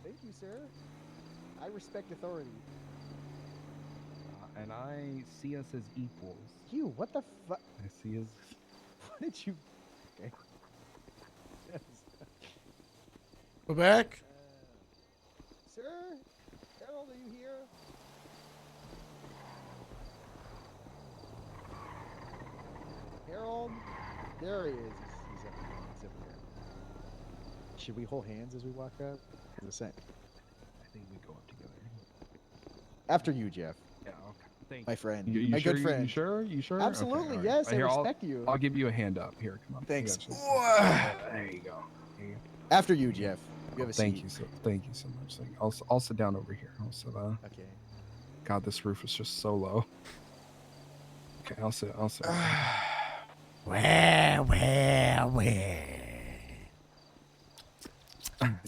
Thank you, sir. I respect authority. And I see us as equals. You, what the fuck? I see us. What did you? Okay. Go back. Sir, Harold, are you here? Harold, there he is. He's up here. He's up here. Should we hold hands as we walk up? I think we go up together. After you, Jeff, Yeah. Okay. Thank my you. friend, You my sure? good friend. You sure? You sure? Absolutely, Okay, all right. yes. I Here, respect you. I'll give you a hand up. Here, come on. I Thanks. got you. There you go. There you go. After you, Jeff. You have a Thank seat. you so. Thank you so much. I'll sit down over here. I'll sit. Okay. God, this roof is just so low. Okay, I'll sit. I'll sit. Where?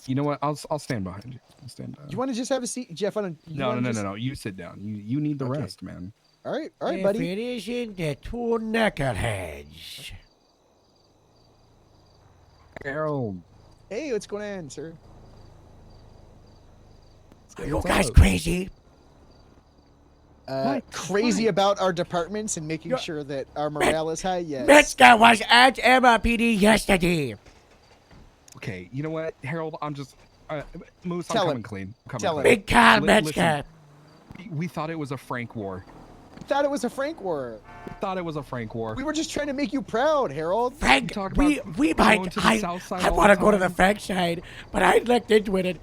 You know what? I'll stand behind you. I'll stand. You want to just have a seat, Jeff? No. You sit down. You need the Okay. rest, man. All right, If buddy. it isn't the two knuckleheads. Harold. Hey, what's going on, sir? Are you What's guys up? crazy? Crazy about our departments and making You're- sure that our morale is high. Yes. Metzger was at MRPD yesterday. Okay, you know what, Harold? I'm just. Moose, Tell I'm him. coming clean. I'm coming Tell clean. him. Big Carl Listen, Metzger. We thought it was a Frank war. Thought it was a Frank war. We thought it was a Frank war. We were just trying to make you proud, Harold. Frank, talk we about might. going to the south side I all want to the go to the time. Frank side, but I looked into it. And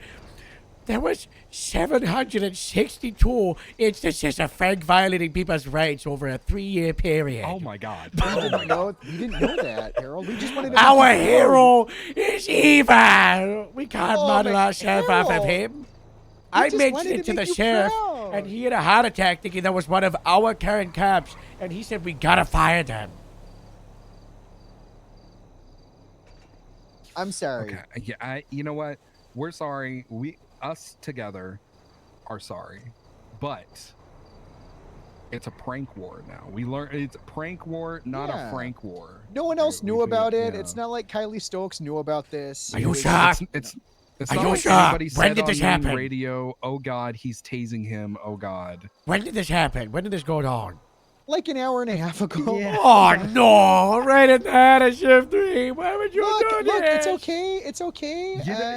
there was 762 instances of Frank violating people's rights over a 3-year period. Oh my God. We Oh my didn't God. know. We didn't know that, Harold. We just wanted to. make Our you proud. hero is evil. We can't Oh, model but ourselves off of Harold, him. I just mentioned wanted it to to the make you sheriff, proud. and he had a heart attack thinking that was one of our current cops, and he said we gotta fire them. I'm sorry. Okay. Yeah. You know what? We're sorry. Us together are sorry, but it's a prank war now. We learned it's a prank war, not Yeah. a Frank war. No one else We knew figured- about it. yeah. It's not like Kylie Stokes knew about this. Are you It was- sure? It's Are not you like sure? anybody When said did on this main happen? radio. Oh God, he's tasing him. Oh God. When did this happen? When did this go on? Like an hour and a half ago. Yeah. Oh no! Right at that at shift 3. Why would you Look, do look, this? it's okay. It's okay.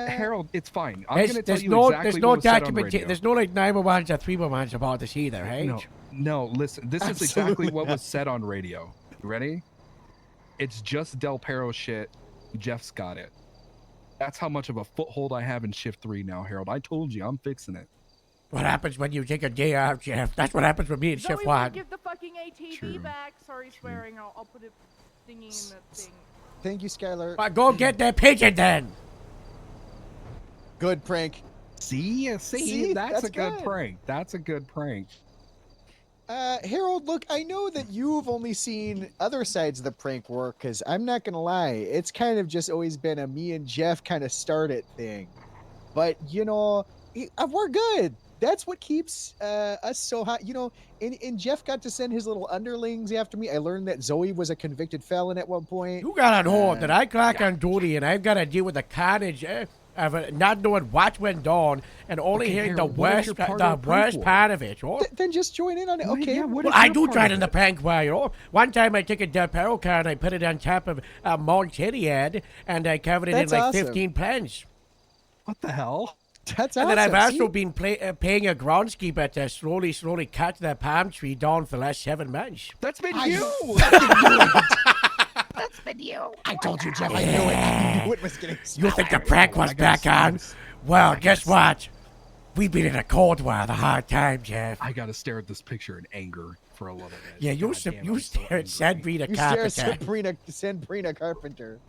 Harold, it's fine. I'm There's, gonna tell there's you no, exactly there's no what was said on documentation. radio. There's no like 911s or 311s about this either, right? No, listen. This is Absolutely exactly what not. was said on radio. You ready? It's just Del Perro shit. Jeff's got it. That's how much of a foothold I have in shift 3 now, Harold. I told you, I'm fixing it. What happens when you take a day off, Jeff? That's what happens with me in Zoe shift won't 1. give the fucking ATV True. back. Sorry, swearing. I'll put a thingy in the thing. Thank you, Skylar. Well, go get that pigeon then. Good prank. See, See? that's That's a good good. prank. That's a good prank. Harold, look, I know that you've only seen other sides of the prank war, because I'm not gonna lie, it's kind of just always been a me and Jeff kind of start it thing. But we're good. That's what keeps us so hot. And Jeff got to send his little underlings after me. I learned that Zoe was a convicted felon at one point. You got on hold Uh, that I clock on duty and I've got to deal with the carnage of not knowing what went on and only Okay, hearing Harold, the what if worst, you're part the of the prank worst war? part of it. Oh. Then just join in on it. Okay. Yeah, what Well, if I you're do part try of in the it? prank war. One time I took a Del Perro car and I put it on top of a Montchiliad and I covered it That's in like awesome. 15 pens. What the hell? That's And awesome. then I've also See? been paying a groundskeeper to slowly cut the palm tree down for the last 7 months. That's been I you. I told you, Jeff. I knew it. I knew it was getting. You think the prank was I got back on? snacks. Well, guess what? We've been in a cold war the hard time, Jeff. I gotta stare at this picture in anger for a little bit. Yeah, you God damn, you I'm so stare at angry. Sabrina You stare at Carpenter. Sabrina Carpenter.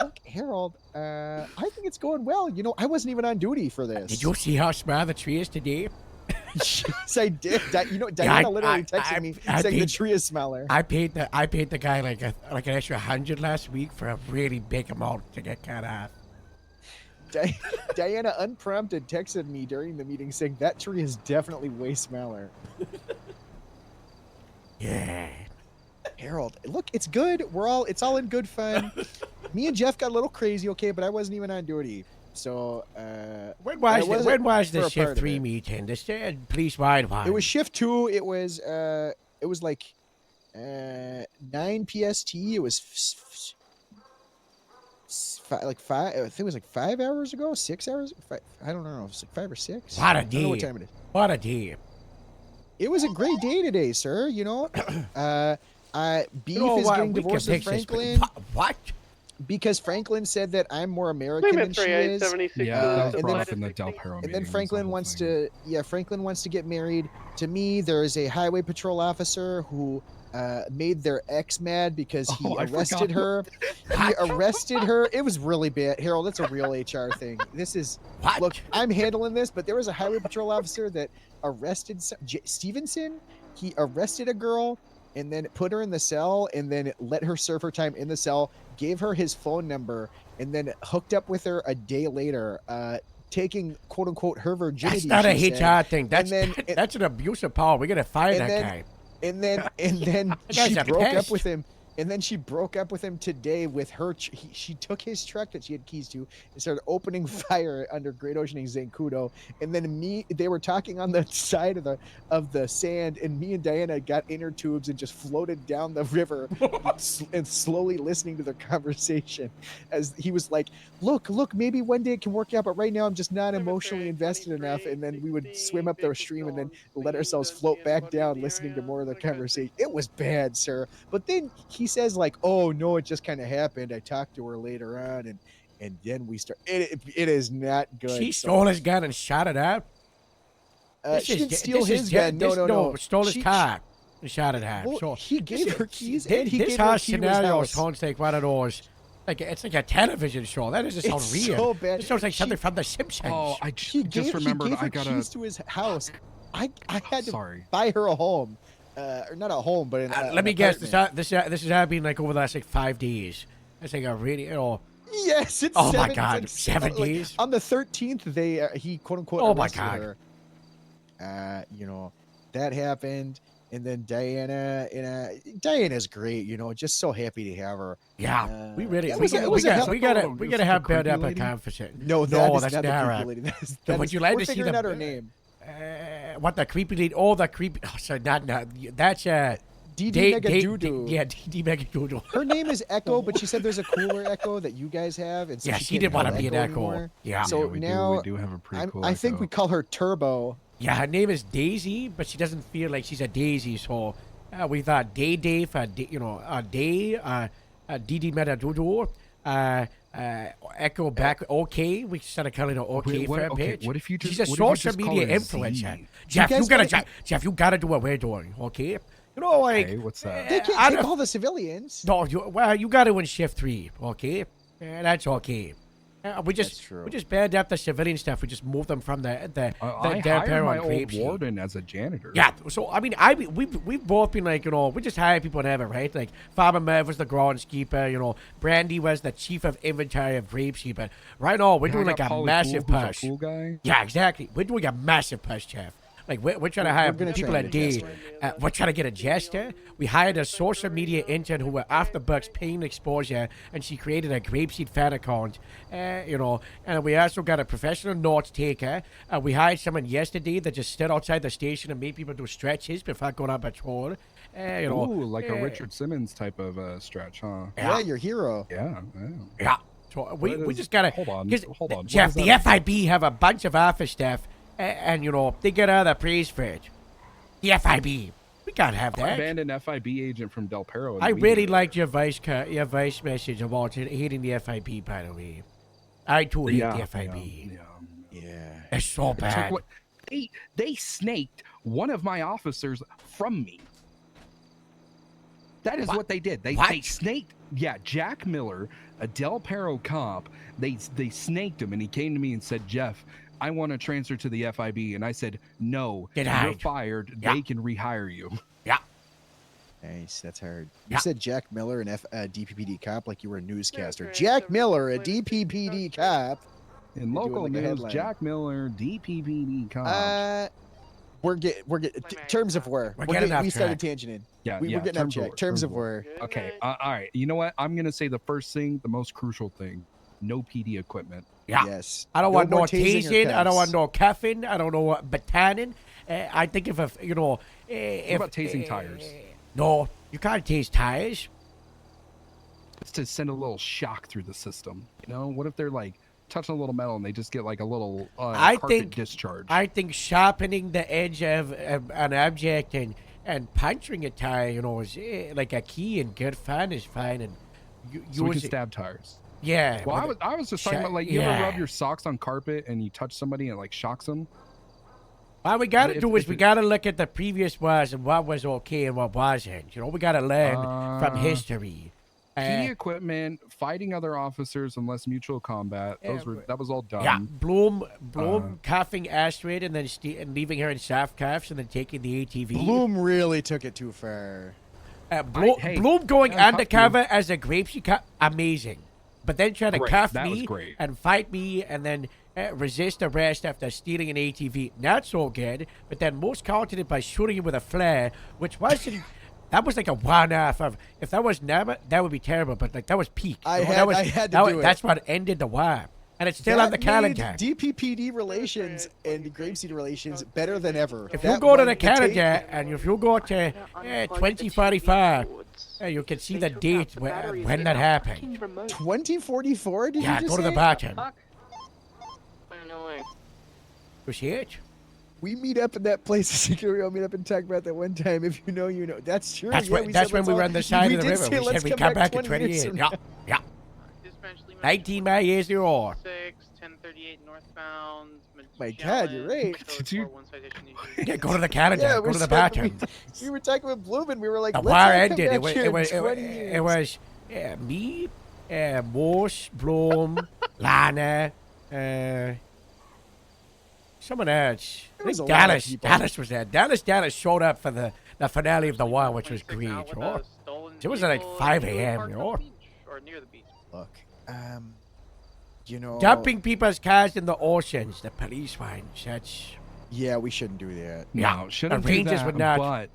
Look, Harold, I think it's going well. I wasn't even on duty for this. Did you see how small the tree is today? Yes, I did. Diana I- literally I- texted me I saying the did- tree is smaller. I paid the guy like an extra 100 last week for a really big amount to get cut off. Diana unprompted texted me during the meeting saying that tree is definitely way smaller. Yeah. Harold, look, it's good. It's all in good fun. Me and Jeff got a little crazy, okay, but I wasn't even on duty. So When was was when was for the a part shift of 3 it. meeting? The police wide one. it was shift 2. It was like 9 PST. It was like 5. I think it was like 5 hours ago, 6 hours. I don't know. It was like 5 or 6. What a I don't know what day. time it is. What a day. It was a great day today, sir. You know, Beef You know is what? getting We can divorced with fix this, but- Franklin What? because Franklin said that I'm more American than she is. Yeah, that was and brought then- up in the Del Perro And meeting. then was the Franklin whole wants thing. Franklin wants to get married to me. There is a highway patrol officer who made their ex mad because he Oh, I forgot arrested her. He arrested her. It was really bad. Harold, that's a real HR thing. This is What? look. I'm handling this, but there was a highway patrol officer that arrested Stevenson. He arrested a girl and then put her in the cell and then let her serve her time in the cell. Gave her his phone number and then hooked up with her a day later. Taking quote unquote her virginity. That's not a she said. HR thing. That's then- that's an abuse of power. We gotta fire and that then- guy. And then guy's she a broke up pest. with him. And then she broke up with him today with her. She took his truck that she had keys to and started opening fire under Great Ocean and Zancudo. And then they were talking on the side of the sand, and me and Diana got inner tubes and just floated down the river and slowly listening to their conversation. As he was like, "Look, maybe one day it can work out, but right now I'm just not emotionally invested enough." And then we would swim up the stream and then let ourselves float back down, listening to more of the conversation. It was bad, sir. But then he says like, "Oh no, it just kind of happened. I talked to her later on, and then we start." It is not good. She So, stole his gun and shot it out. she didn't steal his gun. No. Stole his She- car and shot it out. Well, So he gave her keys This, and he this gave her whole a key to his scenario house. sounds like one of those. Like it's like a television show. That doesn't sound It's real. so bad. It sounds like She- something from The Simpsons. Oh, I He just remembered. He gave her I gotta. keys to his house. I had to Sorry. buy her a home, or not a home, but Let me guess. This has happened like over the last like 5 days. That's like a really Yes, it's Oh my 7 God, it's 7 like, days? on the 13th. He quote unquote Oh my arrested God. her. That happened, and then Diana's great. Just so happy to have her. Yeah, we really that we was a- got it we was a got hell- we got to oh, we it got to was have the build creepy up a lady? conversation. No, that's that's not the Dara. creepy lady. Would you like we're to see figuring the- out her name? What the creepy lead? Oh, the creepy. Oh, sorry, not that's DD Day- Mega Day- Doodoo. Yeah, DD Mega Doodoo. Her name is Echo, but she said there's a cooler Echo that you guys have, and so Yeah, she she can't didn't want to call be an Echo Echo. anymore. Yeah. So Yeah, we now do have a pretty cool. I think Echo. we call her Turbo. Yeah, her name is Daisy, but she doesn't feel like she's a Daisy, so we thought Day for Day, DD Meta Doodoo, Echo back OK. We started calling her OK Wait, what- for a okay, bit. what if you just- She's a what if you social just call media her influencer. Z? Jeff, guys you gotta gotta- Jeff, you gotta do what we're doing, okay? You know, like Okay, what's that? They can't I take don't- all the civilians. No, you got to in shift 3, okay? That's okay. We That's just true. banned up the civilian stuff. We just moved them from the I Del hired Perro my and old Grape Seed. warden as a janitor. Yeah, so I mean, we've both been like, we just hire people whatever, right? Like Farmer Merv was the groundskeeper, Brandy was the chief of inventory of Grapeseed, but right now we're Yeah, I doing like got a Polly massive Pool, who's push. a pool guy. Yeah, exactly. We're doing a massive push, Jeff. Like we're trying to hire gonna people try a and get day. We're trying to get a jester. We hired a social media intern who were off the books paying exposure, and she created a Grapeseed fan account. And we also got a professional notes taker. We hired someone yesterday that just stood outside the station and made people do stretches before going on patrol. Ooh, like a Richard Simmons type of stretch, huh? Yeah, your hero. Yeah. Yeah. So we What is- just gotta hold on, 'cause, hold on. What Jeff, is the that? FIB have a bunch of office staff, and they get all the praise for it. The FIB, we can't have I that. banned an FIB agent from Del Perro. and I we really did. liked your voice message about hating the FIB. By the way, I too hate the FIB. Yeah. It's so It's like bad. what- they snaked one of my officers from me. That is what they did. They What? snaked. Yeah, Jack Miller, a Del Perro cop. They snaked him, and he came to me and said, "Jeff, I want to transfer to the FIB." And I said, "No, Get you're out. fired. Yeah. They can rehire you." Yeah. Nice. That's hard. Yeah. You said Jack Miller, an DPPD cop, like you were a newscaster. Okay, Jack so Miller, a we're- DPPD cop. In doing local like a news, headline. Jack Miller, DPPD cop. We're getting terms of war. We're getting off we started track. tangenting. yeah, We're getting off track. Terms of war. Okay, all right. You know what? I'm gonna say the first thing, the most crucial thing. no PD equipment. Yeah. Yes. I don't want no more tasing or tasing. I don't want cuffs. no cuffing. I don't know what bataning. I think if you know, What about tasing tires? No, you can't tase tires. It's to send a little shock through the system. You know, what if they're like touching a little metal and they just get like a little I carpet think- discharge? I think sharpening the edge of an object and puncturing a tire, you know, is like a key and good fun is fine. And so we can use it. stab tires. Yeah. Well, with I was just talking Sha- about like you ever rub yeah. your socks on carpet and you touch somebody and it like shocks them. What we gotta if- do is if we it- gotta look at the previous was and what was okay and what wasn't. You know, we gotta learn from history. PD equipment, fighting other officers unless mutual combat. That was all done. Yeah, Bloom cuffing Astrid and then and leaving her in soft cuffs and then taking the ATV. Bloom really took it too far. Bloom going I cuffed undercover as a grape cup, amazing. But then trying to Great, cuff that was me great. and fight me and then resist arrest after stealing an ATV, not so good. But then most counted it by shooting him with a flare, which wasn't. That was like a one-off of. If that was never, that would be terrible. But like that was peak. I You know, had- that was, I had to that do was, it. That's what ended the war, and it's still That on the made calendar. DPPD relations and grapeseed relations better than ever. If That you go to one- the calendar and if you go to 2045, you can see the date when that happened. 2044? Did Yeah, you just go to the say? bottom. Annoying. You see it? We meet up in that place. We'll meet up and talk about that one time. If you know, you know. That's true. That's yeah, when that's said when let's we all- were on the side we of the did river. say We let's said we come back in 20 years 28. from Yeah, now. yeah. Dispatch Lima 19 my years you are. 1038 northbound. My God, you're right. Did you- Yeah, go to the calendar. Yeah, go we're to the so- bottom. We were talking with Bloom and we were like, The let's war all come ended. back here It in was 20 it years. was me, Morse, Bloom, Lana, someone else. I There was think a lot of Dallas. people. Dallas was there. Dallas showed up for the finale of the war, which was great. Oh, it was at like 5 a.m., you know? Or near the beach. Look, you know. dumping people's cars in the oceans. The police ones. That's Yeah, we shouldn't do that. Yeah, No, shouldn't the do Rangers that, would not. But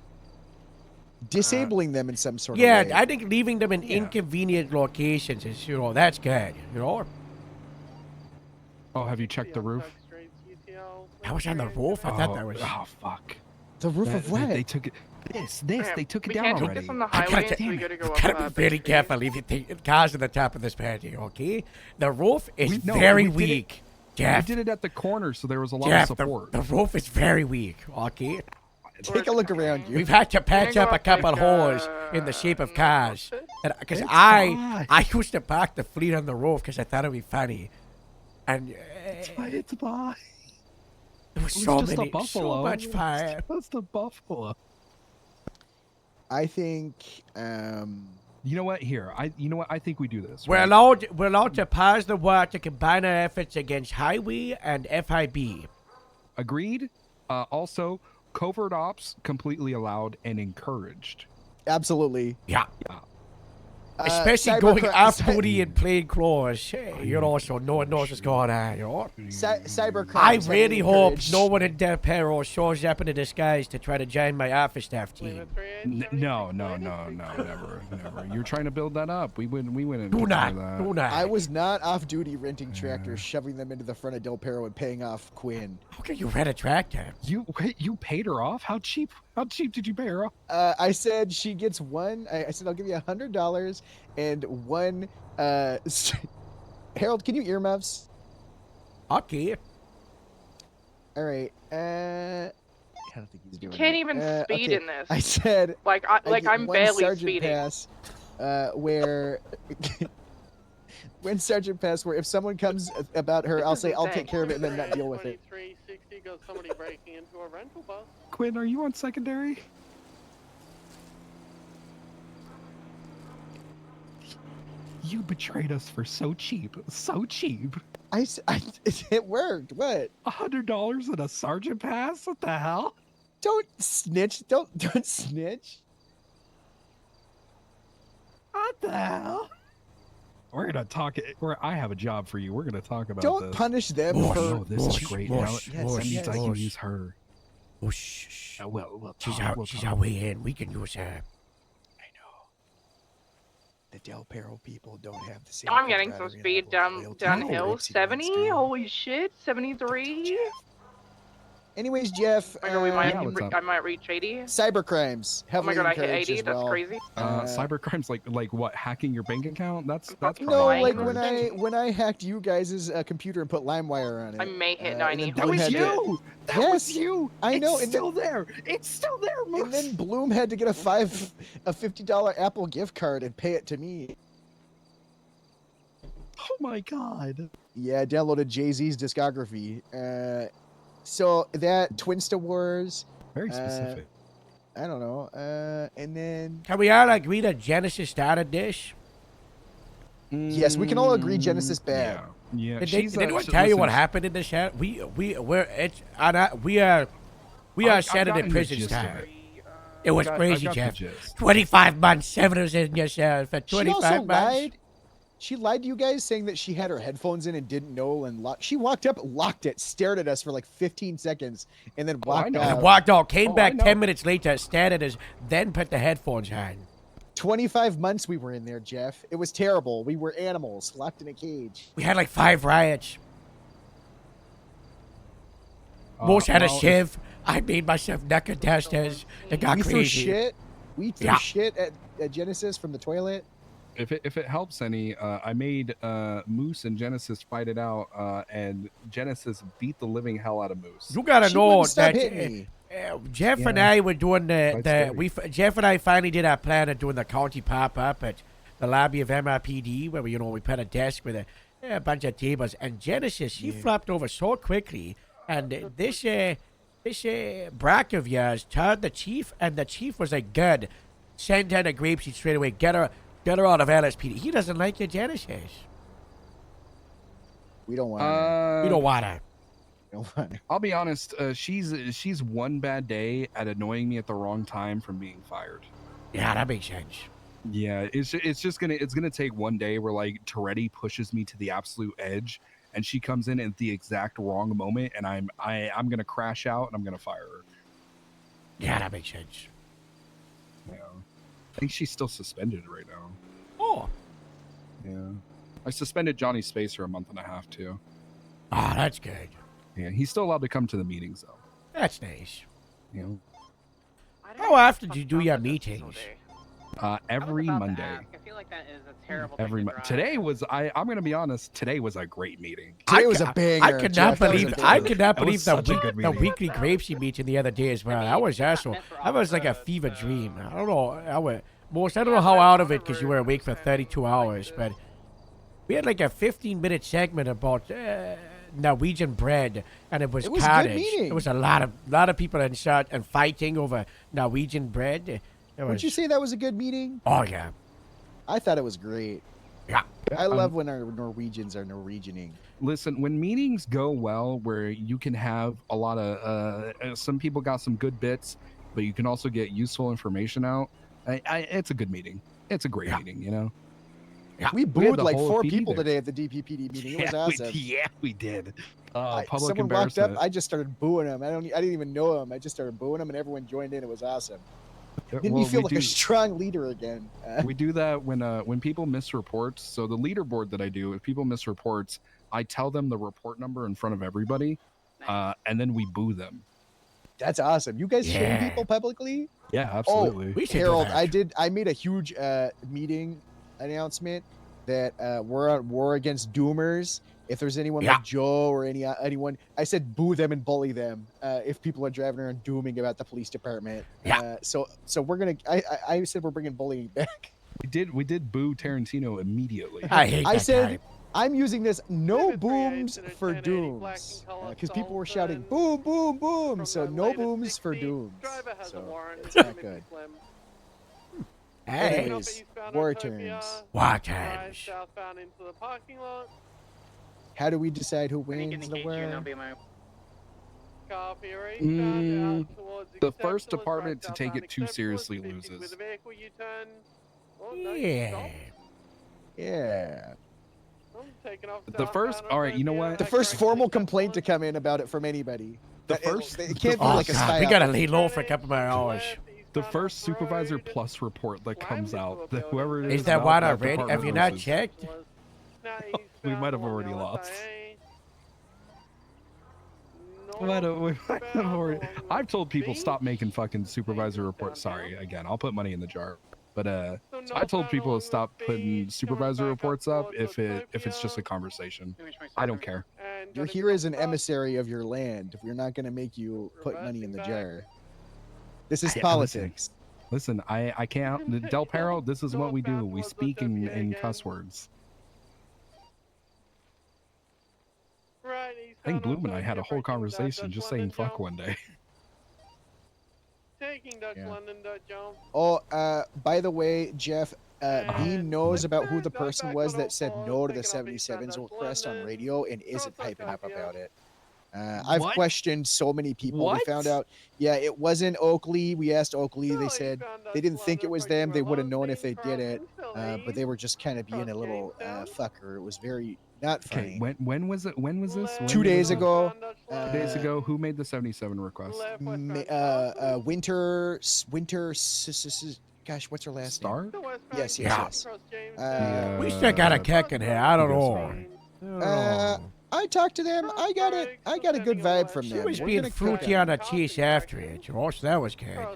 Disabling them in some sort yeah. of way. I think leaving them in inconvenient locations is that's good. You know. oh, have you checked the roof? I was on the roof. I thought that was. Oh fuck! The roof of what? They took it. This. They took it We down can't take already. this on the I highway, gotta, so we gotta go up. gotta be very careful if you take cars at the top of this patio, okay? The roof is No, very we did it- weak. We Jeff, did it at the corner, so there was a lot Jeff, of the, support. the roof is very weak, okay? Take a look around you. We've had to patch go up a up, couple like, holes in the shape of cars. Because It's I used to park the fleet on the roof because I thought it'd be funny. And It's fine. there was It was so just a many, buffalo. so much fire. That's the buffalo. I think, You know what? Here, I think we do this. We're right? allowed to pause the war to combine our efforts against Highway and FIB. Agreed. Also, covert ops completely allowed and encouraged. absolutely. Yeah. Uh, Especially going cybercri- off cy- duty in plain clothes, so no one knows what's going on, cyber crimes I have been really hope encouraged. no one in Death Peril shows up in a disguise to try to join my office staff team. No, never. You're trying to build that up. We wouldn't. Do consider not, that. do not. I was not off duty renting tractors, shoving them into the front of Del Perro and paying off Quinn. How can you rent a tractor? You paid her off? How cheap? How cheap did you pay her off? I said she gets one. I said I'll give you $100 and one. Harold, can you earmuffs? Okay. All right. I don't think he's doing. Can't it. even speed okay. in this. I said. Like I get I'm one barely sergeant speeding. pass, where. When Sergeant Pass, where if someone comes about her, This I'll is say I'll insane. take care of it and then not deal with it. 2360 goes somebody breaking into a rental bus. Quinn, are you on secondary? You betrayed us for so cheap. So cheap. It worked. What? $100 and a sergeant pass? What the hell? Don't snitch. Don't snitch. What the hell? We're gonna talk. I have a job for you. We're gonna talk about Don't this. punish them Whoosh. for. Oh, this is Whoosh, great. whoosh, Now, whoosh, that means I can whoosh. use her. Oh, shh. We'll She's talk, our, we'll she's talk. our way in. We can use her. The Del Perro people don't have the same. I'm getting some camaraderie speed level of loyalty that downhill. Grapeseed ones 70. do. Holy shit. 73. Anyways, Jeff, Oh my god, we might Yeah, what's up? I might reach 80. cybercrimes Oh my heavily god, I hit encouraged 80. as That's well. crazy. Cybercrimes like what? Hacking your bank account? That's fucking No, probably like encouraged. when I hacked you guys' computer and put LimeWire on it. I may hit and 90. then That Bloom was had to- you. That Yes, was you. I know, It's and then- still there. It's still there, Moose. And then Bloom had to get a $50 Apple gift card and pay it to me. Oh my god. Yeah, I downloaded Jay-Z's discography. So that Twinsta Wars, Very specific. I don't know. And then Can we all agree that Genesis started this? yes, we can all agree Genesis bad. Yeah. Did, she's, did anyone tell you what happened in this chat? We are setting in prison time. It was crazy, Jeff. 25 months, 7 was in yourself for She also 25 months. lied. She lied to you guys, saying that she had her headphones in and didn't know, and she walked up, locked it, stared at us for like 15 seconds, and then walked know. And out. walked out, came Oh, I back know. 10 minutes later, stared at us, then put the headphones on. 25 months we were in there, Jeff. It was terrible. We were animals locked in a cage. We had like 5 riots. Most had a shiv. I made myself knuckle downstairs. They got We crazy. threw shit. We threw Yeah. shit at Genesis from the toilet. If it helps any, I made Moose and Genesis fight it out, and Genesis beat the living hell out of Moose. You gotta She know wouldn't stop that hitting me. Jeff and Yeah. I were doing Quite scary. Jeff and I finally did our plan of doing the county pop up at the lobby of MRPD, where we put a desk with a bunch of tables, and Genesis she flopped over so quickly, and this brack of yours turned the chief, and the chief was like, "Good, send her to Grapeseed straight away. Get her out of LSPD." He doesn't like your Genesis. We don't want her. You don't want her. We don't want her. I'll be honest. She's one bad day at annoying me at the wrong time from being fired. Yeah, that makes sense. Yeah, it's just gonna take one day where like Toretti pushes me to the absolute edge, and she comes in at the exact wrong moment, and I'm gonna crash out and I'm gonna fire her. Yeah, that makes sense. Yeah, I think she's still suspended right now. Oh, Yeah, I suspended Johnny Spacer a month and a half too. that's good. Yeah, he's still allowed to come to the meetings though. That's nice. You know, How often do you do your meetings? every Monday. I feel like that is a terrible Every thing mo- to drive. today was I'm gonna be honest. Today was a great meeting. Today was a banger. I could Jeff. not That was a believe banger. I could not That was believe such a good the meeting. weekly Grapeseed meeting the other day as well. That was also that was like a fever dream. I don't know. I don't know how out of it because you were awake for 32 hours, but we had like a 15-minute segment about Norwegian bread, and it was It was a good carnage. meeting. It was a lot of people in shot and fighting over Norwegian bread. It Would was, you say that was a good meeting? oh yeah, I thought it was great. yeah. I love when our Norwegians are Norwegianing. Listen, when meetings go well, where you can have a lot of some people got some good bits, but you can also get useful information out. It's a good meeting. It's a great Yeah. meeting, you know. We had booed the like whole 4 PD people there. today at the DPPD meeting. It was awesome. we did. Public Someone walked up. embarrassment. I just started booing him. I didn't even know him. I just started booing him, and everyone joined in. It was awesome. Made me Well, feel we like do- a strong leader again. we do that when people miss reports. So the leaderboard that I do, if people miss reports, I tell them the report number in front of everybody, and then we boo them. That's awesome. You guys shame Yeah. people publicly? Yeah, absolutely. We should do Harold, that. I made a huge meeting announcement that we're at war against doomers. If there's anyone Yeah. like Joe or anyone, I said boo them and bully them if people are driving around dooming about the police department. Yeah. So we're gonna. I said we're bringing bullying back. we did boo Tarantino immediately. I hate I that said guy. I'm using this no 738 booms to the for 1080 black dooms and colour because people were Dalton shouting boom boom boom. from So the no latest booms for 60. dooms. Driver has a So warrant. it's not Limit good. slim. Hey, Taking off Anyways, eastbound war Autopia, terms. war drive times. southbound into the parking lot. How do we decide who I need to wins the engage you and war? I'll be my Copy, eastbound out towards The first Acceptable, department drive to take southbound it too Acceptable, seriously 50 loses. With a vehicle U-turn. Oh, no, you Yeah. stopped. Yeah. I'm taking off The first- southbound all right, you know Autopia, what? The I first correct formal acceptable. complaint to come in about it from anybody. The It- first- it can't be Oh like a God, spy we gotta op. lay low for a couple more hours. Left, eastbound The first supervisor plus report that comes out, that whoever it is Is that about one that already? department Have you not loses. checked? We might have already lost. We might have already. I've told people stop making fucking supervisor reports. Sorry, again, I'll put money in the jar. But I told people to stop putting supervisor reports up if it's just a conversation. I don't care. You're here as an emissary of your land. We're not going to make you put money in the jar. This is Yeah, politics. Listen, I can't. Del Perro, this is what we do. We speak in cuss words. Right, I think Bloom and I had a whole conversation just saying fuck one day. Taking Dutch Yeah. London, Dutch jump. Oh, by the way, Jeff, And Bean knows about who the back person on was all that said fours, no to the taking up East 77's Dutch request on London. radio and isn't Cross piping up Tokyo. about it. I've What? questioned so many people. What? We found out, yeah, it wasn't Oakley. We asked Oakley. No, They you said found they Dutch didn't think it London, was but them. you They were would have known if they London, did it. crossing But they were just kind of being a Cross little Jamestown. fucker. It was very not Okay, funny. when was it? When was this? When 2 was days it? ago. 2 days ago. Who made the 77 request? Gosh, what's her last Star? name? yes, Yes, yes. yes. We still got a kick in here. I don't know. Sorry. I don't Uh, know. I talked to them. I got a good vibe from She them. was We're being gonna cook fruity them. on the chase after it, Josh. That was good.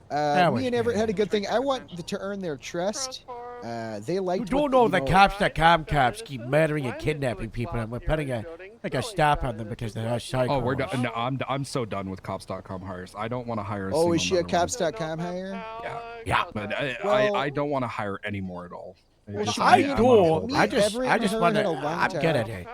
That was Me and Everett good. had a good thing. I want to earn their trust. They liked. You don't what know you the cops, the cops keep murdering and kidnapping people, and we're putting a stop on them because they're psychos. Oh, we're done. No, I'm so done with cops.com hires. I don't want to hire. Oh, is she a single another one. cops.com hire? Yeah. But Well- I don't want to hire any more at all. Well, Just- she- I me and- I'm on do. hold. me I and just Everett and her want had to. a long I'm time. good at it.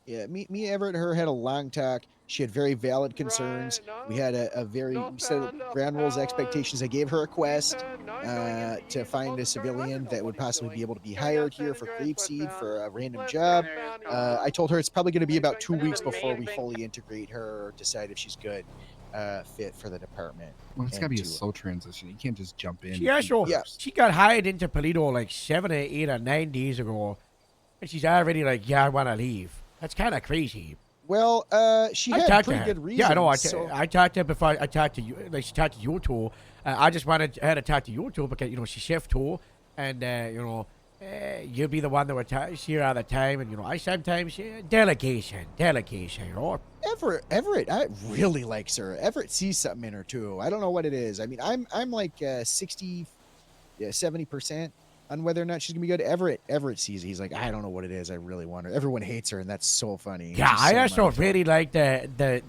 Yeah, me, Everett, and her had a long talk. She had very valid concerns. We had a very set of ground rules expectations. I gave her a quest to find a civilian that would possibly be able to be hired here for Grapeseed for a random job. I told her it's probably going to be about 2 weeks before we fully integrate her or decide if she's good fit for the department. Well, it's gotta be a and to- slow transition. You can't just jump in. She also, Yeah. she got hired into Polito like 7 or 8 or 9 days ago, and she's already like, yeah, I want to leave. That's kind of crazy. Well, she I had talked to pretty her. good reasons. Yeah, I know. so- I talked to her before. I talked to you. Like she talked to you two. I just wanted her to talk to you two because she's shift two, and you'll be the one that would see her all the time, and I sometimes delegation. Everett, I really likes her. Everett sees something in her too. I don't know what it is. I mean, I'm like 60, 70% on whether or not she's gonna be good. Everett sees it. He's like, I don't know what it is. I really want her. Everyone hates her, and that's so funny. Yeah, She's I so also mindful. really like it's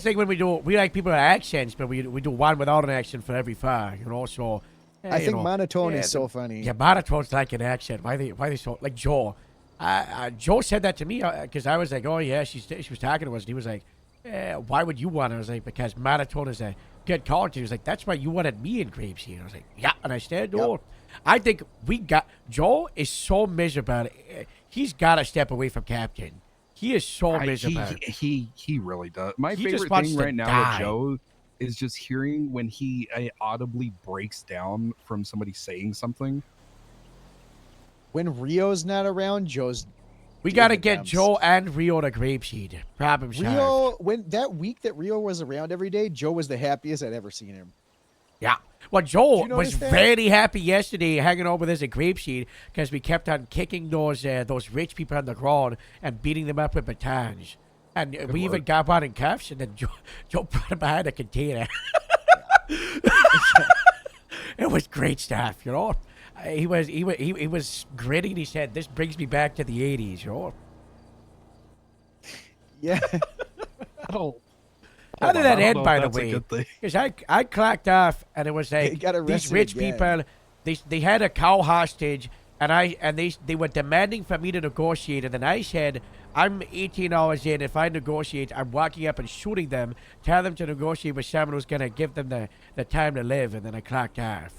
like when we like people with accents, but we do one without an accent for every fire. So. I think monotone yeah, is so funny. Yeah, monotone's like an accent. Why they so like Joe? Joe said that to me because I was like, oh yeah, she was talking to us, and he was like, why would you want her? I was like, because monotone is a good call. He was like, that's why you wanted me in Grapeseed. I was like, yeah, and I said, no. Yep. I think Joe is so miserable. He's got to step away from Captain. He is so miserable. He really does. My He just favorite wants thing to right now die. with Joe is just hearing when he audibly breaks down from somebody saying something. When Rio's not around, Joe's. We got to doing the get dumps. Joe and Rio to Grapeseed. Problem solved. Rio, when that week that Rio was around every day, Joe was the happiest I'd ever seen him. Yeah. Well, Joe Did you was notice that? very happy yesterday hanging over this at Grapeseed because we kept on kicking those rich people on the ground and beating them up with batons. And we even work. got one in cuffs, and then Joe brought him behind a container. It was great stuff, He was grinning. He said, "This brings me back to the '80s." Yeah. Oh, How did that end, by the that's a way? good thing. Because I clocked off, and it was He like got these arrested rich again. people. They had a cow hostage, and they were demanding for me to negotiate. And then I said, I'm 18 hours in. If I negotiate, I'm walking up and shooting them. Tell them to negotiate with someone who's gonna give them the time to live. And then I clocked off.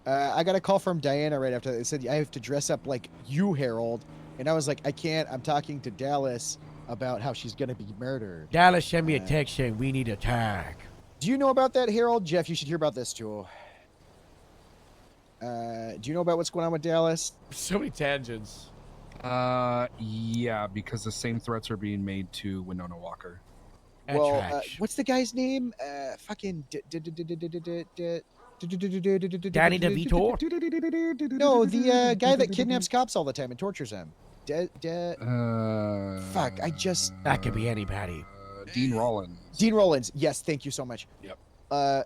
I got a call from Diana right after that. They said, I have to dress up like you, Harold. And I was like, I can't. I'm talking to Dallas about how she's going to be murdered. Dallas sent me a text saying we need a tag. Do you know about that, Harold? Jeff, you should hear about this too. Do you know about what's going on with Dallas? So many tangents. Yeah, because the same threats are being made to Winona Walker. That Well, tracks. what's the guy's name? Fucking Danny DeVito? No, the guy that kidnaps cops all the time and tortures them. Fuck, I just That could be anybody. Dean Rollins. Dean Rollins. Yes, thank you so much. Yep.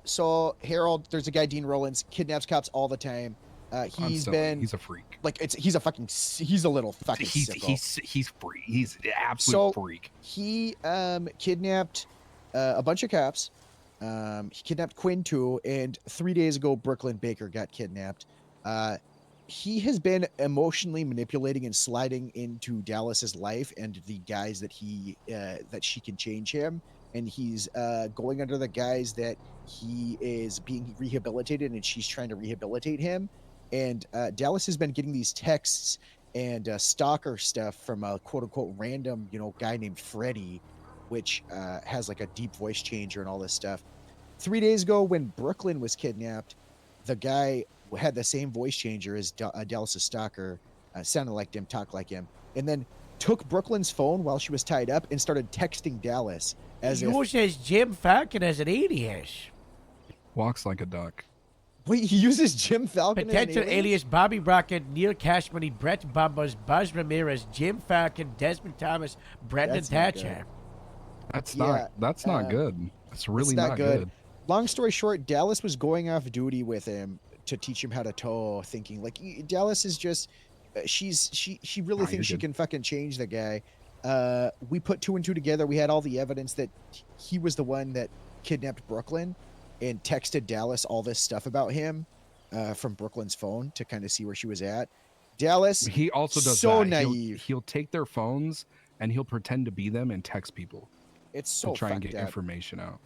So Harold, there's a guy Dean Rollins kidnaps cops all the time. He's He's a freak. like he's a little fucking sicko. He's free. He's an absolute So- freak. He kidnapped a bunch of cops. He kidnapped Quinn too, and 3 days ago Brooklyn Baker got kidnapped. He has been emotionally manipulating and sliding into Dallas's life and the guys that that she can change him, and he's going under the guise that he is being rehabilitated and she's trying to rehabilitate him. And Dallas has been getting these texts and stalker stuff from a quote unquote random, guy named Freddie, which has like a deep voice changer and all this stuff. 3 days ago, when Brooklyn was kidnapped, the guy had the same voice changer as Dallas's stalker, sounded like him, talked like him, and then took Brooklyn's phone while she was tied up and started texting Dallas as if, Uses Jim Falcon as an alias. Walks like a duck. wait, he uses Jim Falcon as an Potential alien? alias Bobby Brockett, Neil Cashmoney, Brett Bumbas, Buzz Ramirez, Jim Falcon, Desmond Thomas, Brendan That's not Thatcher. That's Yeah, not good. That's really not not good. good. Long story short, Dallas was going off duty with him to teach him how to tow, thinking like Dallas is just she really Nah, thinks she you're good. can fucking change the guy. We put two and two together. We had all the evidence that he was the one that kidnapped Brooklyn and texted Dallas all this stuff about him from Brooklyn's phone to kind of see where she was at. Dallas, He also does so that. naive. He'll take their phones and he'll pretend to be them and text people it's to so try and fucked get up. information out.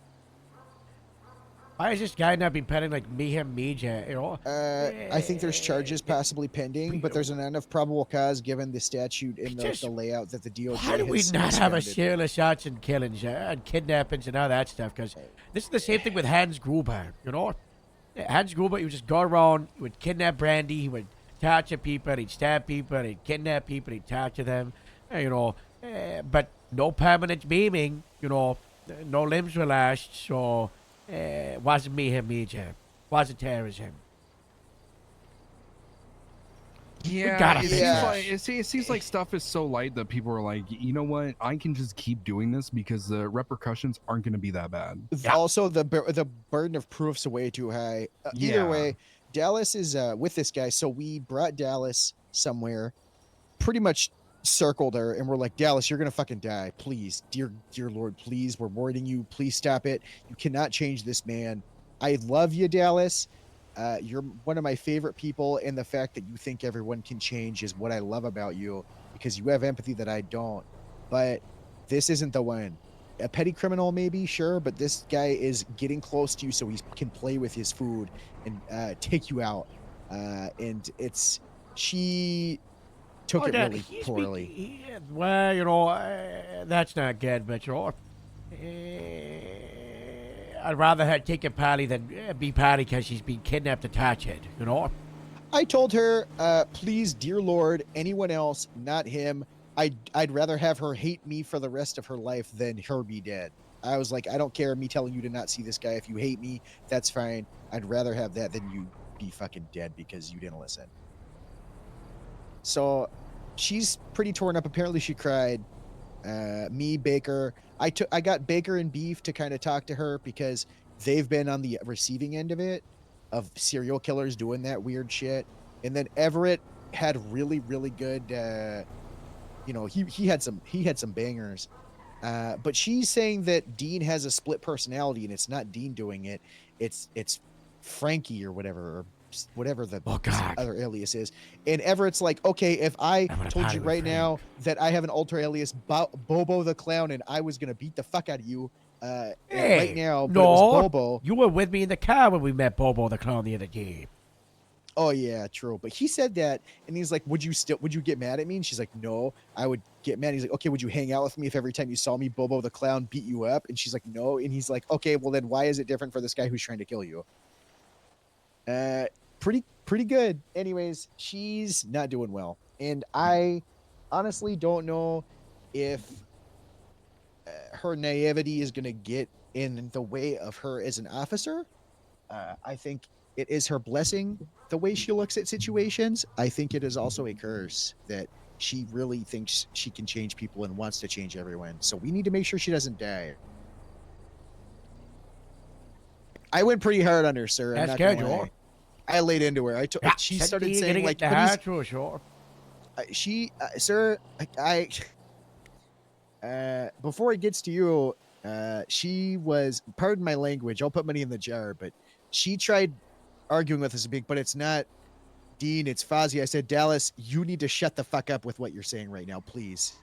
Why is this guy not being petting like Mayhem Media? I think there's charges possibly pending, but there's an enough probable cause given the statute and the layout that the DOJ Why do we has not have a suspended. serial shots and killings and kidnappings and all that stuff? Because this is the same thing with Hans Gruber, Hans Gruber, he would just go around, he would kidnap Brandy, he would torture people, he'd stab people, he'd kidnap people, he'd torture them, but no permanent beaming, no limbs were lashed, so wasn't Mayhem Media, wasn't terrorism. Yeah, gotta it fix seems this. like it seems like stuff is so light that people are like, you know what? I can just keep doing this because the repercussions aren't going to be that bad. Also, the burden of proof's way too high. Either Yeah. way, Dallas is with this guy, so we brought Dallas somewhere, pretty much circled her, and we're like, Dallas, you're gonna fucking die, please, dear Lord, please, we're warning you, please stop it. You cannot change this man. I love you, Dallas. You're one of my favorite people, and the fact that you think everyone can change is what I love about you, because you have empathy that I don't. But this isn't the one. A petty criminal, maybe, sure, but this guy is getting close to you so he can play with his food and take you out. And she took it really poorly. That's not good, but I'd rather her take a party than be party because she's been kidnapped and tortured, I told her, please, dear Lord, anyone else, not him. I'd rather have her hate me for the rest of her life than her be dead. I was like, I don't care me telling you to not see this guy. If you hate me, that's fine. I'd rather have that than you be fucking dead because you didn't listen. So she's pretty torn up. Apparently she cried. Me, Baker. I got Baker and Beef to kind of talk to her because they've been on the receiving end of it, of serial killers doing that weird shit. And then Everett had really, really good he had some bangers. But she's saying that Dean has a split personality and it's not Dean doing it. It's Frankie or whatever the other alias is. And Everett's like, okay, if I told you right now that I have an alter alias, Bobo the Clown, and I was going to beat the fuck out of you right now, but it was Bobo. You were with me in the car when we met Bobo the Clown the other day. Oh yeah, true. But he said that, and he's like, would you get mad at me? And she's like, no, I would get mad. He's like, okay, would you hang out with me if every time you saw me, Bobo the Clown beat you up? And she's like, no. And he's like, okay, well then why is it different for this guy who's trying to kill you? Pretty good. Anyways, she's not doing well. And I honestly don't know if her naivety is going to get in the way of her as an officer. I think it is her blessing the way she looks at situations. I think it is also a curse that she really thinks she can change people and wants to change everyone. So we need to make sure she doesn't die. I went pretty hard on her, sir. I'm That's not gonna good, lie. Joel. I laid into her. She started saying like, the "What is-" hat, sure. Sir, before it gets to you, she was, pardon my language, I'll put money in the jar, but she tried arguing with us a bit, but it's not Dean, it's Fozzie. I said, Dallas, you need to shut the fuck up with what you're saying right now, please.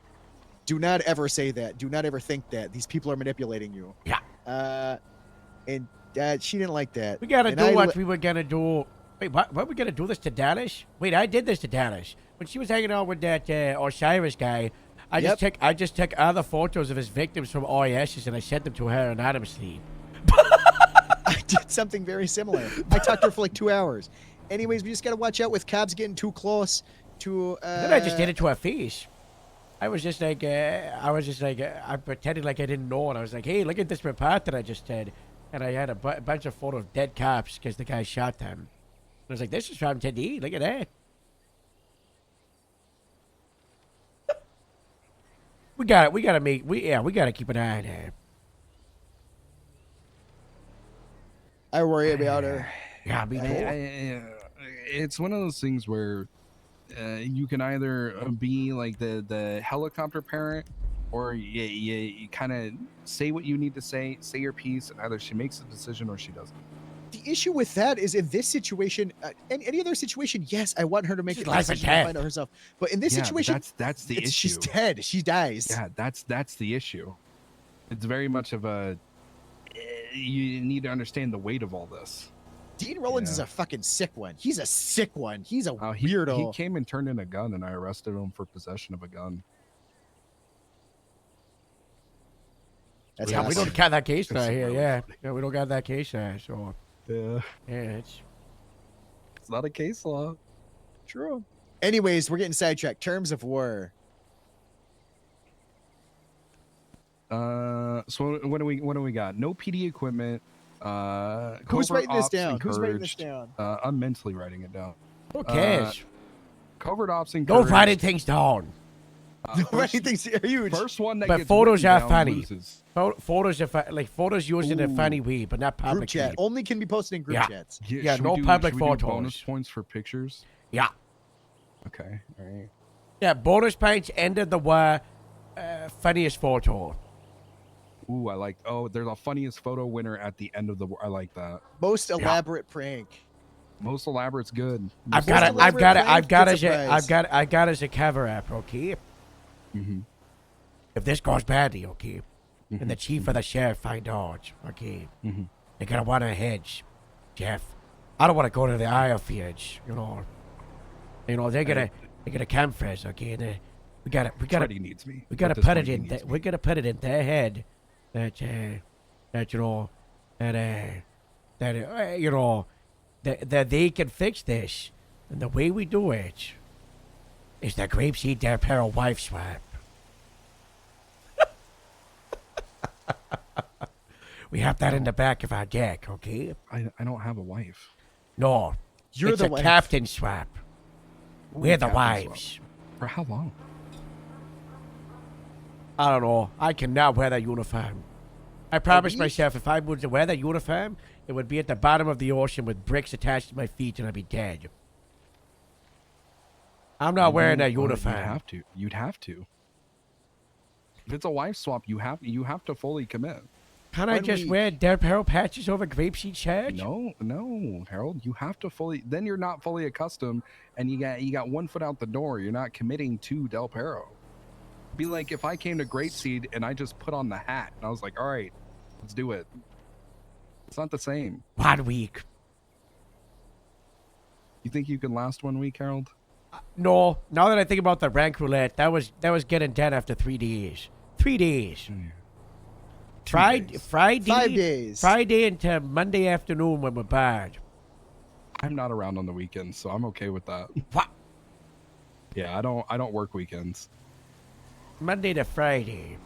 Do not ever say that. Do not ever think that. These people are manipulating you. Yeah. And she didn't like that. We gotta And do what we were gonna do. Wait, what we gonna do this to Danish? Wait, I did this to Danish. When she was hanging out with that Osiris guy, I just took other photos of his victims from OISs and I sent them to her anonymously. I did something very similar. I talked to her for like 2 hours. Anyways, we just gotta watch out with cops getting too close to. Then I just did it to her face. I was just like, I pretended like I didn't know, and I was like, hey, look at this report that I just did. And I had a bunch of photos of dead cops because the guy shot them. And I was like, this is from Teddy. Look at that. We gotta keep an eye on her. I worry about her. Yeah, me too. It's one of those things where you can either be like the helicopter parent, or you kind of say what you need to say your piece, and either she makes a decision or she doesn't. The issue with that is in this situation, in any other situation, yes, I want her to make a life or decision and death. find out herself. But in this situation, that's the issue. she's dead. She dies. Yeah, that's the issue. It's very much of a. You need to understand the weight of all this. Dean Rollins is a fucking sick one. He's a sick one. He's a weirdo. He came and turned in a gun, and I arrested him for possession of a gun. That's Yeah, we awesome. don't got that case That's right here. really Yeah, funny. yeah, we don't got that case there. So Yeah, yeah, it's not a case law. True. Anyways, we're getting sidetracked. Terms of war. So what do we got? No PD equipment. Who's covert writing this ops down? Who's writing this encouraged. down? I'm mentally writing it down. who cares? Covert ops Don't encouraged. writing things down. Writing things are huge. First one that But gets photos written are down funny. loses. Photos are like photos used in a funny way, but not Group public. chat only can be posted in group Yeah. chats. Yeah, should no we do- public should we do photos. bonus points for pictures. Yeah, Okay, all right. yeah. Bonus points ended the war. Funniest photo. Ooh, I like. Oh, there's a funniest photo winner at the end of the. I like that. Most elaborate prank. Most elaborate's good. I've Most got it. elaborate I've got prank it. gets a prize. I got as a cover up. Okay. Mm-hmm. If this goes badly, okay, and the chief or the sheriff find out, okay, Mhm. they're gonna want to hedge, Jeff. I don't want to go to the oil fields, you know. They're gonna come for us, okay. And we gotta Freddie needs me. we gotta At this put point, it he in. needs me. We gotta put it in their head that that they can fix this, and the way we do it is the grapeseed Del Perro wife swap. We have that in the back of our deck, okay? I don't have a wife. No, You're it's the a wife. captain swap. We're the captain wives. For how long? I don't know. I cannot wear that uniform. I promised we- myself if I was to wear that uniform, it would be at the bottom of the ocean with bricks attached to my feet and I'd be dead. I'm not wearing that uniform. You'd have to. You'd have to. If it's a wife swap, you have to fully commit. Can I When just we- wear Del Perro patches over grapeseed shirt? No, Harold. You have to fully. Then you're not fully accustomed, and you got 1 foot out the door. You're not committing to Del Perro. Be like if I came to Grapeseed and I just put on the hat and I was like, all right, let's do it. It's not the same. 1 week. You think you can last 1 week, Harold? No, now that I think about the rank roulette, that was getting done after 3 days. 3 days. Friday, 5 days. Friday into Monday afternoon when we're bad. I'm not around on the weekends, so I'm okay with that. What? Yeah, I don't work weekends. Monday to Friday.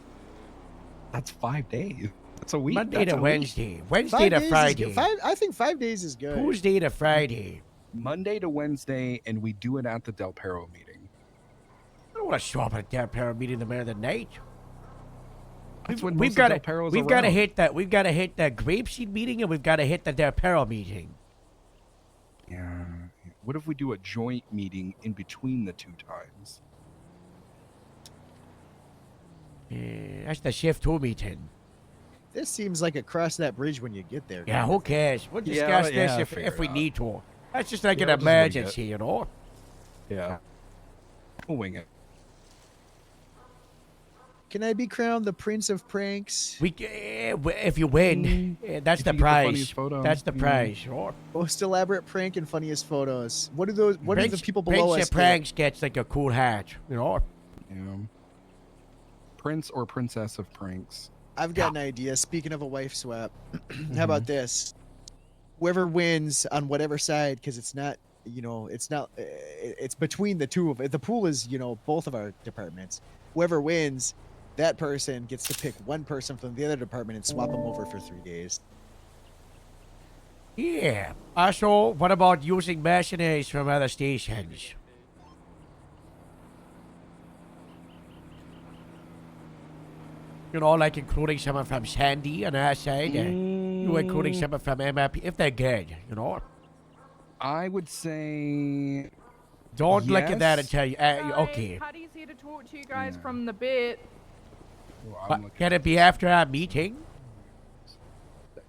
That's 5 days. That's a week. Monday That's to a week. Wednesday. Wednesday 5 to days is Friday. good. I think 5 days is good. Tuesday to Friday. Monday to Wednesday, and we do it at the Del Perro meeting. I don't want to show up at a damn Perro meeting in the middle of the night. That's when We've most got of Del to Perro's we've got to around. hit that. We've got to hit the Grapeseed meeting, and we've got to hit the Del Perro meeting. Yeah. What if we do a joint meeting in between the 2 times? That's the shift 2 meeting. This seems like across that bridge when you get there. Yeah, who cares? We'll Yeah, discuss yeah, this figure if we it out. need to. That's just like Yeah, an we'll just wing it. emergency, you know. Yeah. We'll wing it. Can I be crowned the Prince of Pranks? If you win, that's If the you get the prize. funniest photo, That's the yeah. prize, sure. Most elaborate prank and funniest photos. What do those? What do the people below Prince us of get? Pranks gets like a cool hat, you know. Yeah. Prince or Princess of Pranks. I've got an idea. Speaking of a wife swap, how Mm-hmm. about this? Whoever wins on whatever side, because it's not, it's between the two of it. The pool is, both of our departments. Whoever wins, that person gets to pick one person from the other department and swap them over for 3 days. Yeah. Also, what about using mercenaries from other stations? You know, like including someone from Sandy on our side, you including someone from MRP, if they're good, you know. I would say Don't look at that and Yes. tell you, Hi, okay. Patty's here to talk to you guys from the bit. Well, I'm But looking- can it be after our meeting?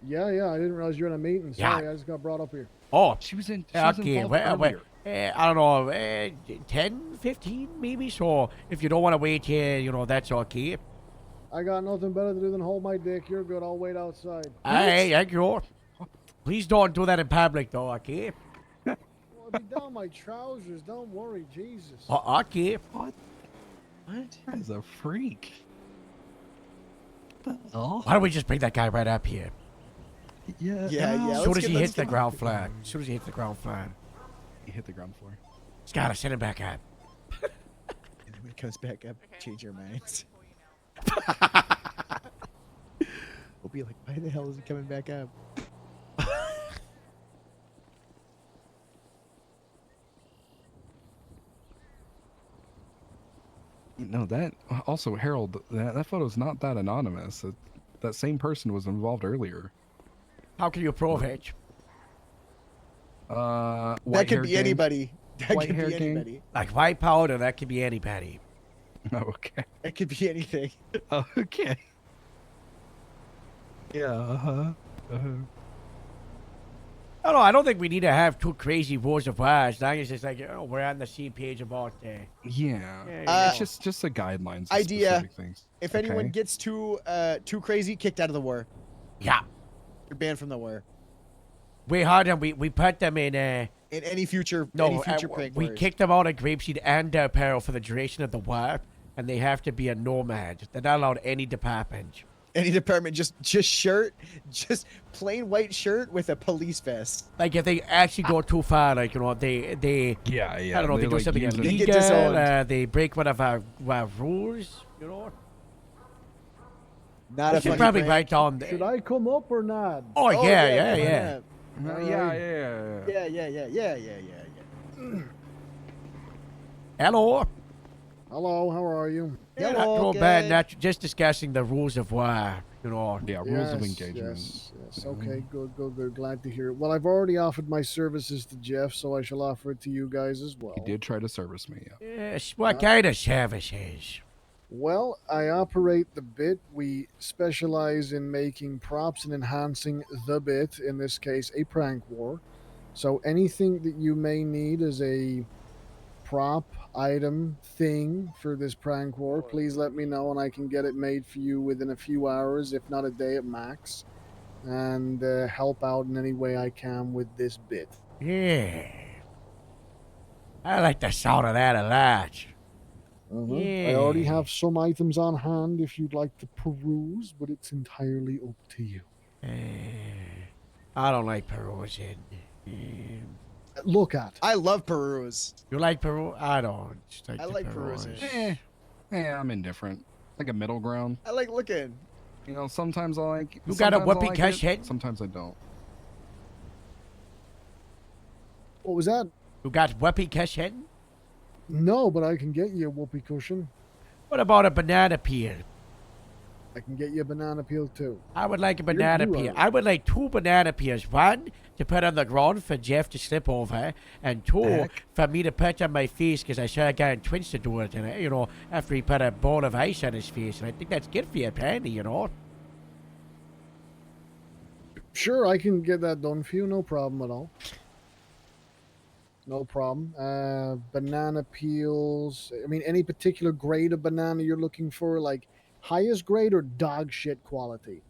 Yeah, I didn't realize you were in a meeting. Yeah. Sorry, I just got brought up here. Oh, She was involved okay. earlier. I don't know, 10, 15 maybe? So if you don't want to wait here, that's okay. I got nothing better to do than hold my dick. You're good. I'll wait outside. Hey, thank you. Please don't do that in public, though, okay? Well, I'll be down my trousers. Don't worry, Jesus. Okay. What? That is a freak. Oh. Why don't we just bring that guy right up here? Yeah. Yeah. As let's soon as get- he let's hits the get- ground floor. As soon as he hits the ground floor. He hit the ground floor. Just gotta send him back up. And then when it comes back up, change your minds. We'll be like, why the hell is he coming back up? No, that also Harold. That photo's not that anonymous. That same person was involved earlier. How can you prove it? That could be anybody. That White could hair be gang? anybody. Like, Like white powder, that could be anybody. Oh, okay. It could be anything. Oh, okay. Yeah. I don't think we need to have two crazy rules of ours. As long as it's like, we're on the same page about Yeah. Uh, it's just a guidelines. of idea. specific Things. If anyone Okay. gets too crazy, kicked out of the war. Yeah. You're banned from the war. We had them. We put them in. In any future No, prank we wars. kicked them out of Grapeseed and Apparel for the duration of the war, and they have to be a nomad. They're not allowed any department. any department, just shirt, just plain white shirt with a police vest. Like if they actually go too far, like they Yeah. I don't know, they do something use it- They get illegal. disowned. They break one of our rules. Not We a should funny probably prank. write down. Should I come up or not? Oh, Oh, yeah. yeah. Yeah. Hello. Hello, how are you? Yeah, Hello, not too bad. good. Not just discussing the rules of war. Yeah. Rules of engagement. Yes. Okay, good. Glad to hear it. Well, I've already offered my services to Jeff, so I shall offer it to you guys as well. He did try to service me. Yeah. Yes. What kind of services? Well, I operate the bit. We specialize in making props and enhancing the bit, in this case, a prank war. So anything that you may need as a prop, item, thing for this prank war, please let me know and I can get it made for you within a few hours, if not a day at max, and help out in any way I can with this bit. Yeah. I like the sound of that a lot. I already have some items on hand if you'd like to peruse, but it's entirely up to you. I don't like perusing. Look at. I love peruse. You like Peru? I don't. Just I to like peruse. perusing. I'm indifferent. Like a middle ground. I like looking. You know, sometimes I like. You got a sometimes I whoopee like cash it, head? Sometimes I don't. What was that? You got whoopee cash head? No, but I can get you a whoopee cushion. What about a banana peel? I can get you a banana peel too. I would like a You're banana blue, peel. aren't you? I would like 2 banana peels. 1 to put on the ground for Jeff to slip over, and 2 Heck? for me to put on my face because I saw a guy in Twitch to do it, and you know, after he put a ball of ice on his face, and I think that's good for you, apparently, you know. Sure, I can get that done for you. No problem at all. No problem. Banana peels. I mean, any particular grade of banana you're looking for? Like highest grade or dog shit quality?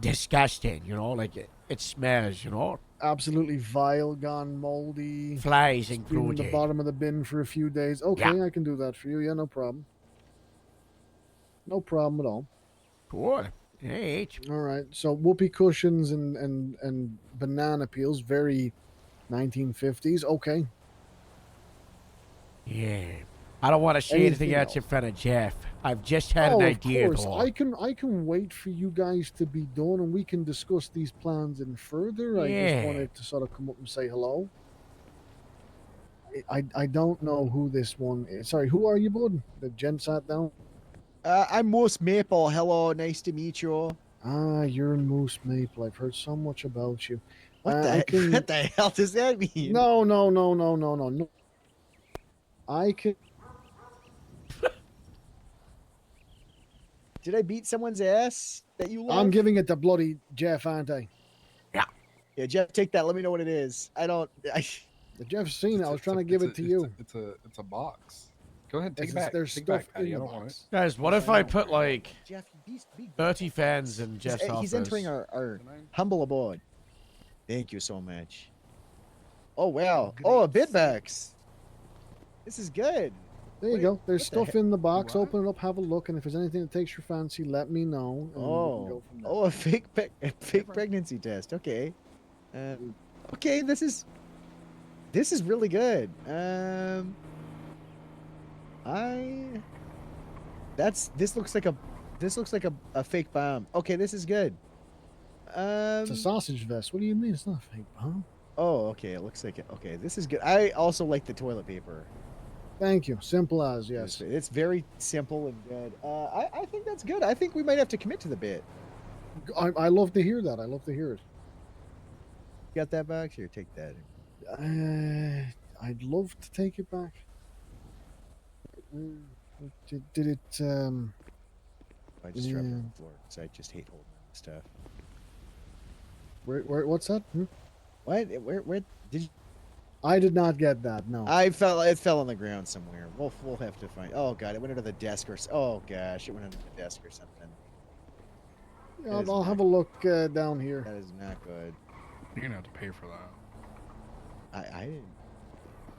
Disgusting, you know, like it smells, you know, Absolutely vile, gone moldy. flies It's been in the included. bottom of the bin for a few days. Okay, I can do that for you. Yeah, no problem. No problem at all. Cool. Hey, All right. So whoopee cushions and banana peels, very 1950s. Okay. yeah. I don't want to say anything Anything else in front of Jeff. I've just had Oh, an of idea, course. though. I can wait for you guys to be done, and we can discuss these plans in further. I Yeah. just wanted to sort of come up and say hello. I don't know who this one is. Sorry, who are you, bud? The gent sat down. I'm Moose Maple. Hello, nice to meet you. Ah, you're Moose Maple. I've heard so much about you. What I can... what the hell does that mean? No. I can. Did I beat someone's ass that you love? I'm giving it to bloody Jeff, aren't I? Yeah, Jeff, take that. Let me know what it is. I don't. Jeff's seen it. I was trying to give it to you. It's a box. Go ahead, take It's- it back. there's Take it back, stuff Patty. in I the don't want it. box. Guys, what if I put like Jeff, be 30 fans in Jeff's office? he's entering our humble abode. Thank you so much. Oh wow! Oh, a bitbox. This is good. There you Wait, go. There's what the stuff in the box. What? Open it up, have a look, and if there's anything that takes your fancy, let me know. And we can go from there. Oh, a fake pregnancy test. Okay. Okay, this is really good. This looks like a fake bomb. Okay, this is good. It's a sausage vest. What do you mean it's not fake, bomb? Oh, okay. It looks like it. Okay, this is good. I also like the toilet paper. Thank you. Simple as, yes. It's very simple and good. I think that's good. I think we might have to commit to the bit. I love to hear that. I love to hear it. Got that box? Here, take that. I'd love to take it back. Did it, I just dropped it Yeah. on the floor because I just hate holding on to stuff. where, what's that? What? Where did you? I did not get that, no. It fell on the ground somewhere. We'll have to find. Oh god, it went under the desk oh gosh, it went under the desk or something. Yeah, that is I'll not- have a look down here. That is not good. You're gonna have to pay for that. I didn't.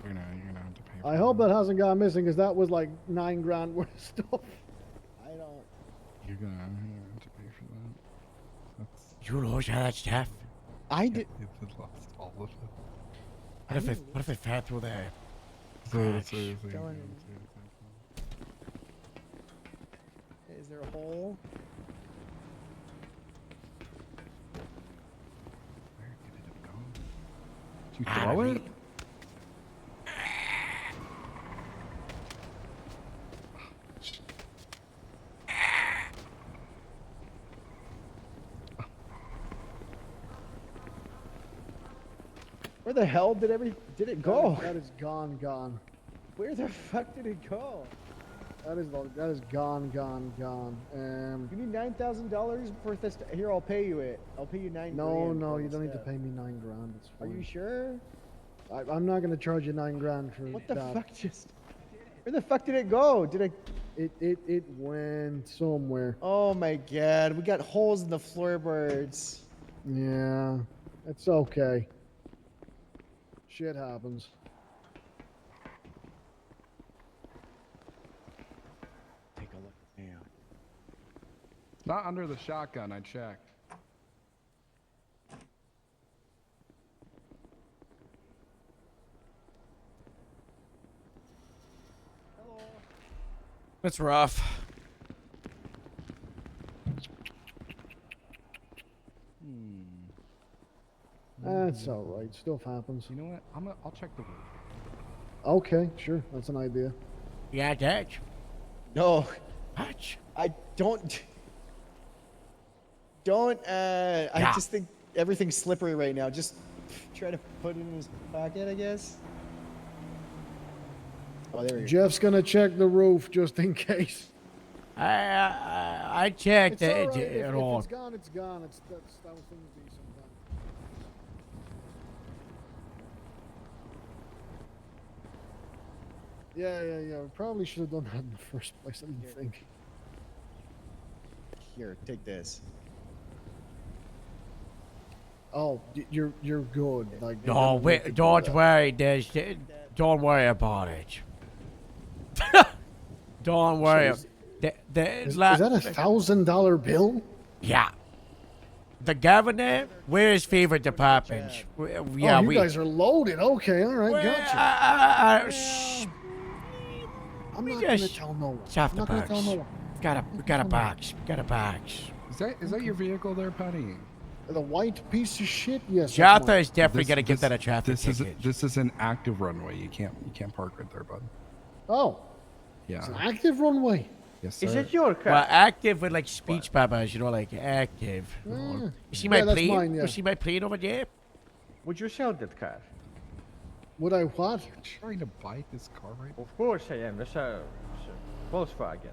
You're gonna have to pay. For I hope that hasn't gone missing, because that was like $9,000 worth of stuff. I don't. You're gonna have to pay for that. That's. You lose all that stuff? I did. It lost all of it. What if it fell through there? Seriously. Going- Is there a hole? Where did it go? Did you I throw don't it? know. Where the hell did it go? That is gone. Where the fuck did it go? That is gone. You need $9,000 for this. Here, I'll pay you it. I'll pay you $9,000. No, for you this don't need to stuff. pay me $9,000. It's Are fine. you sure? I'm not going to charge you $9,000 for What the that. fuck just? Where the fuck did it go? Did it? It went somewhere. Oh my god, we got holes in the floorboards. Yeah, it's okay. Shit happens. Take a look now. Not under the shotgun. I checked. It's rough. That's all right. Stuff happens. You know what? I'll check the roof. Okay, sure. That's an idea. Yeah, Dutch. No, Dutch. I don't. Don't. I Yeah. just think everything's slippery right now. Just try to put it in his pocket, I guess. Oh, there we go. Jeff's gonna check the roof just in case. I checked It's all it. right. If You know. it's gone, it's gone. That's how things be sometimes. Yeah. We probably should have done that in the first place. I didn't think. Here, take this. Oh, you're good. Like they No, didn't make you do don't that. worry, don't worry about it. Don't worry. Is that a $1,000 bill? Yeah. The governor, we're his favorite department. Yeah, oh, you we. guys are loaded. Okay, all right, gotcha. Shh. I'm we not gonna just- tell no one. It's off I'm the not gonna tell box. no one. We got a box. We got a box. Is that your vehicle there, Patty? The white piece of shit. Yes. that's Jatha mine. is definitely gonna give that a traffic ticket. This is an active runway. You can't park right there, bud. Oh, Yeah. it's an active runway. Yes, sir. Is it your car? Well, active with like speech bubbles, you know, like active. You know. You see my Yeah, that's plane? mine, yeah. You see my plane over there? Would you sell that car? Would I what? trying to buy this car right now? Of course I am. That's a Volkswagen.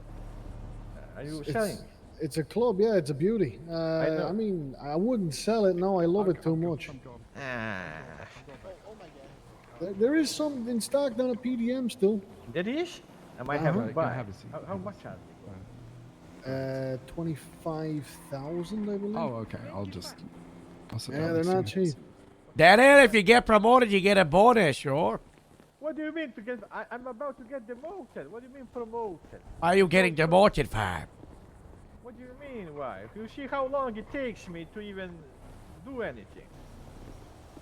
Are you selling? It's a club. Yeah, it's a beauty. know. I mean, I wouldn't sell it. No, I love it too much. Ah, There is some in stock down at PDM still. that is? I might have Uh-huh. a buy. Have a seat. How much are they? 25,000, I believe. Oh, okay. I'll sit yeah, down they're next to not you. cheap. Daniel, if you get promoted, you get a bonus, sure. What do you mean? Because I'm about to get demoted. What do you mean promoted? Are you getting demoted for? What do you mean, wife? You see how long it takes me to even do anything.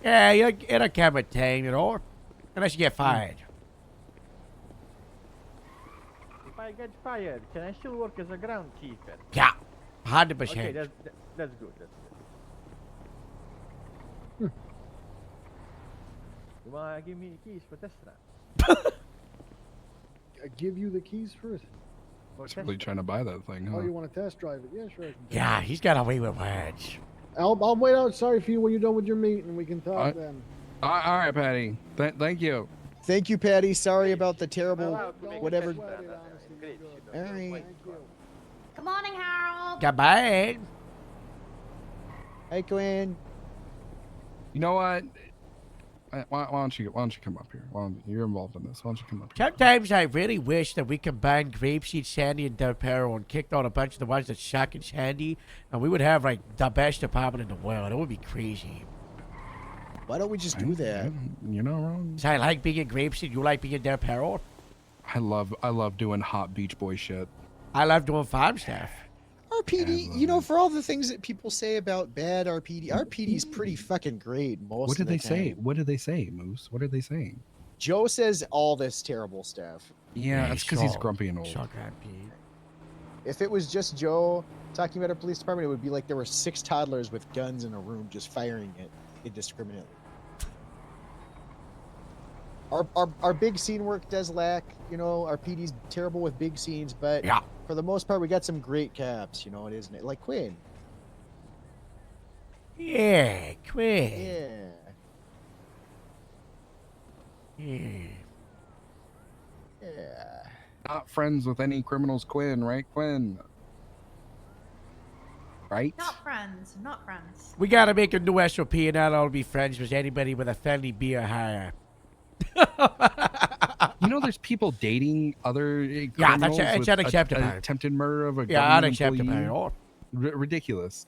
Yeah, it'll come with time, you know. Unless you get fired. If I get fired, can I still work as a groundkeeper? Yeah, 100%. Okay, that's good. That's good. You wanna give me the keys for test drive? I give you the keys for it. For He's test really trying to buy that thing, huh? Oh, you want to test drive it? Yeah, sure. I can. Yeah, he's got away with words. I'll wait outside for you when you're done with your meeting, and we can talk Alright. then. All right, Patty. Thank you. Thank you, Patty. Sorry about the terrible allowed to make a whatever. test drive. Great. All right. Thank you. Good morning, Harold. Goodbye. Hi, Quinn. You know what? Why don't you come up here? You're involved in this. Why don't you come up here? Sometimes I really wish that we combined Grapeseed, Sandy, and Del Perro and kicked out a bunch of the ones that suck in Sandy, and we would have like the best department in the world. It would be crazy. Why don't we just do that? You're not wrong. 'Cause I like being in Grapeseed, you like being in Del Perro. I love doing hot Beach Boy shit. I love doing farm stuff. RPD, you know, for all the things that people say about bad RPD, RPD's pretty fucking great most What did of the they say? time. What did they say, Moose? What are they saying? Joe says all this terrible stuff. Yeah, that's because he's so- grumpy and old. So grumpy. If it was just Joe talking about our police department, it would be like there were 6 toddlers with guns in a room just firing it indiscriminately. Our big scene work does lack, you know, our PD's terrible with big scenes, but Yeah. for the most part, we got some great caps, you know, it isn't it? Like Quinn. Yeah, quick. Yeah. Yeah. Yeah. Not friends with any criminals, Quinn, right, Quinn? Right? Not friends. Not friends. We gotta make a new SOP and not all be friends with anybody with a felony beer higher. You know, there's people dating other Yeah, criminals it's with unacceptable. attempted murder of a Yeah, government unacceptable. employee. Oh, Ridiculous.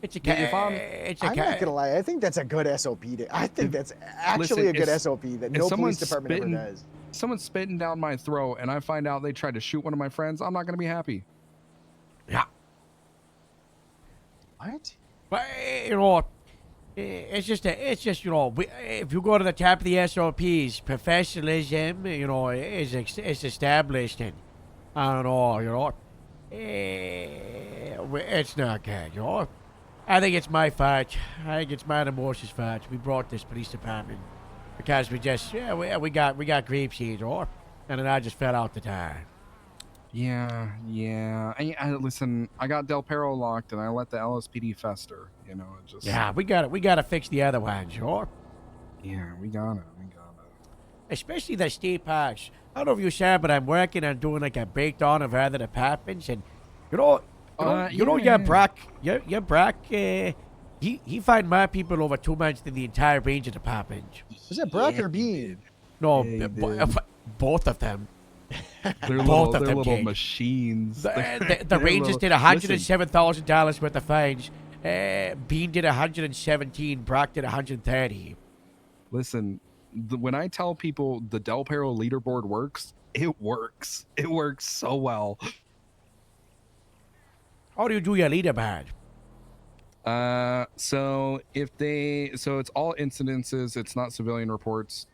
it's a Yeah, if I'm- it's a I'm not gonna lie, I think that's a good SOP. I think that's actually a good if- SOP that if no someone's police department spitting- ever does. Someone's spitting down my throat, and I find out they tried to shoot one of my friends. I'm not gonna be happy. Yeah. What? But you know, it's just you know, if you go to the top of the SOPs, professionalism, you know, is established, and I don't know, you know, it's not good, you know. I think it's my fault. I think it's mine and Morse's fault. We brought this police department because we just we got grape seeds, or and then I just fell out the time. Yeah. I listen. I got Del Perro locked, and I let the LSPD fester. You know, it just. Yeah, we gotta fix the other ones, sure. Yeah, we got it. Especially the state parks. I don't know if you said, but I'm working on doing like a breakdown of other departments, and your Brock, he find more people over 2 months than the entire ranger department. Was that Brock or Bean? No, Yeah, both of them. They're Both little, of they're them, little Jake. machines. The Rangers did $107,000 worth of fines. Bean did 117. Brock did 130. Listen, when I tell people the Del Perro leaderboard works, it works. It works so well. How do you do your leaderboard? So it's all incidences. It's not civilian reports.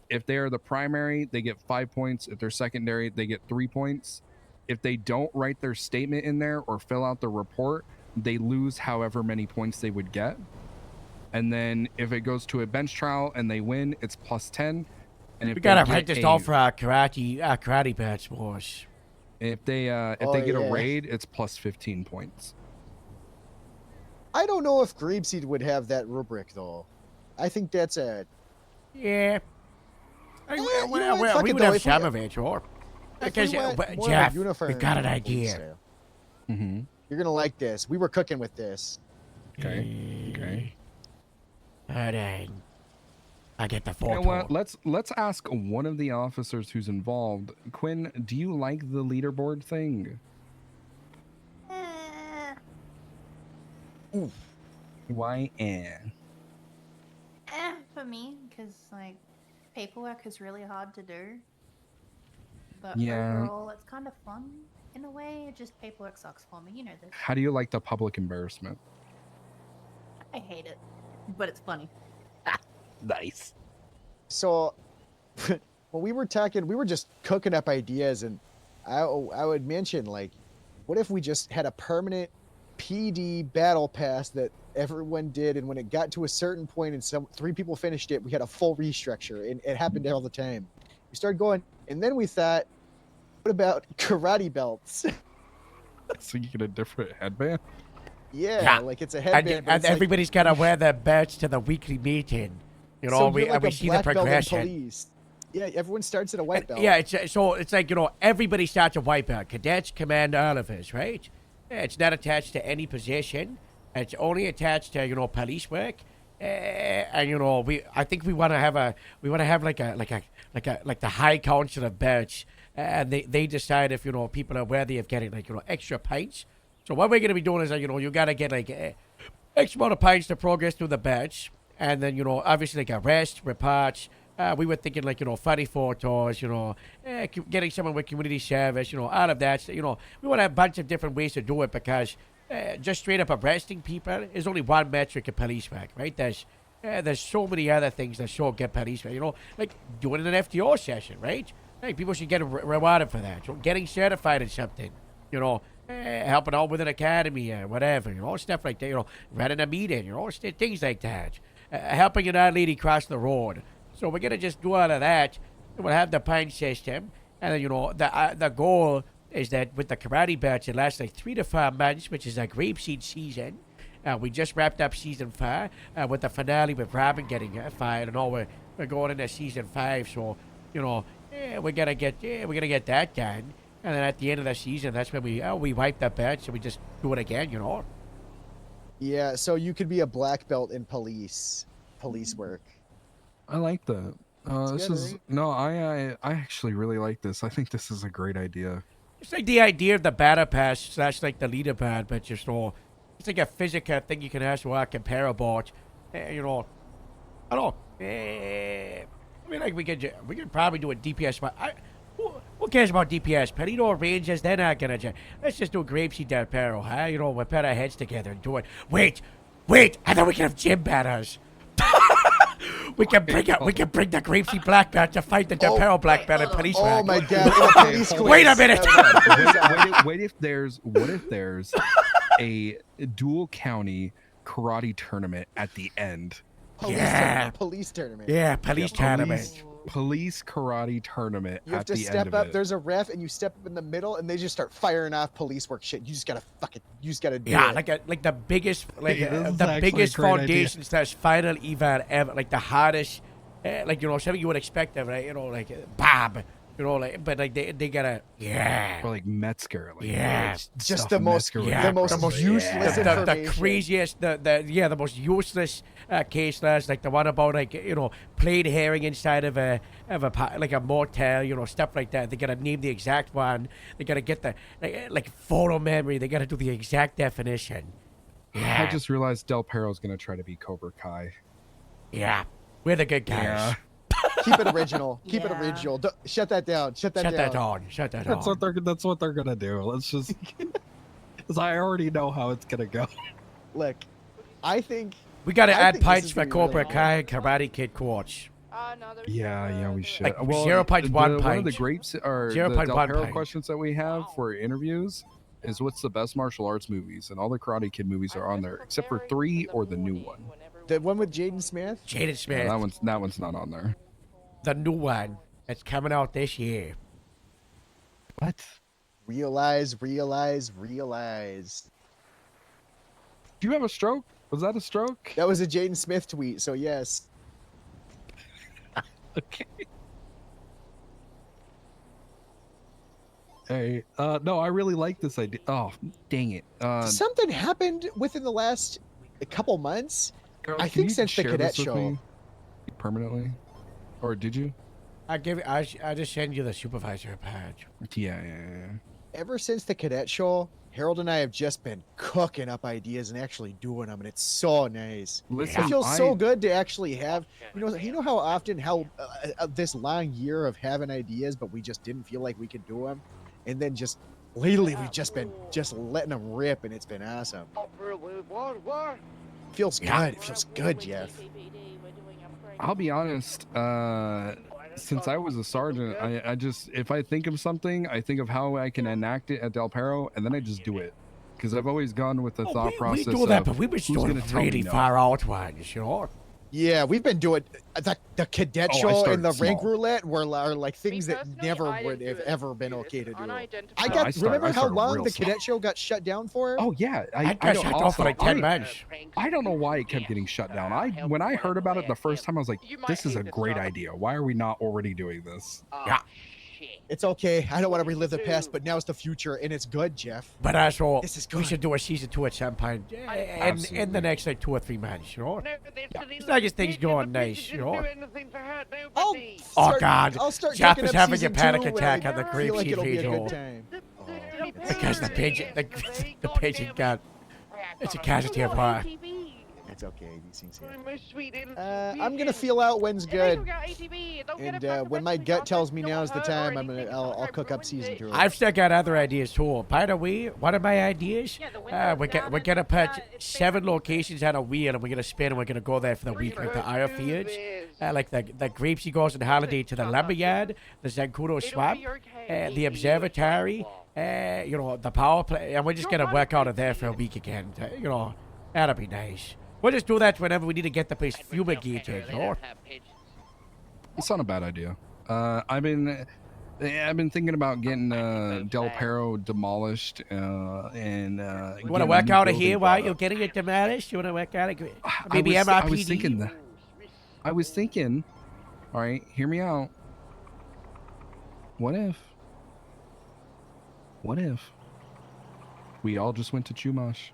If they are the primary, they get 5 points. If they're secondary, they get 3 points. If they don't write their statement in there or fill out the report, they lose however many points they would get. And then if it goes to a bench trial and they win, it's plus 10. And if We gotta they write get this down for our karate badge, boys. if they get a raid, it's plus 15 points. I don't know if Grapeseed would have that rubric though. I think that's a Yeah. you know what? Fuck We it, would though. have If we- some of it, sure. if we Because, went more Jeff, uniform we've got an police idea. style, Mm-hmm. You're gonna like this. We were cooking with this. Okay. Alright. I get the You know photo. what? Let's ask one of the officers who's involved. Quinn, do you like the leaderboard thing? Why? For me, because like paperwork is really hard to do. But Yeah. overall, it's kind of fun in a way. Just paperwork sucks for me. You know this. How do you like the public embarrassment? I hate it, but it's funny. Nice. So when we were talking, we were just cooking up ideas, and I would mention, like, what if we just had a permanent PD battle pass that everyone did, and when it got to a certain point and 3 people finished it, we had a full restructure, and it happened all the time. We started going, and then we thought, what about karate belts? So you get a different headband? Yeah, like it's a headband. but And it's like- everybody's gotta wear their badge to the weekly meeting. You know, so we you're like we a see the black belt in progression. police. Yeah, everyone starts at a white belt. Yeah, it's like, you know, everybody starts a white belt. Cadets, command, all of us, right? Yeah, it's not attached to any position. It's only attached to, you know, police work. And you know, I think we want to have like the high council of belts, and they decide if, you know, people are worthy of getting, like, you know, extra pints. So what we're gonna be doing is, like, you know, you gotta get like X amount of pints to progress through the belts, and then, you know, obviously like arrest, reports. We were thinking, like, you know, funny photos, you know, getting someone with community service, you know, all of that. You know, we want a bunch of different ways to do it, because just straight up arresting people is only one metric of police work, right? There's so many other things that show good police work, you know, like doing an FTO session, right? Like, people should get rewarded for that. You know, getting certified in something, you know, helping out with an academy or whatever, you know, stuff like that, you know, running a meeting, you know, things like that. Helping an old lady cross the road. So we're gonna just do all of that, and we'll have the pint system, and then, you know, the goal is that with the karate belts, it lasts like 3 to 4 months, which is a grapeseed season. We just wrapped up season 4 with the finale with Robin getting fired, and all we're going into season 5. So, you know, we're gonna get that done, and then at the end of the season, that's when we wipe the belts and we just do it again, you know. Yeah, so you could be a black belt in police work. I like that. This good, is right? no, I actually really like this. I think this is a great idea. It's like the idea of the battle pass / like the leader pad, but just all. It's like a physical thing you can also compare about. You know, I don't know. I mean, like, we could probably do a DPS. Who cares about DPS? Perito Rangers, they're not gonna. Let's just do Grapeseed Del Perro, huh? You know, we'll put our heads together and do it. Wait! I thought we could have gym battles. We can bring it. We can bring the Grapeseed Black Belt to fight the Del Perro Black Belt in police Oh rank. my god! in a police Wait a quiz. minute. What if there's a dual county karate tournament at the end? Police Yeah. tournament. Police tournament. Yeah, police tournament. Police karate tournament You have at to the step end of up. it. There's a ref, and you step up in the middle, and they just start firing off police work shit. You just gotta You just gotta do Yeah, it. like the biggest, like Hey, this is the actually a biggest great idea. foundation slash final event ever, like the hardest, like something you would expect of, right? Like Bob, but like they gotta, Or like Metzger. Like, Yeah. it's Just stuff the most- Metzger would yeah, do. the most useless the information. craziest, the most useless case slash, like the one about plain herring inside of a like a motel, stuff like that. They gotta name the exact one. They gotta get the like photo memory. They gotta do the exact definition. Yeah, I just realized Del Perro's gonna try to be Cobra Kai. yeah, we're the good guys. Yeah. Keep it original. Keep it Yeah. original. Shut that down. Shut that Shut down. that on. Shut that That's on. what they're gonna do. Let's just, because I already know how it's gonna go. Look, I think We gotta I add think this pints is for gonna be really Cobra good. Kai and Karate Kid coach. No, there's Yeah, we should. Like 0.1 one of the pints. grapes or the 0.1 Del Perro pint. questions that we have for interviews is what's the best martial arts movies, and all the Karate Kid movies are on there except for 3 or the new one. the one with Jaden Smith. Jaden No, Smith, that one's not on there. the new one that's coming out this year. What? Realize. Do you have a stroke? Was that a stroke? That was a Jaden Smith tweet. So yes. Okay. Hey, no, I really like this idea. Oh, dang it. Something happened within the last couple months. Carol, I can think you since the share cadet this with show. me permanently, or did you? I just send you the supervisor badge. Yeah. Ever since the cadet show, Harold and I have just been cooking up ideas and actually doing them, and it's so nice. Listen, It feels so good to actually have, you know how often this long year of having ideas, but we just didn't feel like we could do them, and then just lately we've just been letting them rip, and it's been awesome. Feels good. It feels good, Jeff. I'll be honest. Since I was a sergeant, I just, if I think of something, I think of how I can enact it at Del Perro, and then I just do it. Because I've always gone with the thought we process do that, of but we were who's doing gonna tell me really no. far out ones, Yeah, we've been doing the cadet Oh, I show and the started rank small. roulette are like things that personally, never I would didn't have do it. ever been okay to do. Unidentified. Remember I how started long real the small. cadet show got shut down for? Oh yeah, I I got know. shut off for like 10 I, months. I don't know why it kept getting shut down. When I heard about it the first time, I was like, You might this is a hate this, great Rob. idea. Why are we not already doing this? Yeah. It's okay. I don't want to relive the past, but now it's the future, and it's good, Jeff. But also, This is we good. should do a season 2 at some point, in Absolutely. the next like 2 or 3 months, It's like just things going nice, I'll Oh, start, God. I'll start Jeff cooking is up having a season panic 2 when attack I on the feel like grapeseed it'll be a video. good time. Because the pigeon, the pigeon got, it's a casualty of war. It's okay. These things happen. I'm gonna feel out when's good, and when my gut tells me now's the time, I'll cook up season 2. I've still got other ideas too. By the way, one of my ideas, we're gonna put 7 locations on a wheel, and we're gonna spin, and we're gonna go there for the week, like the Isle Fields, like the Grapesy goes on holiday to the Lumberyard, the Zancudo Swamp, the Observatory, the power play, and we're just gonna work out of there for a week again. That'll be nice. We'll just do that whenever we need to get the place fumigated, It's not a bad idea. I've been thinking about getting Del Perro demolished and. You want to work out of here while you're getting it demolished? You want to work out of maybe MRPD? I was thinking that. I was thinking. All right, hear me out. What if we all just went to Chumash?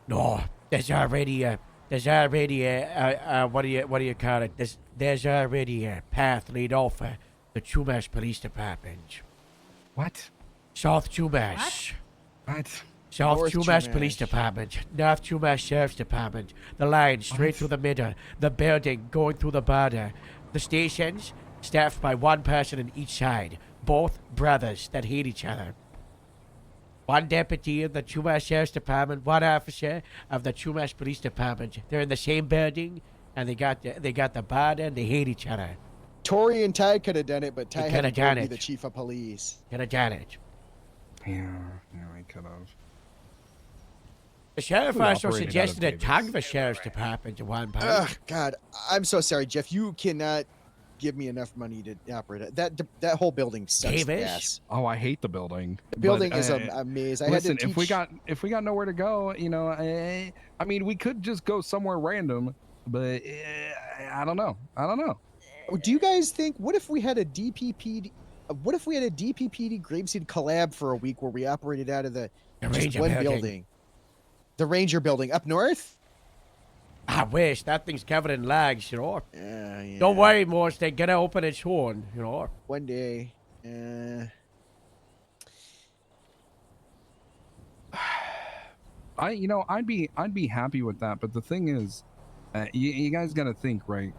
No, there's already what do you call it? There's already a path laid off for the Chumash Police Department. What? South Chumash. What? South North Chumash Chumash. Police Department. North Chumash Sheriff's Department. The line straight through the middle. The building going through the border. The stations staffed by one person on each side. Both brothers that hate each other. One deputy of the Chumash Sheriff's Department, one officer of the Chumash Police Department. They're in the same building, and they got the bad and they hate each other. Tori and Ty could have done it, but Ty coulda had to done be it. the chief of police. Could have done it. Yeah, I could have. The sheriff We also operated out suggested of a tag Davis. the sheriff's department at one point. Ugh, God, I'm so sorry, Jeff. You cannot give me enough money to operate it. That whole building sucks Davis? ass. Oh, I hate the building. The building but, is a maze. I Listen, had to teach... if we got nowhere to go, you know, I mean, we could just go somewhere random, but I don't know. Do you guys think? What if we had a DPPD? What if we had a DPPD Grapeseed collab for a week where we operated out of the just Ranger one building. building, the Ranger building up north? I wish that thing's covered in lags, you know. Yeah. Don't worry, Morse. They're gonna open it soon, you know. One day. I'd be happy with that, but the thing is, you guys got to think, right?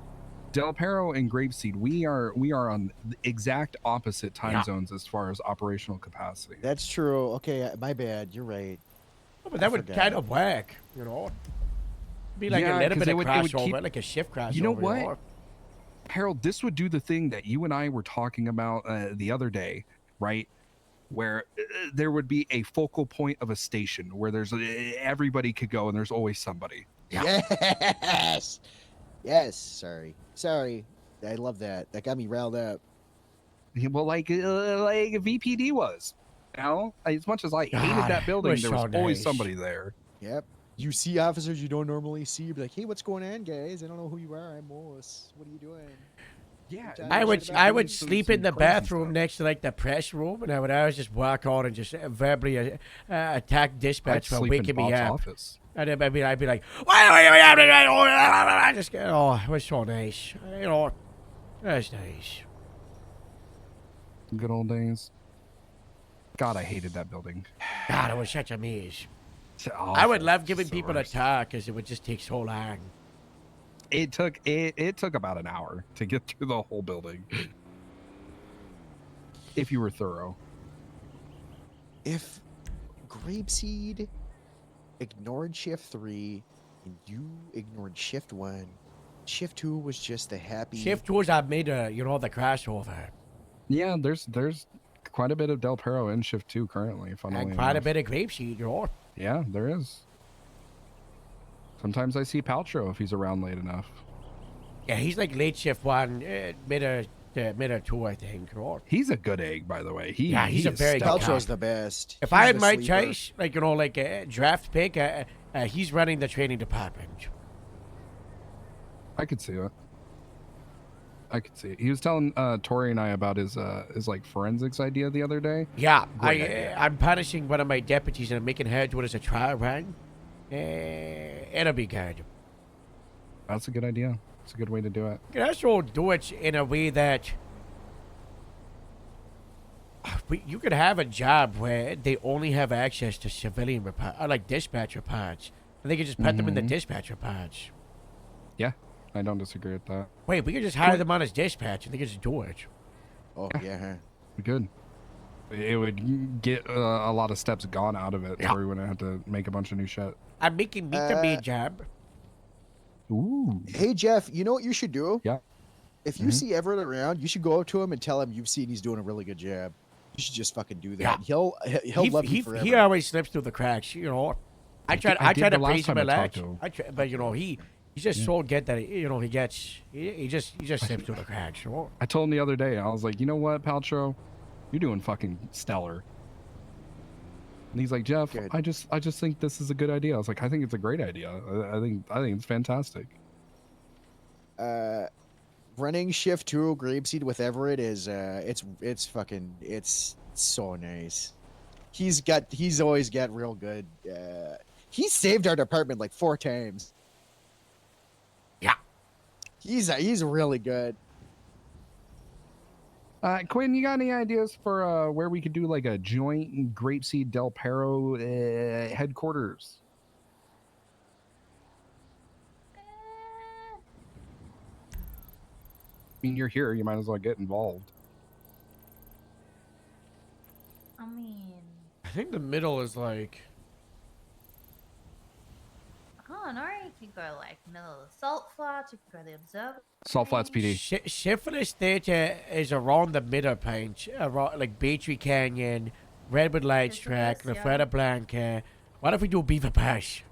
Del Perro and Grapeseed, we are on the exact opposite time zones as far as operational capacity. That's true. Okay, my bad. You're right. But that would forgot. kind of work, you know. Be like Yeah, a little 'cause bit it of would crossover, keep- like a shift crossover. You know what? Harold, this would do the thing that you and I were talking about the other day, right? Where there would be a focal point of a station where there's everybody could go and there's always somebody. Yes. Yes. Sorry. I love that. That got me riled up. Well, like VPD was. You know, as much as I hated God, that building, was there was so always nice. somebody there. Yep. You see officers you don't normally see. You'd be like, hey, what's going on, guys? I don't know who you are. I'm Morse. What are you doing? Yeah, I would doing sleep some in the crazy bathroom stuff. next to like the press room, and I would always just walk out and just verbally attack I'd dispatch for sleep waking in me Bob's up. office. And then I'd be like, I just get, oh, it was so nice. You know, that's nice. Good old days. God, I hated that building. God, it was such a maze. It's I would awful. love It's giving the people a worst. talk because it would just take so long. It took about an hour to get through the whole building. If you were thorough. If Grapeseed ignored shift 3 and you ignored shift 1, shift 2 was just the happy Shift tours I've made the crossover. Yeah, there's quite a bit of Del Perro in shift 2 currently, funnily And quite a enough. bit of grapeseed, you know. Yeah, there is. Sometimes I see Paltrow if he's around late enough. Yeah, he's like late shift 1, mid 2, I think, you know. He's a good egg, by the way. Yeah, he's a is very good stellar. guy. Paltrow's the best. If He's I had the my sleeper. choice, like, you know, like a draft pick, he's running the training department. I could see it. I could see it. He was telling Tori and I about his like forensics idea the other day. Yeah, Great idea. I'm punishing one of my deputies and I'm making her do it as a trial run. It'll be good. That's a good idea. It's a good way to do it. You can also do it in a way that you could have a job where they only have access to civilian reports, like dispatch reports, and they can just put them in the Mhm. dispatch reports. Yeah, I don't disagree with that. Wait, we could just hire them on as dispatch and they could just do it. Oh yeah. Good. It would get a lot of steps gone out of it, Yeah. so we wouldn't have to make a bunch of new shit. I'm making me the main job. Ooh. Hey Jeff, you know what you should do? Yeah. If you see Everett around, you should go up to him and tell him you've seen he's doing a really good job. You should just fucking do that. Yeah. He'll love you forever. He always slips through the cracks, you know. I tried I did to the last praise him time a I lot. talked to him. But you know he's just so good that he just slips through the cracks, you know. I told him the other day, I was like, you know what, Paltrow? You're doing fucking stellar. And he's like, Jeff, Good. I just think this is a good idea. I was like, I think it's a great idea. I think it's fantastic. Running shift 2 Grapeseed with Everett is it's so nice. He's always got real good. He saved our department like 4 times. Yeah. He's really good. Quinn, you got any ideas for where we could do like a joint Grapeseed Del Perro headquarters? I mean, you're here. You might as well get involved. I mean, I think the middle is like I don't don't know. You could go like middle of the salt flats. You could go the observatory. Salt Flats PD. Syphilis Theatre is around the middle point, around like Beachy Canyon, Redwood Lights Track, La Syphilis, yeah. Freda Blanca. What if we do Beaver Bush?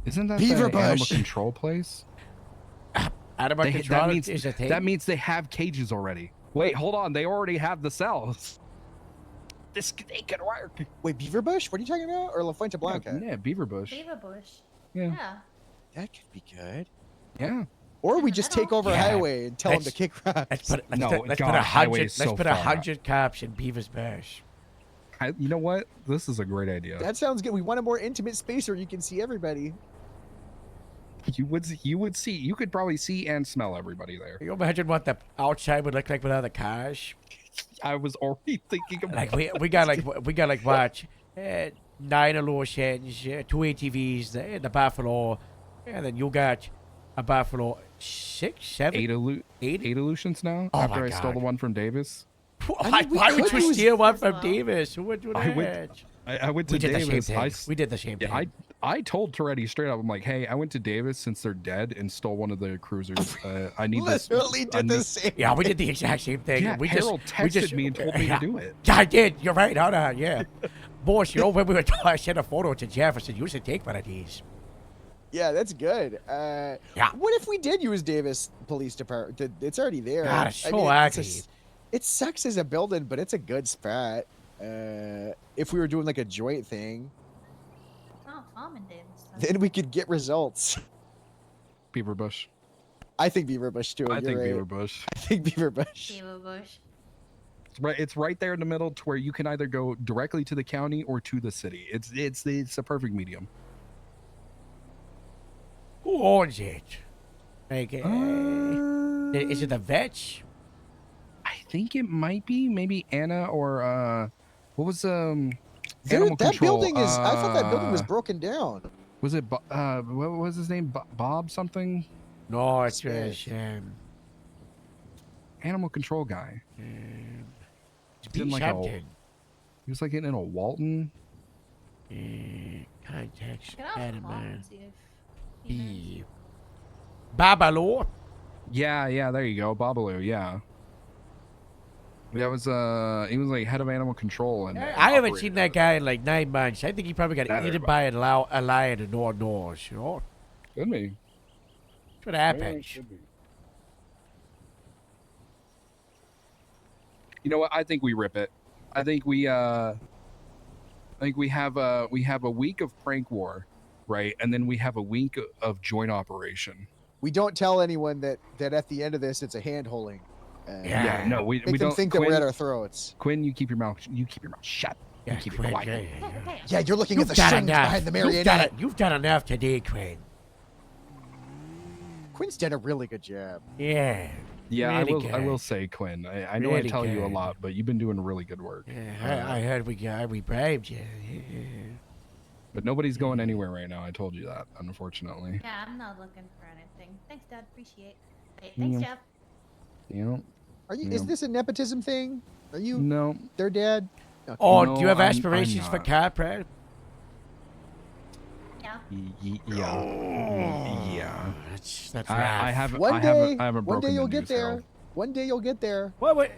Isn't that Beaver the animal Bush. control place? Animal They- control that means is a thing. that means they have cages already. Wait, hold on. They already have the cells. This they could work. Wait, Beaver Bush? What are you talking about? Or La Fuente Blanca? Yeah, Beaver Bush. Beaver Bush. Yeah. Yeah. That could be good. Yeah. Or we In the just middle. take over a Yeah. highway and tell them to Let's- kick rocks. Let's put No, let's God, put a highway hundred is let's so put a far out. 100 cops in Beaver's Bush. You know what? This is a great idea. That sounds good. We want a more intimate space where you can see everybody. You would see. You could probably see and smell everybody there. Can you imagine what the outside would look like without the cars? I was already thinking about. Like we got like what 9 Illusions, 2 ATVs, the Buffalo, and then you got a Buffalo 6, 7, 8 8. illusions now. Oh after my I stole the God. one from Davis. Why, mean, we why would could you use- steal one as from well. Davis? Who would do I that? went- I went to We did the same Davis. thing. We did the same thing. Yeah, I told Toretti straight up. I'm like, hey, I went to Davis since they're dead and stole one of the cruisers. I need this. Literally I did the need- same. Yeah, we did the exact same thing. Yeah, we Harold texted me and told me yeah. to do it. Yeah, I did. You're right. Hold on. Yeah. Boss, you know, when we were I sent a photo to Jeff, I said, you should take one of these. Yeah, that's good. Yeah. What if we did use Davis Police Department? It's already there. God, it's so it's a ugly. it sucks as a building, but it's a good spot. If we were doing like a joint thing, Oh, Tom and Davis. then we could get results. Beaver Bush. I think Beaver Bush too. I You're think right. Beaver Bush. I think Beaver Bush. Beaver Bush. It's right there in the middle to where you can either go directly to the county or to the city. It's a perfect medium. Who owns it? Like, is it the vets? I think it might be maybe Anna or what was There- Animal that Control. building is. I thought that building was uh, broken down. Was it what was his name? Bob something? No, it's Smith. Animal Control guy. it's in B like a- something. He was like in a Walton. Contacts Can I ask Tom animal and see if he knows? B. Babaloo. Yeah, there you go, Babalu. Yeah. That was he was like head of animal control and I haven't operated seen that it. guy in like 9 months. I think he probably got Neither eaten have by a lion in North North, you know? Could be. That's what happens. You know what? I think we rip it. I think we have a week of prank war, right? And then we have a week of joint operation. We don't tell anyone that at the end of this it's a hand holding. Yeah. No, we Make them don't think that we're at our throats. Quinn, you keep your mouth shut. You Yeah, keep it Quinn, quiet. yeah. Yeah, you're looking You've at the done strings enough. behind the You've done, marionette. you've done enough today, Quinn. Quinn's done a really good job. Yeah. Yeah, Really I will good. say, Quinn. I know Really I tell you a good. lot, but you've been doing really good work. Yeah, I heard we bribed you. But nobody's going anywhere right now. I told you that, unfortunately. Yeah, I'm not looking for anything. Thanks, Dad. Appreciate. Hey, thanks, Yeah. Jeff. You know? Are you? Yeah. Is this a nepotism thing? Are you No. their dad? Okay. Oh, No, do you have I'm aspirations for not. Capra? Yeah. Yeah. That's rough. I have. One I day, haven't one broken day the you'll get news, there. Harold. One day you'll get there. What?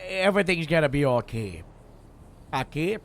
Everything's gonna be okay. Okay? He's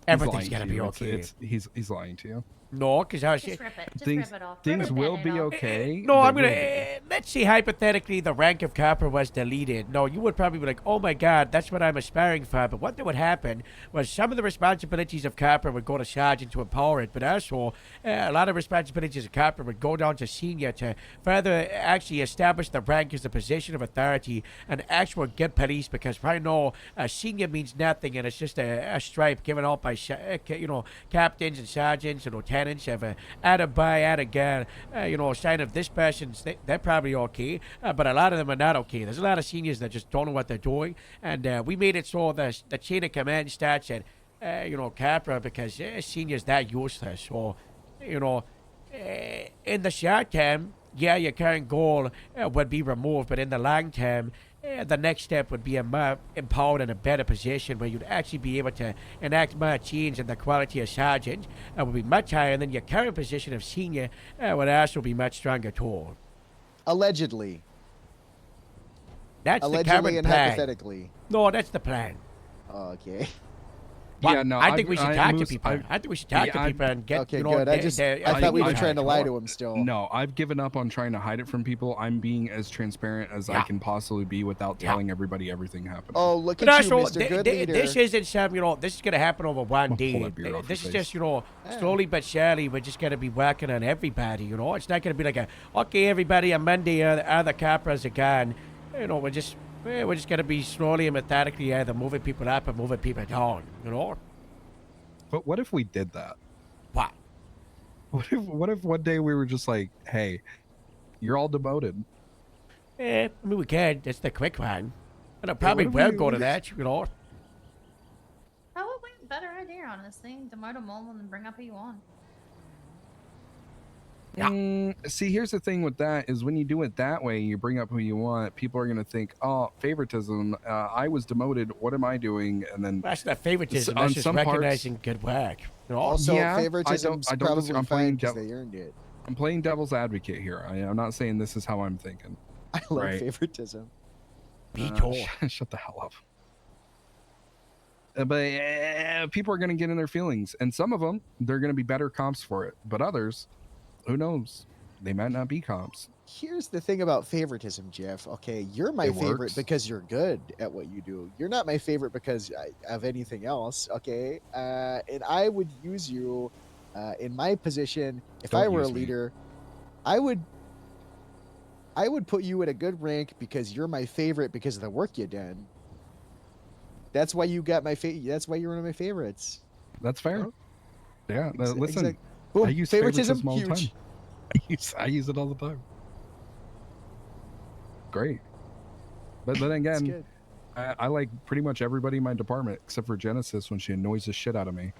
Everything's lying gonna to be you. okay. He's lying to you. No, because I was... Just rip it. Just Things rip it off. things Rip will it be off. okay. No, They I'm gonna. will be. Let's say hypothetically the rank of Capra was deleted. No, you would probably be like, "Oh my God, that's what I'm aspiring for." But what would happen was some of the responsibilities of Capra would go to sergeant to empower it, but also a lot of responsibilities of Capra would go down to senior to further actually establish the rank as a position of authority and actual good police. Because right now, senior means nothing, and it's just a stripe given out by captains and sergeants and lieutenants of add a buy, add a gun, sign of this person's, they're probably okay, but a lot of them are not okay. There's a lot of seniors that just don't know what they're doing, and we made it so the chain of command starts at, Capra because seniors that useless. So, in the short term, yeah, your current goal would be removed, but in the long term, the next step would be a more empowered and a better position where you'd actually be able to enact more change in the quality of sergeant and would be much higher than your current position of senior and would also be much stronger too. Allegedly. That's the Allegedly current and plan. hypothetically. No, that's the plan. Okay. Well, Yeah, no, I think we should talk to Moose, people. I think we should talk to yeah, people and get, Okay, you know, good. I thought we were trying to lie to him still. No, I've given up on trying to hide it from people. I'm being as transparent as I Yeah. can possibly be without telling everybody everything happened. Oh, look But at you, also, Mr. Good Leader. this isn't some, you know, this is going to happen over one I'll pull day. that beer off This your is face. just, you know, slowly but surely, we're just going to be working on everybody, you know. It's not going to be like okay, everybody, on Monday, other capras are gone. You know, we're just going to be slowly and methodically either moving people up and moving people down, you know. But what if we did that? What? What if one day we were just like, hey, you're all demoted. I mean, we can. That's the quick one. And I probably what if will we- go to that, you know. Probably a better idea, honestly. Demote them all and then bring up who you want. Yeah. See, here's the thing with that is when you do it that way, you bring up who you want. People are gonna think, oh, favoritism. I was demoted. What am I doing? And then That's not favoritism. on That's just some parts- recognizing good work. You know? Also, Yeah, favoritism's I don't probably disagree. I'm fine playing because devil- they earned it. I'm playing devil's advocate here. I'm not saying this is how I'm thinking. I love Right. favoritism. Me too. Shut the hell up. But people are going to get in their feelings, and some of them they're going to be better comps for it. But others, who knows? They might not be comps. Here's the thing about favoritism, Jeff. Okay, you're my It favorite works. because you're good at what you do. You're not my favorite because of anything else. Okay, and I would use you in my position if I Don't were a use me. leader. I would put you at a good rank because you're my favorite because of the work you done. That's why you got my That's why you're one of my favorites. That's fair. Yeah. Listen, Exact- Boom. I use favoritism, favoritism all the huge. time. I use it all the time. Great. But then It's again, good. I like pretty much everybody in my department except for Genesis when she annoys the shit out of me.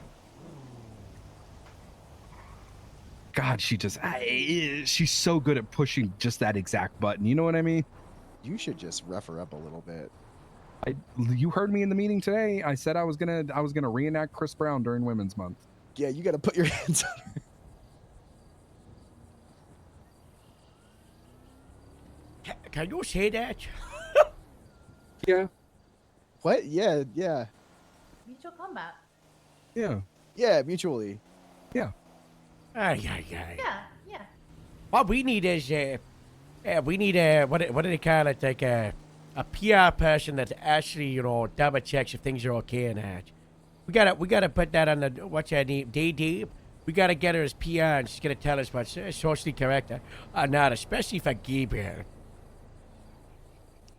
God, she's so good at pushing just that exact button. You know what I mean? You should just rough her up a little bit. You heard me in the meeting today. I said I was gonna reenact Chris Brown during Women's Month. Yeah, you got to put your hands on her. Can you say that? Yeah. What? Yeah. Mutual combat. Yeah. Yeah, mutually. Ay, ay, ay. Yeah. What we need is we need what do they call it, like a PR person that actually, you know, double checks if things are okay and that. We gotta put that on the what's her name, Day. We gotta get her as PR and she's gonna tell us what's socially correct or not, especially for Gabriel.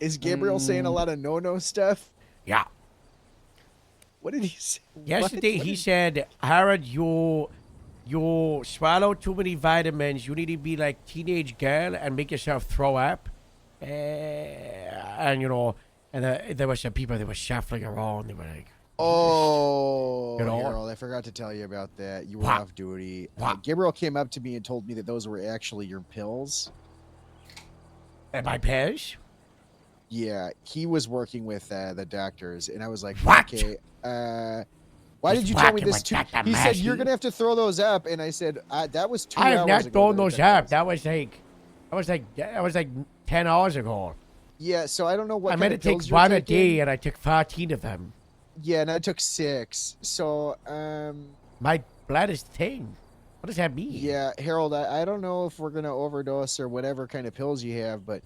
Is Gabriel saying a lot of no stuff? Yeah. What did he say? Yesterday What he did- said, Harold, you swallow too many vitamins. You need to be like teenage girl and make yourself throw up. And you know, and there were some people that were shuffling around. They were like, Oh, You know? Harold, I forgot to tell you about that. You were What? off duty. What? Gabriel came up to me and told me that those were actually your pills. "Am I pairs?" Yeah, he was working with the doctors, and I was like, What? okay, why Just did you tell me whacking this with too? Dr. He said, you're Massey? going to have to throw those up, and I said, that was 2 I hours have not ago thrown that I those took up. those." That was like 10 hours ago. Yeah, so I don't know what I kind meant of to take pills you're one a taking. day, and I took 14 of them. Yeah, and I took 6. So, My blood is thin. What does that mean? yeah, Harold, I don't know if we're going to overdose or whatever kind of pills you have, but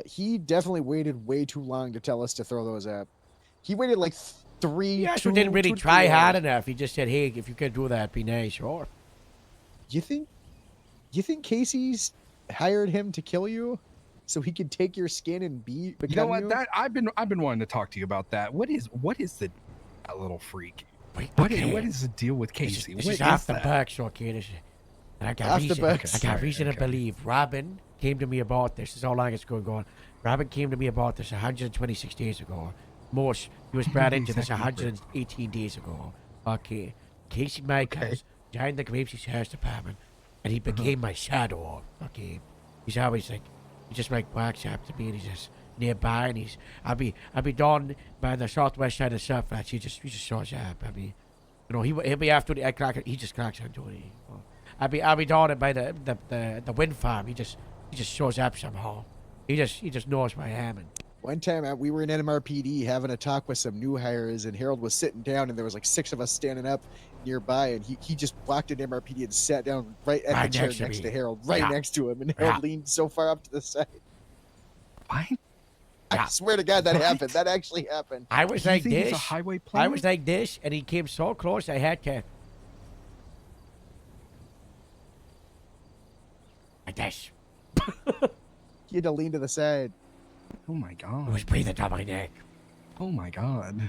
he definitely waited way too long to tell us to throw those up. He waited like 3 He also 2 didn't really 2 to try 3 hard hours. enough. He just said, "Hey, if you could do that, be nice." Sure. You think Casey's hired him to kill you so he could take your skin and become You know what? That I've been wanting to talk to you about that. What is that little freak? Wait, What okay. is the deal with This Casey? is What off the that? bucks, okay? And I got Off the reason. bucks. I got Right, reason okay. to believe Robin came to me about this. This is how long it's going on. Robin came to me about this 126 days ago. Morse, he was brought into this Exactly. 118 days ago. Okay. Casey Michaels joined the Grapeseed Sheriff's Department, and he became my shadow. Okay. He's always like, he just like walks up to me and he says, nearby, and I'll be down by the southwest side of Surflats. He just shows up. I mean, you know, he'll be after the clock. He just clocks on duty. I'll be down by the wind farm. He just shows up somehow. He just knows where I am. And One time we were in NMRPD having a talk with some new hires, and Harold was sitting down, and there was like 6 of us standing up nearby, and he just walked in MRPD and sat down right at the chair next to Harold, right next to him, and Harold leaned so far up to the side. What? I swear to God that happened. That actually happened. I was Do you like think he's this. a highway planner? I was like this, and he came so close I had to. Like this. He had to lean to the side. Oh my He god. was breathing down my neck. Oh my god.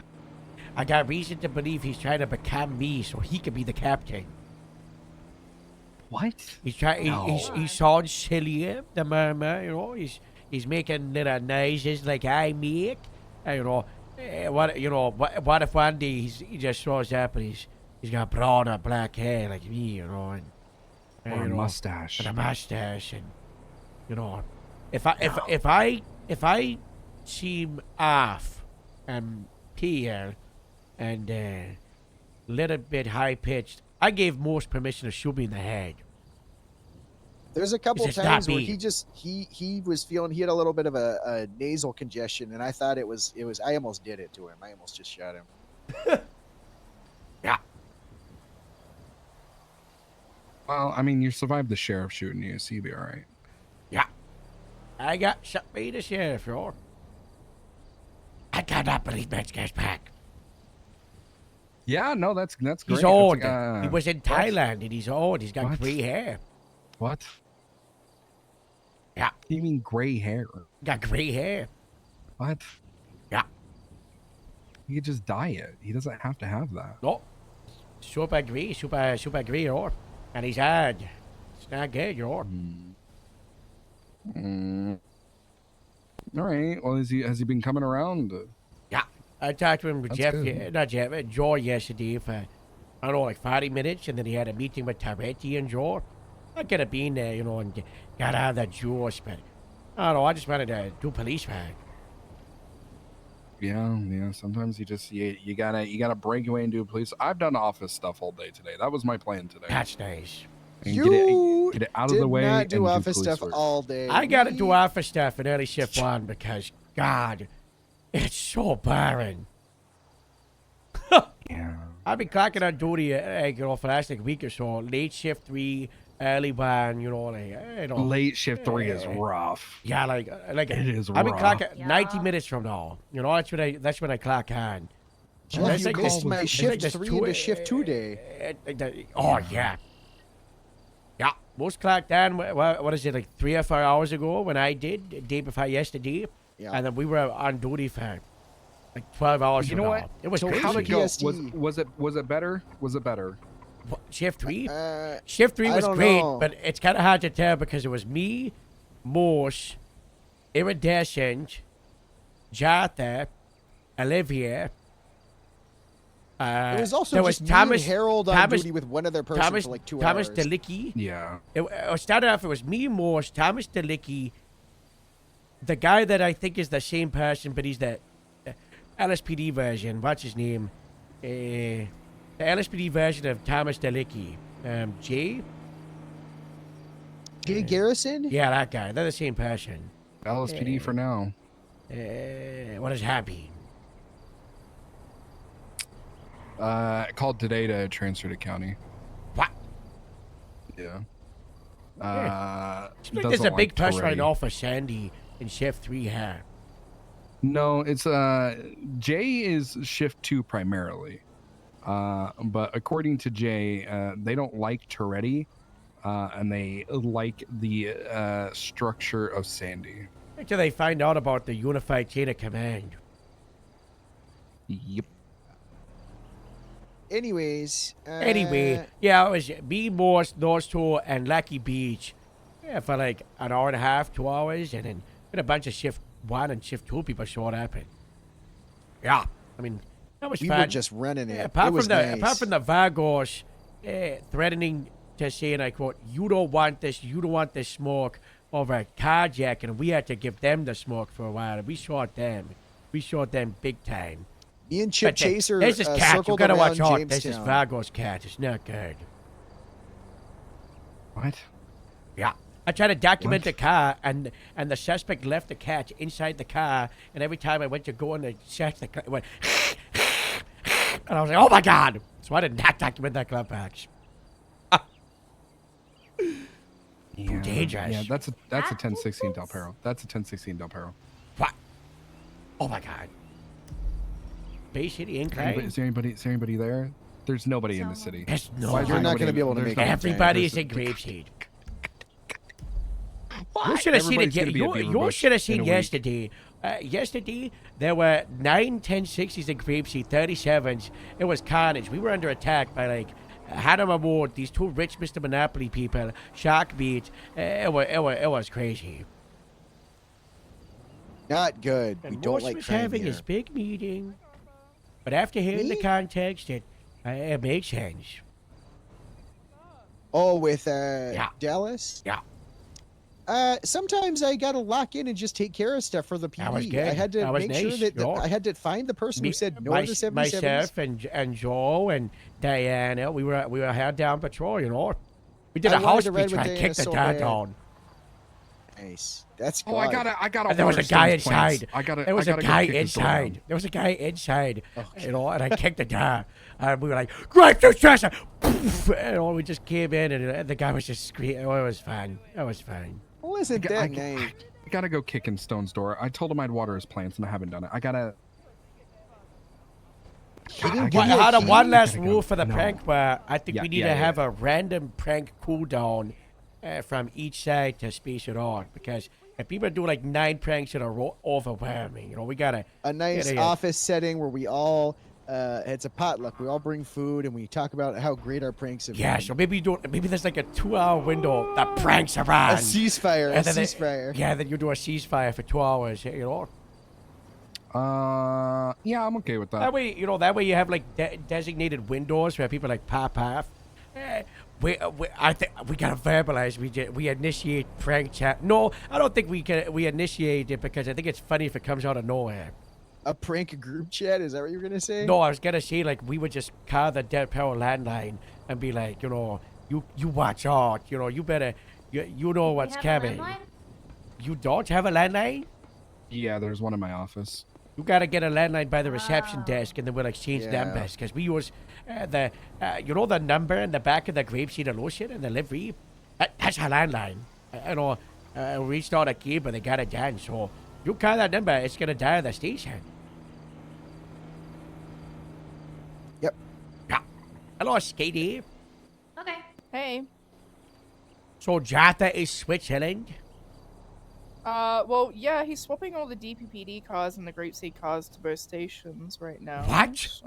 I got reason to believe he's trying to become me so he can be the captain. What? He's trying. No. He sounds silly, the murmur. You know, he's making little noises like I make. You know, what if one day he just shows up and he's got brown or black hair like me, you know, and Or a mustache. and a mustache, and you know, if I seem off and pale and little bit high pitched, I gave Morse permission to shoot me in the head. There's a couple It's just times not where me. he was feeling, he had a little bit of a nasal congestion, and I thought it was I almost did it to him. I almost just shot him. Yeah. Well, I mean, you survived the sheriff shooting you, so you'll be all right. Yeah. I got shot by the sheriff, yo. I cannot believe Metzger's back. Yeah, no, that's great. He's That's old. like, He was in Thailand, and he's old. He's got What? gray hair. What? Yeah. You mean gray hair? Got gray hair. What? Yeah. You could just dye it. He doesn't have to have that. No. Super gray, super gray, yo. And he's hard. It's not good, yo. Mm. All right. Well, has he been coming around? Yeah. I talked to him with That's Jeff, good. Joe yesterday for, I don't know, like 40 minutes, and then he had a meeting with Taretti and Joe. I could have been there, you know, and got out of the juice, but I don't know, I just wanted to do police work. Yeah. Sometimes you gotta break away and do police. I've done office stuff all day today. That was my plan today. That's nice. And You get it out of did the way not do and office police stuff work. all day. I got to do office stuff in early shift 1 because, God, it's so boring. Yeah. I've been clocking on duty, you know, for the last like week or so. Late shift 3, early 1, you know, like, you know. Late shift 3 is rough. Yeah, like It is I've been rough. clocking 90 minutes from now. You know, that's when I clock on. Jeff, That's you like missed this- my it's shift like this 3 two- to shift 2 day. Oh yeah. Yeah, most clocked on. What is it, like 3 or 4 hours ago when I did the day before yesterday, Yeah. and then we were on duty for like 12 hours. You from know now. what? It was So crazy. How'd it go? PST. Was it better? Was it better? Shift 3. Uh, Shift 3 I was don't great, know. but it's kind of hard to tell because it was me, Morse, Iridescent, Jatha, Olivia. it was also there just was me Thomas, and Harold on Thomas, duty with one other person Thomas, for like 2 Thomas hours. Delicki. Yeah. It started off, it was me, Morse, Thomas Delicki, the guy that I think is the same person, but he's the LSPD version. What's his name? The LSPD version of Thomas Delicki. Jay? Jay Garrison? Yeah, that guy. They're the same person. LSPD for now. What is happy? Called today to transfer to county. What? Yeah. Seems like doesn't there's a big like push right Toretti. now for Sandy in Shift 3 here. No, it's Jay is shift 2 primarily. But according to Jay, they don't like Toretti, and they like the structure of Sandy. Until they find out about the unified chain of command. Yep. Anyways. Anyway, yeah, it was me, Morse, North Shore, and Lucky Beach. Yeah, for like an hour and a half, 2 hours, and then we had a bunch of Shift 1 and Shift 2 people showed up. And yeah, I mean, that was we fun. were just running it. Yeah, It apart was from the nice. apart from the Vagos threatening to say, and I quote, "You don't want this. You don't want this smoke. over a carjacking, and we had to give them the smoke for a while. And we shot them. We shot them big time. Me and Chip But there- Chaser there's this cat. You circled gotta around watch out. There's this Jamestown. Vargo's cat. It's not good. What? Yeah. I tried to document What? the car, and the suspect left the cat inside the car, and every time I went to go in to check the car, it went, and I was like, oh my god! So I did not document that club patch. Yeah, dangerous. Yeah, that's a That 1016 Del was- Perro. That's a 1016 Del Perro. What? Oh my god. Bay City Incline? Is there anybody there? There's nobody in the Someone. city. There's no Why is there You're not nobody gonna in- be able to there's make no- it. Everybody's in there's- Grapeseed. You should have seen it. Everybody's gonna be at Beaver You Bush should have in seen a week. yesterday. Yesterday, there were 9 1060s in Grapeseed, 37s. It was carnage. We were under attack by like Hannah Award, these two rich Mr. Monopoly people, Shark Beat. It was crazy. Not good. We And don't Ross like was crime having here. his big meeting. But after hearing the Me? context, it makes sense. Oh, with Yeah. Dallas? Yeah. Sometimes I gotta lock in and just take care of stuff for the PD. That was I good. had to That was make sure nice. that Yeah. I had to find the person who said no to 77s. Myself and Joe and Diana, we were head down patrol, you know. We did I a wanted house to breach ride with trying to kick Diana the so dad bad. down. Nice. That's Oh, I good. gotta. And there was a order guy Stone's plans. inside. There was a guy inside. There was a guy inside, you know, and I kicked the guy. And we were like, "Grab your dresser!" You know, we just came in, and the guy was just screaming. Oh, it was fine. It was fine. Wasn't that nice? I gotta go kick in Stone's door. I told him I'd water his plants, and I haven't done it. I gotta. He didn't I give Well, you I a had a key? one last Gotta go. rule for the No. prank where I think Yeah, we need yeah, to yeah. have a random prank cooldown from each side to space it out. Because if people do like 9 pranks that are overwhelming, you know, we gotta. A nice Yeah, yeah. office setting where we all it's a potluck. We all bring food and we talk about how great our pranks have Yeah, been. so maybe you do. Maybe there's like a 2-hour window that pranks are A on. ceasefire. A And then they- ceasefire. Yeah, then you do a ceasefire for 2 hours. You know, Yeah, I'm okay with that. that way, that way you have like designated windows where people like pop off. I think we gotta verbalize. We initiate prank chat. No, I don't think we can. We initiate it because I think it's funny if it comes out of nowhere. A prank group chat? Is that what you're gonna say? No, I was gonna say like we would just call the Dead Power landline and be like, you watch out. You better. You know what's We have a coming. landline? You don't have a landline? Yeah, there's one in my office. You gotta get a landline by the reception Ah. desk, and then we'll exchange Yeah. numbers. Because we use the number in the back of the grapeseed and lotion and the livery. That's our landline. I reached out a key, but they got it done. So you call that number, it's gonna dial the station. Yep. Yeah. Hello, Skady. Okay. Hey. So Jatha is Switzerland. Well, yeah, he's swapping all the DPPD cars and the Grapeseed cars to both stations right now. What? So,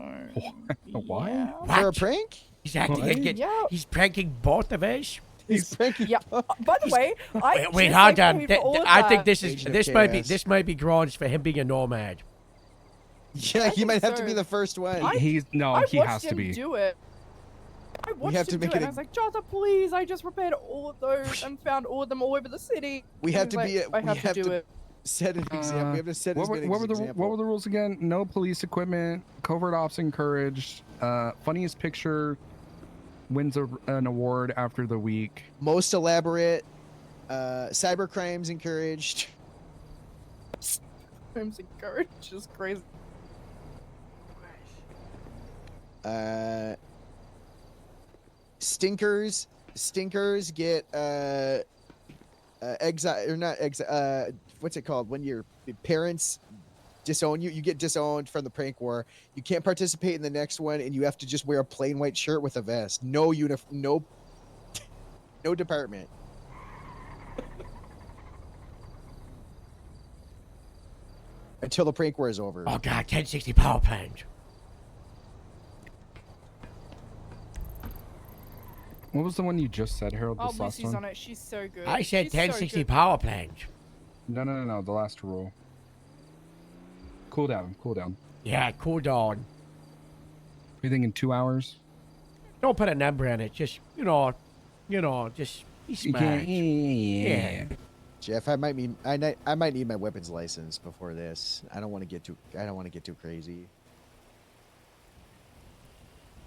Why? yeah. For a What? prank? He's acting What? like Yeah. he's pranking both of us. He's pranking. Yeah. By the way, I Wait, just hold like on. paid for all of I think that. this Agent of Chaos. this might be grounds for him being a nomad. Yeah, I he think might have to so. be the first one. I- He watched has to him be. do it. I watched have him to do make it. it And a- I was like, Jota, please! I just repaired all of those and found all of them all over the city. We And have he to was be. like, I have to do it. Set an example. We have to set as What good were an the example. what were the rules again? No police equipment, covert ops encouraged. Funniest picture wins an award after the week. Most elaborate. Cyber crimes encouraged. Homes encouraged, just crazy. Stinkers get exile or not exile. What's it called when your parents disown you? You get disowned from the prank war. You can't participate in the next one, and you have to just wear a plain white shirt with a vest. No no department. Until the prank war is over. Oh god, 1060 power plant. What was the one you just said, Harold? Oh, This last Lucy's one? on it. She's so good. I said She's so 1060 good. power plant. No. The last rule. Cool down. Yeah, cool down. You thinking 2 hours? Don't put a number on it. Just just be Yeah. smart. Yeah. Jeff, I might need my weapons license before this. I don't want to get too crazy.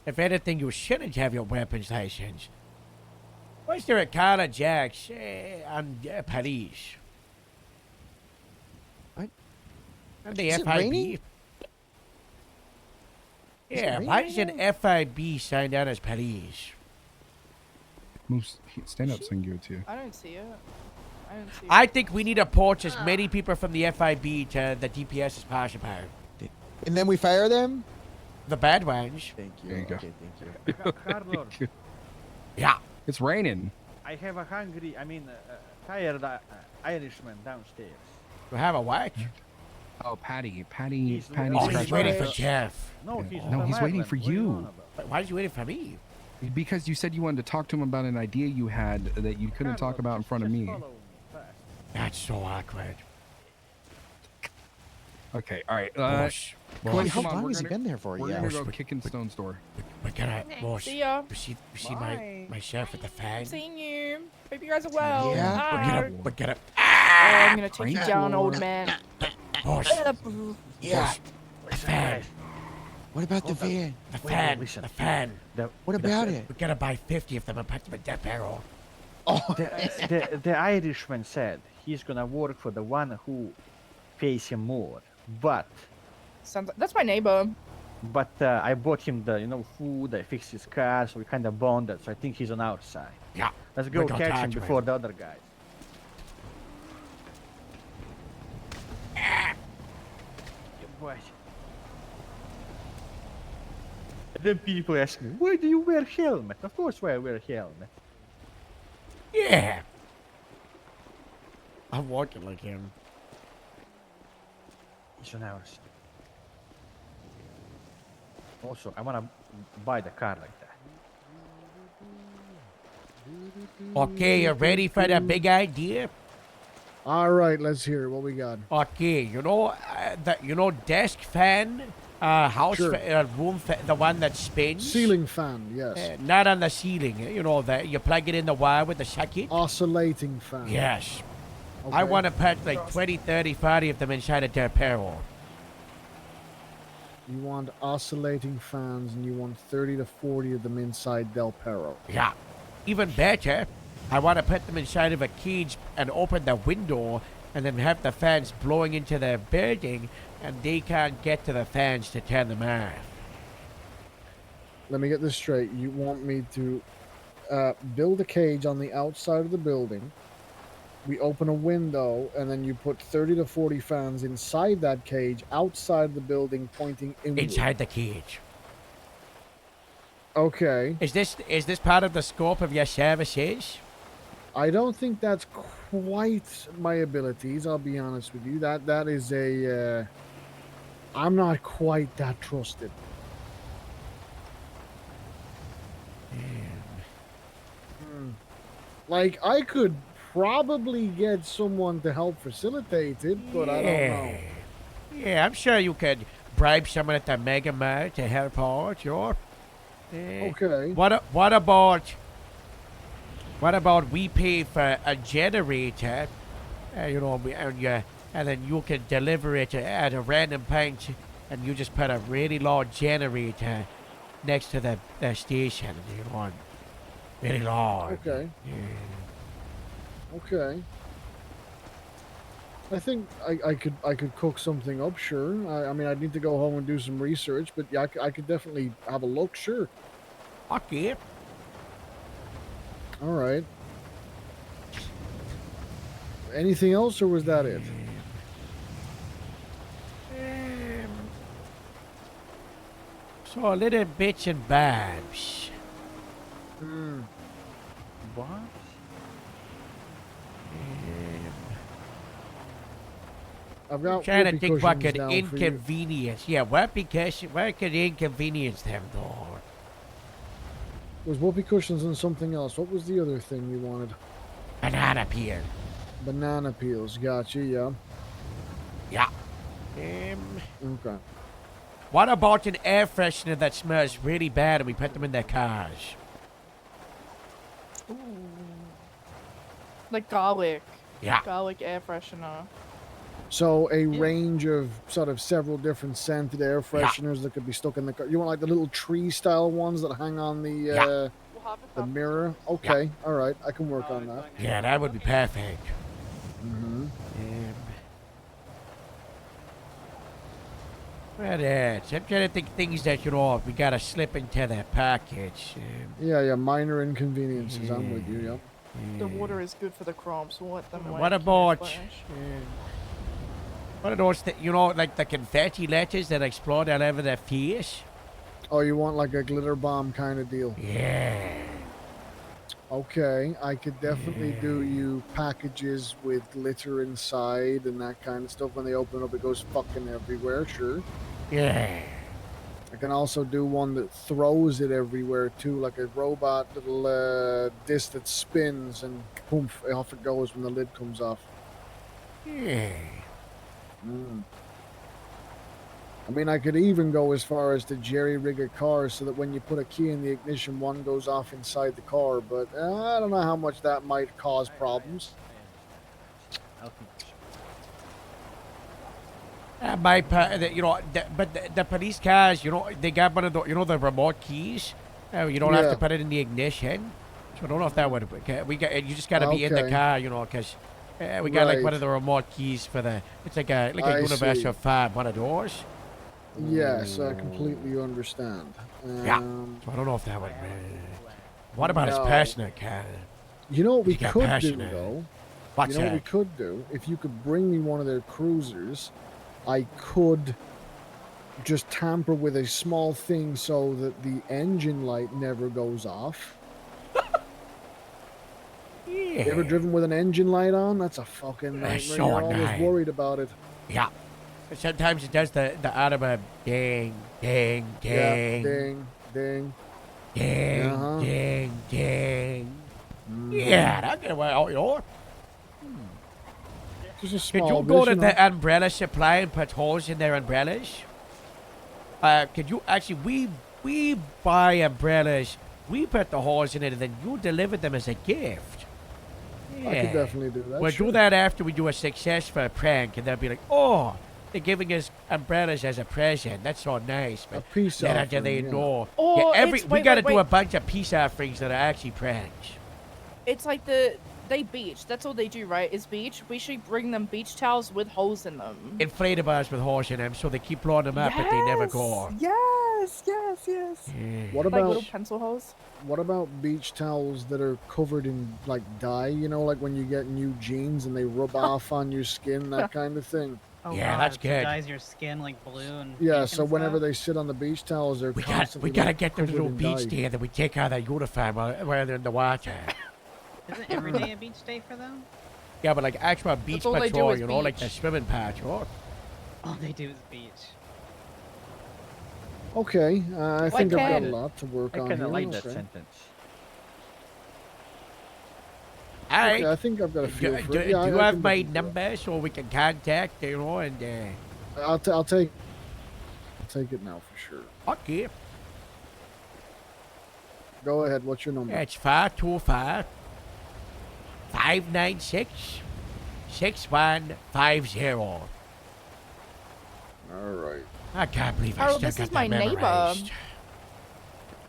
If anything, you shouldn't have your weapons license. Was there a car of Jack's on Paris? What? And the Is it FIB? raining? Is it Yeah, raining why right is an now? FIB signed out as Paris? Moose, stand up so I can give it to you. I don't see it. I don't see I it. think we need to poach as many people from the FIB to the DPS as possible. And then we fire them? The bad ones. Thank you. There you go. Okay, thank you. Carlor, Yeah. It's raining. I have a tired Irishman downstairs. We have a what? Oh, Patty. He's Patty Oh, scratched he's my waiting back. for Jeff. No, Yeah. he's No, from he's waiting Ireland. for What are you. on about? But why is he waiting for me? Because you said you wanted to talk to him about an idea you had that you couldn't talk Carlor, about in front of just me. follow fast. That's so awkward. Okay, all right. Boss. Come Boss. on, How come on, long we're has he gonna- been there for? We're Yeah. gonna go kick in Stone's door. We're gonna, boss. See ya. You see my chef with the fan? I'm seeing you. Hope you guys are well. Yeah. We're gonna, Oh, I'm gonna take you Frank? down, old man. boss. Yeah. Boss. The fan. What about the van? The Wait, fan. listen. The fan. What about it? We're gonna buy 50 of them and put them in that barrel. Oh, The Irishman said he's gonna work for the one who pays him more. But That's my neighbor. I bought him the food. I fixed his car, so we kind of bonded. So I think he's on our side. Yeah. Let's go We got catch that him way. before the other guys. Good boy. Then people ask me, why do you wear helmet? Of course why I wear helmet. Yeah. I'm walking like him. He's on our side. Also, I wanna buy the car like that. Okay, you ready for the big idea? All right, let's hear it. What we got? Okay, desk fan, house Sure. room fan, the one that spins. Ceiling fan, yes. Not on the ceiling. That you plug it in the wire with the socket. Oscillating fan. Yes. Okay. I want to put like 20, 30, 40 of them inside of their apparel. You want oscillating fans, and you want 30 to 40 of them inside Del Perro. Yeah. Even better, I want to put them inside of a cage and open the window and then have the fans blowing into the building and they can't get to the fans to turn them off. Let me get this straight. You want me to build a cage on the outside of the building. We open a window, and then you put 30 to 40 fans inside that cage, outside the building, pointing inward. Inside the cage. Okay. Is this part of the scope of your services? I don't think that's quite my abilities. I'll be honest with you. That is a. I'm not quite that trusted. Like, I could probably get someone to help facilitate it, but I don't know. Yeah, I'm sure you could bribe someone at the Mega Mart to help out, sure. Okay. What about we pay for a generator, and then you can deliver it at a random point, and you just put a really large generator next to the station, really large. Okay. Okay. I think I could cook something up. Sure. I mean, I'd need to go home and do some research, but yeah, I could definitely have a look. Sure. Okay. All right. Anything else, or was that it? So little bits and bobs. What? I've got Trying to whoopee think what cushions could down for you. inconvenience. Yeah, what could inconvenience them though? Was whoopee cushions and something else? What was the other thing you wanted? Banana peel. Banana peels. Gotcha. Yeah. Yeah. Okay. What about an air freshener that smells really bad and we put them in their cars? Like garlic. Yeah. Garlic air freshener. So a range of sort of several different scented air fresheners that could be stuck in the car. You want like the little tree style ones that hang on the mirror? Okay, all right, I can work on that. Yeah, that would be perfect. Mm-hmm. Well, I'm trying to think things that, you know, we gotta slip into the package. Yeah, minor inconveniences. I'm with you. Yep. The water is good for the crops. We'll let them. What like, about splash. one of those, you know, like the confetti letters that explode all over their face? Oh, you want like a glitter bomb kind of deal? Yeah. Okay, I could definitely do you packages with glitter inside and that kind of stuff. When they open up, it goes fucking everywhere. Sure. Yeah. I can also do one that throws it everywhere too, like a robot little disc that spins and poof, off it goes when the lid comes off. Yeah. Mm. I mean, I could even go as far as to jerry-rig a car so that when you put a key in the ignition, one goes off inside the car, but I don't know how much that might cause problems. You know, but the police cars, you know, they got one of the, you know, the remote keys. You don't have Yeah. to put it in the ignition. So I don't know if that would. You just got to be in the Okay. car, you know, because we got like one Right. of the remote keys for the. It's like a I universal see. fob, one of those. Yes, I completely understand. Yeah. So I don't know if that would. What about his No. passionate car? You know what we He got could do, passionate. though? What's You know what we that? could do? If you could bring me one of their cruisers, I could just tamper with a small thing so that the engine light never goes off. Yeah. You ever driven with an engine light on? That's a fucking nightmare. so You're always annoying. worried about it. Yeah. Sometimes it does the audible ding, ding, Yeah, ding, ding, ding. ding, Uh-huh. ding, ding. Mm. Yeah, that get well, you know. Just a Could small you go bit, to know. the umbrella supply and put holes in their umbrellas? Could you actually, we buy umbrellas, we put the holes in it, and then you deliver them as a gift. I could definitely do that. We'll sure. do that after we do a successful prank, and they'll be like, oh, they're giving us umbrellas as a present. That's so nice. A But peace then offering, they yeah. know. Or yeah, it's- we wait, got to wait, do a wait. bunch of peace offerings that are actually pranks. It's like they beach. That's all they do, right? Is beach. We should bring them beach towels with holes in them. Inflatables with holes in them, so they keep blowing them up, but they never go. Yes, yes, yes. Yeah. What Like about little pencil holes. what about beach towels that are covered in like dye? You know, like when you get new jeans and they rub off on your skin, that kind of thing. Oh, Yeah, God, that's so good. dyes your skin like blue and Yeah. pink So and whenever stuff? they sit on the beach towels, they're We constantly gotta like, get them to covered the in beach dye. day, and then we take out their uniform while they're in the water. Isn't every day a beach day for them? Yeah, but like actual beach all they do patrol, is you know, like the beach. swimming patrol. All they do is beach. Okay, I think I've got a can- lot to work I on kind here. of like that okay. sentence. All right. Okay, I think I've got a Do, feel do, for do it. Yeah, you I have can my definitely do number so we can contact, you know, and it. I'll take it now for sure. okay. Go ahead. What's your number? It's 525 596 6150. All right. I can't believe I Harold, still this got is my that neighbor. memorized.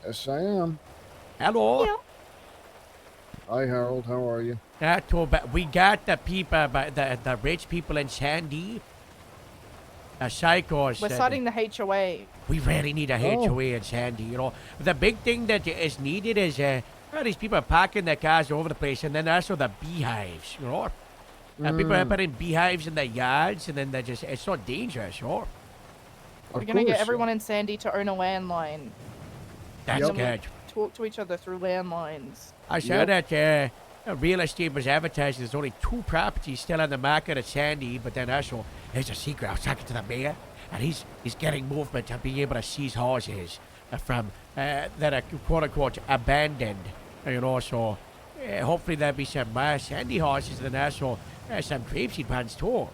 Yes, I am. Hello. Yeah. Hi, Harold. How are you? Not too bad. We got the people, the rich people in Sandy. The psychos. We're starting the HOA. We really need a Oh. HOA in Sandy, you know. The big thing that is needed is, well, these people are parking their cars all over the place, and then also the beehives, you know. People are putting beehives in their yards, and then it's so dangerous, you know. We're gonna get everyone in Sandy to own a landline. That's Yep. good. Talk to each other through landlines. I saw that real estate was advertising there's only 2 properties still on the market at Sandy, but then also, there's a secret. I was talking to the mayor, and he's getting movement to be able to seize houses from that are quote-unquote abandoned, you know, so hopefully there'll be some Sandy houses and then also some grapeseed plants too.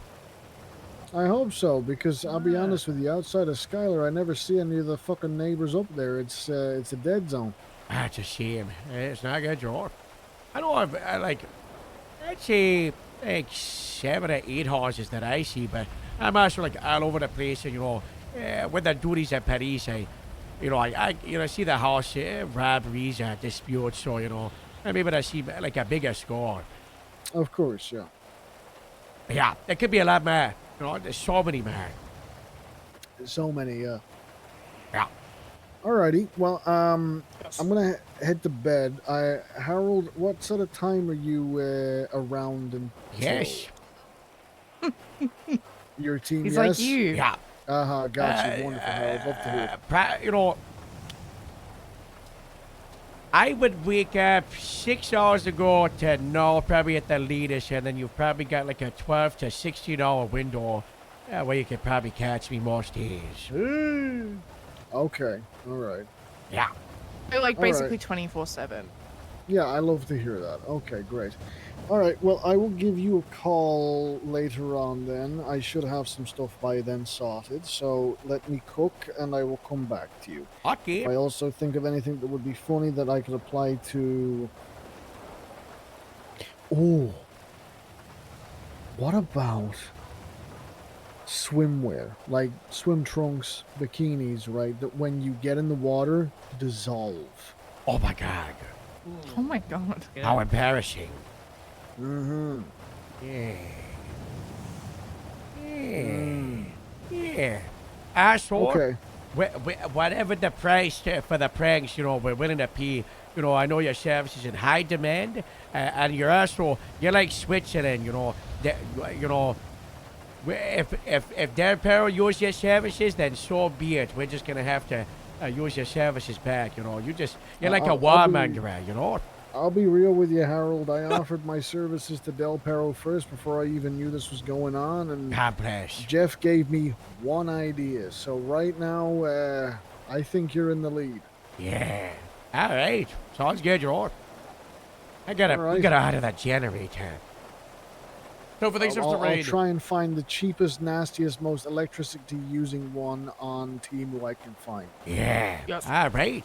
I hope so, because I'll be honest with you, outside of Skylar, I never see any of the fucking neighbors up there. It's a dead zone. That's a shame. It's not good, George. I know I like, let's say, like 7 or 8 horses that I see, but I'm also like all over the place, and with the duties at Paris, I see the horse robberies, disputes, so maybe I see like a bigger score. Of course, yeah. Yeah, there could be a lot more. There's so many more. So many, Yeah. Alrighty. Well, I'm gonna head to bed. Harold, what sort of time are you around and Yes. your team? He's yes? like you. Yeah. Gotcha. Wonderful, Harold. Love to hear it. I would wake up 6 hours ago to know probably at the latest, and then you've probably got like a 12 to 16-hour window where you could probably catch me most days. Okay. All right. Yeah. They're like All right. basically 24/7. Yeah, I love to hear that. Okay, great. All right. Well, I will give you a call later on then. I should have some stuff by then sorted. So let me cook and I will come back to you. Okay. If I also think of anything that would be funny that I could apply to. Oh. What about swimwear? Like swim trunks, bikinis, right? That when you get in the water, dissolve. Oh my God. Oh my god. Good. How embarrassing. Mm-hmm. Yeah. Yeah. Asshole. Okay. Whatever the price for the pranks, we're willing to pay. I know your service is in high demand, and you're also, you're like Switzerland, if Del Perro use your services, then so be it. We're just gonna have to use your services back, you're like a I'll be- warmonger, I'll be real with you, Harold. I offered my services to Del Perro first before I even knew this was going on, and God bless. Jeff gave me one idea. So right now, I think you're in the lead. Yeah. All right. Sounds good, George. We gotta out of that generator. So for things I'll try and find the cheapest, nastiest, most electricity using one on Temu I can find. Yeah. Yes. All right.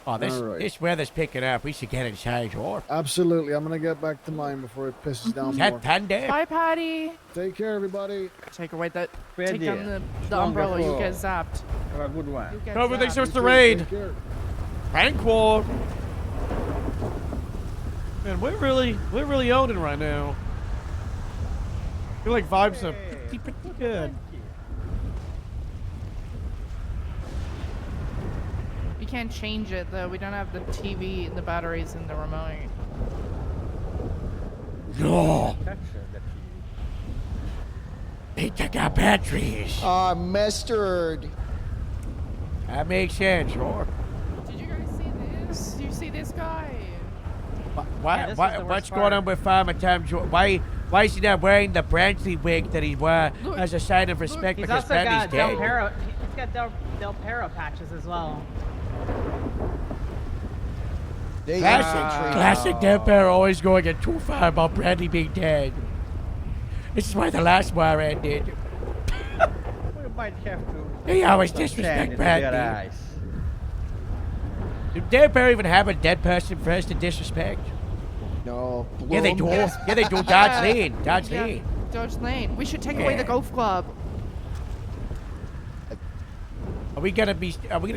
Oh, this All right. this weather's picking up. We should get inside, George. Absolutely. I'm gonna get back to mine before it pisses down Is more. that thunder? Bye, Patty. Take care, everybody. Take away that. Fair Take deal. down the umbrella. You get Wonderful. zapped. Have a good one. You get No, everything's zapped. supposed to rain. Take care. Tranquil. Man, we're really owning right now. I feel like vibes are pretty good. You can't change it though. We don't have the TV and the batteries in the remote. No. They took our batteries. Mustard. That makes sense, George. Did you guys see this? Did you see this guy? Yeah, this was the What's worst going part. on with Farmer Tom George? Why is he not wearing the Brantley wig that he wore Look, as a sign of respect He's because also Brantley's got Del dead? Perro. He's got Del Perro patches as well. Classic Del Perro always going it too far about Brantley being dead. This is why the last war ended. We might have to. They always stand disrespect into their Brantley. eyes. Did Del Perro even have a dead person for us to disrespect? No. Yeah, they do. Bloom. Yeah, they do. Dodge Lane. Dodge Yeah, Lane. Dodge Lane. We should take away the Yeah. golf club. Are we gonna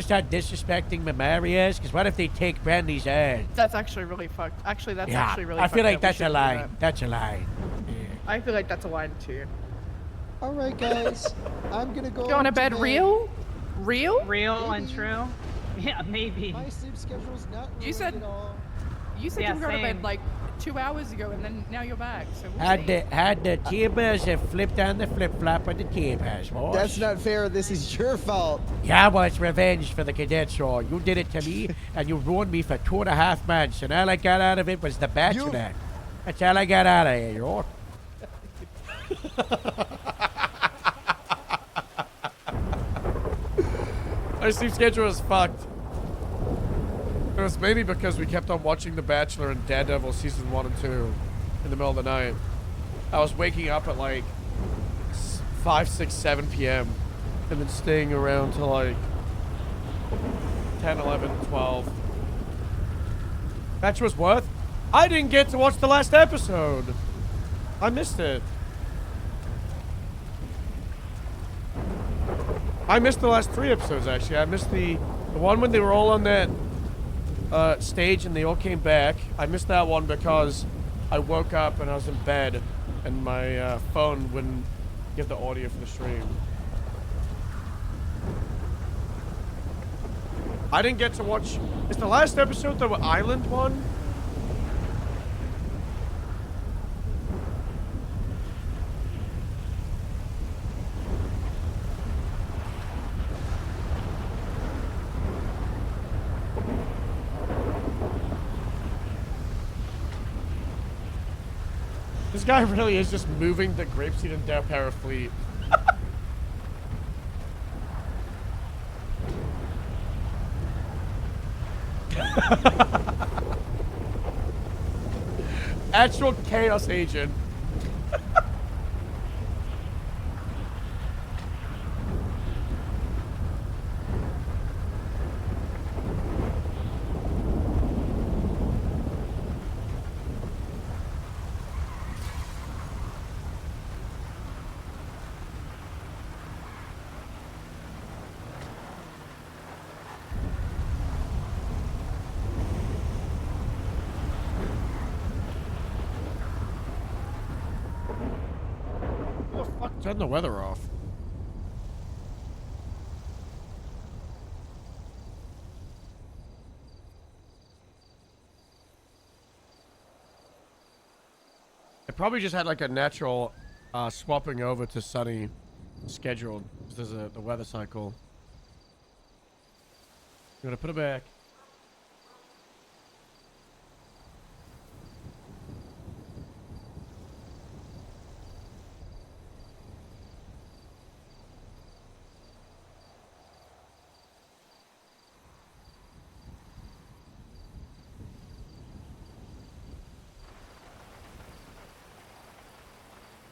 start disrespecting memorias? Because what if they take Brantley's ad? That's actually really fucked. Actually, that's Yeah, actually really I feel fucked like up. We that's a shouldn't do line. that. That's a line. I feel like that's a line too. All right, guys. I'm gonna go. Going to bed real? Real? Real and true. Yeah, maybe. My sleep schedule's not You ruined said- at all. You said Yeah, you were going to same. bed like 2 hours ago, and then now you're back. So we'll Had see. the tables and flipped on the flip flop of the tables, boys. That's not fair. This is your fault. Yeah, well, it's revenge for the cadet show. You did it to me, and you ruined me for 2.5 months, and all I got out of it was the Bachelor. That's all I got out of it, you know? My sleep schedule is fucked. It was mainly because we kept on watching The Bachelor and Daredevil season 1 and 2 in the middle of the night. I was waking up at like 5, 6, 7 p.m. and then staying around till like 10, 11, 12. Bachelor's worth? I didn't get to watch the last episode. I missed it. I missed the last 3 episodes, actually. I missed the one when they were all on that stage and they all came back. I missed that one because I woke up and I was in bed and my phone wouldn't give the audio for the stream. I didn't get to watch... Is the last episode the island one? This guy really is just moving the Grapeseed and Del Para fleet. Actual chaos agent. Turn the weather off. It probably just had like a natural swapping over to sunny scheduled. There's the weather cycle. You gonna put it back?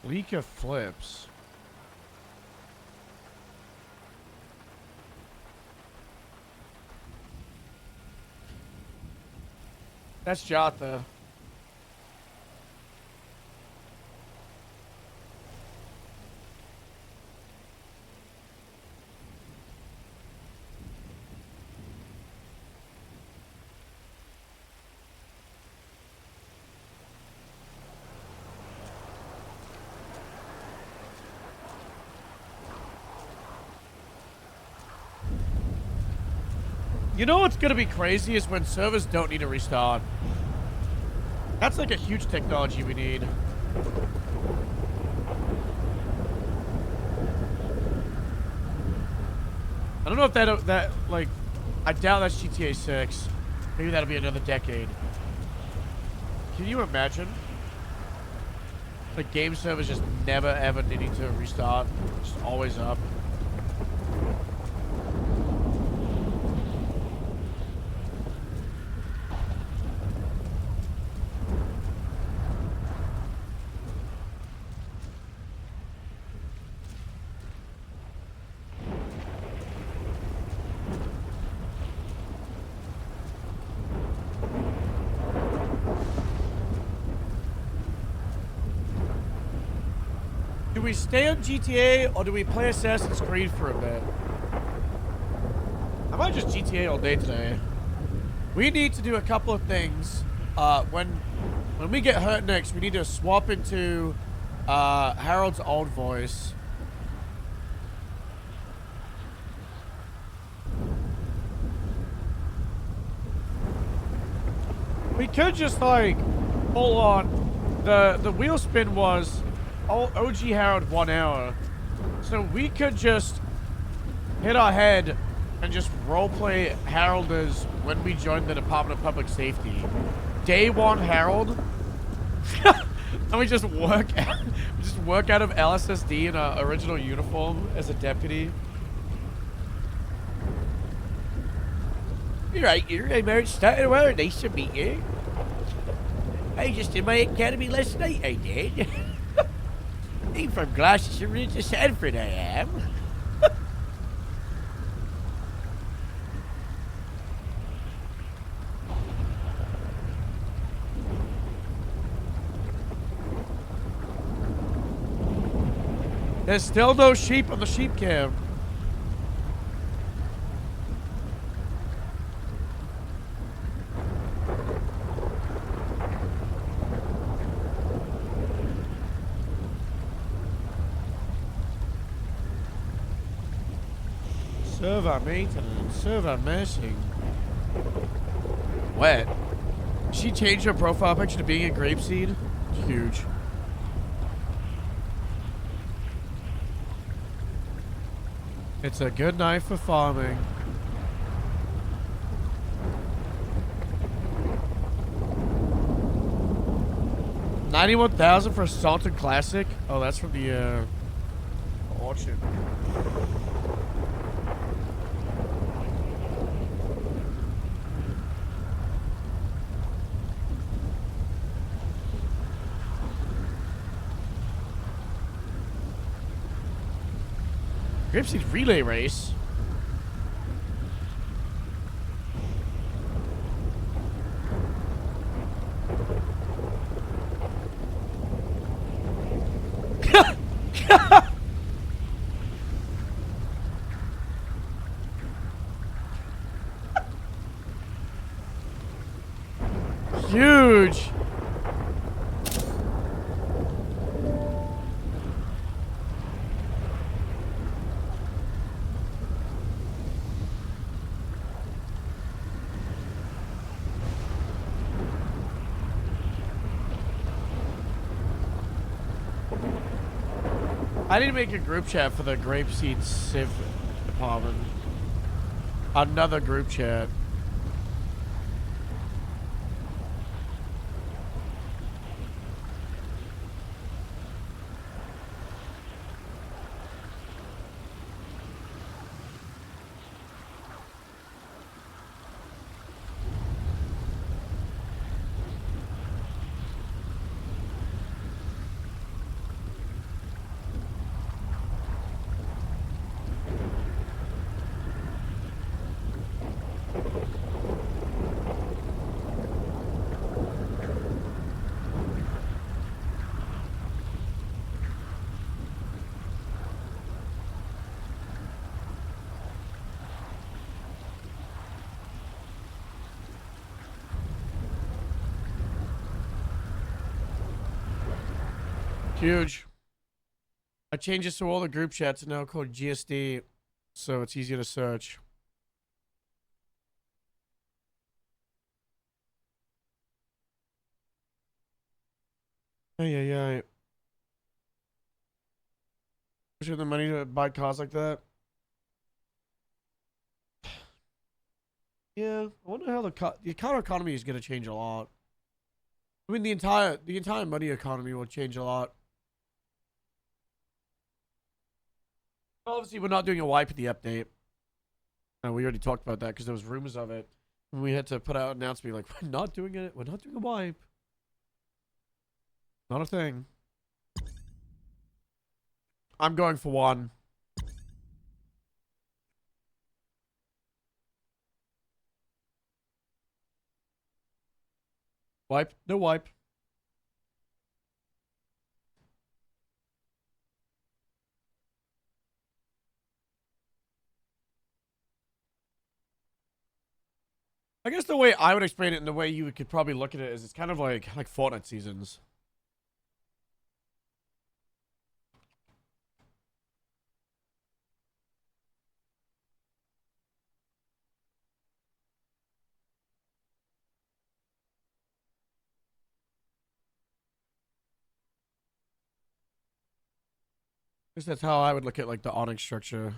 Leak of flips. That's Jota. You know what's gonna be crazy is when servers don't need a restart. That's like a huge technology we need. I don't know if that like, I doubt that's GTA 6. Maybe that'll be another decade. Can you imagine? Like game servers just never ever needing to restart, just always up. Do we stay on GTA or do we play Assassin's Creed for a bit? I might just GTA all day today. We need to do a couple of things. When we get hurt next, we need to swap into Harold's old voice. We could just like pull on the wheel spin was OG Harold 1 hour, so we could just hit our head and just roleplay Harold as when we joined the Department of Public Safety. Day 1 Harold, and we just work out of LSSD in our original uniform as a deputy. You're right, Mary. Starting well. Nice to meet you. I just did my academy last night, I did. I'm from Gloucestershire to Sanford, I am. There's still no sheep on the sheep cam. Server maintenance, server meshing. Wet. She changed her profile picture to being a grapeseed. Huge. It's a good night for farming. $91,000 for a Salted Classic? Oh, that's from the auction. Grapeseed relay race. Huge. I need to make a group chat for the Grapeseed Civ department. Another group chat. Huge. I changed this to all the group chats and now called GSD, so it's easier to search. Yeah. Wish I had the money to buy cars like that. Yeah, I wonder how the car economy is going to change a lot. I mean, the entire money economy will change a lot. Obviously, we're not doing a wipe at the update. We already talked about that because there was rumors of it. And we had to put out an announcement like, we're not doing it. We're not doing a wipe. Not a thing. I'm going for one. Wipe? No wipe. I guess the way I would explain it and the way you could probably look at it is it's kind of like Fortnite seasons. I guess that's how I would look at like the Onyx structure.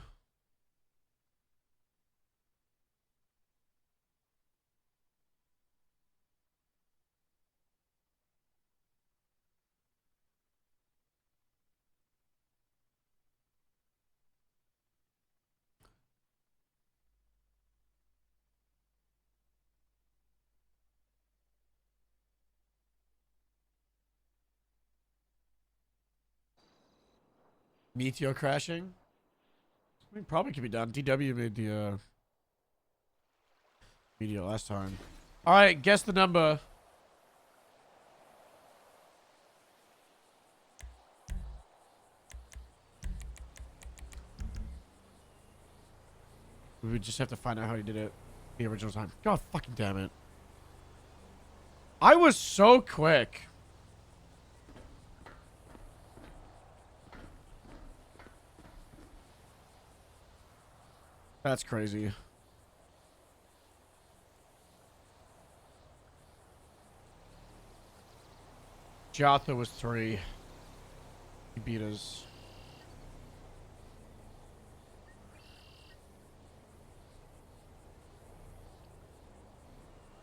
Meteor crashing? I mean, probably could be done. DW made the video last time. Alright, guess the number. We would just have to find out how he did it the original time. God fucking damn it. I was so quick. That's crazy. Jotha was 3. He beat us.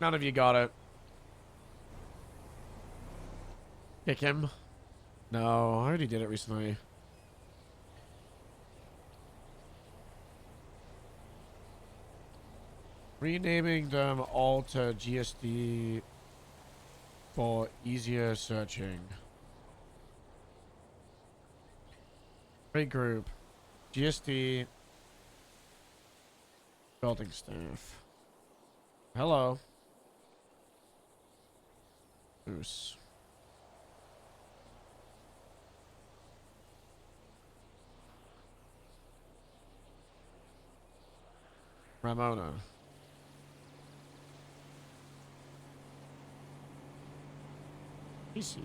None of you got it. Kick him. No, I already did it recently. Renaming them all to GSD for easier searching. Great group. GSD. Building staff. Hello. Moose. Ramona. Easy.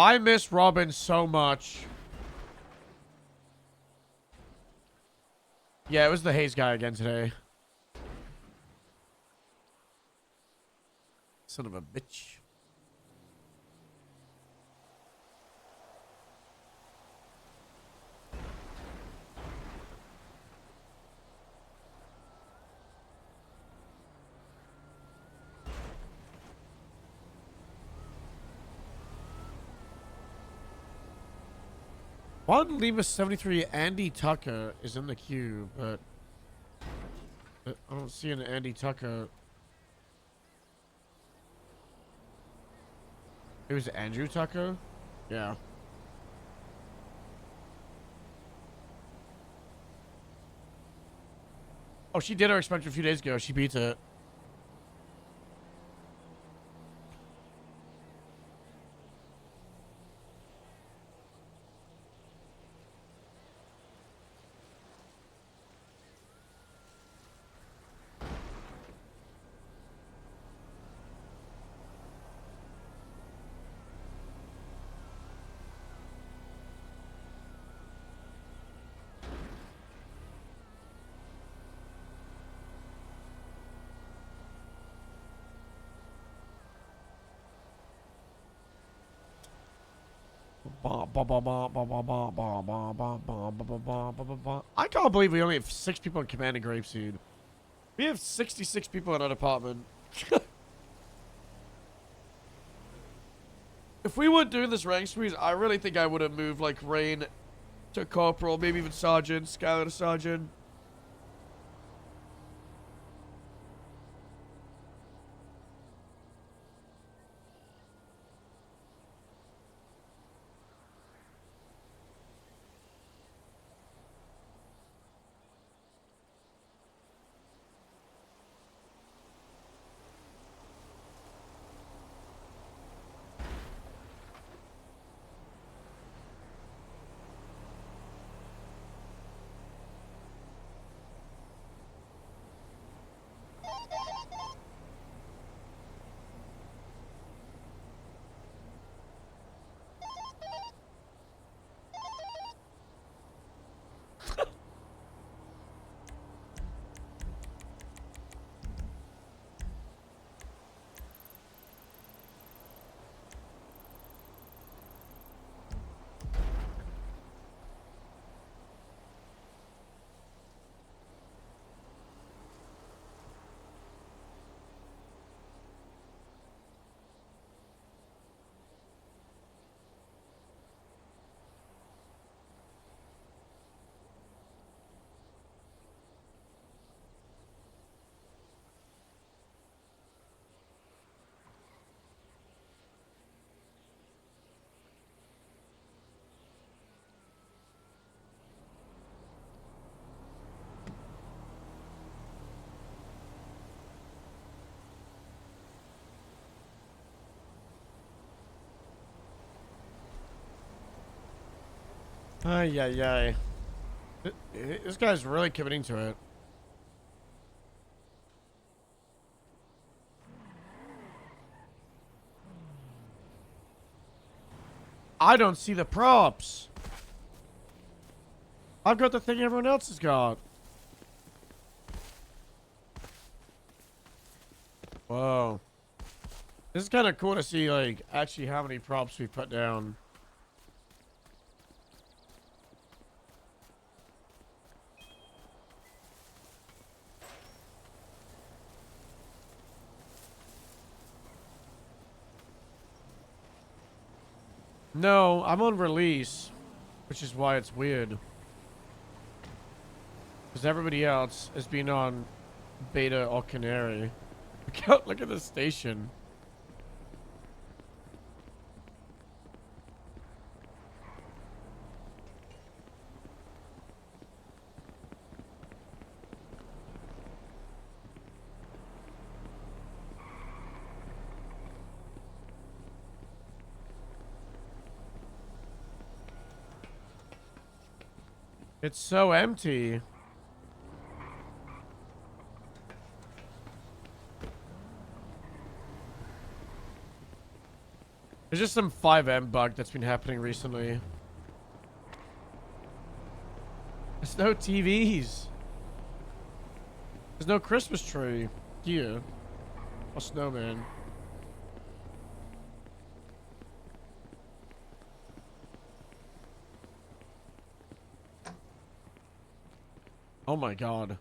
I miss Robin so much. Yeah, it was the Hayes guy again today. Son of a bitch. One Lima 73 Andy Tucker is in the queue, but I don't see an Andy Tucker. It was Andrew Tucker? Yeah. Oh, she did her expansion a few days ago. She beat it. I can't believe we only have 6 people in Command and Grapeseed. We have 66 people in our department. If we weren't doing this rank squeeze, I really think I would have moved like Rain to Corporal, maybe even Sergeant, Skylar to Sergeant. Ay, ay, ay. This guy's really committing to it. I don't see the props. I've got the thing everyone else has got. Whoa. This is kind of cool to see, like, actually how many props we put down. No, I'm on release, which is why it's weird. Because everybody else has been on beta or canary. Look at the station. It's so empty. There's just some 5M bug that's been happening recently. There's no TVs. There's no Christmas tree here. Or snowman. Oh my god.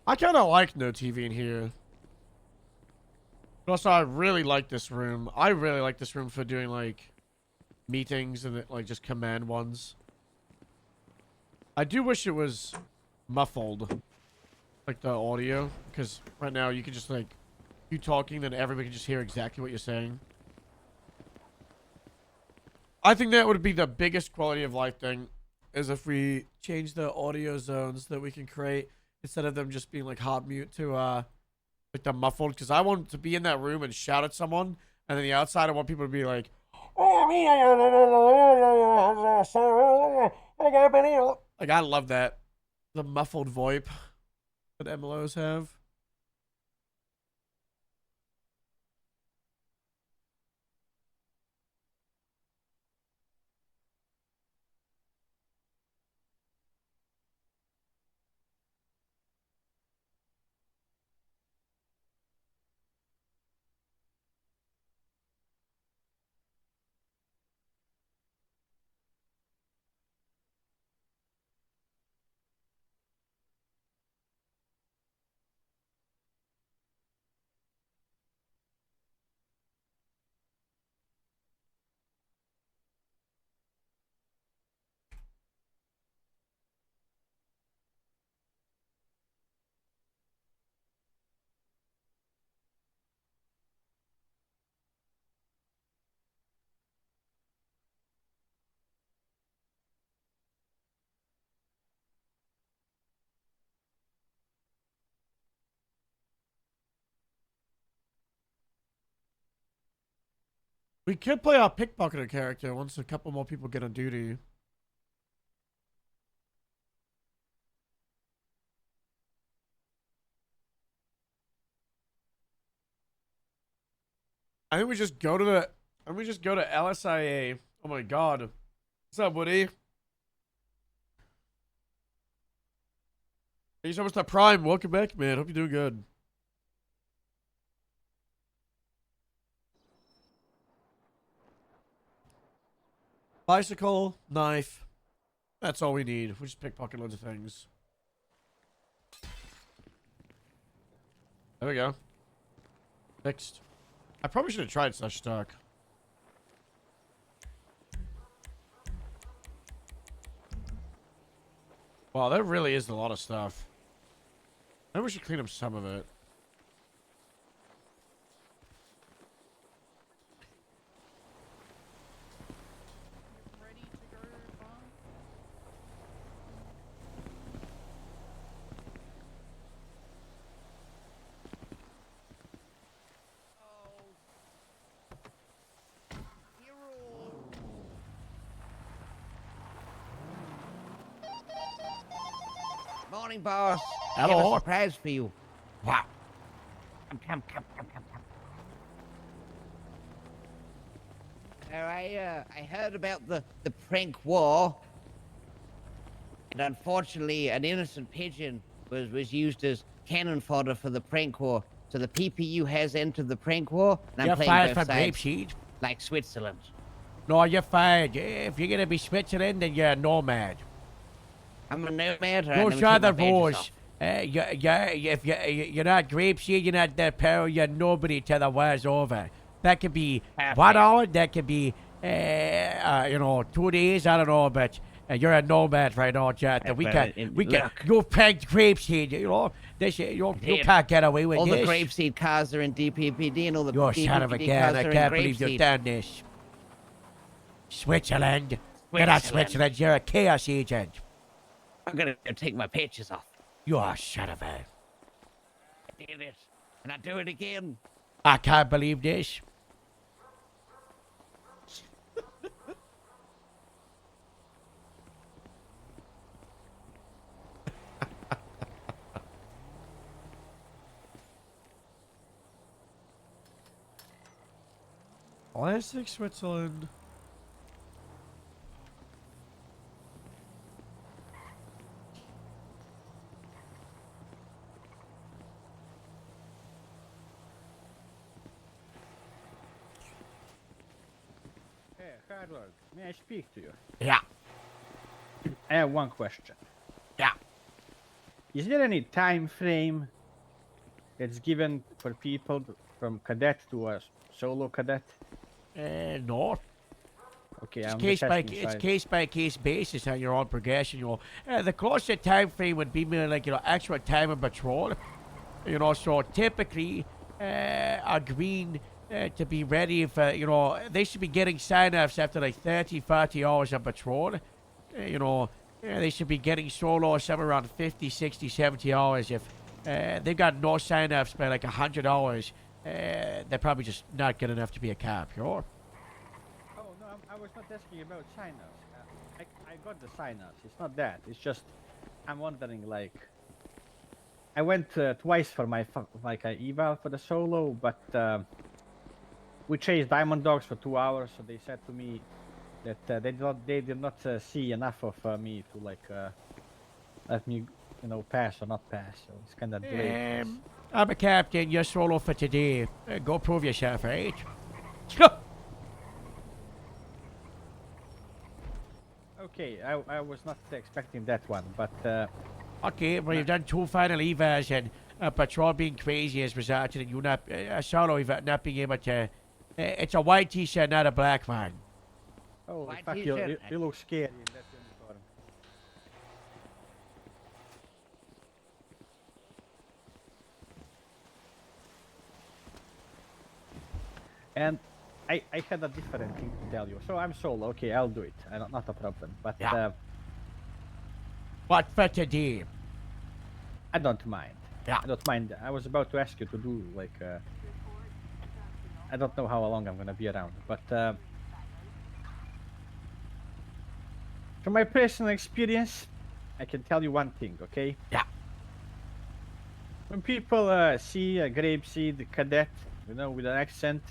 I kind of like no TV in here. But also, I really like this room. I really like this room for doing, like, meetings and, like, just command ones. I do wish it was muffled. Like, the audio. Because right now, you can just, like, you talking, then everybody can just hear exactly what you're saying. I think that would be the biggest quality of life thing. Is if we change the audio zones that we can create. Instead of them just being, like, hot mute to, like the muffled, because I want to be in that room and shout at someone, and then the outside I want people to be like, like I love that, the muffled VoIP that MLOs have. We could play our pickpocketer character once a couple more people get on duty. I think we just go to the, and we just go to LSIA. Oh my god. What's up, Woody? Thank you so much to Prime. Welcome back, man. Hope you're doing good. Bicycle, knife. That's all we need. We just pickpocket loads of things. There we go. Fixed. I probably should have tried such stock. Wow, that really is a lot of stuff. Maybe we should clean up some of it. Ready to go, Bond? Morning, boss. Hello. I have a surprise for you. Wow. Come. I heard about the prank war, and unfortunately, an innocent pigeon was used as cannon fodder for the prank war. So the PPU has entered the prank war, and You're I'm playing fired both for sides, grapeseed. like Switzerland. No, you're fired. If you're gonna be Switzerland, then you're a nomad. I'm a nomad. All right, Go let me show take my the badges rules. off. If you're not grapeseed, you're not Del Perro, you're nobody till the war's over. That could be 1 Perfect. hour, that could be, 2 days, I don't know, but you're a nomad right now, Jetta. We Well, can't, look. you pranked grapeseed, you Did. can't get away with All this. the grapeseed cars are in DPPD, and all the You DPPD son of a cars gun, I are in can't believe you've grapeseed. done this. Switzerland. You're not Switzerland, you're a chaos agent. I'm gonna go take my pictures off. You are son of a... I did it, and I do it again. I can't believe this. Classic Switzerland. Hey, Hardware, may I speak to you? Yeah. I have one question. Yeah. Is there any time frame that's given for people from cadet to a solo cadet? No. Okay, It's I'm case by just asking it's size. case by case basis on your own progression. The closer time frame would be more like actual time of patrol. So typically, a green to be ready for they should be getting sign-offs after like 30, 40 hours of patrol. They should be getting solo somewhere around 50, 60, 70 hours. If they've got no sign-offs by like 100 hours, they're probably just not good enough to be a cop. Oh no, I was not asking about sign-ups. I got the sign-ups. It's not that. It's just I'm wondering like I went twice for my eval for the solo, but we chased diamond dogs for 2 hours. So they said to me that they did not see enough of me to like let me pass or not pass. So it's kind of delayed. I'm a captain. You're solo for today. Go prove yourself, right? Okay, I was not expecting that one, but Okay, well, you've done 2 final evals, and patrol being crazy has resulted in you not a solo eval not being able to. It's a white t-shirt, not a black one. oh, White in fact, t-shirt. you look scary in that uniform. And I had a different thing to tell you. So I'm solo. Okay, I'll do it. Not a problem. But Yeah. What for today? I don't mind. Yeah. I don't mind. I was about to ask you to do like. I don't know how long I'm gonna be around, but from my personal experience, I can tell you one thing. Okay. Yeah. When people see a grapeseed cadet, with an accent,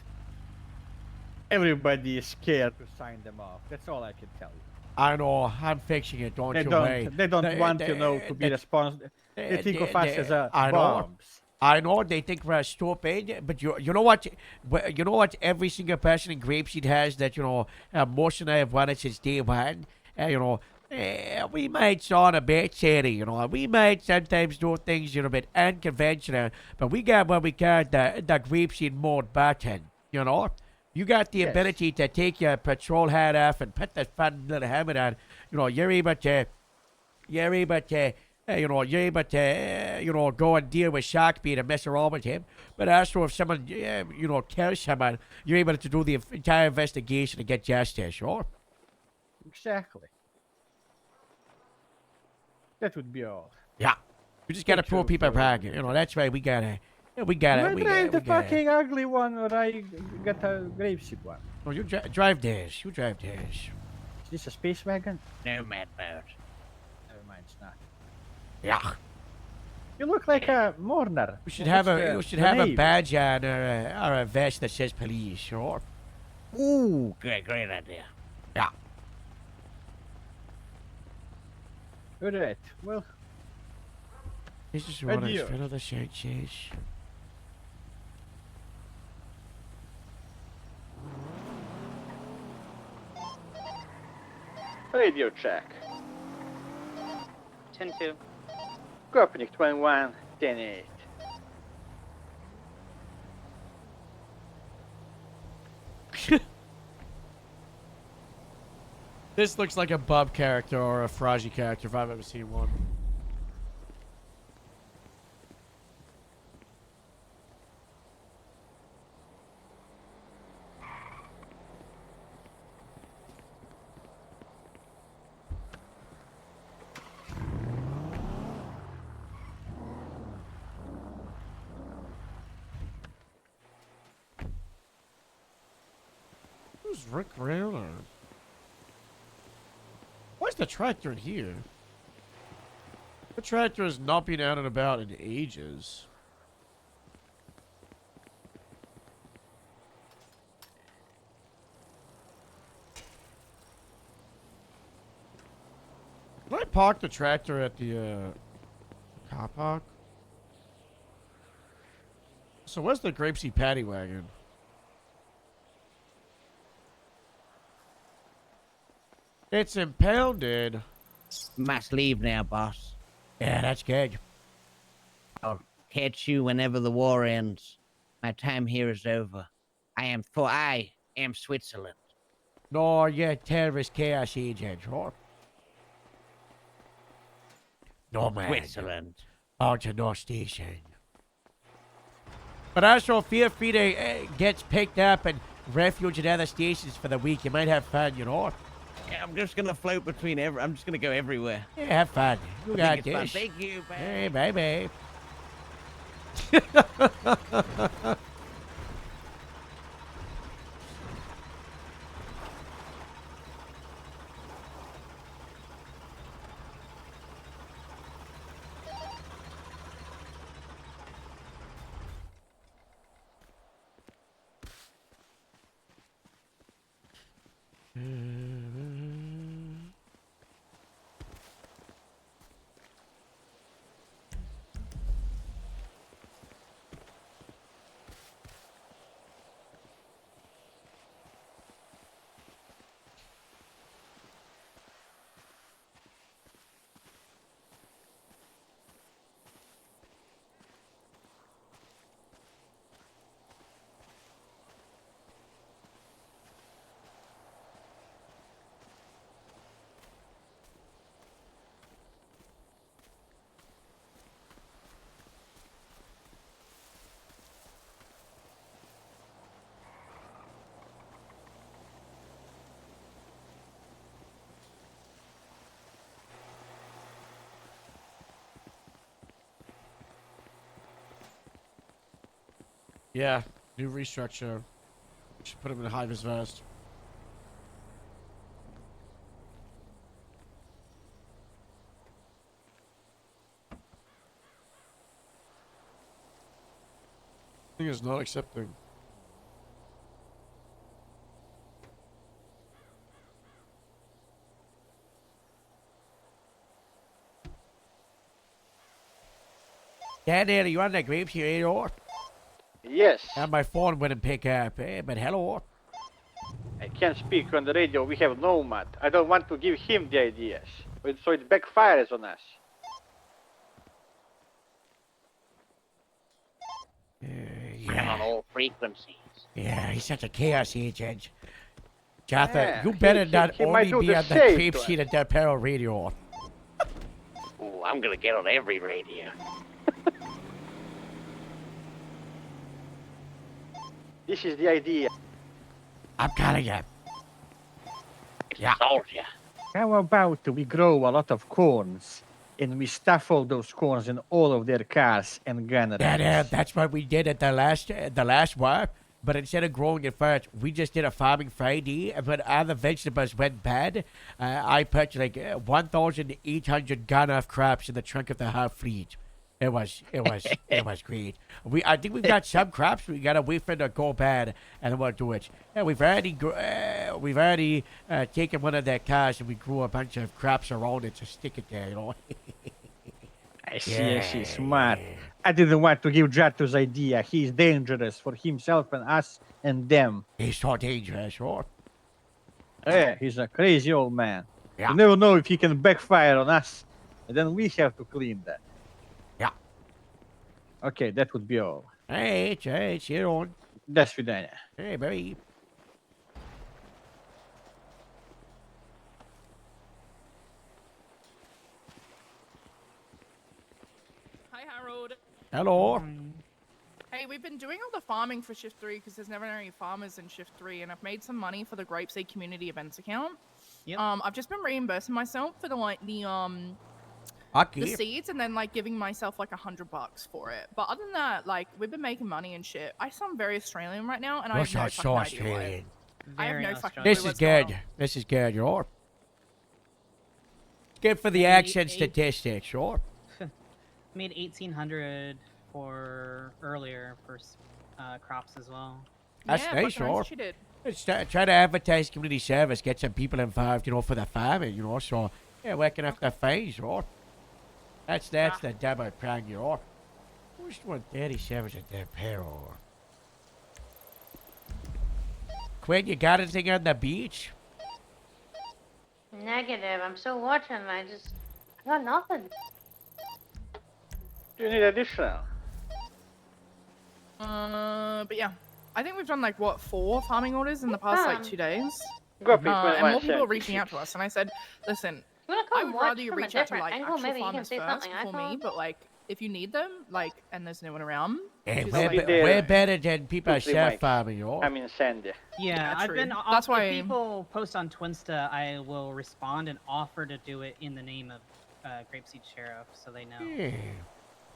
everybody is scared to sign them off. That's all I can tell you. I know. I'm fixing it. Don't They you don't. worry. They don't want to be responsible. They think of us as I know. bombs. I know they think we're stupid, but you know what? You know what? Every single person in Grapeseed has that Mosh and I have wanted since day one. We might sound a bit shady, We might sometimes do things a bit unconventional, but we got what we call the Grapeseed mode button. You got the Yes. ability to take your patrol hat off and put that fun little helmet on. You're able to. You're able to, go and deal with Sharkbeat and mess around with him. But also, if someone, kills someone, you're able to do the entire investigation and get justice, sure? Exactly. That would be all. Yeah. We just gotta Thank you prove people for- wrong. That's right. We gotta. Do I drive the fucking ugly one, or I get a grapeseed one? Oh, you drive this. You drive this. Is this a space wagon? No, mad bird. Never mind, it's not. Yeah. You look like a mourner. We should What's have a the- we should the have a name? badge on or a vest that says police. Sure. Ooh, great idea. Yeah. All right. Well, This is what Adieu. it's for the shirt says. radio check. 10-2. Kopnik 21, 10-8. This looks like a Bub character or a Fraji character if I've ever seen one. Who's Rick Rayler? Why's the tractor in here? The tractor has not been out and about in ages. Can I park the tractor at the car park? So where's the Grapeseed paddy wagon? It's impounded. Must leave now, boss. Yeah, that's good. I'll catch you whenever the war ends. My time here is over. I am Switzerland. No, you're a terrorist chaos agent, right? No, man. Switzerland. On to North Station. But also, feel free to get picked up and refuge at other stations for the week. You might have fun, you know? Yeah, I'm just gonna float between I'm just gonna go everywhere. Yeah, have fun. You I got think it's fun. this. Thank you, bye. Hey, bye-bye. Yeah, new restructure. Should put him in a high-vis vest. Thing is not accepting. Dad, are you on that grapes here, or? Yes. And my phone wouldn't pick up, but hello. I can't speak on the radio. We have Nomad. I don't want to give him the ideas. So it backfires on us. I'm on all frequencies. Yeah, he's such a chaos agent. Jatha, Yeah, you better not he might only do be the on the same creep to sheet at Del Perro radio. Ooh, I'm gonna get on every radio. This is the idea. I'm calling you. Yeah. Soldier. How about we grow a lot of corns and we stuff all those corns in all of their cars and gun ranges? That's what we did at the last war. but instead of growing it first, we just did a farming Friday. And when all the vegetables went bad, I put like 1,800 gone off crops in the trunk of the half fleet. It was great. I think we've got some crops. We gotta wait for it to go bad, and then we'll do it. Yeah, we've already taken one of their cars and we grew a bunch of crops around it to stick it there. You know. I see, smart. I didn't want to give Jato's idea. He's dangerous for himself and us and them. He's so dangerous, right? Yeah, he's a crazy old man. Yeah. You never know if he can backfire on us, and then we have to clean that. Yeah. Okay, that would be all. Hey, you on. До свидания. Hey, baby. Hi, Harold. Hello. Hey, we've been doing all the farming for Shift 3 because there's never any farmers in Shift 3, and I've made some money for the Grapeseed Community Events account. Yep. I've just been reimbursing myself for the Okay. seeds and then like giving myself like $100 for it. But other than that, like we've been making money and shit. I sound very Australian right now, and I have no You're fucking so idea why. Australian. I have Very no fucking Australian. clue This is what's going good. on. This is good, you're. Good for the Eight- accent eight- statistics, sure. Made 1,800 for earlier for crops as well. That's Yeah, nice, fucking nice sure. that you did. Let's try to advertise community service, get some people involved, for the farming, so, yeah, working off the phase, right? That's the demo plan, Who's 137's a dead peril? Quinn, you got anything on the beach? Negative. I'm still watching. I got nothing. Do you need additional? But yeah, I think we've done like what 4 farming orders in the past like 2 days. Go pick And more people are reaching out to us, and I said, listen, You wanna I come would watch rather you from a reach out to different like angle? actual Maybe you can farmers say first something I before me, can't. but like if you need them, like, and there's no one around, Hey, just, we're, like, we're better than people Put the self mic. farming, I'm in Sandy. Yeah, I've true. been. That's If why- people post on Twinsta, I will respond and offer to do it in the name of Grapeseed Sheriff, so they know.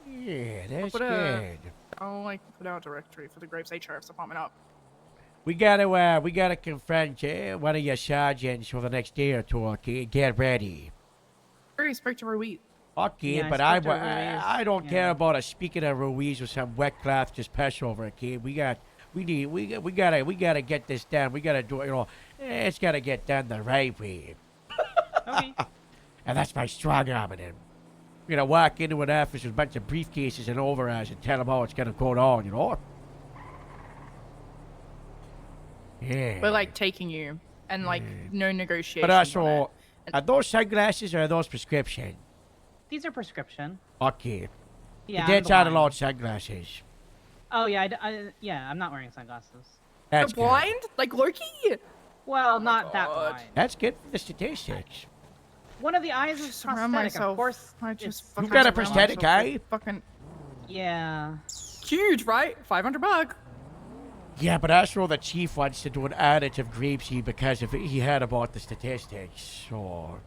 Yeah, that's put good. I'll like put our directory for the Grapeseed Sheriff's Department up. We gotta confront one of your sergeants for the next day or two, okay? Get ready. I already spoke to Ruiz. Okay, Yeah, I but spoke to Ruiz, I don't care yeah. about a speaking of Ruiz or some wet cloth just pass over, okay? We gotta get this done. We gotta do it, it's gotta get done the right way. Okay. And that's my strong arm in him. We're gonna walk into an office with a bunch of briefcases and overalls and tell them how it's gonna go on, Yeah. We're like taking you, and like no negotiation. But also, are those sunglasses or are those prescription? These are prescription. Okay. Yeah. That's I'm not blind. allowed sunglasses. Oh yeah, yeah. I'm not wearing sunglasses. You're That's good. blind, like Loki. Well, not that God. blind. That's good for the statistics. One of the eyes is Surround prosthetic. myself. Of course, I just it's- fucking got a surround prosthetic myself eye? with Fucking Yeah. huge, right? $500. Yeah, but also the chief wants to do an audit of Grapeseed because he heard about the statistics. So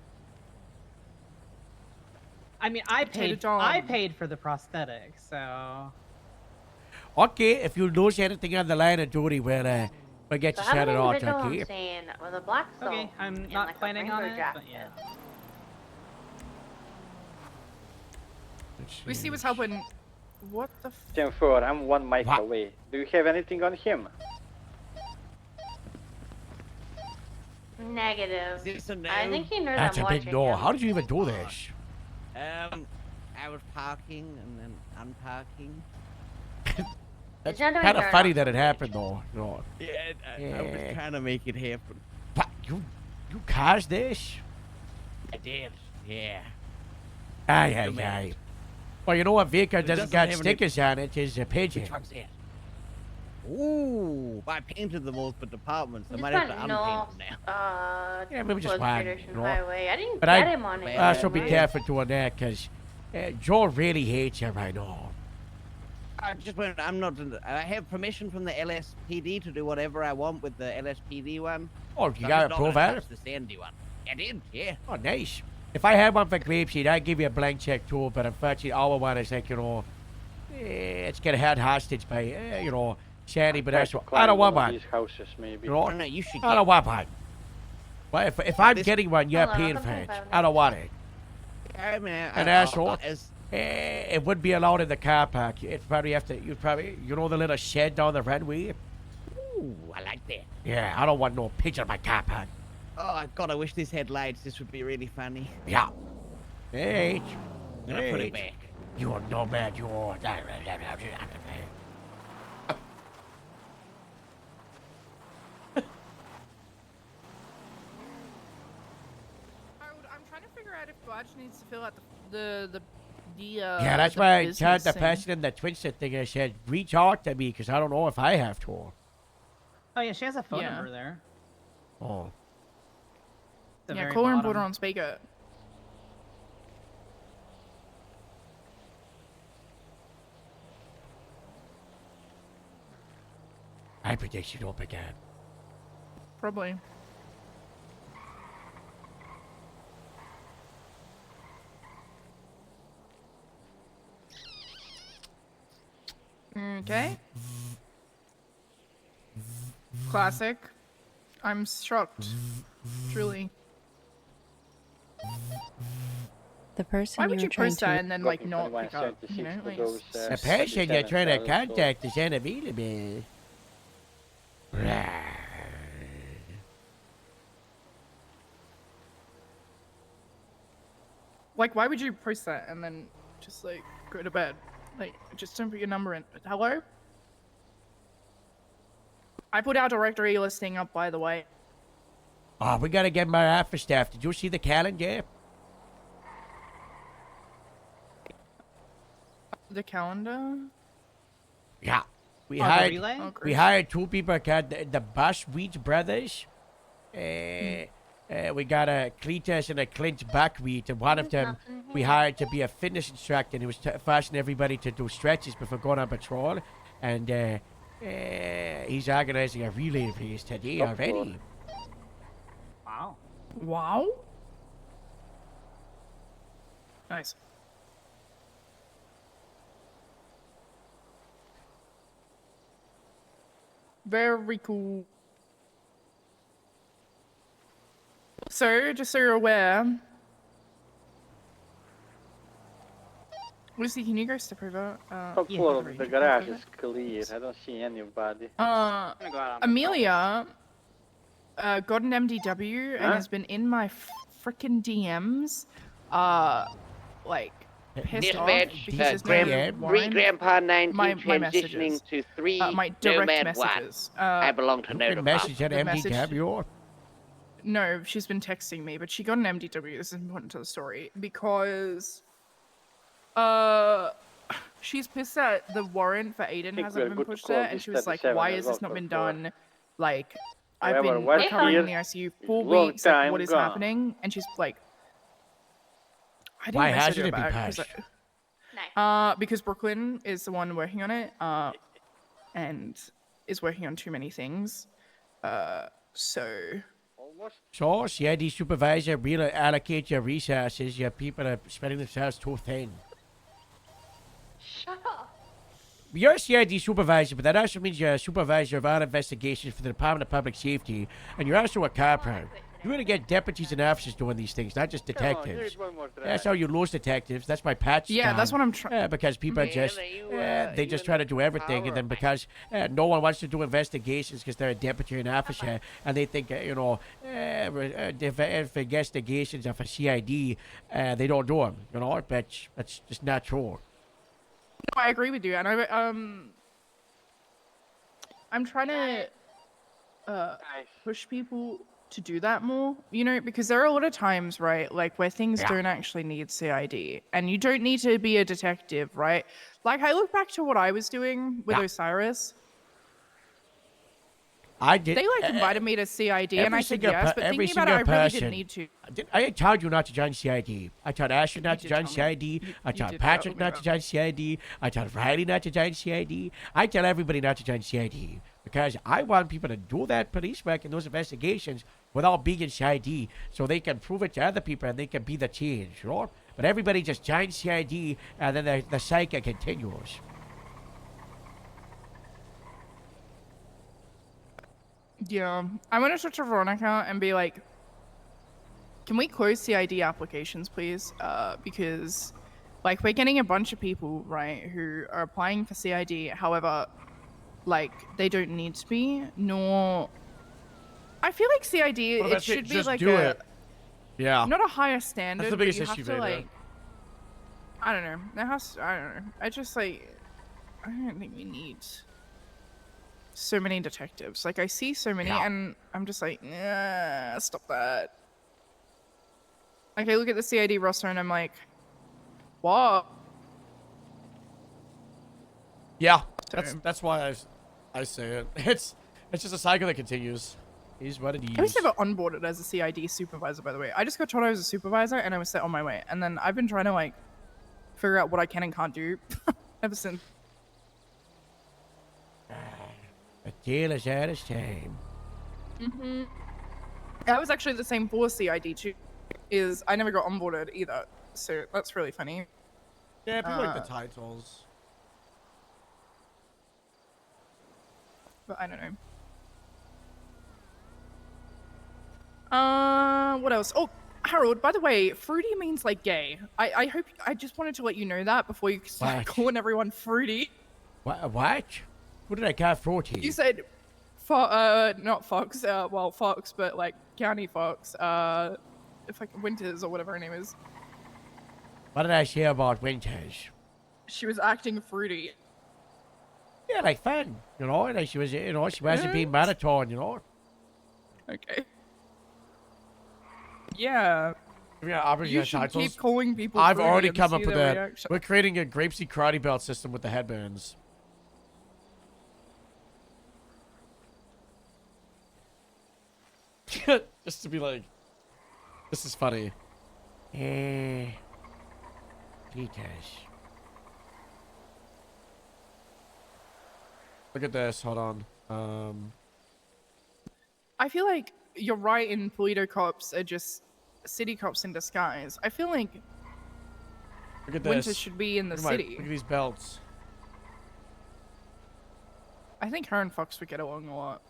I mean, I Potato paid. I John. paid for the prosthetic, so. okay, if you lose anything on the line of duty, we'll get So you how set many it out, individual I'm okay? seeing with a black soul Okay, I'm in, not like, a planning on rainbow it, but jacket? yeah. We see what's happening. What the? 10-4, I'm 1 mic What? away. Do you have anything on him? Negative. Is this a no? I think he knows That's I'm a big watching door. him. How did you even do this? I was parking and then unparking. That's You're not doing kind of very funny well. that it happened, though. Yeah, I Yeah. was trying to make it happen. But you caused this? I did. Yeah. Aye. man. Well, you know what vehicle It doesn't doesn't got have any- stickers on it is a pigeon. Which one's that? Ooh, I painted them all for departments. I Just might have to went unpaint north, them now. Yeah, maybe just towards one, Tradition you know. Highway. I didn't But get I- him on it. Also, be right? careful doing that because Joel really hates him, I know. I just went. I'm not. I have permission from the LSPD to do whatever I want with the LSPD one. Oh, So you I'm got just a not gonna provider? touch the Sandy one. I did. Yeah. Oh, nice. If I had one for Grapeseed, I'd give you a blank check too, but unfortunately, our one is like, it's get held hostage by, Sandy, but that's what I Climb don't want one of one. these houses, maybe. You know? Oh, no, you should I get don't want one. Well, if I'm This- getting one, you're Hold on, paying I'll for come it. back I don't want it. I mean, An asshole. as- It wouldn't be allowed in the car park. You'd probably have to. You'd probably, you know, the little shed down the runway. Ooh, I like that. Yeah, I don't want no picture of my car park. Oh, God, I wish this had lights. This would be really funny. Yeah. Hey, I'm gonna put it back. You are no man. You are. Harold, I'm trying to figure out if Dodge needs to fill out the Yeah, that's the why I told business the thing. person in the Twitter thing. I said, reach out to me because I don't know if I have to. Oh yeah, she has a phone Yeah. number there. Oh. At the Yeah, very call her and put her bottom. on speaker. I predict she'd open again. Probably. Okay. Classic. I'm shocked. Truly. The person Why you would were you trying post to that and then like Looking not 21 pick up? You know, 76 for like, those, The person you're trying to 77,000 contact is unavailable. like, why would you post that and then just like go to bed? Like, just don't put your number in. Hello? I put our directory listing up, by the way. Oh, we gotta get my office staff. Did you see the calendar? The calendar. Yeah. We Oh, the hired relay? Oh, we great. hired two people called the Bushweed brothers. We got a Cletus and a Clint Buckwheat, and one of them we hired to be a fitness instructor. And he was forcing everybody to do stretches before going on patrol. And he's organizing a relay race today Top already. Wow. Wow. Nice. Very cool. So, just so you're aware, Lucy, can you go step over? Top Yeah, floor the of the range. garage is clear. I don't see anybody. Amelia got an MDW and Huh? has been in my frickin' DMs, like, pissed off Dispatch, because his name is Warren. Grandpa 19 My transitioning messages. to 3 My direct Nomad 1. messages. I belong to You Notify. can message at The message- MDW. No, she's been texting me, but she got an MDW. This is important to the story because, she's pissed that the warrant for Aiden Think hasn't we're been good to pushed call yet, and this she was like, 37 "Why as has well this not for been floor. done? Like, I've However, been what's recovering in the here ICU is 4 long weeks. Like, time what is gone. happening?" And she's like, "I didn't Why message hasn't her it been back 'cause pushed? because Brooklyn is the one working on it, and is working on too many things. So Almost. So, CID supervisor, really allocate your resources. Your people are spreading themselves too thin. Shut up. You're a CID supervisor, but that also means you're a supervisor of all investigations for the Department of Public Safety, and you're also a cop. You want to get deputies and officers doing these things, not just Come on, detectives. here's one more try. That's how you lose detectives. That's my patch. yeah, that's what I'm trying. Because people are Man, just, are you, they you just in try the to do everything, and then power? because no one wants to do investigations because they're a deputy or an officer, and they think, if investigations are for CID, they don't do them, but that's just not true. No, I agree with you, and I'm trying to Nice. push people to do that more, because there are a lot of times, right, like where things Yeah. don't actually need CID, and you don't need to be a detective, right? Like I look back to what I was doing with Yeah. Osiris. I did. They like invited me to CID, and every I said single yes, per- but every thinking about it, I single really person- didn't need to. I told you not to join CID. I told Asher not to did join tell me. CID. I You told did Patrick tell me not to that. join CID. I told Riley not to join CID. I tell everybody not to join CID because I want people to do that police work and those investigations without being in CID so they can prove it to other people and they can be the change, But everybody just joins CID and then the cycle continues. Yeah, I'm gonna talk to Veronica and be like, can we close CID applications, please? Because, like, we're getting a bunch of people, right, who are applying for CID. However, like, they don't need to be, nor... I feel like CID, What it about should be just like do a... it? Yeah. Not a higher standard, the biggest but you issue, have to, Vader. like... I don't know. There has... I don't know. I just, like... I don't think we need so many detectives. Like, I see so many, and I'm just like, nah, stop that. Like, I look at the CID roster, and I'm like, what? Yeah, So- that's why I say it. It's just a cycle that continues. Is what it I was is. never onboarded as a CID supervisor, by the way. I just got told I was a supervisor, and I was set on my way. And then I've been trying to, like, figure out what I can and can't do ever since. A deal is out of time. Mm-hmm. That was actually the same for CID too. Is I never got onboarded either, so that's really funny. Yeah, people like the titles. But I don't know. What else? Oh, Harold, by the way, fruity means like gay. I hope I just wanted to let you know that before you start What? calling everyone fruity. What? What did I call 40? You said, not Fox. Well, Fox, but like County Fox. If like Winters or whatever her name is. What did I say about Winters? She was acting fruity. Yeah, like fun, you know. Like she was, you know, she wasn't being marathon, you know. Okay. Yeah. Yeah, obviously You has should titles. keep calling people. I've fruity already and come up see with their that. reaction. We're creating a Grapeseed karate belt system with the headbands. Just to be like, this is funny. Peters. Look at this. Hold on. I feel like you're right in Polito cops are just city cops in disguise. I feel like Look at this. Winters should be in the Look at city. Look at these belts. I think her and Fox would get along a lot.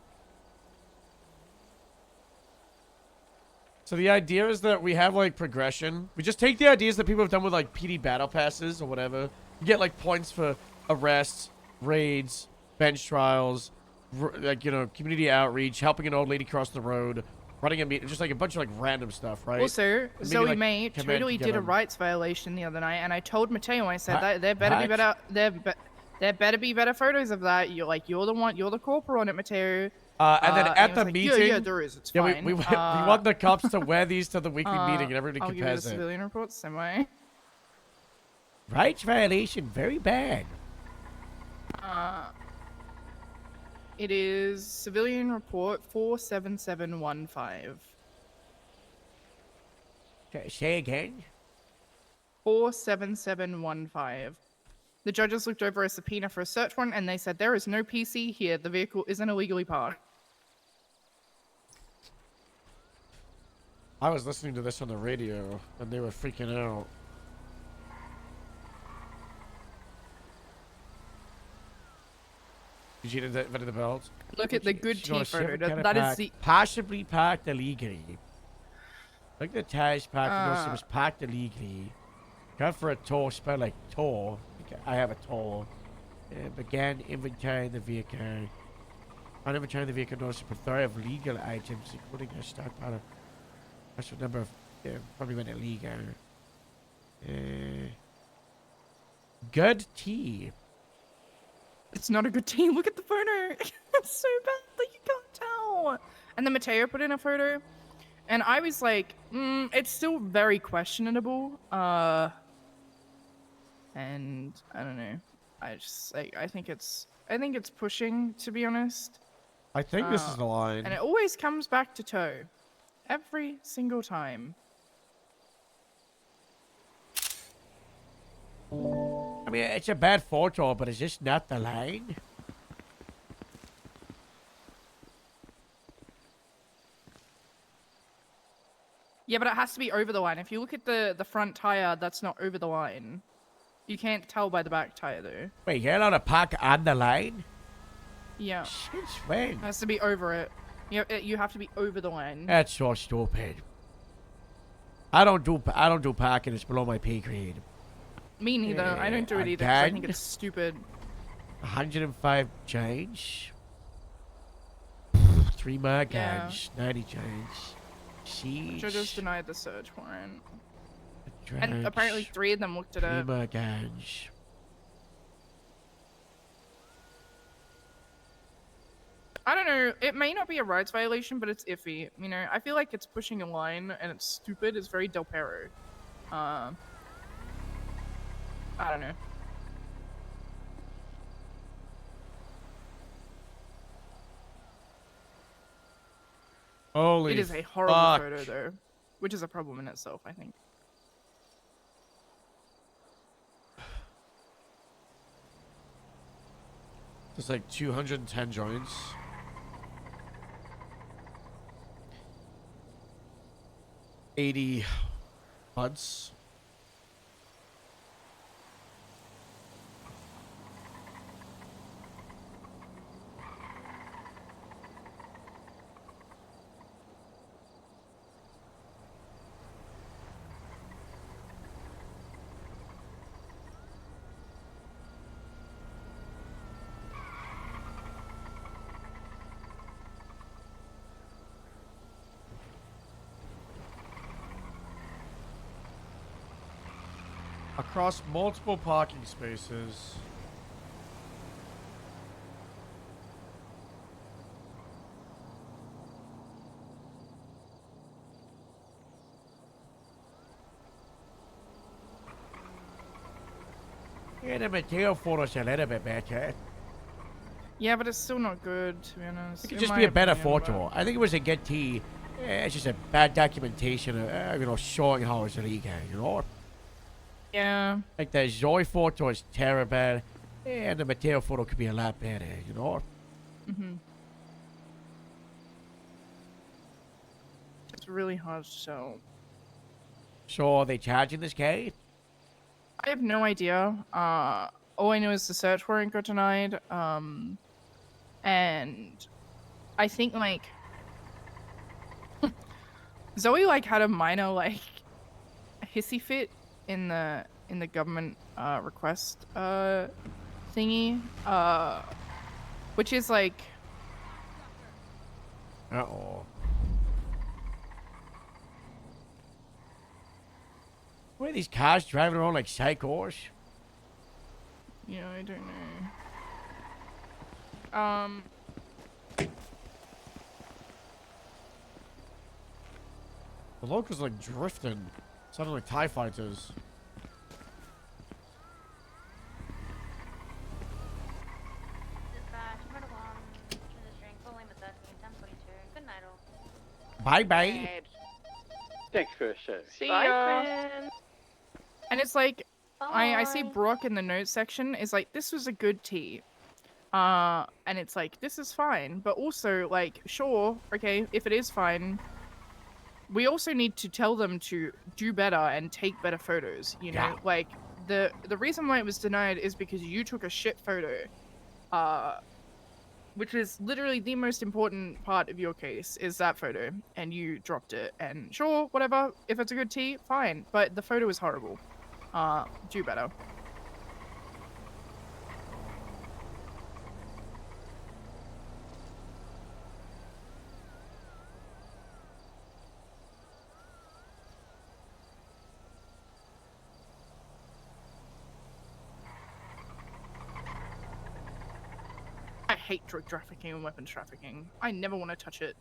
So the idea is that we have like progression. We just take the ideas that people have done with like PD battle passes or whatever. You get like points for arrests, raids, bench trials, like, you know, community outreach, helping an old lady cross the road, running a meeting, just like a bunch of like random stuff, right? Also, And maybe, Zoe like, May command totally did a together. rights violation the other night, and I told Mateo, I said What? that there better be What? better, there better be better photos of that. You're the one, you're the corporal on it, Mateo. And then he at was the like, meeting, yeah, there is. It's yeah, fine. we want the cops to wear these to the weekly meeting, and everybody I'll give you the compares it. civilian reports same way. Rights violation, very bad. It is civilian report 47715. Say again. 47715. The judges looked over a subpoena for a search warrant and they said there is no PC here. The vehicle isn't illegally parked. I was listening to this on the radio, and they were freaking out. Did you invented the belt? Look at the good She's got a T photo. Chevy That is Cadillac, the. possibly parked illegally. Look at the tires parked. It was parked illegally. Got for a tow, spelled like tow. I have a tow. Began inventorying the vehicle. On inventorying the vehicle, noticed a plethora of legal items, including a stockpile of a number of probably went illegal. Good tea. It's not a good T. Look at the photo. It's so bad that you can't tell. And then Mateo put in a photo. And I was like, it's still very questionable. And I don't know. I just like I think it's pushing, to be honest. I think this is the line. And it always comes back to toe. Every single time. I mean, it's a bad photo, but is this not the line? Yeah, but it has to be over the line. If you look at the front tire, that's not over the line. You can't tell by the back tire, though. Wait, you're allowed to park on the line? Yeah. Since when? Has to be over it. You have to be over the line. That's so stupid. I don't do parking. It's below my pay grade. Me neither. I don't do it either 'cause I think Again? it's stupid. 105 change. 3 more guns. 90 change. Siege. Judges denied the search warrant. Drugs, And apparently 3 of them looked at 3 it. more guns. I don't know. It may not be a rights violation, but it's iffy. You know, I feel like it's pushing a line and it's stupid. It's very Del Perro. I don't know. Holy It is a horrible fuck. photo, though, which is a problem in itself, I think. There's like 210 joints. $80 buds. Across multiple parking spaces. Yeah, the material photo's a little bit better. Yeah, but it's still not good, to be honest. It could in just my be a better opinion, photo. I think it was a good tee. It's just a bad documentation of, showing how it's illegal, Yeah. Like the Zoe photo is terrible, and the Mateo photo could be a lot better, Mm-hmm. It's really hard to tell. So are they charging this guy? I have no idea. All I know is the search warrant got denied. And I think like Zoe had a minor hissy fit in the government request thingy, which is like Uh-oh. What are these cars driving around like psychos? Yeah, I don't know. The locals like drifting. Sounding like TIE fighters. Bye-bye. Thanks for the show. See ya. And it's like, I see Brock in the notes section is like, this was a good tea. And it's like, this is fine. But also, like, sure, okay, if it is fine, we also need to tell them to do better and take better photos, you know? Yeah. Like, the reason why it was denied is because you took a shit photo. Which is literally the most important part of your case, is that photo. And you dropped it. And sure, whatever, if it's a good tea, fine. But the photo is horrible. Do better. I hate drug trafficking and weapons trafficking. I never want to touch it.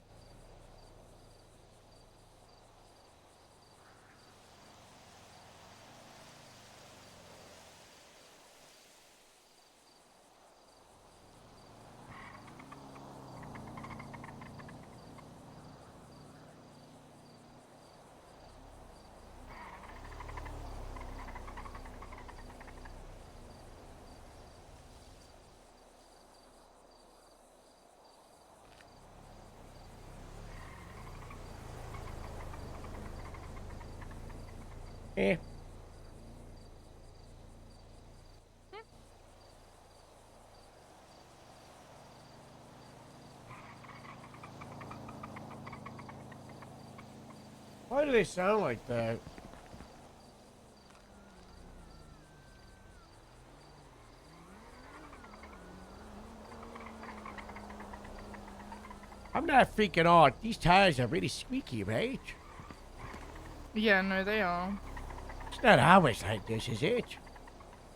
Eh. Why do they sound like that? I'm not freaking out. These tires are really squeaky, right? Yeah, no, they are. It's not always like this, is it?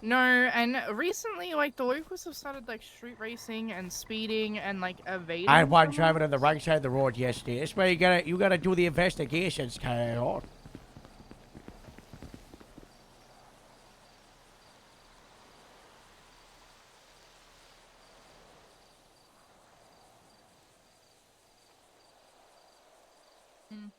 No, and recently, like, the locals have started, like, street racing and speeding and, like, evading. I had one from driving on the us. wrong side of the road yesterday. That's why you gotta do the investigations, Kyle. Mm.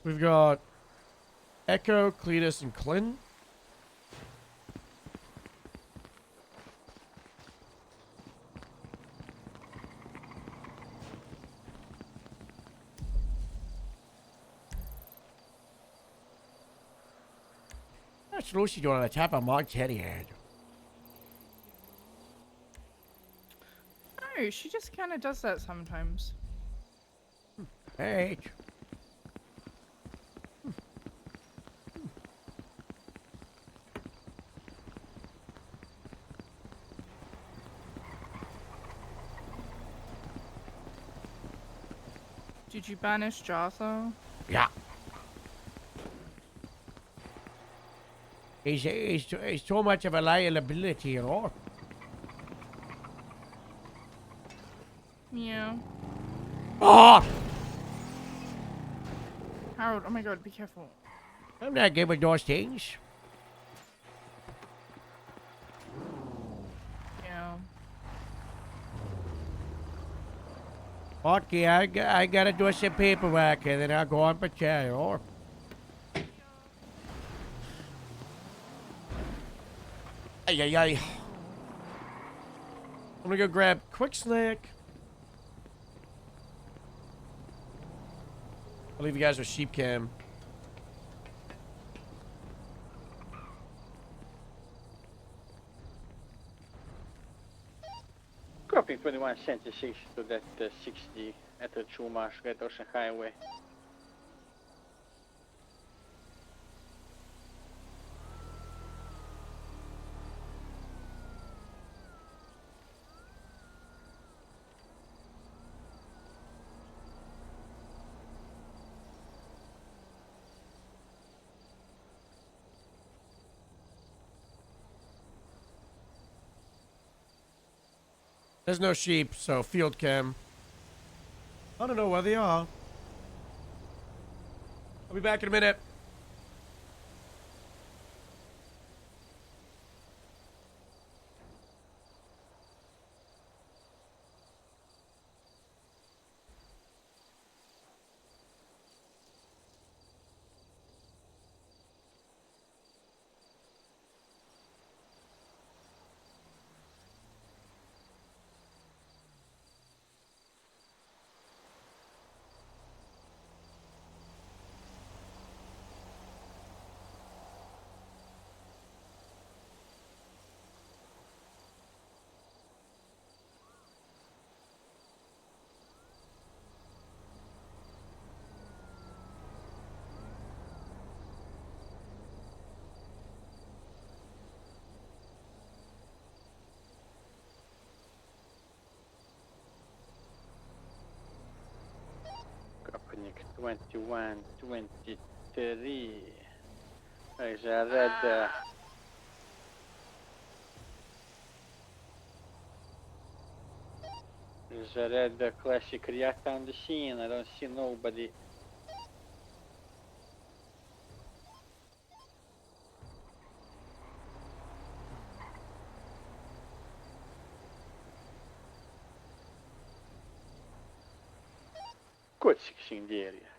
We've got Echo, Cletus, and Clint. What's Lucy doing on the top of Mount Teddy Head? No, she just kind of does that sometimes. Hey. Did you banish Jotho? Yeah. He's so much of a liability, you know. Yeah. Oh! Harold, oh my god, be careful. I'm not good with those things. Yeah. Okay, I gotta do some paperwork and then I'll go on patrol. Ay, ay, ay. I'm gonna go grab quick snack. I'll leave you guys with sheep cam. Copy 2176 to that 60 at the Chumash Great Ocean Highway. There's no sheep, so field cam. I don't know where they are. I'll be back in a minute. Kopnik 2123. Także Red. There's a red classic React on the scene. I don't see nobody. Котик Синдерия.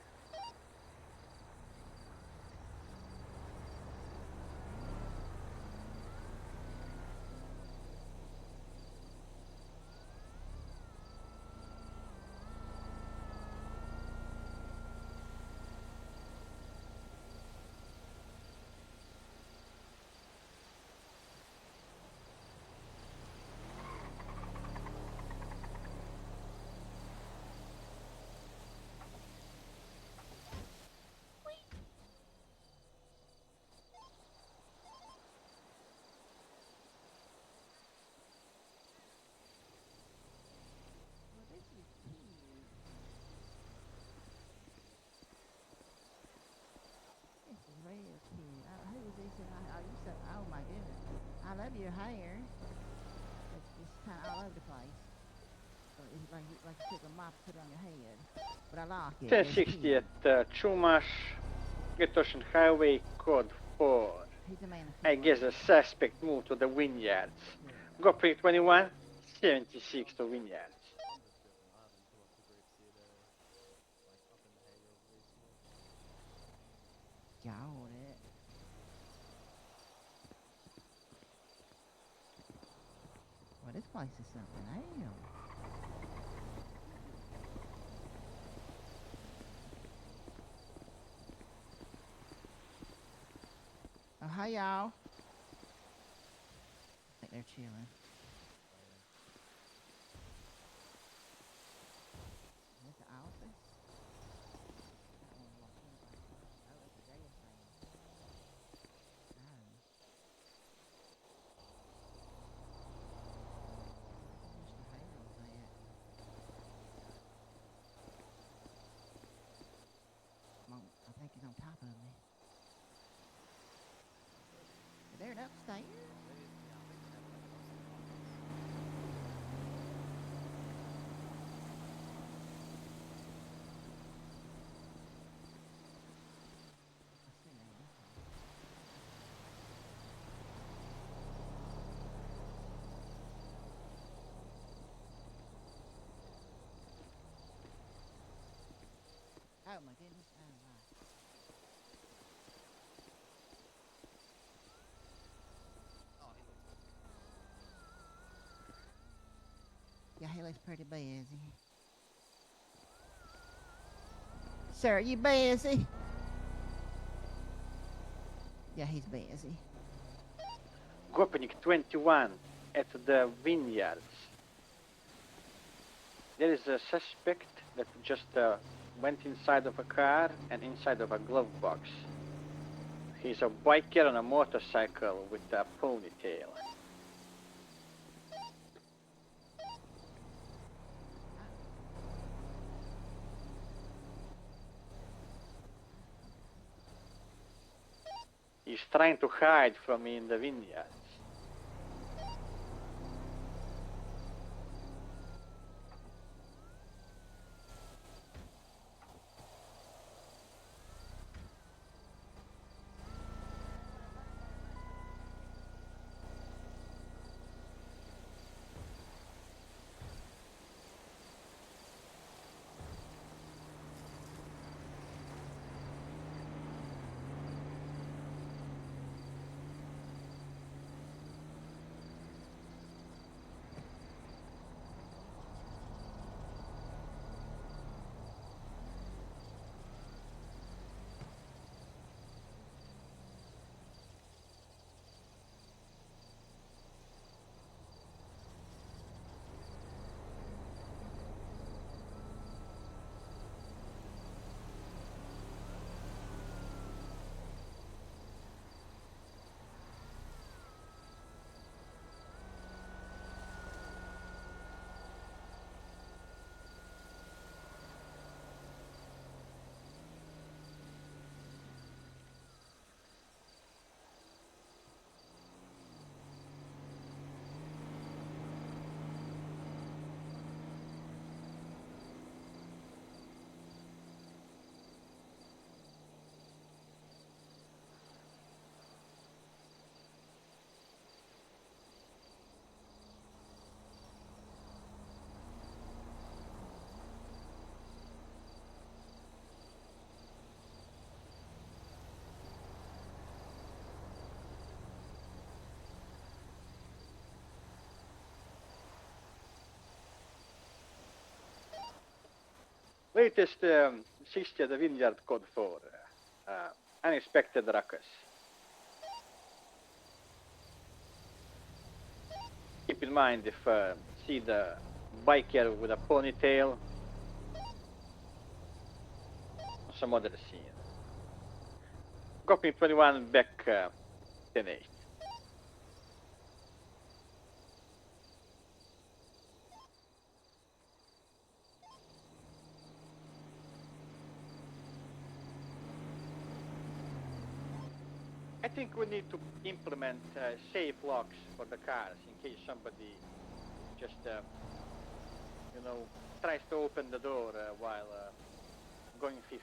like you took a mop, put it on your head. But I like it. 1060 Chumash, Great Ocean Highway, code 4. He's a man. I guess the suspect moved to the vineyards. Gopri 21, 76 to vineyards. Got it. Well, this place is something else. Oh, hi, y'all. I think they're chilling. Is this the office? I don't wanna walk in if I can. Oh, it's a jail cell. Oh. Where's the Harold's at? Come on, I think he's on top of me. Is there an upstairs? I see that. Oh my goodness. Oh wow. Yeah, he looks pretty busy. Sir, you busy? Yeah, he's busy. Gopnik 21 at the vineyards. There is a suspect that just went inside of a car and inside of a glove box. He's a biker on a motorcycle with a ponytail. He's trying to hide from me in the vineyards. Latest 60 at the vineyard code 4. Unexpected ruckus. Keep in mind if see the biker with a ponytail, some other scene. Copy 21 back 10-8. I think we need to implement safe locks for the cars in case somebody just you know, tries to open the door while going 50.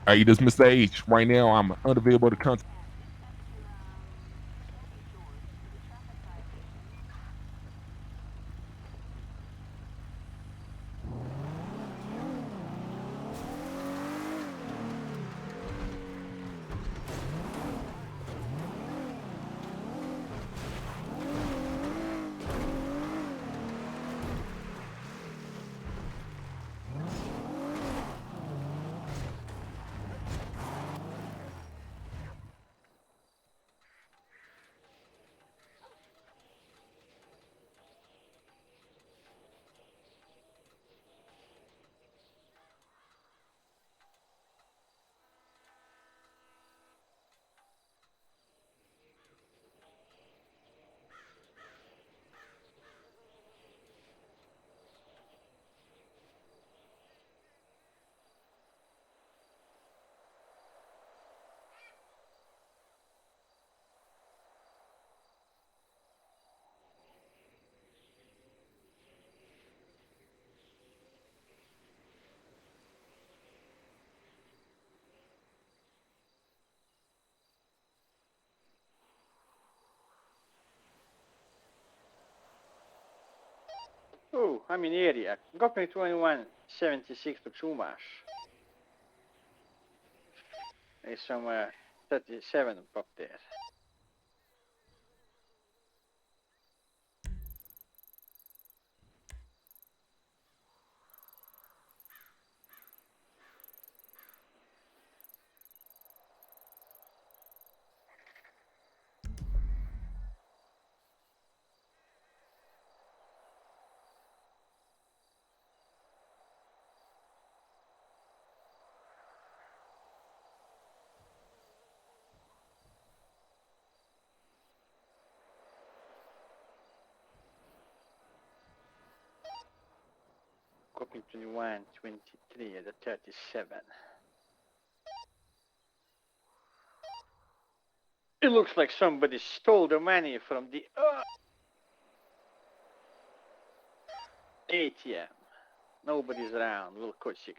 Hey, this is Mr. H. Right now, I'm unavailable to contact. Oh, I'm in area. Got me 2176 to Chumash. There's some 37 up there. Copy 21, 23 at the 37. It looks like somebody stole the money from the ATM. Nobody's around. Wilkochix.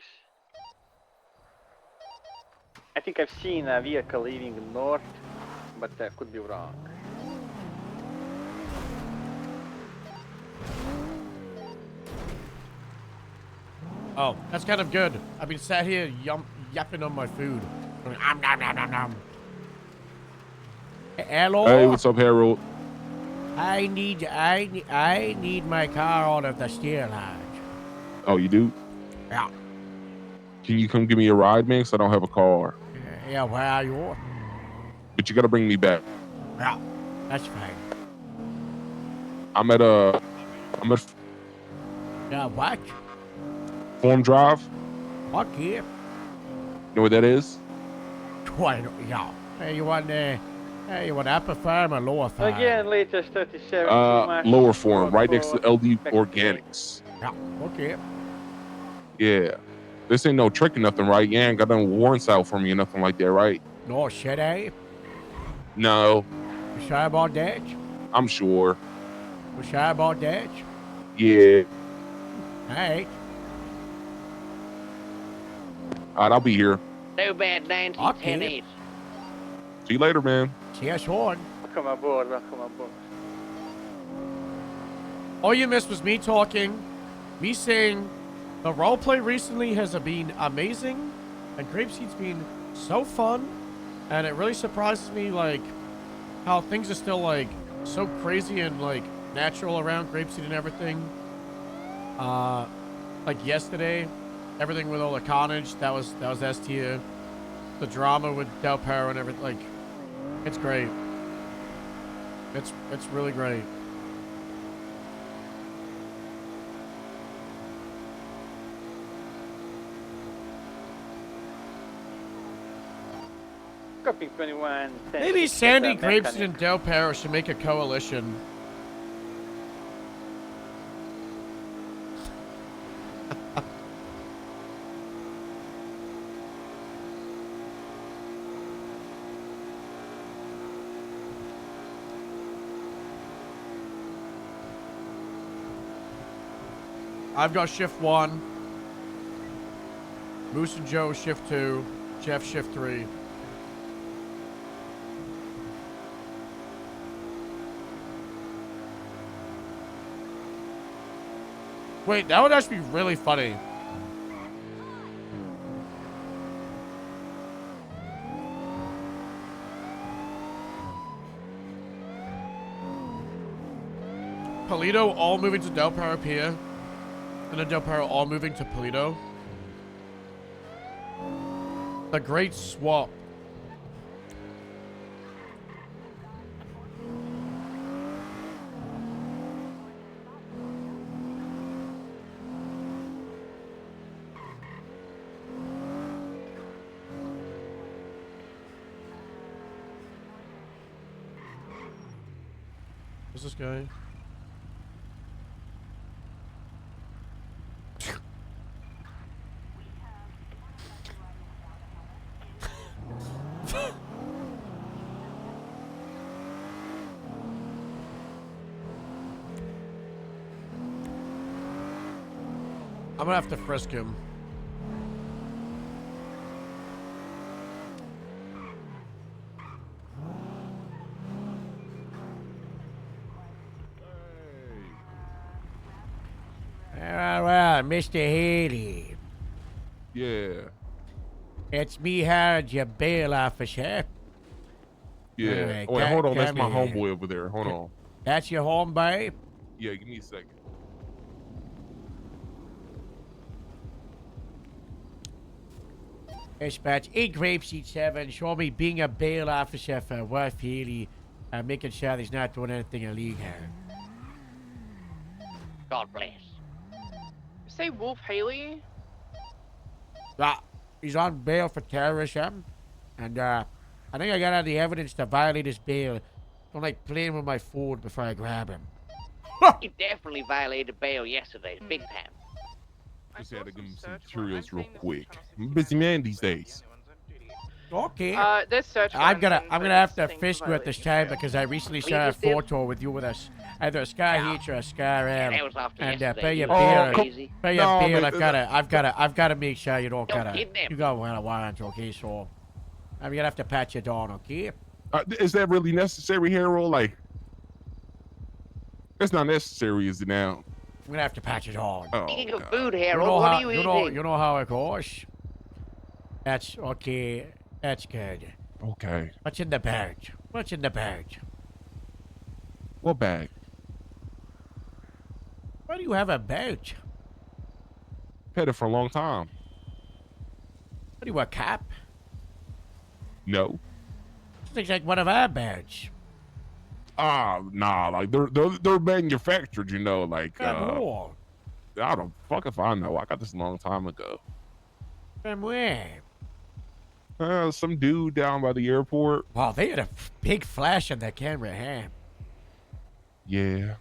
I think I've seen a vehicle leaving north, but I could be wrong. Oh, that's kind of good. I've been sat here yapping on my food. Going, nom, nom, nom, nom. Hello? Hey, what's up, Harold? I need my car out of the steel lodge. Oh, you do? Yeah. Can you come give me a ride, man? 'Cause I don't have a car. Yeah, where are you? But you gotta bring me back. Yeah, that's fine. I'm at Yeah, what? Farm Drive. Okay. You know what that is? Yeah. Hey, you want upper farm or lower farm? Again, latest 37. Lower Farm, right next to LD Organics. Yeah, okay. Yeah. This ain't no trick or nothing, right? You ain't got no warrants out for me or nothing like that, right? No shit, eh? No. You sure about that? I'm sure. You sure about that? Yeah. Alright. Alright, I'll be here. No bad 90, Okay. 10-8. See you later, man. Cheers, Horn. Welcome aboard, welcome aboard. All you missed was me talking, me saying the roleplay recently has been amazing, and Grapeseed's been so fun, and it really surprises me, like, how things are still, like, so crazy and, like, natural around Grapeseed and everything. Like yesterday, everything with all the carnage, that was S tier. The drama with Del Perro and everything, like, it's great. It's really great. Copy 21. Maybe Sandy, Grapeseed, and Del Perro should make a coalition. I've got shift 1. Moose and Joe shift 2. Jeff shift 3. Wait, that would actually be really funny. Polito all moving to Del Perro Pier. And then Del Perro all moving to Polito. The great swap. Who's this guy? I'm gonna have to frisk him. Well, Mr. Haley. Yeah. It's me, Howard, your bail officer. Yeah. Anyway, Oh, wait, hold on. That's come my here. homeboy over there. Hold on. That's your homeboy? Yeah, give me a second. Dispatch 8 Grapeseed 7. Show me being a bail officer for Wolf Haley. Making sure he's not doing anything illegal. God bless. You say Wolf Haley? He's on bail for terrorism. And, I think I got all the evidence to violate his bail. Don't like playing with my food before I grab him. He definitely violated bail yesterday. Big time. Just had to give him some materials real quick. I'm a busy man these days. Okay. This search. I'm gonna warrant's have to thing fish for with this violation time trail. because I recently We saw a just did- photo with you with us. Either a Scar H or a Scar M. That was after And yesterday. pay your You were beer. crazy. Pay your No, beer. man, I've gotta make sure you don't Don't gotta. kidnap You me. got a warrant, okay? So I'm gonna have to pat you down, okay? Is that really necessary, Harold? Like, it's not necessary, is it now? I'm gonna have to pat you down. Oh, Speaking of God. food, You Harold, know what how are you eating? you know how it goes. That's okay. That's good. Okay. What's in the bag? What's in the bag? What bag? Why do you have a bag? Had it for a long time. What are you, a cap? No. Looks like one of our bags. Nah. Like they're manufactured, you know. Like Oh, I don't fuck if I know. I got this a long time ago. from where? Some dude down by the airport. Wow, they had a big flash on that camera, huh? Yeah.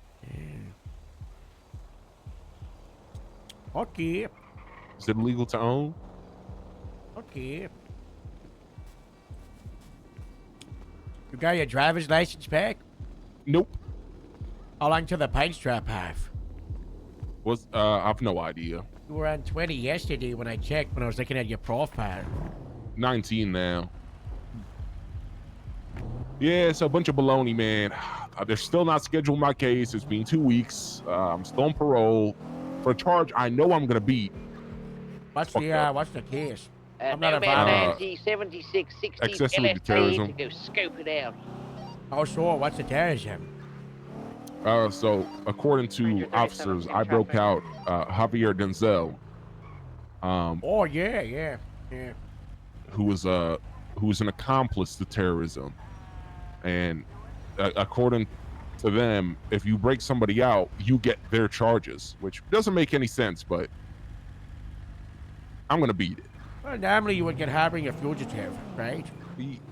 Okay, Is it illegal to own? okay. You got your driver's license back? Nope. How long till the pine strap have? I've no idea. You were on 20 yesterday when I checked when I was looking at your profile. 19 now. Yeah, it's a bunch of baloney, man. They're still not scheduling my case. It's been 2 weeks. I'm still on parole for a charge I know I'm gonna beat. What's Fuck up. what's the case? I'm No not a man violent. 7660 accessory to LSPD terrorism. to go scope it out. Oh, sure. What's the terrorism? So according to officers, I broke out Javier Denzel, Oh, yeah. who was an accomplice to terrorism, and according to them, if you break somebody out, you get their charges, which doesn't make any sense, but I'm gonna beat it. Well, normally you would get harboring a fugitive, right?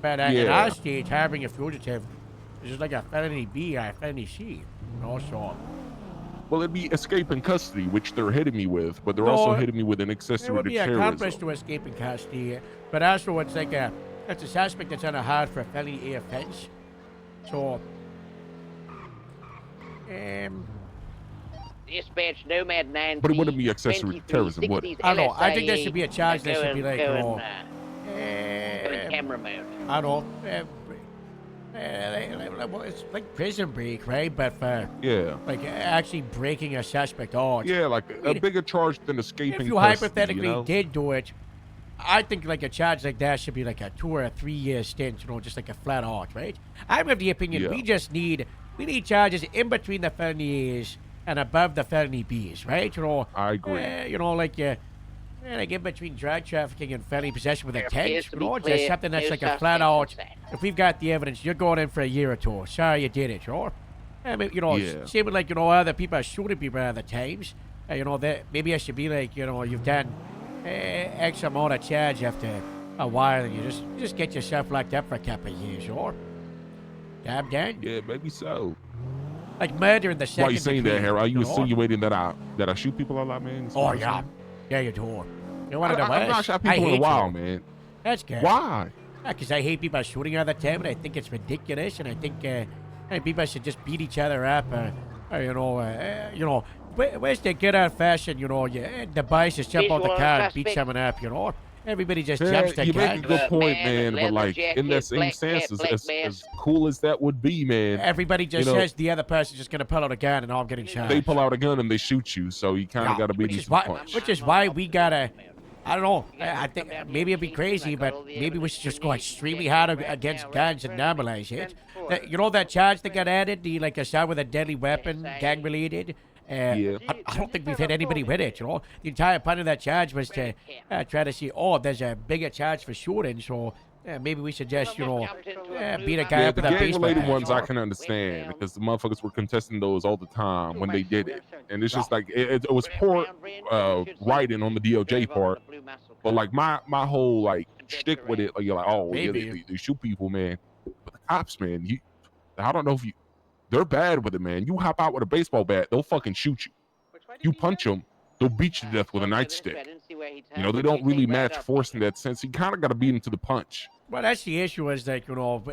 But in Yeah. our state, harboring a fugitive is just like a felony B or a felony C. Also, Well, it'd be escaping custody, which they're hitting me with, but they're No, also hitting me with an it accessory would to be accomplice terrorism. to escaping custody, but also it's like it's a suspect that's on a hard for a felony A offense. So, Dispatch Nomad 9. But it wouldn't be accessory to terrorism, would it? I don't know. I think there should be a charge that should be like, go in camera mode. I don't know. It's like prison break, right? But for Yeah. like actually breaking a suspect out. Yeah, like a bigger charge than escaping If you custody, hypothetically you know? did do it, I think like a charge like that should be like a 2 or a 3 year stint, you know, just like a flat out, right? I'm of the opinion Yeah. we need charges in between the felony A's and above the felony B's, right? You know, I agree. you know, like like in between drug trafficking and felony possession with There intent, appears to you be know, just clear something that's no like a flat out. suspect inside. If we've got the evidence, you're going in for a year or two. Sorry you did it, you know. I mean, you know, Yeah. same with like, you know, other people are shooting people other times. You know, that maybe I should be like, you know, you've done X amount of charge after a while, and you just get yourself locked up for a couple of years, or damn done. Yeah, maybe so. Like murder in the second Why you saying that, degree, Harry? Are you know? insinuating that I shoot people a lot, man? Oh yeah, yeah you do. You're one of the I've not worst. shot I people in a hate while, you. man. That's good. Why? Because I hate people shooting all the time, and I think it's ridiculous, and I think people should just beat each other up, where's the good old-fashioned, you know, the boys just jump out the Visual car and beat suspect. someone up, you know? Everybody just Yeah, jumps the you make a gun. good point, Man, man. But leather like in that jacket, same black sense, hat, black as mask. cool as that would be, man. Everybody just you know, says the other person's just gonna pull out a gun and I'm getting shot. They pull out a gun and they shoot you, so you kind of got to beat these punch. Which is why we gotta. I don't know. I think maybe it'd be crazy, but maybe we should just go extremely hard against guns and normalize it. You know that charge that got added, the like assault with a deadly weapon, gang related. Yeah. I don't think we've had anybody with it. You know, the entire point of that charge was to try to see, oh, there's a bigger charge for shooting, so maybe we should just, you know, beat a guy Yeah, up the with a baseball gang-related bat. ones I can understand because the motherfuckers were contesting those all the time when they did it, and it's just like it was poor writing on the DOJ part. But like my whole like shtick with it, like you're like, oh yeah, they shoot people, man. But the cops, man, I don't know if they're bad with it, man. You hop out with a baseball bat, they'll fucking shoot you. You punch them, they'll beat you to death with a nightstick. You know, they don't really match force in that sense. You kind of got to beat them to the punch. Well, that's the issue is that, you know,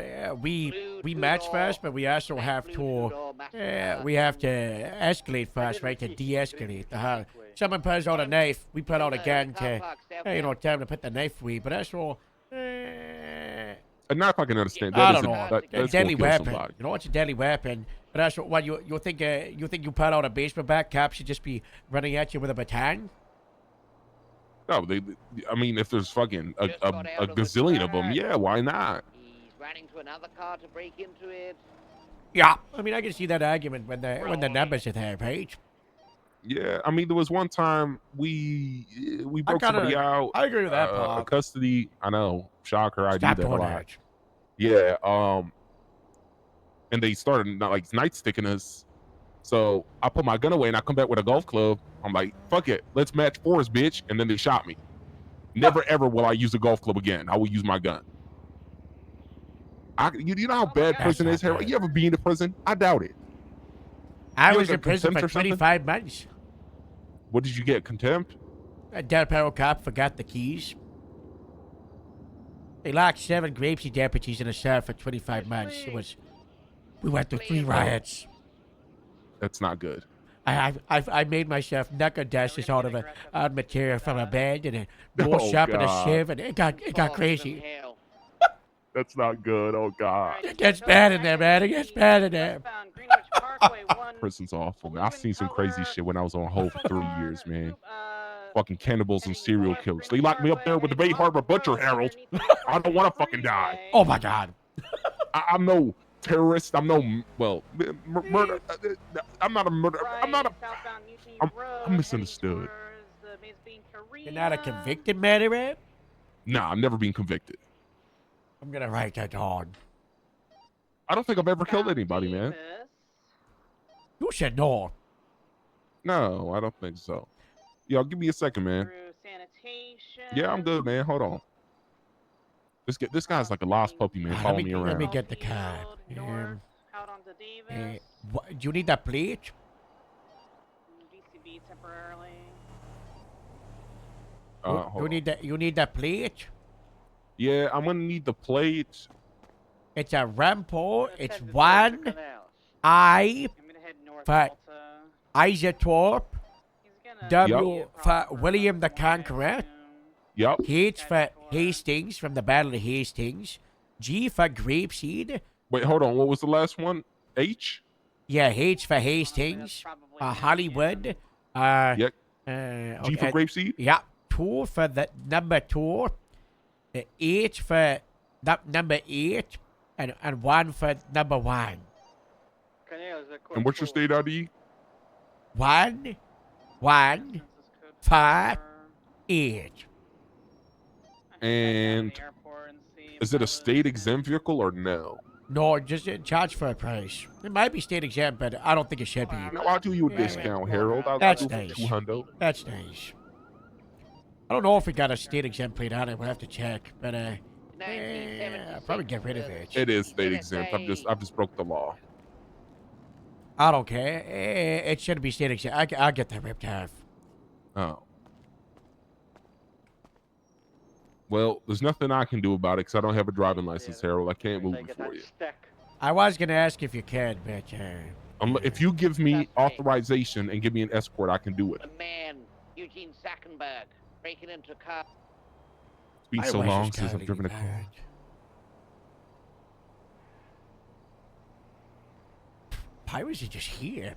we match first, but we also have to, we have to escalate first, right, to de-escalate. Someone pulls out a knife, we pull out a gun to, you know, tell them to put the knife away, but that's all, A knife I can understand. I That don't is know, that, a that's deadly gonna kill weapon. somebody. You know, it's a deadly weapon, but that's what, you think you pull out a baseball bat, cops should just be running at you with a baton? No, I mean, if there's fucking a gazillion of them, yeah, why not? He's running to another car to break into it. Yeah, I mean, I can see that argument when the numbers are there, right? Yeah, I mean, there was one time we broke somebody out. I agree with that, A Pop. custody. I know, shocker. I Stop do that a doing lot. that. Yeah. And they started like nightsticking us. So I put my gun away and I come back with a golf club. I'm like, fuck it, let's match fours, bitch. And then they shot me. Never ever will I use a golf club again. I will use my gun. You know how bad prison is, Harold? You ever been to prison? I doubt it. I You was got in prison contempt for or something? 25 months. What did you get? Contempt? A Del Perro cop forgot the keys. They locked 7 Grapeseed deputies in a cell for 25 months. We went through 3 riots. That's not good. I made myself knuckle dusters out of material from a bed and a door Oh, shop and a God. sieve, and it got crazy. That's not good. Oh God. It gets bad in there, man. It gets bad in there. Prison's awful, man. I've seen some crazy shit when I was on hold for 3 years, man. Fucking cannibals and serial killers. They locked me up there with the Bay Harbor Butcher, Harold. I don't want to fucking die. Oh my God. I'm no terrorist. I'm no, murder. I'm not a murder. I'm misunderstood. You're not a convicted murderer? Nah, I've never been convicted. I'm gonna write that down. I don't think I've ever killed anybody, man. You should know. No, I don't think so. Yo, give me a second, man. Yeah, I'm good, man. Hold on. This guy's like a lost puppy, man. Following me around. Let me get the card. Do you need that plate? Hold on. You need that plate? Yeah, I'm gonna need the plate. It's a Rampo. It's 1 I for Isotope. W for William the Conqueror. Yep. H for Hastings from the Battle of Hastings. G for Grapeseed. Wait, hold on. What was the last one? H? Yeah, H for Hastings. Hollywood. Yep. G Okay. for Grapeseed? Yeah. 2 for the number 2. H for number 8. And 1 for number 1. And what's your state ID? 1 5 8. And is it a state exempt vehicle or no? No, just charge for a price. It might be state exempt, but I don't think it should be. No, I'll do you a discount, Harold. I'll That's do nice. $200. That's nice. I don't know if we got a state exempt plate on it. We'll have to check, but I'll probably get rid of it. It is state exempt. I've just broke the law. I don't care. It should be state exempt. I'll get that ripped off. Oh. Well, there's nothing I can do about it because I don't have a driving license, Harold. I can't move it for you. I was gonna ask if you could, but If you give me authorization and give me an escort, I can do it. The man, Eugene Sackenberg, breaking into a car. It's been my so wife long is since I've kinda driven a leaving car. that. Why was he just here?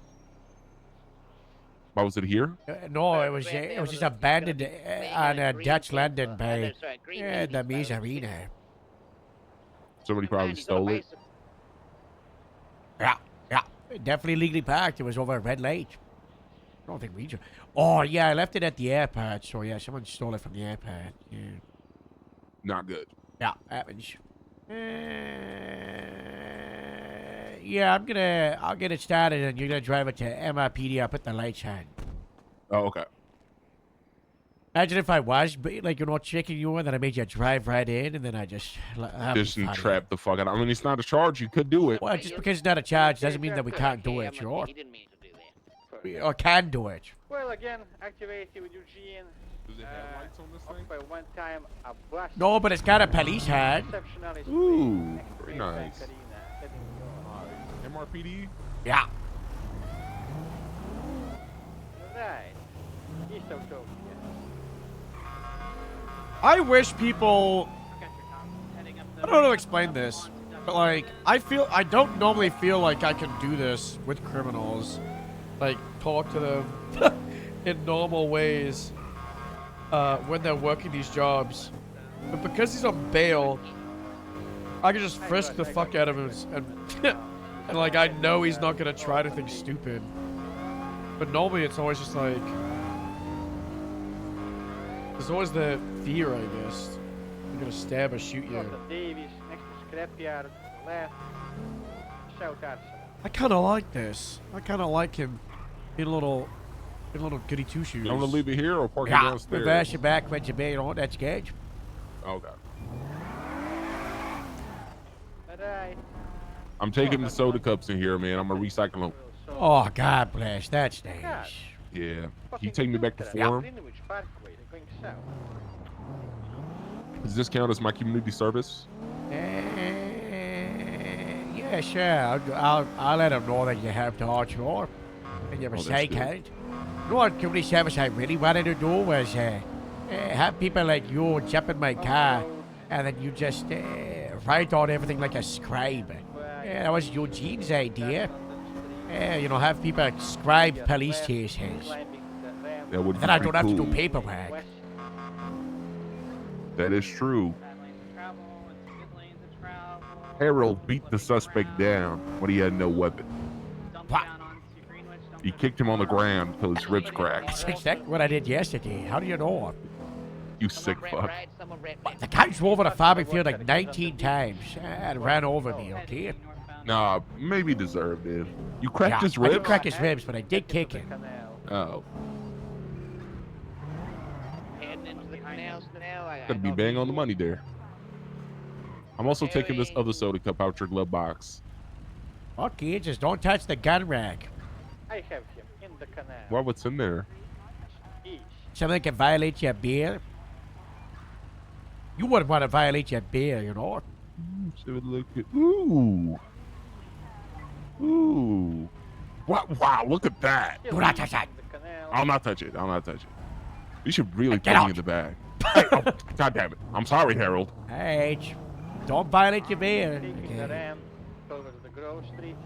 Why was it here? No, it was just abandoned on Dutch London by the Mies Arena. Somebody probably stole it. Yeah, definitely legally parked. It was over a red light. I don't think we. Oh yeah, I left it at the airport. So yeah, someone stole it from the airport. Yeah, Not good. yeah, happens. Yeah, I'll get it started, and you're gonna drive it to MRPD. I'll put the lights on. Oh, okay. Imagine if I was, like, tricking you, and then I made you drive right in, and then I just Just trap the fuck out. I mean, it's not a charge. You could do it. Well, just because it's not a charge doesn't mean that we can't do it, sure. Or can do it. Well, again, activated with Eugene. Does it have lights on this thing? By one time, a bus No, but it's got a police hat. exceptionally Ooh, next to very Maybank nice. Arena, heading north. MRPD? Yeah. Right. East of Tokyo. I wish people. Got your Tom heading up the I don't know how to explain this, but like, I don't normally feel like I can do this with criminals. Like, talk to them in normal ways when they're working these jobs. But because he's on bail, I can just frisk the fuck out of him and like, I know he's not gonna try anything stupid. But normally it's always just like, there's always the fear, I guess. They're gonna stab or shoot you. North of Davies, next to Scrapyard, left. South Arsenal. I kind of like this. I kind of like him in a little goody two shoes. You want to leave it here or park it Yeah, downstairs? reverse your back when you you know, that's good. Okay. Alright. I'm taking the soda cups in here, man. I'm gonna recycle them. Oh, God bless. That's nice. Yeah. Can you take me back to Yeah. Forum? Greenwich Parkway, they're going south. Does this count as my community service? Yeah, sure. I'll let him know that you have to Archer and you're Oh, that's recycled. You know what community service I really wanted to do was have people like you jump in my car and then you just write on everything like a scribe. Yeah, that was Eugene's idea. You know, have people scribe police chases. That would be Then I don't pretty have to cool. do paperwork. That is true. bad lanes of travel, it's good lanes of travel. Harold beat the suspect down when he had no weapon. Dump What? down onto Greenwich, dump He down kicked him on the ground until his ribs cracked. That's exactly what I did yesterday. How do you know? You sick fuck. Someone ran The guy drove over the farming field like 19 times and ran over me, okay? Nah, maybe deserved it. You cracked his I didn't ribs? crack his ribs, but I did kick him. Oh, heading into the canals now. could be bang on the money there. I'm also taking this other soda cup out your glove box. Okay, just don't touch the gun rack. I have him in the canal. What? What's in there? East. Something can violate your bail. You wouldn't want to violate your bail, you know? See what look at. Ooh. Ooh. Wow, look at that. Do not touch that. The canal. I'll not touch it. I'll not touch it. You should really Get put me out. in the bag. Hey, oh, God damn it. I'm sorry, Harold. Hey, don't violate your bail. Taking the Okay. ram over the Grove Street.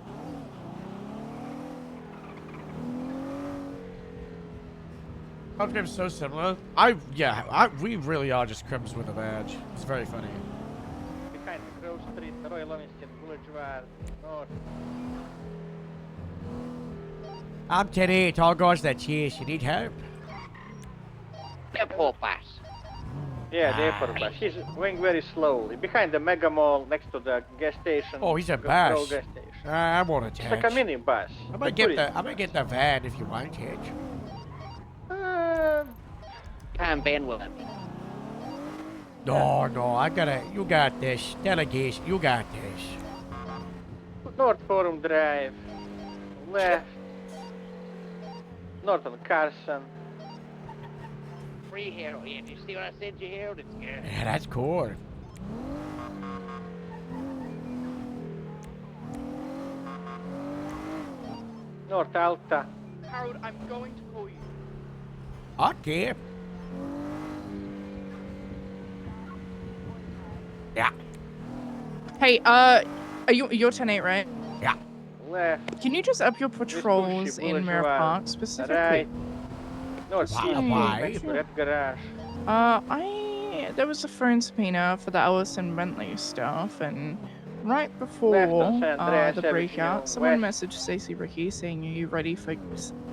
Sometimes so similar. We really are just crims with a badge. It's very funny. Behind the Grove Street, Royal Livingston Boulevard, north. I'm 10-8. All goes that chase. You need help? Depot bus. Yeah, the airport bus. He's going very slowly. Behind the Mega Mall, next to the gas station. Oh, he's a Grove bus. gas station. I want a It's like a touch. mini bus. I might get the van if you want it. Time van will. No, you got this. Delegation, you got this. North Forum Drive. Left. North on Carson. Free Harold. Yeah, do you see what I said you, Harold? It's good. Yeah, that's cool. North Alta. Harold, I'm going to call you. Okay. Yeah, Hey, you're 10-8, right? yeah. Left. Can you just up your patrols in Mirror Boulevard. Park specifically? Right. North Why? City. Why? Next to Red Garage. There was a phone subpoena for the Allison Bentley stuff, and right before Left on San Andreas the Avenue, breakout, someone west. messaged Stacey Ricky saying, "Are you ready for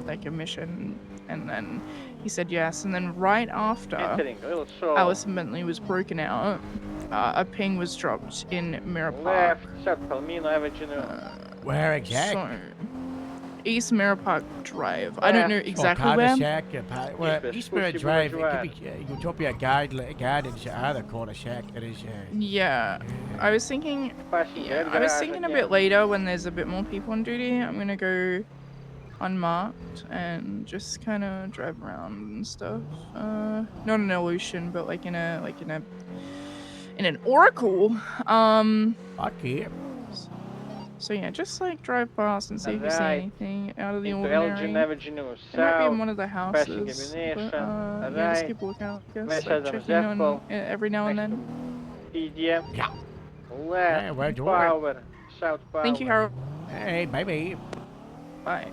like a mission?" And then he said yes. And then right after Entering Little Seoul. Allison Bentley was broken out, a ping was dropped in Mirror Park. Left. South Palmino Avenue. Where exactly? So, East Mirror Park Drive. I don't know exactly oh, where. Shack, well, East East Spirit Pussy Drive, Boulevard. it could be Utopia Gardens, other corner shack. That is, Yeah, I was thinking. Passing Yeah, Red I was Garage thinking a again. bit later when there's a bit more people on duty. I'm gonna go unmarked and just kind of drive around and stuff. Not an illusion, but like in an oracle. Okay. So yeah, just like drive past and see if you see Alright. anything out of the Into ordinary. Elgin Avenue It might be in South. one of the Passing houses, ammunition. but yeah, just Alright. keep a lookout. I guess West like side of checking on Zephyr. every now and Next then. PDM. Yeah. Left. Yeah, we're doing it. Power. South Power. Thank you, Harold. Hey, baby. Bye.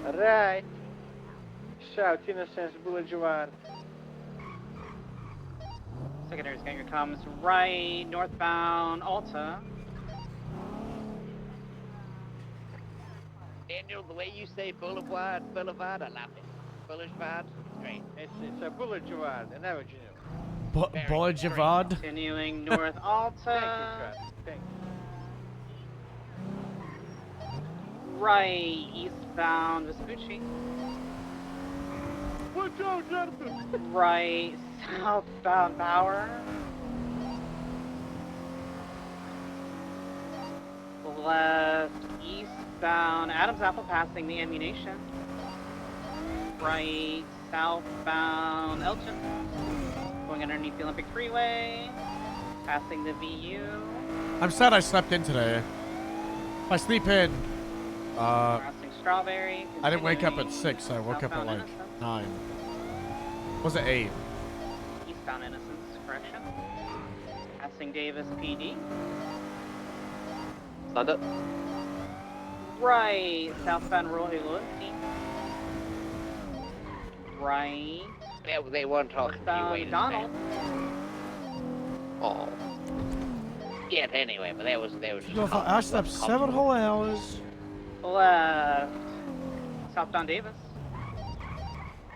Right. South Innocence Boulevard. Secondary's getting your comms right, northbound Alta. Daniel, the way you say boulevard, I love it. Boulevard, great. It's a Boulevard, an avenue. Boulevard. Continuing north Thank you, Alta. Trap. Thank you. Right, eastbound Vespucci. Watch out, Jonathan! Right, southbound Power. Left, eastbound Adams Apple passing the ammunition. Right, southbound Elgin. Going underneath the Olympic Freeway. Passing the VU. I'm sad I slept in today. If I sleep in, Crossing Strawberry. I didn't wake up at continuing 6. I woke up at southbound like Innocence. 9. Was it 8? Eastbound Innocence, correction. Passing Davis PD. Stand up. Right, southbound Roy Loyalty. Right, Yeah, they weren't talking to you. northbound Wait a Donald. Oh. Yeah, anyway, but that was. I slept 7 whole hours. Left, southbound Davis.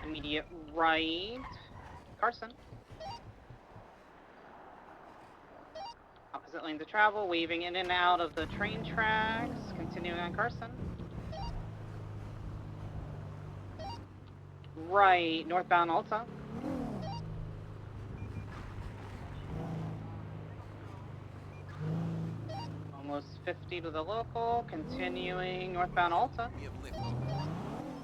Immediate right, Carson. Opposite lanes of travel, weaving in and out of the train tracks. Continuing on Carson. Right, northbound Alta. Almost 50 to the local, continuing northbound Alta.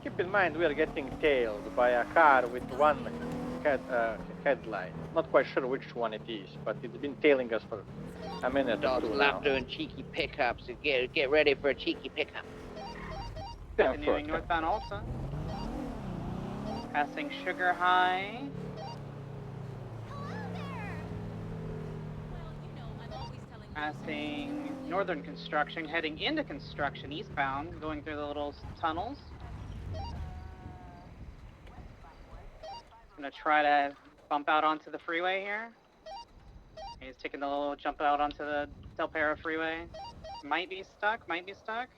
Keep in mind, we are getting tailed by a car with one headlight. Not quite sure which one it is, but it's been tailing us for a minute or Dogs two love now. doing cheeky pickups. So get ready for a cheeky pickup. Continuing northbound Alta. Passing Sugar High. Passing Northern Construction, heading into Construction eastbound, going through the little tunnels. Gonna try to bump out onto the freeway here. He's taking the little jump out onto the Del Perro freeway. Might be stuck, might be stuck.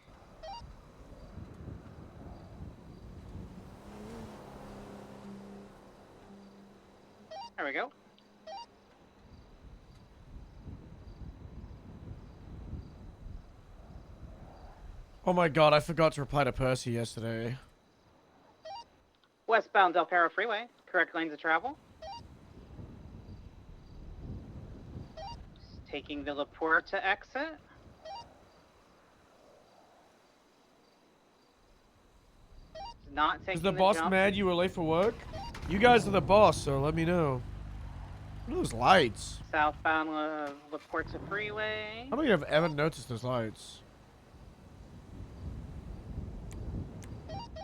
There we go. Oh my god, I forgot to reply to Percy yesterday. Westbound Del Perro freeway, correct lanes of travel. Just taking the LaPorta exit. Not taking Is the boss jump. mad you were late for work? You guys are the boss, so let me know. What are those lights? Southbound La Porta Freeway. I don't think I've ever noticed those lights.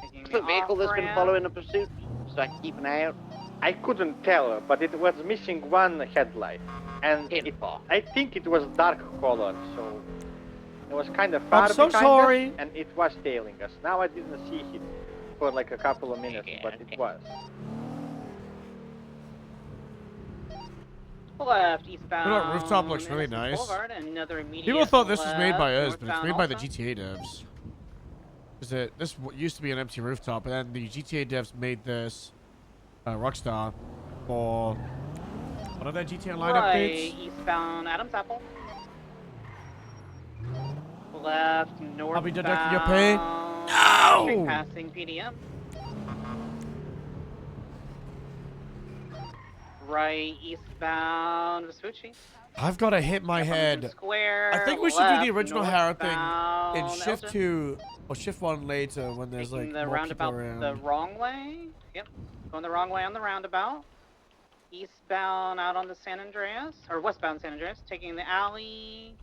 Taking Is the vehicle that's been off-ramp. following a pursuit? So I can keep an eye out. I couldn't tell, but it was missing one headlight, and I think it was dark color, so it was kind of far I'm so behind sorry. us, and it was tailing us. Now I didn't see it for like a couple of minutes, but it was. Left, eastbound. You know what, rooftop looks really Innocence nice. Boulevard, and another immediate People thought this was made by left, us, but it's made by the northbound GTA devs. Because this used to be an empty rooftop, and then the GTA devs made this Rockstar for one of their GTA Online right, updates. eastbound Adams Apple. Left, northbound. I'll be deducting your pay. No! Passing PDM. Right, eastbound Vespucci. I've got to hit my head. Square, I think we should do the left, original Harrow thing northbound and shift Elgin. to Or shift one later when there's like Taking the more people roundabout around. the wrong way. Yep, going the wrong way on the roundabout. Eastbound out on the San Andreas, or westbound San Andreas. Taking the alley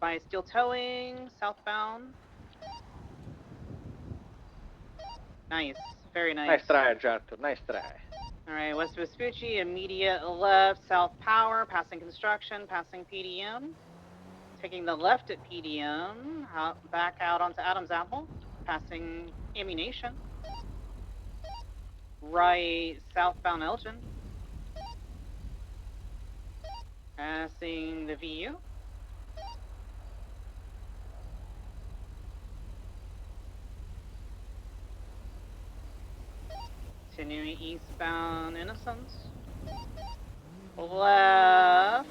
by Steel Towing, southbound. Nice, very nice. Nice try, Jarter. Nice try. All right, West Vespucci, immediate left, South Power, passing construction, passing PDM. Taking the left at PDM, back out onto Adams Apple, passing Ammunition. Right, southbound Elgin. Passing the VU. Continuing eastbound Innocence. Left.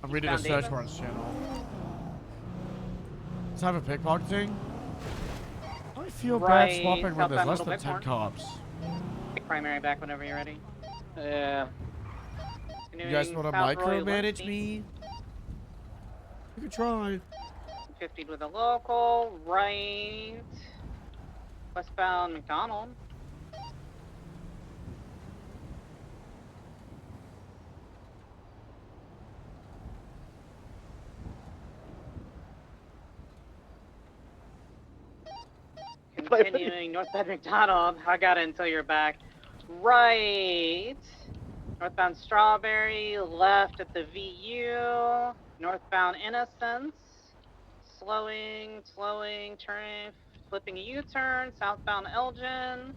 I'm reading a Found search Davis. warrants channel. Let's have a pickpocketing. I feel Right, bad swapping when there's southbound less Little than 10 Bighorn. cops. Take primary back whenever you're ready. Yeah. You guys want to micromanage me? You can try. 50 with a local, right. Westbound McDonald. Continuing northbound McDonald. I got it until you're back. Right. Northbound Strawberry. Left at the VU. Northbound Innocence. Slowing, turning, flipping a U-turn. Southbound Elgin.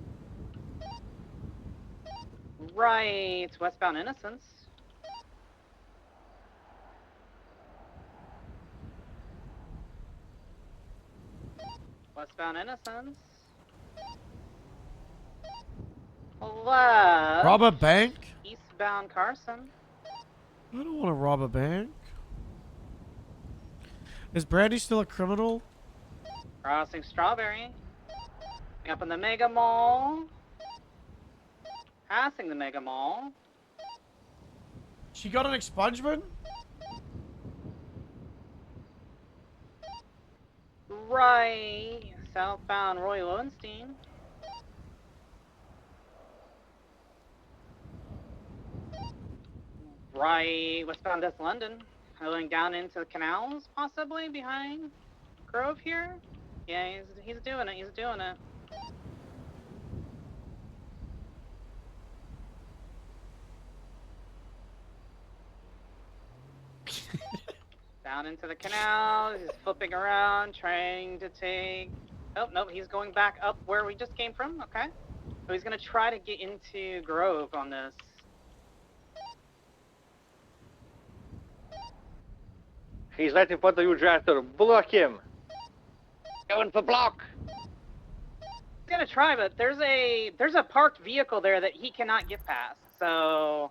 Right. Westbound Innocence. Westbound Innocence. Left. Rob a bank? Eastbound Carson. I don't want to rob a bank. Is Brandy still a criminal? Crossing Strawberry. Up in the Mega Mall. Passing the Mega Mall. She got an expungement? Right. Southbound Roy Lowenstein. Right. Westbound West London. Going down into the canals, possibly behind Grove here. Yeah, he's doing it. He's doing it. Down into the canal. He's flipping around, trying to take. Oh nope, he's going back up where we just came from. Okay, so he's gonna try to get into Grove on this. He's right in front of you, Jarter. Block him. Going for block. He's gonna try, but there's a parked vehicle there that he cannot get past. So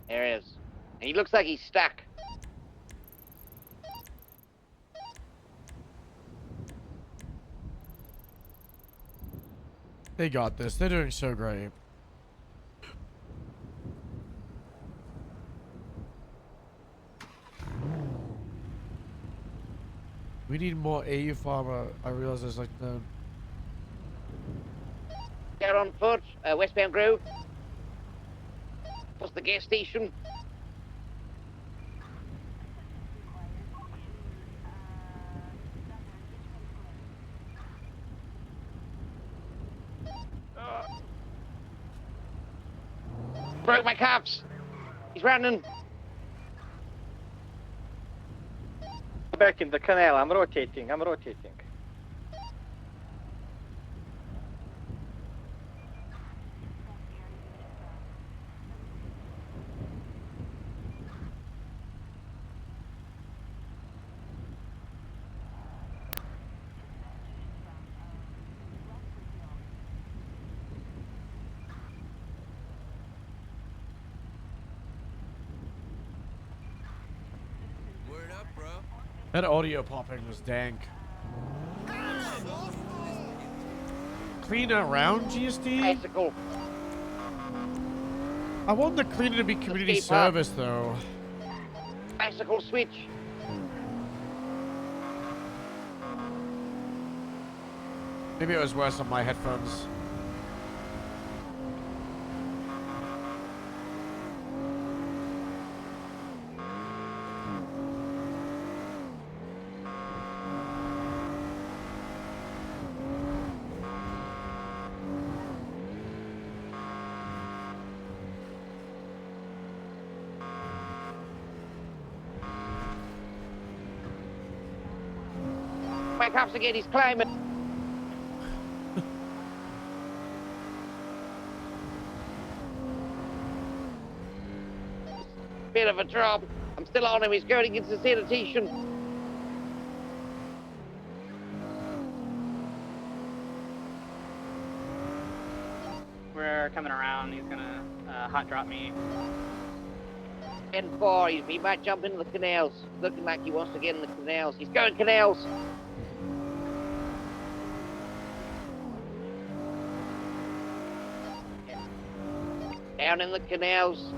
There he is. And he looks like he's stuck. They got this. They're doing so great. We need more AU farmer. I realize there's like no. Down on foot, westbound Grove. What's the gas station? Broke my cuffs. He's running. Back in the canal. I'm rotating. That audio popping was dank. Cleaner around GSD? Bicycle. I want the cleaner to be community Escape up. service though. Bicycle switch. Maybe it was worse on my headphones. My cops again, he's climbing. Bit of a drop. I'm still on him. He's going against the sanitation. We're coming around. He's gonna hot drop me. 10-4. He might jump into the canals. Looking like he wants to get in the canals. He's going canals. Down in the canals.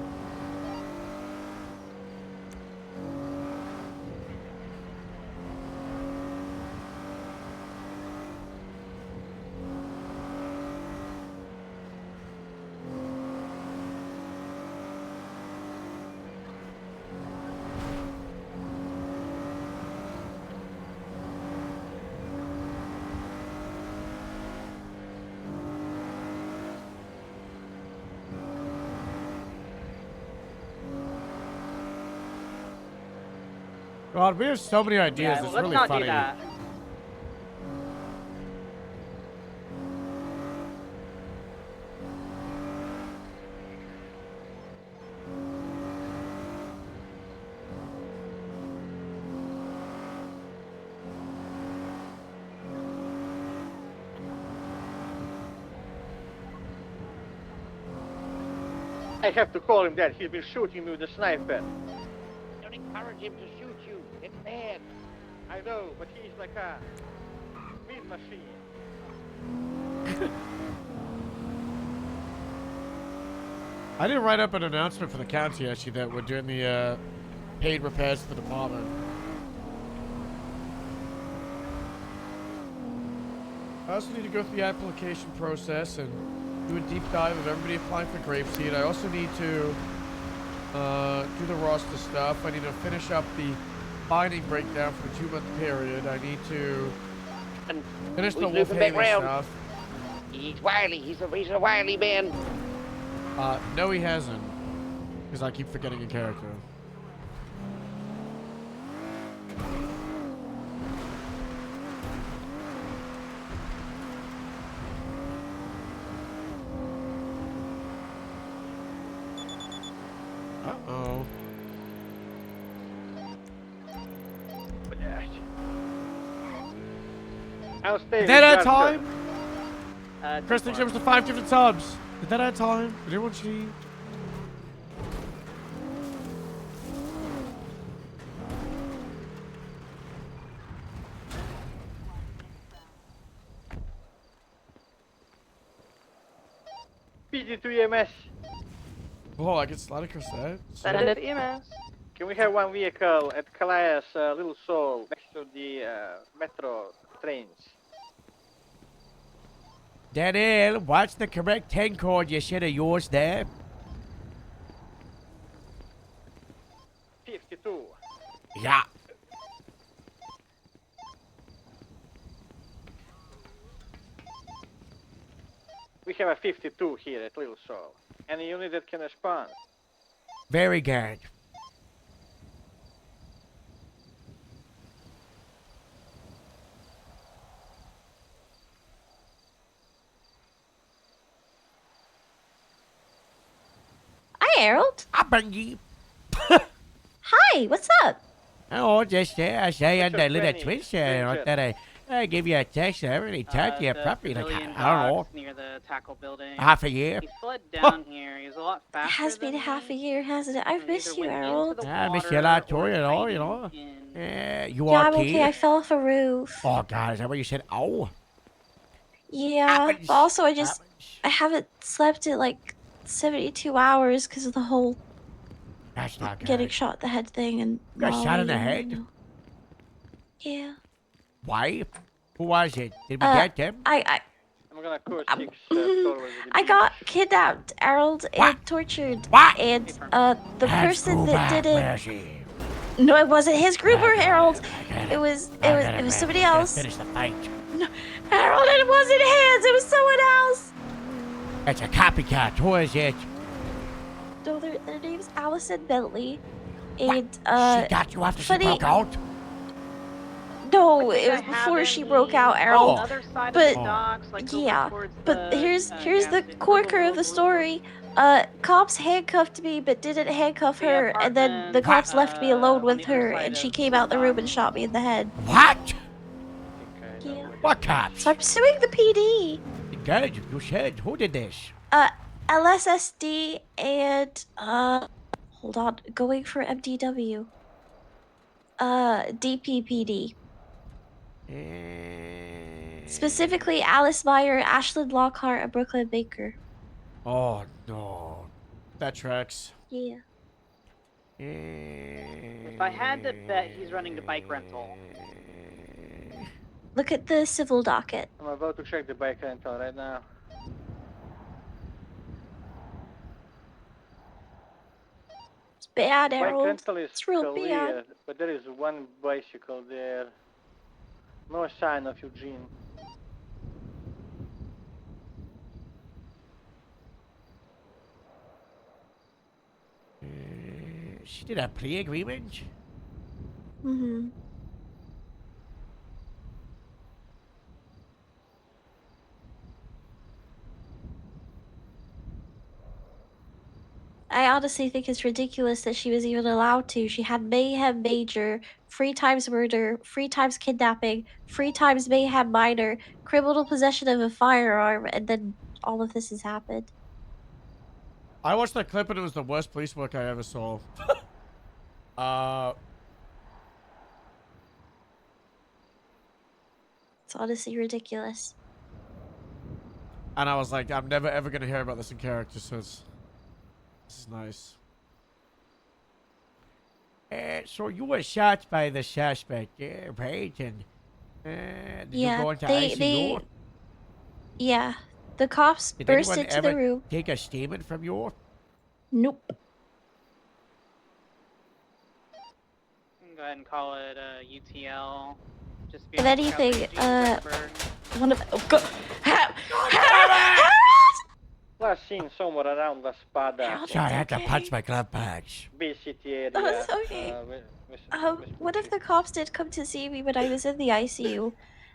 God, we have so many ideas. Yeah, It's let's really not funny. do that. I have to call him that. He's been shooting me with a sniper. Don't encourage him to shoot you. It's bad. I know, but he's like a meat machine. I didn't write up an announcement for the county actually that we're doing the paid repairs to the department. I also need to go through the application process and do a deep dive of everybody applying for Grapeseed. I also need to do the roster stuff. I need to finish up the binding breakdown for the 2-month period. I need to finish the Wolf Haley stuff. He's wily. He's a wily man. No, he hasn't. Because I keep forgetting a character. Uh-oh. I'll stay. Is that with our Johnson. time? Chris, thanks so much for 5 different subs. Is that our time? Did everyone see? PG2 EMS. Oh, I can slide across that. Send it EMS. Can we have one vehicle at Calais, Little Seoul, next to the metro trains? Daniel, what's the correct 10 code you said of yours there? 52. Yeah. We have a 52 here at Little Seoul. Any unit that can respond. Very good. Hi, Harold. Hi, Bungie. Hi, what's up? Oh, just I say on What's your the little Benny? Twitch channel that I give you a text and I really talk to you The properly. Like, civilian I don't know, docks near the tackle building. half a year. He fled down here. He's a lot It faster. has been than half a me. year, hasn't it? I've and missed either you, went into Harold. the I miss you a lot too, water you or know, hiding in- You Yeah, I'm okay? okay. I fell off a roof. Oh, God, is that what you said? Oh. Yeah, Happens. but also I haven't slept in like 72 hours because of the whole That's not good. getting shot in the head thing and You got shot in the Molly, head? you know. Yeah. Why? Who was it? Did we get them? I'm gonna code 6 forward with the I got kidnapped, Harold, What? and tortured. What? And the Let's person go that back. did it. Where is he? No, it wasn't his grouper, I got Harold. I got It was I got somebody Gotta else. Finish the fight. Harold, it wasn't his. It was someone else. It's a copycat. Who is it? No, their name's Allison Bentley. And She got you after she funny- broke out? No, I think it was I before have she in broke the out, Harold. other side But- of the docks, like over Yeah, towards but the, here's gas the station. corker of the story. Cops handcuffed me, but didn't handcuff The her, and then the apartment, cops left me alone on with the other her, side and she of came the out the room dock. and shot me in the head. What? Yeah. What cops? So I'm suing the PD. Good. You said. Who did this? LSSD and hold on, going for MDW. DPPD. Specifically Alice Meyer, Ashlyn Lockhart, and Brooklyn Baker. Oh no. That tracks. Yeah. If I had to bet, he's running to bike rental. Look at the civil docket. I'm about to check the bike rental right now. It's bad, Bike Harold. rental is It's real clear, bad. but there is one bicycle there. No sign of Eugene. She did a plea agreement? Mm-hmm. I honestly think it's ridiculous that she was even allowed to. She had mayhem major, 3 times murder, 3 times kidnapping, 3 times mayhem minor, criminal possession of a firearm, and then all of this has happened. I watched that clip and it was the worst police work I ever saw. It's honestly ridiculous. And I was like, I'm never ever gonna hear about this in character, so this is nice. So you were shot by the suspect, right? And did you go into ICU? Yeah, the cops Did burst anyone into ever the room. take a statement from you? Nope. Go ahead and call it UTL. Just be If on the lookout for anything, Eugene Zuckerberg. one of Last seen somewhere around La Spada. Sorry, I had to punch my glove bags. Bay City area. That's okay. One of the cops did come to see me when I was in the ICU,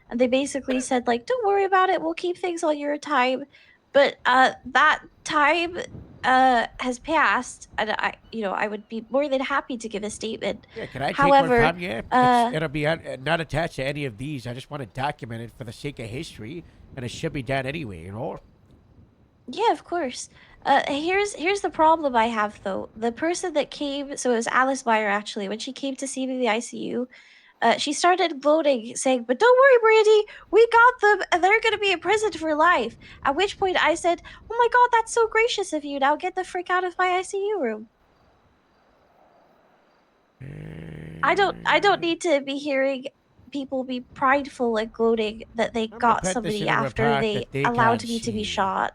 and they basically said like, "Don't worry about it. We'll keep things on your time." But that time has passed, and I would be more than happy to give a statement. Yeah, can I take However, one from you? It'll be not attached to any of these. I just want to document it for the sake of history, and it should be done anyway, you know? Yeah, of course. Here's the problem I have though. The person that came, so it was Alice Meyer actually. When she came to see me in the ICU, she started gloating, saying, "But don't worry, Brandy, we got them, and they're gonna be in prison for life." At which point I said, "Oh my God, that's so gracious of you. Now get the frick out of my ICU room." I don't need to be hearing people be prideful and gloating that they got put this somebody in a after report they that they allowed can't me to be see. shot.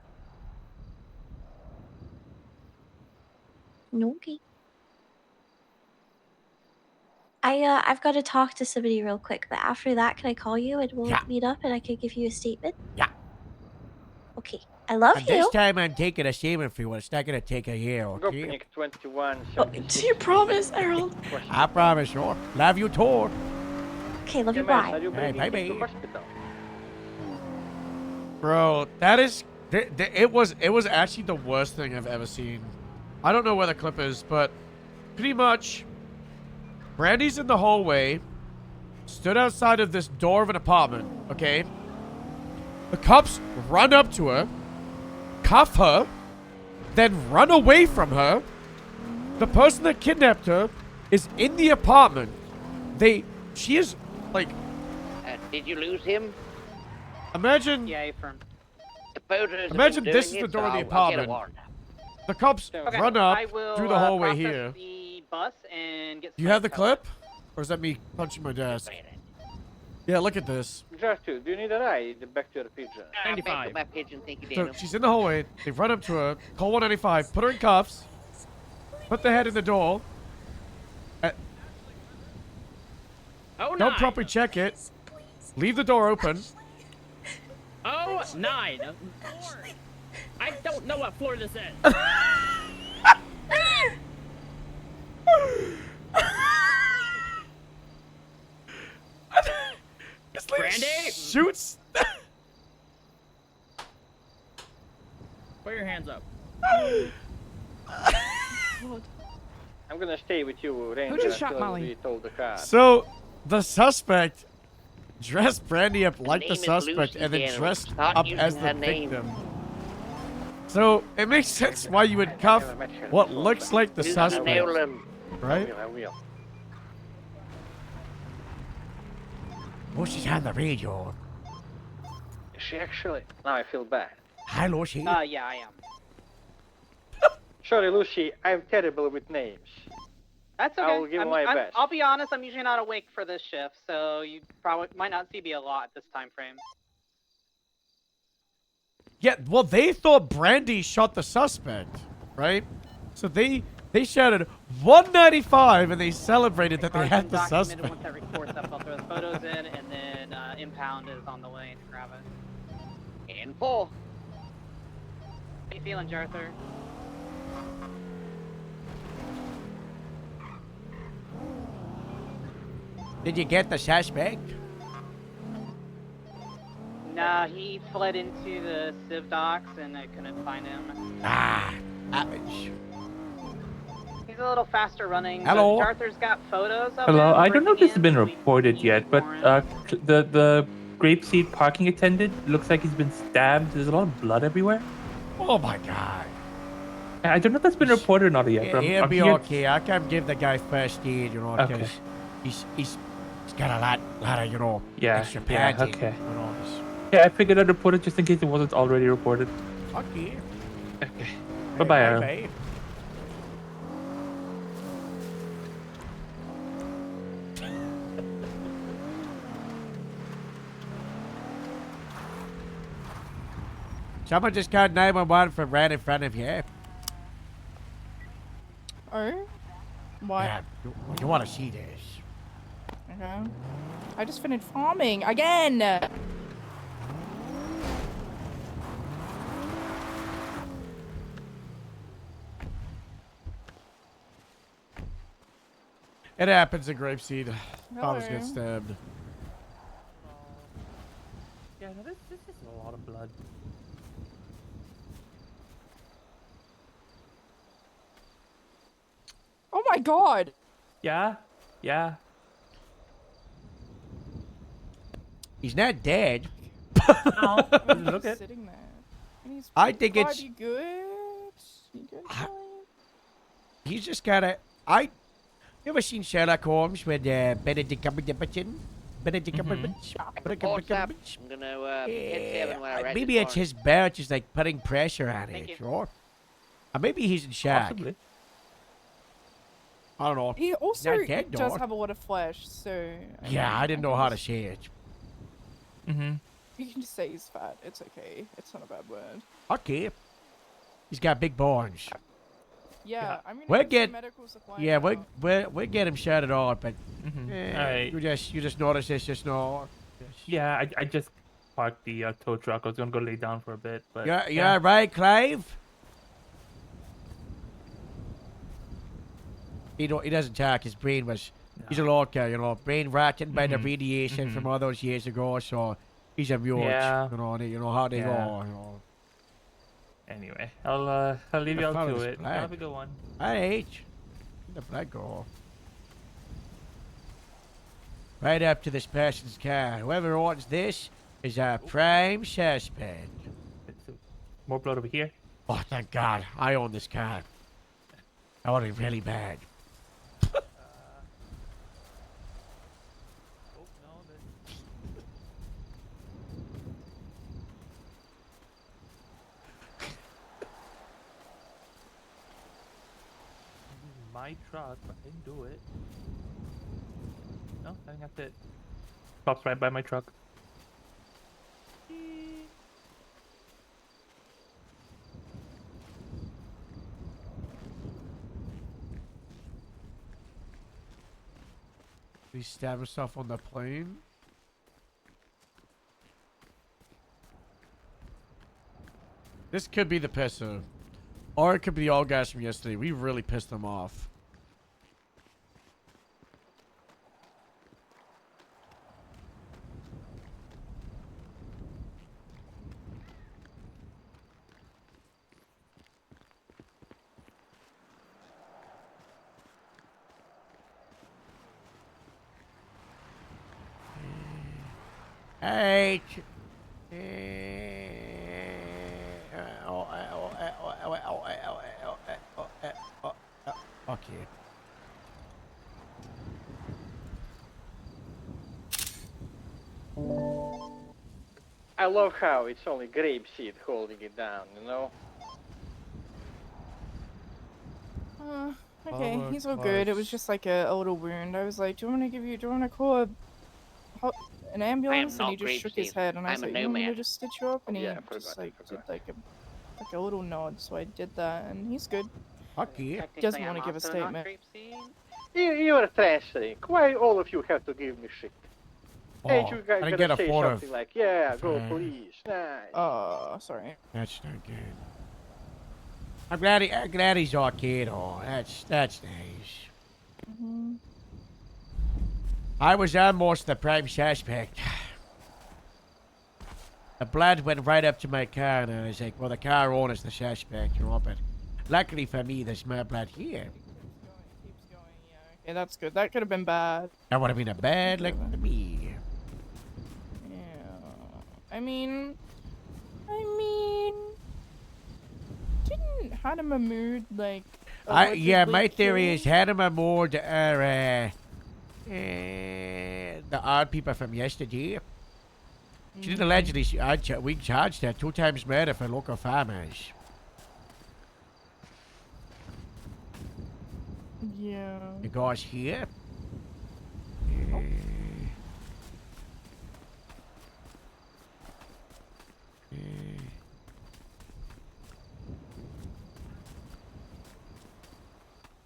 Okay. I've got to talk to somebody real quick, but after that, can I call you and we'll Yeah. meet up and I can give you a statement? Yeah. Okay. I love And you. this time I'm taking a statement for you. It's not going to take a year, okay? Gopnik 21. Do you promise, Harold? I promise you. Love you too. Okay, love you. Are Bye. you Hey, bringing him to bye-bye. hospital? Bro, that is... It was actually the worst thing I've ever seen. I don't know where the clip is, but pretty much Brandy's in the hallway, stood outside of this door of an apartment, okay? The cops run up to her, cuff her, then run away from her. The person that kidnapped her is in the apartment. She is, like... Did you lose him? Imagine... Yeah, from. The photos Imagine this is the door of the apartment. The cops Okay, run up I will, through the hallway process here. The bus and get Do you have the somebody covered. clip? Or is that me punching my desk? Yeah, look at this. Gertrude, do you need a ride back to your pigeon? Back to my pigeon, thank you, So Daniel. she's in the hallway. They run up to her. Call 195. Put her in cuffs. Put the head in the door. Oh, Don't properly check it. Leave the door open. Oh, 9. I don't know what floor this is. This lady Brandy? shoots. Put your hands up. I'm gonna stay with you, Ranger. just shot until Molly? we told the car. So the suspect dressed Brandy up like name the is suspect Lucy and then Daniels. dressed Start up using as the her name. victim. So it makes sense why you would cuff what looks like the Lucy suspect, Nolan. right? I will. Oh, she's on the radio. Is she actually? Now I feel bad. Hi, Lucy. Yeah, I am. Sorry, Lucy, I'm terrible with names. That's okay. I will give my best. I'll be honest, I'm usually not awake for this shift, so you probably might not see me a lot this time frame. Yeah, well, they thought Brandy shot the suspect, right? So they shouted 195 and they celebrated that they had the Documented suspect. once that records up, I'll throw the photos in, and then Impound is on the way to grab it. And 4. How you feeling, Jarther? Did you get the suspect? Nah, he fled into the Civ docks, and I couldn't find him. Ouch. He's a little faster running. Hello? But Jarther's got photos of Hello, him I don't know if this has breaking been in, so we reported need yet, but warrant. the Grapeseed parking attendant looks like he's been stabbed. There's a lot of blood everywhere. Oh my god. I don't know if that's been reported or not yet. But He'll I'm be here- okay. I can give the guy first aid, you know, Okay. because he's got a lot of, you know, Yeah, extra yeah, padding. okay. You know, he's- Yeah, I figured I'd report it just in case it wasn't already reported. okay. Okay. Bye-bye, Aaron. Bye-bye. Someone just called 911 for right in front of you. Oh? What? Yeah, you want to see this? Okay. I just finished farming again. It happens in Grapeseed. Farmers Hello. get stabbed. Yeah, no, this is a lot of blood. Oh my god. Yeah, yeah. He's not dead. Look at. Sitting there. And he's I think God, it's- You good? You good? Charlie? He's just gotta. You ever seen Sherlock Holmes with Benedict Cumberbatch? Benedict Cumberbatch? Reports up. I'm gonna hit 7 when I read Maybe this it's his belt is like putting pressure on Thank it, you. or maybe he's in shock. Possibly. I don't know. He also Not dead, does dog. have a lot of flesh, so. Yeah, I didn't know can how to just- say it. Mm-hmm. You can just say he's fat. It's okay. It's not a bad word. Okay. He's got big bones. Yeah, I'm gonna We'll get get- some medical supply. Yeah, now. we'll get him shot it all, but Mm-hmm. you just noticed this just now. Yeah, I just parked the tow truck. I was gonna go lay down for a bit, but You all right, Clive? He doesn't talk. His brain was. He's a local, you know, brain rotted by the Mhm, radiation from mhm. all those years ago. So he's a mute. Yeah. You know how they Yeah. go. You know. Anyway, I'll leave The you all phone to is it. black. Have a good one. Alright. The black go. Right up to this person's car. Whoever owns this is a prime suspect. More blood over here. Oh, thank God. I own this car. I want it really bad. My truck, but I didn't do it. No, I think that's it. Stops right by my truck. He stabbed himself on the plane. This could be the pisser. Or it could be the all guys from yesterday. We really pissed them off. Hey. Okay. I love how it's only Grapeseed holding it down, you know? Okay, he's all good. It was just like a little wound. I was like, do you want to call an ambulance? And he just shook his head, and I was like, you want me to just stitch you up? And he just like did like a little nod, so I did that, and he's good. Okay. Doesn't want to give a statement. You are trash. Why all of you have to give me shit? Hey, you guys I gotta get a say photo something like, yeah, go of- police, nice. Sorry. That's not good. I'm glad he's okay though. That's nice. I was almost the prime suspect. The blood went right up to my car, and I was like, well, the car owner's the suspect, you know, but luckily for me, there's more blood here. Okay, that's good. That could have been bad. That would have been a bad luck for me. Yeah. I mean, didn't Hannah Mahmood like? Yeah, my theory kill- is Hannah Mahmood are the odd people from yesterday. She did allegedly, we charged her 2 times murder for local farmers. Yeah. The guys here.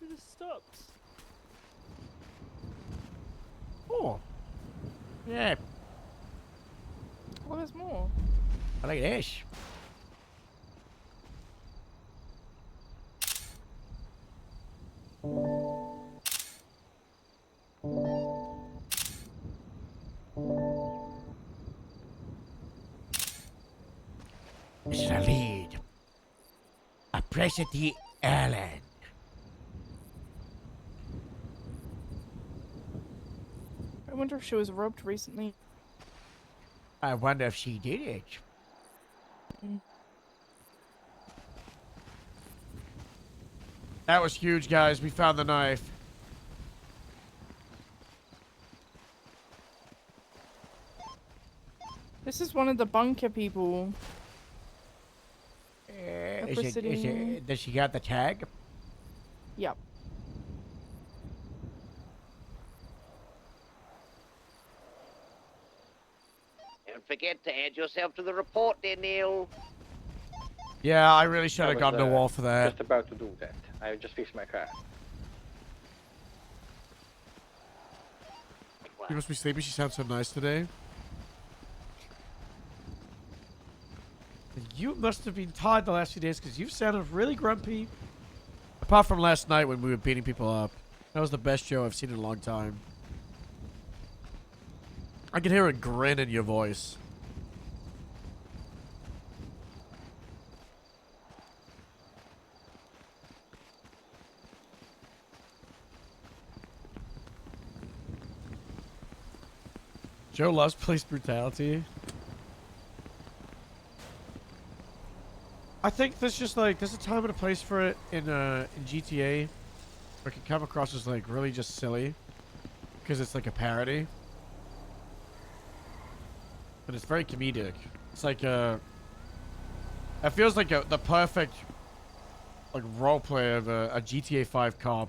It just stopped. Oh. Yeah, Oh, there's more. I like this. This is a lead. A President Allen. I wonder if she was robbed recently. I wonder if she did it. That was huge, guys. We found the knife. This is one of the bunker people. Does she got the tag? Yep. Don't forget to add yourself to the report there, Neil. Yeah, I really should I have was, gone to wall for that. Just about to do that. I just fixed my car. You must be sleepy. She sounds so nice today. You must have been tired the last few days because you've sounded really grumpy. Apart from last night when we were beating people up. That was the best show I've seen in a long time. I can hear a grin in your voice. Joe loves police brutality. I think there's just like there's a time and a place for it in GTA, where it can come across as like really just silly, because it's like a parody. But it's very comedic. It's like it feels like the perfect like role play of a GTA 5 cop.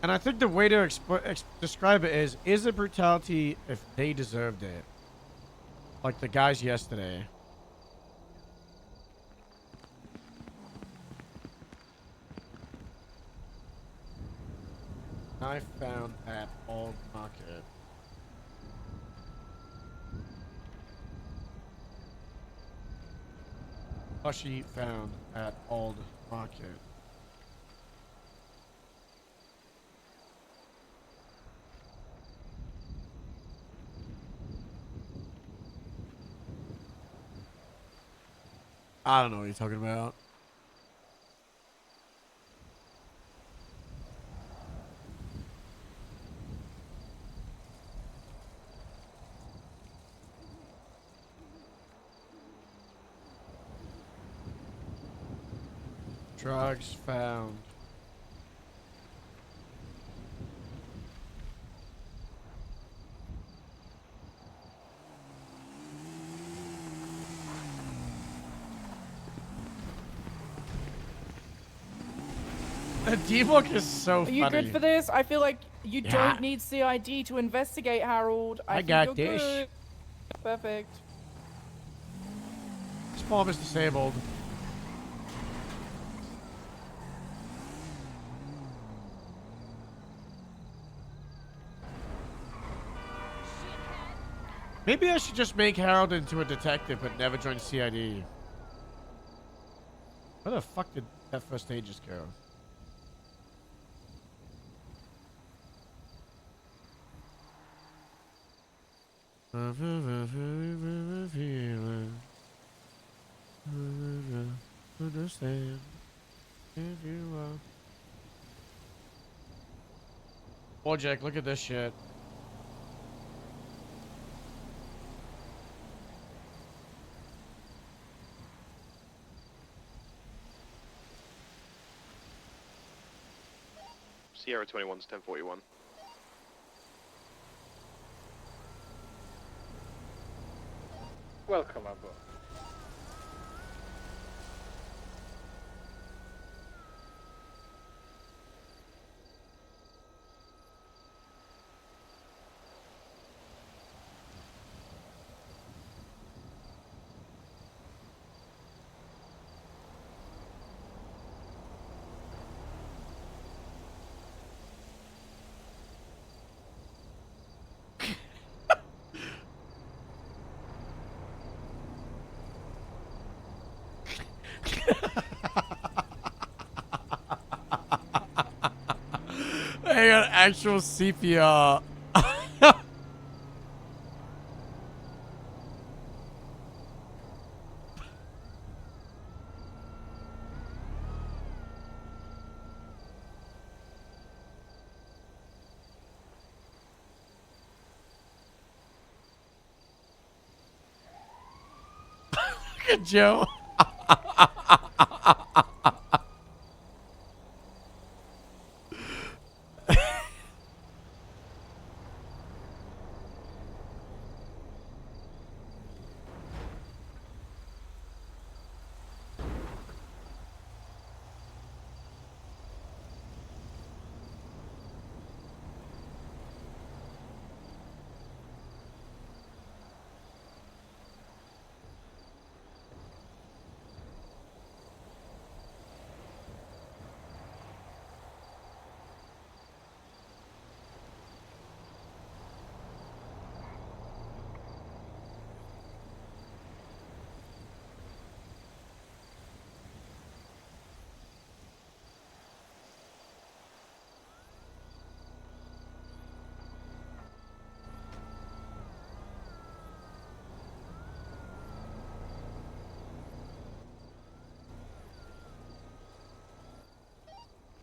And I think the way to describe it is it brutality if they deserved it? Like the guys yesterday. I found at Old Market. Plushie found at Old Market. I don't know what you're talking about. Drugs found. The D-Book is so funny. Are you good for this? I feel like you Yeah. don't need CID to investigate, Harold. I think got you're this. good. Perfect. This bomb is disabled. Maybe I should just make Harold into a detective but never join CID. Where the fuck did that first aid just go? Understand if you are. Bojack, look at this shit. Sierra 21's 1041. Welcome aboard. They got actual CPR. Look at Joe.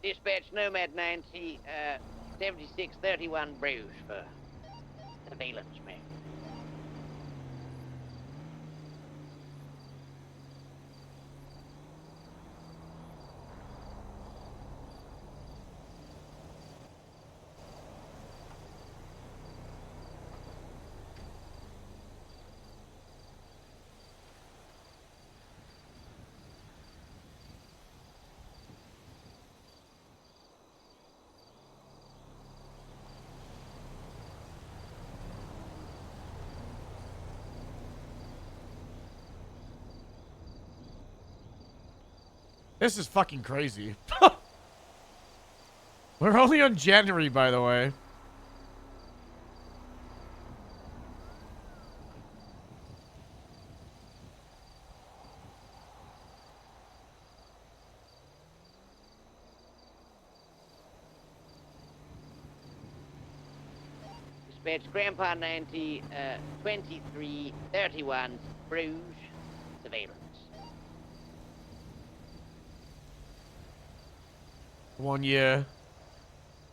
Dispatch Nomad 90, 7631 Bruges for surveillance, man. This is fucking crazy. We're only on January, by the way. Dispatch Grandpa 90, 2331, Bruges, surveillance. 1 year.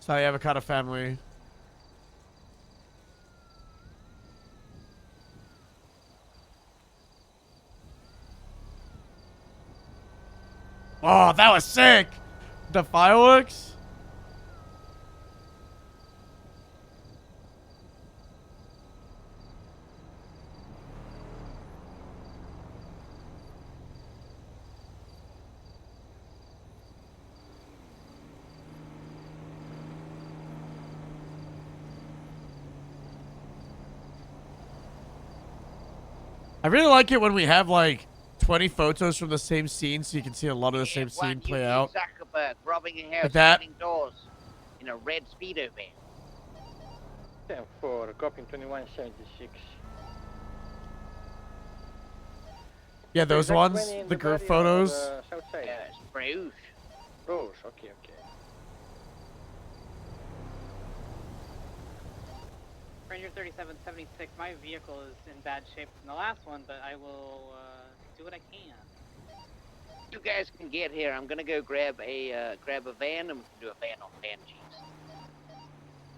Sorry, avocado family. Oh, that was sick! The fireworks? I really like it when we have like 20 photos from the same scene so you can see a lot of the same scene play out. Zuckerberg robbing a house, Like that. opening doors in a red Speedo van. 10-4, copy 2176. Yeah, those Exact ones, 20 in the group body or photos. the south side? It's Bruges. Bruges, okay. Ranger 3776, my vehicle is in bad shape from the last one, but I will do what I can. You guys can get here. I'm gonna go grab a van and we can do a van on van cheese.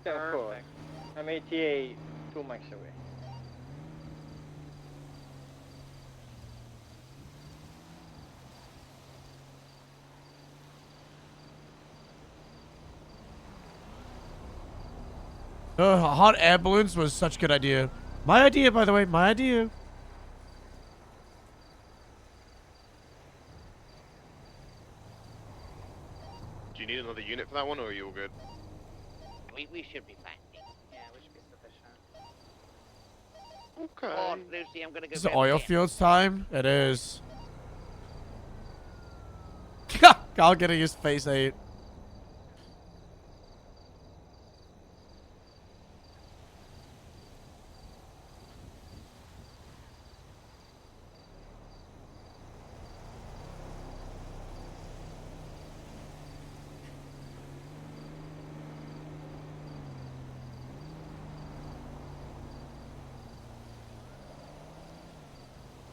10-4. I'm ATA 2 miles away. A hot air balloons was such a good idea. My idea, by the way, my idea. Do you need another unit for that one, or are you all good? We should be fine. Yeah, we should be sufficient. Okay. Oh, Lucy, I'm gonna go Is grab it a oil van. fields time? It is. Carl getting his face ate.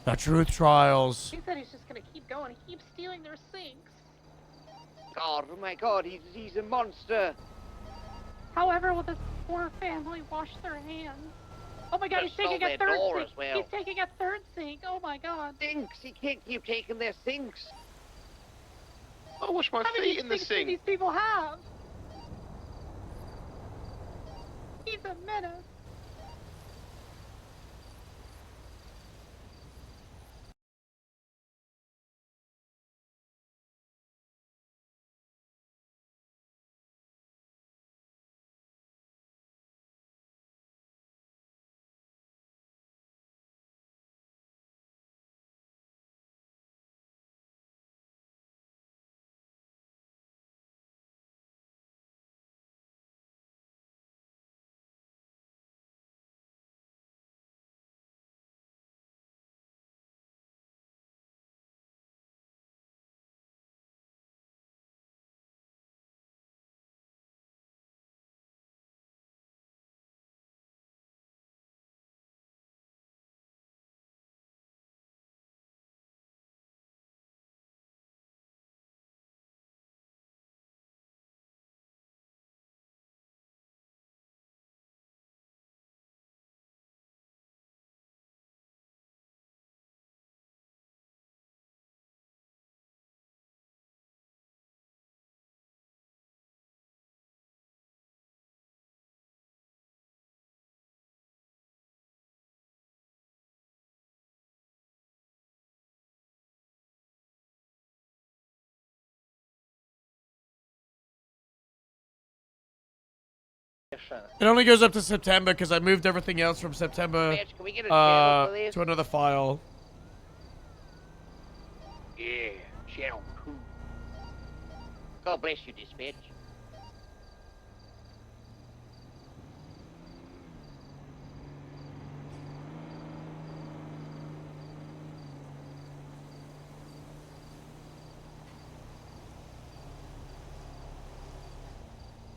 The truth trials. He said he's just gonna keep going. He keeps stealing their sinks. God, oh my God, he's a monster. However, will this poor family wash their hands? Oh my God, he's Just stole taking a their third door sink. as well. He's taking a third sink. Oh my God. Sinks, he can't keep taking their sinks. I wash my How many feet in the sinks do sink. these people have? He's a menace. It only goes up to September because I moved everything else from September Bitch, can we get a channel for this? to another file. Yeah, channel 2. God bless you, dispatch.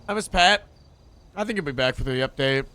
I miss Pat. I think he'll be back for the update.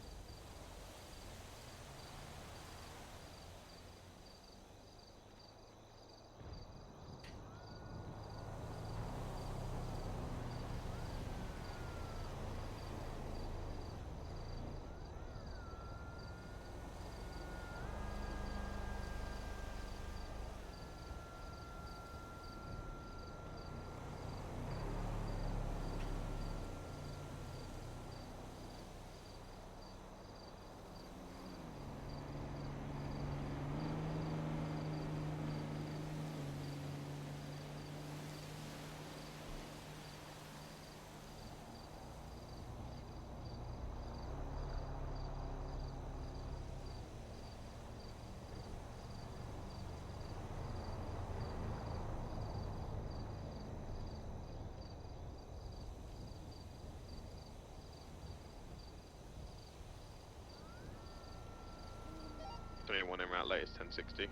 Anyone in route latest 1060.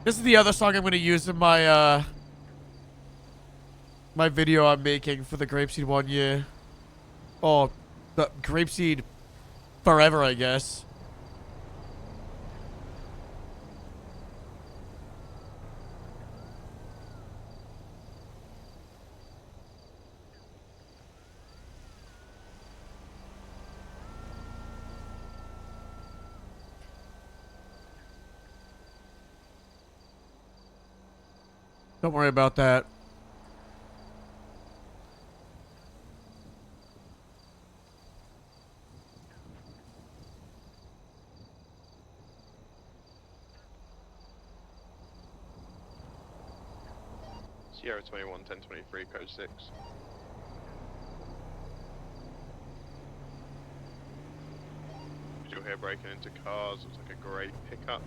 This is the other song I'm going to use in my, my video I'm making for the Grapeseed 1 year. Oh, the Grapeseed forever, I guess. Don't worry about that. Sierra 21, 1023, code 6. Visual here breaking into cars, looks like a grey pickup.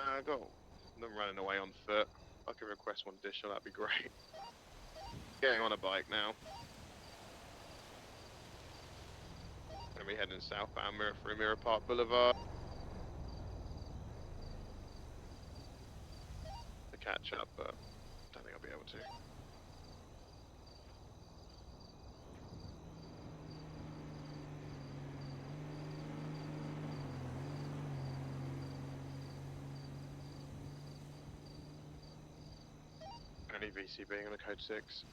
I got them running away on foot. I could request one additional, that'd be great. Getting on a bike now. Gonna be heading southbound through Mirror Park Boulevard. To catch up, but don't think I'll be able to. Only VC being on a code 6.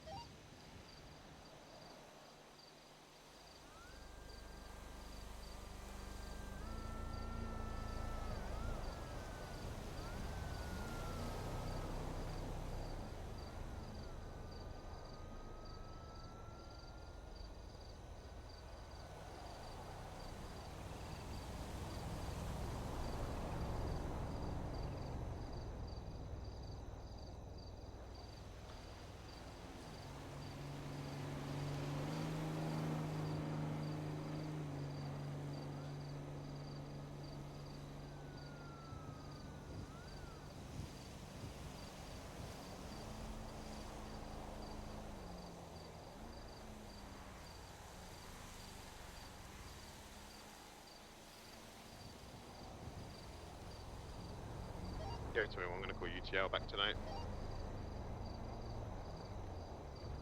Go to him. I'm gonna call UTL back tonight.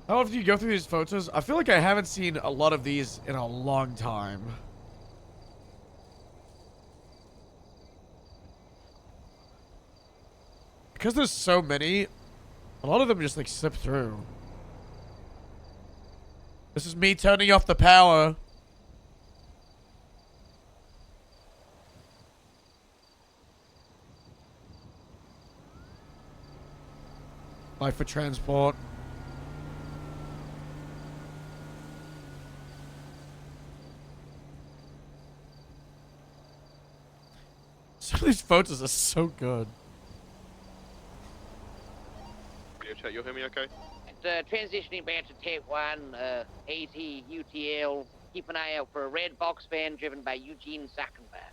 How often do you go through these photos? I feel like I haven't seen a lot of these in a long time. Because there's so many, a lot of them just like slip through. This is me turning off the power. Life for transport. Some of these photos are so good. Radio chat, you'll hear me okay? Transitioning back to Tech 1, AT, UTL. Keep an eye out for a red box van driven by Eugene Zuckerberg.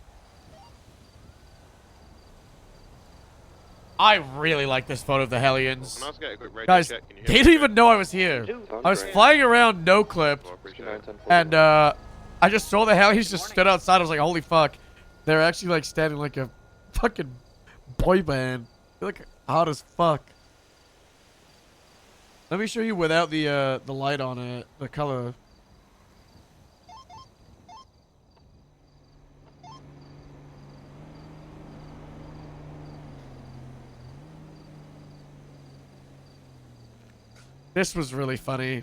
I really like this photo of the Hellions. Can I also get a quick radio Guys, check? Can you they hear me didn't okay? even know I was here. I was flying around no clipped, and I just saw the Hellions just stood outside. I was like, holy fuck. They're actually like standing like a fucking boy band. They look hot as fuck. Let me show you without the light on it, the color. This was really funny.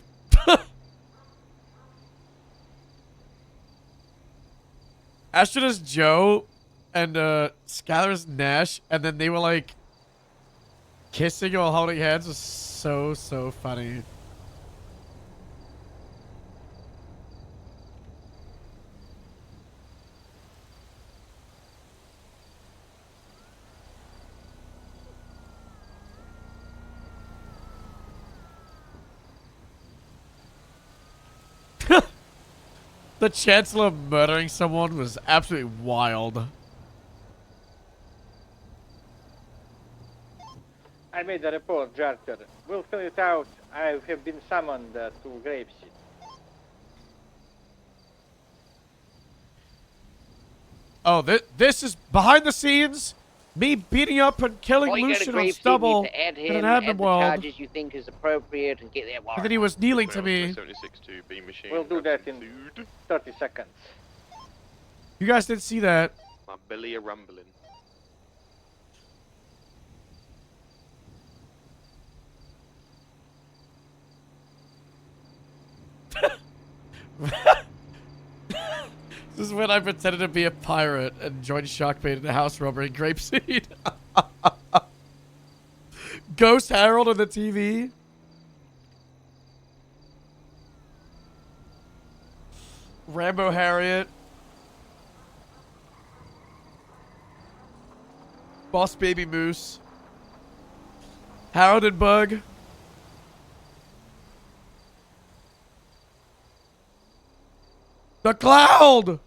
Ashton is Joe and Skylar's Nash, and then they were like kissing while holding hands. Was so funny. The Chancellor murdering someone was absolutely wild. I made a report, Jarter. We'll fill it out. I have been summoned to Grapeseed. Oh, this is behind the scenes. Me beating up and killing All you go to Lucian on Grapeseed stubble needs to add in him, an add admin the world. charges you think is appropriate, and get that warrant. And then he was kneeling to me. 76 to B machine. We'll do that in 30 seconds. You guys didn't see that. My belly a rumbling. This is when I pretended to be a pirate and joined Shockbait in a house robbery in Grapeseed. Ghost Harold on the TV. Rambo Harriet. Boss Baby Moose. Harold and Bug. The Cloud!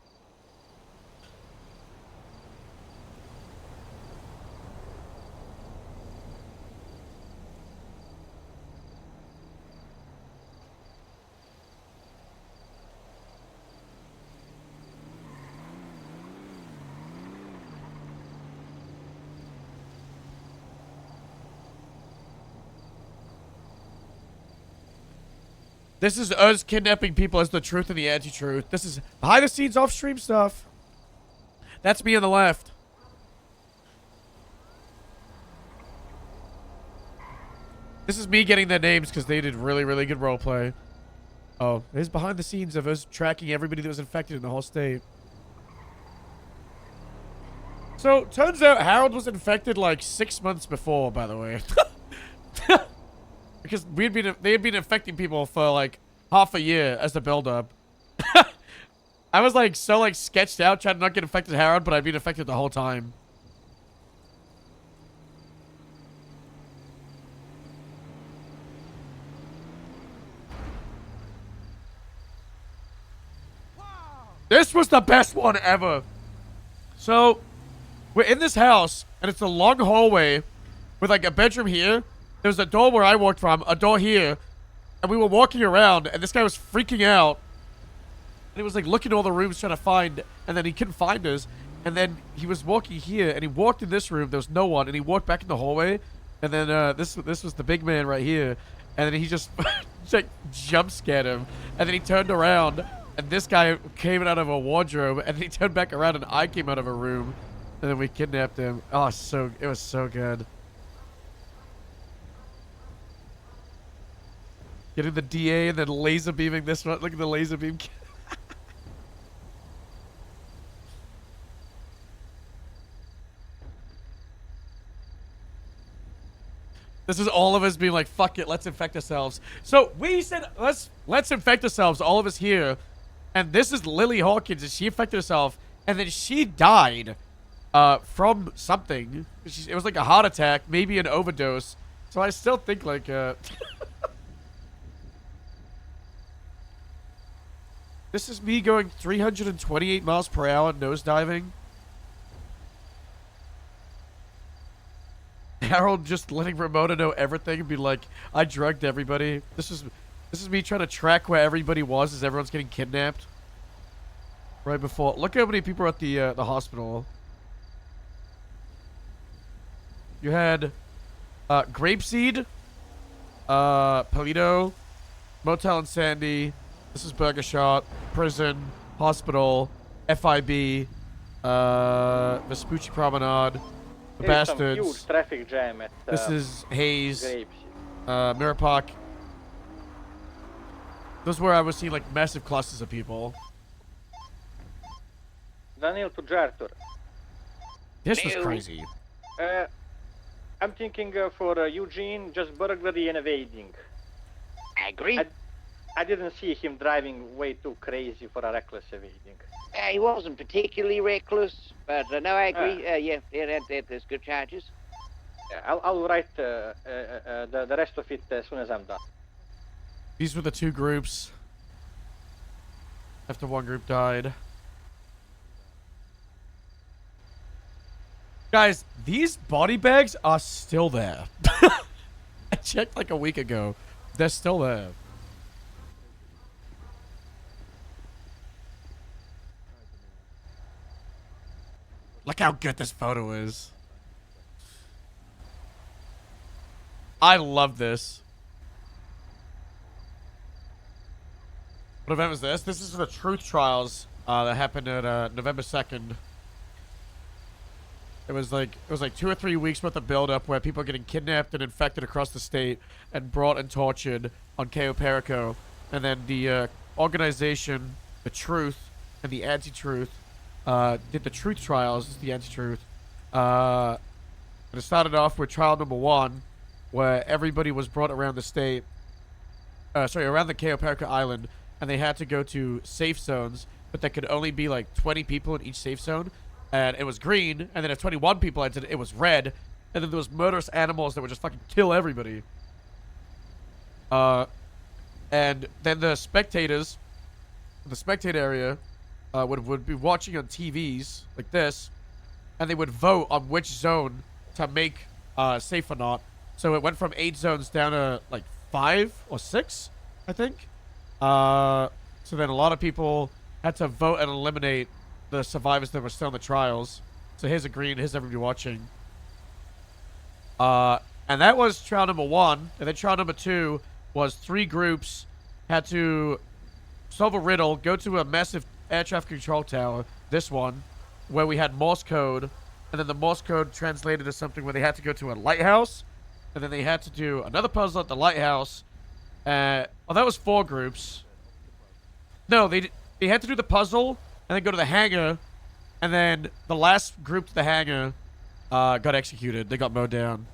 This is us kidnapping people as the truth and the anti-truth. This is behind the scenes off-stream stuff. That's me on the left. This is me getting their names because they did really good roleplay. Oh, there's behind the scenes of us tracking everybody that was infected in the whole state. So, turns out Harold was infected like 6 months before, by the way. Because they had been infecting people for like half a year as the build-up. I was like so like sketched out trying to not get infected Harold, but I'd been infected the whole time. This was the best one ever. So, we're in this house, and it's a long hallway with like a bedroom here. There's a door where I walked from, a door here, and we were walking around, and this guy was freaking out. And he was like looking at all the rooms trying to find, and then he couldn't find us. And then he was walking here, and he walked in this room. There was no one, and he walked back in the hallway. And then this was the big man right here, and then he just like jump scared him. And then he turned around, and this guy came out of a wardrobe, and then he turned back around, and I came out of a room, and then we kidnapped him. Oh, it was so good. Getting the DA and then laser beaming this one. Look at the laser beam. This is all of us being like, fuck it, let's infect ourselves. So we said, let's infect ourselves, all of us here. And this is Lily Hawkins, and she infected herself, and then she died from something. It was like a heart attack, maybe an overdose. So I still think like this is me going 328 miles per hour nosediving. Harold just letting Ramona know everything and be like, I drugged everybody. This is me trying to track where everybody was as everyone's getting kidnapped. Right before. Look how many people are at the hospital. You had Grapeseed, Polito, Motel and Sandy. This is Burger Shot, Prison, Hospital, FIB, Vespucci Promenade, The There's some Bastards. huge traffic jam at This is Hayes, Grapeseed. Mirror Park. This is where I was seeing like massive clusters of people. Daniel to Jartur. This was crazy. I'm thinking for Eugene, just burglary and evading. I agree. I didn't see him driving way too crazy for a reckless evading. He wasn't particularly reckless, but no, I agree. There's good charges. Yeah, I'll write the rest of it as soon as I'm done. These were the two groups. After one group died. Guys, these body bags are still there. I checked like a week ago. They're still there. Look how good this photo is. I love this. What event was this? This is the truth trials that happened at November 2nd. It was like 2 or 3 weeks worth of build up where people are getting kidnapped and infected across the state and brought and tortured on Cayo Perico. And then the organization, the Truth and the Anti-Truth, did the truth trials, the Anti-Truth. And it started off with trial number 1, where everybody was brought around the state, around the Cayo Perico Island, and they had to go to safe zones, but there could only be like 20 people in each safe zone. And it was green, and then if 21 people entered, it was red, and then there was murderous animals that would just fucking kill everybody. And then the spectators, the spectator area, would be watching on TVs like this, and they would vote on which zone to make safe or not. So it went from 8 zones down to like 5 or 6, I think. So then a lot of people had to vote and eliminate the survivors that were still in the trials. So here's a green, here's everybody watching. And that was trial number 1. And then trial number 2 was 3 groups had to solve a riddle, go to a massive air traffic control tower, this one, where we had Morse code, and then the Morse code translated to something where they had to go to a lighthouse, and then they had to do another puzzle at the lighthouse. That was 4 groups. No, they had to do the puzzle, and then go to the hangar, and then the last group to the hangar got executed. They got mowed down.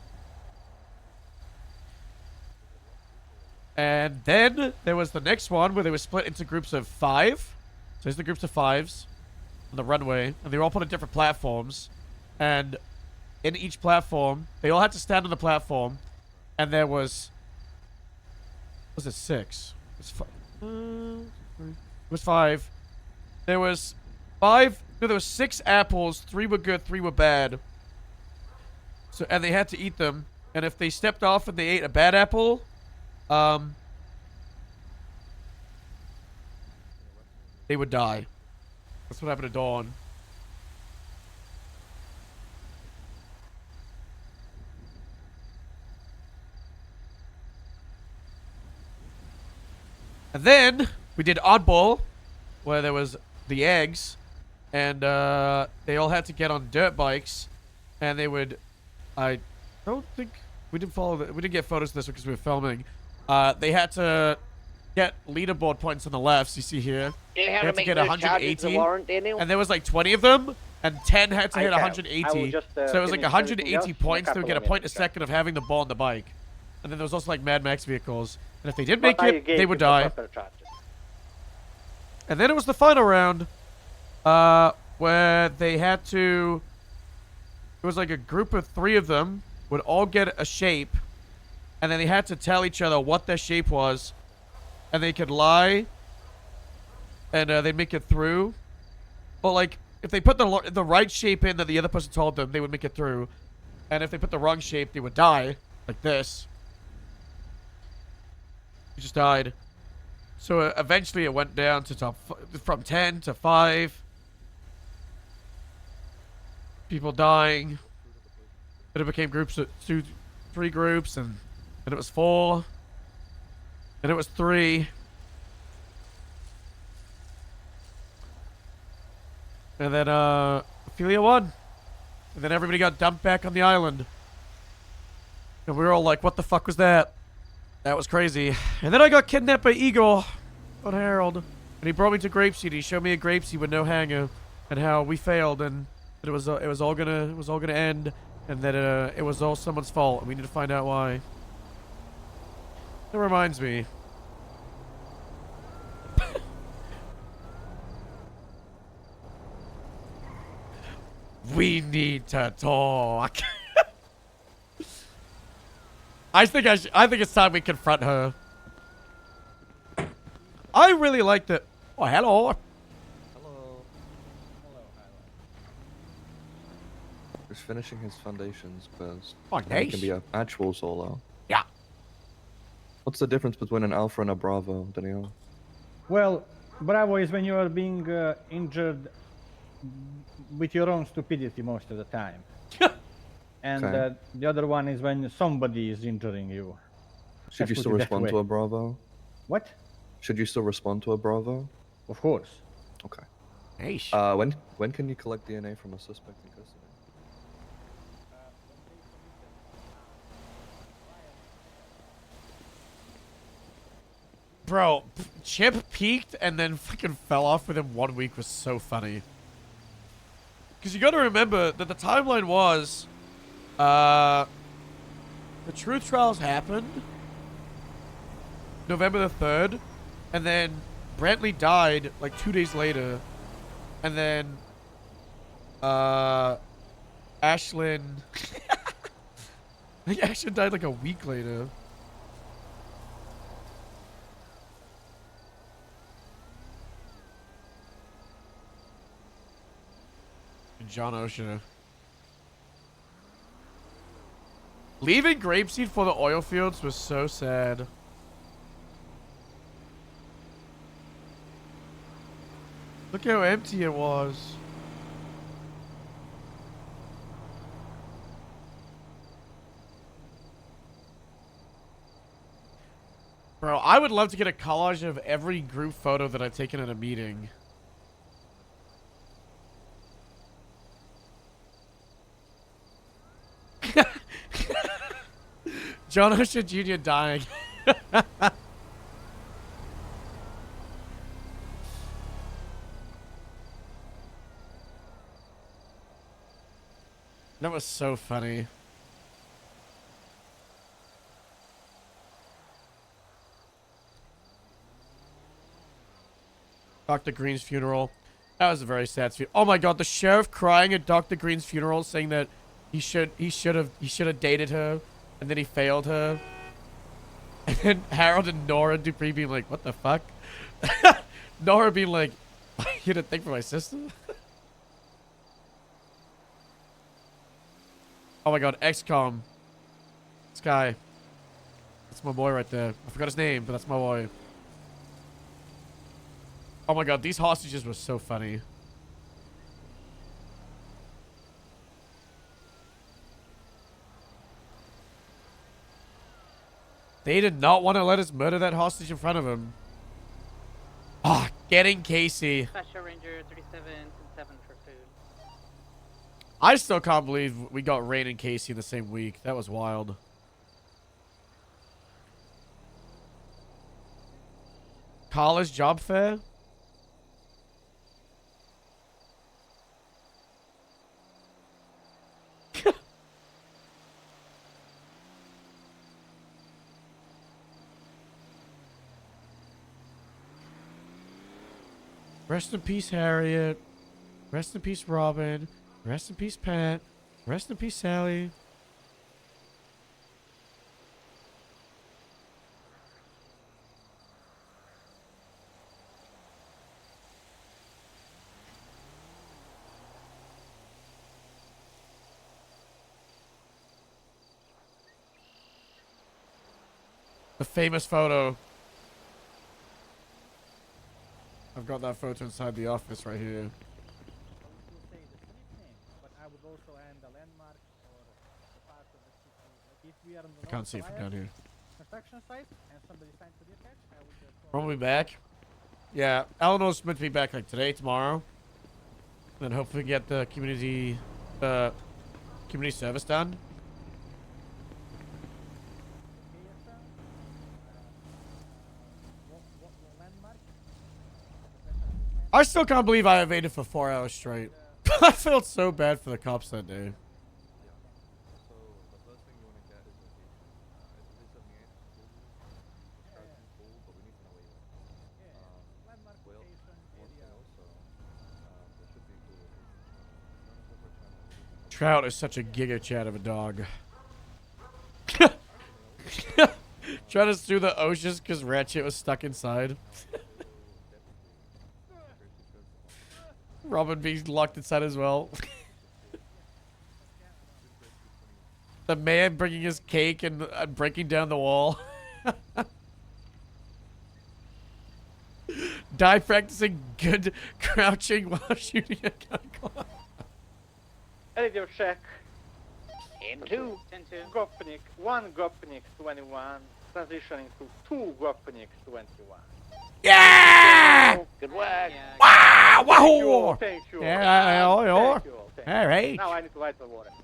And then there was the next one where they were split into groups of 5. So there's the groups of 5s on the runway, and they were all put on different platforms. And in each platform, they all had to stand on the platform, and there was it 6? It was 5. There was 5. No, there was 6 apples. 3 were good, 3 were bad. So, and they had to eat them. And if they stepped off and they ate a bad apple, they would die. That's what happened to Dawn. And then we did Oddball, where there was the eggs, and they all had to get on dirt bikes, and they would. I don't think we didn't follow. We didn't get photos of this because we were filming. They had to get leaderboard points on the left. You see here. You They have to had to make get those 180, charges a warrant, Daniel? and there was like 20 of them, and 10 had to I hit can. I 180. will just, So it was like finish everything 180 else in a points. They would couple get a of point a minutes, second of having the ball on the bike. And then there was also like Mad Max vehicles. And if they didn't But make I it, gave they you would the die. proper charges. And then it was the final round, where they had to. It was like a group of 3 of them would all get a shape, and then they had to tell each other what their shape was, and they could lie, and they'd make it through. But like, if they put the right shape in that the other person told them, they would make it through, and if they put the wrong shape, they would die, like this. He just died. So eventually it went down to from 10 to 5. People dying. Then it became groups of 3 groups, and then it was 4. And it was 3. And then Ophelia won. And then everybody got dumped back on the island. And we were all like, what the fuck was that? That was crazy. And then I got kidnapped by Igor on Harold. And he brought me to Grapeseed. He showed me a Grapeseed with no hanger, and how we failed, and that it was all gonna end, and that it was all someone's fault, and we need to find out why. That reminds me. We need to talk. I think it's time we confront her. I really like the. Oh, hello. He's finishing his foundations because Oh, he nice. can be an actual solo. Yeah. What's the difference between an Alpha and a Bravo, Daniel? Well, Bravo is when you are being injured with your own stupidity most of the time. And Okay. the other one is when somebody is injuring you. Should Let's you put still it that respond way. to a Bravo? What? Should you still respond to a Bravo? Of course. Okay. Nice. When can you collect DNA from a suspect in custody? Bro, Chip peaked and then fucking fell off within 1 week was so funny. Because you gotta remember that the timeline was, the truth trials happened November the 3rd, and then Brantley died like 2 days later, and then, Ashlyn, I think Ashlyn died like a week later. John Ocean. Leaving Grapeseed for the oil fields was so sad. Look how empty it was. Bro, I would love to get a collage of every group photo that I've taken at a meeting. John Ocean Jr. dying. That was so funny. Dr. Green's funeral. That was a very sad funeral. Oh my god, the sheriff crying at Dr. Green's funeral, saying that he should have dated her, and then he failed her. And then Harold and Nora Dupree being like, what the fuck? Nora being like, you didn't think for my sister? Oh my god, XCOM. This guy. That's my boy right there. I forgot his name, but that's my boy. Oh my god, these hostages were so funny. They did not want to let us murder that hostage in front of him. Getting Casey. Special Ranger 37 and 7 for food. I still can't believe we got Rain and Casey in the same week. That was wild. College job fair? Rest in peace, Harriet. Rest in peace, Robin. Rest in peace, Pat. Rest in peace, Sally. The famous photo. I've got that photo inside the office right here. I can't see it from down here. Probably back. Yeah, Eleanor's meant to be back like today, tomorrow. Then hopefully get the community service done. I still can't believe I evaded for 4 hours straight. I felt so bad for the cops that day. Trout is such a giga chat of a dog. Trying to sue the oceans because Ratchet was stuck inside. Robin being locked inside as well. The man bringing his cake and breaking down the wall. Die practicing good crouching while shooting a gun. Radio check. N2. Gopnik, 1 Gopnik 21, transitioning to 2 Gopnik 21. Yeah! Good work. Wow! Wahoo! Thank you. Yeah, Thank you. all Thank you. right. Now I need to write the warrant.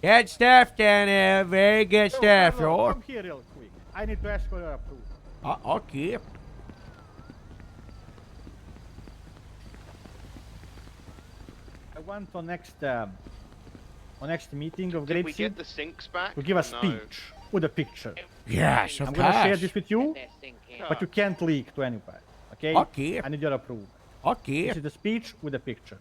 Good stuff down there. Very good stuff, Hello, yo. come here real quick. I need to ask for your approval. Okay. I want on next meeting of Did Grape we Seed get the sinks back? to give a No. speech with a picture. Yes, of I'm gonna share course. this with you, but you can't leak to anybody. Okay? Okay. I need your approval. Okay. This is the speech with a picture.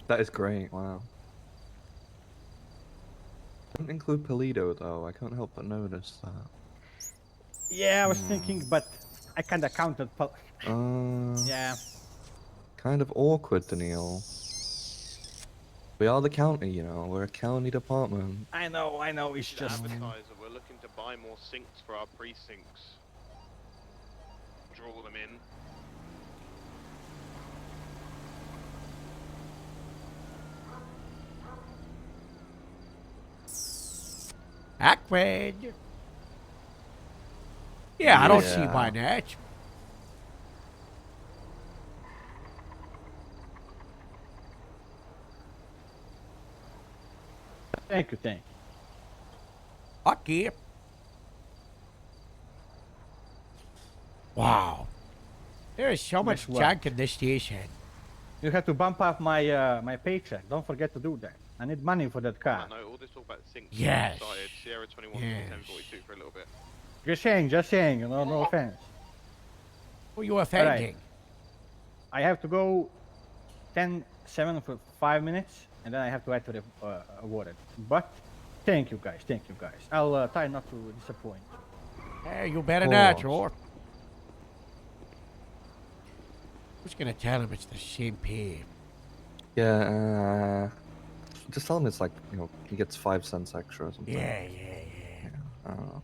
That is great, wow. Don't include Polito though, I can't help but notice that. Yeah, I was thinking, but I kinda counted. Yeah. Kind of awkward, Daniil. We are the county, you know, we're a county department. I know, it's The just. advertiser, we're looking to buy more sinks for our precincts. Draw them in. Awkward. Yeah, I don't see why not. Thank you. Okay. Wow. There is so much Nice work. junk in this station. You have to bump up my my paycheck. Don't forget to do that. I need money for that car. No, all this talk about sinks. Yes. Started Sierra 21 Yes. 1042 for a little bit. Just saying. No offense. Who you offending? I have to go 10-7 for 5 minutes, and then I have to enter the warrant. But thank you guys. I'll try not to disappoint. Hey, you better not, or who's gonna tell him it's the same pay? Yeah, Just tell him it's like, you know, he gets 5 cents extra or something. Yeah. I don't know.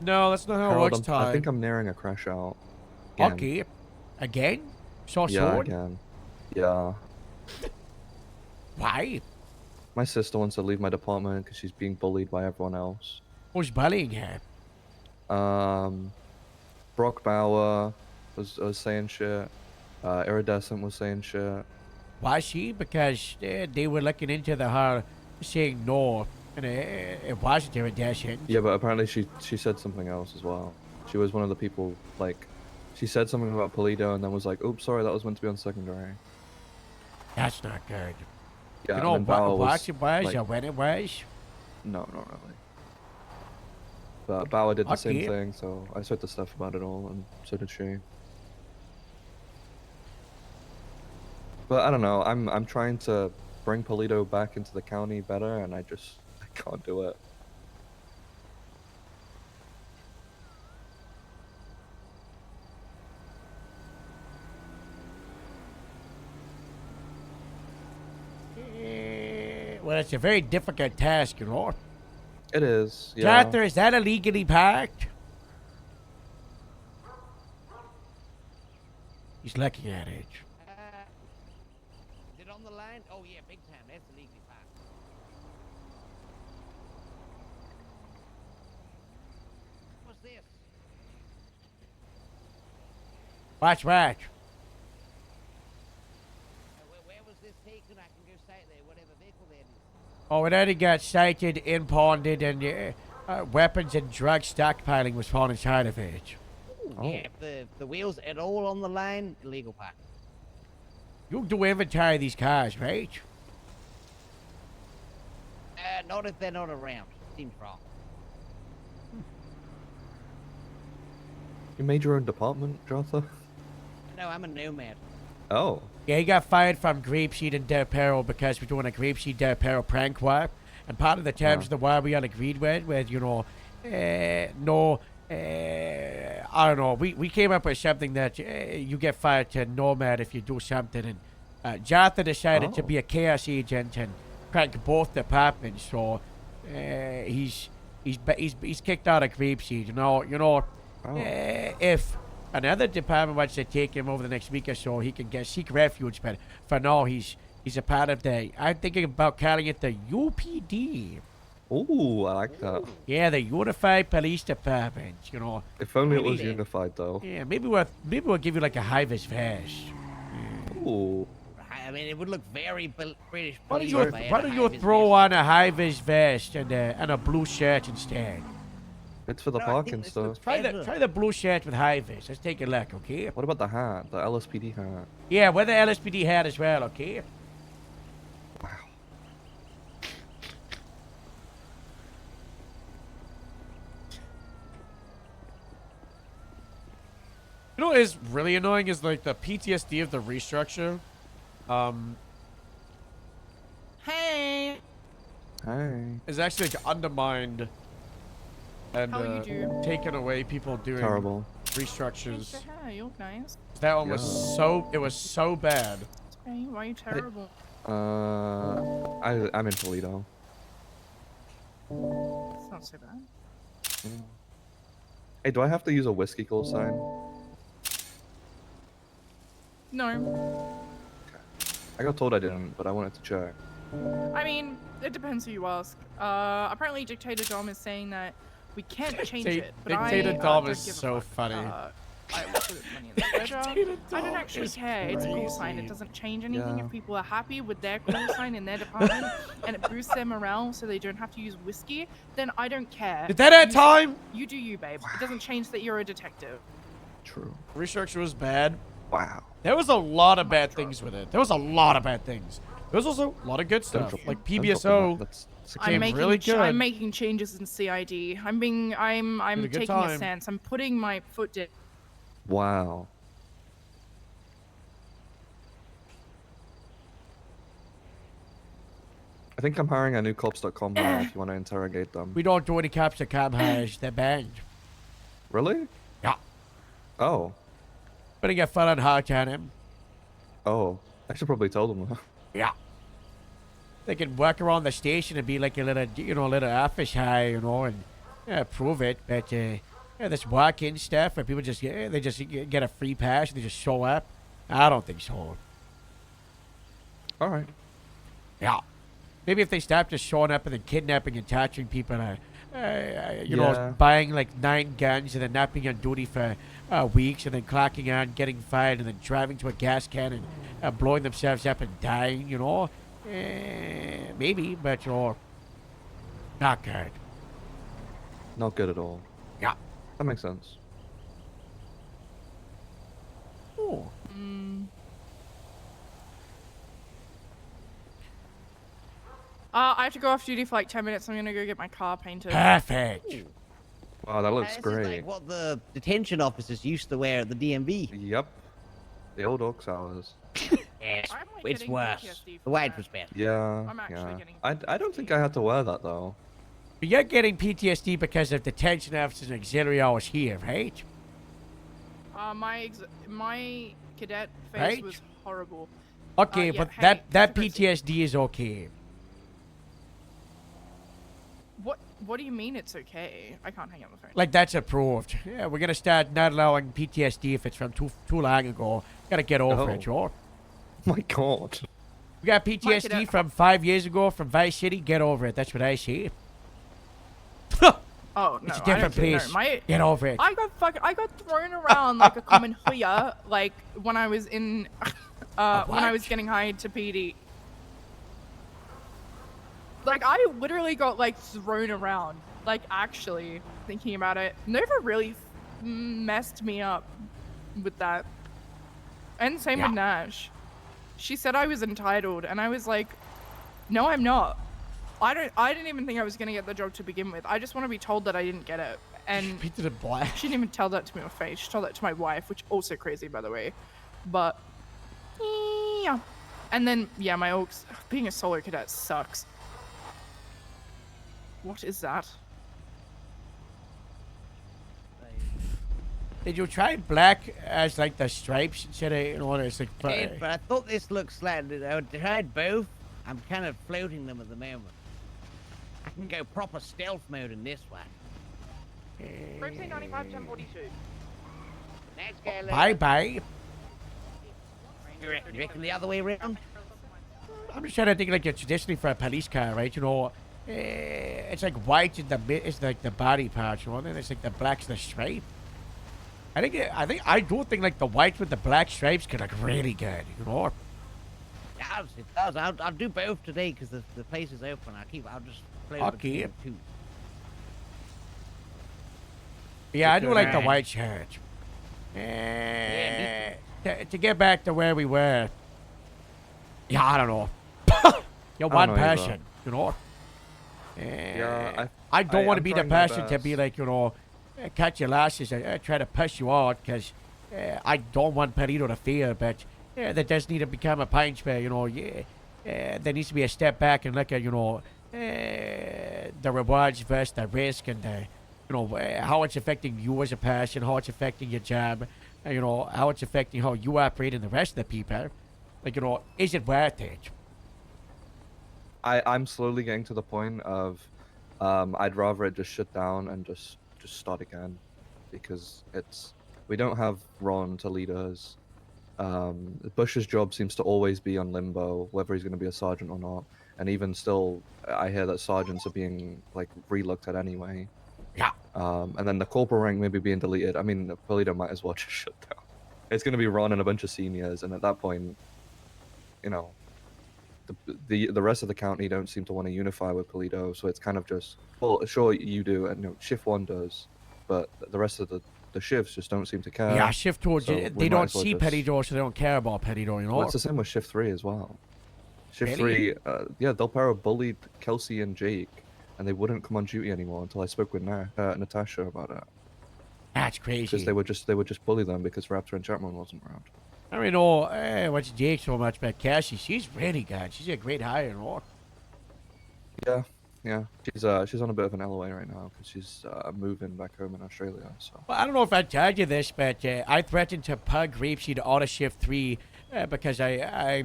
No, that's not how it Harold, works, I think Ty. I'm nearing a crash out. Again. Okay. Again? So Yeah, sword? again. Yeah. Why? My sister wants to leave my department because she's being bullied by everyone else. Who's bullying her? Brock Bauer was saying shit. Iridescent was saying shit. Why she? Because they were looking into her saying no, and it wasn't iridescent. Yeah, but apparently she said something else as well. She was one of the people, like, she said something about Polito and then was like, oops, sorry, that was meant to be on secondary. That's not good. Yeah, You and know then Bauer what it was like, or when it was? No, not really. But Bauer did the same Okay. thing, so I said the stuff about it all, and so did she. But I don't know. I'm trying to bring Polito back into the county better, and I can't do it. Well, it's a very difficult task, you know. It is. Yeah. Arthur, is that illegally parked? He's looking at it. Is it on the line? Oh yeah, big time. That's illegally parked. What's this? Watch. Where was this taken? I can go sight there, whatever vehicle that is. Oh, it already got cited, impounded, and weapons and drug stockpiling was found inside of it. Yeah, if the wheels at all on the line, illegal park. You do inventory of these cars, right? Not if they're not around. Seems wrong. You made your own department, Jotha? No, I'm a nomad. Oh. Yeah, he got fired from Grapeseed and Del Perro because we're doing a Grapeseed Del Perro prank war. And part of the terms of the war we all agreed with, you know, I don't know. We came up with something that you get fired to nomad if you do something. And Jotha decided to be a chaos agent and prank both departments. So he's kicked out of Grapeseed. You know, if another department wants to take him over the next week or so, he can seek refuge. But for now, he's a part of I'm thinking about calling it the UPD. Ooh, I like that. Yeah, the Unified Police Department. You know. If only it was unified, though. Yeah, maybe we'll give you like a high-vis vest. Ooh. I mean, it would look very British. Why police don't if I had a you high-vis throw on a high-vis vest and a blue shirt instead? It's for the parking stuff. Try the blue shirt with high-vis. Let's take a look, okay? What about the hat? The LSPD hat? Yeah, wear the LSPD hat as well, okay? You know what is really annoying is like the PTSD of the restructure. Hey. Hey. Is actually like undermined and How you do? taken away people doing Terrible. restructures. Yeah, you look nice. That one was so bad. Hey, why are you terrible? I'm in Toledo. It's not so bad. Hey, do I have to use a whiskey call sign? No. I got told I didn't, but I wanted to check. I mean, it depends who you ask. Apparently Dictator Dom is saying that we can't change it, but Dictator I Dom don't is give a so fuck. funny. I work with money in the treasure. I don't actually care. It's a call sign. It doesn't change anything. Yeah. If people are happy with their call sign in their department and it boosts their morale so they don't have to use whiskey, then I don't care. Is that our time? You do you, babe. It doesn't change that you're a detective. True. Restructure was bad. Wow. There was a lot of bad things with it. There was a lot of bad things. There was also a lot of good stuff. drop Like the mic. PBSO I'm came making really good. I'm making changes in CID. I'm Had a good taking time. a stance. I'm putting my foot down. Wow. I think I'm hiring a new cops.com now if you want to interrogate them. We don't do any cops at cab hires. They're banned. Really? Yeah. Oh. Putting a fun on hard on him. Oh. I should probably tell them that. Yeah. They can work around the station and be like a little, little office high, and prove it. But this walk-in stuff where people just get a free pass and they just show up. I don't think so. All right. Yeah. Maybe if they stop just showing up and then kidnapping and torturing people, buying like 9 guns and then not being on duty for weeks and then clocking on, getting fired, and then driving to a gas can and blowing themselves up and dying, maybe, but not good. Not good at all. Yeah. That makes sense. Oh. I have to go off duty for like 10 minutes. I'm gonna go get my car painted. Perfect. Wow, that looks This great. is like what the detention officers used to wear at the DMV. Yep. The old Oaks hours. Yes, I'm, like, it's getting worse. PTSD The white was better. Yeah. I'm actually yeah. getting I don't think I had to wear that though. But you're getting PTSD because of detention officers and auxiliary hours here, right? My cadet face Right? was horrible. Okay, yeah, but hey, that difference- PTSD is okay. What do you mean it's okay? I can't hang up the phone. Like, that's approved. Yeah, we're gonna start not allowing PTSD if it's from too long ago. Gotta get over it, Oh. George. My God. We got PTSD from 5 years ago from Vice City. Get over it. That's what I say. Oh no, It's a I different don't- no, place. Get over it. I got thrown around like a common hoya, like when I was in, when I was getting hired to PD. Like I literally got like thrown around. Like actually, thinking about it, Nova really messed me up with that. And same with Nash. She said I was entitled, and I was like, no, I'm not. I didn't even think I was gonna get the job to begin with. I just want to be told that I didn't get it. And she didn't even tell that to me on face. She told that to my wife, which also crazy, by the way. But yeah. And then yeah, my Oaks being a solo cadet sucks. What is that? Did you try black as like the stripes instead of it's like? I did, but I thought this looked slightly. I tried both. I'm kind of floating them at the moment. I can go proper stealth mode in this one. Rotate 95, 1042. Next guy. Bye bye. You reckon the other way around? I'm just trying to think like traditionally for a police car, right? It's like white in the mid, it's like the body part, and then it's like the black's the stripe. I do think like the white with the black stripes could look really good, Yes, it does. I'll do both today because the place is open. I'll just play Okay. between the two. Yeah, I do like the Alright. white shirt. To get back to where we were. Yeah, I don't know. You're I one don't know either. person, Yeah, I don't want to I'm be the trying my person to be best. like, cut your lashes and try to push you out because I don't want Perito to feel, but that does need to become a punch where, there needs to be a step back and look at, the rewards versus the risk and, how it's affecting you as a person, how it's affecting your job, how it's affecting how you operate and the rest of the people. Like, is it worth it? I'm slowly getting to the point of I'd rather it just shut down and just start again because we don't have Ron to lead us. Bush's job seems to always be on limbo, whether he's going to be a sergeant or not. And even still, I hear that sergeants are being like relooked at anyway. Yeah. And then the corporal rank may be being deleted. I mean, Polito might as well just shut down. It's going to be Ron and a bunch of seniors, and at that point, the rest of the county don't seem to want to unify with Polito, so it's kind of just, well, sure you do, and shift 1 does, but the rest of the shifts just don't seem to care. Yeah, shift 2, so we they might don't as well see just- Perito, so they don't care about Perito, Well, it's the same with shift 3 as well. Shift Really? 3, yeah, Del Perro bullied Kelsey and Jake, and they wouldn't come on duty anymore until I spoke with Natasha about it. That's crazy. Because they would just bully them because Raptor and Chapman wasn't around. I don't know what's Jake so much, but Cassie, she's really good. She's a great hire, Yeah. She's on a bit of an LOA right now because she's moving back home in Australia. So Well, I don't know if I told you this, but I threatened to pug Grapeseed out of Shift 3 because I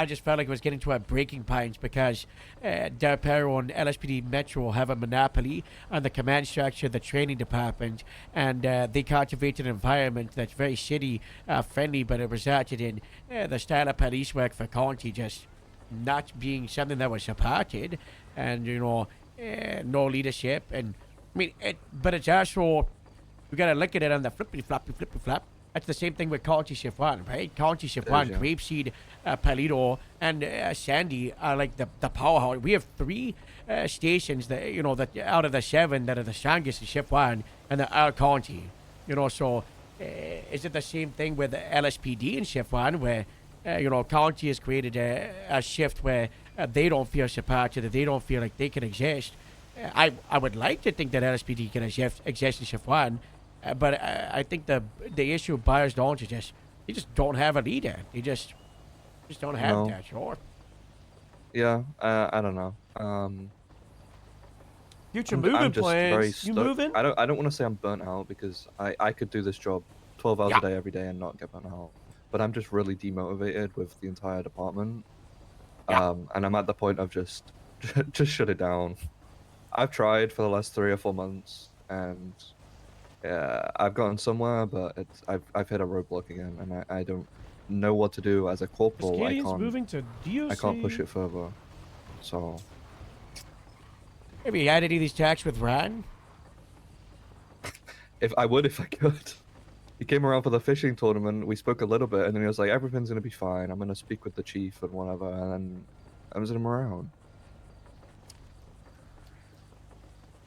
just felt like it was getting to a breaking point because Del Perro and LSPD Metro have a monopoly on the command structure, the training department, and they cultivated an environment that's very city friendly, but it resulted in the style of police work for County just not being something that was supported, and no leadership. And I mean, but it's also, we gotta look at it on the flippy flop. That's the same thing with County Shift 1, right? County Shift 1, Grapeseed, Paleto, and Sandy are like the powerhouse. We have 3 stations that, that out of the 7 that are the strongest in Shift 1, and they're all County. So is it the same thing with LSPD in Shift 1, where, County has created a shift where they don't feel supported, that they don't feel like they can exist? I would like to think that LSPD can exist in Shift 1, but I think the issue boils down to they just don't have a leader. They just don't have that. Sure. Yeah, I don't know. Future I'm moving just plans. very You stuck. moving? I don't want to say I'm burnt out because I could do this job 12 hours a day every day and not get burnt out. But I'm just really demotivated with the entire department. And I'm at the point of just shut it down. I've tried for the last 3 or 4 months, and I've gotten somewhere, but I've hit a roadblock again, and I don't know what to do as a corporal. Cascadians moving to DOC. I can't push it further. So Maybe you had any of these talks with Ryan? if I could. He came around for the fishing tournament. We spoke a little bit, and then he was like, "Everything's gonna be fine. I'm gonna speak with the chief and whatever." And then I was in him around.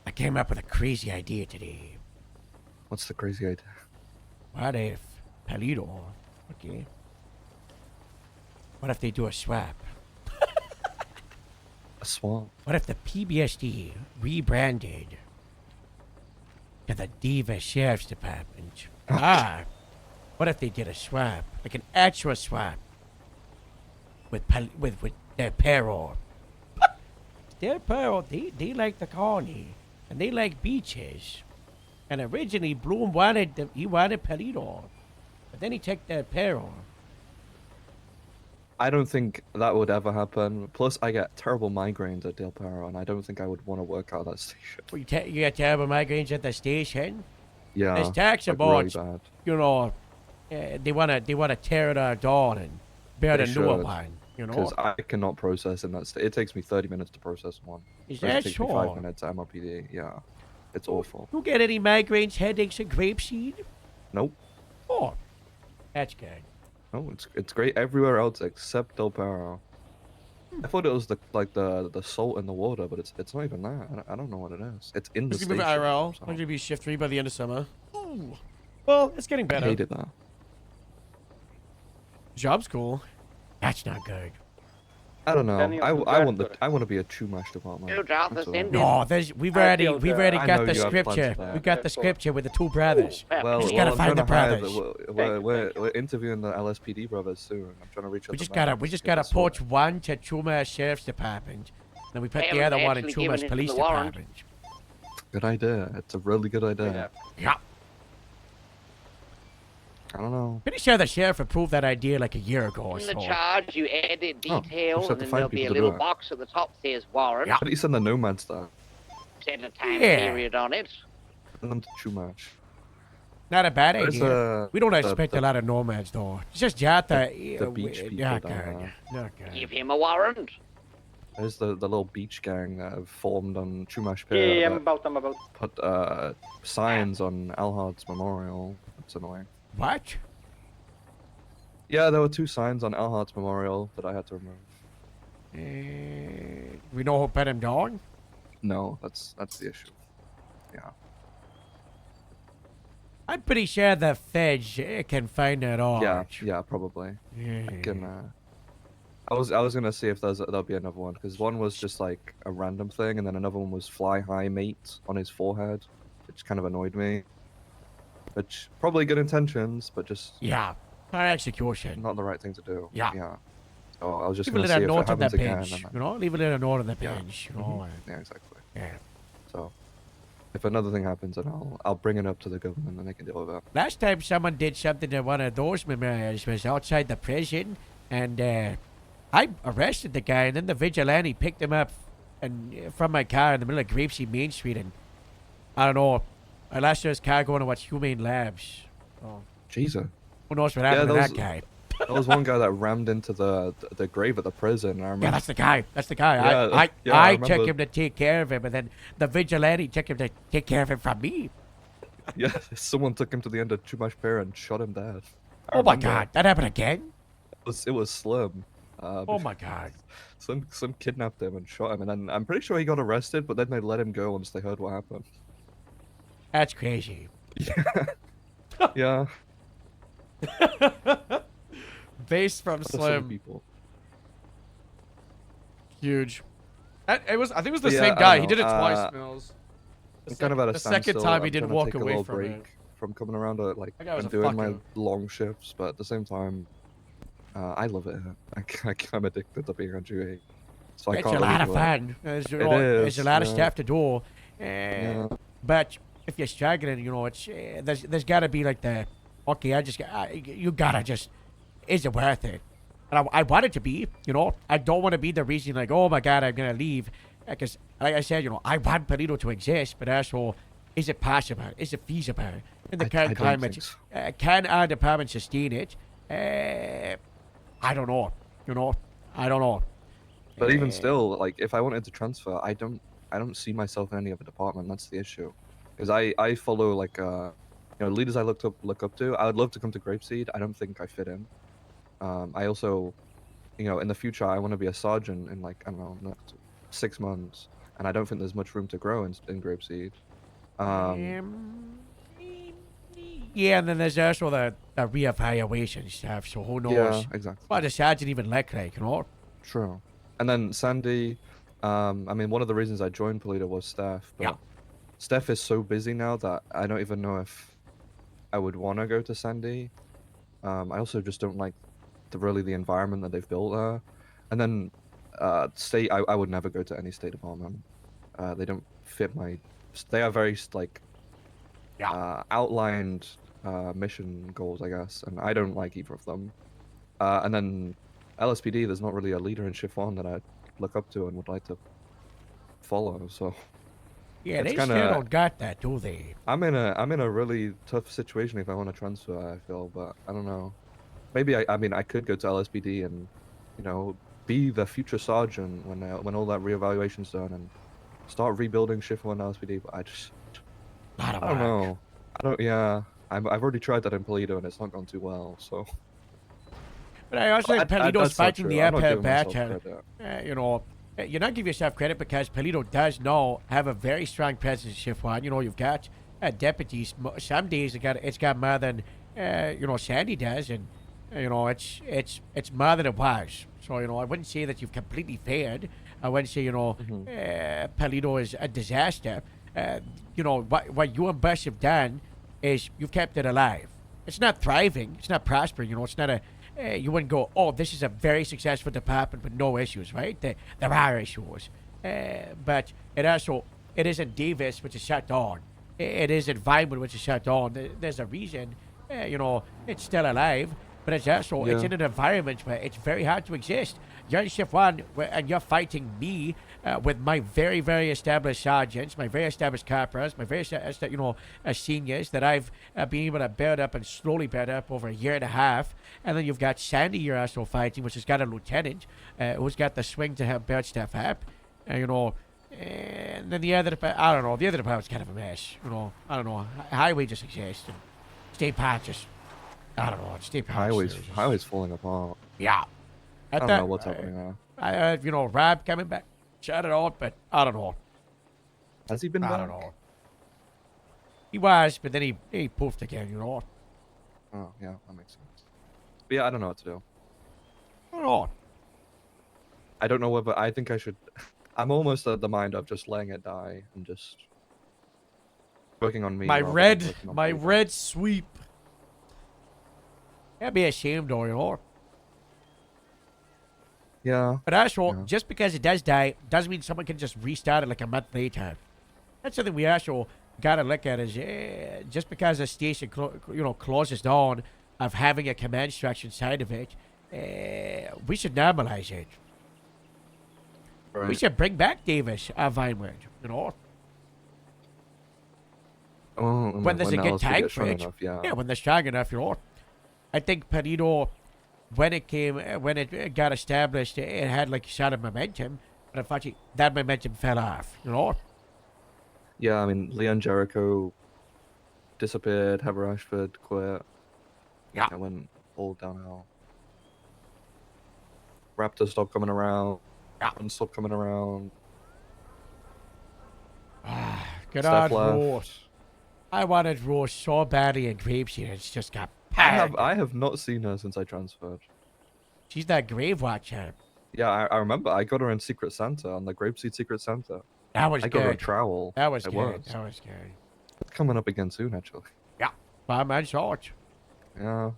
I came up with a crazy idea today. What's the crazy idea? What if Paleto, okay? What if they do a swap? A swap? What if the PBSD rebranded to the Diva Sheriff's Department? What if they did a swap, like an actual swap, with Del Perro? Del Perro, they like the colony, and they like beaches. And originally, Bloom wanted Paleto, but then he took Del Perro. I don't think that would ever happen. Plus, I get terrible migraines at Del Perro, and I don't think I would want to work out that station. Well, you get terrible migraines at the station. Yeah, There's talks like about, really bad. they wanna tear it all down and build a newer one. Because I cannot process in that state. It takes me 30 minutes to process one. Is whereas that it takes me sure? 5 minutes at MRPD. Yeah, it's awful. You get any migraines, headaches, and grapeseed? Nope. Oh, that's good. No, it's great everywhere else except Del Perro. I thought it was the salt in the water, but it's not even that. I don't know what it is. It's in the Let's station. move IRL. so- I'm gonna be shift 3 by the end of summer. Ooh. Well, it's getting I better. hated that. Job's cool. That's not good. I don't know. Daniel, I want to be a Chumash department. You drop That's this all. in. No, we've already I got know the you have plans scripture. for that. We got the scripture with the 2 brothers. Well, We just gotta I'm find the trying to hire brothers. We're interviewing the LSPD brothers soon. I'm trying to reach out. We to just them gotta and just get gotta this sorted. poach one to Chumash Sheriff's Department. Then we put the Haven't other one in actually given Chumash it Police the warrant. Department. Good idea. It's a really good idea. Yeah. I don't know. Pretty sure the sheriff approved that idea like a year ago or In so. the charge, you edit Oh, detail, just have and to then find there'll be a people to do little it. box at the top that says warrant. Yeah. But you send the nomads there. Set a time Yeah. period on it. Send them to Chumash. Not a bad There's, idea. We don't the- expect a lot of nomads though. It's just Jata. the beach people Not down good. there. Not good. Give him a warrant. There's the little beach gang that have formed on Chumash Pier. Yeah, I'm that about. put signs on Alhard's memorial. That's annoying. What? Yeah, there were 2 signs on Alhard's memorial that I had to remove. We know who put him down? No, that's the issue. Yeah. I'm pretty sure the feds can find it all. Yeah, probably. Yeah. I can. I was gonna see if there'll be another one because one was just like a random thing, and then another one was "Fly High, Mate" on his forehead, which kind of annoyed me. Which probably good intentions, but just Yeah. High execution. not the right thing to do. Yeah. Yeah. So I was just Leave a gonna little see if it note on the happens again. bench. and then- You know, leave a little note on the Yeah. bench. You know. Yeah, exactly. Yeah. So if another thing happens, then I'll bring it up to the government and they can deal with it. Last time someone did something to one of those members was outside the prison, and I arrested the guy, and then the vigilante picked him up and from my car in the middle of Grapeseed Main Street, and I don't know, I lost his car going to watch Humane Labs. Oh. Jesus. Who knows what happened to that guy? There was one guy that rammed into the grave at the prison. I remember. Yeah, that's the guy. That's the guy. Yeah, I remember. took him to take care of him, and then the vigilante took him to take care of him from me. Yeah, someone took him to the end of Chumash Pier and shot him dead. I Oh my remember. god, that happened again? It was Slim. Oh my god. Some kidnapped him and shot him, and then I'm pretty sure he got arrested, but then they let him go once they heard what happened. That's crazy. Yeah. Based from What are some Slim. people? Huge. It was. I think it was the But yeah, same I guy. don't He did it know, twice, Mills. I'm kind of at a The second standstill. time he I'm didn't trying to walk take a away little from break it. from coming around to like That guy was and a doing my fucking- long shifts, but at the same time, I love it. I'm addicted to being on duty, so I It's can't a lot really of do it. fun. There's a is, lot of yeah. stuff to do. Yeah. But if you're struggling, it's there's got to be like the okay. You gotta just, is it worth it? And I want it to be. I don't want to be the reason like, oh my god, I'm gonna leave. Because like I said, I want Polito to exist, but also, is it possible? Is it feasible in the I current don't climate? think so. Can our department sustain it? I don't know. I don't know. But even still, like if I wanted to transfer, I don't see myself in any other department. That's the issue, because I follow like leaders I look up to. I would love to come to Grapeseed. I don't think I fit in. I also, in the future, I want to be a sergeant in like I don't know, 6 months, and I don't think there's much room to grow in Grapeseed. Yeah, and then there's also the reevaluation stuff. So who knows? Yeah, exactly. What does sergeant even look like? True. And then Sandy, I mean, one of the reasons I joined Polito was Steph. But Yeah. Steph is so busy now that I don't even know if I would want to go to Sandy. I also just don't like the environment that they've built there. And then state, I would never go to any state department. They don't fit my. They are very like outlined mission goals, I guess, and I don't like either of them. And then LSPD, there's not really a leader in Shift 1 that I look up to and would like to follow. So Yeah, it's they still don't got that, do they? I'm in a really tough situation if I want to transfer. I feel, but I don't know. Maybe I mean I could go to LSPD and be the future sergeant when all that reevaluation's done and start rebuilding Shift 1 LSPD. But I don't know. Yeah. I've already tried that in Polito and it's not gone too well. So. But I also think Polito's that's not fighting true. the I'm not uphill giving myself battle. credit. You're not giving yourself credit because Polito does now have a very strong presence in Shift 1. You've got deputies. Some days it's got more than Sandy does, and it's more than it was. So I wouldn't say that you've completely failed. I wouldn't say Polito is a disaster. What you and Bush have done is you've kept it alive. It's not thriving. It's not prospering. It's not a. You wouldn't go, oh, this is a very successful department with no issues, right? There are issues, but it isn't Davis, which is shut down. It isn't Vinewood, which is shut down. There's a reason, it's still alive, but it's also it's in an environment where it's very hard to exist. You're in Shift 1, and you're fighting me with my very, very established sergeants, my very established corporals, my very seniors that I've been able to build up and slowly build up over a year and a half. And then you've got Sandy you're also fighting, which has got a lieutenant who's got the swing to help build stuff up. And then the other department, I don't know, the other department's kind of a mess. I don't know. Highway just exists. And state patches. I don't know. State patches. Highway's falling apart. Yeah. I don't know what's happening now. I heard, Rob coming back. Shout it out, but I don't know. Has he been back? I don't know. He was, but then he poofed again, Oh, yeah, that makes sense. But yeah, I don't know what to do. I don't know. I don't know whether I think I should. I'm almost at the mind of just letting it die and just working on me. My rather than red working on people. sweep. I'd be ashamed, though, Yeah. But also, just because it does die, doesn't mean someone can just restart it like a month later. That's something we also gotta look at is just because a station closes down of having a command structure inside of it, we should normalize it. We Right. should bring back Davis Vinewood, you know. Oh, When there's a good else we time get for strong it. enough, yeah. Yeah, when they're strong enough, you know. I think Perino, when it got established, it had like a shot of momentum, but unfortunately, that momentum fell off, you know. Yeah, I mean, Leon Jericho disappeared, Heather Ashford quit. Yeah. It went all downhill. Raptor stopped coming around. Yeah. And stopped coming around. Good Steph on left. Rose. I wanted Rose so badly in Grapeseed, and she just got I have not seen her since I transferred. She's that grave watcher. Yeah, I remember. I got her in Secret Santa on the Grapeseed Secret Santa. That was I got her a good. trowel. That was It good. That was good. It's coming up again soon, actually. Yeah. 5 man short. Yeah. You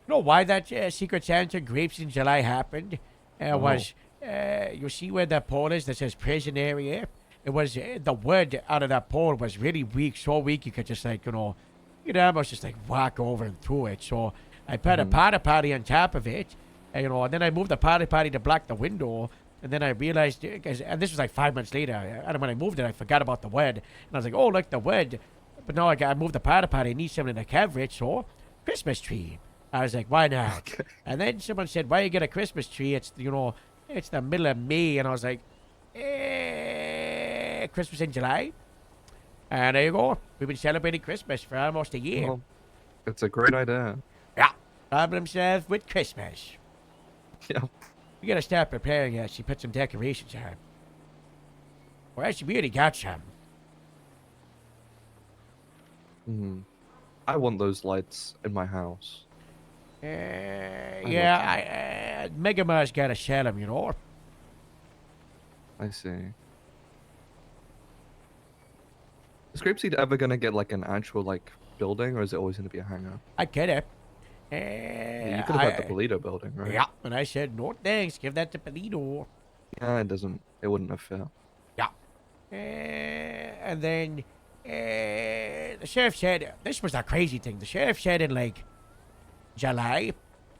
know why that Secret Santa Grapes in July happened? Was you see where that pole is that says prison area? It was the wood out of that pole was really weak, so weak you could just like you'd almost just like walk over and through it. So I put a porta potty on top of it, and then I moved the porta potty to block the window. And then I realized, and this was like 5 months later, and when I moved it, I forgot about the wood. And I was like, oh, look, the wood. But now I moved the porta potty, I need something to cover it, so Christmas tree. I was like, why not? And then someone said, why you get a Christmas tree? It's, it's the middle of May. And I was like, Christmas in July? And there you go. We've been celebrating Christmas for almost a year. Well, it's a great idea. Yeah. Problem solved with Christmas. Yeah. We gotta start preparing actually put some decorations on. Well, actually, we already got some. I want those lights in my house. Yeah, Mega Man's gotta sell them, you know. I see. Is Grapeseed ever gonna get like an actual like building, or is it always gonna be a hangar? I get it. Yeah, you could have had the Polito building, right? Yeah, and I said, no thanks, give that to Polito. Yeah, it wouldn't have fit. Yeah. And then the sheriff said, this was a crazy thing. The sheriff said in like July,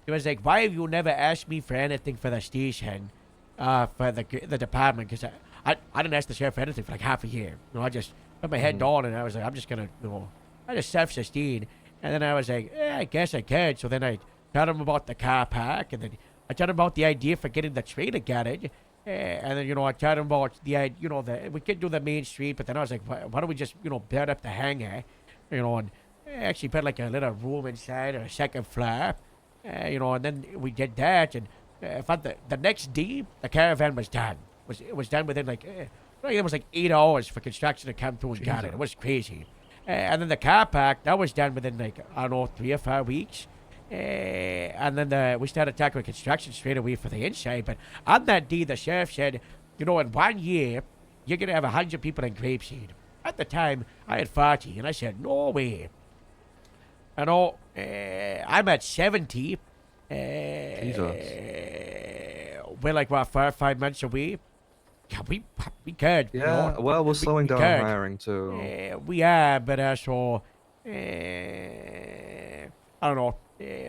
he was like, why have you never asked me for anything for the station, for the department? Because I didn't ask the sheriff for anything for like half a year. I just put my head down and I was like, I'm just gonna, I just self-sustained. And then I was like, I guess I can. So then I told him about the car park, and then I told him about the idea for getting the trailer garage. And then, I told him about the, we could do the main street, but then I was like, why don't we just, build up the hangar, and actually put like a little room inside or a second floor, and then we did that. And the next day, the caravan was done. It was done within like, it was like 8 hours for construction to come through and got it. It was crazy. And then the car park, that was done within like, 3 or 4 weeks. And then we started tackling construction straight away for the inside. But on that day, the sheriff said, in 1 year, you're going to have 100 people in Grapeseed. At the time, I had 40, and I said, no way. I'm at 70. Jesus. We're like, 4 or 5 months away. Yeah, we could. Yeah, well, we're slowing down could. hiring too. We are, but also, I don't know.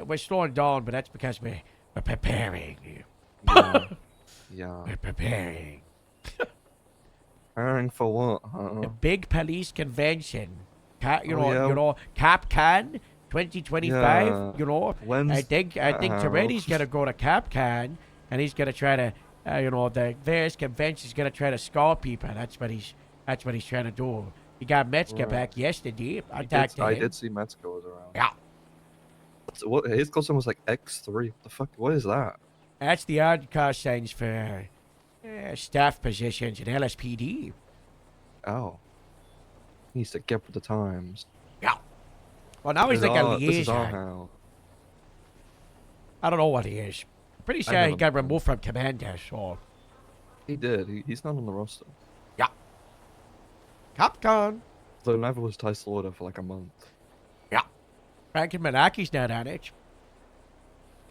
We're slowing down, but that's because we're preparing. Yeah. We're preparing. Hiring for what? A big police convention. yeah. CapCon 2025. Yeah. When's I think Toretti's gonna go to CapCon, and he's gonna try to. The various conventions gonna try to score people. That's what he's trying to do. He got Metzger back yesterday. I talked to him. I did see Metzger was around. Yeah. What his costume was like X3. What the fuck? What is that? That's the odd call signs for staff positions at LSPD. Oh. He needs to get with the times. Yeah. Well, now he's like a This is our liaison. house. I don't know what he is. Pretty sure he got removed from Commander, so. He did. He's not on the roster. Yeah. Capcom. So neither was Ty Slaughter for like a month. Yeah. Franklin Malaki's not on it.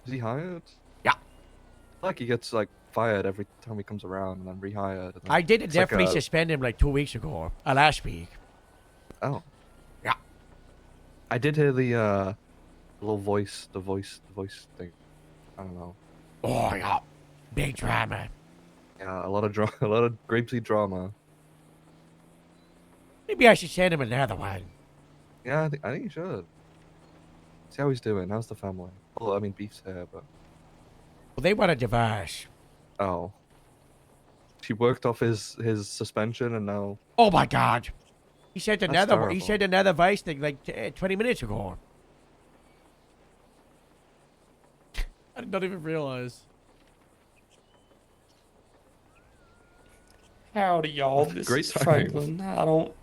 Is he hired? Yeah. Like he gets like fired every time he comes around and then rehired. And then I did it's definitely like suspend him like 2 weeks ago. Last week. Oh. Yeah. I did hear the voice thing. I don't know. Oh yeah, big drama. Yeah, a lot of a lot of grapeseed drama. Maybe I should send him another one. Yeah, I think you should. See how he's doing. How's the family? Well, I mean, Beef's here, but. Well, they want a divorce. Oh. She worked off his suspension and now. Oh my God. He said That's another. He terrible. said another vice thing like 20 minutes ago. I did not even realize. Howdy, y'all. This Great is timing. Franklin. I don't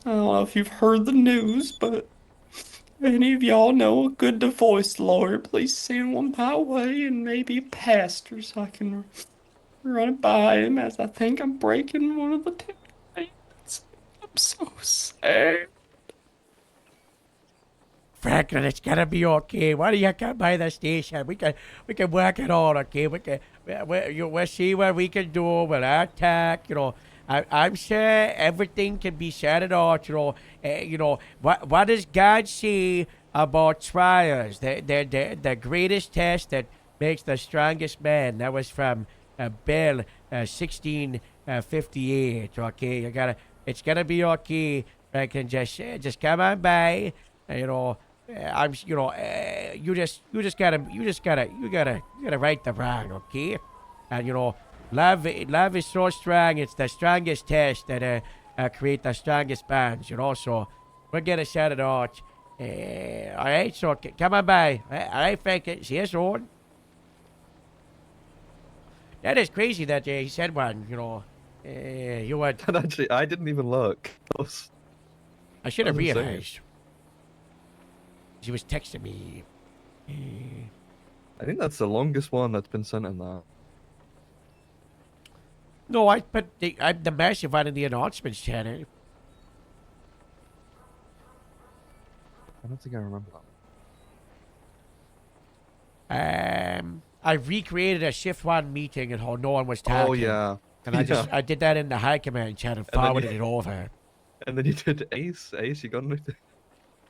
know if you've heard the news, but if any of y'all know a good divorce lawyer, please send one my way, and maybe a pastor so I can run it by him, as I think I'm breaking one of the 10 commandments. I'm so sad. Franklin, it's gonna be okay. Why don't you come by the station? We can work it out, okay? We'll see what we can do. We'll attack, you know. I'm sure everything can be sorted out, you know. What does God say about trials? The greatest test that makes the strongest man. That was from Bill 1658. Okay, it's gonna be okay. Franklin, just come on by. You know, you just gotta right the wrong, okay? And you know, love is so strong. It's the strongest test that create the strongest bonds. You know, so we're gonna set it out. All right, so come on by. All right, Frank. See you soon. That is crazy that he said one. You know, you would. Actually, I didn't even look. I should have That was insane. realized. She was texting me. I think that's the longest one that's been sent in that. No, I put the massive one in the announcements channel. I don't think I remember that. I recreated a shift one meeting and how no one was talking. Oh yeah. And I did that in the high command channel, then forwarded you- it over. And then you did Ace. Ace, you got anything?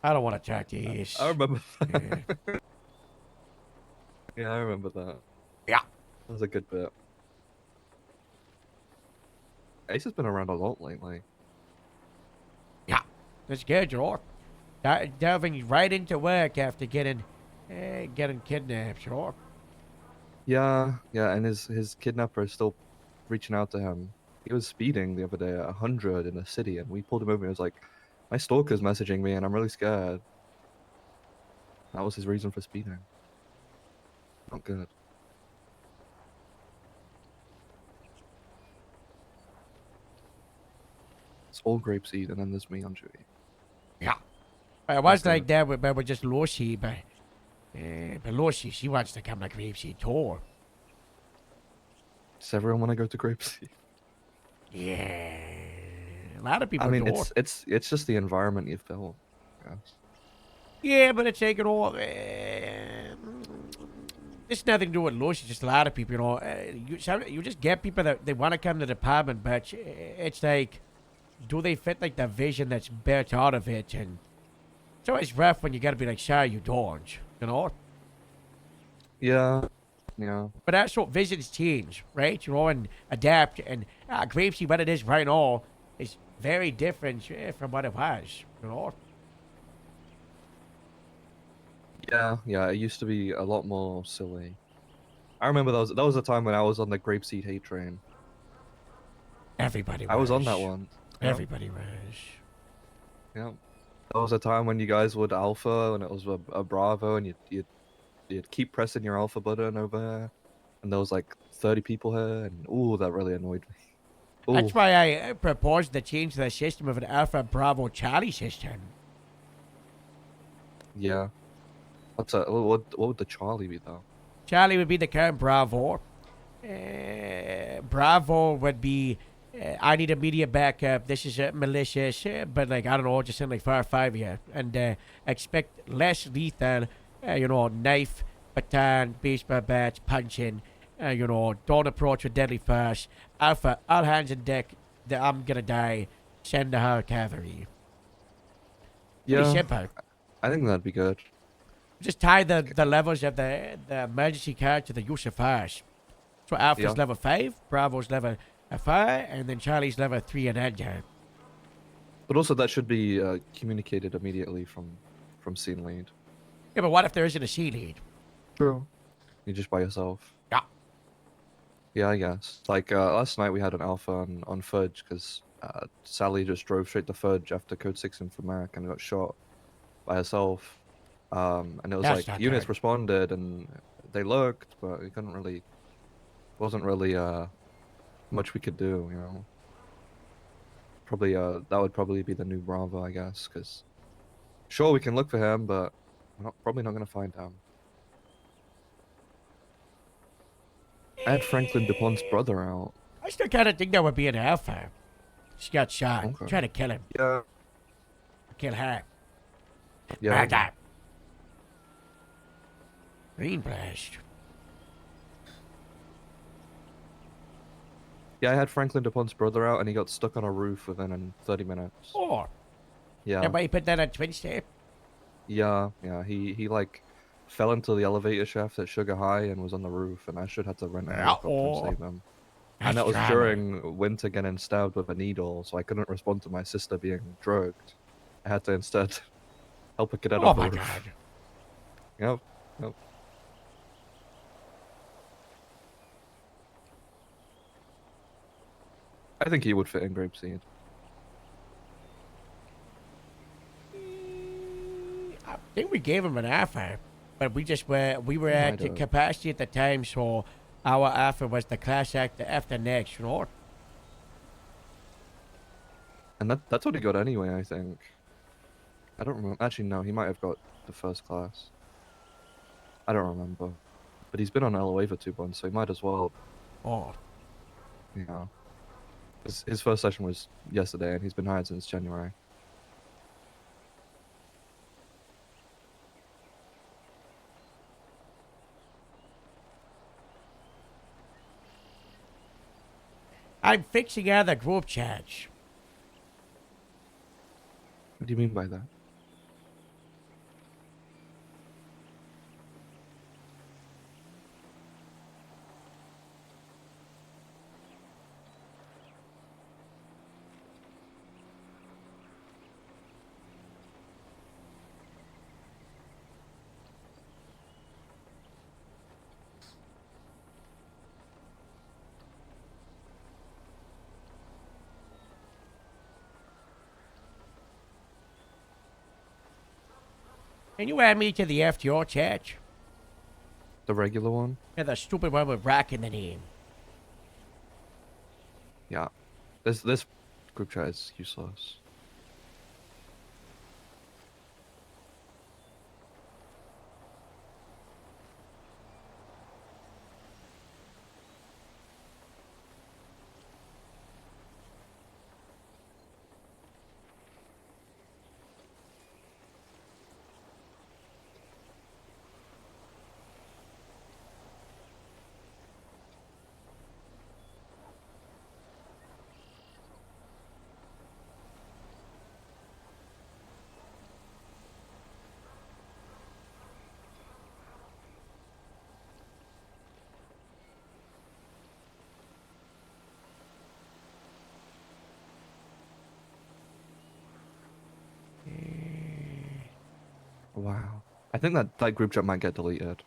I don't want to talk to Ace. I remember that. Yeah, I remember that. Yeah. That was a good bit. Ace has been around a lot lately. Yeah, that's good, George. Delving right into work after getting kidnapped, sure. Yeah, and his kidnapper is still reaching out to him. He was speeding the other day at 100 in the city, and we pulled him over and he was like, my stalker's messaging me and I'm really scared. That was his reason for speeding. Not good. It's all grapeseed and then there's me on duty. Yeah. It was like that with just Lucy, but Lucy, she wants to come to Grapeseed tour. Does everyone want to go to grapeseed? Yeah. A lot of people I mean, do. it's just the environment you've built. I guess. Yeah, but it's like, you know, it's nothing to do with Lucy. Just a lot of people, you know. You just get people that they want to come to the department, but it's like, do they fit like the vision that's built out of it? And it's always rough when you got to be like, sorry, you don't, you know. Yeah. But that's what visions change, right? You know, and adapt. And Grapeseed, what it is right now, is very different from what it was, you know. Yeah, it used to be a lot more silly. I remember that was a time when I was on the grapeseed hate train. Everybody was. I was on that one. Everybody was. Yeah. There was a time when you guys would alpha and it was a Bravo and you'd keep pressing your alpha button over here. And there was like 30 people here and ooh, that really annoyed me. Ooh. That's why I proposed to change the system of an Alpha Bravo Charlie system. Yeah. What would the Charlie be though? Charlie would be the current Bravo. Bravo would be, I need immediate backup. This is malicious, but like, I don't know, just send like 4 or 5 here. And expect less lethal, you know, knife, baton, baseball bats, punching. You know, don't approach with deadly force. Alpha, all hands on deck. I'm gonna die. Send the hard cavalry. Pretty Yeah. simple. I think that'd be good. Just tie the levels of the emergency car to the user first. So Alpha's Yeah. level 5, Bravo's level 5, and then Charlie's level 3 and under. But also that should be communicated immediately from scene lead. Yeah, but what if there isn't a C lead? True. You're just by yourself. Yeah. Yeah, I guess. Like last night we had an alpha on Fudge because Sally just drove straight to Fudge after Code 6 in for Mac and got shot by herself. And it was That's like not units good. responded and they looked, but we couldn't really. Wasn't really much we could do, you know. Probably that would probably be the new Bravo, I guess, because sure we can look for him, but we're probably not gonna find him. I had Franklin DuPont's brother out. I still kind of think that would be an Alpha. She got shot. Okay. Trying to kill him. Yeah. Kill her. Yeah. Bad guy. Green blast. Yeah, I had Franklin DuPont's brother out, and he got stuck on a roof within 30 minutes. Oh. Yeah. Everybody put that on Twitch tape. Yeah. He like fell into the elevator shaft at Sugar High and was on the roof, and I should have to rent a helicopter and save him. And that was That's during Winter getting stabbed with a needle, so I couldn't respond to my sister being drugged. I had to instead help a cadet Oh off my the god. roof. Yep. I think he would fit in Grapeseed. I think we gave him an Alpha, but we were I at the don't. capacity at the time, so our Alpha was the class act after next, you know. And that's what he got anyway, I think. I don't remember. Actually, no, he might have got the first class. I don't remember. But he's been on LOA for 2 months, so he might as well. Oh. You know. His first session was yesterday, and he's been hired since January. I'm fixing out the group chat. What do you mean by that? Can you add me to the FTR chat? The regular one? Yeah, the stupid one with Rack in the name. Yeah. This group chat is useless. Wow. I think that group chat might get deleted.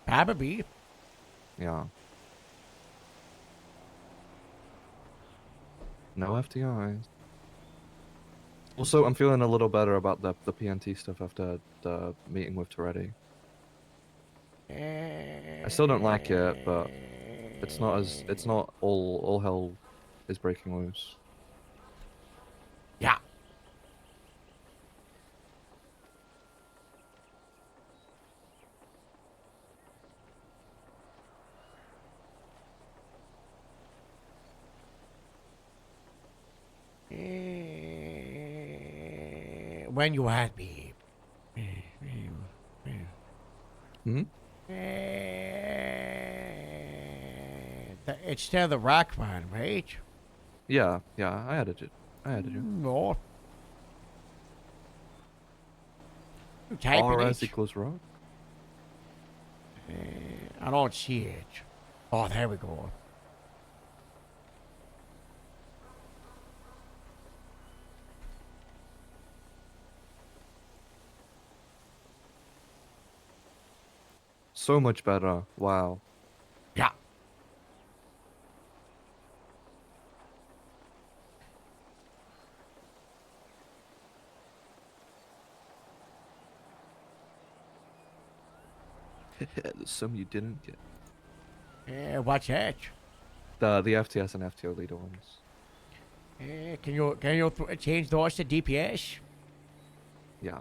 Probably. Yeah. No FTIs. Also, I'm feeling a little better about the PNT stuff after the meeting with Toretti. I still don't like it, but it's not all hell is breaking loose. Yeah. When you had me. Hmm? It's still the rock one, right? Yeah, I added it. I added you. No. Type in RS it. equals rock? I don't see it. Oh, there we go. So much better. Wow. Yeah. There's some you didn't get. Watch that. The FTS and FTO leader ones. Can you change those to DPS? Yeah.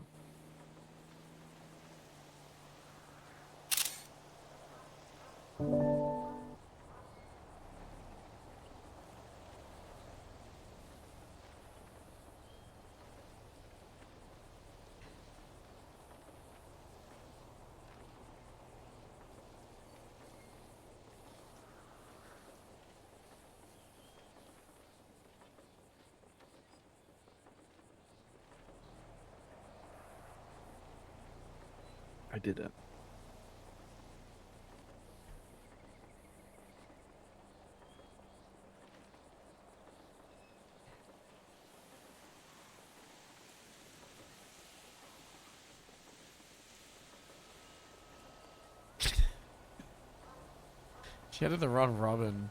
I did it. She had the run Robin.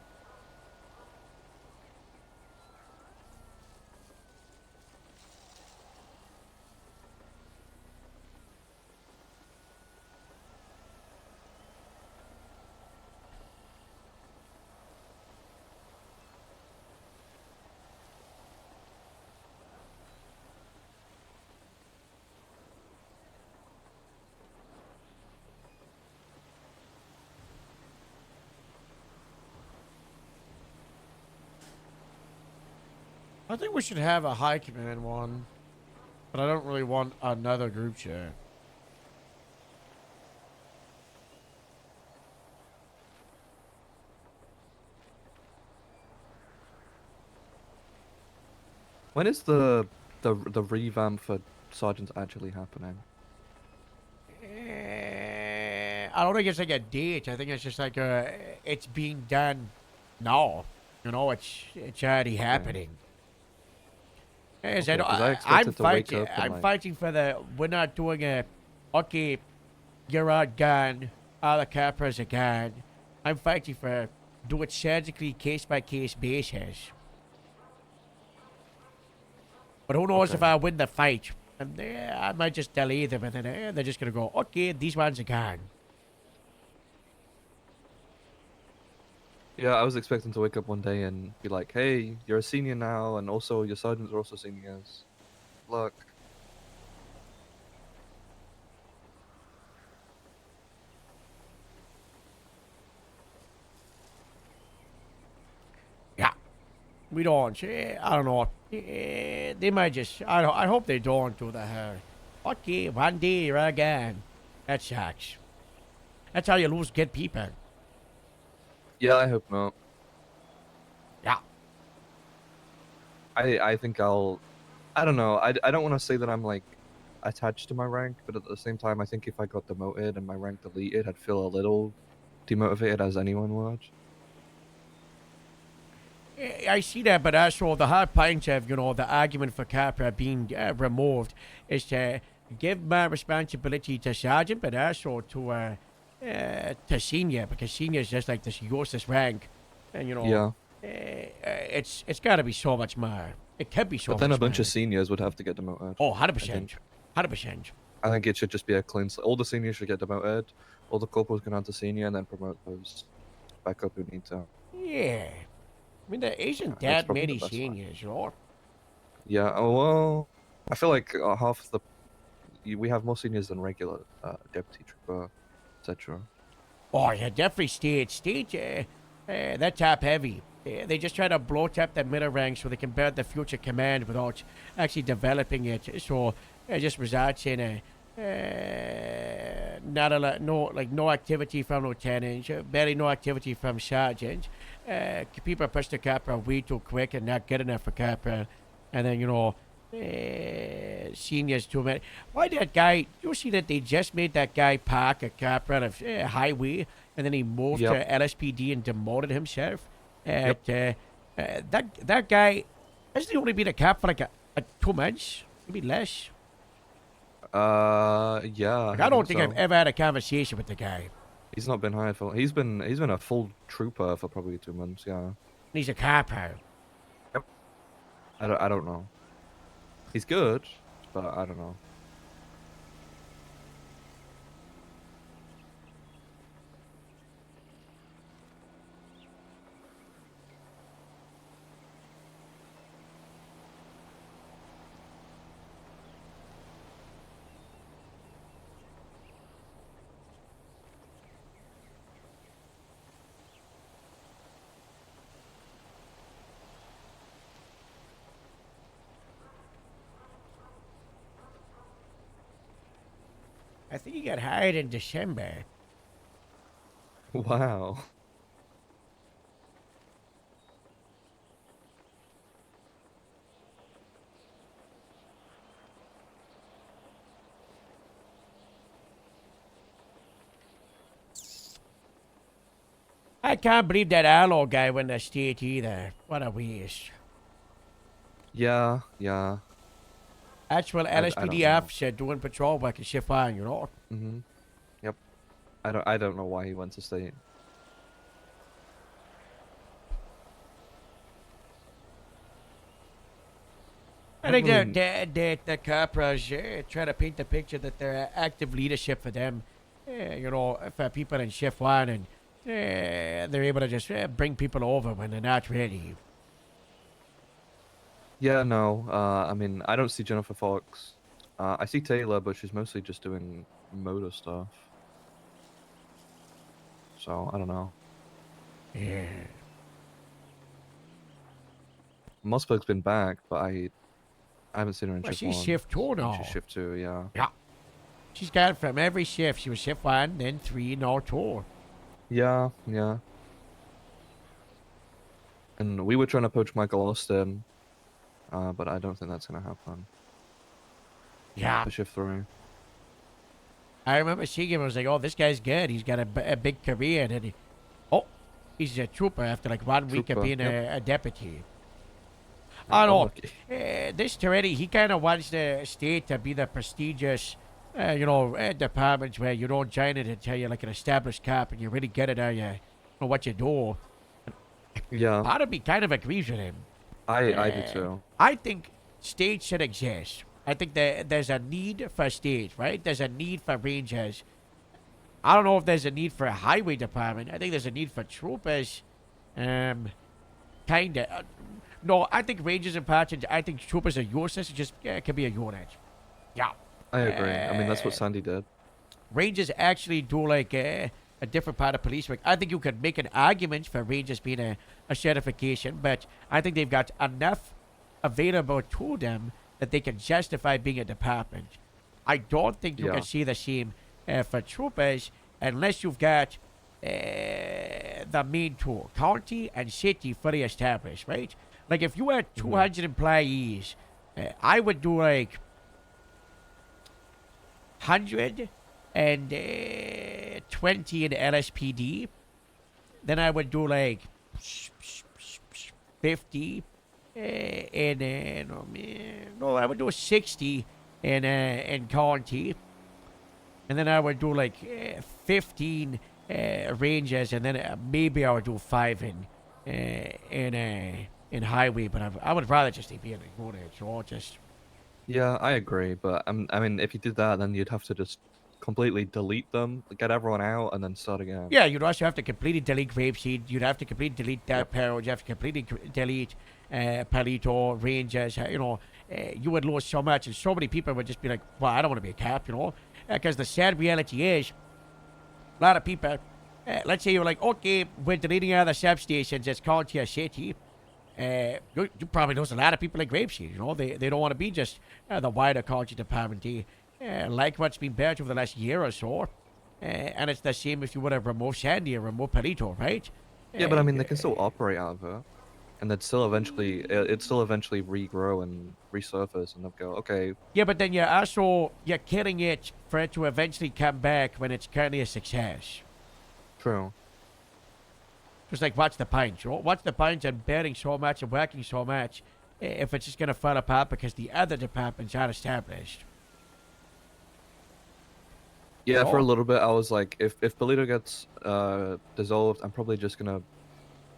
I think we should have a high command one, but I don't really want another group chat. When is the revamp for sergeants actually happening? I don't think it's like a date. I think it's just like it's being done now. You know, it's already happening. Yes, Okay, 'cause I I'm expected to wake fighting. up and, I'm like- fighting for the. We're not doing a. Okay, you're out gun. Other Capras are gone. I'm fighting for. Do it surgically, case by case basis. But who knows if I win the fight? And I might just delay them, and then they're just gonna go. Okay, these ones are gone. Yeah, I was expecting to wake up one day and be like, hey, you're a senior now, and also your sergeants are also seniors. Look. Yeah. We don't. I don't know. They might just. I hope they don't do that. Okay, one day you're again. That sucks. That's how you lose good people. Yeah, I hope not. Yeah. I think I don't know. I don't want to say that I'm like attached to my rank, but at the same time, I think if I got demoted and my rank deleted, I'd feel a little demotivated, as anyone would. I see that, but also the hard point of, the argument for Capra being removed is to give my responsibility to Sergeant, but also to Senior, because Senior is just like this useless rank. And, Yeah. It's got to be so much more. It can be so But then much a bunch more. of seniors would have to get demoted. Oh, I 100%. think. 100%. I think it should just be a clean slate. All the seniors should get demoted. All the corporals can onto senior, and then promote those back up who need to. Yeah. I mean, there isn't that's that probably many the best way. seniors, Yeah. Oh well. I feel like half of we have more seniors than regular deputy trooper, etc. Oh, yeah, definitely state, they're top heavy. They just try to bloat up the middle ranks so they can build the future command without actually developing it. So it just results in not a lot, no activity from lieutenants, barely no activity from sergeants. People push the Capra way too quick and not good enough for Capra, and then seniors too many. Why that guy? You see that they just made that guy park a car out of highway, and then he moved Yep. to LSPD and demoted himself. That guy hasn't he only been a cop for like a 2 months, maybe less. Yeah. Like, I don't think so. I've ever had a conversation with the guy. He's not been hired for. He's been a full trooper for probably 2 months. Yeah. He's a cop. I don't know. He's good, but I don't know. I think he got hired in December. Wow. I can't believe that Arlo guy went to state either. What a waste. Yeah. Actual I don't LSPD know. officer doing patrol work and shift on, you know? Yep. I don't know why he went to state. I think really- the corporals try to paint the picture that they're active leadership for them, you know, for people in shift one, and they're able to just bring people over when they're not ready. Yeah, no. I mean, I don't see Jennifer Fox. I see Taylor, but she's mostly just doing motor stuff. So I don't know. Yeah. Mossberg's been back, but I haven't seen her in Well, shift she's one. shift 2 now. She's shift 2, yeah. Yeah. She's got from every shift. She was shift 1, then 3, now 2. Yeah. And we were trying to poach Michael Austin, but I don't think that's gonna happen. Yeah. For shift 3. I remember seeing him. I was like, "Oh, this guy's good. He's got a big career." And then he's a trooper after like 1 week of Trooper, being yep. a deputy. I don't know. Unlucky. This Toretti, he kind of wants the state to be the prestigious, departments where you don't join it until you're like an established cop and you really get it how you know what you do. Yeah. Part of me kind of agrees with him. I do too. I think states should exist. I think there's a need for states, right? There's a need for rangers. I don't know if there's a need for a highway department. I think there's a need for troopers. Kinda. No, I think rangers and patrons. I think troopers are useless. It just can be a unit. Yeah. I agree. I mean, that's what Sandy did. Rangers actually do like a different part of police work. I think you could make an argument for Rangers being a certification, but I think they've got enough available to them that they can justify being a department. I don't think you can see the same for troopers unless you've got the main two, county and city, fully established, right? Like if you had 200 employees, I would do like 120 in LSPD. Then I would do like 50 I would do 60 in county, and then I would do like 15 rangers, and then maybe I would do 5 in highway. But I would rather just be in a unit, so just. Yeah, I agree, but I mean, if you did that, then you'd have to just completely delete them, get everyone out, and then start again. Yeah, you'd also have to completely delete Grapeseed. You'd have to completely delete Dark Peril. You have to completely delete Palito, Rangers. You would lose so much, and so many people would just be like, well, I don't want to be a cop, Because the sad reality is, a lot of people, let's say you're like, okay, we're deleting all the substations, it's county or city. You probably know a lot of people like Grapeseed, They don't want to be just the wider county department. They like what's been built over the last year or so. And it's the same if you would have removed Sandy or removed Palito, right? Yeah, but I mean, they can still operate out of it. and then still eventually it still eventually regrow and resurface, and they'll go, okay, Yeah, but then you're killing it for it to eventually come back when it's currently a success. true. Just like what's the point? What's the point in betting so much and working so much if it's just gonna fall apart because the other departments aren't established? Yeah, for a Oh. little bit, I was like, if Polito gets dissolved, I'm probably just gonna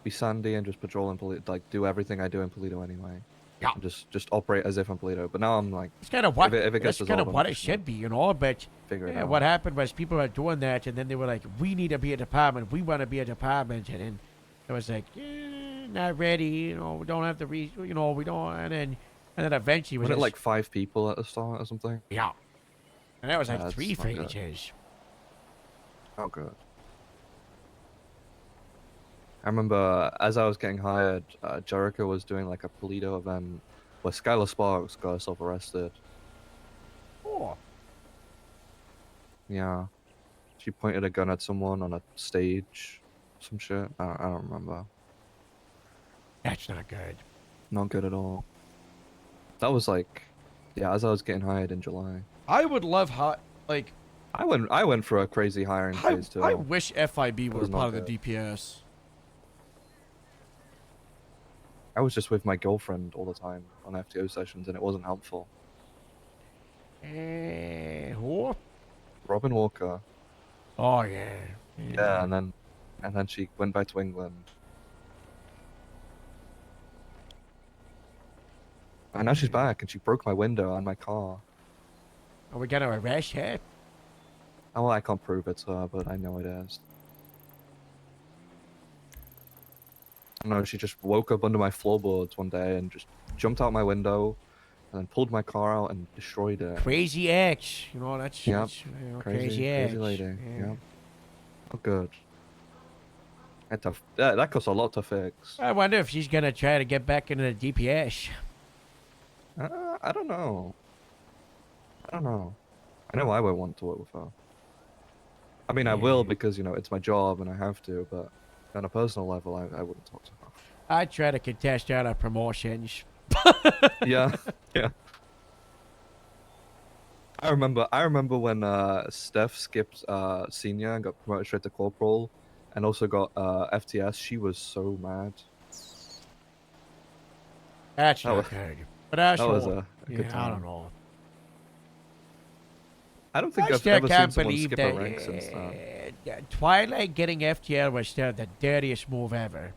be Sandy and just patrol in Polito, like do everything I do in Polito anyway. Yeah. And just operate as if I'm Polito. But now I'm like, It's kind of what if it gets that's kind of dissolved, what I'm it just should be, you know. But figure it out. what happened was people were doing that, and then they were like, "We need to be a department. We want to be a department," and then it was like, "Not ready. You know, we don't have the you know, we don't." And then eventually, Wasn't it just- like 5 people at the start or something? Yeah. And that was like That's 3 not good. phases. Oh, good. I remember as I was getting hired, Jericho was doing like a Polito event where Skylar Sparks got herself arrested. Oh. Yeah. She pointed a gun at someone on a stage. Some shit. I don't remember. That's not good. Not good at all. That was like, yeah, as I was getting hired in July. I would love like. I went for a crazy hiring phase too. I wish FIB It was was not part of good. the DPS. I was just with my girlfriend all the time on FTO sessions, and it wasn't helpful. Who? Robin Walker. Oh yeah. Yeah, and then she went back to England. And now she's back, and she broke my window on my car. Are we gonna arrest her? Oh, I can't prove it to her, but I know it is. No, she just woke up under my floorboards one day and just jumped out my window, and then pulled my car out and destroyed it. Crazy ex. You know that's, Yep. that's, you know, Crazy ex. lady. Yeah. Yep. Oh, good. That costs a lot to fix. I wonder if she's gonna try to get back into the DPS. I don't know. I know I won't want to work with her. I mean, I will because, you know, it's my job and I have to, but on a personal level, I wouldn't talk to her. I try to contest out of promotions. Yeah, yeah. I remember when Steph skipped senior and got promoted straight to corporal, and also got FTS. She was so mad. That's That not was- good. But that's that was all- a good yeah, I don't time. know. I don't think I I've still ever seen can't someone believe skip that a rank since that. Twilight getting FTL was still the dirtiest move ever.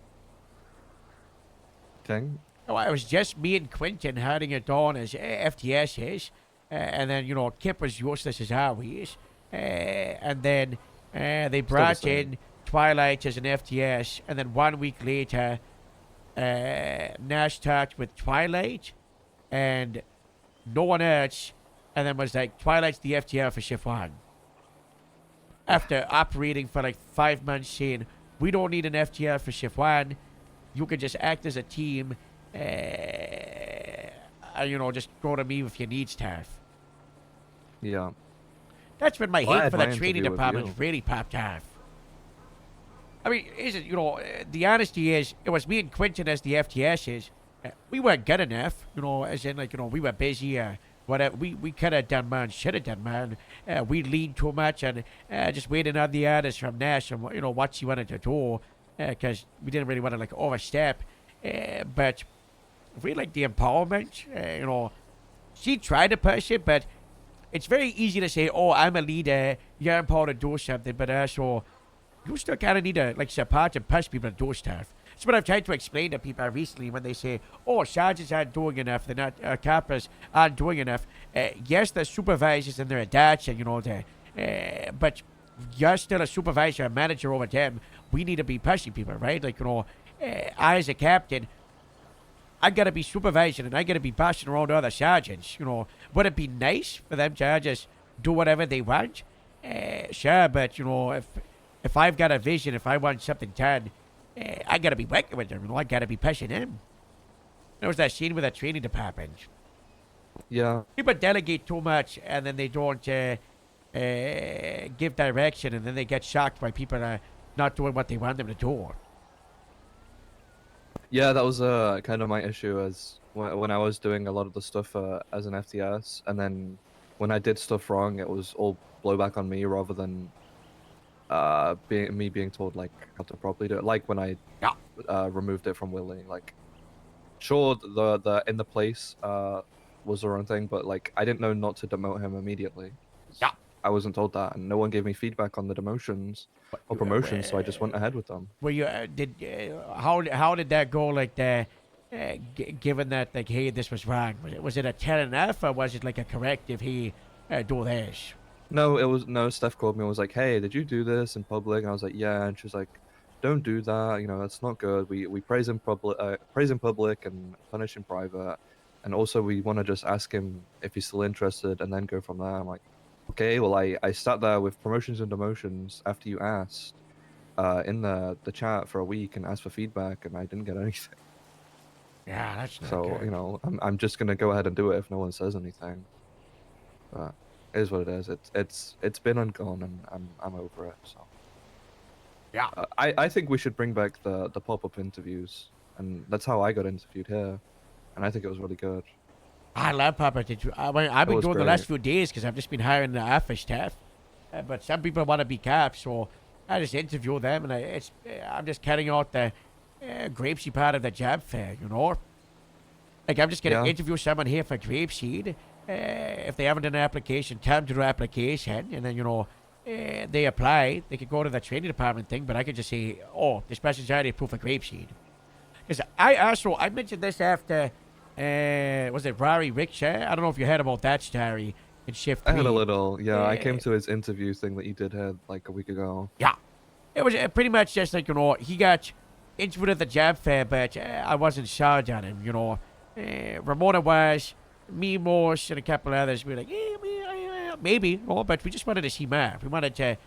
Thing? No, it was just me and Quentin hiding it on as FTS is, and then, you know, Kip was useless as always, and then they brought same. in Twilight as an FTS, and then 1 week later, Nash talked with Twilight, and no one else, and then was like, Twilight's the FTL for Shift 1. After operating for like 5 months saying, we don't need an FTL for Shift 1, you can just act as a team, you know, just go to me if you need stuff. Yeah. That's when my Well, I hate had for my the training interview with department you. really popped off. I mean, is it, you know, the honesty is, it was me and Quentin as the FTSs. We weren't good enough, you know, as in, like, you know, we were busy, whatever. We could have done more and should have done more. We leaned too much and just waiting on the orders from Nash and, you know, what she wanted to do, because we didn't really want to, like, overstep. But we like the empowerment, you know, she tried to push it, but it's very easy to say, oh, I'm a leader, you're empowered to do something, but also, you still kind of need to, like, support and push people to do stuff. That's what I've tried to explain to people recently when they say, oh, sergeants aren't doing enough, they're not, capers aren't doing enough. Yes, they're supervisors and they're adults, and, you know, but you're still a supervisor, a manager over them. We need to be pushing people, right? Like, you know, I as a captain, I gotta be supervising and I gotta be passing around other sergeants. You know, would it be nice for them to just do whatever they want? Sure, but, you know, if I've got a vision, if I want something done, I gotta be working with them. You know, I gotta be pushing them. There was that scene with the training department. Yeah. People delegate too much and then they don't give direction, and then they get shocked by people not doing what they want them to do. Yeah, that was kind of my issue as when I was doing a lot of the stuff as an FTS, and then when I did stuff wrong, it was all blowback on me rather than being told like how to properly do it. Like when I removed it from Willie, like sure the in the place was the wrong thing, but like I didn't know not to demote him immediately. Yeah. I wasn't told that, and no one gave me feedback on the demotions or promotions, so I just went ahead with them. Were you how did that go? Like given that like, hey, this was wrong. Was it a 10.5 or was it like a corrective? Hey, do this. No, it was no. Steph called me and was like, "Hey, did you do this in public?" And I was like, "Yeah." And she was like, "Don't do that. You know, that's not good. We praise in public, and punish in private, and also we want to just ask him if he's still interested, and then go from there." I'm like, "Okay." Well, I sat there with promotions and demotions after you asked, in the chat for a week and asked for feedback, and I didn't get anything. Yeah, that's not So good. you know, I'm just gonna go ahead and do it if no one says anything. But it is what it is. It's been and gone, and I'm over it. So yeah, I think we should bring back the pop-up interviews, and that's how I got interviewed here, and I think it was really good. I love Papa. I've been was doing the last great. few days because I've just been hiring the office staff. But some people want to be cops, so I just interview them, and I'm just carrying out the grapeseed part of the job fair, you know. Like I'm just gonna interview someone here for grapeseed. If they haven't done an application, tell them to do an application, and then you know they apply. They could go to the training department thing, but I could just say, "Oh, this person's already approved for grapeseed." Because I mentioned this after. Was it Rari Rickshaw? I don't know if you heard about that story in Shift 3. I had a little, yeah. I came to his interview thing that he did here like a week ago. Yeah. It was pretty much just like, you know, he got interviewed at the job fair, but I wasn't sold on him, you know. Ramona was, me, Morse, and a couple others. We were like, maybe, but we just wanted to see more. We wanted to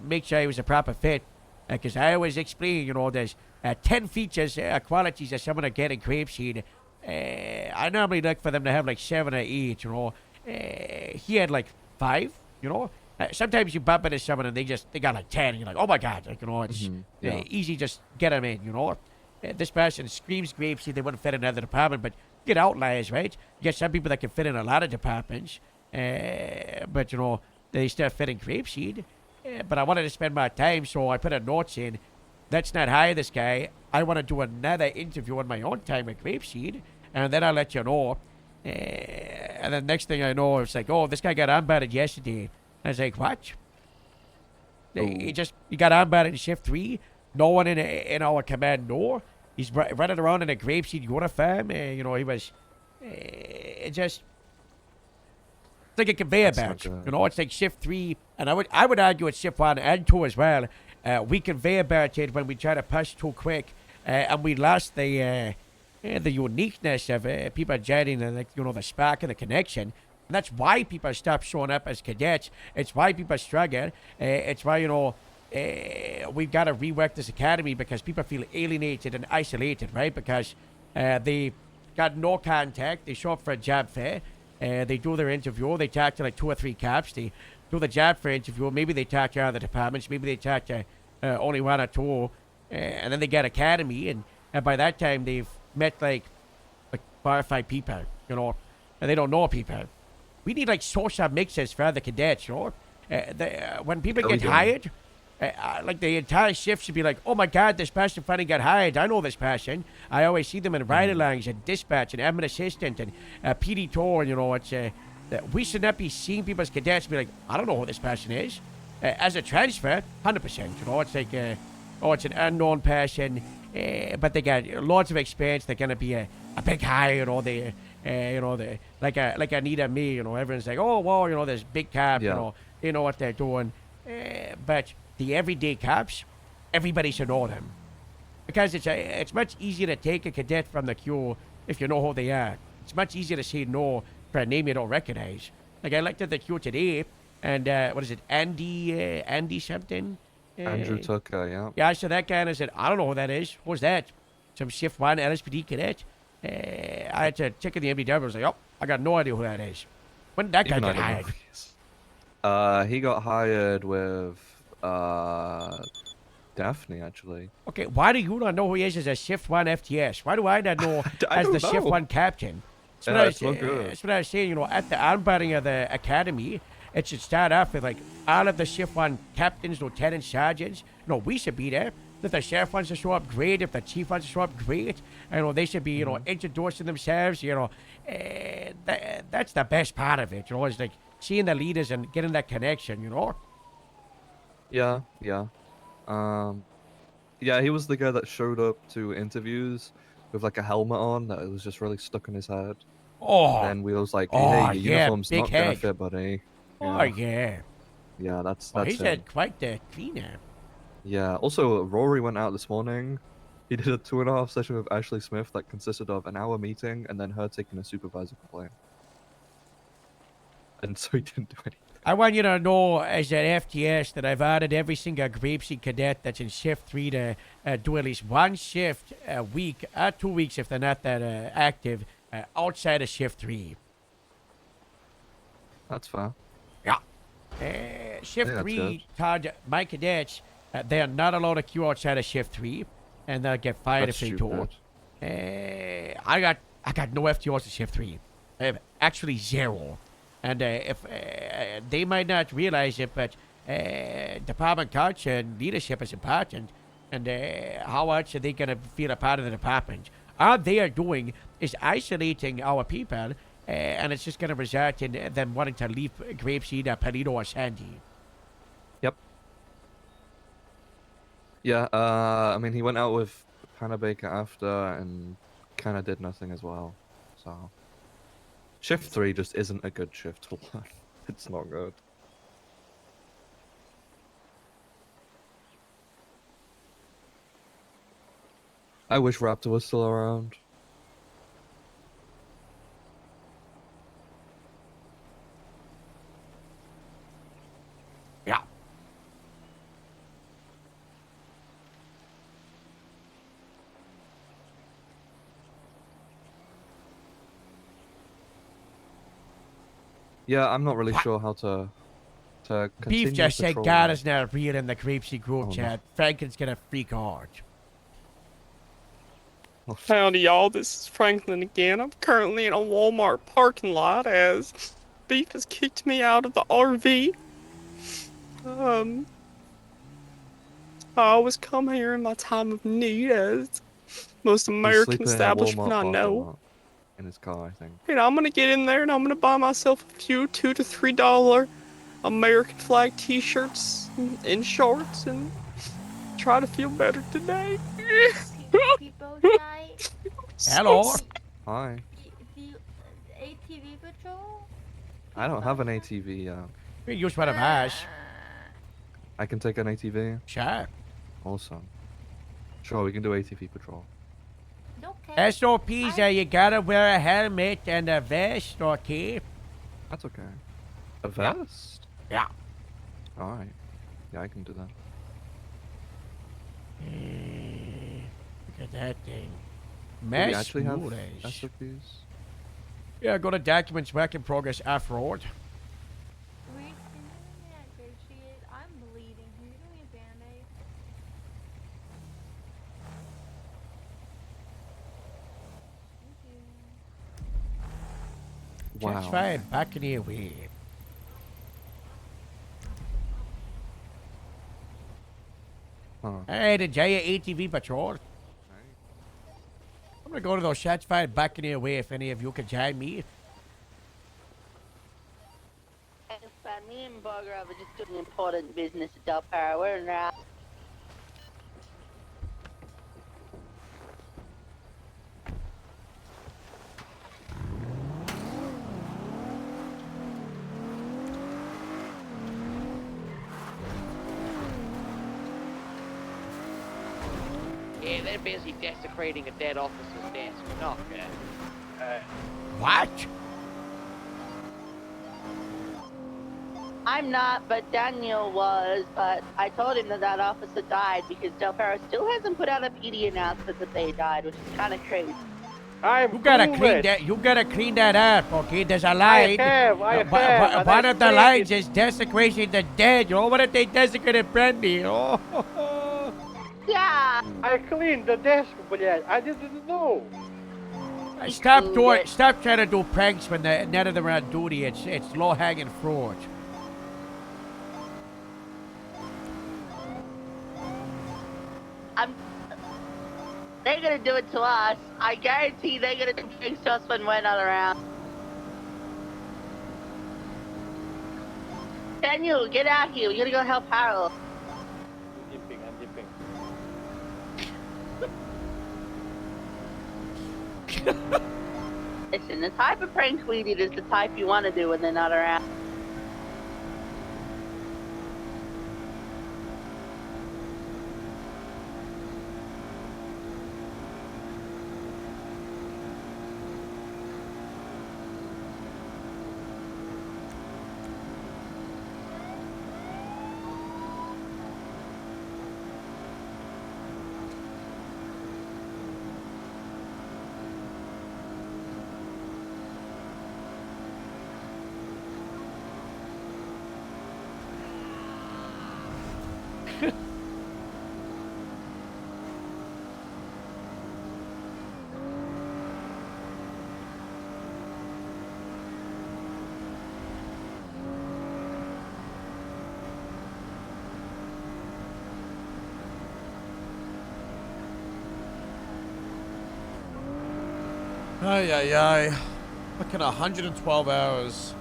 make sure he was a proper fit. Because I always explain, you know, there's 10 features, qualities that someone are getting grapeseed. I normally look for them to have like 7 or 8, you know. He had like 5, you know. Sometimes you bump into someone and they got like 10, and you're like, oh my god, like, you know, it's easy, just get them in, you know. This person screams grapeseed, they wouldn't fit in another department, but you get outliers, right? You get some people that can fit in a lot of departments, but you know, they still fit in grapeseed. But I wanted to spend my time, so I put a note in. Let's not hire this guy. I want to do another interview on my own time with grapeseed, and then I'll let you know. And then next thing I know, it's like, oh, this guy got unbatted yesterday. I was like, what? He got unbatted in Shift 3. No one in our command know. He's running around in a grapeseed uniform. You know, he was just... It's like a conveyor belt, you know. It's like Shift 3, and I would argue it's Shift 1 and 2 as well. We conveyor belted when we try to push too quick, and we lost the uniqueness of people joining, and like, you know, the spark and the connection. And that's why people stop showing up as cadets. It's why people struggle. It's why, you know, we've got to rework this academy, because people feel alienated and isolated, right? Because they got no contact. They show up for a job fair. They do their interview. They talk to like 2 or 3 cops. They do the job fair interview. Maybe they talk to other departments. Maybe they talk to only 1 or 2. And then they get academy. And by that time, they've met like 4 or 5 people, you know. And they don't know people. We need like social mixes for other cadets, you know. When people get hired, like the entire shift should be like, oh my god, this person finally got hired. I know this person. I always see them in ride-alongs and dispatch and admin assistant and PD tour. You know, it's we should not be seeing people as cadets and be like, I don't know who this person is. As a transfer, 100%. You know, it's like, it's an unknown person, but they got lots of experience. They're gonna be a big hire. You know, they like Anita, me. You know, everyone's like, oh wow, you know, there's big cap. You know, they know what they're doing, but the everyday cops, everybody should know them, because it's much easier to take a cadet from the queue if you know who they are. It's much easier to say no for a name you don't recognize. Like I looked at the queue today, and what is it, Andy something? Andrew Tucker, yeah. Yeah, I saw that guy and I said, I don't know who that is. Who's that? Some Shift 1 LSPD cadet. I had to check in the MDW. I was like, oh, I got no idea who that is. When did that guy get hired? He got hired with Daphne, actually. Okay, why do you not know who he is as a Shift 1 FTS? Why do I not know I as don't the Shift know. 1 captain? That's Yeah, what I it's not good. That's what I was saying, you know, at the unburning of the academy, it should start off with, like, all of the Shift 1 captains, lieutenants, sergeants. No, we should be there. If the sheriff wants to show up, great. If the chief wants to show up, great. You know, they should be, you know, introducing themselves, you know. That's the best part of it, you know, is like seeing the leaders and getting that connection, you know. Yeah. Yeah, he was the guy that showed up to interviews with like a helmet on that was just really stuck in his head. Oh. And then we was like, hey, Oh, your yeah, uniform's big not gonna head. fit, buddy. Oh, yeah. Yeah, that's He's it. had quite the cleaner. Yeah. Also, Rory went out this morning. He did a 2.5 session with Ashley Smith that consisted of an hour meeting and then her taking a supervisor complaint. And so he didn't do anything. I want you to know, as an FTS, that I've added every single grapeseed cadet that's in Shift 3 to do at least one shift a week, 2 weeks if they're not that active, outside of Shift 3. That's fair. Yeah. Shift Yeah, that's 3, good. Todd, my cadets, they are not allowed to queue outside of Shift 3, and they'll get fired That's if they do. I got no FTOs in Shift 3. I have actually 0. And if they might not realize it, but department culture and leadership is important. And how much are they going to feel a part of the department? All they are doing is isolating our people, and it's just going to result in them wanting to leave Grapeseed, Palito, or Sandy. Yep. Yeah, I mean, he went out with Hannah Baker after and kind of did nothing as well. So, Shift 3 just isn't a good shift to learn. It's not good. I wish Raptor was still around. Yeah. Yeah, I'm not really sure how to continue Beef just said patrolling. God is not real in the Grapeseed group Oh, no. chat. Franklin's gonna freak out. Howdy, y'all. This is Franklin again. I'm currently in a Walmart parking lot as Beef has kicked me out of the RV. I always come here in my time of need, as most He's American sleeping in a establishment Walmart I parking know. lot in his car, I think. You know, I'm gonna get in there and I'm gonna buy myself a few $2 to $3 American flag T-shirts and shorts and try to feel better today. Hello. Hi. ATV patrol? I don't have an ATV yet. We use one of ours. I can take an ATV. Sure. Awesome. Sure, we can do ATV patrol. SOPs, you gotta wear a helmet and a vest, okay? That's okay. A vest? Yeah. Alright. Yeah, I can do that. Look at that thing. Do we Mass actually have Moolage. SOPs? Yeah, go to documents, work in progress, off-road. I'm bleeding. Can you give me a band-aid? Wow. That's fine, back in here we. Huh. Hey, the Jaya ATV patrol. I'm gonna go to those shots fired back in here way if any of you could join me. Me and Bogger were just doing important business at Del Perro. We're in route. Yeah, they're busy desecrating a dead officer's desk. Not good. What? I'm not, but Daniel was. But I told him that that officer died because Del Perro still hasn't put out a PD announcement that they died, which is kind of crazy. I'm You gotta cool clean with- that. You gotta clean that up, okay? There's a line. have, and One I of the said lines is desecration the dead. You know what if they desecrated Brandy? Oh. Yeah. I cleaned the desk, блядь. I didn't know. Stop trying to do pranks when none of them are on duty. It's low hanging fruit. They're gonna do it to us. I guarantee they're gonna do things to us when we're not around. Daniel, get out here. We gotta go help Harold. I'm dipping. Listen, the type of prank we did is the type you want to do when they're not around. Ay, ay, ay. Fucking 112 hours.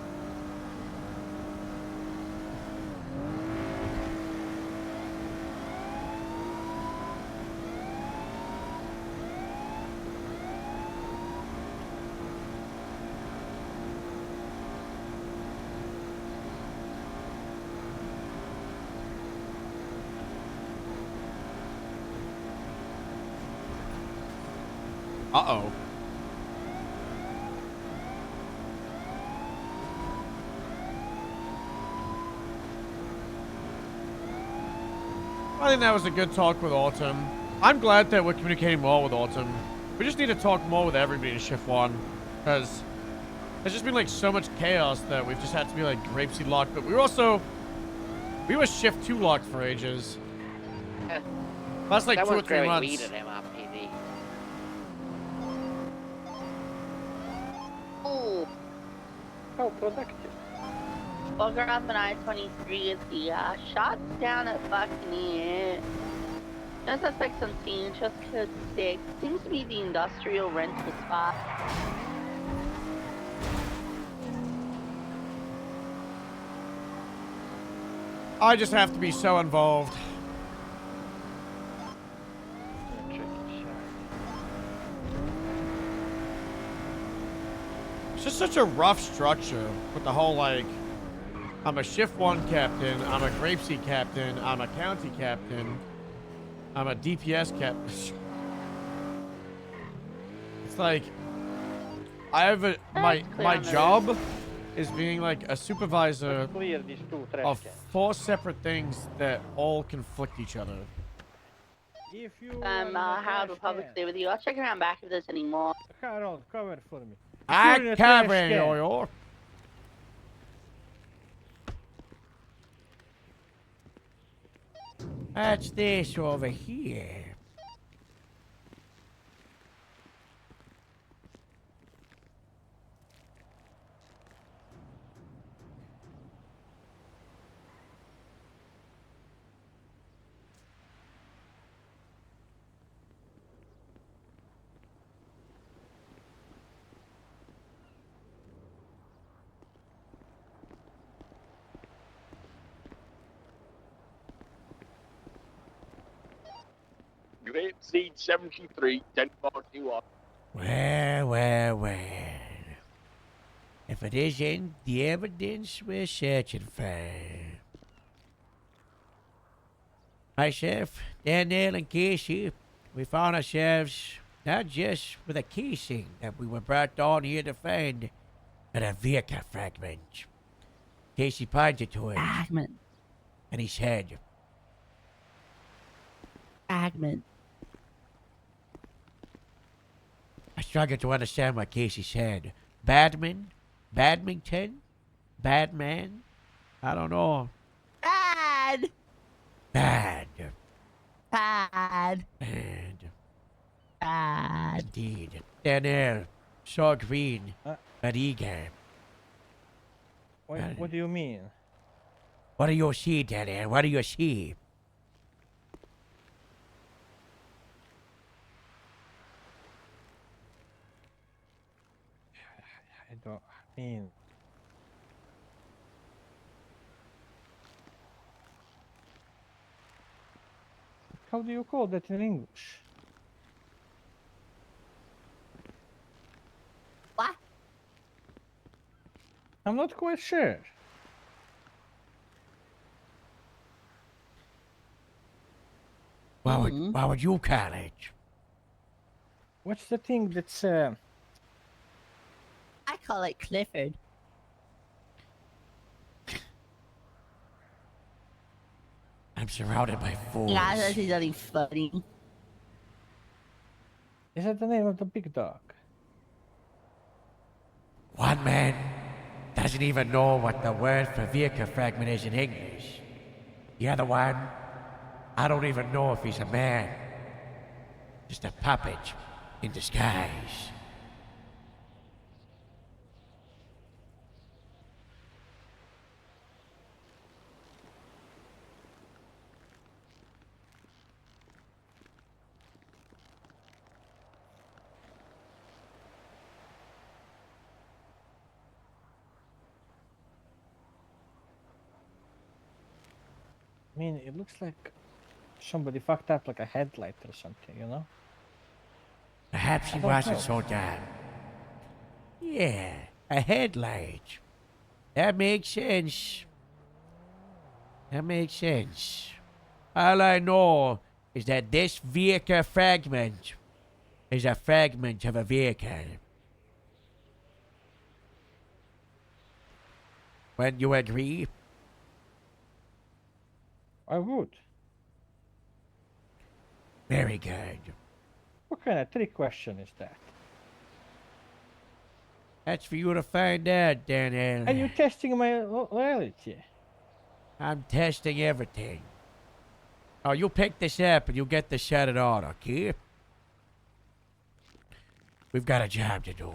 Uh-oh. I think that was a good talk with Autumn. I'm glad that we're communicating more with Autumn. We just need to talk more with everybody in Shift 1. Because there's just been like so much chaos that we've just had to be like Grapeseed locked. But we were Shift 2 locked for ages. That's like 2 or 3 months. Oh. How productive. Bugger up an I-23 at the shots down at Buccaneer. No suspects on scene, just code 6. Seems to be the industrial rental spot. I just have to be so involved. It's just such a rough structure with the whole like, I'm a Shift 1 captain, I'm a Grapeseed captain, I'm a county captain, I'm a DPS captain. It's like, I have a, my job is being like a supervisor Clear these two trash of cans. 4 separate things that all conflict each other. If you Harold will probably stay with you. I'll check around back if there's any more. Harold, cover for me. I You're in a trash cover can. yo. That's this over here. Grapeseed 73, 1041. Well. If it isn't the evidence we're searching for. Hi, Sheriff. Danielle and Casey. We found ourselves not just with a casing that we were brought down here to find, but a vehicle fragment. Casey pointed to it. Fragment. And he said, Fragment. I struggle to understand what Casey said. Badman? Badminton? Badman? I don't know. Bad. Bad. Bad. Bad. Indeed. Daniel, so green, but eager. What do you mean? What do you see, Daniel? What do you see? I don't mean. How do you call that in English? What? I'm not quite sure. What would you call it? What's the thing that's I call it Clifford. I'm surrounded by fools. Yeah, that's really funny. Is that the name of the big dog? One man doesn't even know what the word for vehicle fragment is in English. The other one, I don't even know if he's a man. Just a puppet in disguise. I mean, it looks like somebody fucked up like a headlight or something, you know? Perhaps he I don't wasn't know. so dumb. Yeah, a headlight. That makes sense. That makes sense. All I know is that this vehicle fragment is a fragment of a vehicle. When you agree? I would. Very good. What kind of trick question is that? That's for you to find out, Daniel. Are you testing my loyalty? I'm testing everything. Oh, you pick this up and you get to set it on, okay? We've got a job to do.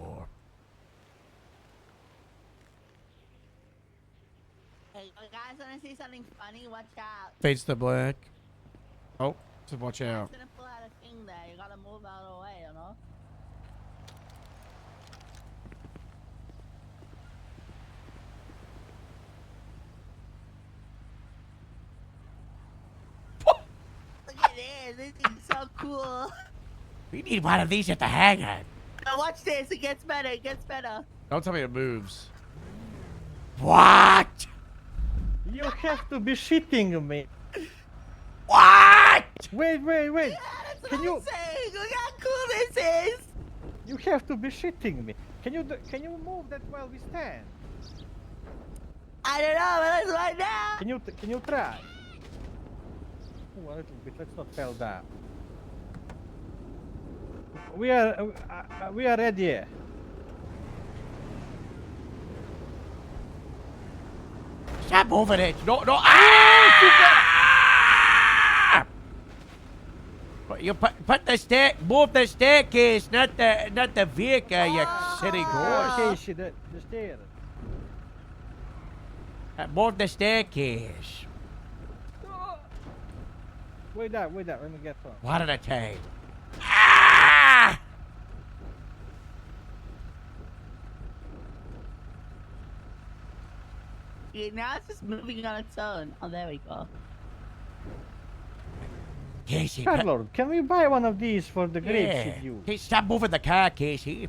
Hey, you guys wanna see something funny? Watch out. Face the black. Oh, so watch out. I'm gonna pull out a thing there. You gotta move out of the way, you know? Look at this. This is so cool. We need one of these at the hangar. Now watch this. It gets better. It gets better. Don't tell me it moves. What? You have to be shitting me. What? Wait. Yeah, that's Can what you? I'm saying. Look how cool this is. You have to be shitting me. Can you move that while we stand? I don't know, but let's find out. Can you try? Oh, a little bit. Let's not fall down. We are ready. Stop moving it. No. Ah! You put the move the staircase, not the vehicle, you silly ghost. Okay, the stairs. Move the staircase. Wait that. Let me get one. One at a time. Ah! Yeah, now it's just moving on its own. Oh, there we go. Casey, Carlo, can we buy one of these for the grapeseed you? Hey, stop moving the car, Casey.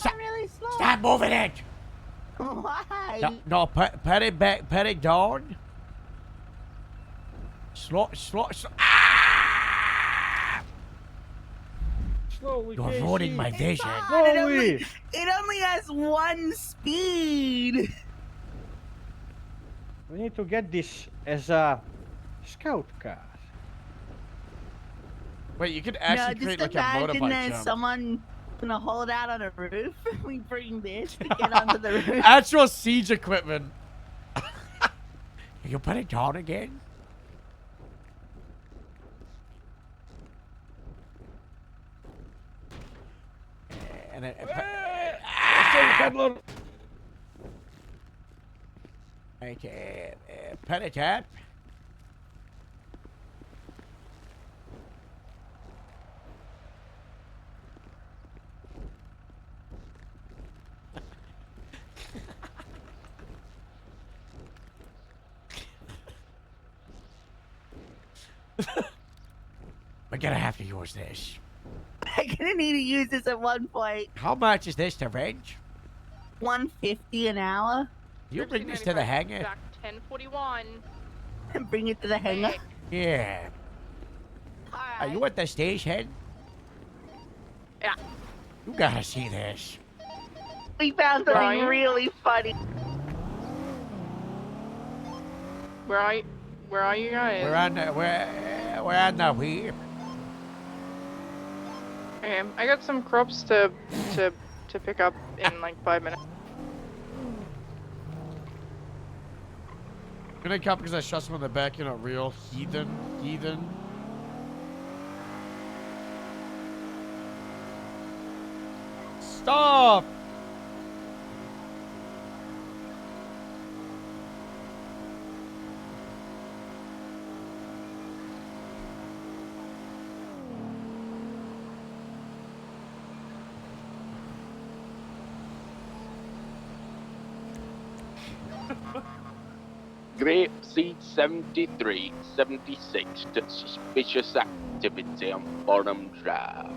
I'm really slow. Stop moving it. Why? No, put it back, put it down. Slow. Ah! Slowly, You're Casey. ruining my vision. Slowly. It only has one speed. We need to get this as a scout car. Wait, you could No, actually just create like a imagine motorbike there's jump. someone gonna hold out on a roof. We bring this to get onto the roof. Actual siege equipment. You put it down again? and a right, penny tap. We're gonna have to use this. I'm gonna need to use this at one point. How much is this to rent? $150 an hour. You bring this to the hangar? Back 1041. And bring it to the hangar. Yeah. Are you at the station? Yeah. You gotta see this. We found something Brian? really funny. Where are you guys? We're on the wheel. Okay, I got some crops to pick up in like 5 minutes. Gonna come because I shot someone in the back. You're not real. Heathen. Stop! Grape Seed 73, 76 to suspicious activity on Bottom Drive.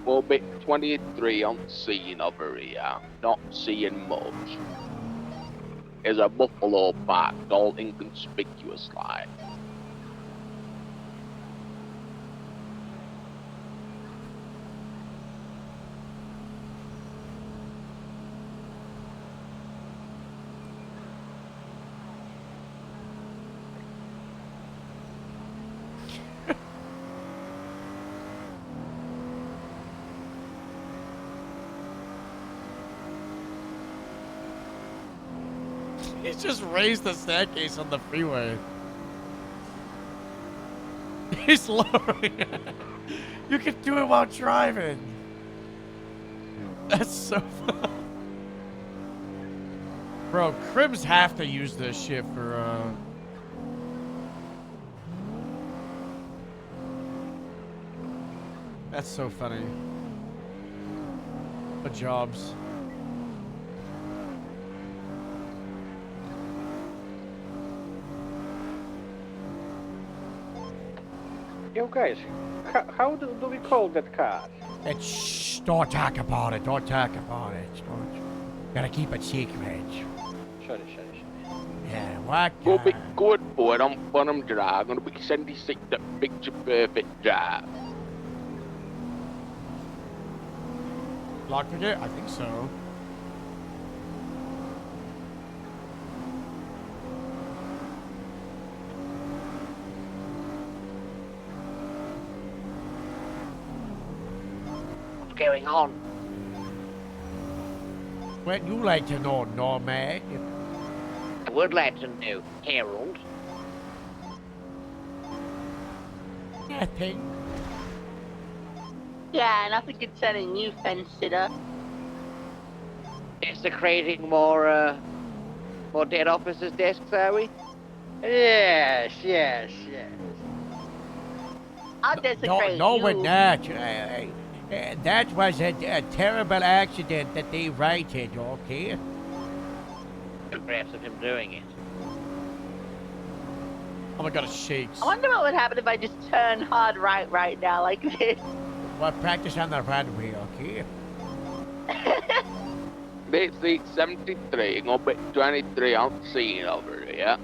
Orbit 23 on scene over here. Not seeing much. There's a buffalo parked all inconspicuous like. He's just raised the staircase on the freeway. He's lowering it. You can do it while driving. That's so fun. Bro, Crims have to use this shit for, That's so funny. For jobs. Yo guys, how do we call that car? Shh, don't talk about it. Don't talk about it. Gotta keep it secret. Sorry. Yeah, what? Go be good boy on Bottom Drive. Gonna be 76 to Picture Perfect Drive. Locked it? I think so. Going on? What you like to know, Nomad? I would like to know, Harold. Nothing. Yeah, nothing concerning you, fence sitter. Desecrating more dead officers' desks, are we? Yes. I'll desecrate No, you. we're not. That was a terrible accident that they righted, okay? Photographs of him doing it. Oh my god, it shakes. I wonder what would happen if I just turn hard right now, like this. Well, practice on the runway, okay? Grape Seed 73, Orbit 23 on scene over here.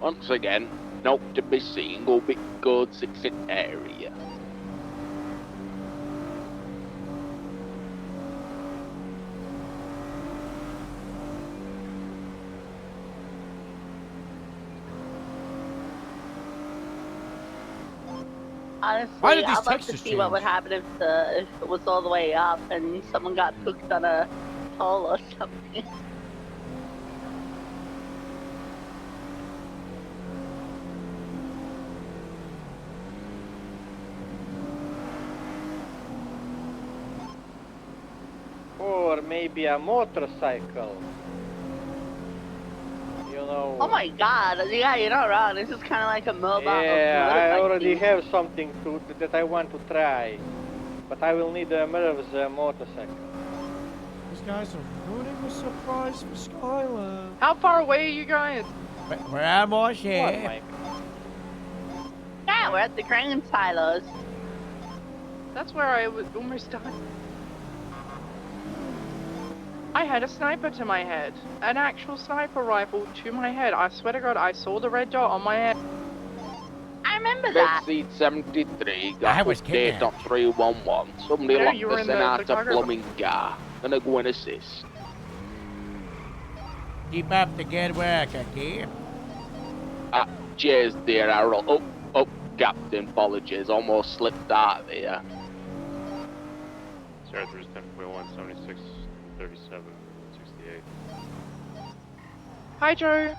Once again, not to be seen, Orbit Code 6 in area. Honestly, Why did these I'd like to textures see what would change? happen if it was all the way up and someone got hooked on a pole or something. Or maybe a motorcycle. You know. Oh my god, yeah, you're not wrong. This is kind of like a mobile. Yeah, I already motorcycle. have something that I want to try, but I will need Merv's motorcycle. These guys are ruining the surprise for Skylar. How far away are you guys? Where am I, What, Chef? Mike? Yeah, we're at the grain silos. That's where I was almost done. I had a sniper to my head. An actual sniper rifle to my head. I swear to God, I saw the red dot on my head. I remember that. Seat 73 I got was update on 311. Somebody Yeah, locked you were us in in the out a cargo. blooming car. Gonna go and assist. Keep up the good work, okay? Cheers, dear Harold. Oh, Captain, apologies. Almost slipped out there. Sarah 10.1, 76, 37, 68. Hi, Joe.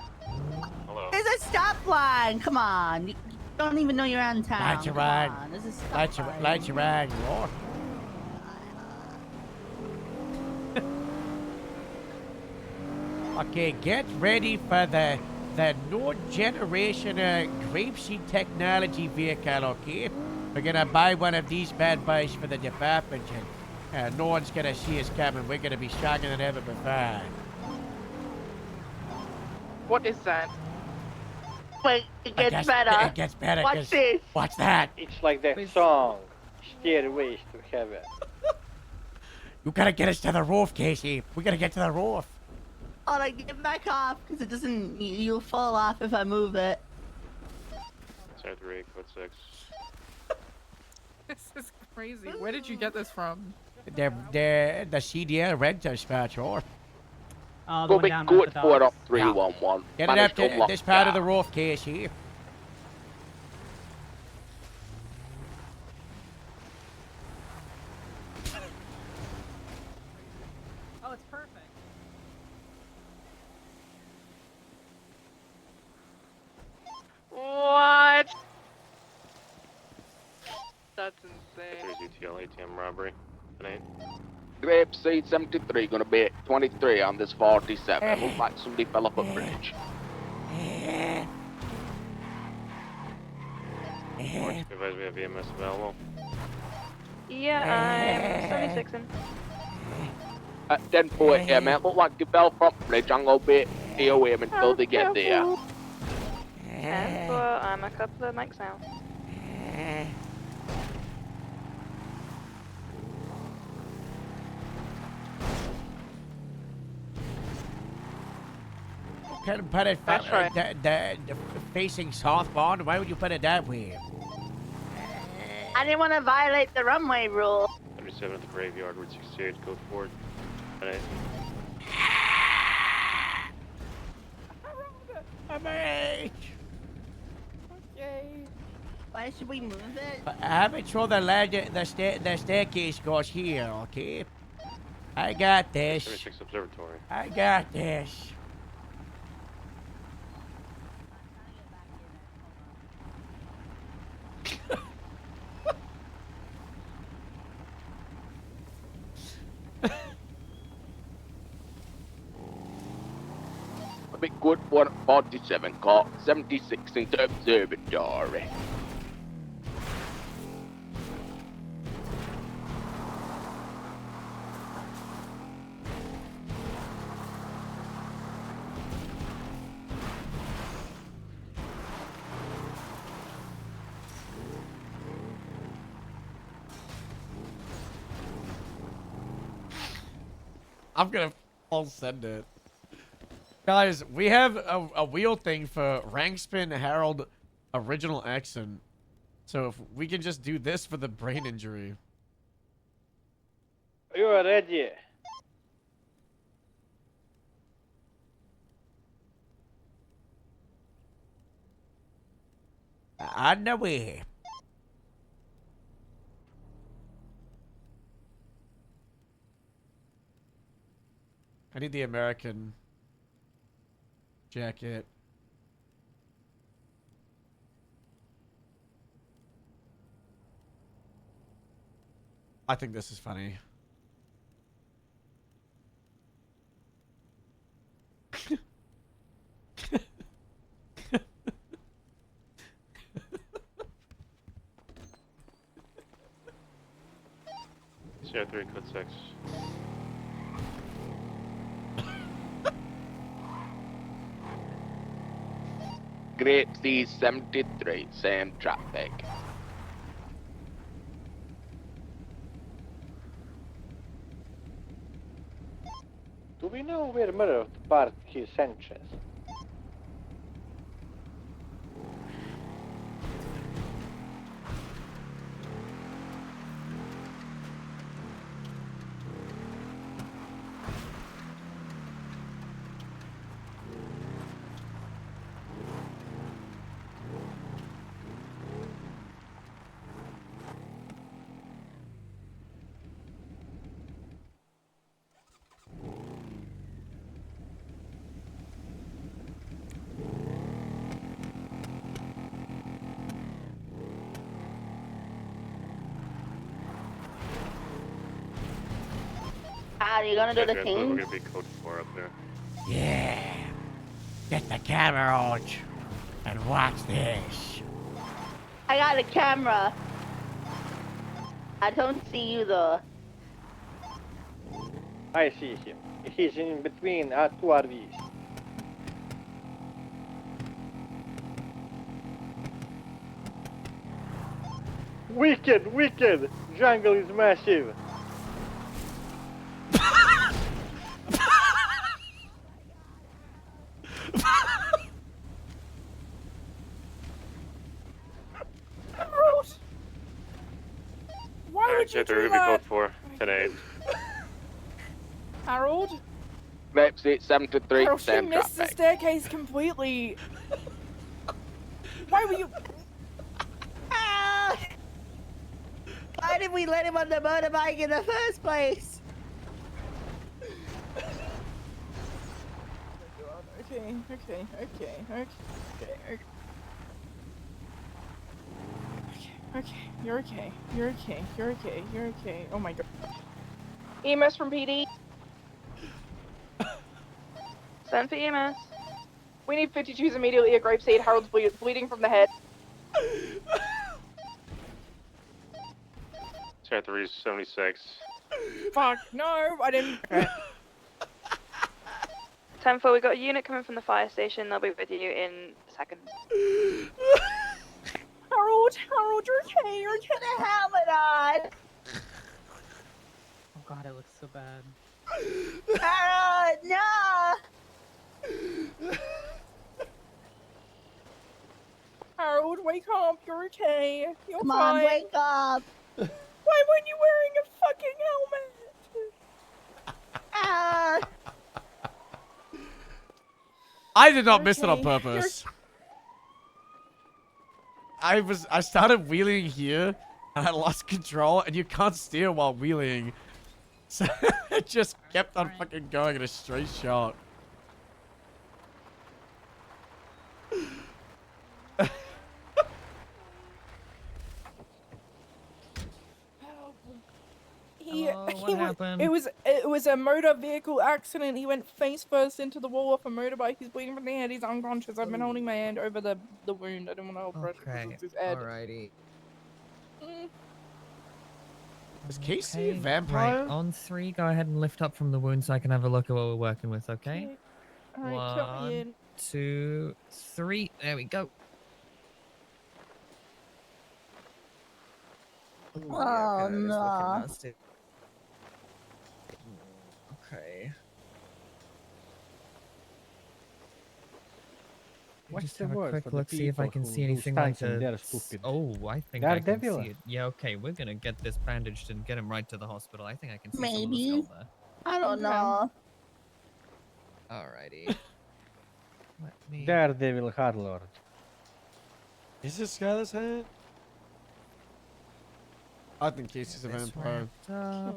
Hello. There's a stop line. Come on. You don't even know you're on town. Light your Come ride. on, there's a stop line. Light your ride, Lord. Okay, get ready for the new generation grapeseed technology vehicle, okay? We're gonna buy one of these bad boys for the department, and no one's gonna see us coming. We're gonna be stronger than ever before. What is that? Wait, it I gets guess better. It gets better. Watch 'cause- this. Watch that. It's like that song, Stairways to Heaven. You gotta get us to the roof, Casey. We gotta get to the roof. Hold on, get back off, because it doesn't. You'll fall off if I move it. Sarah 3, code 6. This is crazy. Where did you get this from? The CDL rental spot, or Go be good for it up 311. get it up to this part of the roof, Casey. Oh, it's perfect. What? That's insane. There's UTL ATM robbery. Tonight. Grape seat 73 gonna be at 23 on this 47. Looks like somebody fell off a bridge. Mark, advise we have EMS available. Yeah, I'm 76 in. 10-4, yeah, man. Look like you fell from bridge. I'm gonna be DOM until they get there. And I'm a couple of mics now. Couldn't put it That's right. the facing southbound. Why would you put it that way? I didn't want to violate the runway rule. 77 at the graveyard, Route 68, code 4. Tonight. Okay. Why should we move it? I make sure the staircase goes here, okay? I got this. 76 Observatory. I got this. A bit good for 47, call 76 into Observatory. I'm gonna I'll send it. Guys, we have a wheel thing for Rankspin Harold original accent. So if we can just do this for the brain injury. You are ready. On the way. I need the American jacket. I think this is funny. Share 3, code 6. Great C 73, same traffic. Do we know where Murray parked his Sanchez? Are you gonna do the We're thing? gonna be code 4 up there. Yeah. Get the camera out and watch this. I got a camera. I don't see you though. I see him. He's in between two RVs. Wicked, wicked! Jungle is massive. Why would you Share 3, do we're gonna be that? code 4, 10-8. Harold? Great C 73, Harold, she same missed the traffic. staircase completely. Why were you... Ah! Why did we let him on the motorbike in the first place? Okay, okay, okay, okay, okay. Okay, you're okay. You're okay. You're okay. You're okay. Oh my god. EMS from PD. Send for EMS. We need 52s immediately at Grapeseed. Harold's bleeding from the head. Share 3, 76. Fuck, no, I didn't. 10-4, we got a unit coming from the fire station. They'll be with you in a second. Harold, you're okay. You're okay. Put a helmet on. Oh god, it looks so bad. Harold, no! Harold, wake up. You're okay. You're Come fine. on, wake up. Why weren't you wearing a fucking helmet? Ah! I did not miss it on Okay, purpose. I started wheeling here and I lost control, and you can't steer while wheeling. So it just kept on fucking going in a straight shot. What happened? It was a motor vehicle accident. He went face first into the wall off a motorbike. He's bleeding from the head. He's unconscious. I've been holding my hand over the wound. I didn't want to hold pressure because it's his head. Alrighty. Is Casey a Okay, vampire? Right, on 3, go ahead and lift up from the wound so I can have a look at what we're working with, okay? Alright, count me in. 1, 2, 3. There we go. Oh, no. Okay. What's Just the have a word quick for the look, see if I people can see who anything like stand in a... there stupid? Oh, I think I can Daredevil? see it. Yeah, okay, we're gonna get this bandaged and get him right to the hospital. I think I can see some of the Maybe. skull there. I don't know. Alrighty. Let me... Daredevil Hardlord. Is this Skylar's head? I think Casey's a This vampire. wrapped up.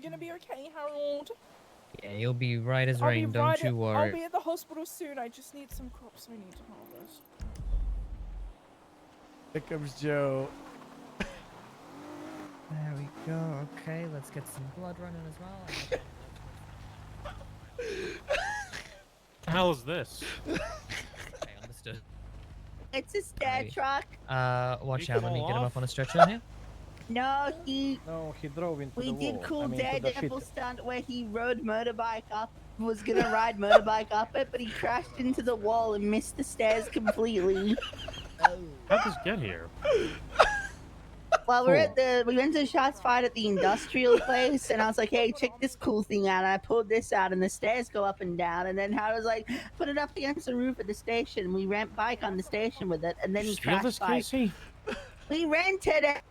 you're gonna be okay, Harold. Yeah, you'll be right as I'll be rain, don't right you I'll worry. be at the hospital soon. I just need some crops we need to harvest. Here comes Joe. There we go. Okay, let's get some blood running as well. The hell is this? Okay, understood. It's a stair Right. truck. Watch He out. Let me fall get him off? up on a stretcher here. No, he. No, he drove into We the wall. did cool I mean, to the Daredevil shit. stunt where he rode motorbike up, was gonna ride motorbike up it, but he crashed into the wall and missed the stairs completely. How'd this get here? Well, we went to shots fired at the industrial place, and I was like, "Hey, check this cool thing out." And I pulled this out, and the stairs go up and down. And then Howard was like, "Put it up against the roof of the station." We rent bike on the station with it, and then he Steal crashed this, bike. Casey? We rented it.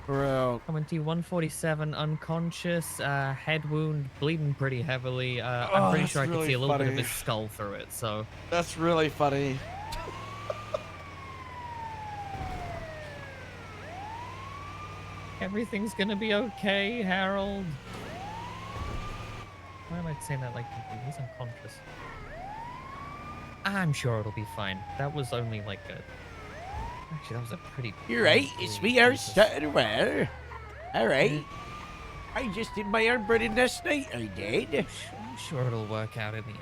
Bro. Coming to you, 147, unconscious, head wound, bleeding pretty heavily. I'm pretty that's sure I could really see a little bit of funny. his skull through it, so. That's really funny. Everything's gonna be okay, Harold. Why am I saying that like he's unconscious? I'm sure it'll be fine. That was only like a. Actually, that was a pretty. You're right. It's me are sitting around. All right. I just did my own birding this night. I did. I'm sure it'll work out in the end.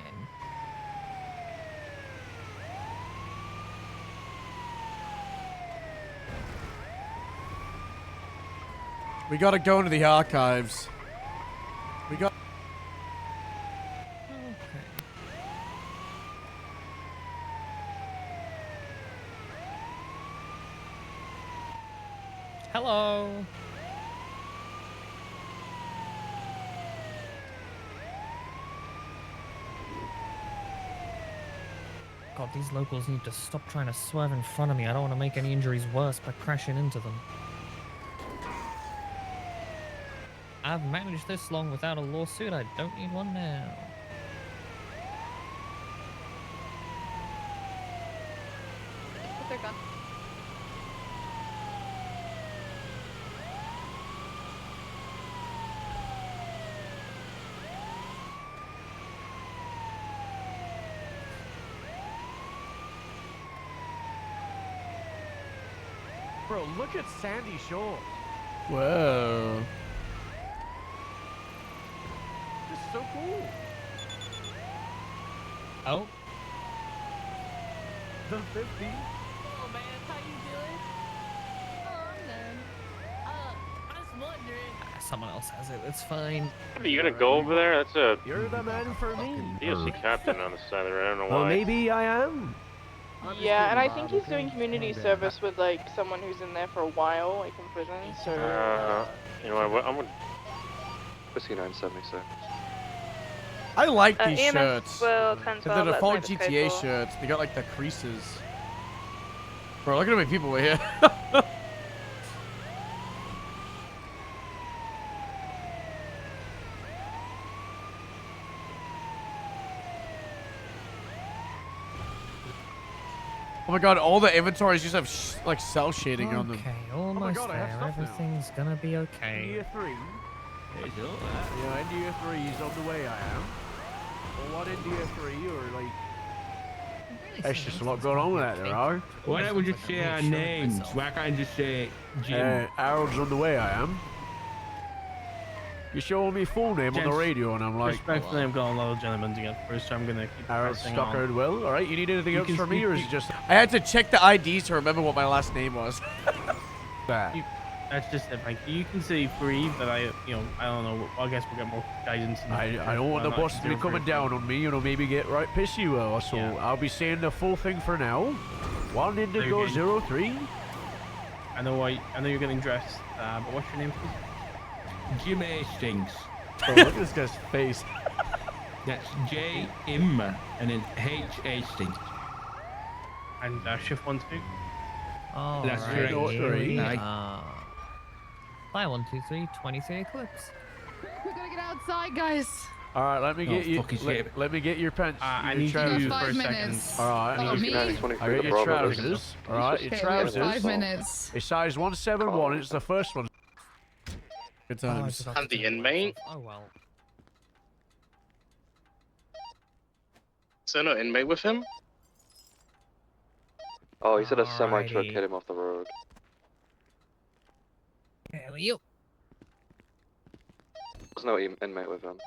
We gotta go into the archives. We got. Hello. God, these locals need to stop trying to swerve in front of me. I don't want to make any injuries worse by crashing into them. I've managed this long without a lawsuit. I don't need one now. Put their gun. Bro, look at Sandy Shores. Whoa. This is so cool. Oh. The 50. Oh man, how you doing? Oh man. I was wondering. Someone else has it. It's fine. Are you gonna go over there? That's a You're the man for me. DOC captain on the side of the road. I don't know Well, why. maybe I am. Yeah, and I think he's doing community service with like someone who's in there for a while, like in prison. So. You know what? I'm gonna. Whiskey 976. I like these EMS shirts. will Cause 10-12, they're that's default like the code GTA for. shirts. They got like the creases. Bro, look at how many people are here. Oh my god, all the inventories just have like cell shading on them. Okay, almost God, I have there. stuff now. Everything's gonna be okay. India 3. Yeah, India 3 is on the way, I am. Well, what India 3 or like... There's just a lot going on with that there, are. Why don't we just say our names? Why can't I just say Jim? Harold's on the way, I am. You're showing me full name on the Gents, radio, and I'm like, Respectfully, I'm going low, gentlemen, to get first, so I'm gonna keep Harold pressing Stockard on. will. All right, you need anything You else can from me, speak- or is it just I had to check the IDs to remember what my last name was. that? That's just it. Like you can say free, but I don't know. I guess we'll get more guidance. in the future, I don't want the not boss to be zero coming free. down on me, maybe get right pissy well. So I'll be saying the full thing for now. One Indigo Okay. 03. I know you're getting dressed, but what's your name, please? Jim Hastings. Bro, look at this guy's face. That's J-M and then H Hastings. And shift 1 2. All That's right, correct. here we Nice. are. Fly 123, 23 Eclipse. We gotta get outside, guys. All right, let me Oh, get you. fucking shit. Let me get your pants. I your need trousers. you for a 5 second. minutes. All right. Oh, me? I got your trousers. All right, your Okay, we have trousers. 5 minutes. It's size 171. It's the first one. Good times. And the inmate? Oh well. Is there no inmate with him? Oh, he said a semi truck Alrighty. hit him off the road. Hell you. There's no inmate with him.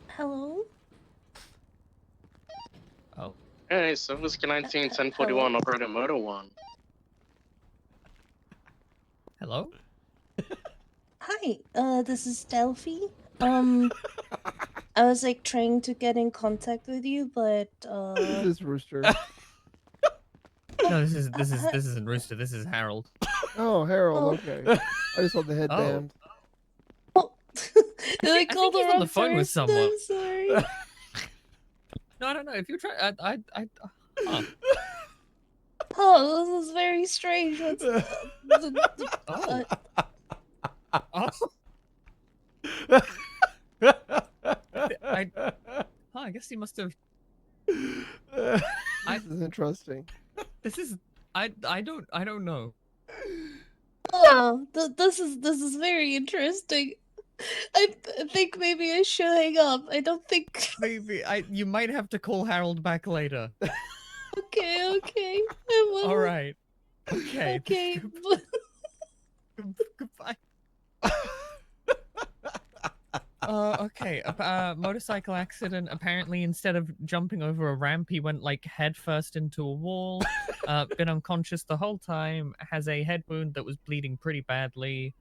Hello? Oh. Hey, so Whiskey 19 1041 operator Moto 1. Hello? Hi, this is Delphi. I was like trying to get in contact with you, but This is Rooster. No, this isn't Rooster. This is Harold. Oh, Harold. Oh. Okay. I just saw the headband. Did I call the he's wrong on the phone with person? someone. I'm sorry. No, I don't know. If you try, huh. Oh, this is very strange. What's Oh. I guess he must have. This is interesting. This is. I don't know. Oh, this is very interesting. I think maybe I should hang up. I don't think. Maybe you might have to call Harold back later. Okay, okay. I will. All right. Okay. Okay. Goodbye. Okay. Motorcycle accident. Apparently, instead of jumping over a ramp, he went like head first into a wall. Been unconscious the whole time. Has a head wound that was bleeding pretty badly.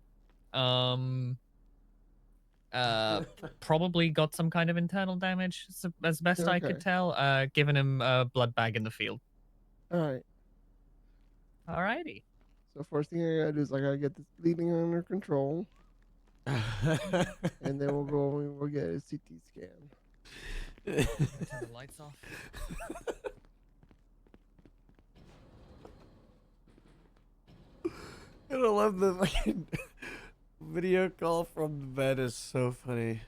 Probably got some kind of internal damage, as best I could Okay. tell. Giving him a blood bag in the field. All right. Alrighty. So first thing I gotta do is I gotta get this bleeding under control, and then we'll go and we'll get a CT scan. Turn the lights off. I love the fucking video call from the bed is so funny.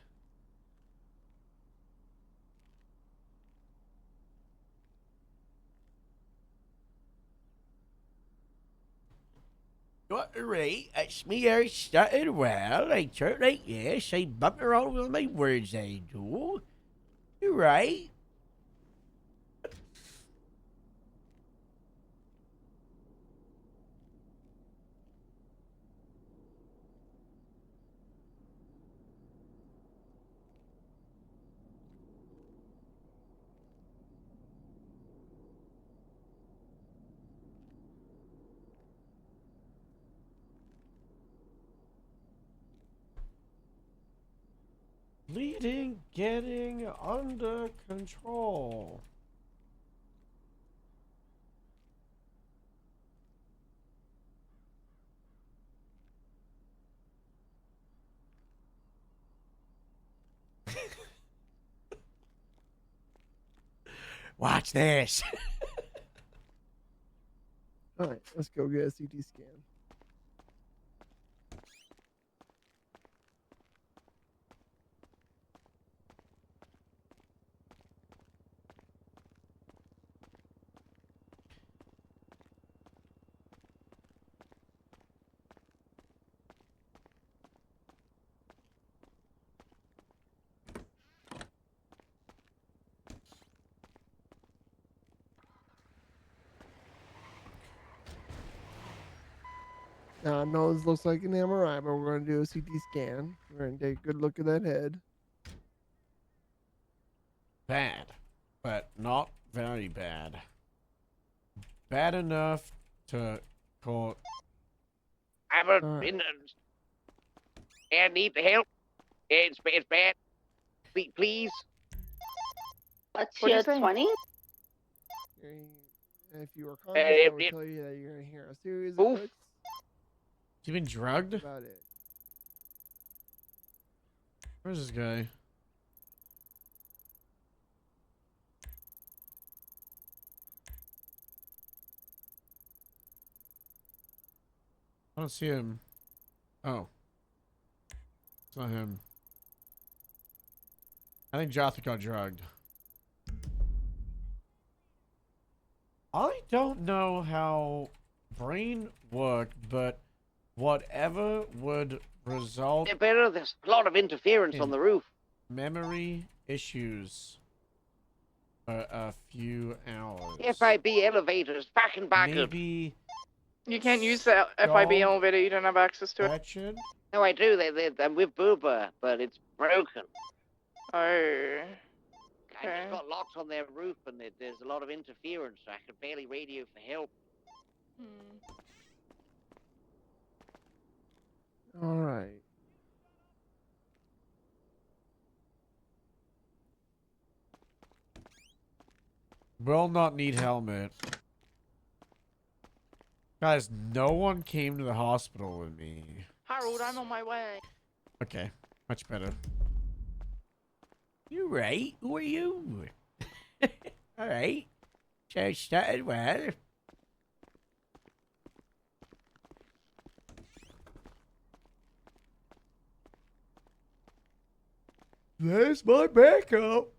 What right? It's me here starting well. I turn right, yes. I bump around with my words, I do. You're right. Bleeding getting under control. Watch this. All right, let's go get a CT scan. Now I know this looks like an MRI, but we're gonna do a CT scan. We're gonna take a good look at that head. Bad, but not very bad. Bad enough to call. I'm in I need the help. It's bad. Please. What's What'd you your say? 20? If you were conscious, I would it- tell you that you're gonna hear a series Oof. of clicks. You been drugged? That's about it. Where's this guy? I don't see him. Oh. It's not him. I think Jotha got drugged. I don't know how brain worked, but whatever would result Yeah, better. There's a lot of interference on the roof. memory issues for a few hours. FIB elevators back and back. Maybe You can't use the FIB elevator. You don't have access to it. Wretched? No, I do. They're with Booba, but it's broken. Oh. I Okay. just got locks on their roof, and there's a lot of interference. I can barely radio for help. All right. Will not need helmet. Guys, no one came to the hospital with me. Harold, I'm on my way. Okay, much better. You right? Who are you? Alright. So it started well. There's my backup.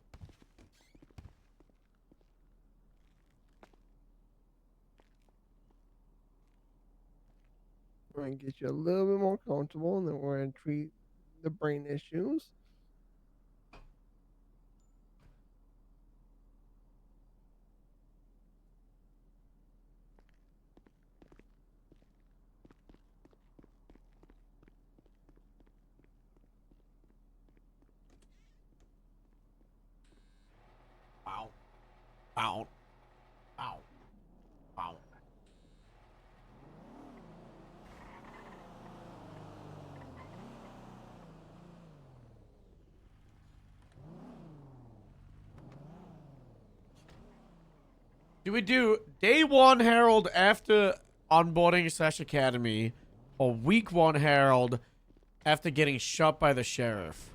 We're going to get you a little bit more comfortable, and then we're going to treat the brain issues. Ow. Ow. Ow. Ow. Do we do day 1 Herald after onboarding / academy, or week 1 Herald after getting shot by the sheriff?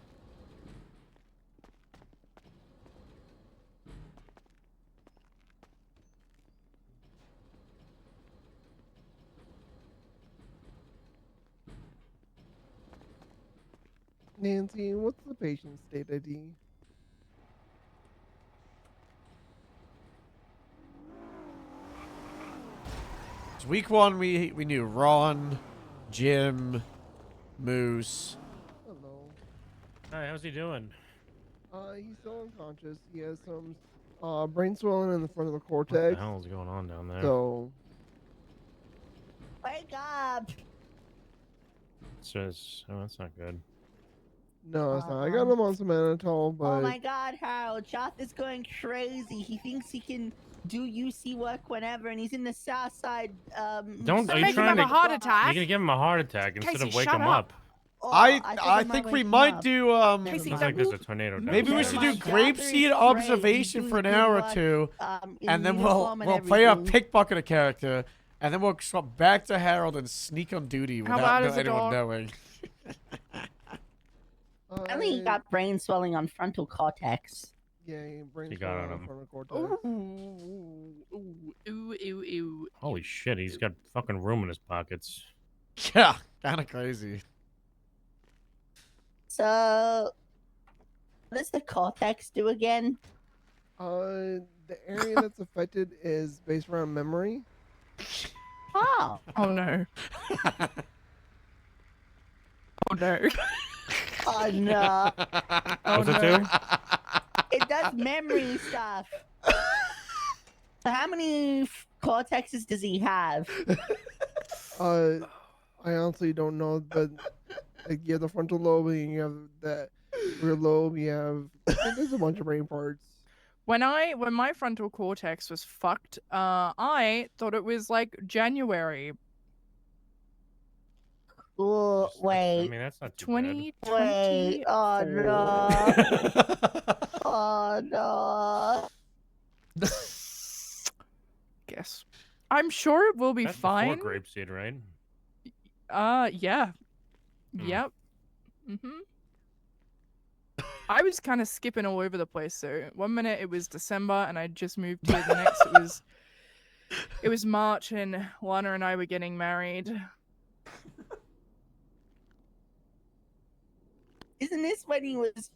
Nancy, what's the patient's state ID? So week 1 we knew Ron, Jim, Moose. Hello. Hi, how's he doing? He's still unconscious. He has some brain swelling in the front of the What cortex. the hell is going on down there? So, Wake up! It says, oh, that's not good. no, it's not. I got him on some mannitol, but Oh my god, Harold, Joth is going crazy. He thinks he can do UC work whenever, and he's in the south side. Don't, are you trying to, you're gonna give him a heart attack instead Casey, of wake shut him up. up. I think we might do Sounds like there's a tornado down maybe we there. should do grapeseed observation for an hour or two, and then we'll play a pickpocketer character, and then we'll swap back to Harold and sneak on duty How without loud is the anyone dog? knowing. Apparently he got brain swelling on frontal cortex. yeah, brain He got swelling on in him. front of the cortex. Ooh. Holy shit, he's got fucking room in his pockets. Yeah, kind of crazy. So, what does the cortex do again? The area that's affected is based around memory. Oh. Oh no. Oh no. Oh no. What's it do? It does memory stuff. So how many cortexes does he have? I honestly don't know, but like you have the frontal lobe, and you have that rear lobe. You have there's a bunch of brain parts. When my frontal cortex was fucked, I thought it was like January. Oh, wait. I mean, that's not too 20. Wait. Oh no. Oh no. Guess. I'm sure it will be That's fine. before grapeseed, right? Yeah. Yep. I was kind of skipping all over the place. So 1 minute it was December, and I just moved here. The next it was March, and Lana and I were getting married. Isn't this when he was,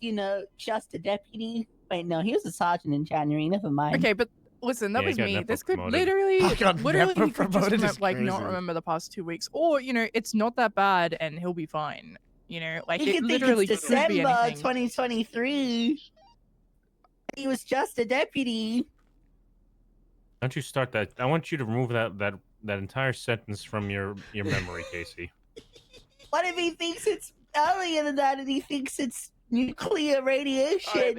just a deputy? Wait, no, he was a sergeant in January. Never mind. Okay, but listen, that Yeah, was he got me. never This could promoted. literally, I got literally, never he could just promoted is not crazy. remember the past 2 weeks, or it's not that bad and he'll be fine. Like You it can think literally it's could be December anything. 2023. He was just a deputy. Don't you start that? I want you to remove that entire sentence from your memory, Casey. What if he thinks it's earlier than that and he thinks it's nuclear radiation?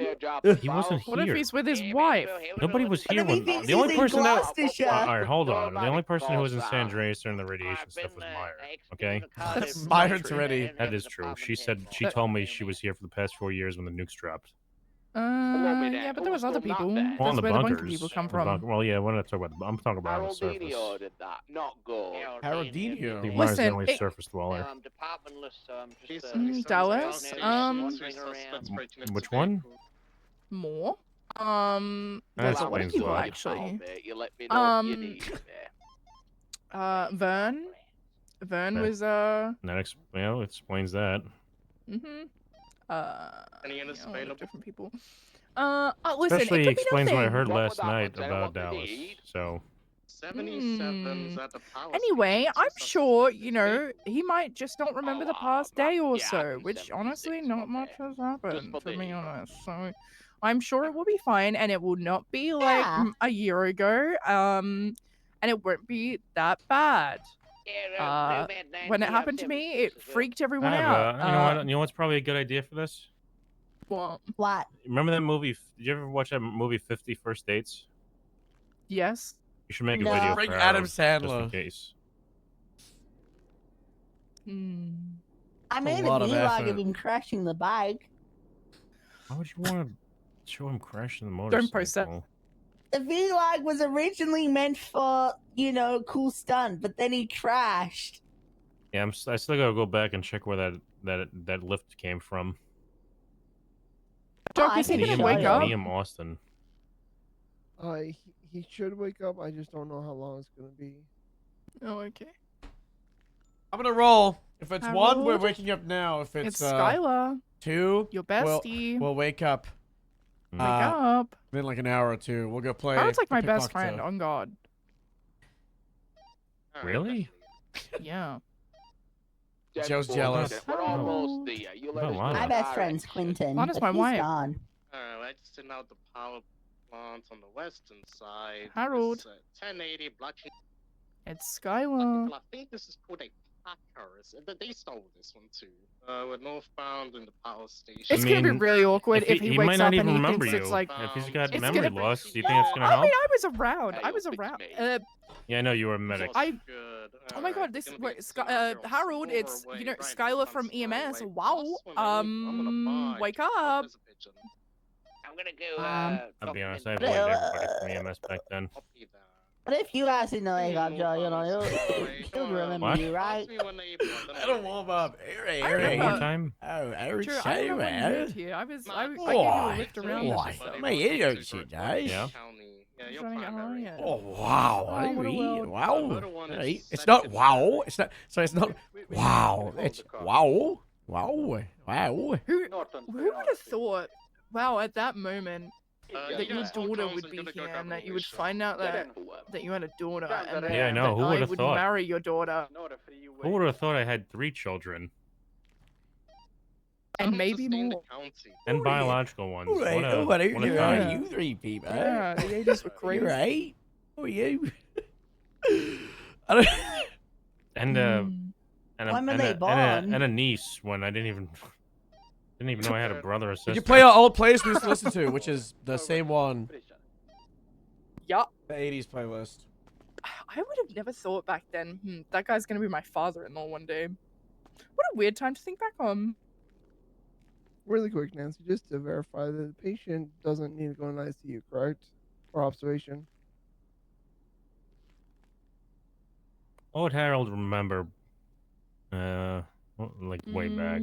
He wasn't here. What if he's with his wife? Nobody was What here if he when thinks the only he's in person that. Gloucestershire? All right, hold on. The only person who was in San Andreas during the radiation stuff was Meyer. Okay. That's Myron's true. ready. That is true. She told me she was here for the past 4 years when the nukes dropped. Yeah, but there was other people. Well, That's on the where the bunker bunkers. people come The from. well, yeah, we're not talking about. I'm talking about on the surface. Haroldinho did that, not good. Haroldinho. I think Meyer's the Listen, only it- surface dweller. Dallas. Which one? More. That There's a lot of explains people why. actually. You let me know if you need me. Vern. Vern Okay. was That explains that. mhm. Any others a lot of available? different people. Listen, Especially it could explains be what I nothing. heard What last would night happen? Tell about what they Dallas. need. So 77's at the power Anyway, station, I'm so sure, something he might just not remember the past day or so, which honestly, not much has happened, to be honest. So I'm sure it will be fine, and it will not be like Yeah. a year ago, and it won't be that bad. When it happened to me, it freaked everyone I have out. you know what? You know what's probably a good idea for this? What? Remember that movie? Did you ever watch that movie 50 First Dates? Yes. You should make a No. video Bring for Adam Harold, just in Sandler. case. I made lot a of vlog effort. of him crashing the bike. Why would you want to show him crashing the motorcycle? Don't post that. The vlog was originally meant for, cool stunt, but then he crashed. Yeah, I still gotta go back and check where that lift came from. Doc, I is he can gonna show wake you. up? Liam Austin. He should wake up. I just don't know how long it's gonna be. Oh, okay. I'm gonna roll. If it's one, we're Harold? waking up now. If it's It's Skylar. two, Your we'll- bestie. we'll wake up. Wake up. In like an hour or two. We'll go play. Harold's like my best pickpocket. friend, on God. Really? Yeah. Joe's jealous. We're almost there. You let us know Lana. My the best friend's direction. Quentin. Lana's but my he's wife. gone. I just sent out the power plant on the western side. Harold. It's, 1080 blocking. It's Skylar. I think this is called a Packers. They stole this one too. We're northbound in the power station. It's gonna be really awkward if he he might wakes not up even and he remember thinks you. it's like. If he's got It's memory gonna- loss, do you think it's gonna help? I mean, I was around. I was around. Yeah, I know you were a medic. Oh my God! This Harold. It's Skylar from EMS. Wow. Wake up. I'm gonna go. I'll be honest, I avoided everybody from EMS back then. But if you guys didn't wake up, Joe, he'll remember What? you, right? I don't warm up. I One remember- more time? Oh, Eric, Sure, I remember when you moved here. I gave you a lift around. Why? My ear shit, guys. Yeah. Oh wow! Oh, what a world. Wow! Hey, it's not wow. It's not. So it's not wow. It's wow. Wow. Wow. Who would have thought? Wow, at that moment, that your daughter would be here, and that you would find out that you had a daughter, and then Yeah, I know. that Who I would've would thought? marry your daughter, Who would have thought I had 3 children and maybe more. and biological ones? All right. What a, What are what a you? time. You 3 people. Yeah, the ages were crazy. You right? Who are you? I don't- And and When were they born? and a niece when I didn't even know I had a brother or sister. Did you play our old playlist we used to listen to, which is the same one? Yup. The 80s playlist. I would have never thought back then. That guy's gonna be my father-in-law one day. What a weird time to think back on. Really quick, Nancy, just to verify that the patient doesn't need to go in ICU, correct? For observation. What would Harold remember? Like way back.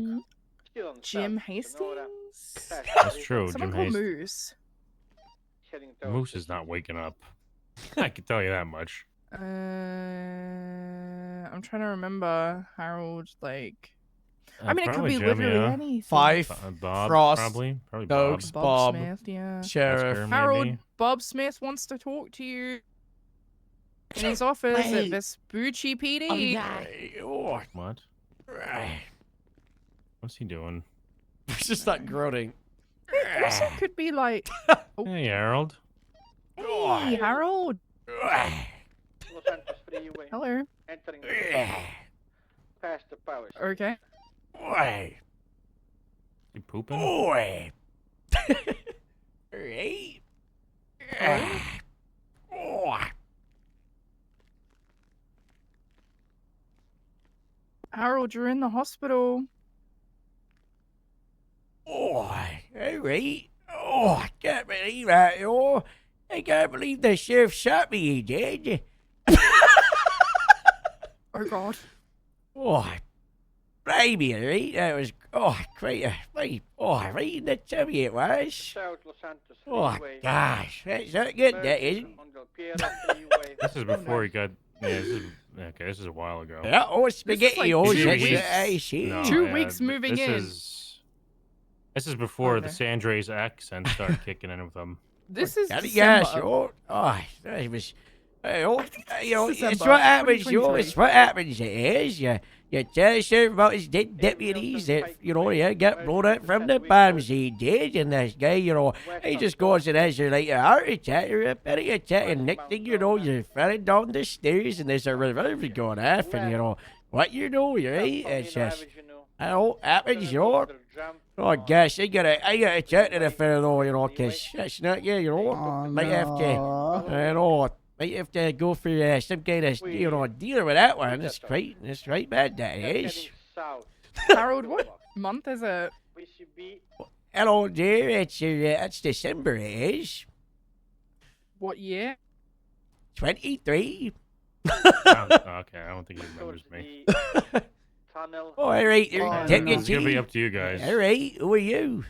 Jim Hastings. That's true. Someone Jim called Hastings. Moose. Moose is not waking up. I can tell you that much. I'm trying to remember Harold. Like, I mean, it could probably be Jim, literally yeah. anything. Fife, Bob, Frost, probably Dogs, Bob. Bob, Smith, yeah. Sheriff. Oscar, Harold, maybe. Bob Smith wants to talk to you in his office at Wait. Vespucci PD. Oh, yeah. What? What's he doing? It's just that groaning. It also could be like, Hey, Harold. hey, Harold. Los Santos Freeway. Hello. Entering the past the power. Okay. Oi. You pooping? Oi. Right. Harold, you're in the hospital. Oh, all right. Oh, I can't believe that, yo. I can't believe the sheriff shot me, he did. Oh, God. Oh, baby, right? That was, quite a fight. Oh, right in the tummy it was. South Los Santos Oh, Freeway. gosh. That's not good, that isn't. On Del Piero Freeway. This is before he got. Yeah, this is a while ago. Yeah, oh, spaghetti, oh, Two shit, weeks. I see. No, 2 yeah, weeks moving in. This is before the Okay. Sandre's accent started kicking in with them. This is Yeah, December. sure. Oh, that was. You know, it's December what happens, yo. 2023. It's what happens. It is. You tell the sheriff about his dead deputies that, you know, they got blown out from the bombs he did, and this guy, you know, he just goes and has like a heart attack or a panic attack, and next thing you know, you're falling down the stairs, and there's a revolver going off, and you know, what you know, right? It's just, I know, happens, you know. Oh gosh, I gotta chat to the fellow though, you know, 'cause that's not good, you know. Might have to, I know, might have to go for some kind of, you know, deal with that one. It's right bad, that is. Harold, what month is it? Hello dear, it's December, it is. What year? 23. Okay, I don't think he remembers me. Oh, all right, It's gonna be up to you guys. All right, who are you?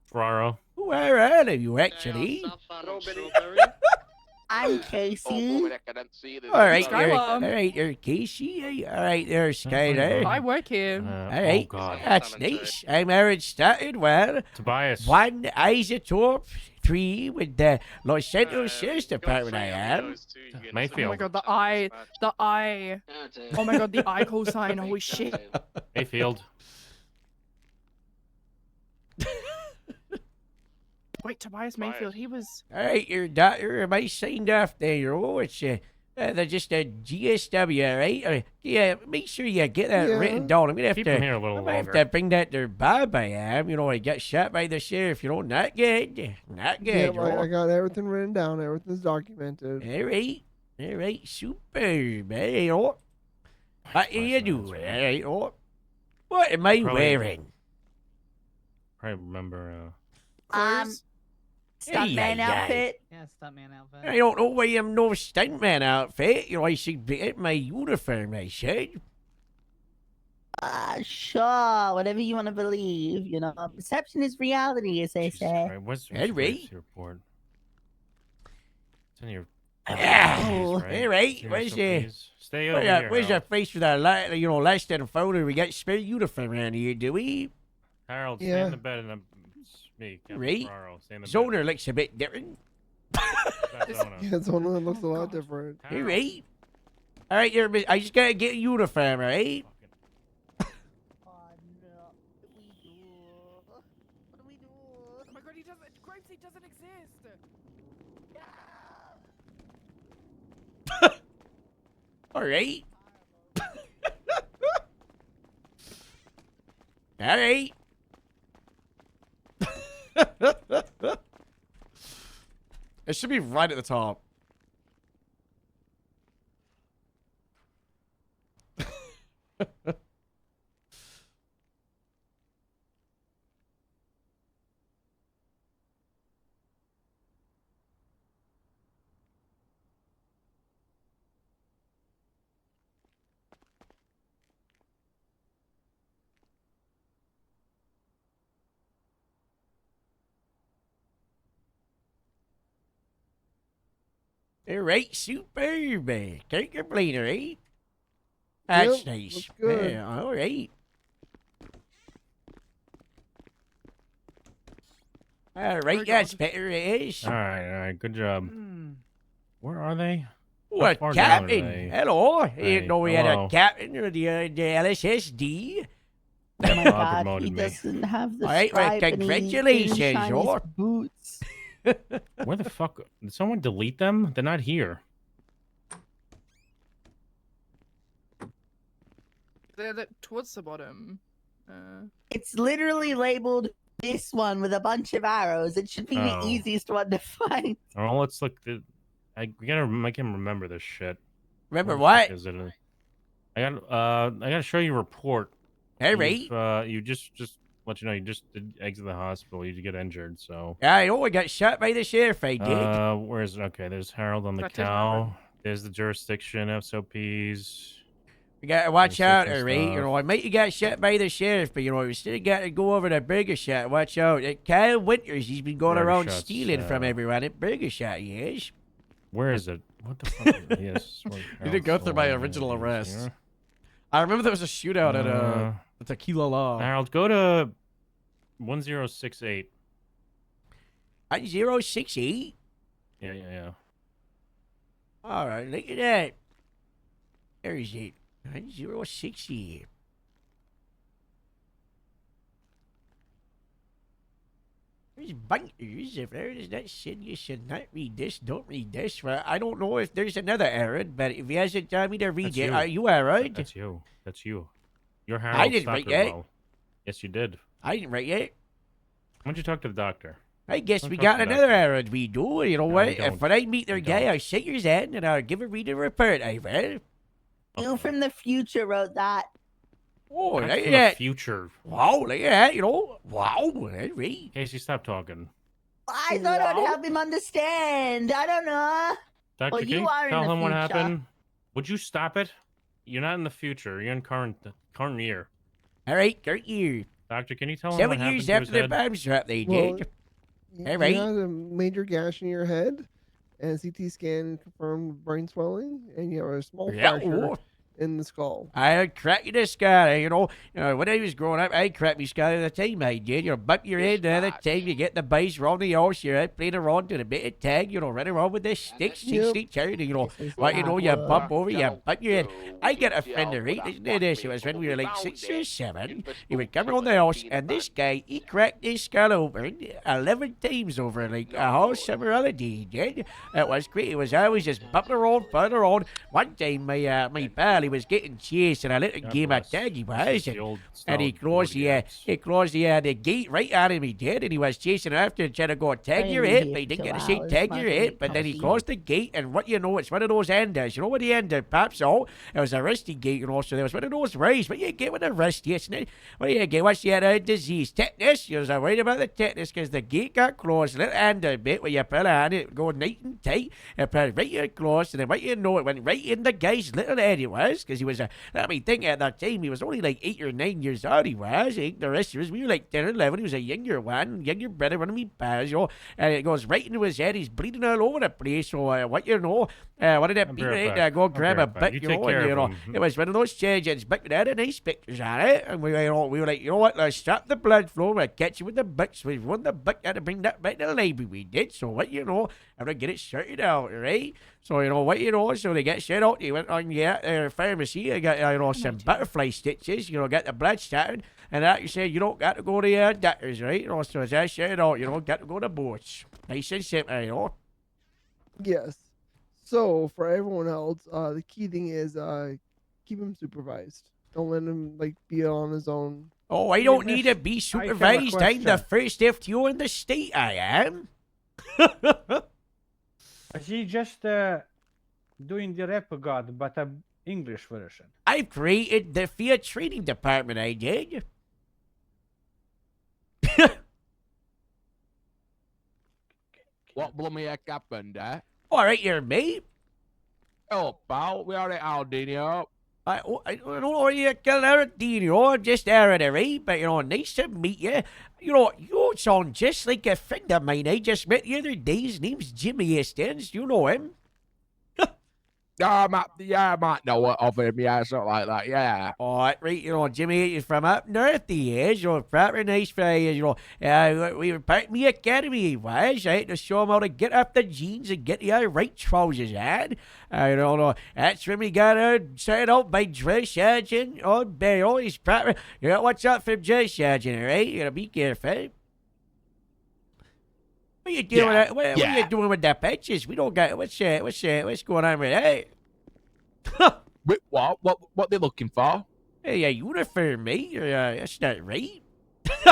Ferraro. Who are you actually? I'm Casey. All right, you're Casey. All right, there's Skyler. I work here. All right, God. that's nice. I'm Aaron started well. Tobias. 1 isotope, 3 with the Los Santos Sheriff's Department. I am. Oh my Mayfield. God, the eye. Oh my God, the eye call sign. Holy shit. Mayfield. Wait, Tobias Mayfield. He was. All right, your doctor, am I signed off there? Oh, it's they're just a GSW, right? Yeah, make sure you get that written down. I'm gonna have Keep to. him here a little I'm gonna have longer. to bring that to Bob. I am. You know, I got shot by the sheriff. You know, not good. Not good. Yeah, you know. I got everything written down. Everything's documented. All right, super, man. You know, what are you doing? All right, oh, what am I wearing? Probably remember. Stuntman outfit. Yeah, stuntman outfit. I don't know why I'm no stuntman outfit. You know, I should be in my uniform, I said. Sure, whatever you want to believe. You know, perception is reality, as they say. All right, what's your Henry? police report? It's in your. Oh, right? all right. Your Where's initial, the please. Stay over here. where's Harold. that face with our you know, last and photo? We got spare uniform around here, do we? Harold, stay Yeah. in the bed and it's me, Captain Right. Ferraro. Stay in the bed. Zoner looks a bit different. Not Zona. Yeah, it's one that looks a lot different. All right. All right, I just gotta get a uniform, all right? Oh my God, he doesn't. Grapeseed doesn't exist. All right. All right. It should be right at the top. All right, superb. Can't complain, all right? That's Yep, nice. looks good. Yeah, all right. All right, that's better it is. All right, good job. Where are they? How What, far down are Captain? they? Hello. You Hey, didn't know we had a hello. captain or the LSSD? Oh my Bob god, he promoted me. doesn't have the All right, well, stripe and he didn't congratulations, shine his you're. boots. Where the fuck? Did someone delete them? They're not here. They're towards the bottom. It's literally labeled this one with a bunch of arrows. It should be the Oh. easiest one to find. Oh, let's look. We gotta make him remember this shit. Remember Where the fuck what? Is it? I gotta show you a report. All right. You just let you know you just did exit the hospital. You get injured, so. Yeah, I know I got shot by the sheriff, I did. Where is it? Okay, there's Harold on the That didn't cow. There's the jurisdiction, SOPs. We gotta watch There's out, different all right? You stuff. know, I might have got shot by the sheriff, but, you know, we still got to go over to Burger Shot. Watch out. Kyle Winters, he's been going Burger around Shot's, stealing from everyone at Burger Shot, yes. Where is it? What the fuck? Yes. You didn't go through my original arrest. I remember there was a shootout at Uh, Tequila Law. Harold, go to 1068. 1068? Yeah. All right, look at that. There is it. 1068. There's bunkers. If there is that said you should not read this, don't read this. Well, I don't know if there's another Aaron, but if he hasn't told me to read That's it, you. are you Aaron? That's you. That's you. You're Harold. I didn't write that. Stockerwell. Yes, you did. I didn't write it. Why don't you talk to the doctor? I guess Don't we talk got to the another doctor. Aaron. We do. You know No, what? we If don't. when I meet their We guy, don't. I'll shake his hand and I'll give a read a report. I will. You from the future wrote that. Oh, That's look for at the that. future. Wow, look at that. You know. Wow. That's right. Casey, stop talking. I thought I'd help him understand. I don't know. Doctor, Well, can you you are in tell the him what future. happened? Would you stop it? You're not in the future. You're in current year. All right, current year. Doctor, can you tell him 7 what happened years to his after the head? bomb strap, they Well, did. you All right. had a major gash in your head, and CT scan confirmed brain swelling, and you have a small Yeah, fracture oh. in the skull. I had cracked the skull, you know. When I was growing up, I cracked my skull at the time I did. You bump your head the other time, you get the base round the horse, you're out playing around to a bit of tag, you know, running around with the sticks, six out, you know. What, you know, you bump over, you bump your head. I get a friend of right, isn't it this? It was when we were like 6 or 7. He would come around the house, and this guy, he cracked his skull open 11 times over like a whole summer holiday, he did. It was great. It was always just bumping around, fun around. One time, my pal, he was getting chased, and a little game of tag he was, and he closed the gate right at him, he did, and he was chasing after and trying to go tag your head, but he didn't get to say tag your head, but then he closed the gate, and what you know, it's one of those enders, you know what the ender pops out? It was a rusty gate, you know, so there was one of those rays, but you get with a rusty, isn't it? What do you get? What's the disease? Tetanus? You was worried about the tetanus because the gate got closed, little ender bit where you pull on it, go nice and tight, and put it right in close, and then what you know, it went right in the guy's little head, it was, because he was let me think at that time, he was only like 8 or 9 years old, he was. I think the rest of us, we were like 10 or 11. He was a younger brother, one of me pals, you know. And it goes right into his head. He's bleeding all over the place. So, what you know, what did that be? right Right? back. Go I'll grab be a right back. butt, You you take know, care and, you of know, him. it was one of those charges, but it had a nice pictures on it. And we were like, you know what, let's stop the blood flow. We'll catch you with the books. We won the book, had to bring that back to the library. We did. So, what you know, I'm going to get it sorted out, right? So, you know, what you know, so they get shut out. They went on, pharmacy. I got, you know, some butterfly stitches, you know, got the blood started. And that you said, you don't got to go to doctors, right? You know, so as I said, out, you know, got to go to boats. Nice and simple, you know. Yes. So for everyone else, the key thing is keep him supervised. Don't let him like be on his own. Oh, I don't need to be supervised. I'm the first FTO in the state, I am. Is he just doing the Rep God, but a English version? I've created the Fiat Training Department, I did. What bloody heck happened, eh? All right, here, mate. Oh, pal, we already Aldini up. I don't know what you call Aaron, you know, I'm just Aaron, right? But, you know, nice to meet you. You know, you sound just like a friend of mine I just met the other day. His name's Jimmy Estens. You know him? I might know of him, yeah, something like that, yeah. All right, right, you know, Jimmy is from up north, he is, you know, proper nice fella, you know. We were part of the academy, he was, right, to show him how to get up the jeans and get the right trousers on. I don't know, that's when we got started out by Drill Sergeant on Barrel. He's proper, you know, what's up from Drill Sergeant, all right? You gotta be careful. What are you doing? What are you doing with the pictures? We don't got what's going on with that? What they looking for? Hey, a uniform, mate. That's not right.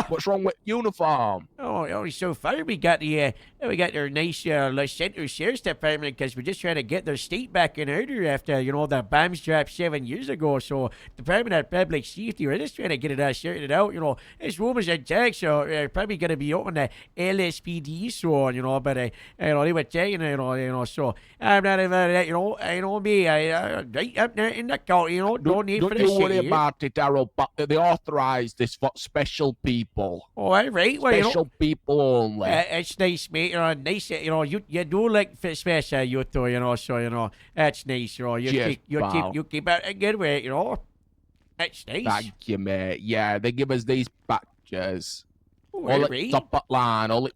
What's wrong with uniform? Oh, so far we got their nice Los Santos Sheriff's Department because we're just trying to get their state back in order after, you know, the bombs dropped 7 years ago. So Department of Public Safety, we're just trying to get it sorted out. You know, this woman's intact, so they're probably gonna be open the LSPD soon. You know, but you know, they were saying, you know, so I'm not about that. You know me, I right up there in the county. You know, don't need for the Don't you worry city. about it, Harold. But they authorised this for special people. Oh, all right. Well, you know, special people only. It's nice, mate. You know, nice. You know, you do like special, you too. You know, so you know that's nice. You know, you keep out a good way. You know, that's nice. Thank you, mate. Yeah, they give us these badges. Oh, All right. it top up line. All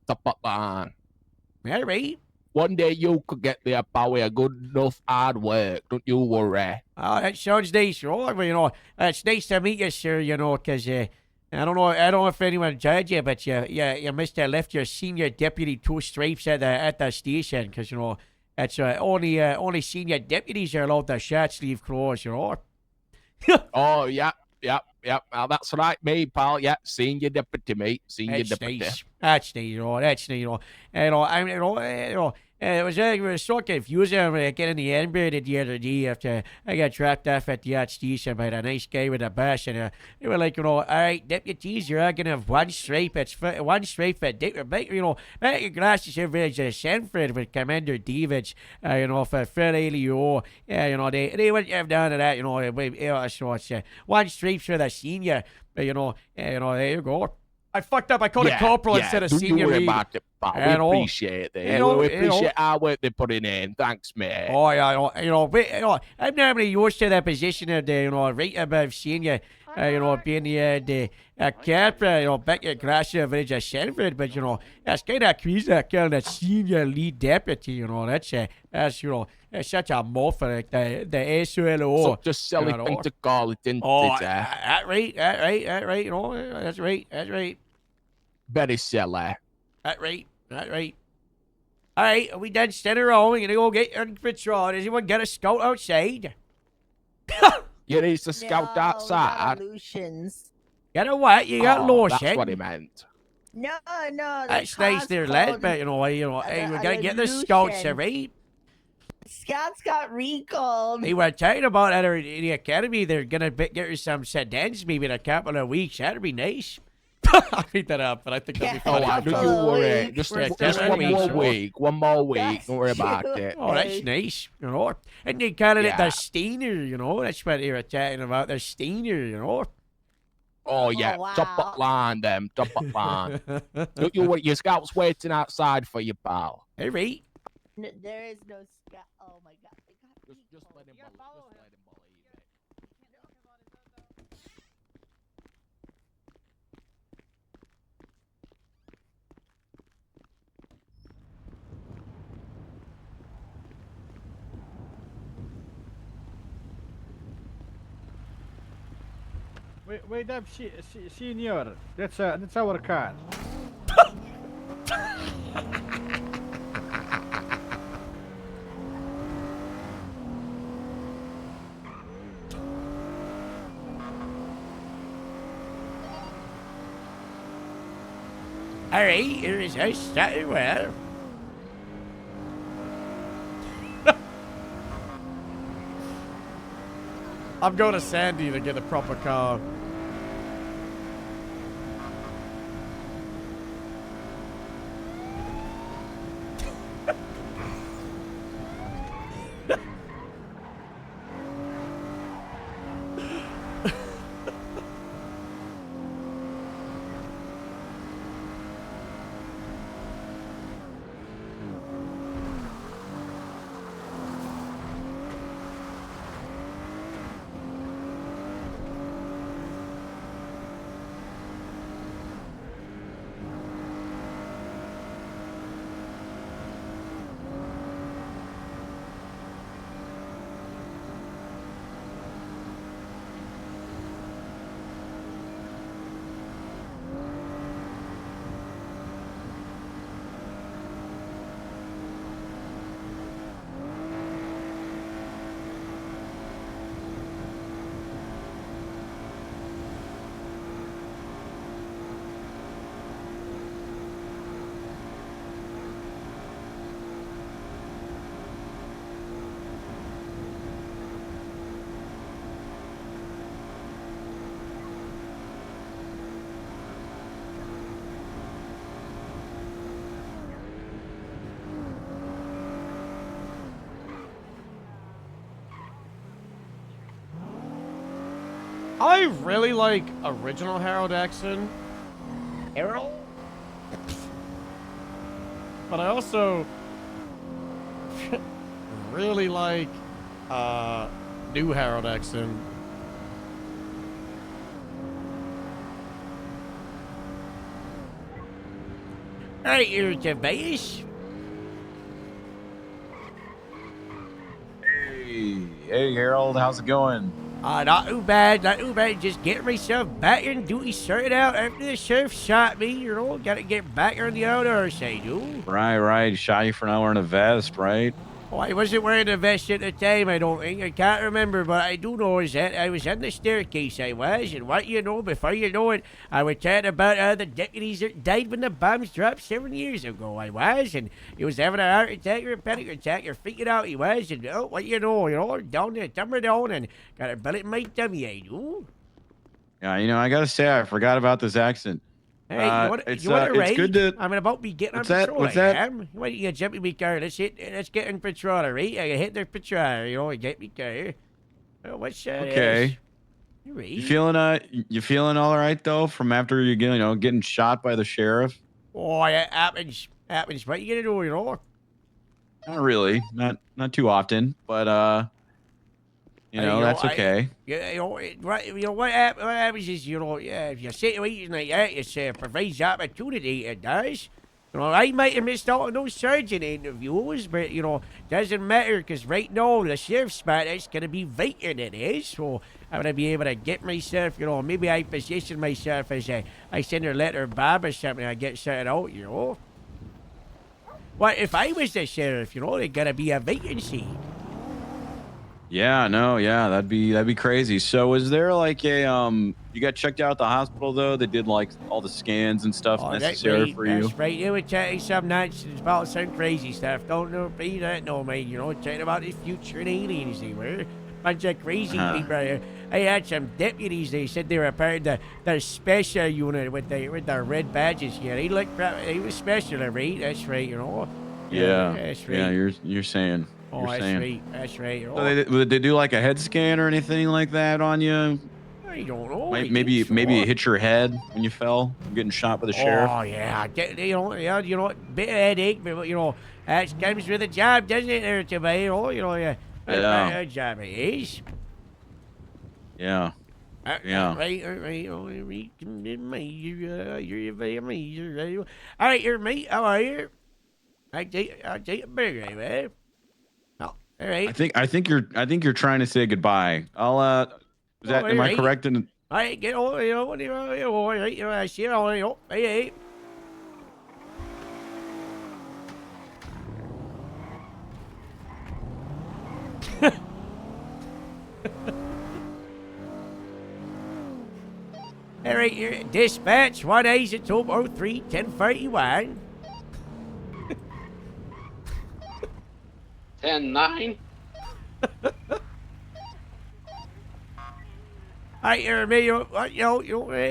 right. One day you could get there by way of good enough hard work. Don't you worry. Oh, that sounds nice. You know, well, you know, it's nice to meet you, sir. You know, because I don't know if anyone judged you, but you must have left your senior deputy 2 stripes at the station, because you know it's only senior deputies are allowed to short sleeve clothes, you know. Oh yeah. Well, that's right, me pal. Yeah, senior deputy, mate. Senior deputy. Nice. That's nice, you know. That's nice, you know. It was so confusing when I get in the Edinburgh the other day after I got dropped off at the station by the nice guy with the bus, and they were like, you know, all right, deputies, you're all gonna have one stripe. It's one stripe for you know, your glasses over there, Sanford with Commander Davids, you know, for Fred Alio. You know, they wouldn't have done that, you know. So it's one stripe for the senior, you know, there you go. I fucked up. I called it corporal instead of senior. Don't worry lead. about it, pal. We appreciate it. We appreciate our work they're putting in. Thanks, mate. Oh yeah, I'm normally used to the position of the, you know, right above senior, you know, being the captain, you know, back at Gracia Village of Sanford, but you know, that's kind of crazy that kind of senior lead deputy, you know, that's you know, it's such a mouth for like the SOLO. Such a silly thing to call it, isn't Oh, it? that right, you know, that's right. Very silly. That right. All right, are we done standing around? We're gonna go get on patrol. Does anyone get a scout outside? You need to scout outside. Lotions. Get a what? You got lotion? That's what he meant. No. That's nice there, lad, but you know, hey, we gotta get the scouts, right? Scouts got recalled. They were talking about at the academy. They're gonna get some sedans maybe in a couple of weeks. That'd be nice. I made that up, but I think that'd be funny. Don't you worry. Just one more week. Don't worry about it. Oh, that's nice, you know. And they call it the Steiner, you know. That's what they were chatting about, the Steiner, you know. Oh, yeah. Top up line, them. Top up line. Don't you worry. Your scout's waiting outside for you, pal. Hey, right. There is no scout. Oh, my God. Just let him believe it. Wait up, senior. That's our car. All right, here is us starting well. I'm going to Sandy to get a proper car. I really like original Harold Exon. Harold? But I also really like new Harold Exon. Alright, you're Tobias. Hey, Harold, how's it going? Not too bad, not too bad. Just getting myself back in duty, sorted out after the sheriff shot me, you know. Gotta get back on the other side, you. Right. He shot you for not wearing a vest, right? Oh, I wasn't wearing a vest at the time, I don't think. I can't remember, but I do know is that I was on the staircase, I was. And what you know, before you know it, I was talking about the deputies that died when the bombs dropped 7 years ago, I was. And he was having a heart attack or a panic attack, or freaking out, he was. And oh, what you know, down there, tumble down, and got a bullet in my tummy, I do. Yeah, I gotta say, I forgot about this accident. Hey, you want it's a raid? good to. I'm about to be getting What's on that? patrol. What's that? I am. Why don't you jump in my car? Let's get in patrol, all right? I hit the patrol, you know, I get me car. What's that? Okay. Right. You feeling all right though from after you getting shot by the sheriff? Oh, it happens. What you gonna do, you know? Not really. Not too often, but that's okay. What happens is, if you're situated like that, it provides opportunity, it does. I might have missed out on those sergeant interviews, but, doesn't matter, because right now, the sheriff's spot is going to be vacant, it is, so I'm going to be able to get myself, maybe I position myself as I send her letter Bob or something, I get something out, What if I was the sheriff, there's going to be a vacancy. Yeah, that'd be crazy. So is there like a you got checked out at the hospital though? They did like all the scans and stuff necessary for you. That's right. They were chatting some nonsense about some crazy stuff. Don't know me that no man, chatting about the future and aliens they were. Bunch of crazy people. I had some deputies, they said they were part of the special unit with their red badges here. They were special, right? That's right, Yeah. That's right. Yeah, you're saying. Oh, that's right. So they do like a head scan or anything like that on you? I don't know. Maybe it hit your head when you fell, getting shot by the sheriff. Oh yeah, bit of headache, but that comes with the job, doesn't it? There, yeah. That's job it is. Yeah. Yeah. Right. All right, you're mate. How are you? I'll take a burger, man. All right. I think you're trying to say goodbye. Am I correct in? All right, get over, all right, I see it all, hey. All right, you're dispatch 1-8-203 1031. 10-9. All right, me,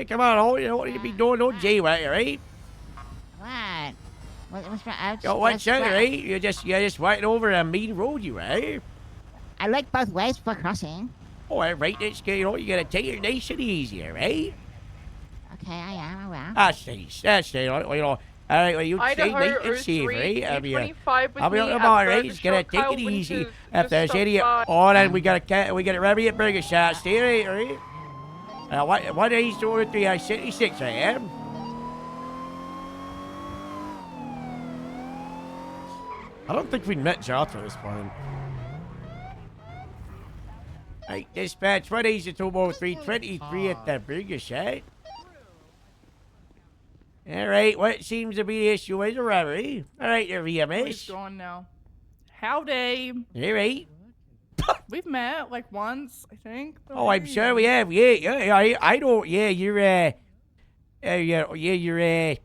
come on, what you be doing, no jaywalk, right? What's wrong? What's that, right? You're just walking over a main road, you right? I look both ways for crossing. Oh, all right, that's good, you gotta take it nice and easy, right? Okay, I am, That's nice, all right, well, you stay nice and safe, right? I'll be on the bar, right? Just gotta take it easy. If there's any, then we gotta Rabbit Burger Shot, stay right? 1-8-2-3 76, I am. I don't think we met Jota this point. Right, dispatch 1-8-2-3 23 at the Burger Shot. All right, what seems to be the issue is a robbery. All right, there, VMS. He's gone now. Howdy. All right. We've met like once, I think. Oh, I'm sure we have. Yeah. I don't. Yeah, you're. You're.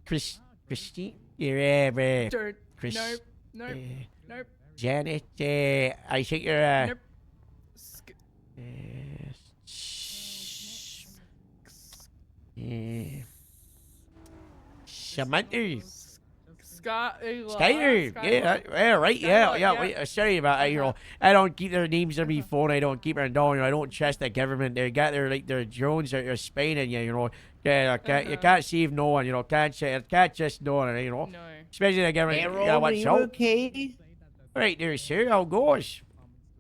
Christine. You're. Chris. Nope. Janet. I think you're. Nope. Samantha. Skyler, yeah, right, yeah. Wait, sorry about it. You know, I don't keep their names on my phone. I don't keep them down. You know, I don't trust the government. They got their drones that are spying you. You know, you can't save no one. You know, can't just no one. You know, especially the government. Harold, are you okay? Right there, sir. How goes?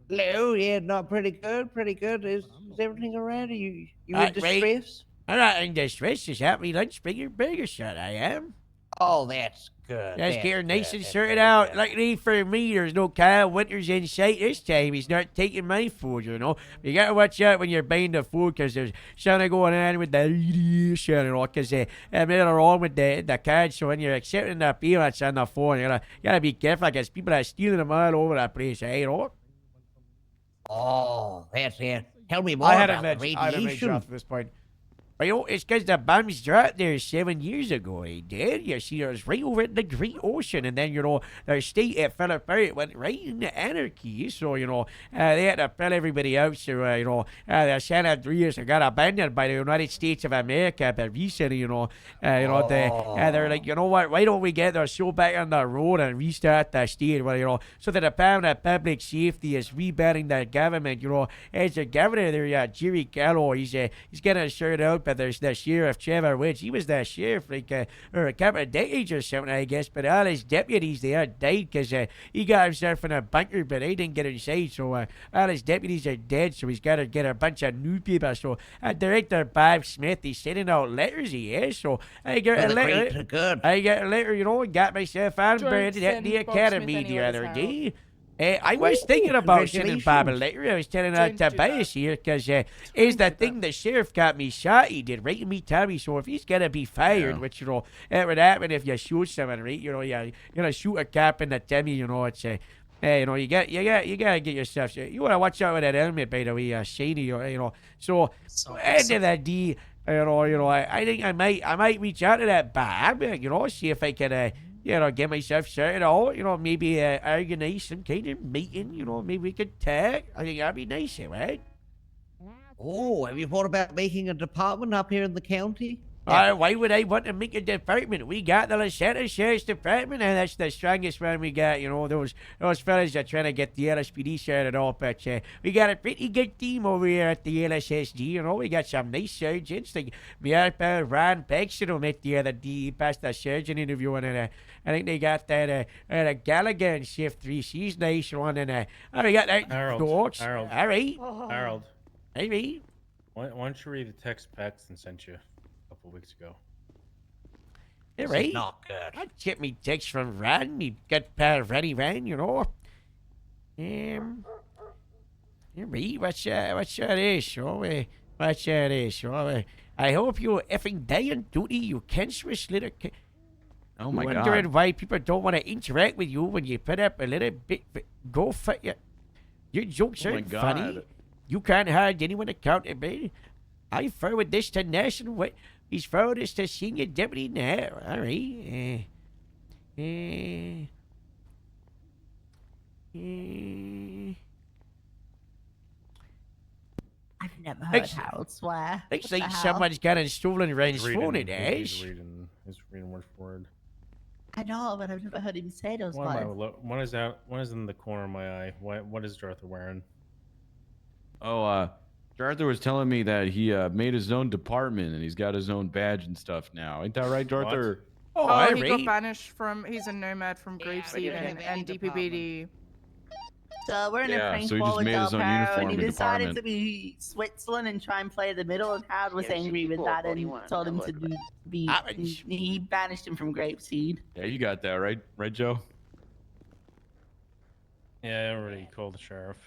Hello, yeah, not pretty good, pretty good. Is everything alright? Are you in distress? Right. I'm not in distress. Just have me lunch bigger, shot. I am. Oh, that's good. Let's that's get her nice good, and that's sorted very out. good. Luckily for me, there's no Kyle Winters in sight this time. He's not taking my food, you know. You gotta watch out when you're buying the food, because there's something going on with the radiation, you know, because they're wrong with the cards. So when you're accepting the payments on the phone, you gotta be careful, because people are stealing them all over the place, you know. Oh, that's it. Tell me more I had about a the mention radiation. at this point. But you know, it's because the bombs dropped there 7 years ago, eh, Dad? You see, it was right over in the Great Ocean, and then, you know, their state, it fell apart, it went right into anarchy, so, you know, they had to pull everybody out, so, you know, the San Andreas got abandoned by the United States of America, but recently, you know, they're like, you know what, why don't we get their show back on the road and restart the state, well, you know, so the Department of Public Safety is rebuilding the government, you know, as the governor there, Jerry Gallo, he's getting a shirt out, but there's the sheriff, Trevor Woods. He was the sheriff like or a couple of decades or something, I guess. But all his deputies there died because he got himself in a bunker, but he didn't get inside. So all his deputies are dead. So he's got to get a bunch of new people. So Director Bob Smith, he's sending out letters. He is. So I got a letter. Good. I got a letter, you know, and got myself on board at the academy the other day. I was thinking about sending Bob a letter. I was telling Tobias here, because is the thing the sheriff got me shot. He did right in me tummy. So if he's gonna be fired, which, you know, it would happen if you shoot someone, right? You know, you're gonna shoot a cop in the tummy. You know, it's you know, you gotta get yourself. You wanna watch out with that helmet, by the way, shiny. You know, so end of the day, you know, I think I might reach out to that Bob. You know, see if I can. You know, get myself sorted out, you know, maybe organize some kind of meeting, you know, maybe we could tag. I think that'd be nice, right? Oh, have you thought about making a department up here in the county? Why would I want to make a department? We got the Lasetta Sheriff's Department, and that's the strongest one we got. You know, those fellas are trying to get the LSPD started off, but we got a pretty good team over here at the LSSD. You know, we got some nice sergeants. Like my pal Ron Pexton met the other day. He passed the sergeant interview, and I think they got that Gallagher in Shift 3. She's nice one, and we got that Harold. dogs. Harold. All right. Harold. Hey, Why don't you read the text Paxton sent you a couple weeks ago? All right. Not good. I get me text from Ron. He got pal Randy Van, you know. Read what's this? So, what's this? So, I hope you effing die on duty, you cancerous little. Oh my Wondering God. why people don't want to interact with you when you put up a little bit. Go for you. Your jokes Oh my aren't funny. God. You can't hold anyone accountable. I forward this to National. He's forward this to Senior Deputy now. All right. I've never heard Looks- Harold swear. Looks What the like hell? someone's got a stolen Ren's He's phone, reading- it he's is. reading word for word. I know, but I've never heard him say those Why am I words. one is out? One is in the corner of my eye. What is Darther wearing? Oh, Darther was telling me that he made his own department and he's got his own badge and stuff now. Ain't that right, Darther? Oh, he got banished from. He's a nomad from Grapeseed and DPBD. So we're in a Yeah, prank so he war just with made Del his own Perro, and uniform he and decided department. to be Switzerland and try and play the middle, and Howard was angry with that and told him to be. He banished him from Grapeseed. Yeah, you got that right, Joe? Yeah, I already called the sheriff.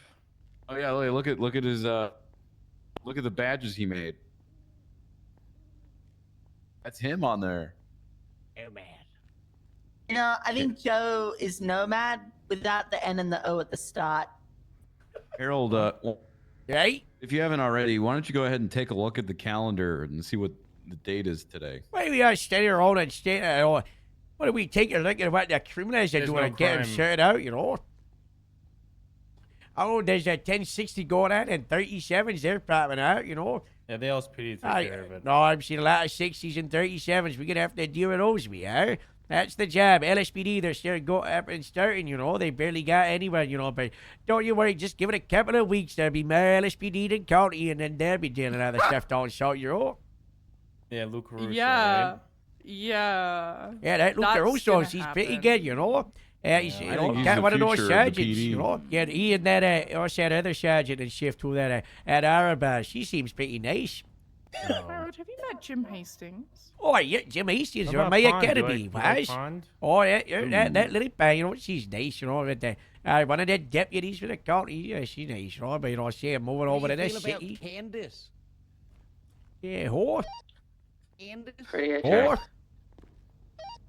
Oh yeah, look at his look at the badges he made. That's him on there. Nomad. You know, I think Joe is nomad without the N and the O at the start. Harold, right? If you haven't already, why don't you go ahead and take a look at the calendar and see what the date is today? Why we are standing around and standing? What do we take a look at what the criminals are There's doing no and get them crime. sorted out? You know. Oh, there's a 1060 going on and 37s they're popping out. You know. Yeah, the LSPD take care of it. No, I'm seeing a lot of 60s and 37s. We're gonna have to deal with those, we are. That's the job. LSPD, they're still go up and starting, you know. They barely got anyone, you know. But don't you worry, just give it a couple of weeks. There'll be more LSPD than county, and then they'll be dealing other stuff down south, you know. Yeah, Luke Caruso, Yeah. right? Yeah. Yeah, that Luke That's Caruso, gonna he's pretty happen. good, you know. He's, I you think know, he's got the one of those future of the sergeants, PD. you know. Yeah, he and that, what's that other sergeant in shift who that, at Araba, she seems pretty nice. Harold, have you met Jim Hastings? Oh, yeah, Jim Hastings, What you're about my Pond? academy, You like was. Pond? Oh, that little bang, you know, she's nice, you know. But, one of the deputies for the county, yeah, she's nice, you know. But, you know, see him moving over to What do you this feel about city. Candace? Yeah, whore. Candace? Pretty okay. Whore.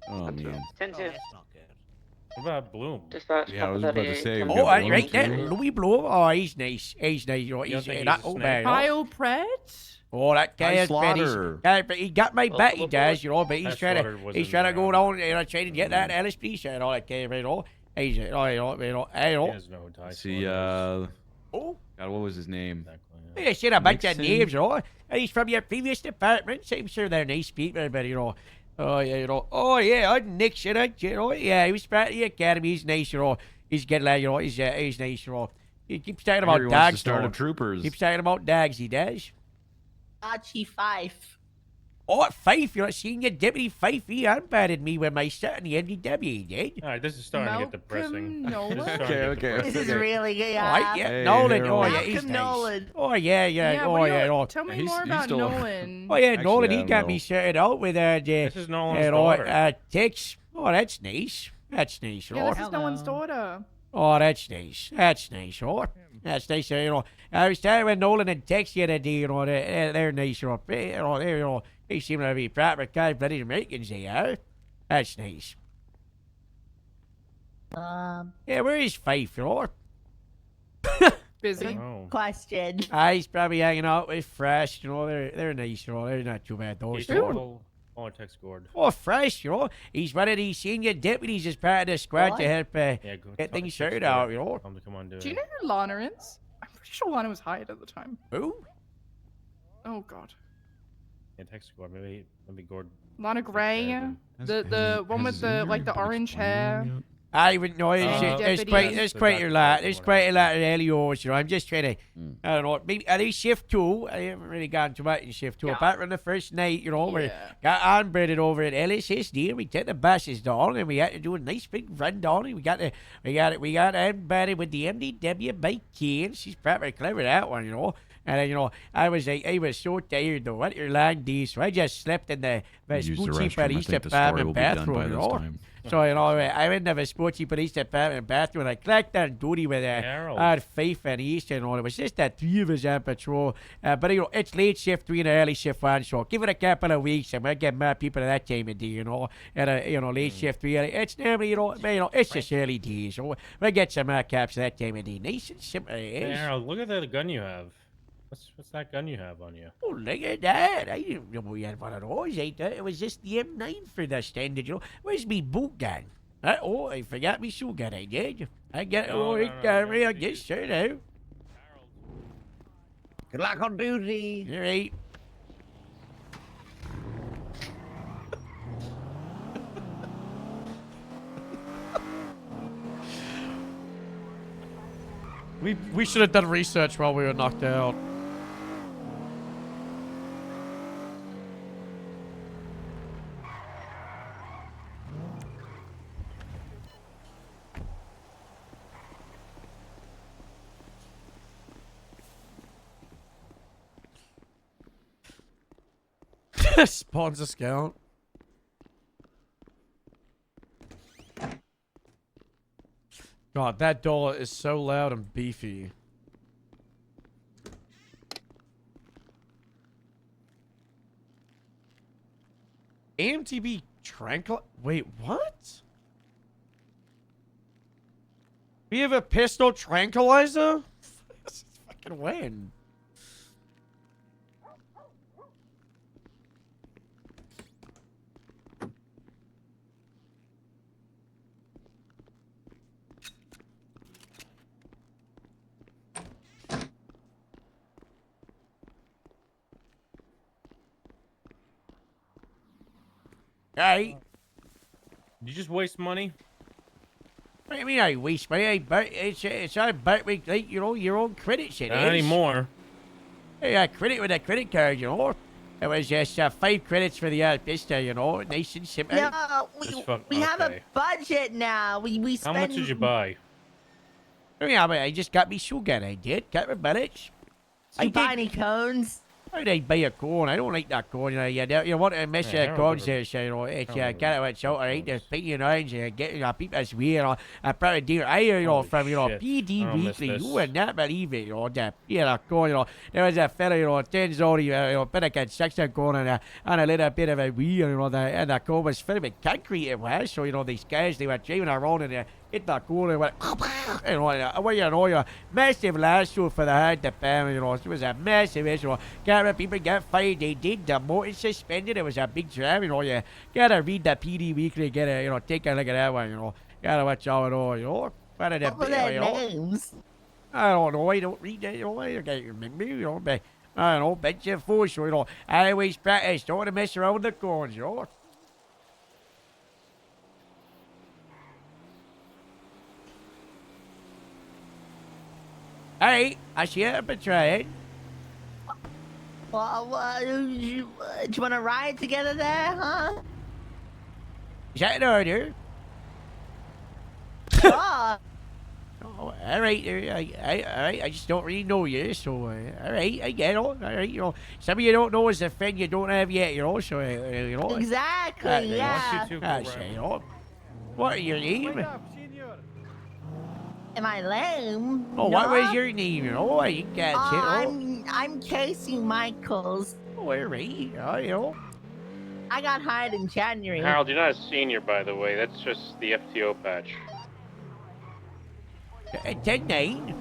Oh man. 10-2. That's not good. What about Bloom? Just that Yeah, I was top of about the to say, top we of Oh, got the I Bloom right too. there, Louis Bloom. Oh, he's nice. He's nice, you know. You don't He's think he's not a old snake? man, you know. Kyle Pratt? Oh, that guy Ty is bad. Slaughter. But he got my bet, he does, you know. But Ty he's trying Slaughter to, was he's in trying to there. go down, you know, trying to get that LSP shit and all that guy, you know. He's, you know, He you know. has no Ty See, Slaughter. Oh, God, what was his name? Exactly, yeah. I said a bunch of Nixon. names, you know. And he's from your previous department. So I'm sure they're nice people, but you know. Oh yeah, you know. Oh yeah, I'm Nixon, you know. Yeah, he was part of the academy. He's nice, you know. He's good lad, you know. He's nice, you know. He keeps talking about He wants to dogs. start though. a troopers. Keeps talking about dogs. He does. Archie Fife. Oh, Fife, you're senior deputy Fife. He unbatted me when my son in the NDW, he did. All right, this is starting to get depressing. Nolan? This is starting to get Okay. depressing. This is really good. Oh, yeah, Hey, Nolan. Harold. Oh, yeah, he's Malcolm nice. Nolan. Oh, yeah. what Oh, do you- yeah. No. Tell me He's- more he's about still- Nolan. Oh, yeah, Actually, Nolan, I he don't got know. me sorted out with, This is Nolan's you know, daughter. Tex. Oh, that's nice. That's nice, Yeah, Lord. this is Nolan's daughter. Oh, that's nice. That's nice, Lord. That's nice, you know. I was telling when Nolan and Tex the other day, you know, they're nice, you know. They seem to be proper kind bloody Americans, they are. That's nice. Yeah, where is Fife, you know? Busy. Oh. Question. He's probably hanging out with Fresh, you know. They're nice, you know. They're not too bad, those He's two. all Tex scored. Oh, Fresh, you know. He's one of the senior deputies as part of the squad to help Yeah, go get tell things Tex sorted scored. out, you know. Come on, do Do you it. know who Lana is? I'm pretty sure Lana was hired at the time. Who? Oh, God. Yeah, Tex scored. Maybe Gord. Lana Gray? Has- The one with the, like, the orange hair. I wouldn't know. There's Deputies. quite a lot. There's quite a lot of LEOs, you know. I'm just trying to, I don't know. Maybe at least shift 2. I haven't really gone too much in shift 2. Yeah. Apart from the first night, you know, we Yeah. got onboarded over at LSSD and we took the buses down and we had to do a nice big run down and we got onboarded with the MDW by Kane. She's probably clever, that one, you know. And then, you know, I was so tired the winter long day, so I just slept in the Use the Vespucci restroom. I police think the story will department be done bathroom, by you this know. time. So, you know, I went to the Vespucci police department bathroom and I clocked on duty with Harold. Faith and East and all. It was just that 3 of us on patrol. But, you know, it's late shift 3 and early shift 1, so give it a couple of weeks and we'll get more people at that time of day, you know. And, you know, late shift 3, it's normally, you know, it's just early days. So we'll get some more caps at that time of day. Nice and simple, it Hey, is. Harold, look at that gun you have. What's that gun you have on you? Oh, look at that. I didn't know we had one of those. It was just the M9 for the standard, you know. Where's me boot gun? Oh, I forgot me shoe gun. I did. I got No, it. no, I guess so now. Good luck on duty. All right. We should have done research while we were knocked out. Spawns a scout. God, that dollar is so loud and beefy. AMTB tranquil. Wait, what? We have a pistol tranquilizer? This is fucking when? Hey. You just waste money. What do you mean I waste money? It's our birthday, like, you know, your own credits. It Not is. anymore. Hey, I credit with a credit card, you know. It was just 5 credits for the pista, you know, nice and simple. No, we have a okay. budget now. We How spend. much did you buy? Yeah, but I just got me sugar, I did. Couple of minutes. Did you buy any cones? Why did I buy a cone? I don't like that cone. You want to miss Yeah, cones there, so, you know. It's kind of what's out, alright? There's pink and orange, and getting people this way, you know. I probably do, you know, from, you know, shit. PD I don't miss Weekly. this. You would not believe it, you know. Yeah, cone, you know. There was a fella, you know, 10 zori, you know, bit of construction cone and a little bit of a wheel, you know, and the cone was filled with concrete, it was. So, you know, these guys, they were driving around and hit that cone and went, you know, you know, massive lasso for the head, the family, you know. It was a massive issue, you know. Can't people get fired. They did demoted, suspended. It was a big jam, you know. You gotta read the PD Weekly, you know, take a look at that one, you know. Gotta watch out, you know. What were their names? I don't know. I don't read that, you know. I can't remember, you know. But I don't know. Bunch of fools, so, you know. I always practice. Don't want to mess around with the cones, you know. Alright, I see it, but try it. Well, do you want to ride together there, huh? Is that an order? Sure. Oh, all right, I just don't really know you, so, all right, I get it, all right, you know, some of you don't know is a friend you don't have yet, you know, so, you know. Exactly, yeah. You know. What are your name? Am I lame? Oh, what was your name, you know? You can't say, I'm Casey Michaels. Oh, all right, you know. I got hired in January. Harold, you're not a senior, by the way. That's just the FTO patch. 10-9.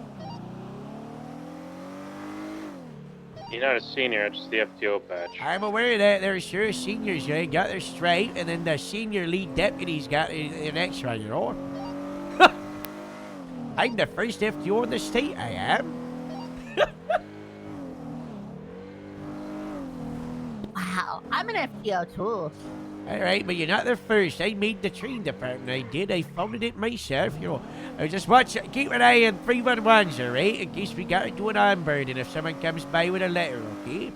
You're not a senior, it's just the FTO patch. I'm aware that there's sure seniors, you know, got their stripe, and then the senior lead deputy's got an extra, you know. I'm the first FTO in the state, I am. Wow, I'm an FTO too. Alright, but you're not the first. I made the train department, I did. I founded it myself, you know. I just watch it. Keep an eye on 311s, alright? In case we gotta do an onboarding if someone comes by with a letter, okay?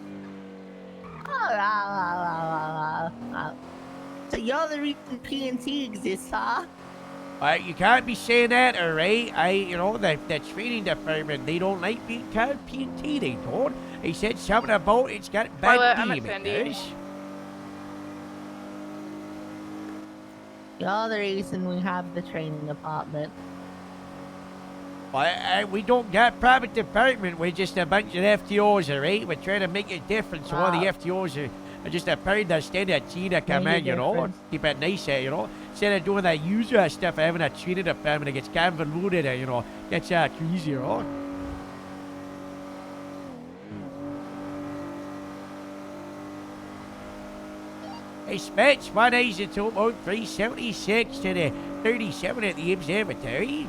So you're the reason PNT exists, huh? You can't be saying that, alright? You know, the training department, they don't like being called PNT, they don't. They said something about it's got bad I'm name, at it Sandy. does. You're the reason we have the training department. We don't got private department. We're just a bunch of FTOs, alright? We're trying to make it different, so all the FTOs are just a part that stand at China come in, you know? Keep it nice, you know? Instead of doing that usual stuff, having a training department that gets convoluted, you know? Gets crazy, you know? Expect 182.376 to the 37 at the observatory.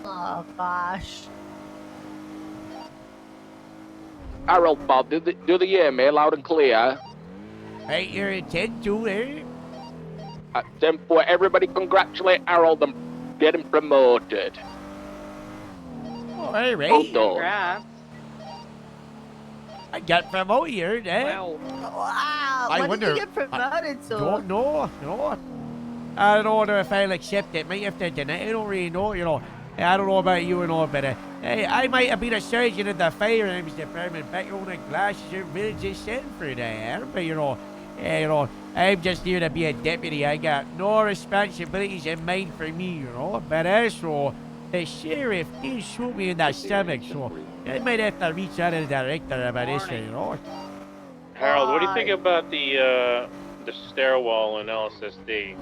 Oh gosh. Harold, Bob, do the hear me loud and clear? Right, you're in 10-2 there. At 10-4, everybody congratulate Harold on getting promoted. Oh, all right. Well done. I got promoted, eh? Wow. I What wonder. did you get promoted to? Don't know, no. I don't know if I'll accept it. Might have to deny it. I don't really know, you know. I don't know about you and all, but hey, I might have been a surgeon in the firearms department back on the glasses or villages Sanford, I am. But you know, I'm just here to be a deputy. I got no responsibilities in mind for me, you know. But also, the sheriff did shoot me in the stomach, so I might have to reach out to the director about this, you know. Harold, what do you think about the stairwell in LSSD?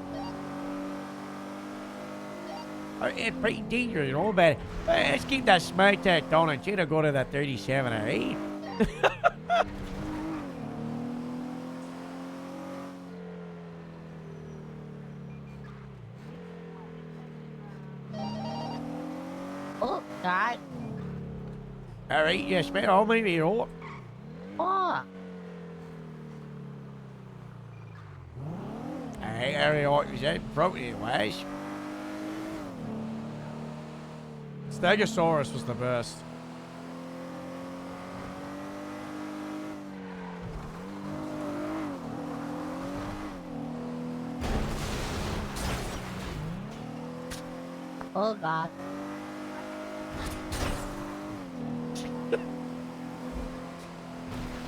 It's pretty dangerous, you know, but let's keep that smart tech down and try to go to that 37, alright? Oh, God. All right, yes, mate. I'll make it all. Oh. Alright, area is that protein wise. Stegosaurus was the best. Oh god.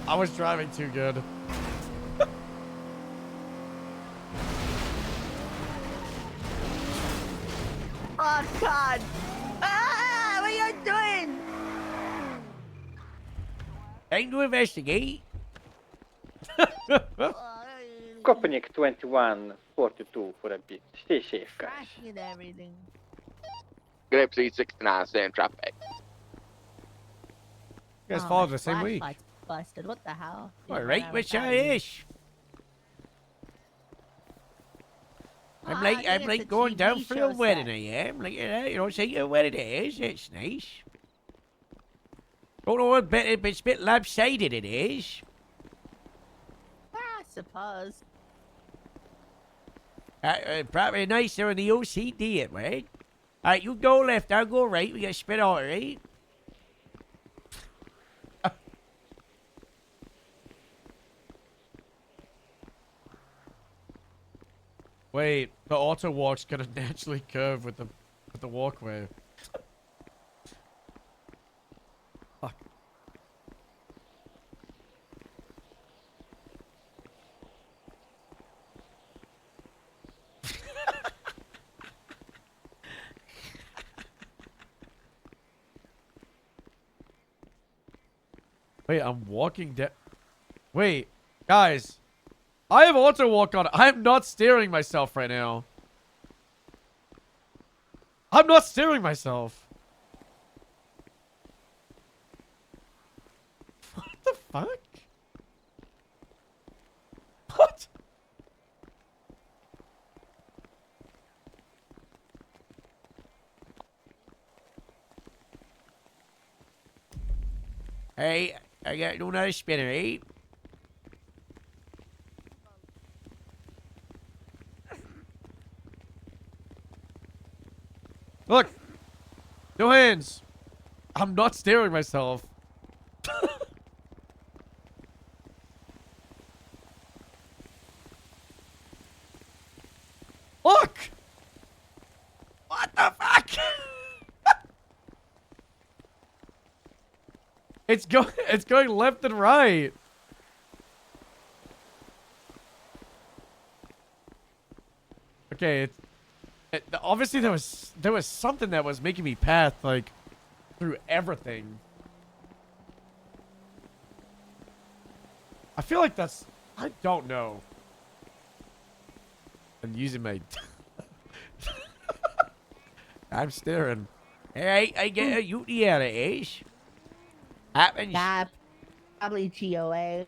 I was driving too good. Oh god. Ah, what are you doing? Time to investigate. Kopenick 2142 for a bit. Stay safe, guys. Crashing and everything. Grape Seed 69, same traffic. You guys Oh, followed my the same week. flashlight's busted. What the hell? Alright, which I is. I'm like going down for a wedding, I am. Like, see what it is. It's nice. Don't know, it's a bit lopsided, it is. I suppose. Probably nicer on the OCD, it, right? Alright, you go left, I'll go right. We got spit out, right? Wait, the auto walk's gonna naturally curve with the walkway. Fuck. Wait, I'm walking down. Wait, guys. I have auto walk on. I'm not steering myself right now. I'm not steering myself. What the fuck? What? Hey, I got another spinner, eh? Look! No hands! I'm not steering myself. Look! What the fuck? It's going left and right. Okay, obviously there was something that was making me path like through everything. I feel like I don't know. I'm using my I'm staring. Hey, I get a UT out of Ace. Happens. Yeah, probably GOA.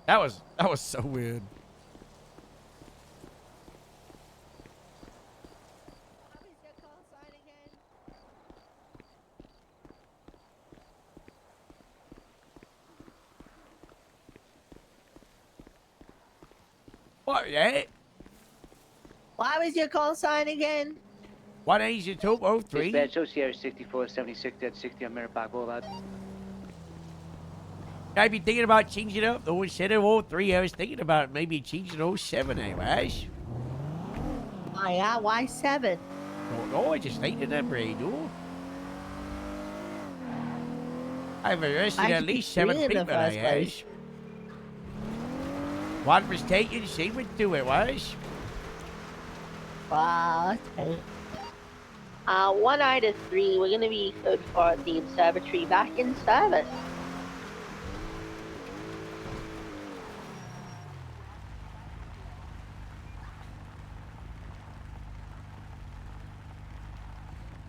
That was so weird. What, yeah? Why was your call sign again? 18203. Dispatch OCR 6476 at 60 on Mirror Park Boulevard. I've been thinking about changing up. Though instead of 03, I was thinking about maybe changing 07, I was. Oh yeah, why 7? Don't know, I just think the number, I do. I've arrested at least 7 people, I guess. One was taken, same with 2 it was. Wow, okay. 1 Ida 3, we're gonna be good for the observatory back in service.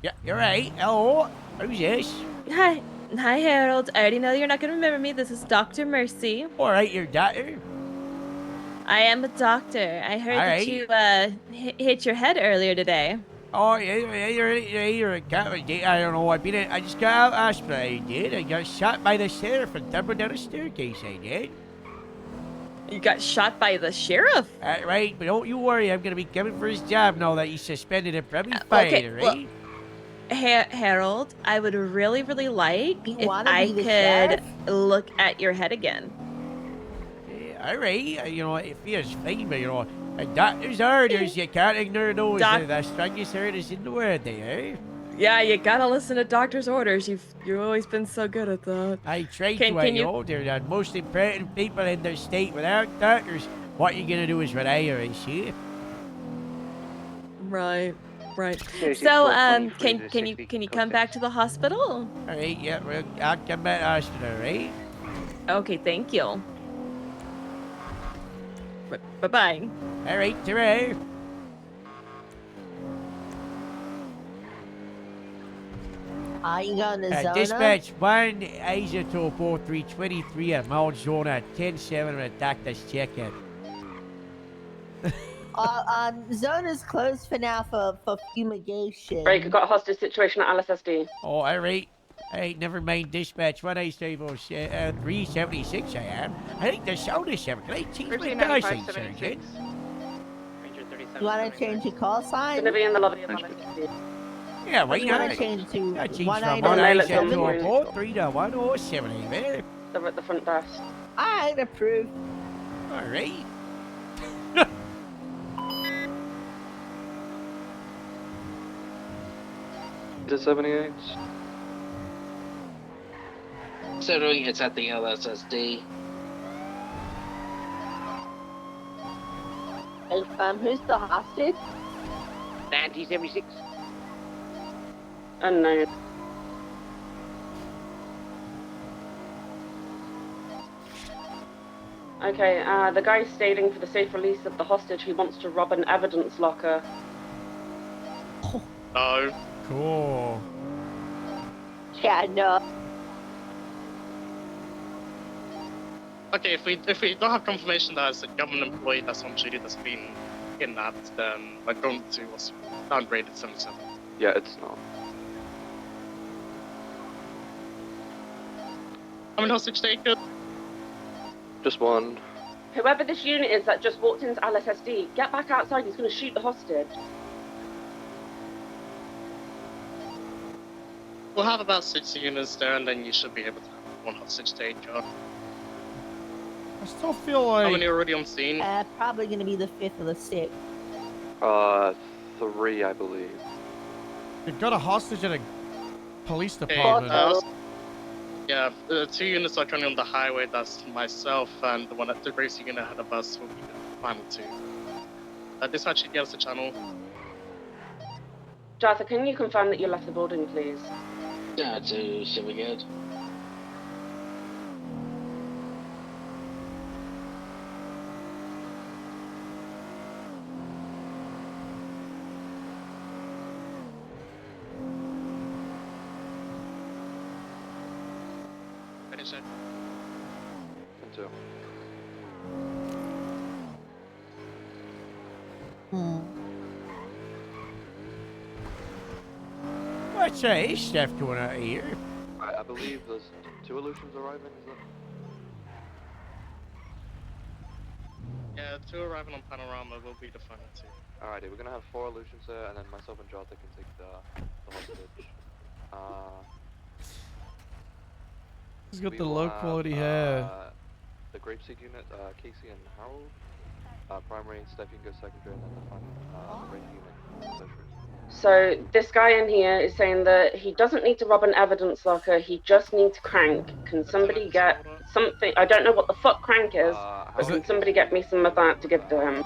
Yeah, you're right. Hello, who's this? Hi. Hi, Harold. I already know you're not going to remember me. This is Dr. Mercy. All right, you're doctor. I am a doctor. I heard that you hit your head earlier today. Oh, I don't know. I just got out of hospital. I did. I got shot by the sheriff and tumbled down a staircase. I did. You got shot by the sheriff? Right, but don't you worry. I'm gonna be coming for his job now that he's suspended him from his fighter, right? Well, Harold, I would really, really like if wanna I be the could sheriff? look at your head again. All right, it feels fine, but doctor's orders, you can't ignore those. Doc- The strongest orders in the world, they are. Yeah, you gotta listen to doctor's orders. You've always been so good at that. I try Can to, you- they're the most important people in their state. Without doctors, what you gonna do is rely on, see? Right. Seriously, So, 423 can you come back to the hospital? All right, yeah, well, I'll come back to the hospital, right? Okay, thank you. Bye-bye. All right, ta-ra. Are you going to Zona? Dispatch 1, Isotope 4323 at Mount Zona 10-7 with a doctor's check-in. Zona's closed for now for fumigation. Break, I've got a hostage situation at LSSD. Oh, all right. Hey, never mind. Dispatch 1, Isotope 376 I am. I think the sound is 7. Can I change my call sign, Sergeant? You want to change your call sign? Gonna be in the lobby of LSSD. Yeah, why You not? want to change to I changed from 197? 1 to 107, man. They're at the front desk. Alright, approved. All right. To 78. Considering it's at the LSSD. Who's the hostage? 1976. Unknown. Okay, the guy's stating for the safe release of the hostage who wants to rob an evidence locker. No. Cool. Yeah, no. Okay, if we don't have confirmation that it's a government employee that's on duty that's been kidnapped, then we're going to what's downgraded 77. Yeah, it's not. How many hostage takers? Just one. Whoever this unit is that just walked into LSSD, get back outside, he's gonna shoot the hostage. We'll have about 60 units there, and then you should be able to have one hostage taker. I still feel like... How many are already on scene? Probably going to be the 5th or the 6th. 3, I believe. You got a hostage at a police department. Yeah, the 2 units are currently on the highway. That's myself, and the one at the racing unit ahead of us will be the final 2. Dispatch, get us the channel. Jatha, can you confirm that you left the building, please? Yeah, to Civil Guard. Finish it. And 2. What's stuff going on here? I believe there's 2 illusions arriving, is it? Yeah, 2 arriving on Panorama will be the final 2. Alrighty, we're gonna have 4 illusions here, and then myself and Jota can take the hostage. He's got We the will low have, quality hair. The Grapeseed unit, Casey and Harold. Primary, Steph, you can go secondary, and then the final rating unit, tertiary. So, this guy in here is saying that he doesn't need to rob an evidence locker, he just needs crank. Can somebody get something? I don't know what the fuck crank is, but can somebody get me some of that to give to him?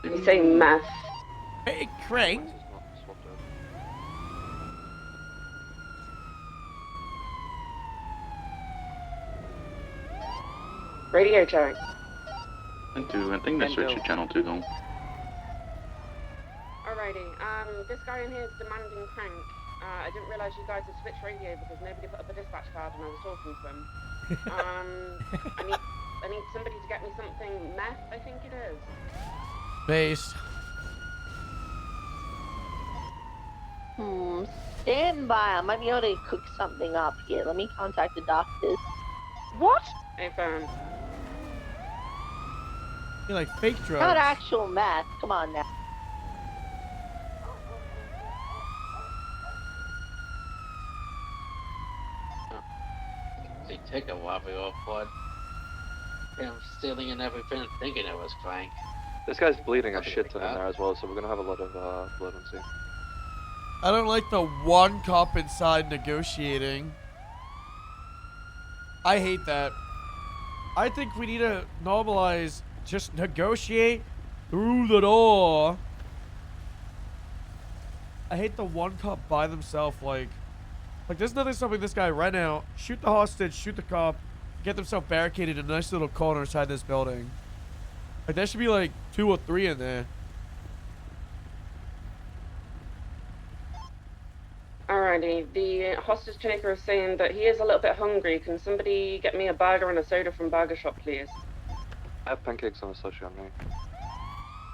He's saying meth. Hey, Crank. Radio check. I think they switched to channel 2 though. Alrighty, this guy in here is demanding crank. I didn't realise you guys had switched radio because nobody put up a dispatch card when I was talking to him. I need somebody to get me something meth, I think it is. Base. Stand by. I might be able to cook something up here. Let me contact the doctors. What? Hey, fam. You like fake drugs. Not actual meth. Come on now. They take a while off, but I'm stealing and everything, thinking it was Frank. This guy's bleeding a shit ton in there as well, so we're gonna have a lot of blood and see. I don't like the one cop inside negotiating. I hate that. I think we need to normalize just negotiate through the door. I hate the one cop by themselves. Like there's nothing stopping this guy right now. Shoot the hostage, shoot the cop, get themselves barricaded in a nice little corner inside this building. Like there should be like 2 or 3 in there. Alrighty, the hostage taker is saying that he is a little bit hungry. Can somebody get me a burger and a soda from Burger Shop, please? I have pancakes on a sushi on me.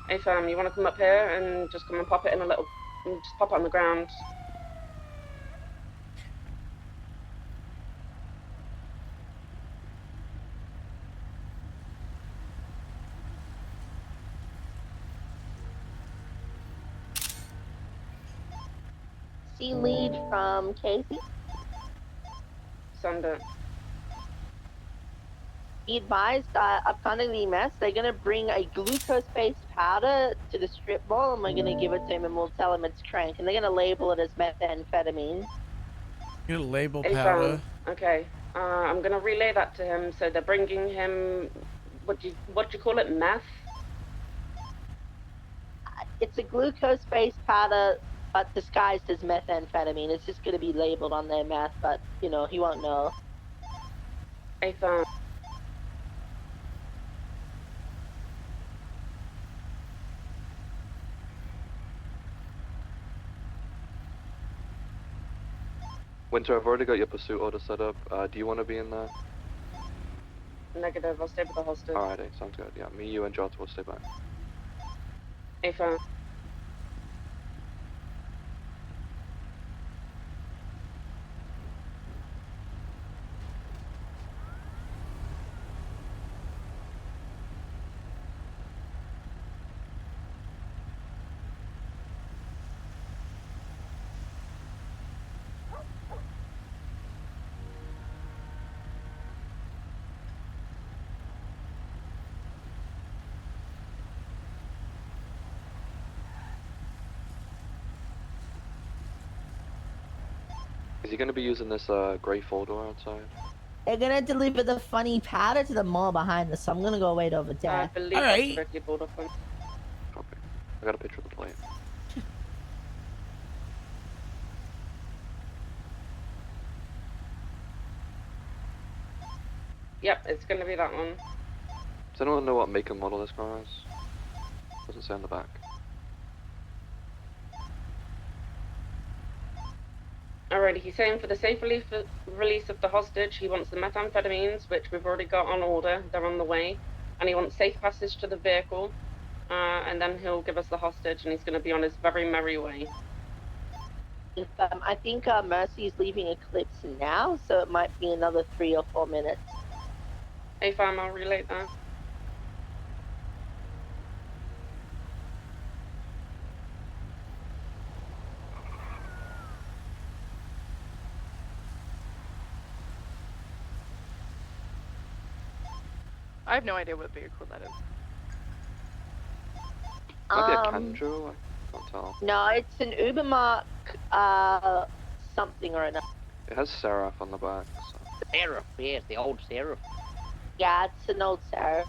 Hey fam, you want to come up here and just come and pop it in a little, just pop it on the ground. See lead from Casey. Send it. Be advised, upon the EMS, they're gonna bring a glucose-based powder to the strip mall, and we're gonna give it to him, and we'll tell him it's crank, and they're gonna label it as methamphetamine. You're gonna label Hey powder. fam, okay. I'm gonna relay that to him. So they're bringing him, what do you call it, meth? It's a glucose-based powder, but disguised as methamphetamine. It's just gonna be labeled on their meth, but, you know, he won't know. Hey fam. Winter, I've already got your pursuit order set up. Do you want to be in there? Negative, I'll stay with the hostage. Alrighty, sounds good. Yeah, me, you, and Jota will stay back. Hey fam. Is he going to be using this grey four-door outside? They're gonna deliver the funny powder to the mall behind us, so I'm gonna go wait over there. I believe Alright. that's directly pulled up on. Copy. I got a picture of the plate. Yep, it's gonna be that one. Does anyone know what make and model this car is? Doesn't say on the back. Alrighty, he's saying for the safe release of the hostage, he wants the methamphetamines, which we've already got on order. They're on the way. And he wants safe passage to the vehicle. And then he'll give us the hostage, and he's going to be on his very merry way. I think Mercy's leaving Eclipse now, so it might be another 3 or 4 minutes. Hey fam, I'll relate that. I have no idea what vehicle that is. Might be a Kanjo, I can't tell. No, it's an Ubermark, something or another. It has Seraph on the back, so. Seraph, yes, the old Seraph. Yeah, it's an old Sarah.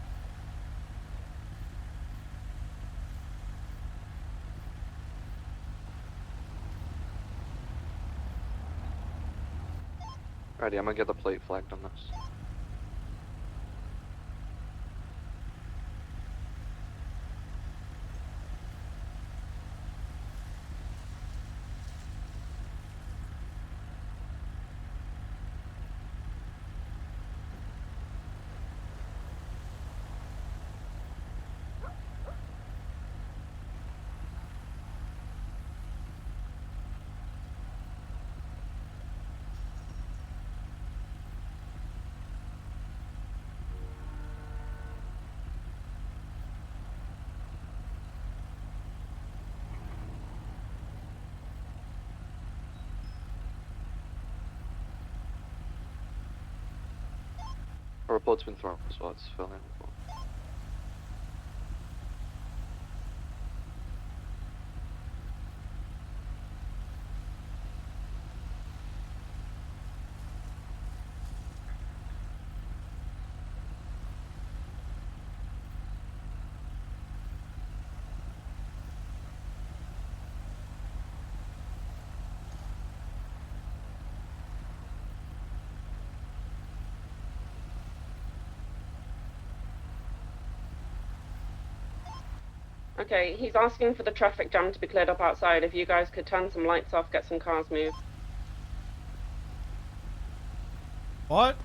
Alrighty, I'm gonna get the plate flagged on this. A report's been thrown, so let's fill in. Okay, he's asking for the traffic jam to be cleared up outside. If you guys could turn some lights off, get some cars moved. What?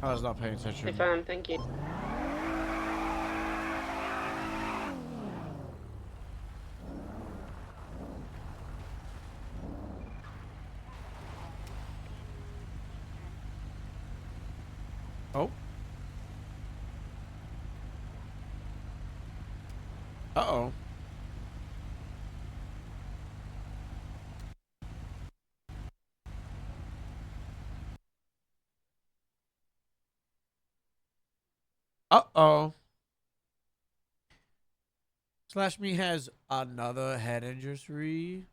I was not paying attention. Confirm, thank you. Oh. Uh-oh. Uh-oh. Slash Me has another head injury.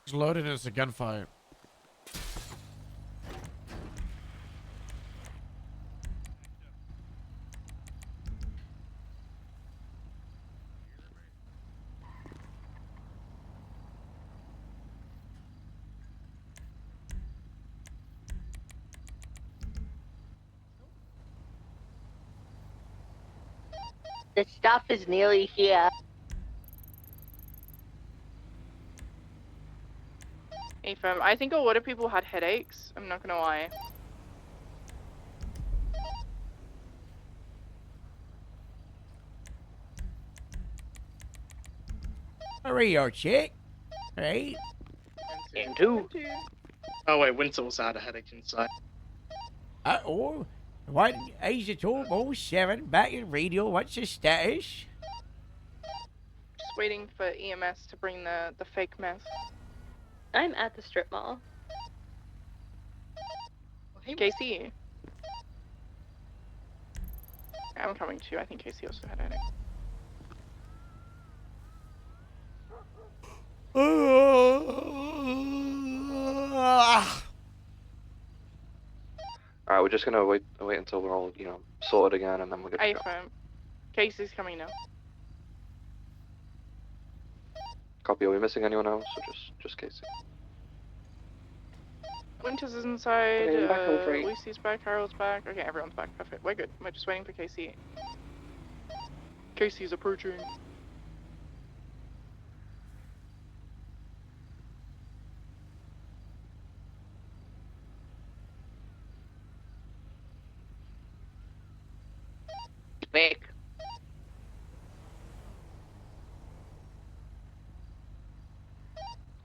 It's loaded as a gunfight. The stuff is nearly here. Hey, fam, I think a lot of people had headaches. I'm not gonna lie. Hurry, chick. Right? And two. Oh wait, Winter also had a headache inside. Uh-oh. What? Isotope 07 back in radio. What's your status? Just waiting for EMS to bring the fake meth. I'm at the strip mall. Casey. I'm coming too. I think Casey also had it. Alright, we're just gonna wait until we're all, sorted again, and then we're gonna go. Affirm. Casey's coming now. Copy. Are we missing anyone else, or just Casey? Winters is inside. Okay, back on 3. Lucy's back. Harold's back. Okay, everyone's back. Perfect. We're good. We're just waiting for Casey. Casey's approaching. Back.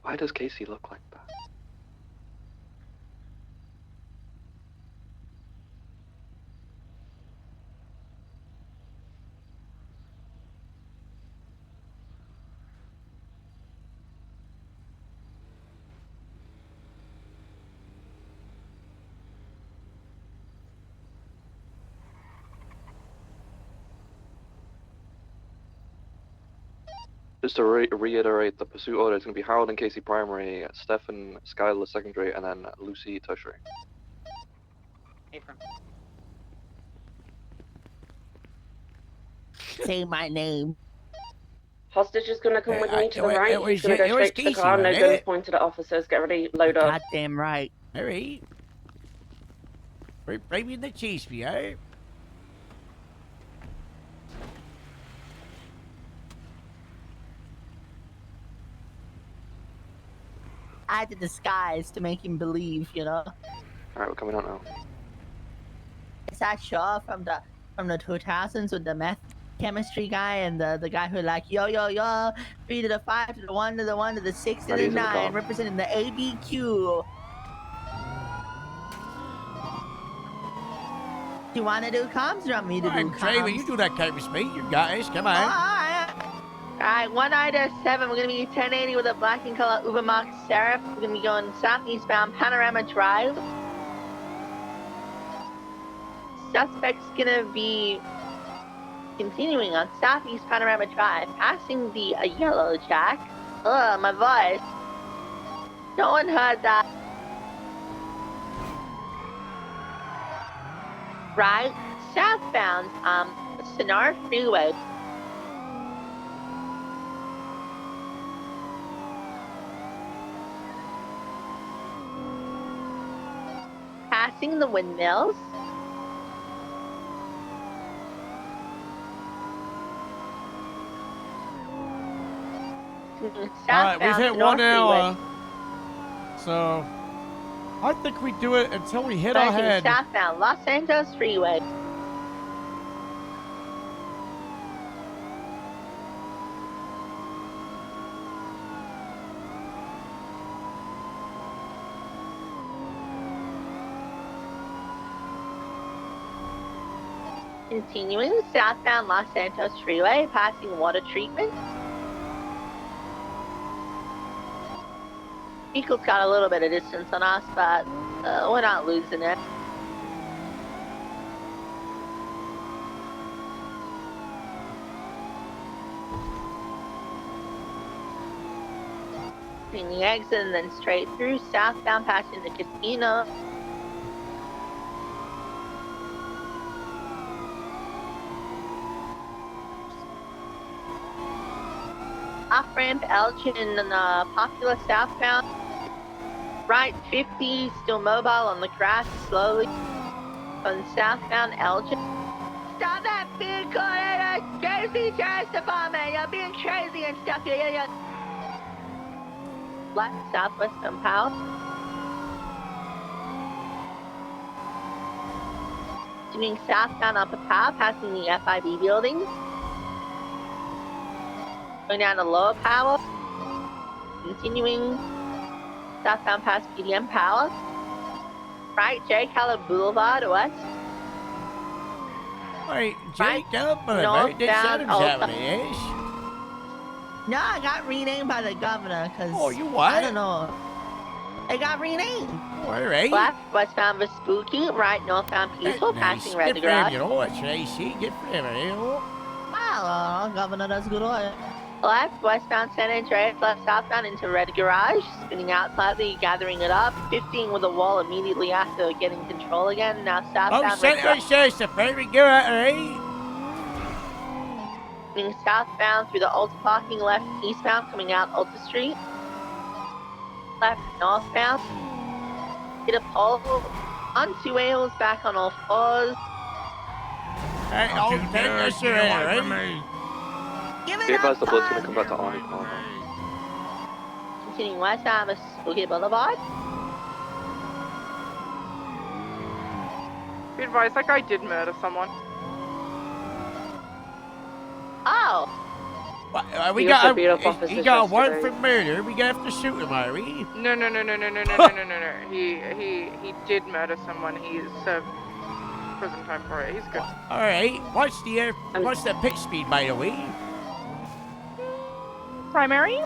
Why does Casey look like that? Just to reiterate, the pursuit order is going to be Harold and Casey primary, Stefan, Skylar secondary, and then Lucy tertiary. Say my name. Hostage is going to come with me to the right. it He's was- going to it go was straight to the Casey, car. No wasn't guns it? pointed at officers. Get ready. Load up. Goddamn right. All right. Bring me the cheese, eh? I had to disguise to make him believe, Alright, we're coming out now. Is that Shaw from the 2000s with the meth chemistry guy and the guy who like yo 3 to the 5 to the 1 to the 1 to the 6 to Ready the as in the 9 car. representing the ABQ. You want to do comms? You want me to do Come on, Trevor, comms? you do that kind of speed. You guys, come on. Alright, 1 Ida 7, we're gonna be 1080 with a black and color Uber Mark Seraph. We're gonna be going southeast bound Panorama Drive. Suspect's gonna be continuing on southeast Panorama Drive, passing the Yellow Jack. Ugh, my voice. No one heard that. Right, southbound, Sonar Freeway. Passing the windmills. All right, we've hit 1 hour. So, I think we do it until we hit our head. Southbound Los Santos Freeway. Continuing southbound Los Santos Freeway, passing water treatment. Vehicle's got a little bit of distance on us, but we're not losing it. In the exit and then straight through southbound passing the casino. Off-ramp Elgin and popular southbound. Right 50, still mobile on the grass slowly. On southbound Elgin. Stop that vehicle! Crazy Sheriff's Department! You're being crazy and stuff, you idiot! Left southwestern Powell. Doing southbound Upper Powell, passing the FIB building. Going down to Lower Power. Continuing southbound past PDM Power. Right, J. Keller Boulevard west. Wait, Right, Jacob, right? Did northbound something Alta. No, I got renamed by the governor because Oh, you what? I don't know. They got renamed. Alright. Left, westbound Vespucci. Right, northbound Peaceful, passing Red Good Garage. for him, you know. That's AC. Good for him, you know. Wow, Governor does good oil. Left, westbound San Andreas. Left, southbound into Red Garage. Spinning out slightly, gathering it up. 15 with a wall immediately after getting control again. Now southbound. Oh, Senator Joseph, we go out, alright? Spinning southbound through the Alta parking. Left, eastbound, coming out Alta Street. Left, northbound. Hit a pole on 2 wheels, back on all fours. Hey, I'll take this right? Give Be it advised the up, blood's gonna come back to Arnie Palmer. Continuing westbound Vespucci Boulevard. Be advised, that guy did murder someone. Oh. We He got also beat up he officers got a warrant for yesterday. murder. We gonna have to shoot him, are we? No. He did murder someone. He served prison time for it. He's good. All right. What's the pitch speed, by the way? Primary?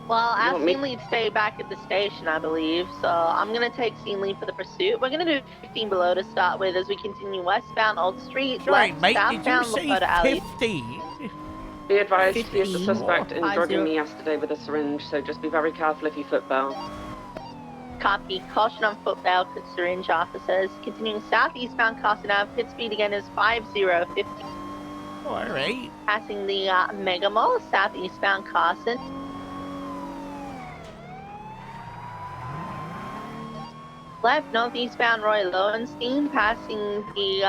Well, our want me- scene lead stay back at the station, I believe. So I'm gonna take scene lead for the pursuit. We're gonna do 15 below to start with as we continue westbound Old Street, Sorry, left, mate. Did you southbound say Lakota Alley. 15? Be advised, he is the 15. suspect in 50. drugging me yesterday with a syringe, so just be very careful if you foot bail. Copy. Caution on foot bail, syringe officers. Continuing southeastbound Carson Ave. Pit speed again is 5050. Oh, all right. Passing the Mega Mall, southeastbound Carson. Left, northeastbound Roy Lowenstein, passing the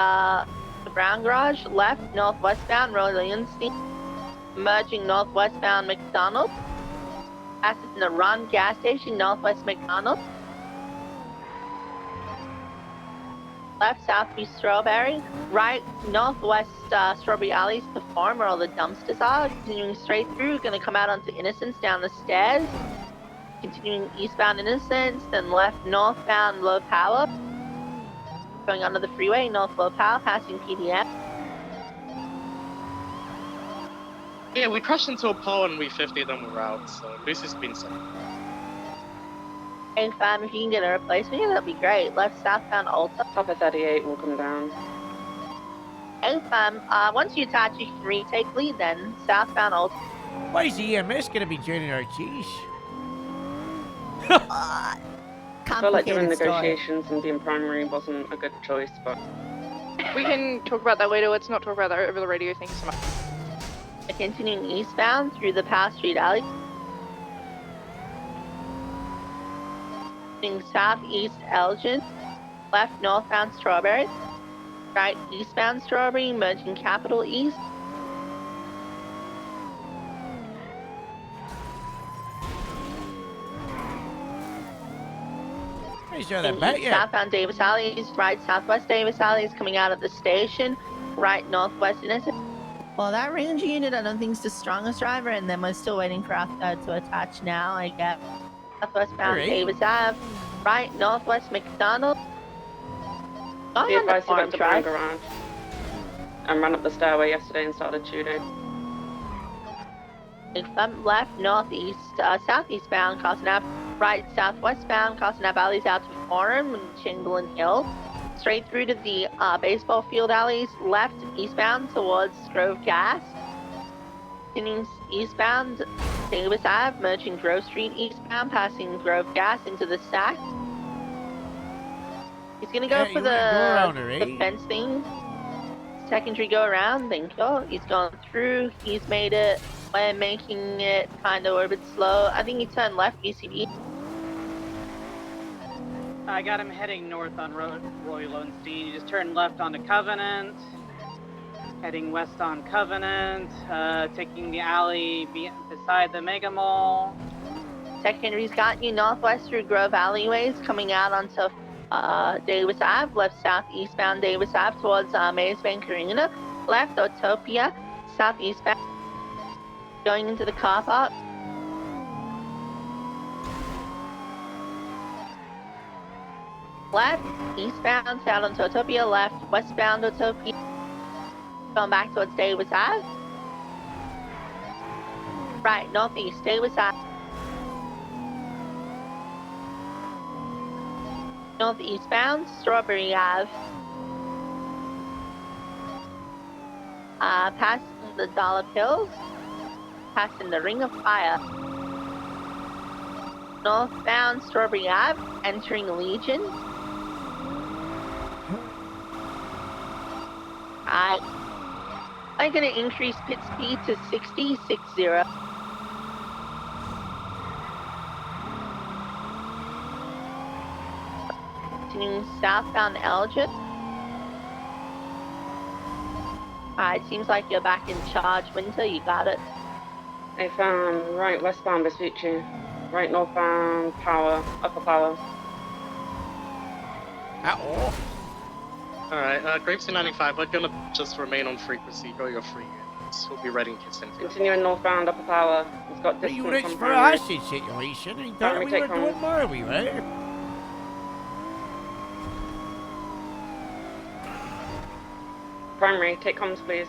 Brown Garage. Left, northwestbound Roy Lowenstein, merging northwestbound McDonald. Passing the Run gas station, northwest McDonald. Left, southeast Strawberry. Right, northwest Strawberry Alleys to farm where all the dumpsters are. Continuing straight through, gonna come out onto Innocence down the stairs. Continuing eastbound Innocence, then left northbound Low Power. Going onto the freeway, north Low Power, passing PDM. Yeah, we crashed into a pole and we 50'd them we're out, so Lucy's been safe. Hey fam, if you can get a replacement, yeah, that'd be great. Left southbound Alta. Top of 38 will come down. Hey fam, once you attach, you can retake lead then. Southbound Alta. Why is the EMS gonna be joining our cheese? I feel like doing Complicated story. negotiations and being primary wasn't a good choice, but We can talk about that later. Let's not talk about that over the radio. Thank you so much. Continuing eastbound through the Pass Street Alley. Continuing southeast Elgin. Left northbound Strawberry. Right eastbound Strawberry, merging Capital East. Pretty sure they're back yet. Southbound Davis Alleys, right southwest Davis Alleys, coming out of the station. Right northwest Innocent. Well, that range unit I don't think is the strongest driver, and then we're still waiting for to attach now, I guess. Southwestbound Alright. Davis Ave. Right northwest McDonald. be Going on the advised he went farm to Brown drive. Garage and ran up the stairway yesterday and started shooting. Left northeast, southeastbound Carson Ave. Right southwestbound Carson Ave alleys out to Forum and Chamberlain Hill. Straight through to the baseball field alleys. Left eastbound towards Grove Gas. Continuing eastbound Davis Ave, merging Grove Street eastbound, passing Grove Gas into the stack. He's gonna go Yeah, for you wanna go around her, the eh? fence thing. Secondary go around, thank you. He's gone through, he's made it. We're making it kind of a little bit slow. I think he turned left, UCB. I got him heading north on Roy Lowenstein. He just turned left onto Covenant. Heading west on Covenant. Taking the alley beside the Mega Mall. Secondary's got you northwest through Grove Alleyways, coming out onto Davis Ave. Left southeastbound Davis Ave towards Maze Bank Arena. Left Autopia, southeastbound. Going into the car park. Left, eastbound, out onto Autopia. Left, westbound Autopia. Going back towards Davis Ave. Right, northeast, stay with that. Northeastbound, Strawberry Ave. Passing the Dollar Pills. Passing the Ring of Fire. Northbound, Strawberry Ave, entering Legion. I'm gonna increase pit speed to 60. Continuing southbound Eldred. It seems like you're back in charge, Winter. You got it. I found right westbound Vespucci. Right northbound Power, Upper Power. Alright, Grapeseed 95, we're gonna just remain on frequency. Go your free units. We'll be ready in case anything. Continuing northbound Upper Power. It's got The distance units from for primary. acid situation. I thought Primary we take were home. doing more, we were. Primary, take comms, please.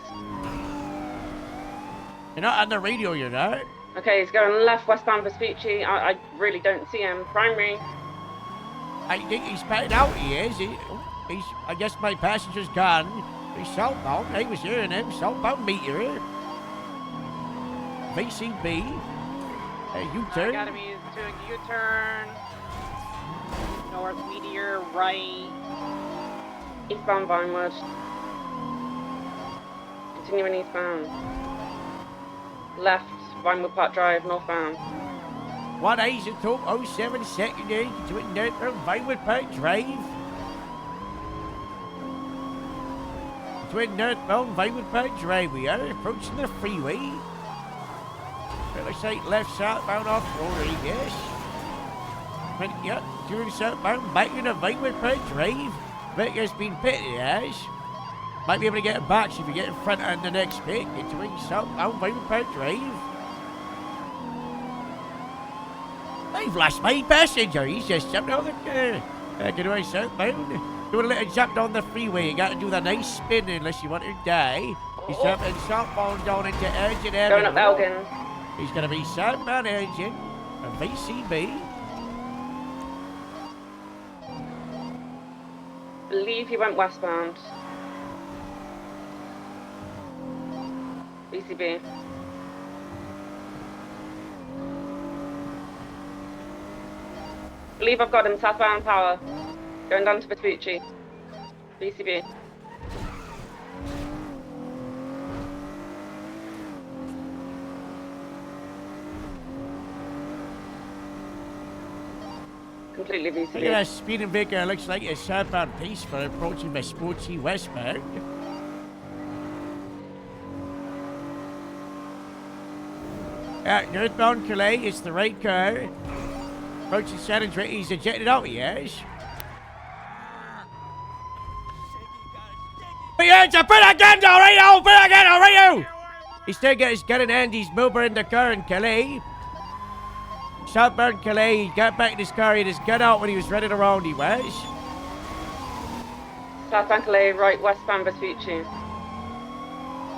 You're not on the radio, you're not. Okay, he's going left westbound Vespucci. I really don't see him. Primary. I think he's patting out, he is. He's, I guess my passenger's gone. He's southbound. I was hearing him. Southbound meter. VCB. U-turn. Gotta be doing U-turn. North Meteor, right. Eastbound Vinewood. Continuing eastbound. Left, Vinewood Park Drive, northbound. 1 isotope 07 secondary to northbound Vinewood Park Drive. Twin northbound Vinewood Park Drive. We are approaching the freeway. It looks like left southbound off-road, I guess. But, yeah, turn southbound back into Vinewood Park Drive. Victor's been pitted as. Might be able to get it back if we get in front on the next pit. Entering southbound Vinewood Park Drive. I've lost my passenger. He's just jumped out of the car. Going southbound. Doing a little jump down the freeway. You got to do the nice spin unless you want to die. He's jumping southbound down into Elgin Avenue. Going up Elgin. He's going to be southbound Elgin. And VCB. Believe he went westbound. BCB. Believe I've got him southbound Power. Going down to Vespucci. BCB. Completely Look at VCB. that speeding vehicle. Looks like a southbound pace for approaching Vespucci westbound. Northbound Calais, it's the right car. Approaching San Andreas, he's ejected out, yes. Put your hands up, put a gun down right now, put a gun down right now! He still got his gun in hand, he's moving in the car in Calais. Southbound Calais, he got back in his car, he had his gun out when he was running around, he was. Southbound Calais, right westbound Vespucci.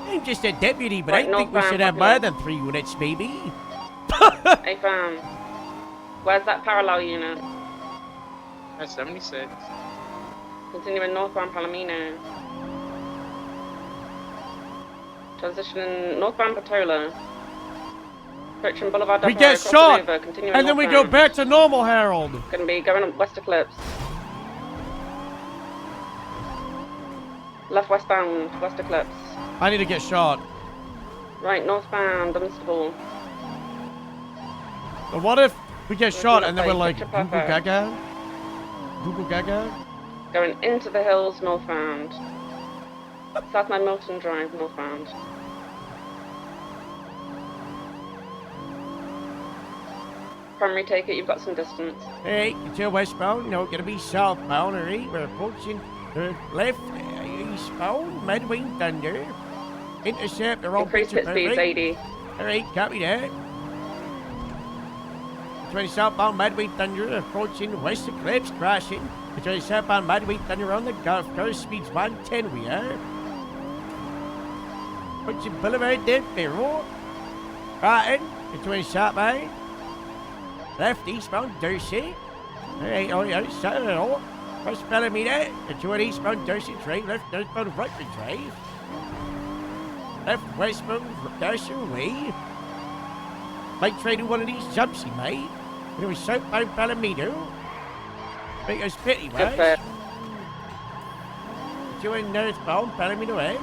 I'm just a deputy, but Right, I think we northbound should have Popular. more than 3 units, maybe. Hey fam. Where's that parallel unit? At 76. Continuing northbound Palomino. Transitioning northbound Patola. Approaching Boulevard We Depot, get crossing shot, over, continuing and then we go northbound. back to normal, Harold. Gonna be going up West Eclipse. Left westbound, West Eclipse. I need to get shot. Right northbound, Dunstable. But what if we get shot and then we're like, Picture Google perfect. Gaga? Google Gaga? Going into the hills northbound. South 9 Milton Drive northbound. Primary take it, you've got some distance. Hey, until westbound, no, gonna be southbound, alright? We're approaching the left, eastbound, Medway Thunder. Intercept the wrong Increase picture pit speeds, perfect. 80. Alright, copy that. 20 southbound Medway Thunder, approaching West Eclipse, crashing. 20 southbound Medway Thunder on the golf course, speeds 110 we are. Approaching Boulevard Denver Road. Right, Between Shopline. Left eastbound Dursey. Alright, on the other side of the road. First Bellamy between eastbound Dursey Drive, left northbound Rutland Drive. Left westbound Dursey Way. Might try to one of these jumps he made. It was southbound Palomino. Make us pity, Good right? Between northbound Palomino Ave.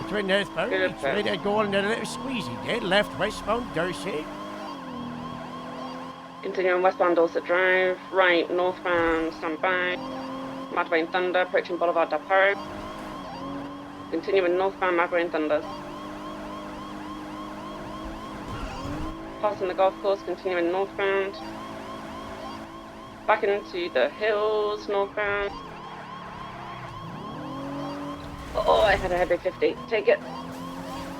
Between northbound, Good it's ready to go on a little squeezy dead. Left westbound Dursey. Continuing westbound Dorset Drive. Right, northbound, stand by. Madway Thunder, approaching Boulevard Depot. Continuing northbound Madway Thunder. Passing the golf course, continuing northbound. Back into the hills, northbound. Oh, I had a heavy 50. Take it.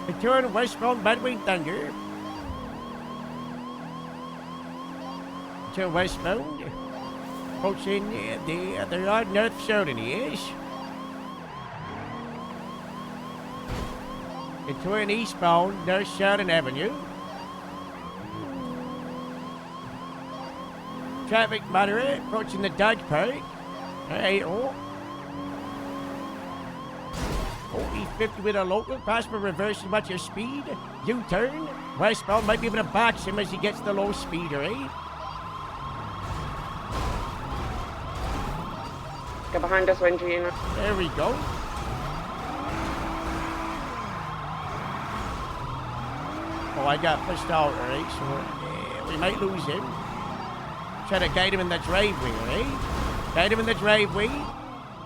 Return westbound Madway Thunder. To westbound. Approaching the other North Sheridan is. Return eastbound North Sheridan Avenue. Traffic moderate, approaching the Dodge Park. Alright, oh. E50 with a local, possible reversing much your speed. U-turn. Westbound might be able to box him as he gets the low speed, alright? Get behind us, Ranger Unit. There we go. Oh, I got pushed out, alright, so we might lose him. Try to guide him in the driveway, right? Guide him in the driveway.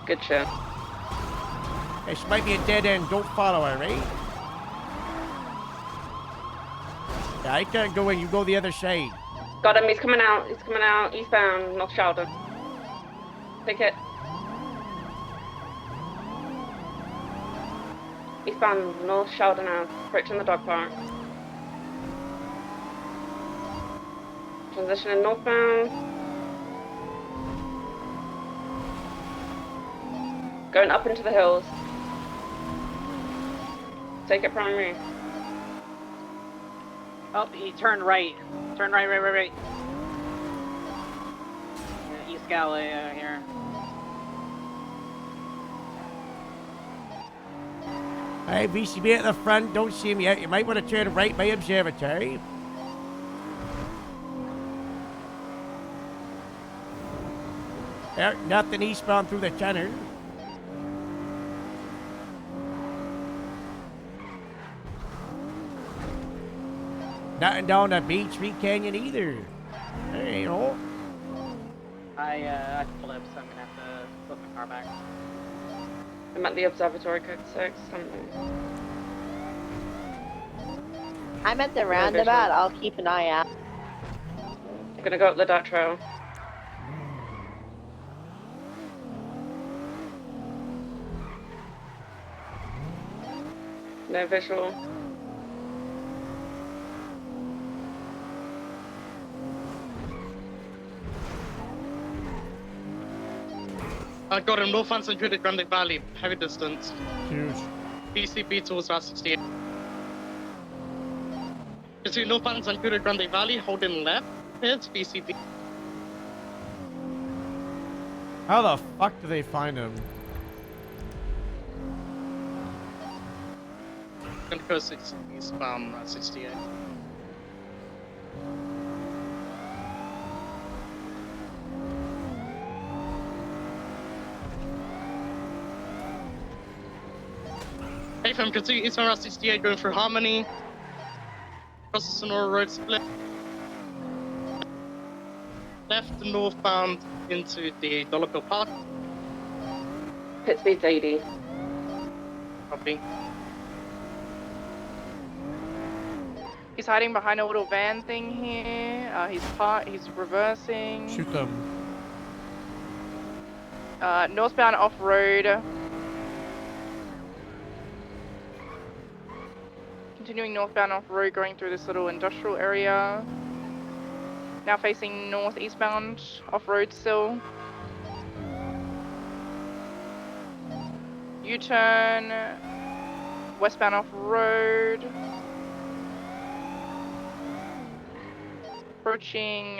Good shot. This might be a dead end. Don't follow her, right? Yeah, I can't go in. You go the other side. Got him. He's coming out. He's coming out. Eastbound, North Sheldon. Take it. Eastbound, North Sheldon now. Approaching the dog park. Transitioning northbound. Going up into the hills. Take it primary. Oh, he turned right. Turn right. Yeah, East Galley here. Hey, VCB at the front. Don't see him yet. You might want to turn right by observatory. There, nothing eastbound through the tunnel. Nothing down the Beach Street Canyon either. There you go. I flipped, so I'm gonna have to flip the car back. I'm at the observatory, code 6. I'm at the roundabout. I'll keep an eye out. I'm gonna go up the dirt trail. No visual. I got him north and Century Grande Valley, heavy distance. Huge. PCB towards Route 68. Between north and Century Grande Valley, holding left, here's PCB. How the fuck do they find him? Gonna go 6 eastbound, 68. Hey fam, continue eastbound Route 68 going through Harmony. Across the Sonora Road split. Left northbound into the Dolaco Park. Pit speed's 80. Copy. He's hiding behind a little van thing here. He's reversing. Shoot them. Northbound off-road. Continuing northbound off-road, going through this little industrial area. Now facing northeastbound off-road still. U-turn. Westbound off-road. Approaching.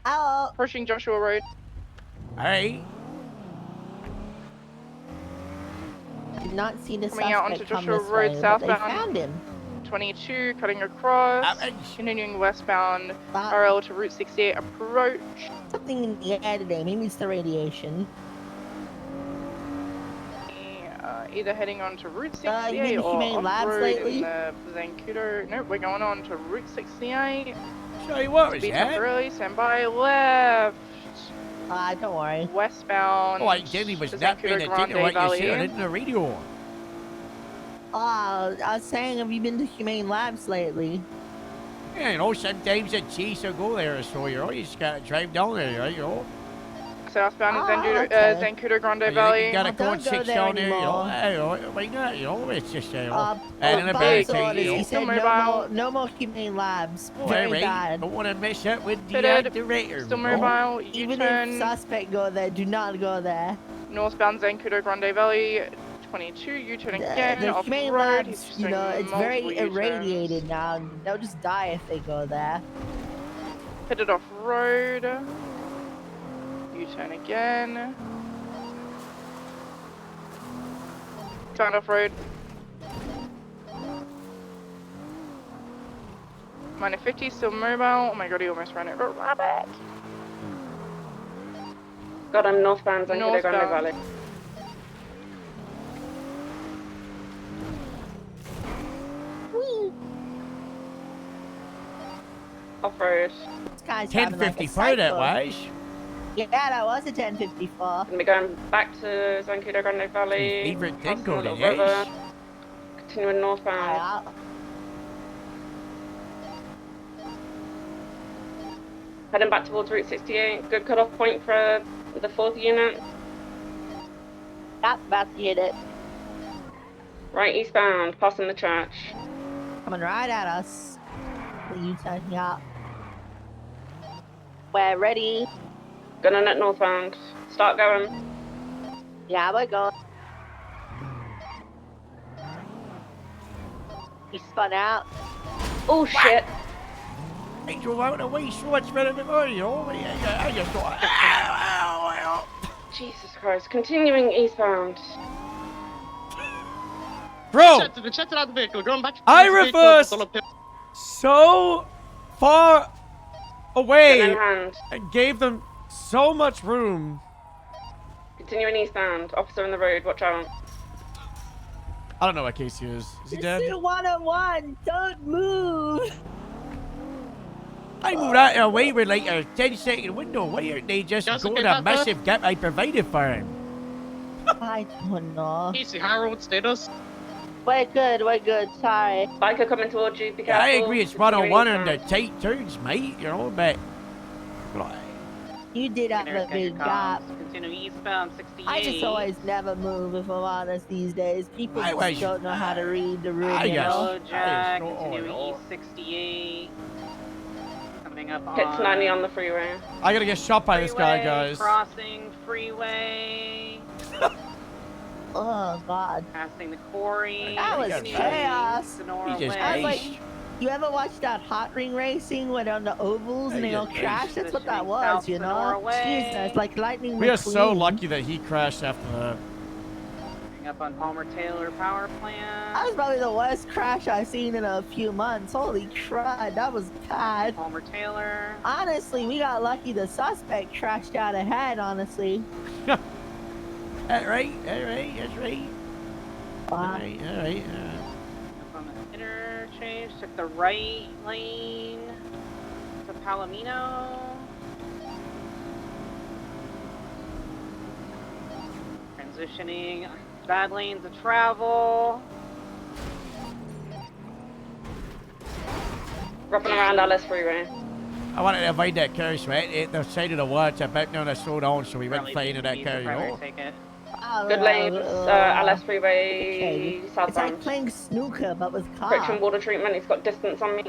Hello. Approaching Joshua Road. Alright. Did not see the Coming out onto suspect come Joshua this Road way, but they southbound. found him. 22, cutting across. Continuing westbound. RL to Route 68 approach. Something in the air today. Maybe it's the radiation. Either heading on to Route you been 68 to or Humane Labs off-road lately? in the Zancudo. Nope, we're going on to Route 68. Sorry, what was Speed that? temporarily, stand by left. Don't worry. Westbound. Oh, I did. He was to not paying Zancudo attention to Grande what you said Valley. in the radio. I was saying, have you been to Humane Labs lately? Yeah, you know, sometimes a chase will go there, so you know, you just gotta drive down there, right? You know. Southbound in okay. Zancudo Grande You think Valley. you gotta go don't and go 6 there down there, you know. anymore. Why not? You know, it's just, you know. And and in the back, Bob's orders, you he know. said no more Humane Labs. Very Alright, bad. don't want to mess up with the Fitted. director. Still you know. mobile. Even U-turn. if suspect go there, do not go there. Northbound Zancudo Grande Valley. 22, U-turn again. The Off Humane road. Labs, He's you know, doing it's very multiple U-turns. irradiated now. They'll just die if they go there. Headed off road. U-turn again. Found off road. Minor 50, still mobile. Oh my god, he almost ran over a rabbit. Got him northbound Zancudo Grande Northbound. Valley. Off-road. This guy's driving like a 1054 that psycho. was. Yeah, that was a 1054. Gonna be going back to Zancudo Grande Valley. Favorite thing crossing going the in, river, yes. continuing northbound. Heading back towards Route 68. Good cut-off point for the 4th unit. Yep, about to hit it. Right eastbound, passing the church. Coming right at us. The U-turn, yeah. We're ready. Gunning at northbound. Start going. Yeah, we're going. He spun out. Oh shit! I drove out of the way so much better than I, you know. I just thought, Jesus Christ. Continuing eastbound. Bro, Rejected out the vehicle, going back to I the vehicle, reversed dollar pip. so far Gun away in hand. and gave them so much room. Continuing eastbound. Officer on the road, watch out. I don't know what Casey is. Is he dead? This is one-on-one. Don't move. I moved out of the way with like a 10-second window. Why aren't they just Just going okay, a that- massive gap I provided for him? I don't know. Casey, high road status. We're good, sorry. Biker coming towards you, be Yeah, careful. I agree it's Continuing 101 on the eastbound. tight turns, mate, you know, but... You did have a big gap. Continue eastbound 68. I just always never move, if I'm honest, these days. People I just was- don't know how to read the room, I you guess. know? Yellow Jack, Oh, continuing no. east 68. Coming up Hits on 90 on the freeway. I gotta get shot by this guy, freeway, guys. Crossing freeway. Oh, God. Passing the quarry. That was continuing chaos. east to Norway. Jesus I was Christ. like, you ever watch that hot ring racing where they're on the ovals and they all Yeah, crash? That's what that Positioning was, south you to know? Norway. Jesus, like lightning We are so McQueen. lucky that he crashed after that. Coming up on Palmer Taylor Power That Plant. was probably the worst crash I've seen in a few months. Holy crud, that was bad. Palmer Taylor. Honestly, we got lucky the suspect crashed out ahead, honestly. That's right, that's right. Wow. All right. Up on the interchange. Took the right lane to Palomino. Transitioning bad lanes of travel. Wrapping around Alice freeway. I wanted to avoid that curse, right? At the side of the woods, I backed down and slowed down so we wouldn't Probably fly into that use car, the you primary know? ticket. Good lanes, Alice freeway, Okay. It's southbound. like playing snooker, but with Friction cars. water treatment, he's got distance on me.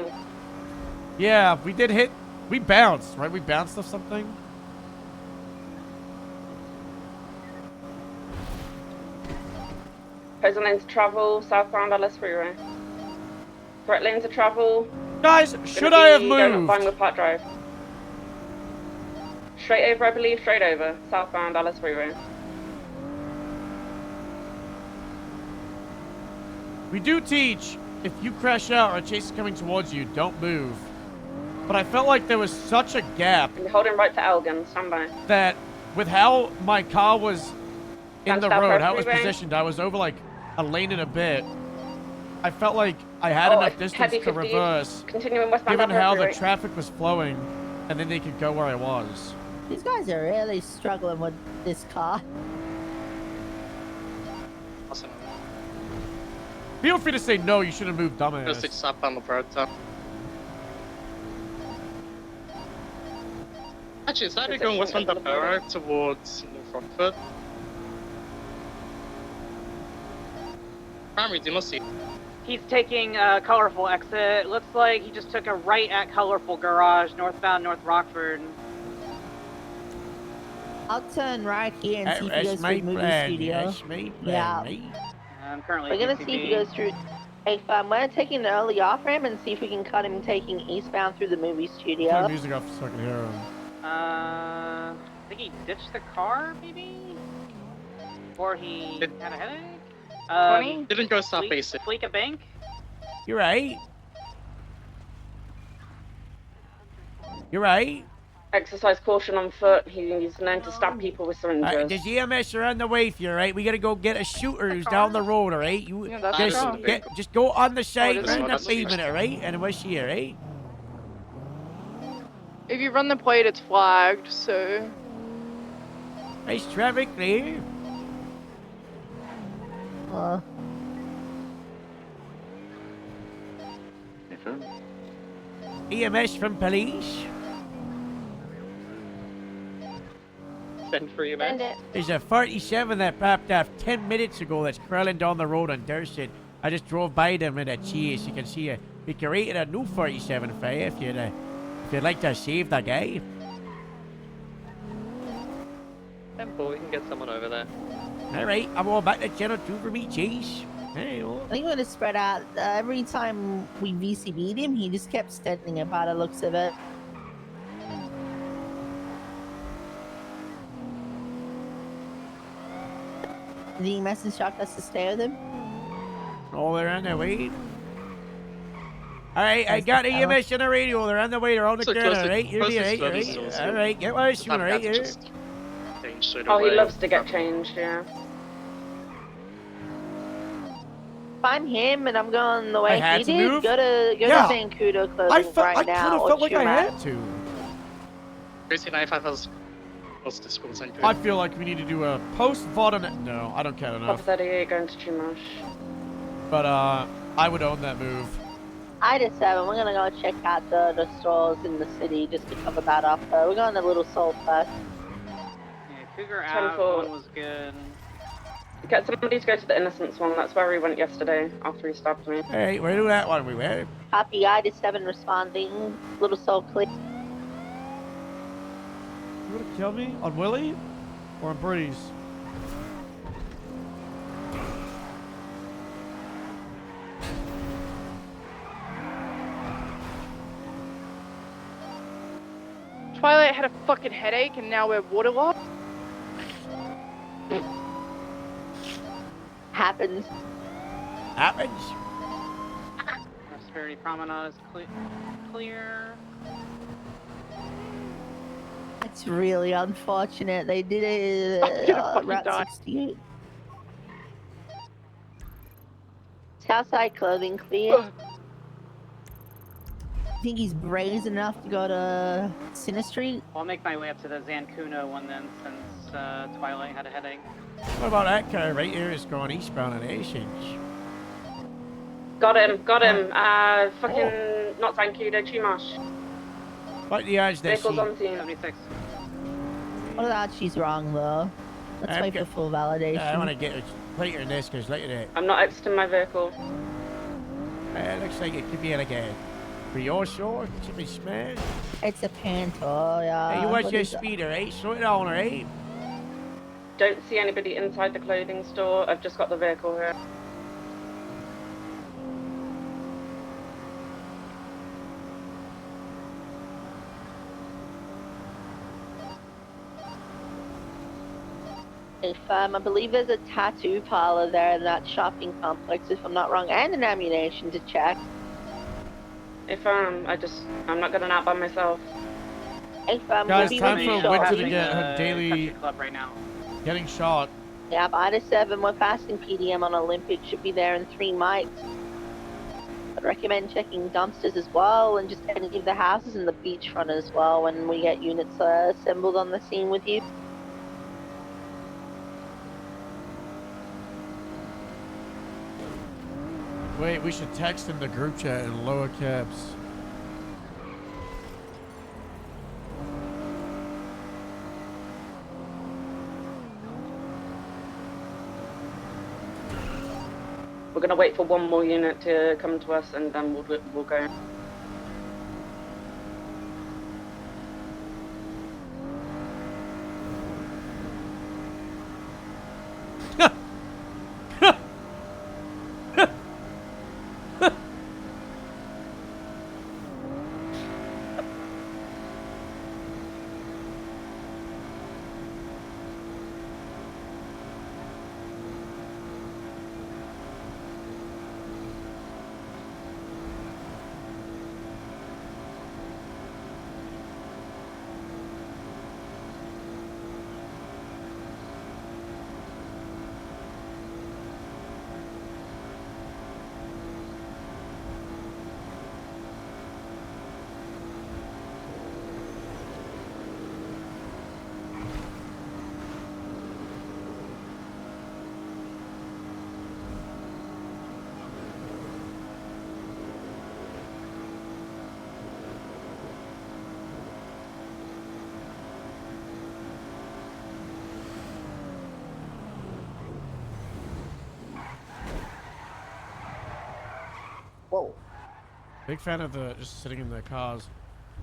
Yeah, we did hit. We bounced, right? We bounced off something. Opposing lanes of travel, southbound Alice freeway. Correct lanes of travel, Guys, Gonna should I have be going up moved? Vinewood Park Drive. Straight over, I believe. Straight over. Southbound Alice Freeway. We do teach, if you crash out or a chase is coming towards you, don't move. But I felt like there was such a gap You're holding right to Elgin. Stand by. that with how my car was in the South road, how it was Freeway. positioned, I was over like a lane and a bit. I felt like I had enough distance heavy to 50, reverse, continuing westbound given South how the Freeway. traffic was flowing, and then they could go where I was. These guys are really struggling with this car. Awesome. Feel free to say no, you should have moved, Just dumbass. it's up on the road, so. Actually, is that going westbound the borough towards North Rockford? Primary, do not see. He's taking a colorful exit. Looks like he just took a right at colorful garage, northbound North Rockford. I'll turn right here and see if he goes through movie studio. Yeah. I'm currently We're gonna see if he goes through. Hey, we're gonna take an early off ramp and see if we can cut him taking eastbound through the movie Turn studio. the music off so I can hear him. I think he ditched the car, maybe? Or he had a headache? 20? Didn't go south basic. Fleek a bank? You're right. You're right. Exercise caution on foot. He's known to stab people with syringes. There's EMS are on the way for you, right? We gotta go get a shooter who's down the road, alright? You that's just go on the side, this round one, the that's the pavement, alright? And we'll see you, right? If you run the plate, it's flagged, so. Nice traffic clear. EMS from police. Send for you, Send man. it. There's a 47 that popped off 10 minutes ago that's crawling down the road on Dorset. I just drove by them in a chase. You can see we created a new 47 for you if you'd like to save the guy. Simple, we can get someone over there. Alright, I'm all back to channel 2 for me, Chase. Hey, I think we're gonna spread out. Every time we VCB'd him, he just kept standing up by the looks of it. The EMS instructed us to stay with him. Oh, they're on their way. Alright, I got EMS on the radio. They're on the way. They're on the So corner, close to- alright? You're close to right, Slurpee right? stores, yeah. Alright, get one soon, I've right? got to Here. just change straight Oh, he away. loves to get changed, yeah. Find him, and I'm going the I way had he to did. move? Go to Yeah. Zancudo I clothing felt, right I now. kind of or felt like I Chumash. had to. Gracie 95 has close to school center. I feel like we need to do a post-VOD on it. No, I don't care Pop enough. 38 going to Chumash. But, I would own that move. Ida 7, we're gonna go check out the stores in the city just to cover that up. We're going to Little Soul first. Yeah, Cougar 10 out, for- one was good. Get somebody to go to the Innocence one. That's where we went yesterday after he stabbed me. Alright, we'll do that one. We will. Copy, Ida 7 responding. Little Soul clear. You want to kill me? On Willie? Or on Breeze? Twilight had a fucking headache and now we're waterlogged. Happens. Happens. Prosperity Promenade is clear. It's really unfortunate. They did it I'm gonna fucking Route die. 68. Southside clothing clear. I think he's brazen enough to go to Center Street. I'll make my way up to the Zancudo one then, since Twilight had a headache. What about that car right here? It's going eastbound on Asians. Got him. Fucking not Zancudo, Chumash. What the odds that Vehicles she... on scene. 76. What about she's wrong though? Let's I'm wait for go- full validation. I want to get it later in this because look at it. I'm not exiting my vehicle. Looks like it could be like a Brioche. It should be smashed. It's a Panto, yeah. Hey, you watch What your is it? speeder, right? Slow it down, right? Don't see anybody inside the clothing store. I've just got the vehicle here. If I believe there's a tattoo parlor there in that shopping complex, if I'm not wrong, and an ammunition to check. If I'm not going out by myself. If Guys, we'll be time with for you Winter shortly. to get her daily Club right now. getting shot. Yeah, by the 7, we're passing PDM on Olympic. Should be there in 3 mics. I'd recommend checking dumpsters as well, and just any of the houses in the beachfront as well when we get units assembled on the scene with you. Wait, we should text in the group chat in lower caps. We're going to wait for one more unit to come to us, and then we'll go. Whoa. Big fan of the just sitting in the cars.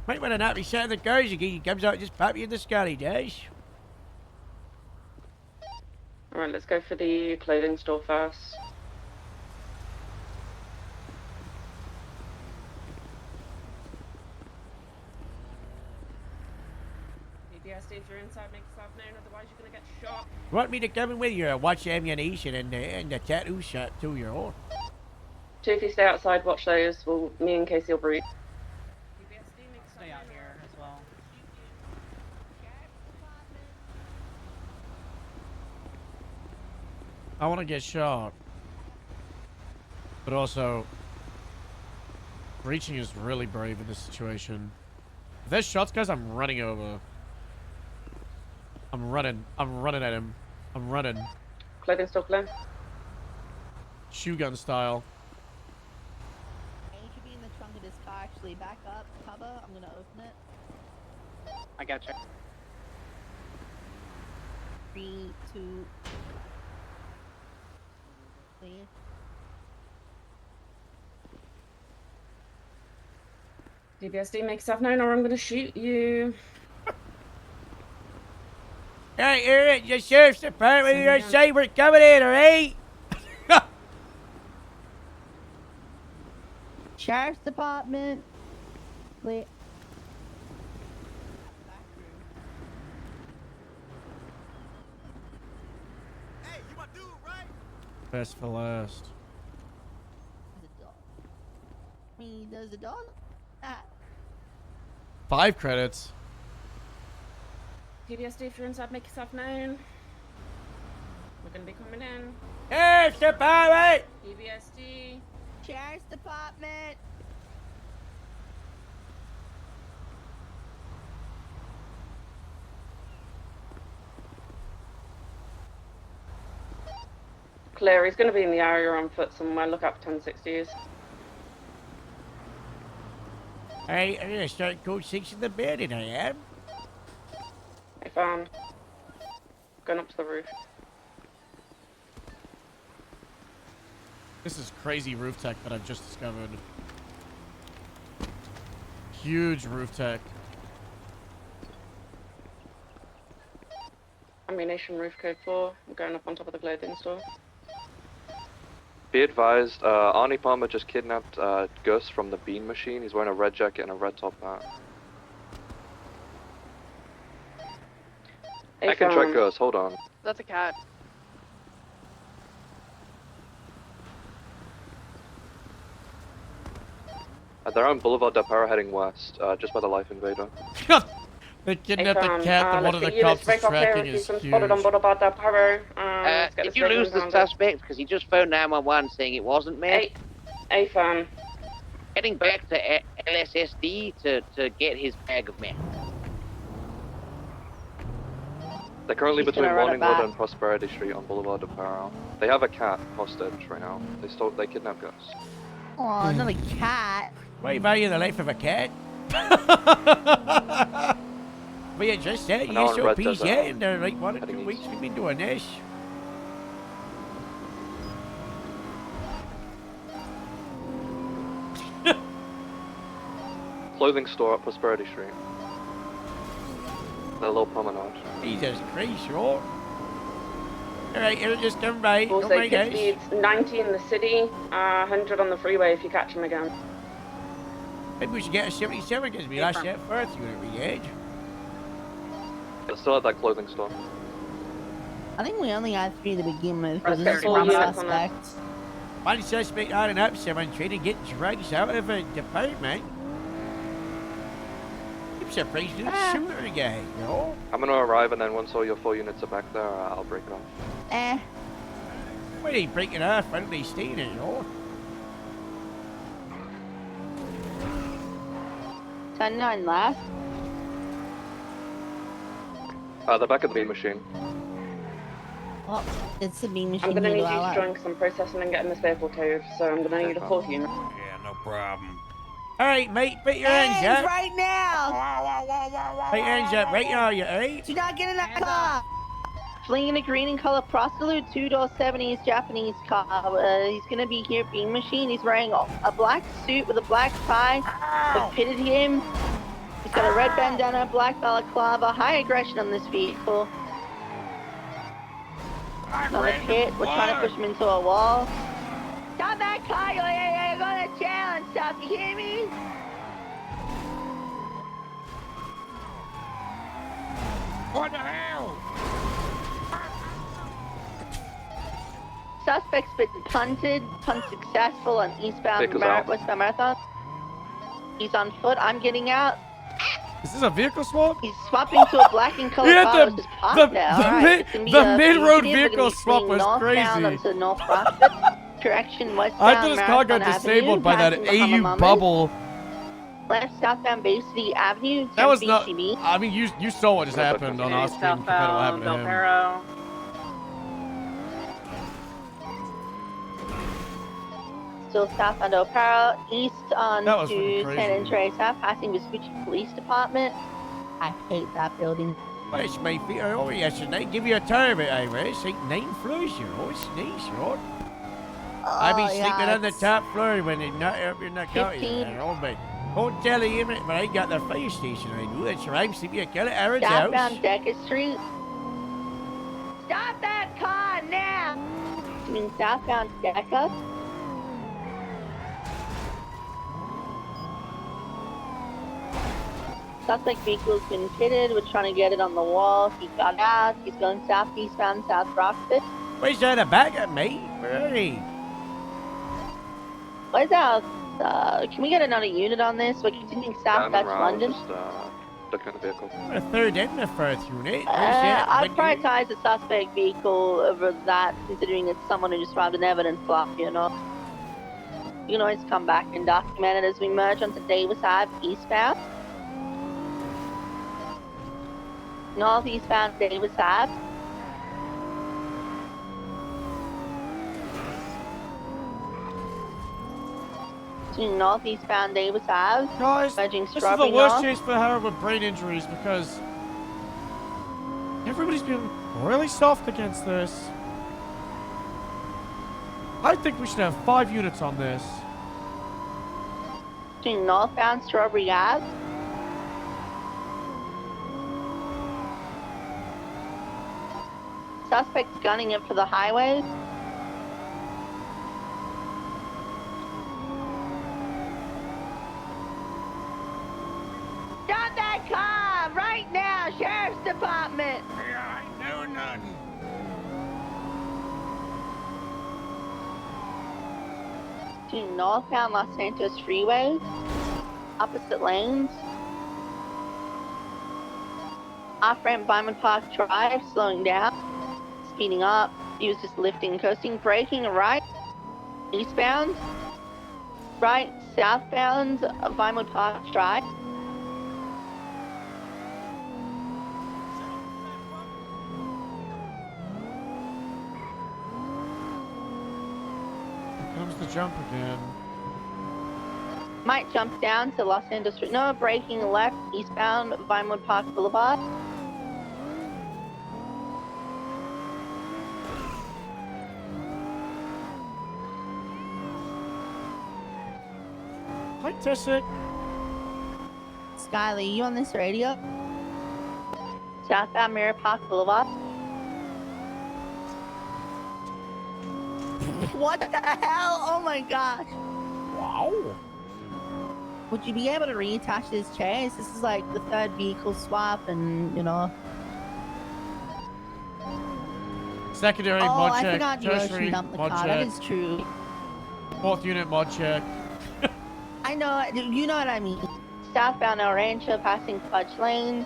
Might want to not be sat in the cars again. He comes out and just pop you in the Scotty dash. Alright, let's go for the clothing store first. PTSD, if you're inside, make yourself known, otherwise you're gonna get shot. Want me to come in with you? Watch the ammunition and the tattoo shop too, you know? 2, if you stay outside, watch those. Me and Casey will breathe. Stay out here as well. I want to get shot. But also, reaching is really brave in this situation. If there's shots, guys, I'm running over. I'm running at him. I'm running. Clothing store clear. Shoe gun style. Hey, you should be in the trunk of this car. Actually, back up, cover. I'm gonna open it. I gotcha. 3, 2. Clear. DBSD, make yourself known or I'm gonna shoot you. Hey, Eric, the sheriff's department, you say we're coming in, alright? Sheriff's Department. Clear. Best for last. There's a dog. Ah. 5 credits. PTSD, if you're inside, make yourself known. We're gonna be coming in. Sheriff's department! PTSD. Sheriff's Department. Clear, he's gonna be in the area on foot somewhere. Look out for 1060s. Alright, I'm gonna start code 6 in the building, I am. I found. Going up to the roof. This is crazy roof tech that I've just discovered. Huge roof tech. Ammunition roof code 4. I'm going up on top of the clothing store. Be advised, Arnie Palmer just kidnapped Gus from the bean machine. He's wearing a red jacket and a red top hat. I can track Ghost, hold on. That's a cat. They're on Boulevard del Perro heading west, just by the Life Invader. They kidnapped the cat that one of the cops is tracking is huge. Spotted on Boulevard del Perro. Did you lose the suspect? Because he just phoned 911 saying it wasn't me. A-Fan. Heading back to LSSD to get his bag of meth. They're currently He's between gonna run it Morningwood back. and Prosperity Street on Boulevard del Perro. They have a cat hostage right now. They kidnapped Ghost. Oh, not a cat. Why value the life of a cat? Well, you just said An hour in Red SOPs Desert. yet in the right 1 or 2 weeks we've been doing this. Clothing store at Prosperity Street. The little promenade. Jesus Christ, right? Alright, it'll just come by. Don't Also, mind kid us. speeds 90 in the city, 100 on the freeway if you catch him again. Maybe we should get a 77 because we lost that first unit we had. They're still at that clothing store. I think we only had 3 to begin with. Right, Because there's so one you- suspect. One suspect adding up, someone trying to get drugs out of a department. I'm surprised they didn't shoot the guy, you know? I'm gonna arrive, and then once all your 4 units are back there, I'll break it off. Why are they breaking off? Why don't they stay there, you know? 10-9 last. They're back at the beam machine. Oh, it's the beam machine. I'm gonna need you to Lala. join because I'm processing and getting this vehicle towed, so I'm gonna need a 4th unit. Yeah, no problem. Alright, mate, put your hands Hands up. right now! Put your hands up right now, you alright? Do not get in that car! Fleeing in a green and color prostitute, 2-door 70s Japanese car. He's gonna be here at Beam Machine. He's wearing a black suit with a black tie. They've pitted him. He's got a red bandana, black balaclava, high aggression on this vehicle. On the pit, we're trying to push him into a wall. Stop that car! You're going to jail and stuff, you hear me? What the hell? Suspect's been punted, punt successful on eastbound Vehicle's out. westbound Marathon. He's on foot, I'm getting out. Is this a vehicle swap? He's swapping to a black and colored Yeah, car. the- It's just parked the- there. the Alright, mid- it's gonna be the a mid-road fugitive. We're gonna vehicle be swap swinging was northbound crazy. onto North Prospect. Correction, westbound I thought this car got Marathon disabled Avenue, by that passing the Hummer AU Mummers. bubble. Left southbound Bay City Avenue. That was 10 not. BCB. I mean, you saw what just happened on our screen compared to what happened to Del him. Perro. Still southbound Del Perro, east on That was to fucking San crazy. Andreas Ave, passing Vespucci Police Department. I hate that building. Well, it's my feet are over yesterday. Give you a tour of it, Ira. It's like 9 floors, you know. It's nice, right? I've been sleeping on the top floor when they knock up your knock out, you know, but don't tell the unit, but I got the fire station. I do. That's where I'm sleeping. I got it at Aaron's house. Southbound Decker Street. Stop that car now! I mean southbound Decker. Suspect vehicle's been pitted. We're trying to get it on the wall. He got out. He's going southeastbound South Rockford. Where's that a back at me? Where are they? Where's our... can we get another unit on this? We're continuing south. I'm That's around, London. just looking at the vehicle. A third and the fourth unit. Where's that? I'd What you- prioritize the suspect vehicle over that, considering it's someone who just robbed an evidence block, you know. You can always come back and document it as we merge onto Davis Ave eastbound. Northeastbound Davis Ave. To northeastbound Davis Ave. Guys, merging this is the Strawberry worst North. chase for Harold with brain injuries because everybody's been really soft against this. I think we should have 5 units on this. To northbound Strawberry Ave. Suspects gunning it for the highway. Stop that car right now, Sheriff's Department! to northbound Los Santos Freeway, opposite lanes. Off-ramp Diamond Park Drive, slowing down, speeding up. He was just lifting, coasting, braking right, eastbound, right, southbound Vinewood Park Drive. Here comes the jump again. Might jump down to Los Angeles. No, braking left, eastbound Vinewood Park Boulevard. Hi, Tessic. Skyly, you on this radio? Southbound Mirror Park Boulevard. What the hell? Oh my gosh. Wow. Would you be able to reattach this chase? This is like the third vehicle swap and, you know. Secondary Oh, mod I check. forgot you Tertiary actually dumped the mod car. check. That is true. Fourth unit mod check. I know, you know what I mean. Southbound El Rancho passing Fudge Lane.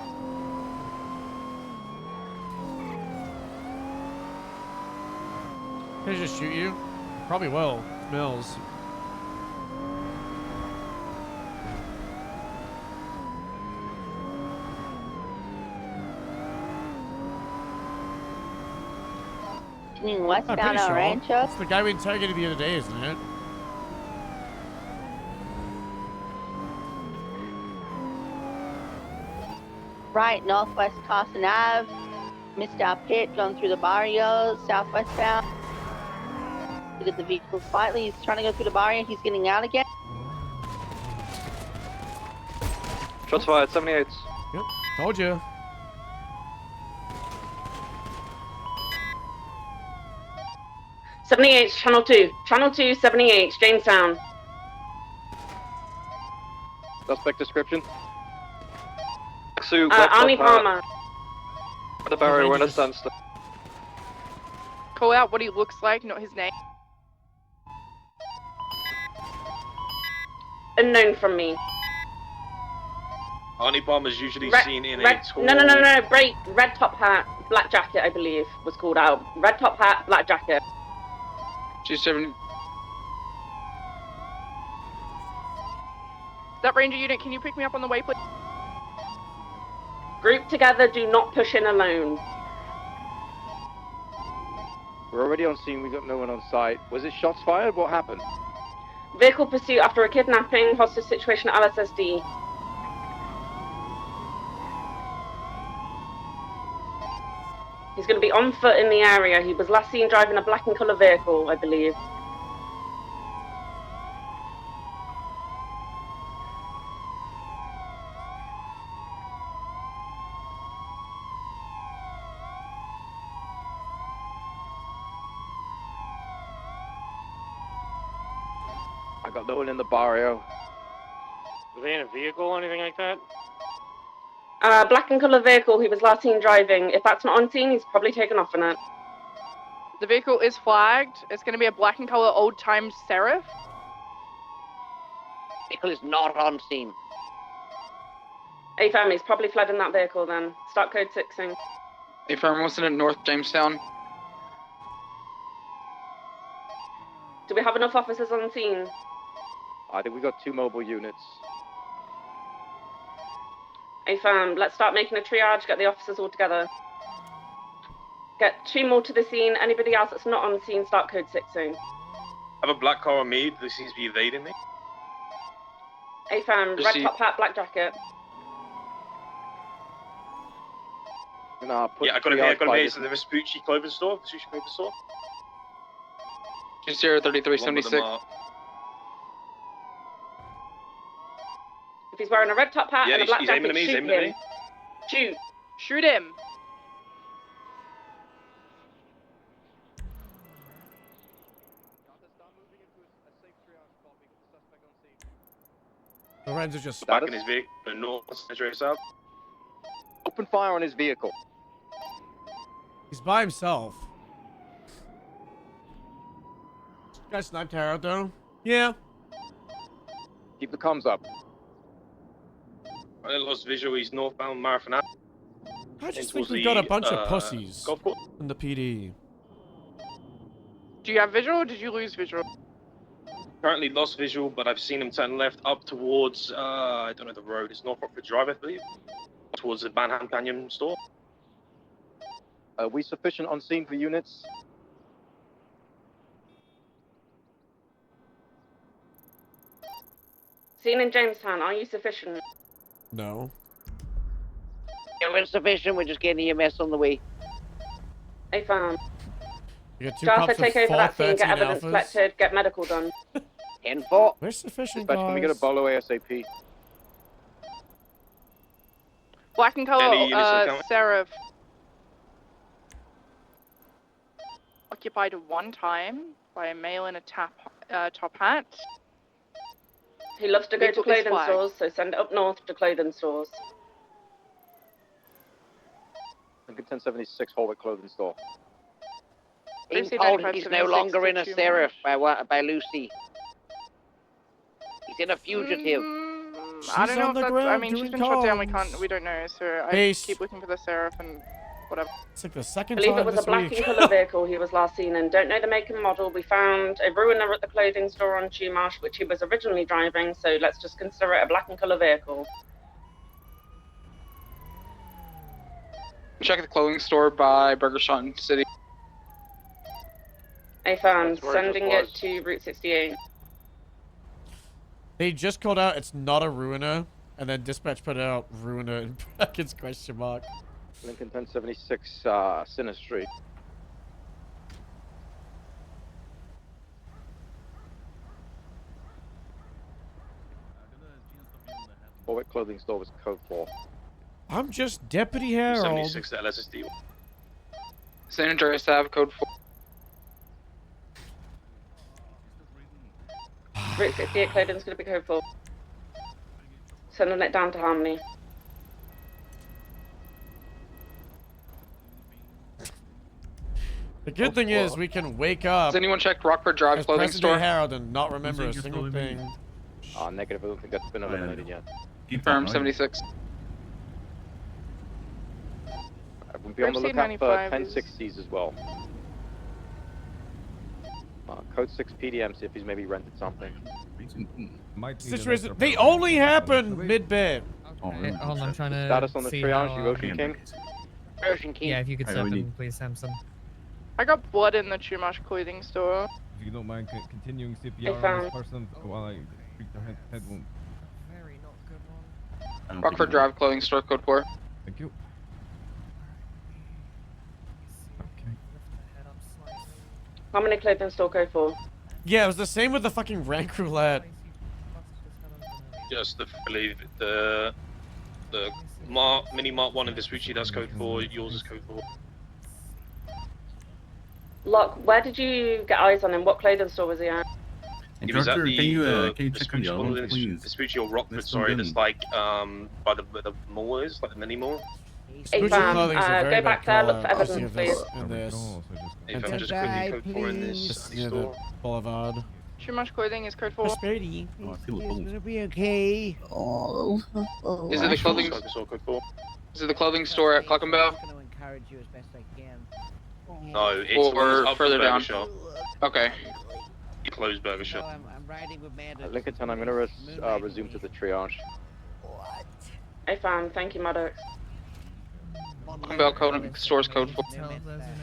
Can I just shoot you? Probably will. Mills. Continuing I'm westbound pretty El sure. Rancho. It's the guy we interrogated the other day, isn't it? Right, northwest Carson Ave. Missed our pit, going through the barrio, southwestbound. Did the vehicle slightly. He's trying to go through the barrio. He's getting out again. Shots fired, 78. Yep, told you. Channel 2. Channel 2, 78, Jamestown. Suspect description. Suit, Arnie Palmer. The barrier, we're in a standstill. Call out what he looks like, not his name. Unknown from me. Arnie Palmer's usually Red- seen in red- a tall... No, break. Red top hat, black jacket, I believe, was called out. Red top hat, black jacket. 27. That ranger unit, can you pick me up on the way, please? Group together, do not push in alone. We're already on scene, we got no one on site. Was it shots fired? What happened? Vehicle pursuit after a kidnapping, hostage situation at LSSD. He's going to be on foot in the area. He was last seen driving a black and colour vehicle, I believe. I got no one in the barrio. Were they in a vehicle or anything like that? Black and colour vehicle he was last seen driving. If that's not on scene, he's probably taken off in it. The vehicle is flagged. It's going to be a black and color old-time Seraph. Vehicle is not on scene. AFAM, he's probably fled in that vehicle then. Start code 6ing. If I'm listening at North Jamestown. Do we have enough officers on scene? I think we got 2 mobile units. AFAM, let's start making a triage, get the officers all together. Get 2 more to the scene. Anybody else that's not on the scene, start code 6ing. I have a black car on me, but it seems to be evading me. AFAM, red top hat, black jacket. Nah, Yeah, I got him here, So the Vespucci clothing store, Vespucci clothing store. 203376. If he's wearing a red top hat Yeah, and a black he's jacket, aiming at me, he's shoot aiming at him. me. Shoot. Shoot him. Lorenzo just Back in his vehicle, north, straight south. Open fire on his vehicle. He's by himself. This guy sniped Harold though. Yeah. Keep the comms up. I lost visual. He's northbound Marathon Ave. I just Towards think we've got a the, bunch of pussies golf course. in the PD. Do you have visual or did you lose visual? Currently lost visual, but I've seen him turn left up towards, I don't know the road. It's North Rockford Drive, I believe. Towards the Banham Canyon store. Are we sufficient on scene for units? Seen in Jamestown, are you sufficient? No. Yeah, we're sufficient. We're just getting EMS on the way. Hey, fam. You got two Jartha, cops take with over that scene, get 413 evidence alphas. collected, get medical done. 10-4. We're sufficient, Dispatch, can we get a guys. bolo ASAP? Black and color, Any units incoming? Seraph. Occupied one time by a male in a top hat. He loves to They go to took his clothing flag. stores, so send it up north to clothing stores. Lincoln 1076 Hallway Clothing Store. Being Lucy told 95, he's no 76 longer in a to Chumash. Seraph by Lucy. He's in a fugitive. I don't know on if the that's. I ground mean, she's doing been shot down. comms. We don't know. So I Base. keep looking for the Seraph and whatever. It's like the I second believe time it was a this black week. and colour vehicle he was last seen in. Don't know the make and model. We found a ruiner at the clothing store on Chumash, which he was originally driving, so let's just consider it a black and colour vehicle. Check the clothing store by Burger Shot City. A fan, That's where it just sending it was. to Route 68. They just called out it's not a ruiner, and then dispatch put out ruiner in brackets question mark. Lincoln 1076 Sinner Street. Hallway Clothing Store was code 4. I'm just Deputy Harold. 76 LSSD. San Andreas Ave, code 4. Route 68 clothing's going to be code 4. Sending it down to Harmony. The good thing is we can wake up Has anyone checked Rockford Drive as clothing present store? day Harold and not remember a Who's in single your thing. Negative, I don't think that's been eliminated yet. Confirm 76. We'll be on the Route lookout for 95 is- 1060s as well. Code 6 PDM, see if he's maybe rented something. Situation. They only happen mid-bed. Hold on, I'm trying to Status on the see triage, how, you Ocean King? Ocean King. Yeah, if you could Hey, step we in, need- please, Samson. I got blood in the Chumash clothing store. If you don't mind continuing Hey, CPR fam. on this person while I treat their head wound. Very not good one. Rockford Drive clothing store, code 4. Thank you. Harmony clothing store code 4. Yeah, it was the same with the fucking rank roulette. Just believe the mini Mark 1 in Vespucci, that's code 4. Yours is code 4. Locke, where did you get eyes on him? What clothing store was he at? He was at Doctor, the can you check on Vespucci the other one, one, please? Vespucci or Rockford, There's sorry, some that's like by the mall is, like the mini mall. Hey, Gucci fam, clothing's a very go bad back there, look for call-out. I'll see evidence, if this please. and this. If And I'm just quickly code 4 in this Just near the store. boulevard. Chumash clothing is code 4. Prosperity. Oh, I feel a It's pulse. gonna be okay. Is it the clothing? Code code 4. Is it the clothing store at Clockenbell? I'm gonna encourage you as best I can. No, it's Or up further the burger down? shop. Okay. Closed burger shop. I'm riding with Manda. Lincoln 10, I'm going to resume to the triage. Hey, fam, thank you, Maddox. Clockenbell code store's code 4.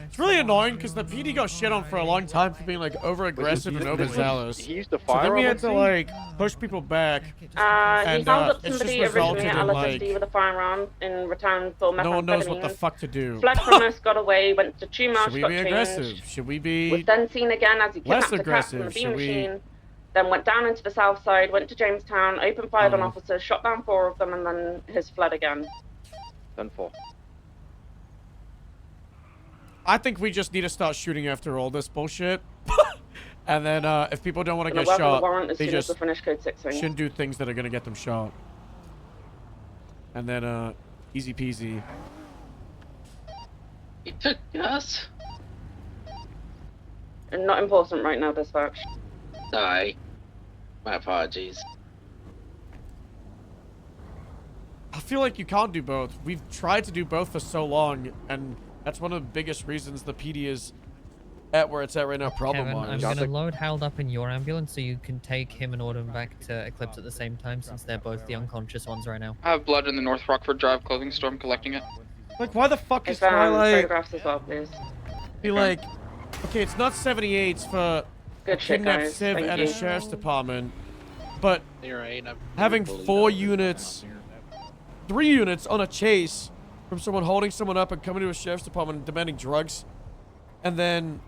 It's really annoying because the PD got shit on for a long time for being like over aggressive and overzealous. He used the So then we firearm had on to scene? like push people back. He And, held up it's just somebody resulted originally at in, LSSD like, with a firearm in return for methamphetamine. No one knows what the fuck to do. Fled from us, got away, went to Chumash, Should we got be changed. aggressive? Should we Was be then seen again as he less kidnapped a cat from the aggressive? beam Should we? machine. Then went down into the south side, went to Jamestown, opened fire on Uh-huh. officers, shot down 4 of them, and then has fled again. 10-4. I think we just need to start shooting after all this bullshit. And then if people don't want to Gonna get work on the shot, warrant as they soon as just we finish code 6 thing. shouldn't do things that are gonna get them shot. And then easy peasy. He took us. Not important right now, dispatch. Aye. My apologies. I feel like you can't do both. We've tried to do both for so long, and that's one of the biggest reasons the PD is at where it's at right now, Kevin, I'm problem-wise. gonna load Harold up in your ambulance so you can take him and order him back to Eclipse at the same time, since they're both the unconscious ones right now. I have blood in the North Rockford Drive clothing store. I'm collecting it. Like, why the fuck is If, Twilight... photographs as well, please. Be like, okay, it's not 78s for Good shit, kidnapped guys. Civ Thank at you. a sheriff's department, but You're right. having 4 units, 3 units on a chase from someone holding someone up and coming to a sheriff's department and demanding drugs, and then...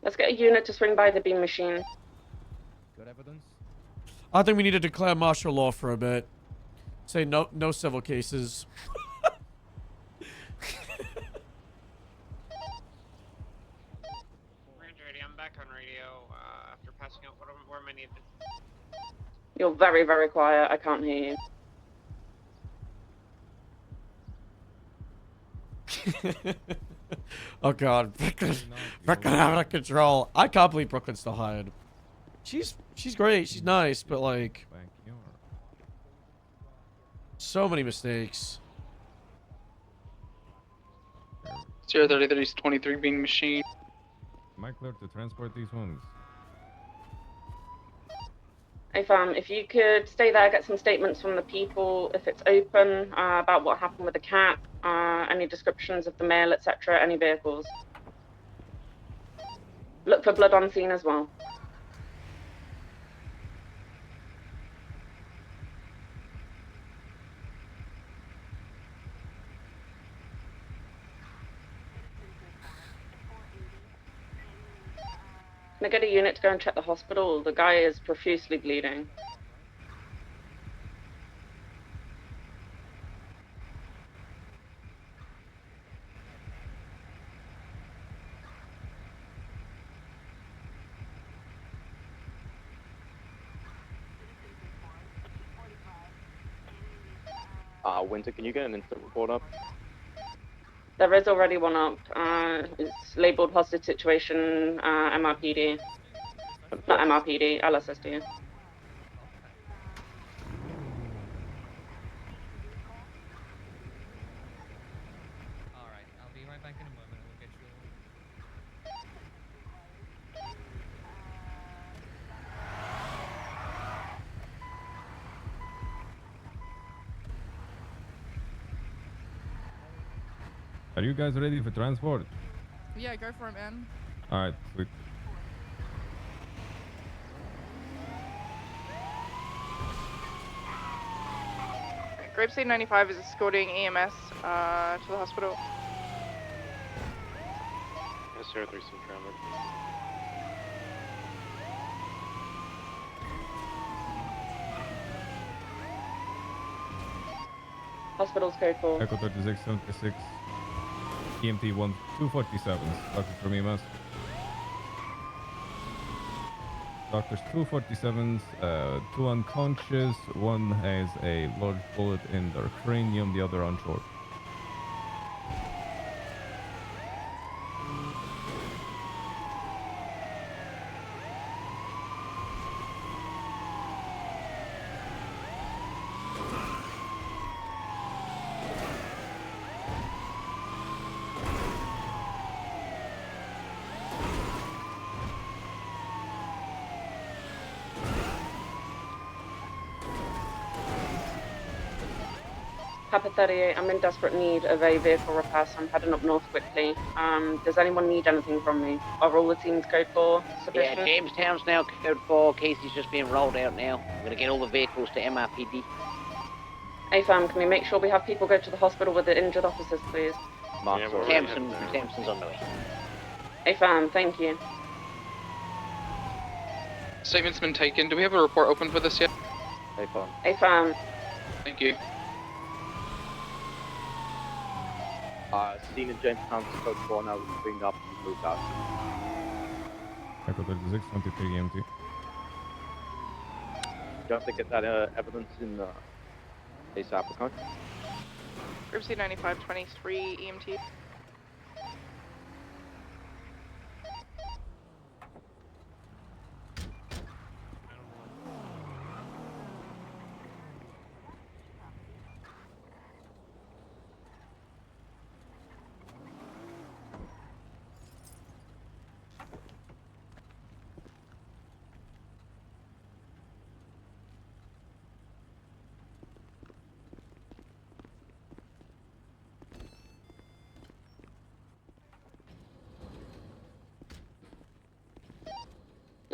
Let's get a unit to swing by the beam machine. Good evidence? I think we need to declare martial law for a bit. Say no civil cases. I'm back on radio after passing out. Where am I needed? You're very, very quiet. I can't hear you. Oh god, Brooklyn out of control. I can't believe Brooklyn's still hired. She's great, she's nice, but like so many mistakes. 030-23 being machine. Am I clear to transport these ones? Hey fam, if you could stay there, get some statements from the people, if it's open, about what happened with the cat, any descriptions of the mail, etc., any vehicles. Look for blood on scene as well. Can I get a unit to go and check the hospital? The guy is profusely bleeding. Winter, can you get an incident report up? There is already one up. It's labeled hostage situation, MRPD. Not MRPD, LSSD. Alright, I'll be right back in a moment and we'll get you... Are you guys ready for transport? Yeah, go for it, man. Alright, sweet. Grapeseed 95 is escorting EMS to the hospital. S03 some transit. Hospital's code 4. Echo 3676. EMT 247. Doctor from EMS. Doctors 247s, 2 unconscious, 1 has a large bullet in their cranium, the other on short. Papa 38, I'm in desperate need of a vehicle repair, so I'm heading up north quickly. Does anyone need anything from me? Are all the teams code 4 sufficient? Yeah, Jamestown's now code 4. Casey's just being rolled out now. I'm gonna get all the vehicles to MRPD. Hey fam, can we make sure we have people go to the hospital with the injured officers, please? Samson's on the way. Hey fam, thank you. Statement's been taken. Do we have a report open for this yet? Hey, fam. Hey fam. Thank you. Seen in Jamestown, code 4 now, bring up and moved out. Echo 36, 23 EMT. You have to get that evidence in ASAP, okay? Grapeseed 95 23 EMT.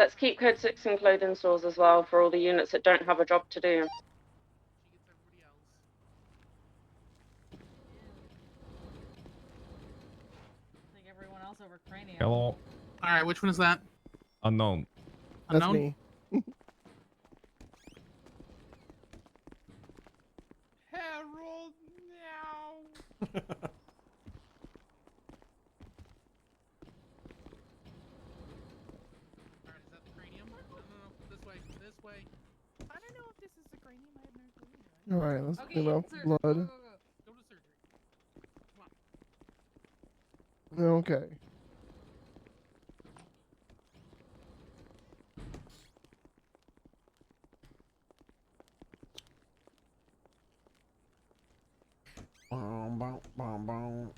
Let's keep Code 6 in clothing stores as well for all the units that don't have a job to do. Take everyone else over Cranium. Hello. Alright, which one is that? Unknown. That's me. Harold, now. Alright, is that the cranium? No, this way, this way. I don't know if this is the cranium. I have no clue. Alright, let's Okay, clean up sir, blood. Go to surgery. Come on. Okay. Bum, bum, bum, bum.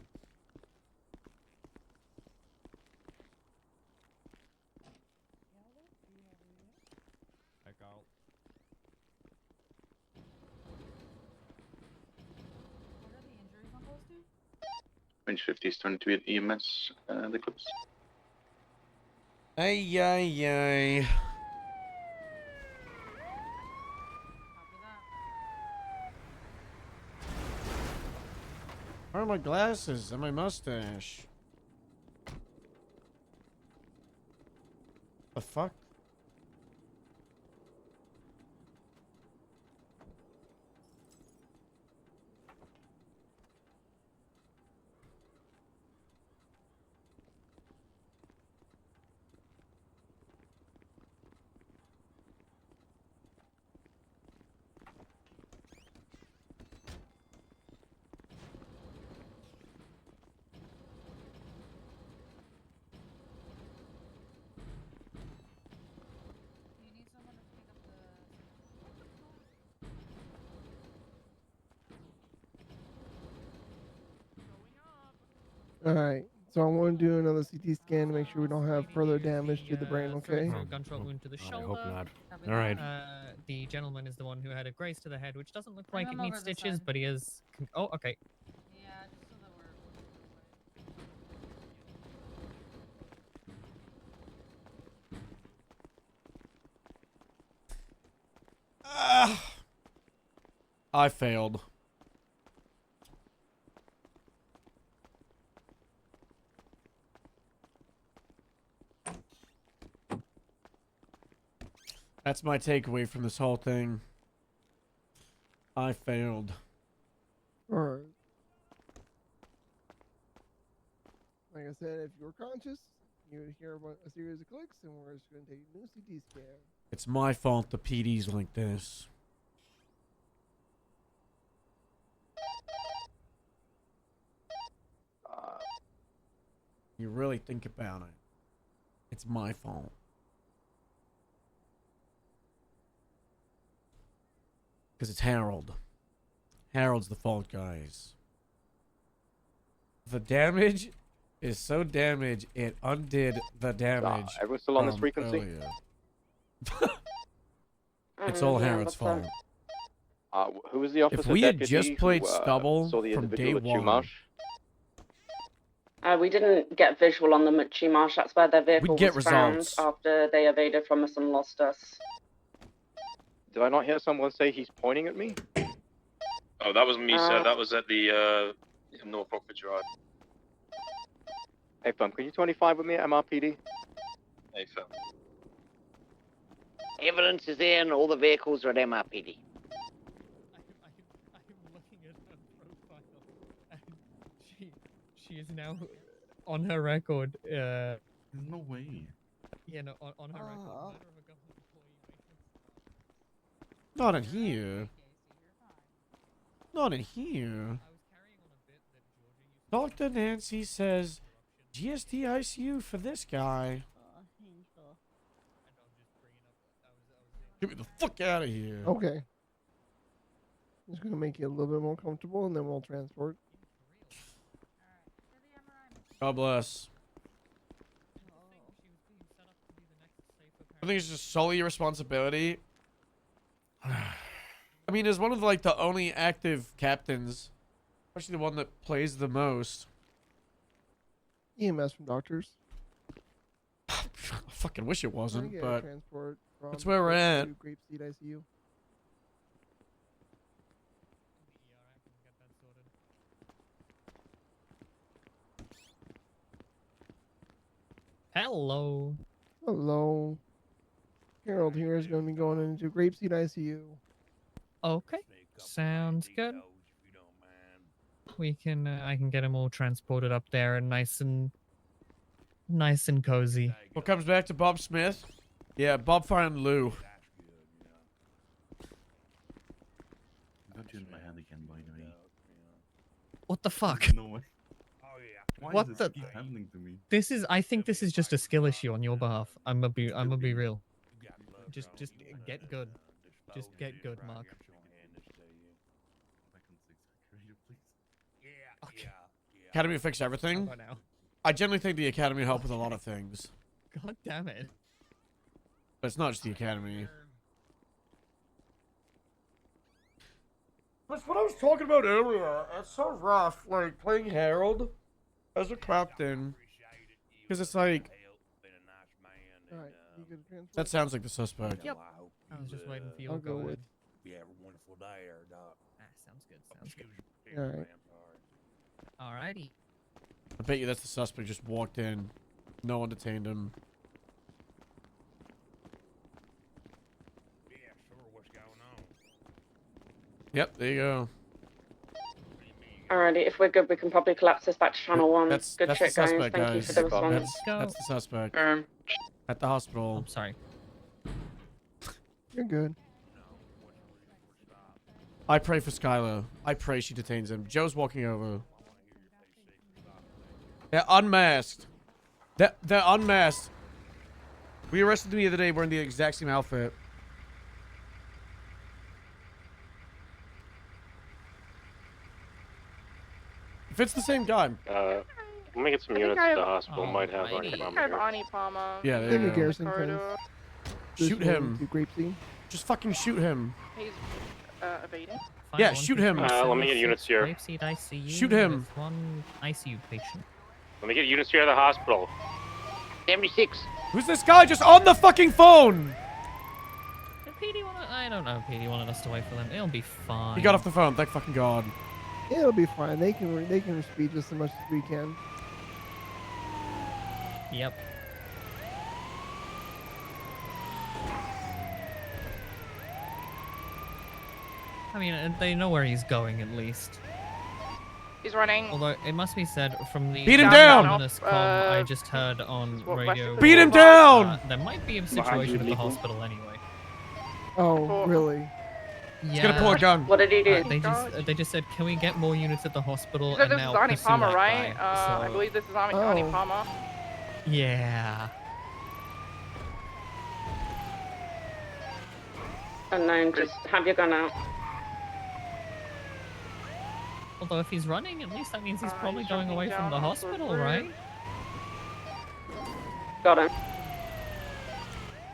Back out. Range 50 is turning to be an EMS, the clips. Ay, ay, ay. Where are my glasses and my mustache? The fuck? Alright, so I want to do another CT scan to make sure we don't have further damage to the brain, okay? Gunshot wound to the shoulder. hope not. All right. The gentleman is the one who had a graze to the head, which doesn't look like Bring it him needs over this stitches, side. but he is. Oh, okay. Yeah, just so that we're. I failed. That's my takeaway from this whole thing. I failed. Alright. Like I said, if you're conscious, you would hear about a series of clicks, and we're just going to take a new CT scan. It's my fault the PD's like this. You really think about it. It's my fault. Because it's Harold. Harold's the fault, guys. The damage is so damage, it undid the damage. Everyone still on this from frequency? earlier. It's all Yeah, Harold's that's fault. Who was the officer? If we had deputy just played who, stubble saw the from individual day at one, Chumash? We didn't get visual on them at Chumash. That's where their vehicle We'd get was found results. after they evaded from us and lost us. Did I not hear someone say he's pointing at me? Oh, that was me, sir. That was at the North Rockford Drive. Hey, Plum, can you 25 with me at MRPD? Hey, Phil. Evidence is there and all the vehicles are at MRPD. I'm looking at her profile, and she is now on her record. There's no way. Yeah, no, on her record. Murder of a government employee. not in here. Not in here. Dr. Nancy says GSD ICU for this guy. Get me the fuck out of here. Okay. Just going to make you a little bit more comfortable, and then we'll transport. God bless. I think it's just solely your responsibility. I mean, as one of like the only active captains, especially the one that plays the most. EMS from doctors. fucking wish it Can I wasn't, get a but transport from that's where we're at. to Grapeseed ICU. Hello. Hello. Harold here is going to be going into Grapeseed ICU. Okay. Sounds good. We can. I can get him all transported up there and nice and cozy. What comes back to Bob Smith? Yeah, Bob find Lou. What the fuck? No way. Why What does the? this keep happening to me? This is. I think this is just a skill issue on your behalf. I'm gonna be real. Just get good. Just get good, Mark. Academy fix everything? How about now? I generally think the Academy help with a lot of things. God damn it. But it's not just the Academy. That's what I was talking about earlier. It's so rough, like, playing Harold as a captain. Because it's like... Alright, you get a transport? That sounds like the suspect. Yep. I was just waiting for you I'll to go go with. in. We have a wonderful day there, Doc. Sounds good. Sounds good. Alright. Alrighty. I bet you that's the suspect just walked in. No one detained him. Yeah, sure, what's going on? Yep, there you go. Alrighty, if we're good, we can probably collapse this back to Channel 1. That's Good the shit, guys. suspect, Thank you guys. for the response. That's the suspect. At the hospital. I'm sorry. You're good. I pray for Skylar. I pray she detains him. Joe's walking over. They're unmasked. They're unmasked. We arrested them the other day wearing the exact same outfit. If it's the same guy. Let me get some I think units I to the have- hospital. Might have I Arnie think Palmer I have here. Arnie Palmer. Yeah, there Thank you you, go. Garrison. Corridor. Shoot This way him. to Grapeseed. Just fucking shoot him. He's evading. Yeah, shoot him. Let me get units here. Grapeseed ICU. Shoot him. There's one ICU patient. Let me get units here at the hospital. 76. Who's this guy just on the fucking phone? Did PD wanted? I don't know. PD wanted us to wait for them. It'll be fine. He got off the phone. Thank fucking God. It'll be fine. They can speed just as much as we can. Yep. I mean, they know where he's going at least. He's running. Although it must be said, from the Beat him down! ominous comm I just heard on radio, Beat him down! There might be a situation at the hospital anyway. Oh, really? He's gonna pull a gun. What did he do? They just said, can we get more units at the hospital? So And this is now Arnie pursue Palmer, that right? guy. I So- believe this is Arnie Palmer. Yeah. Unknown, just have your gun out. Although if he's running, at least that means he's probably going away from the hospital, right? Got him.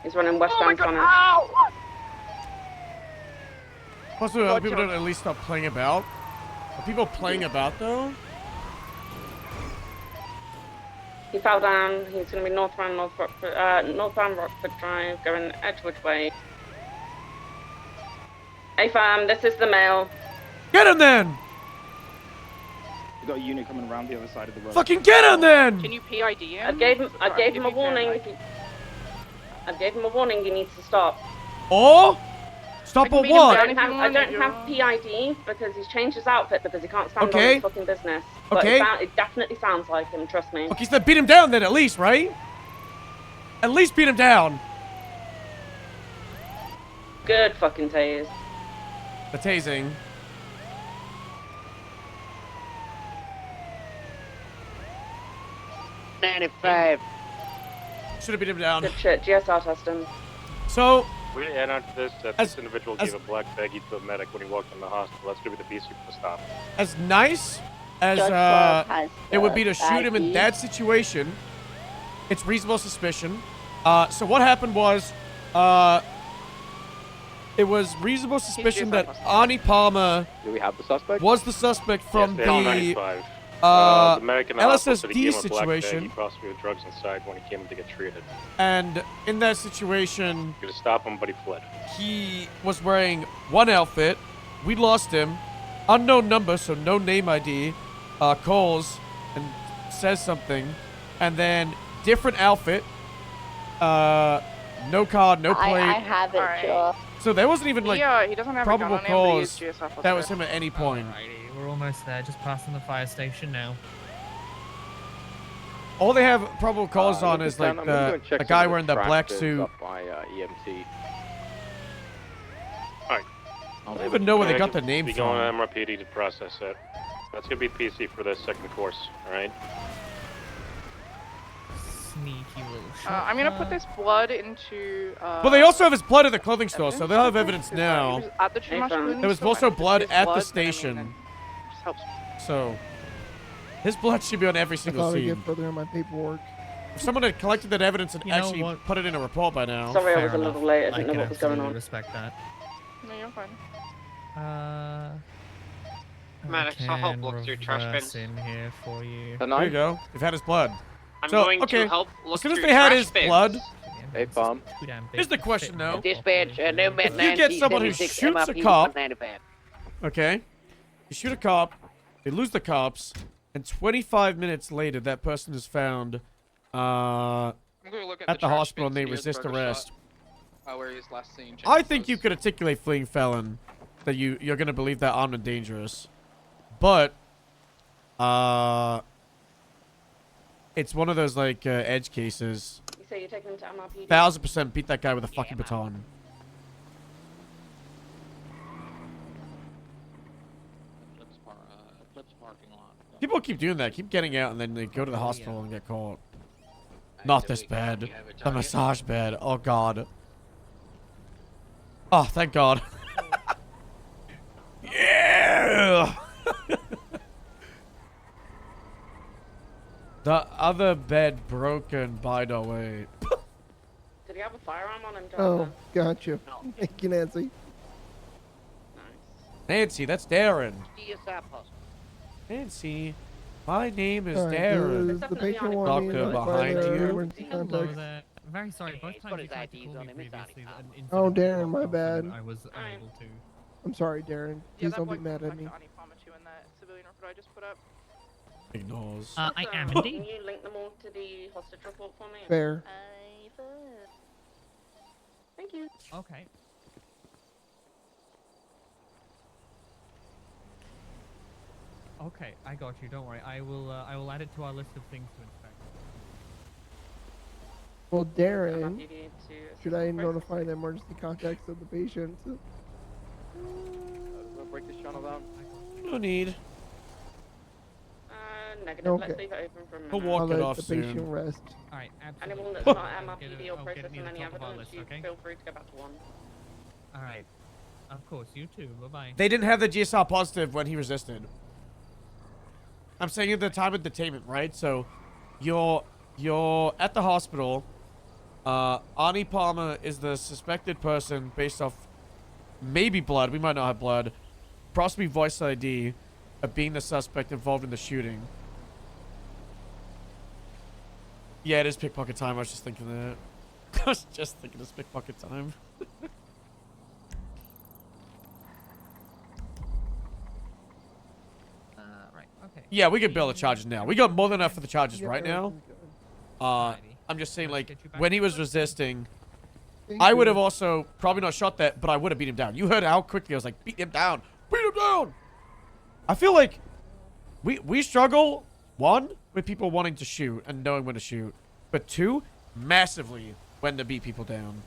He's running westbound on him. Ow! Possibly other people don't at least stop playing about. Are people playing about though? He fell down. He's going to be northbound Rockford Drive, going Edgewood Way. Hey fam, this is the male. Get him then! We got a unit coming around the other side of the road. Fucking get him then! Can you PID him? I gave him a warning. I gave him a warning. He needs to stop. Or stop or what? I don't have PID because he's changed his outfit because he can't stand on Okay. his fucking business. But Okay. it definitely sounds like him. Trust me. Okay, so beat him down then at least, right? At least beat him down. Good fucking tase. The tasing. $95. Should have beat him down. Good shit. GSR test him. So We add on to this that this individual gave a black baggie to a medic when he walked in the hospital. That's gonna be the BC for the stop. as nice as Judge Bob has it would be to the shoot him in baggie. that situation, it's reasonable suspicion. So what happened was, it was reasonable suspicion that Arnie Palmer Do we have the suspect? was the suspect from Yes, they all the 95. The American LSSD He situation, possibly had drugs inside when he came in to get treated. and in that situation, Gonna stop him, but he fled. he was wearing one outfit. We lost him. Unknown number, so no name ID. Calls and says something, and then different outfit. No card, no plate. I have it, sure. So there wasn't even like He doesn't have a gun probable on him, but he is cause GSF that was officer. him at any point. Alrighty, we're almost there. Just passing the fire station now. All they have probable cause on is like I'm gonna go and check the some guy of the wearing the black tractors suit. up by EMT. Alright. I don't even know where they got the name be from. going to MRPD to process it. That's gonna be PC for the second course, alright? Sneaky little shot. I'm gonna put this blood into. But they also have his blood at the clothing store, so they'll have evidence now. At the Chumash clothing There was store, also and blood his at the blood, station. just helps. So his blood should be on every I single thought I'd get scene. further in my paperwork. If someone had collected that evidence and You know actually what? put it in a report by now. Sorry, I Fair was a enough. little late. I I didn't know can what was going absolutely on. respect that. No, you're fine. Maddox, I'll help look through trash reverse bins. in here for you. There you go. They've had his blood. I'm so, going okay. to help As look soon as through they had trash his bins. blood. Hey, Bomb. Here's the question, though. Dispatch, Nomad If you get someone who 96 shoots a MRP cop, 195. okay, you shoot a cop, they lose the cops, and 25 minutes later, that person is found I'm gonna look at the trash hospital and bins they he was resist burger arrest. shot, where he was last seen. I think you could articulate fleeing felon that you're gonna believe that armed and dangerous, but it's one of those like edge cases. You say you're taking him to MRPD? 1000% beat that guy with a fucking baton. People keep doing that. Keep getting out and then they go to the hospital and get caught. Not this bad. The massage bed. Oh god. Oh, thank god. Yeah. The other bed broken, by the way. Did he have a firearm on him, Oh, Jonathan? gotcha. Thank you, Nancy. Nancy, that's Darren. GSF hospital. Nancy, my name is Alright, Darren. does the patient want me to Doctor notify behind their you. emergency Hello contacts? there. Very sorry, both He's got times you his tried to IDs call on me him, he's previously, on an Oh, incident Darren, my popped off and bad. I was unable to. I'm sorry, Darren. Yeah, Please that don't be blood mad goes at me. back to Ani Palmer too in that civilian report I just put up. Ignores. I am Can indeed. you link them all to the hostage report for me? Fair. Thank you. Okay. Okay, I got you. Don't worry. I will add it to our list of things to inspect. Well, Darren, MRPD to should I notify the emergency contacts of the patient? Break this channel down. No need. Negative. Okay. Let's leave it open for a minute. He'll walk I'll it let off the soon. patient rest. Alright, absolutely. Anyone that's Huh. not I'll get MRPD it- or I'll get it processing near the any top of our evidence, list, you okay? feel free to go back to one. Alright. Of course, you too. Bye-bye. They didn't have the GSR positive when he resisted. I'm saying at the time of detainment, right? So, you're at the hospital. Ani Palmer is the suspected person based off maybe blood. We might not have blood. Possibly voice ID of being the suspect involved in the shooting. Yeah, it is pickpocket time. I was just thinking that. I was just thinking it's pickpocket time. Right. Okay. Yeah, we could bill the charges now. We got more than enough for the charges right now. Alrighty. I'm just saying, like, get you back when to he was work. resisting, Thank I would you. have also probably not shot that, but I would have beat him down. You heard how quickly I was like, beat him down. Beat him down! I feel like we struggle, one, with people wanting to shoot and knowing when to shoot, but two, massively when to beat people down.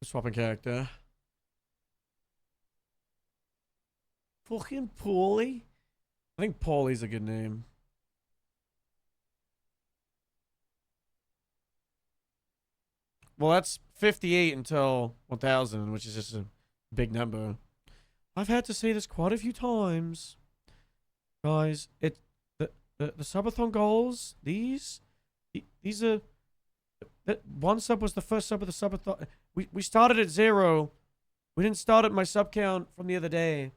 Swapping character. Fucking Paulie? I think Paulie's a good name. Well, that's 58 until 1000, which is just a big number. I've had to say this quite a few times. Guys, The subathon goals, these are... That one sub was the first sub of the subathon. We started at 0. We didn't start at my sub count from the other day.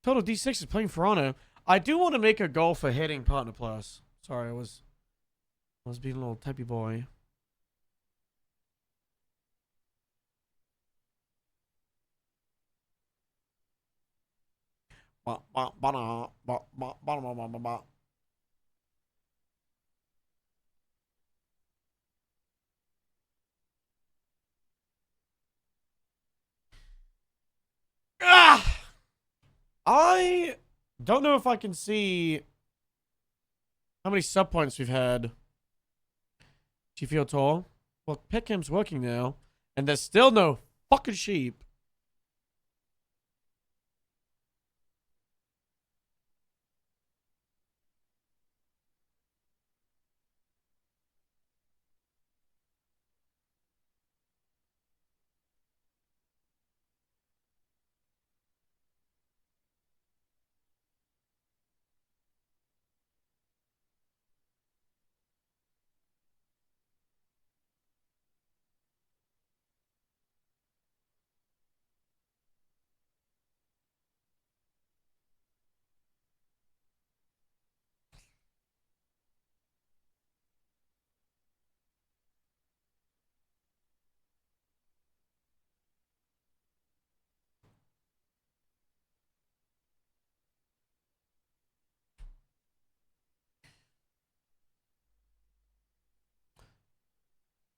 Total D6 is playing for honor. I do want to make a goal for hitting partner plus. Sorry, I was being a little typey boy. Ah! I don't know if I can see how many sub points we've had. Do you feel tall? Well, Pickham's working now, and there's still no fucking sheep.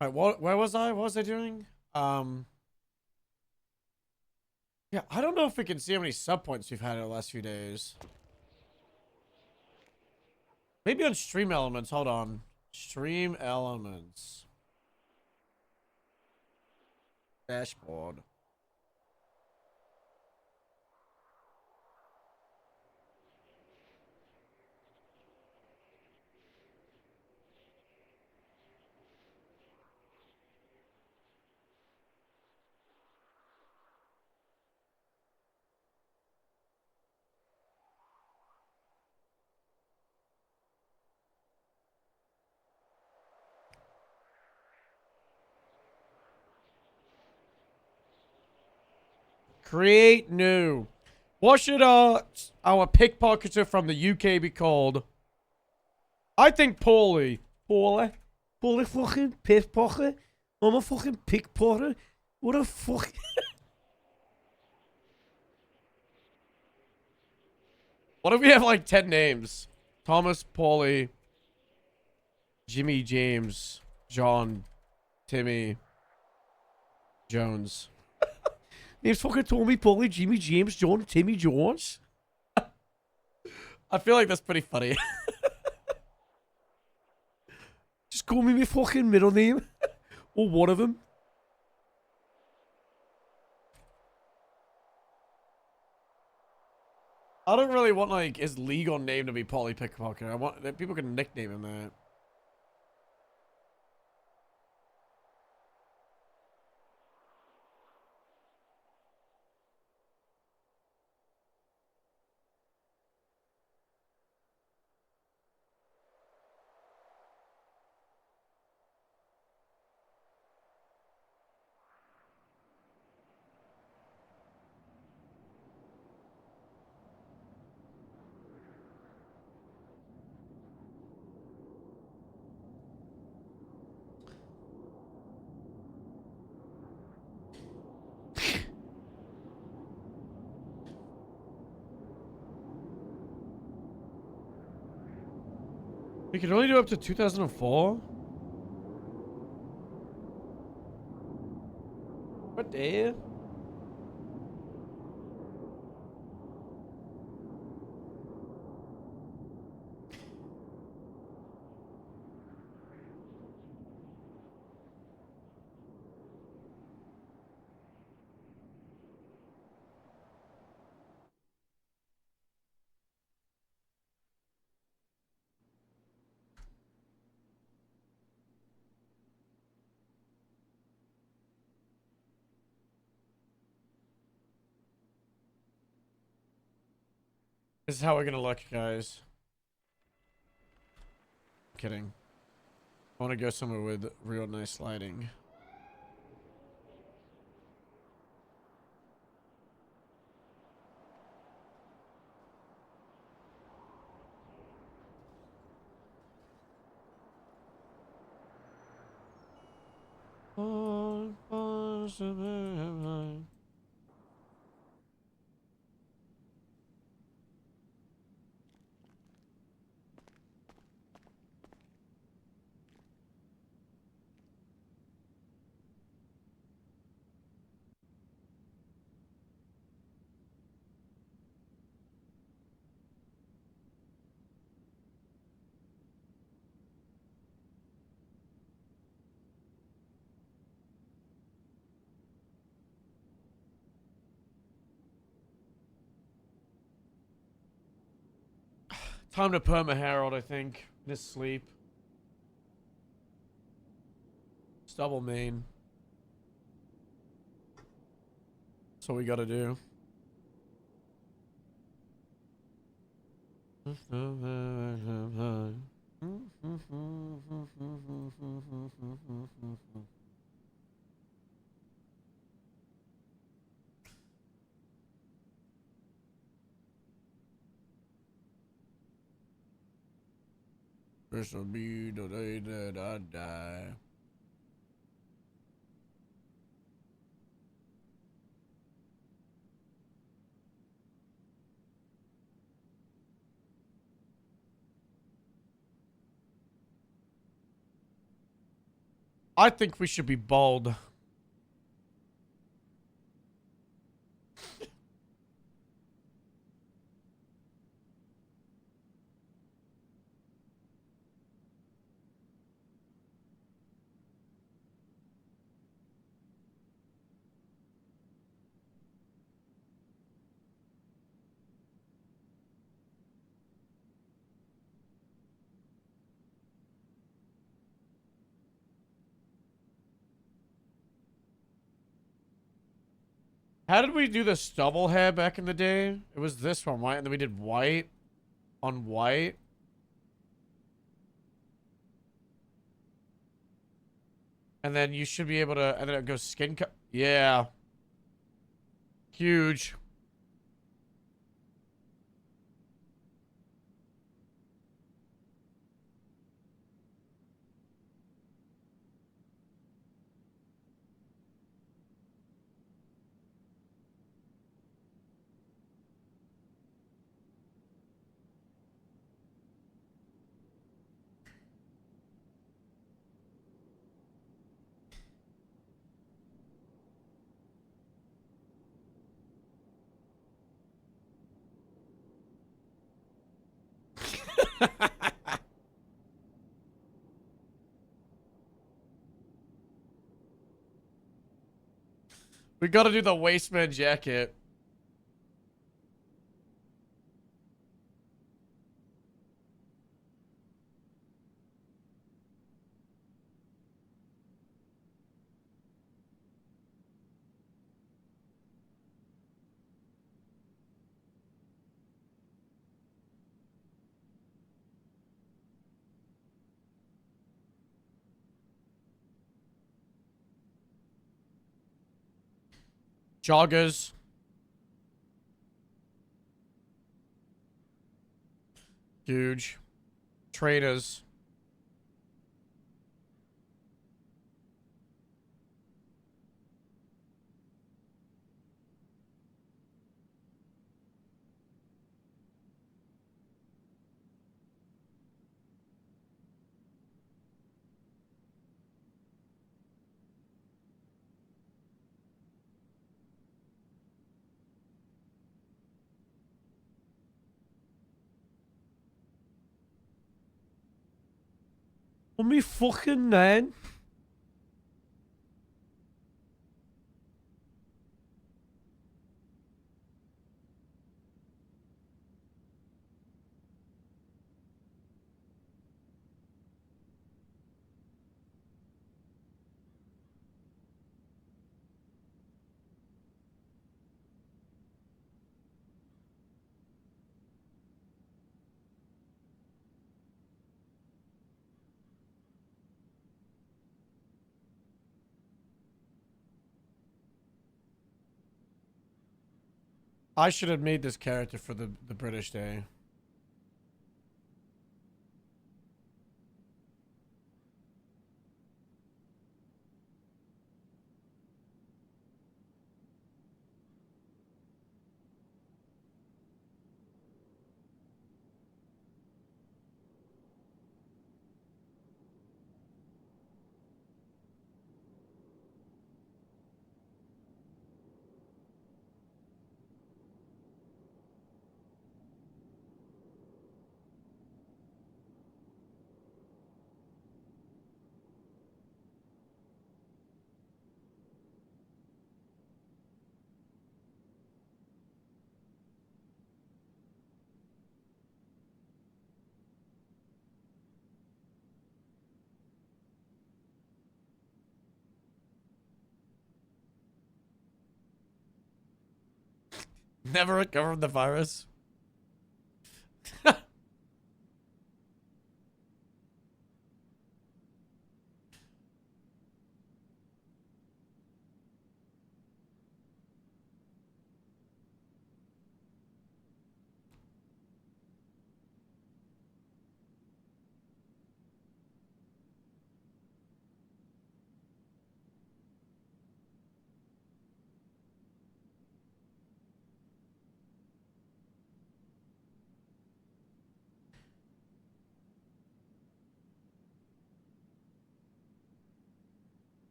All right, where was I? What was I doing? Yeah, I don't know if we can see how many sub points we've had in the last few days. Maybe on Stream Elements. Hold on. Stream Elements. Dashboard. Create new. What should our pickpocketer from the UK be called? I think Paulie. Paulie fucking pickpocket. I'm a fucking pickpocket. What a fuck. What if we have like 10 names? Thomas, Paulie, Jimmy, James, John, Timmy, Jones. Name's fucking Tommy, Paulie, Jimmy, James, John, Timmy, Jones. I feel like that's pretty funny. Just call me my fucking middle name. Or one of them. I don't really want, like, his legal name to be Paulie Pickpocket. I want that people can nickname him that. We can only do up to 2004? What the hell? This is how we're gonna look, guys. Kidding. I want to go somewhere with real nice lighting. Time to perma Harold, I think. In his sleep. It's double main. That's what we gotta do. This'll be the day that I die. I think we should be bald. How did we do the stubble hair back in the day? It was this one, right? And then we did white on white. And then you should be able to, and then it goes skin cut. Yeah. Huge. We gotta do the waistman jacket. Joggers. Huge. Trainers. Let me fucking man. I should have made this character for the British Day. Never recover from the virus.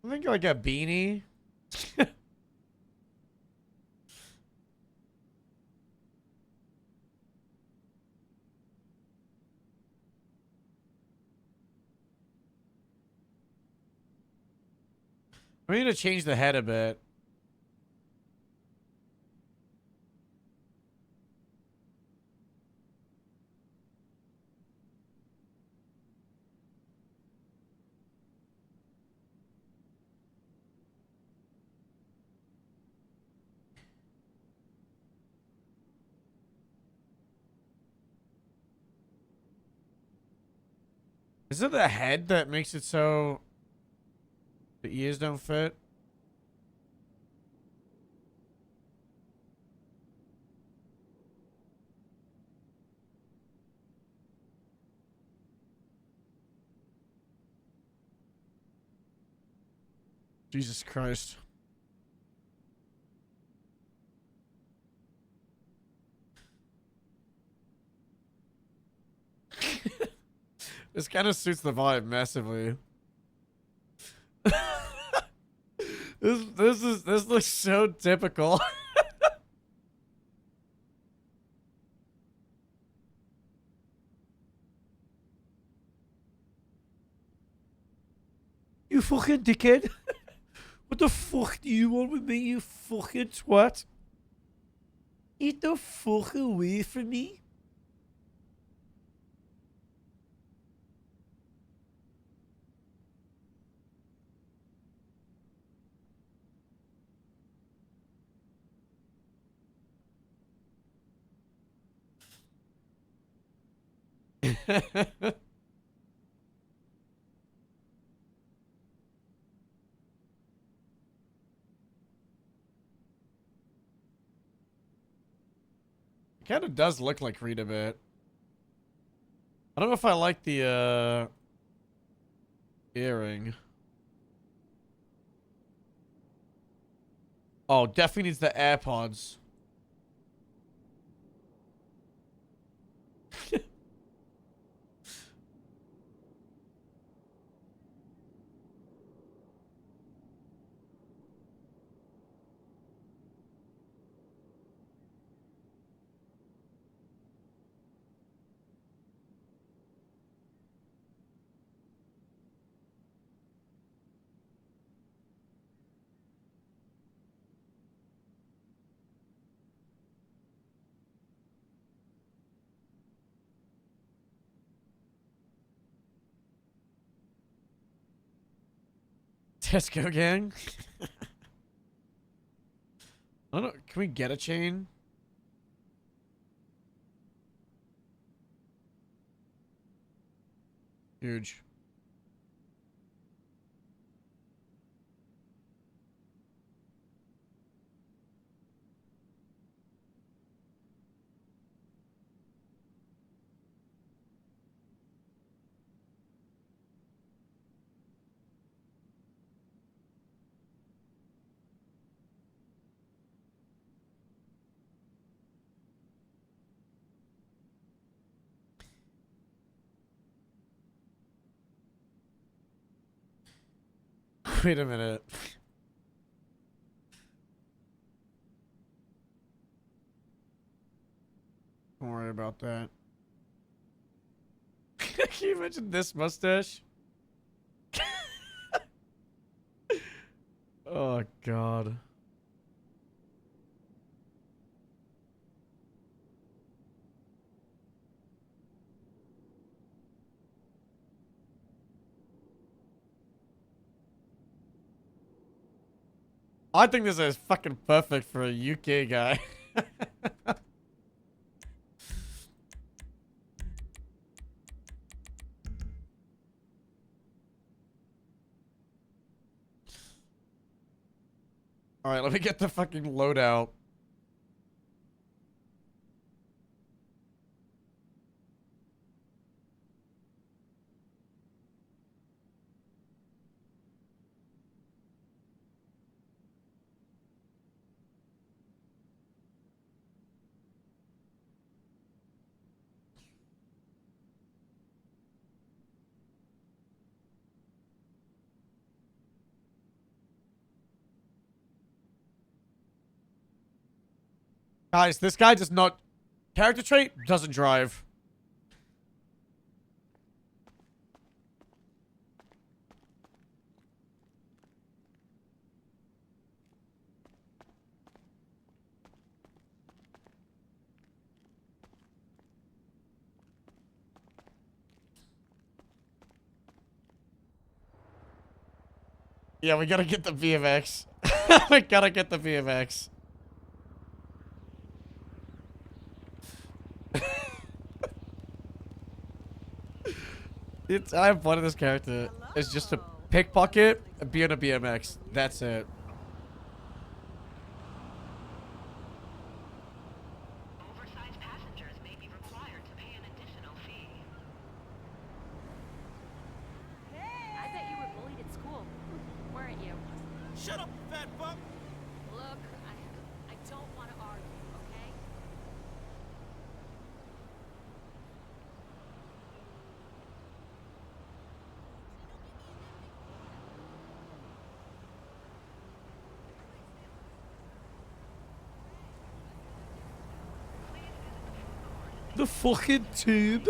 I think like a beanie. We need to change the head a bit. Is it the head that makes it so the ears don't fit? Jesus Christ. This kind of suits the vibe massively. This looks so typical. You fucking dickhead. What the fuck do you want with me, you fucking twat? Get the fuck away from me. Kind of does look like Reed a bit. I don't know if I like the earring. Oh, definitely needs the AirPods. Let's go, gang. I don't know. Can we get a chain? Huge. Wait a minute. Don't worry about that. Can you imagine this mustache? Oh, God. I think this is fucking perfect for a UK guy. Alright, let me get the fucking loadout. Guys, this guy does not... Character trait, doesn't drive. Yeah, we gotta get the VMX. We gotta get the VMX. I have one of this character. It's just a pickpocket and be on a BMX. That's it. Oversized passengers may be required to pay an additional fee. I bet you were bullied at school, weren't you? Shut up, you fat fuck! Look, I don't want to argue, okay? The fucking tube.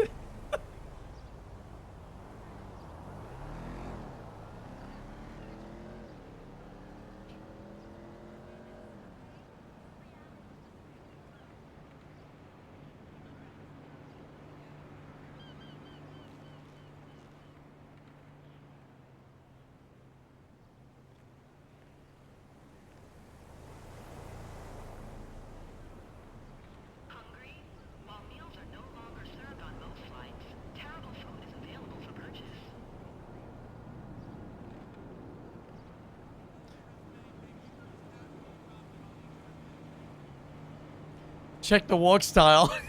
Check the walk style. Hey,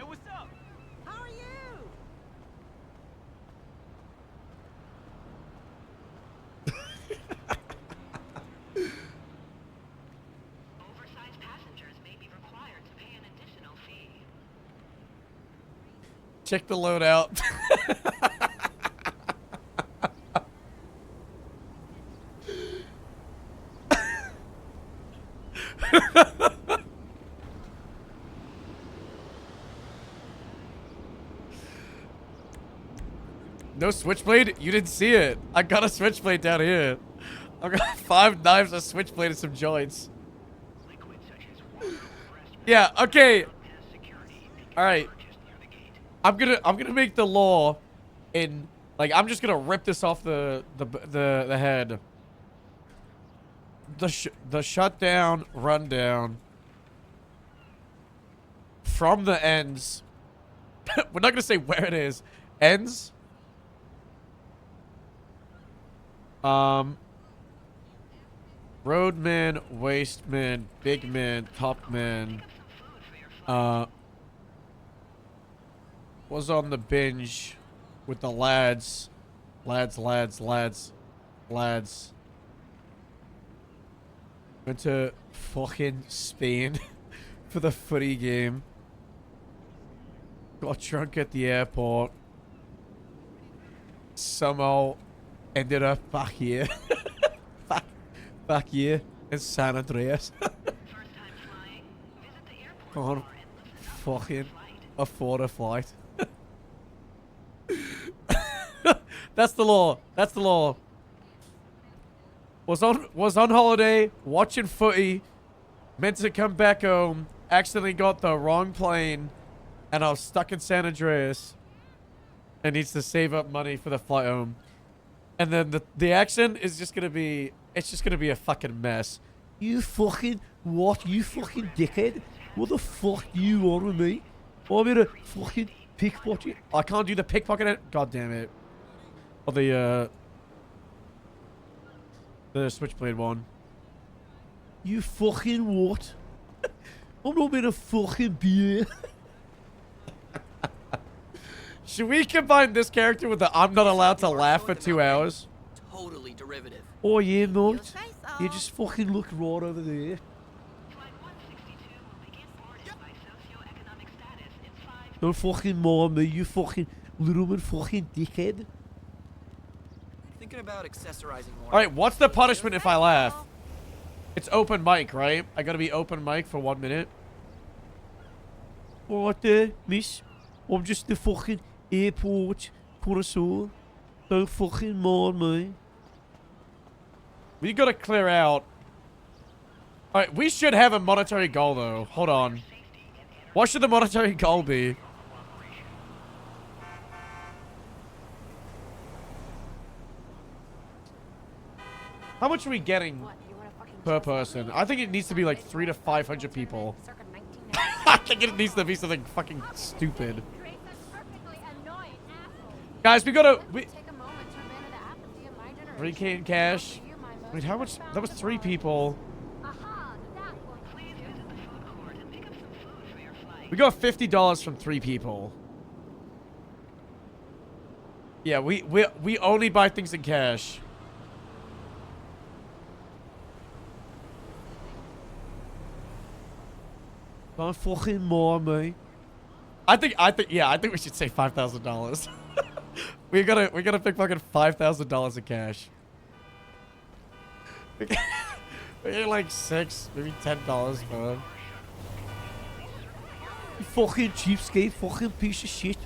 what's up? How are you? Oversized passengers may be required to pay an additional fee. Check the loadout. No switchblade? You didn't see it. I got a switchblade down here. I got 5 knives, a switchblade, and some joints. Yeah, okay. Alright. I'm gonna make the law in Like, I'm just gonna rip this off the head. The shutdown, rundown. From the ends. We're not gonna say where it is. Ends. Roadman, wasteman, big man, top man. Was on the binge with the lads. Lads. Went to fucking Spain for the footy game. Got drunk at the airport. Somehow ended up back here. back here in San Andreas. Can't fucking afford a flight. That's the law. That's the law. Was on holiday, watching footy, meant to come back home, accidentally got the wrong plane, and I was stuck in San Andreas. And needs to save up money for the flight home. And then the accent is just gonna be, it's just gonna be a fucking mess. You fucking what? You fucking dickhead? What the fuck do you want with me? Want me to fucking pickpocket? I can't do the pickpocket. God damn it. Or the switchblade one. You fucking what? I'm not meant to fucking beer. Should we combine this character with the I'm not allowed to laugh for 2 hours? Totally derivative. Oh yeah, mate. You just fucking look right over there. Don't fucking mind me, you fucking little man fucking dickhead. Thinking about accessorizing more. Alright, what's the punishment if I laugh? It's open mic, right? I gotta be open mic for 1 minute. What there, miss? I'm just the fucking airport connoisseur. Don't fucking mind me. We gotta clear out. Alright, we should have a monetary goal though. Hold on. What should the monetary goal be? How much are we getting per person? I think it needs to be like 300 to 500 people. I think it needs to be something fucking stupid. Guys, we gotta... 3K in cash. Wait, how much? That was 3 people. We got $50 from 3 people. Yeah, we only buy things in cash. Don't fucking more me. I think we should say $5,000. we gotta pick fucking $5,000 in cash. We get like 6, maybe $10 for it. You fucking cheapskate, fucking piece of shit.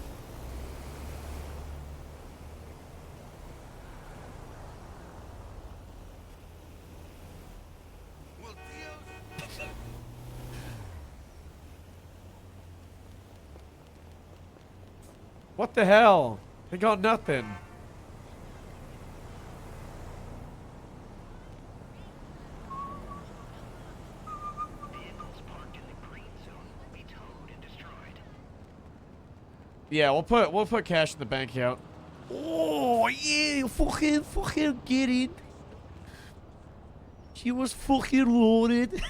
What the hell? They got nothing. Yeah, we'll put cash in the bank account. Oh yeah, fucking get it. She was fucking loaded.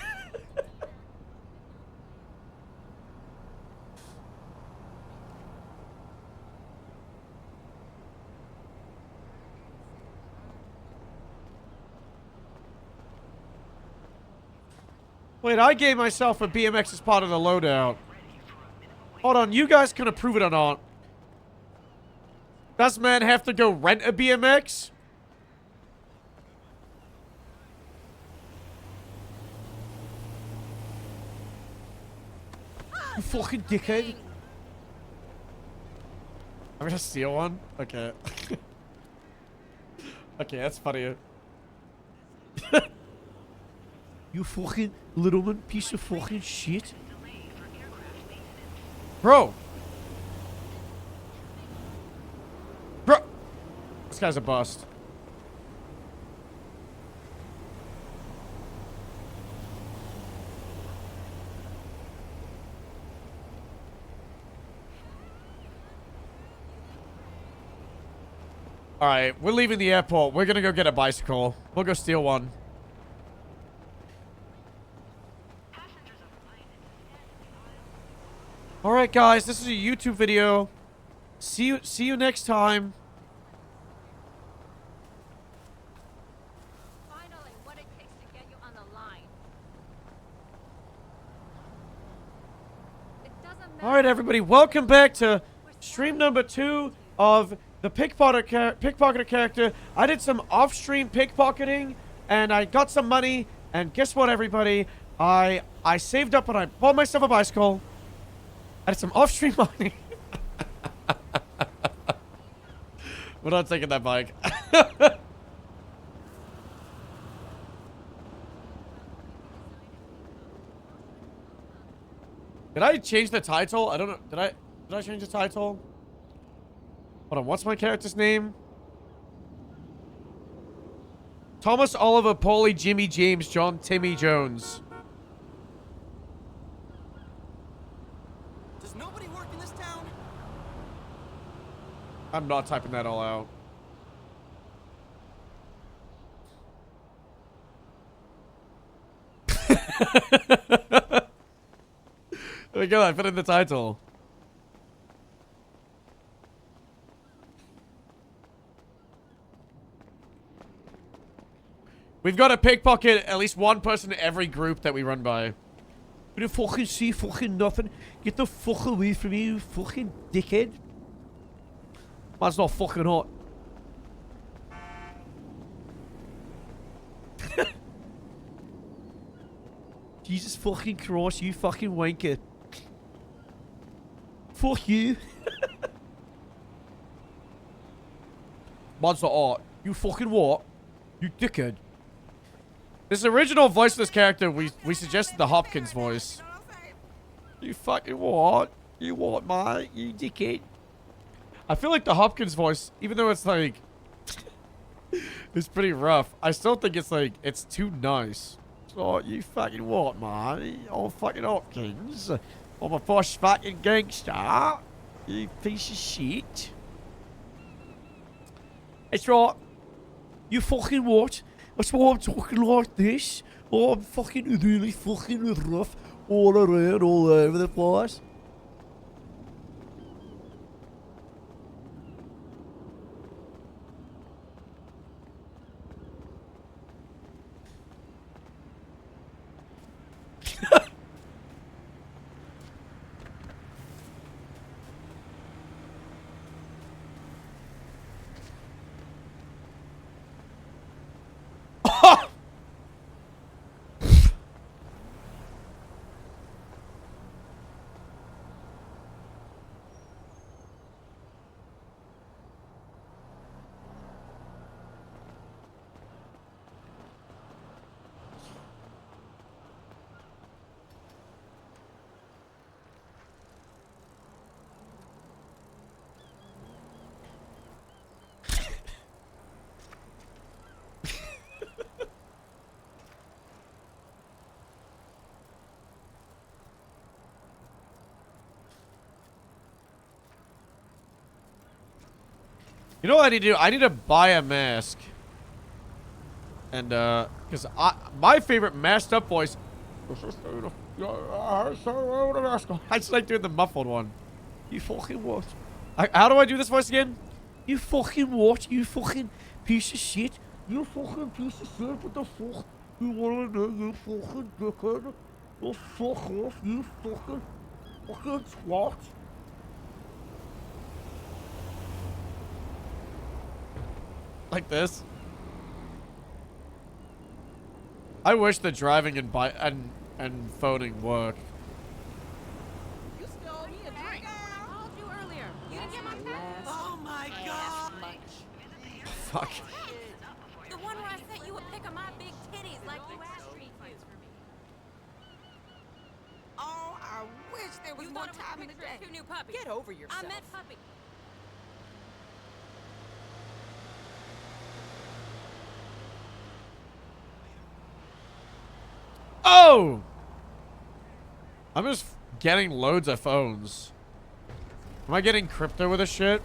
Wait, I gave myself a BMX as part of the loadout. Hold on, you guys can approve it or not. Does man have to go rent a BMX? You fucking dickhead. I'm gonna steal one? Okay. Okay, that's funny. You fucking little man piece of fucking shit. Bro. This guy's a bust. Alright, we're leaving the airport. We're gonna go get a bicycle. We'll go steal one. Alright guys, this is a YouTube video. See you next time. Finally, what it takes to get you on the line. It doesn't matter. Alright everybody, welcome back to stream number 2 of the pickpocketer character. I did some off-stream pickpocketing, and I got some money, and guess what everybody? I saved up and I bought myself a bicycle. I did some off-stream money. We're not taking that bike. Did I change the title? I don't know. Did I change the title? Hold on, what's my character's name? Thomas Oliver Paulie Jimmy James John Timmy Jones. Does nobody work in this town? I'm not typing that all out. There we go, I put in the title. We've got to pickpocket at least one person in every group that we run by. You don't fucking see fucking nothing. Get the fuck away from me, you fucking dickhead. Man's not fucking hot. Jesus fucking Christ, you fucking wanker. Fuck you. Man's not hot. You fucking what? You dickhead. This original voice of this character, we suggested the Hopkins voice. You fucking what? You what, mate? You dickhead. I feel like the Hopkins voice, even though it's like... it's pretty rough. I still think it's like, it's too nice. So, you fucking what, mate? Oh, fucking Hopkins. I'm a first fucking gangster. You piece of shit. It's right. You fucking what? That's why I'm talking like this. Oh, I'm fucking really fucking rough all around, all over the place. You know what I need to do? I need to buy a mask. And, because my favorite masked up voice... I just like doing the muffled one. You fucking what? How do I do this voice again? You fucking what? You fucking piece of shit. You fucking piece of shit. What the fuck? You wanna know? You fucking dickhead. You fuck off. You fucking twat. Like this. I wish the driving and phoning worked. You stole me a drink. I called you earlier. You didn't get my text? Oh my god. Fuck. The one where I sent you a pic of my big titties like you asked me to. Oh, I wish there was more time in the day. Two new puppies. Get over yourself. I meant puppy. Oh! I'm just getting loads of phones. Am I getting crypto with this shit?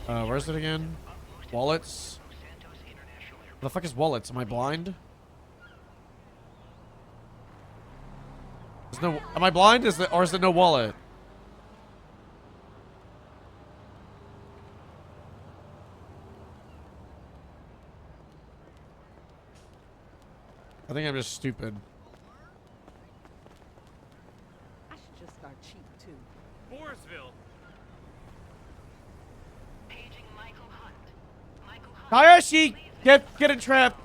Where's it again? Wallets? What the fuck is wallets? Am I blind? There's no... Am I blind? Or is there no wallet? I think I'm just stupid. I should just start cheap too. Morrisville. Hayashi! Get entrapped!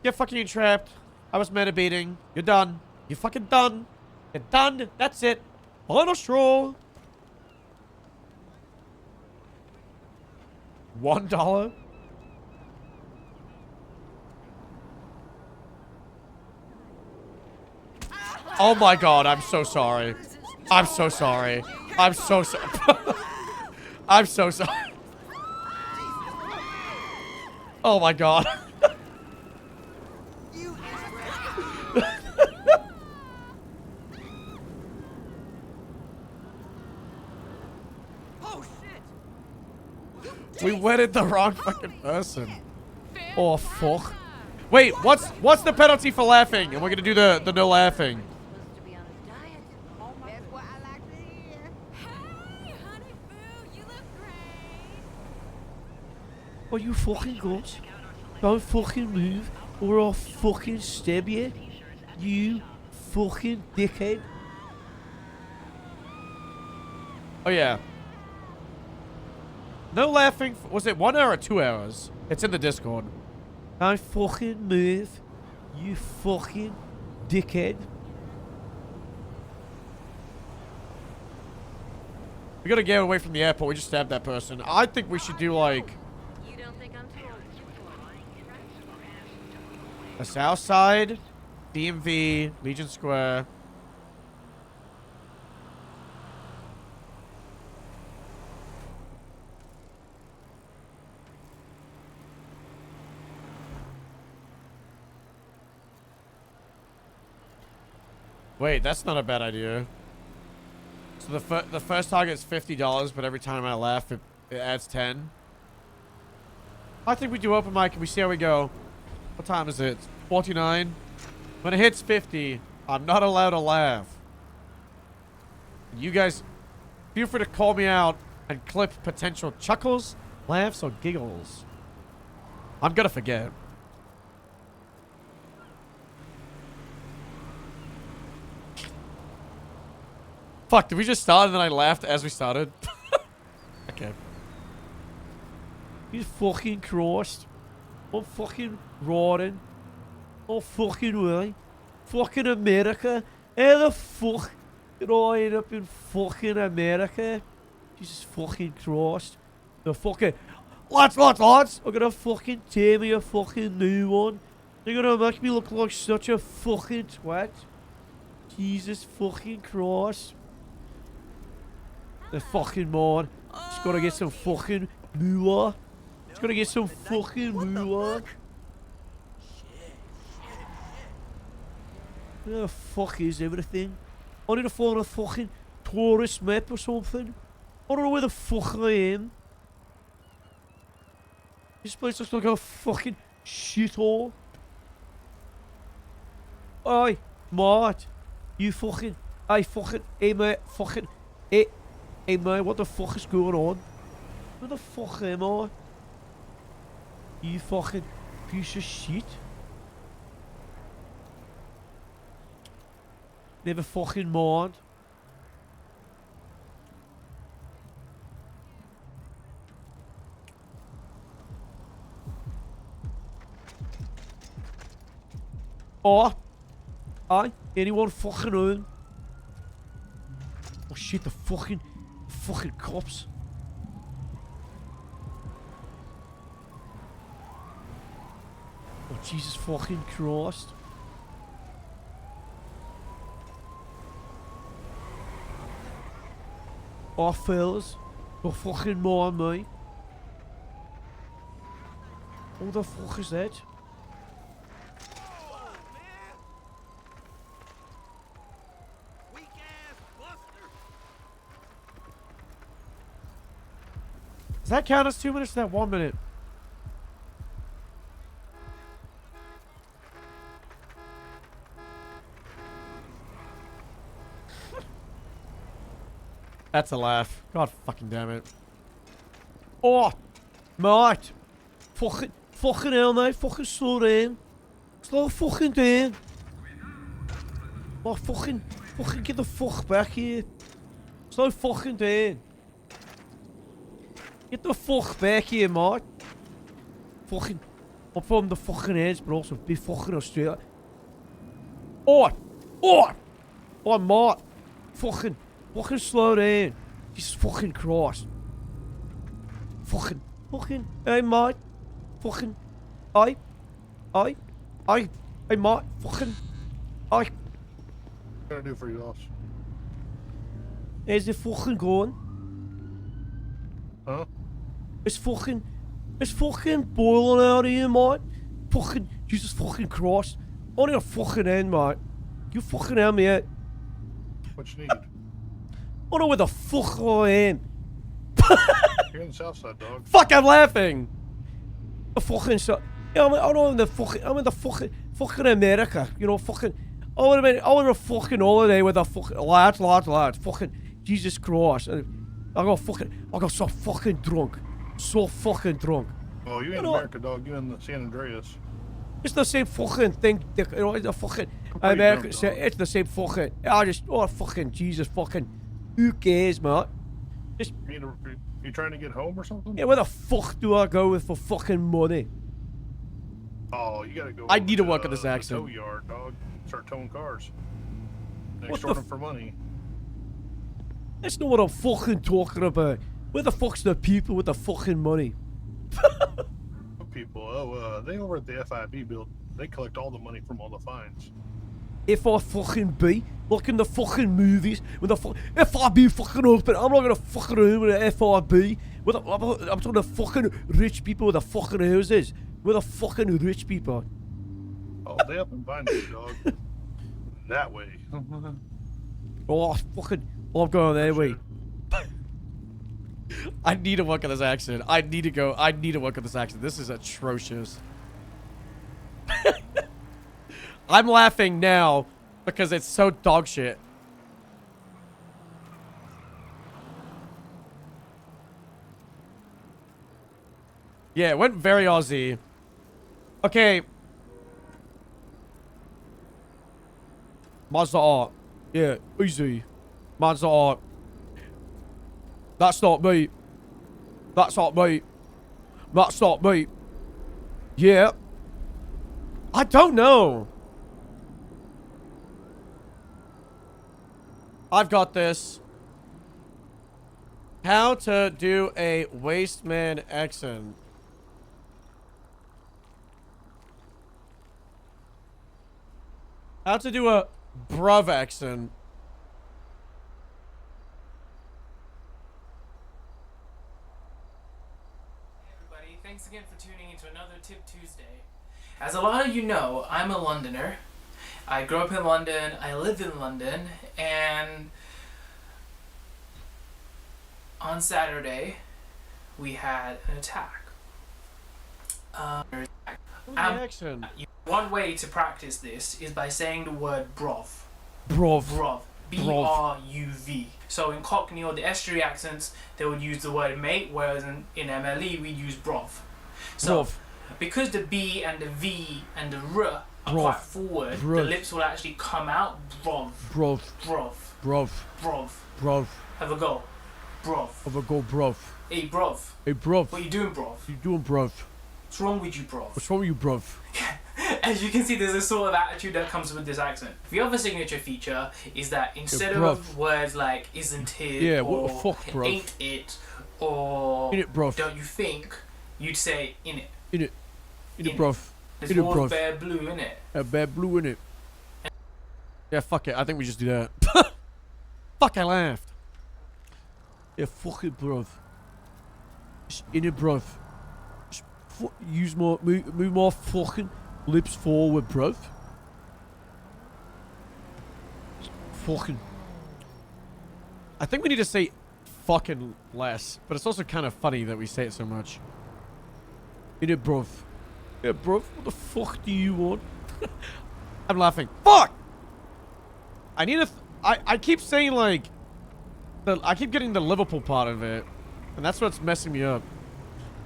Get fucking entrapped. I was meditating. You're done. You're fucking done. You're done. That's it. Final straw. $1? Oh my god, I'm so sorry. I'm so sorry. I'm so sorry. I'm so sorry. Oh my god. We wedded the wrong fucking person. Oh fuck. Wait, what's the penalty for laughing? And we're gonna do the no laughing. Are you fucking good? Don't fucking move or I'll fucking stab you. You fucking dickhead. Oh yeah. No laughing. Was it 1 hour or 2 hours? It's in the Discord. Don't fucking move. You fucking dickhead. We gotta get away from the airport. We just stabbed that person. I think we should do like... the South Side, DMV, Legion Square. Wait, that's not a bad idea. So the first target is $50, but every time I laugh, it adds 10. I think we do open mic and we see how we go. What time is it? 49. When it hits 50, I'm not allowed to laugh. You guys, feel free to call me out and clip potential chuckles, laughs, or giggles. I'm gonna forget. Fuck, did we just start and then I laughed as we started? Okay. You fucking Christ. I'm fucking roaring. Oh fucking way. Fucking America. How the fuck did I end up in fucking America? Jesus fucking Christ. The fucking... Lads! I'm gonna fucking tear me a fucking new one. They're gonna make me look like such a fucking twat. Jesus fucking Christ. The fucking man. Just gotta get some fucking moolah. Just gotta get some fucking moolah. Where the fuck is everything? I need to find a fucking tourist map or something. I don't know where the fuck I am. This place looks like a fucking shithole. Oi, Mart. You fucking... Hey mate, fucking... Hey mate, what the fuck is going on? Where the fuck am I? You fucking piece of shit. Never fucking mind. Oh. Aye, anyone fucking home? Oh shit, the fucking cops. Oh Jesus fucking Christ. Oh fellas, don't fucking mind me. What the fuck is that? Does that count as 2 minutes or that 1 minute? That's a laugh. God fucking damn it. Oh, mate. Fucking hell, mate. Fucking slow down. Slow fucking down. Oh, fucking get the fuck back here. Slow fucking down. Get the fuck back here, mate. Fucking, I'm from the fucking ends, but also be fucking Australia. Oh, mate. Fucking slow down. Jesus fucking Christ. Fucking, hey mate. Fucking, hey mate. Fucking, What can I do for you, boss? Is it fucking going? Huh? It's fucking boiling out here, mate. Fucking, Jesus fucking Christ. On your fucking end, mate. You fucking help me out. What you need? I don't know where the fuck I am. You're in the south side, dog. Fuck, I'm laughing. The fucking so. Yeah, I'm in the fucking America. You know, fucking. I would have a fucking holiday with a fucking lads. Fucking Jesus Christ. I got so fucking drunk. So fucking drunk. Oh, you in America, dog. You in the San Andreas. It's the same fucking thing. You know, it's the fucking America. It's the same fucking. Fucking Jesus fucking. Who cares, mate? Just. You trying to get home or something? Yeah, where the fuck do I go with for fucking money? Oh, you gotta go. I need to work on this accent. Tow yard, dog. Start towing cars. They What extort the them for money. That's not what I'm fucking talking about. Where the fuck's the people with the fucking money? People, they over at the FIB build. They collect all the money from all the fines. FIB, like in the fucking movies, when the FIB fucking open. I'm not gonna fucking room with the FIB. I'm talking to fucking rich people with the fucking houses. With the fucking rich people. Oh, they up and find you, dog. That way. Oh, fucking, I'm going that way. I need to work on this accent. I need to work on this accent. This is atrocious. I'm laughing now because it's so dog shit. Yeah, it went very Aussie. Okay. Mazda art. Yeah, easy. Mazda art. That's not me. That's not me. That's not me. Yeah. I don't know. I've got this. How to do a Wasteman accent. How to do a bruv accent. Everybody, thanks again for tuning into another Tip Tuesday. As a lot of you know, I'm a Londoner. I grew up in London, I live in London, and on Saturday we had an attack. One way to practice this is by saying the word bruv. Bruv. B-R-U-V. So in Cockney or the estuary accents, they would use the word mate, whereas in MLE we use bruv. So because the B and the V and the R are quite forward, the lips will actually come out. Bruv. Have a go. Bruv. Hey, bruv. What you doing, bruv? What's wrong with you, bruv? As you can see, there's a sort of attitude that comes with this accent. The other signature feature is that instead of words like isn't it, or what the fuck, bruv? Ain't it, or In it, bruv. don't you think, you'd say in it. In it, bruv. There's more bare blue in it. Bare blue in it. Yeah, fuck it. I think we just do that. Fuck, I laughed. Yeah, fuck it, bruv. Just in it, bruv. Just use more, move more fucking lips forward, bruv. Just fucking. I think we need to say fucking less. But it's also kind of funny that we say it so much. In it, bruv. Yeah, bruv. What the fuck do you want? I'm laughing. Fuck! I need a... I keep saying, like... I keep getting the Liverpool part of it. And that's what's messing me up.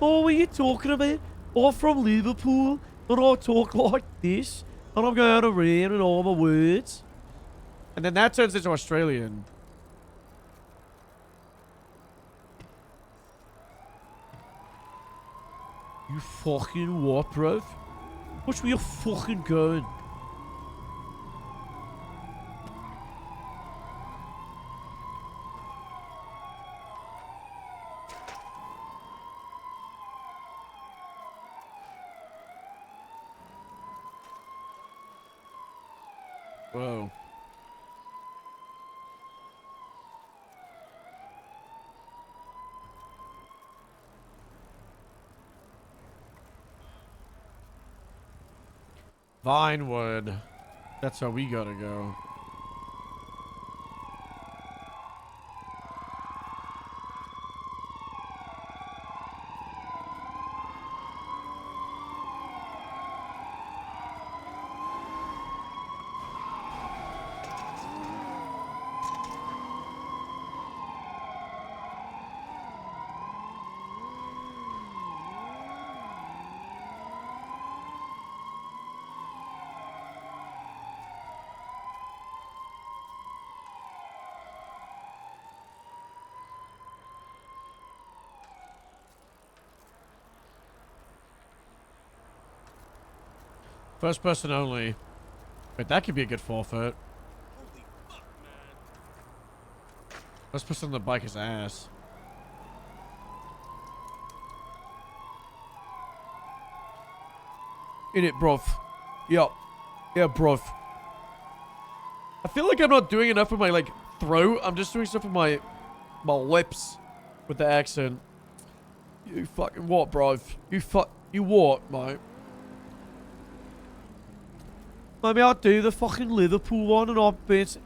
Oh, what are you talking about? I'm from Liverpool. And I talk like this. And I'm going around and all my words. And then that turns into Australian. You fucking what, bro? Which way you fucking going? Whoa. Vinewood. That's how we gotta go. First person only. Wait, that could be a good forfeit. First person on the bike is ass. In it, bruv. Yup. Yeah, bruv. I feel like I'm not doing enough with my, like, throat. I'm just doing stuff with my lips with the accent. You fucking what, bruv? You what, mate? Maybe I'll do the fucking Liverpool one and I'll bit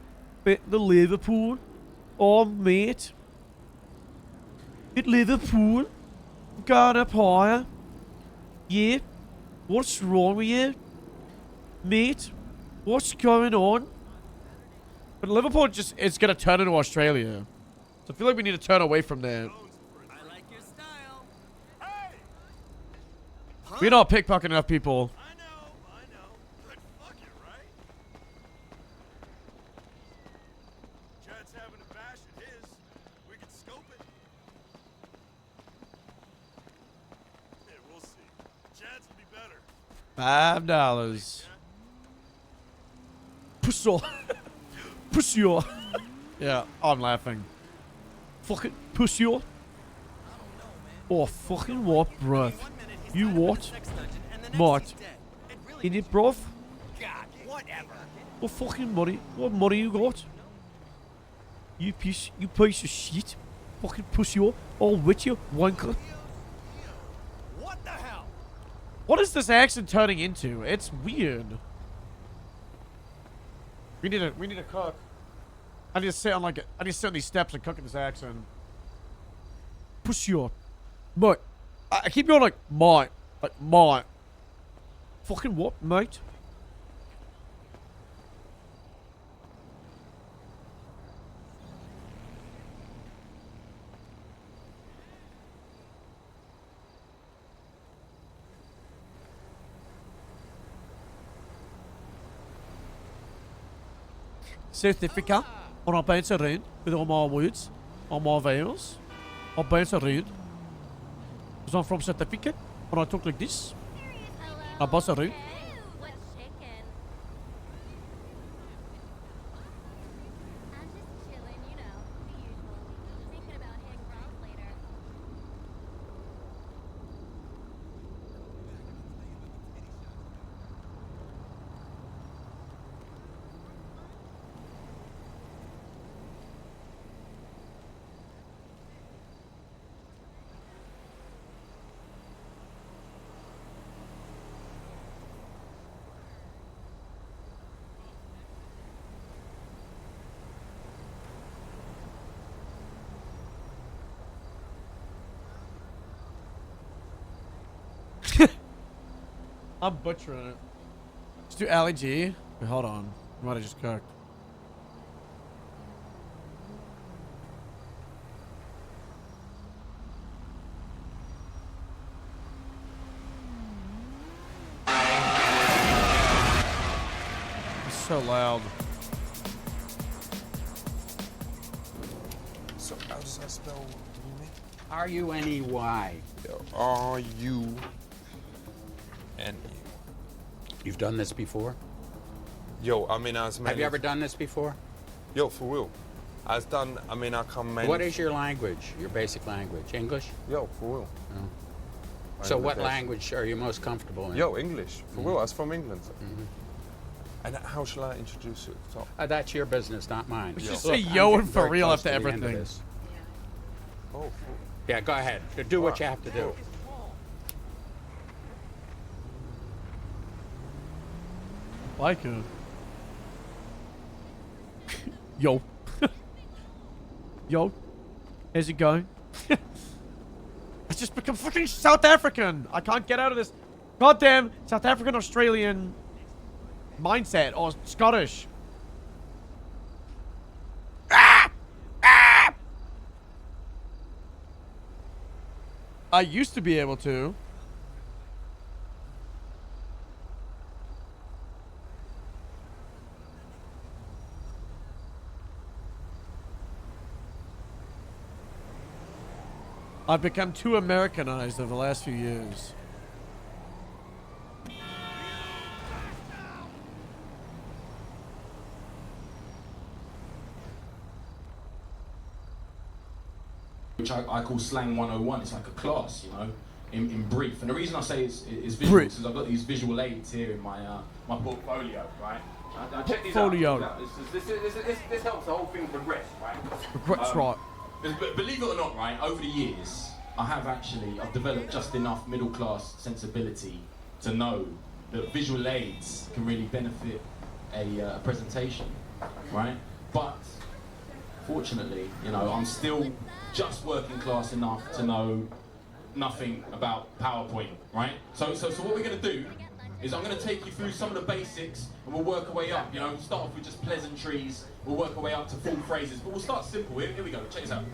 the Liverpool. Oh, mate. At Liverpool. Going up higher. Yeah. What's wrong with you? Mate. What's going on? But Liverpool just, it's going to turn into Australia. So I feel like we need to turn away from there. I like your style. Hey! We're not pickpocketing enough people. $5. Pussy. Pussy. Yeah, I'm laughing. Fucking pussy. Oh, fucking what, bruv? You what? Mate. In it, bruv? What fucking money? What money you got? You piece of shit. Fucking pussy. All with you, wanker. What is this accent turning into? It's weird. We need to cook. I need to sit on these steps and cook in this accent. Push you. Mate. I keep going like mate. Like mate. Fucking what, mate? South Africa, and I bounce around with all my words, all my vowels. I bounce around. Because I'm from South Africa, and I talk like this. I bounce around. I'm butchering it. Let's do Ali G. Wait, hold on. What I just cooked. It's so loud. So how does that spell Rumi? R-U-N-E-Y. R-U-N-E. You've done this before? Yo, I mean, Have you ever done this before? Yo, for real. I come mainly... What is your language, your basic language? English? Yo, for real. Oh. So what language are you most comfortable in? Yo, English. For real, I was from England. And how shall I introduce it? That's your business, not mine. We should say yo and for real after to the end of everything. this. Oh, yeah, go ahead. Do what you have to do. Like it. Yo. Yo. How's it going? I just become fucking South African. I can't get out of this goddamn South African Australian mindset or Scottish. I used to be able to. I've become too Americanized over the last few years. Which I call slang 101. It's like a class, you know, in brief. And the reason I say it's visual is because I've got these visual aids here in my my portfolio, right? Now check these out. This helps the whole thing progress, right? Progress, right. But believe it or not, right, over the years, I've developed just enough middle class sensibility to know that visual aids can really benefit a presentation, right? But fortunately, you know, I'm still just working class enough to know nothing about PowerPoint, right? So what we're gonna do is I'm gonna take you through some of the basics and we'll work our way up, you know, start off with just pleasantries, we'll work our way up to full phrases, but we'll start simple. Here we go, check this out.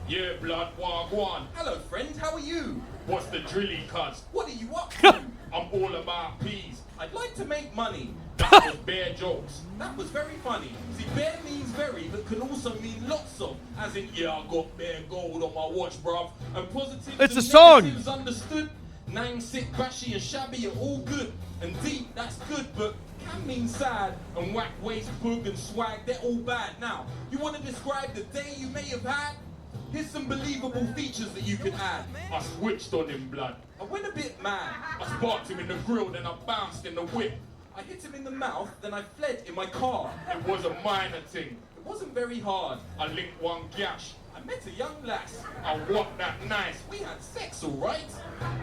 Yeah, blood, wagwan. Hello, friend, how are you? What's the drilly, cuz? What are you up to? I'm all about peas. I'd like to make money. That was bare jokes. That was very funny. See, bare means very, but can also mean lots of. As in, yeah, I got bare gold on my watch, bruv. And positives It's and a song. negatives understood. Nang, sick, bashy, and shabby are all good. And deep, that's good, but can mean sad. And whack, waist, boog, and swag, they're all bad. Now, you want to describe the day you may have had? Here's some believable features that you can add. I switched on him, blood. I went a bit mad. I sparked him in the grill, then I bounced in the whip. I hit him in the mouth, then I fled in my car. It was a minor thing. It wasn't very hard. I linked one gash. I met a young lass. I walked that nice. We had sex, alright?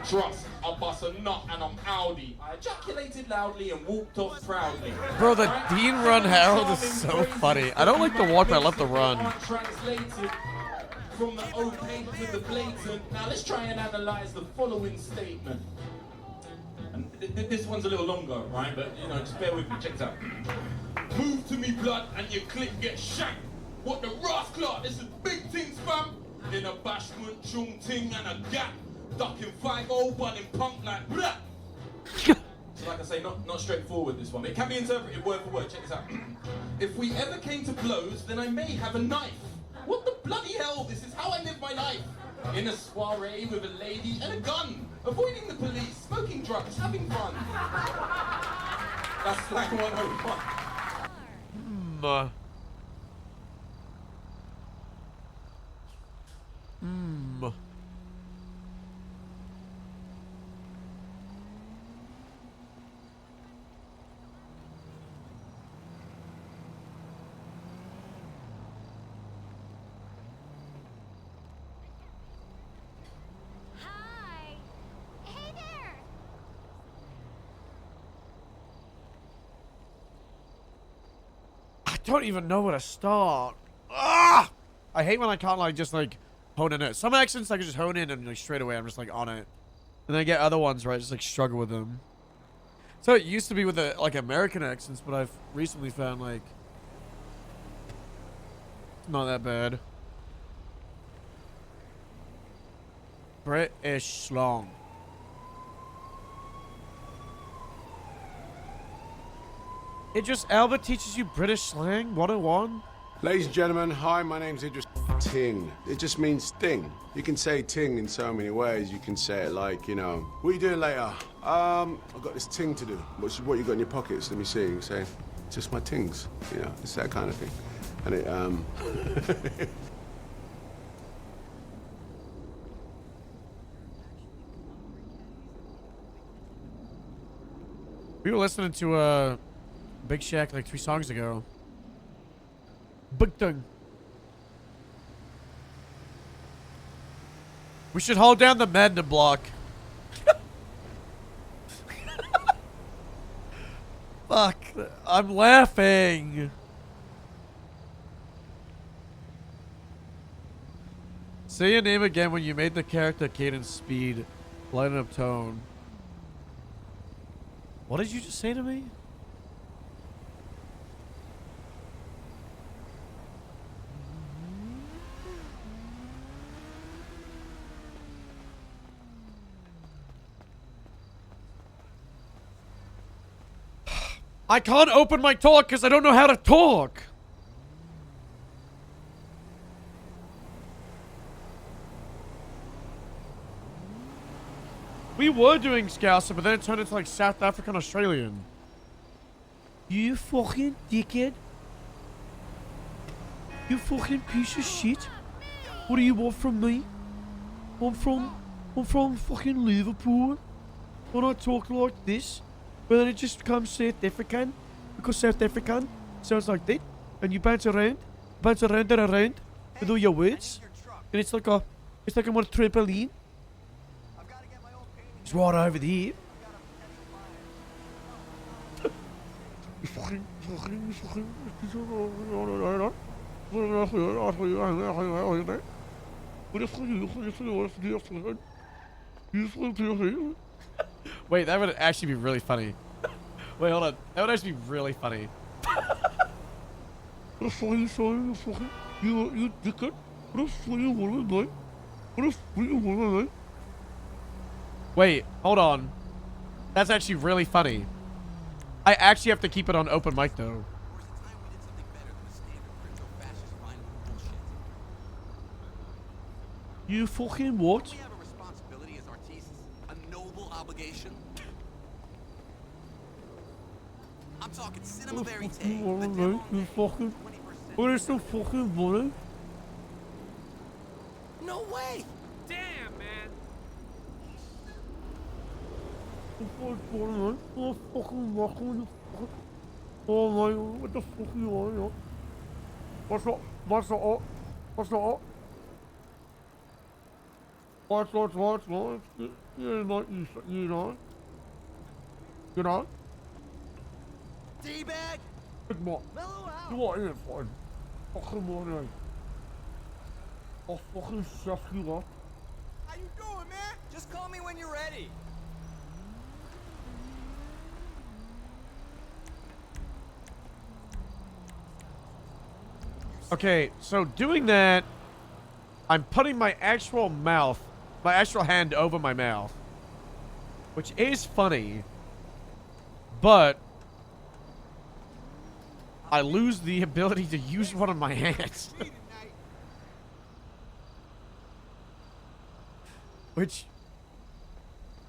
Trust, I bust a nut and I'm Audi. I ejaculated loudly and walked off proudly. Bro, the Dean Run Harold is so funny. I don't like the walk, but I love the run. Translated from the opaque to the blatant. Now let's try and analyze the following statement. And this one's a little longer, right? But, you know, just bear with me. Check this out. Move to me, blood, and your clip gets shanked. What the rascal? This is big things, fam. In a bashment, chung ting, and a gap. Ducking 5-0, bunning punk like blah. So like I say, not straightforward, this one. But it can be interpreted word for word. Check this out. If we ever came to blows, then I may have a knife. What the bloody hell? This is how I live my life. In a soiree with a lady and a gun. Avoiding the police, smoking drugs, having fun. That's slang 101. Hi. Hey there. I don't even know where to start. Ah! I hate when I can't like just like hone in it. Some accents I can just hone in and like straight away I'm just like on it. And then I get other ones where I just like struggle with them. So it used to be with like American accents, but I've recently found like it's not that bad. British slang. Idris Elba teaches you British slang 101. Ladies and gentlemen, hi, my name's Idris Ting. It just means thing. You can say ting in so many ways. You can say it like, you know, what are you doing later? I've got this ting to do. What you got in your pockets? Let me see. You say, just my tings. You know, it's that kind of thing. And it, We were listening to Big Shaq like 3 songs ago. Big thing. We should hold down the Menden block. Fuck. I'm laughing. Say your name again when you made the character cadence speed. Lighten up tone. What did you just say to me? I can't open my talk because I don't know how to talk. We were doing Scouser, but then it turned into like South African Australian. You fucking dickhead. You fucking piece of shit. What do you want from me? I'm from fucking Liverpool. When I talk like this, but then it just becomes South African. Because South African sounds like that. And you bounce around and around with all your words. And it's like I'm on a trampoline. It's right over there. Wait, that would actually be really funny. Wait, hold on. That would actually be really funny. You dickhead. Wait, hold on. That's actually really funny. I actually have to keep it on open mic though. You fucking what? We have a responsibility as artistes, a noble obligation. I'm talking cinema verite. You fucking. What is so fucking funny? No way! Damn, man. Oh fucking fucking. Oh my god, what the fuck you are? What's up? What's up? What's up? What's you know? You know? D-bag? Come on. Mellow out. You are in fine. Fucking morning. I'll fucking suck you up. How you doing, man? Just call me when you're ready. Okay, so doing that, I'm putting my actual hand over my mouth, which is funny, but I lose the ability to use one of my hands. Which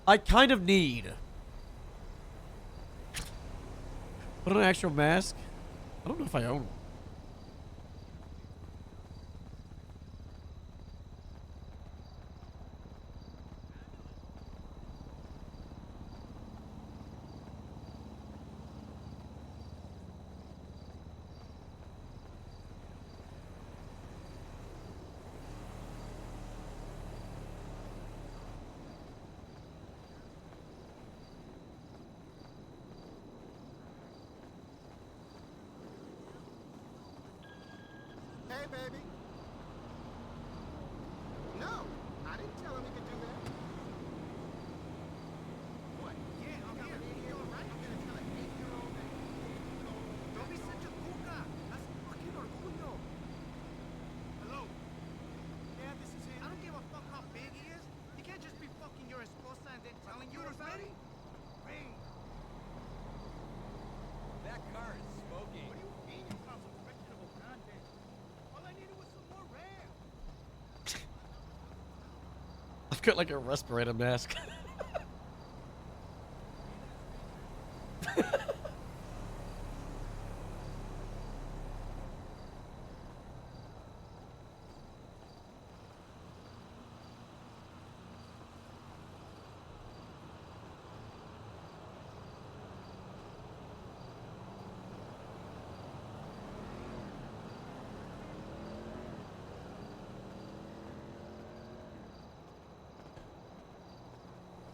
I kind of need. Put an actual mask? I don't know if I own one. Hey, baby. No, I didn't tell him he could do that. What? Yeah, I'm here. You're right. got like a respirator mask.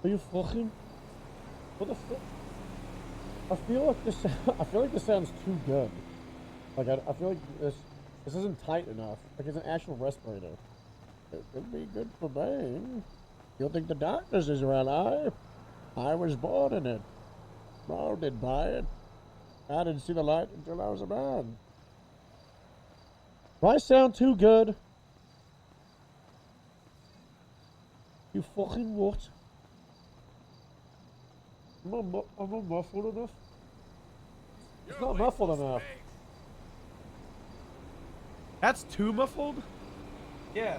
Are you fucking? What the fuck? I feel like this. I feel like this sounds too good. Like I feel like this isn't tight enough. Like it's an actual respirator. It could be good for me. You'll think the darkness is around. I was born in it. Molded by it. I didn't see the light until I was a man. Do I sound too good? You fucking what? I'm not muffled enough. It's not muffled enough. That's too muffled? Yeah.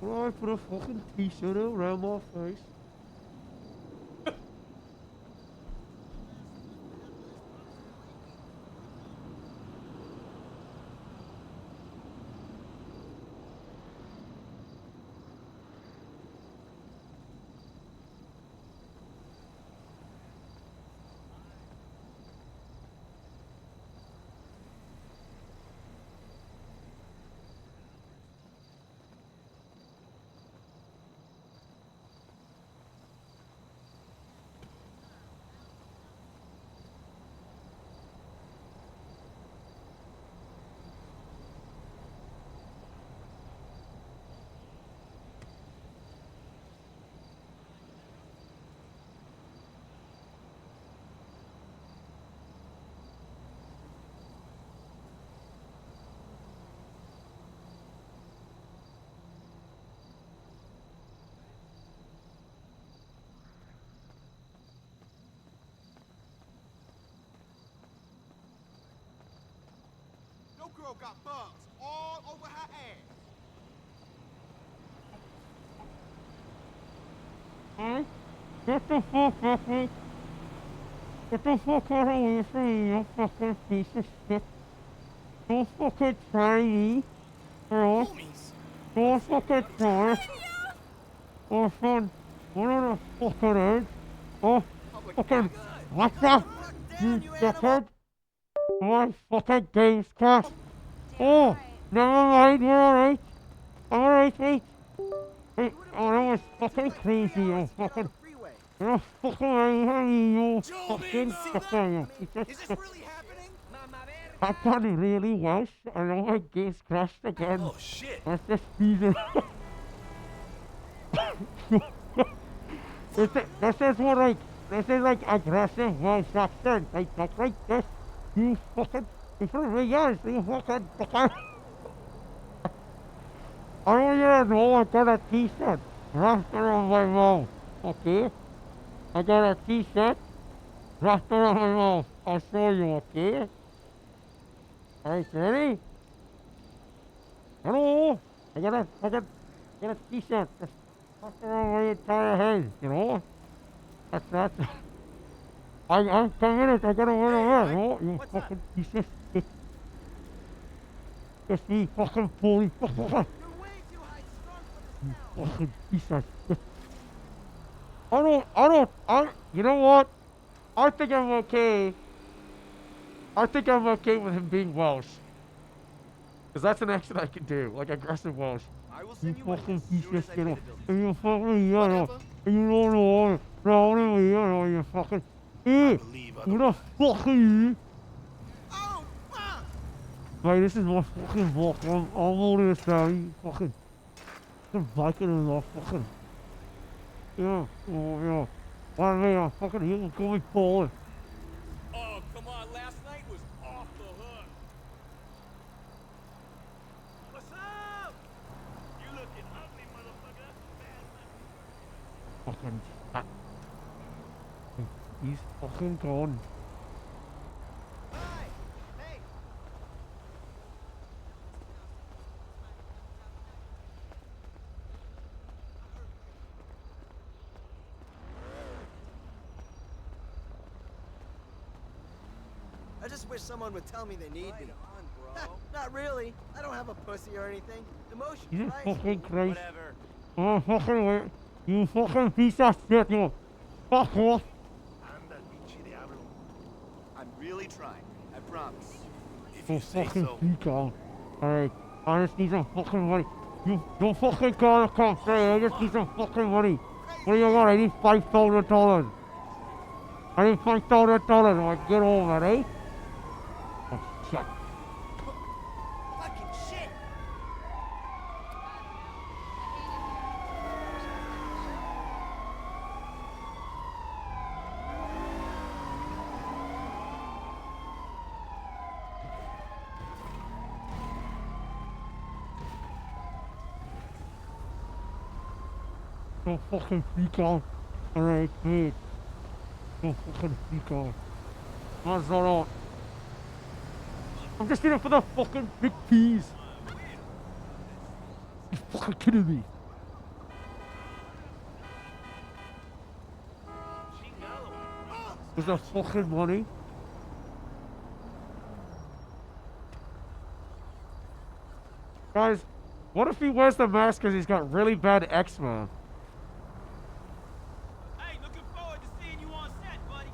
Well, I put a fucking t-shirt around my face. Your girl got bugs all over her ass. Hey, get the fuck off me. Get the fuck out of here from me, you fucking piece of shit. Don't fucking try me. Alright? Don't fucking try it. Oh, son. What are the fucking eggs? Oh, fucking. What the? You dickhead. My fucking game's crashed. Oh, never mind, we're alright. I'm alright, mate. Hey, oh, that was fucking crazy, you fucking. You're fucking you fucking fucking. Is this really happening? I've done really well. I know my game's crashed again. Oh shit. Let's just use it. This is what like, this is like aggressive voice accent. Like, talk like this. You fucking, in front of me, yes, you fucking. I want you to know I got a t-shirt wrapped around my mouth, okay? I got a t-shirt wrapped around my mouth. I'll show you, okay? Alright, ready? Hello? I got a t-shirt wrapped around my entire head, you know? That's I'm 10 minutes, I gotta run away, you know? You fucking piece of shit. Just me fucking bully. You fucking piece of shit. You know what? I think I'm okay. I think I'm okay with him being Welsh. Because that's an action I can do, like aggressive Welsh. You fucking piece of shit. And you fucking yellow. And you don't know round me, you fucking. Hey, who the fuck are you? Oh, fuck! Mate, this is my fucking block. I'm all this now, you fucking. I'm biking in my fucking. Yeah, oh, yeah. One day I'm fucking here and call me Paul. Oh, come on, last night was off the hook. What's up? You looking ugly, motherfucker. Fucking fat. He's fucking gone. Hey, I just wish someone would tell me they need me. Not really. I don't have a pussy or anything. Emotion, You right? fucking Christ. Whatever. Oh, fucking wait. You fucking piece of shit, you. Fuck off. I'm really trying. I promise. If Oh, you say fucking so. freak out. Alright, I just need some fucking money. You don't fucking call the cops, right? I just need some fucking money. What do you want? I need $5,000. I need $5,000. I get over it, eh? Oh, shit. Fucking shit. Don't fucking freak out. Alright, wait. Don't fucking freak out. That's alright. I'm just in it for the fucking big peas. You fucking kidding me? Is that fucking money? Guys, what if he wears the mask because he's got really bad eczema? Hey, looking forward to seeing you on set, buddy.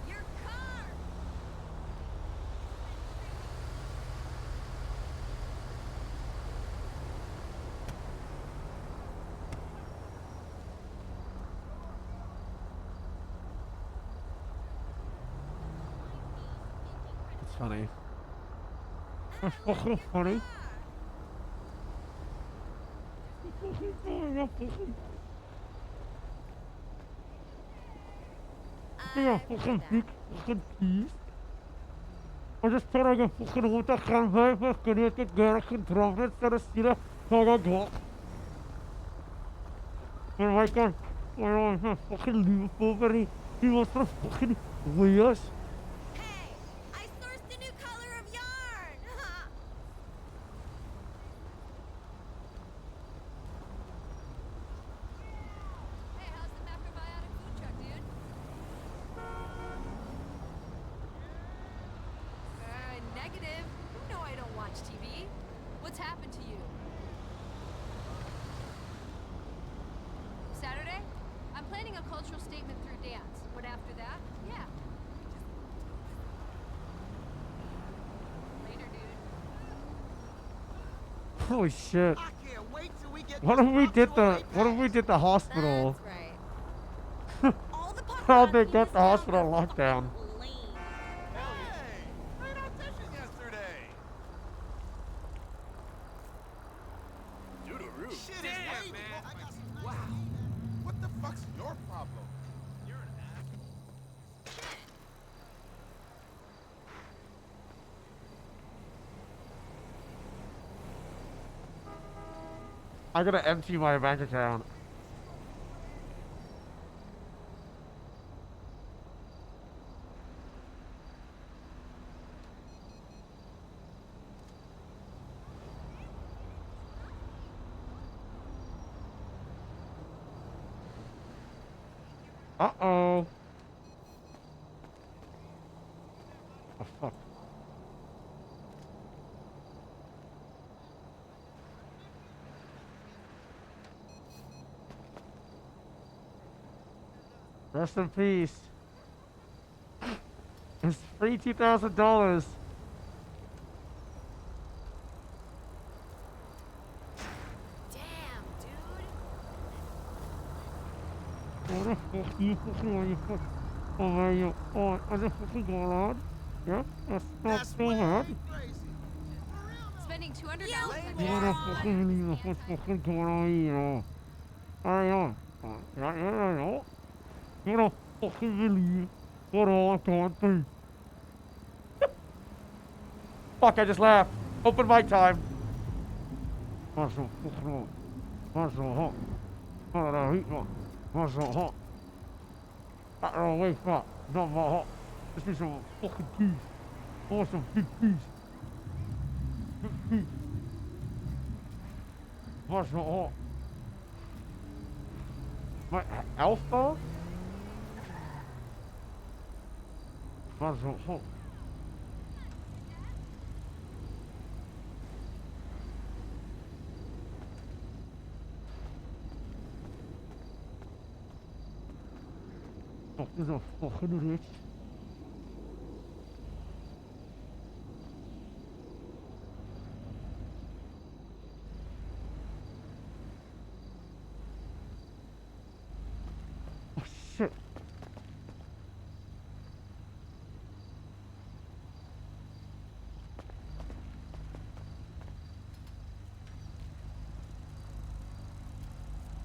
Your car! It's funny. That's fucking funny. Yeah, fucking big fucking peas. I just thought I could fucking hold the camera for fucking get a control instead of see the fucking and I can, I don't fucking leave over he wants to fucking weigh us. I sourced a new color of yarn! Hey, how's the macrobiotic food truck, dude? Negative. You know I don't watch TV. What's happened to you? Saturday? I'm planning a cultural statement through dance. What after that? Yeah. Later, dude. Holy shit. What if we did the hospital? How they got the hospital locked down? Shit is way, man. Wow. What the fuck's your problem? You're an ass. I gotta empty my bank account. Uh-oh. Oh, fuck. Rest in peace. It's free $2,000. What the fuck you fucking are you fuck? Oh man, you oh are they fucking going on? Yeah? That's not so hard. Spending $200 What the fucking what's fucking going on here? I know. Yeah. You don't fucking believe what all I'm going through. Fuck, I just laughed. Open mic time. That's so fucking hot. That's so hot. Oh, no, heat one. That's so hot. That's all way fat. Not my hot. This is some fucking peas. Oh, some big peas. Big peas. That's not hot. My alpha? Oh. Fuck is a fucking rich. Oh shit.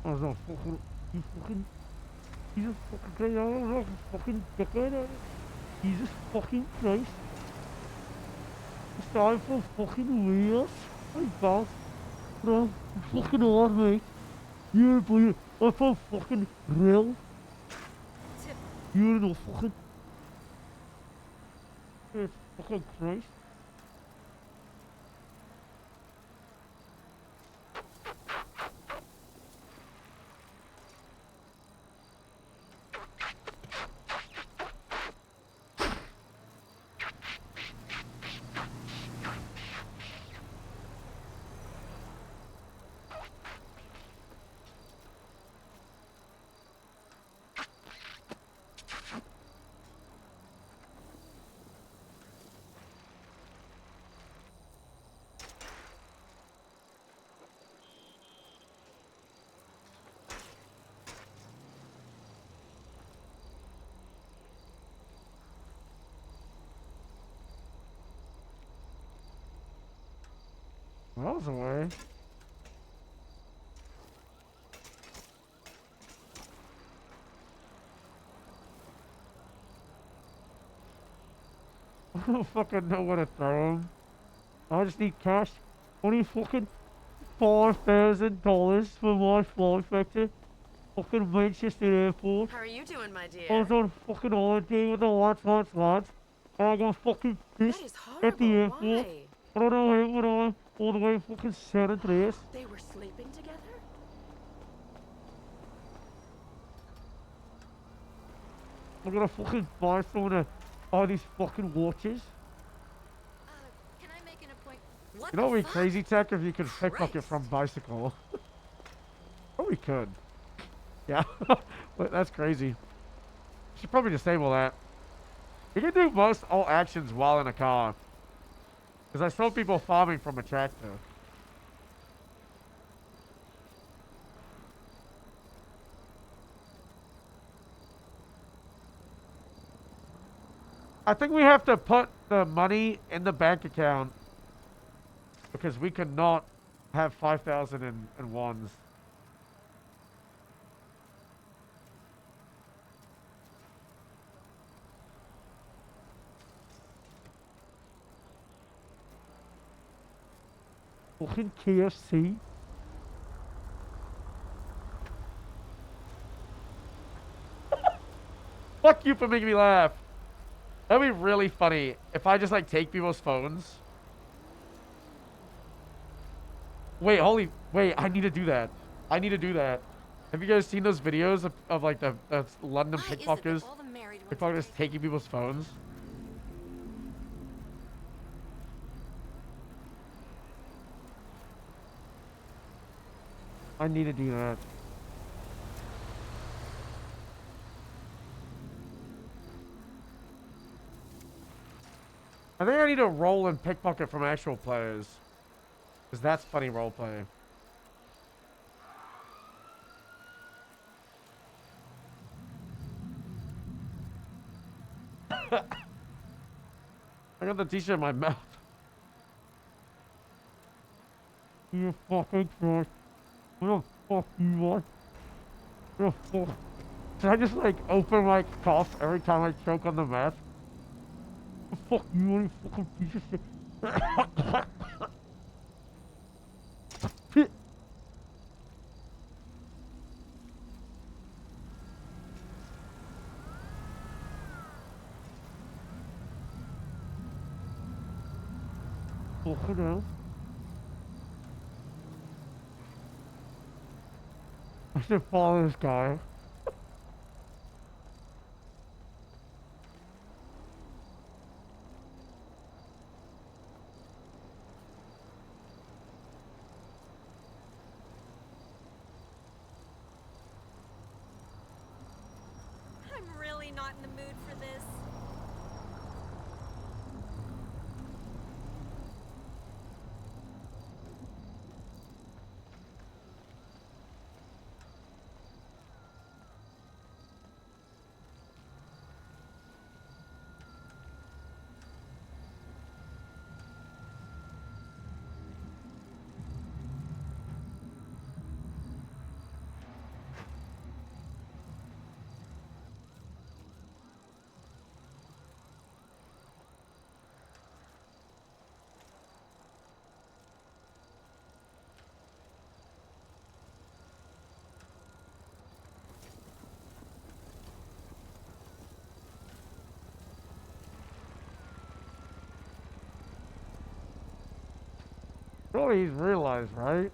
Oh no, fucking, you fucking, Jesus fucking Christ, I don't know, fucking dickhead. Jesus fucking Christ. It's time for fucking wheels. I bounce. Bro, I'm fucking hard, mate. You're boy, I'm for fucking real. You're no fucking. Jesus fucking Christ. That was a way. I don't fucking know what to throw him. I just need cash. Only fucking $4,000 for my flight vector. Fucking Manchester Airport. How are you doing, my dear? I was on fucking holiday with the lads. And I got fucking pissed at the airport. Why? I don't know all the way to fucking San Andreas. They were sleeping together? I'm gonna fucking buy some of all these fucking watches. Can I make an appointment? What You know what the would be fuck? crazy, Tech, if you could pickpocket from bicycle? Oh, we could. Yeah, but that's crazy. Should probably disable that. You can do most all actions while in a car. Because I saw people farming from a tractor. I think we have to put the money in the bank account because we cannot have 5,000 in ones. Fucking KFC. Fuck you for making me laugh. That'd be really funny if I just like take people's phones. Wait, wait, I need to do that. I need to do that. Have you guys seen those videos of like the London pickpocketers? Pickpocketers taking people's phones? I need to do that. I think I need to roll and pickpocket from actual players. Because that's funny roleplay. I got the t-shirt in my mouth. You fucking Christ. What the fuck you want? What the fuck? Should I just like open my cough every time I choke on the mask? Fuck you, you fucking piece of shit. Fucking hell. I should follow this guy. really not in the mood for this. Surely he's realized, right?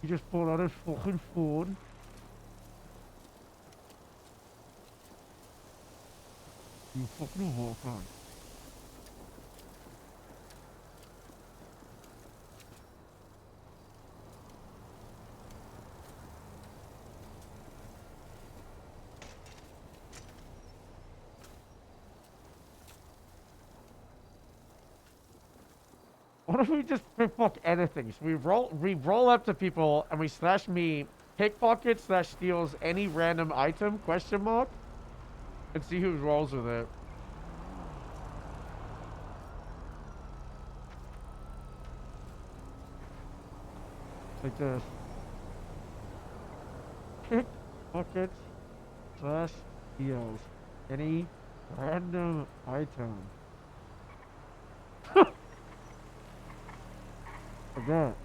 He just pulled out his fucking phone. You fucking walk on. What if we just pickpocket anything? So we roll up to people and we slash me pickpocket slash steals any random item, question mark, and see who rolls with it. Like this. Pickpocket slash steals any random item. Like that.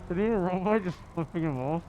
Did he roll by just flipping him off?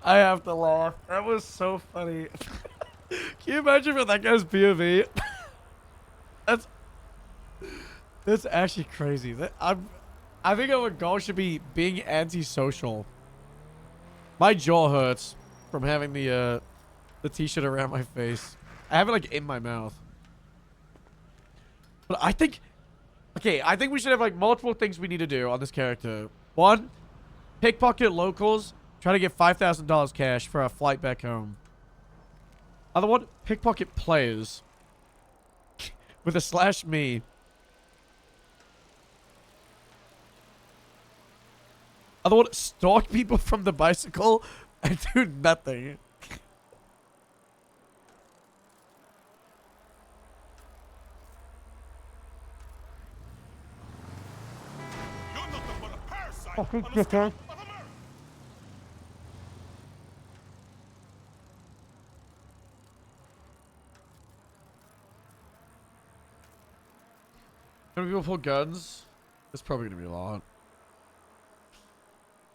I have to laugh. That was so funny. Can you imagine for that guy's POV? That's actually crazy. I think our goal should be being antisocial. My jaw hurts from having the t-shirt around my face. I have it like in my mouth. But I think we should have like multiple things we need to do on this character. One, Pickpocket locals. Try to get $5,000 cash for a flight back home. Other one, pickpocket players. With a /me. Other one, stalk people from the bicycle and do nothing. Fucking dickhead. How many people pull guns? It's probably gonna be a lot.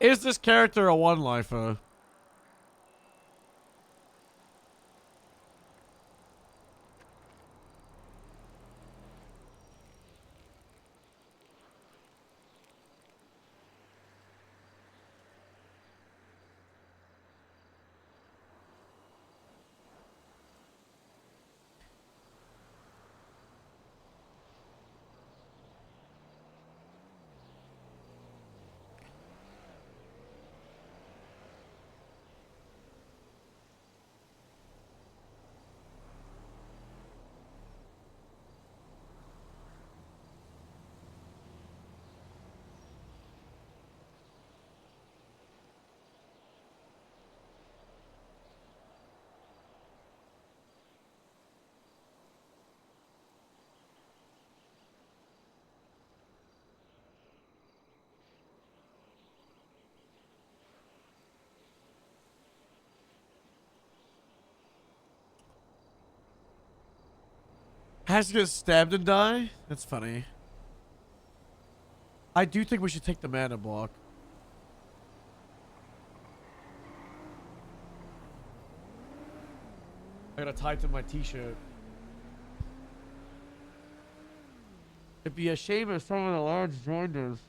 Is this character a one-lifer? Has to get stabbed and die? That's funny. I do think we should take the mana block. I gotta tighten my t-shirt. It'd be a shame if some of the lads joined us.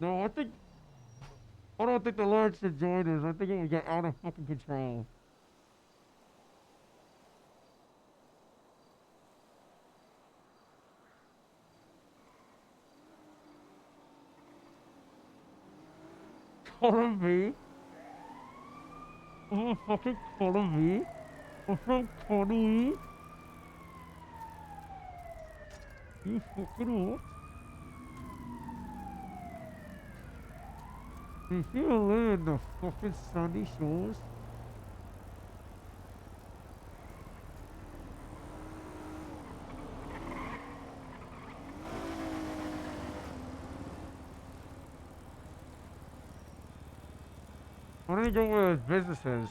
No, I don't think the lads should join us. I think it would get out of fucking control. Follow me. Oh, fucking follow me. Oh, follow me. You fucking what? If you live in the fucking sunny shores. Why don't you go where his business is?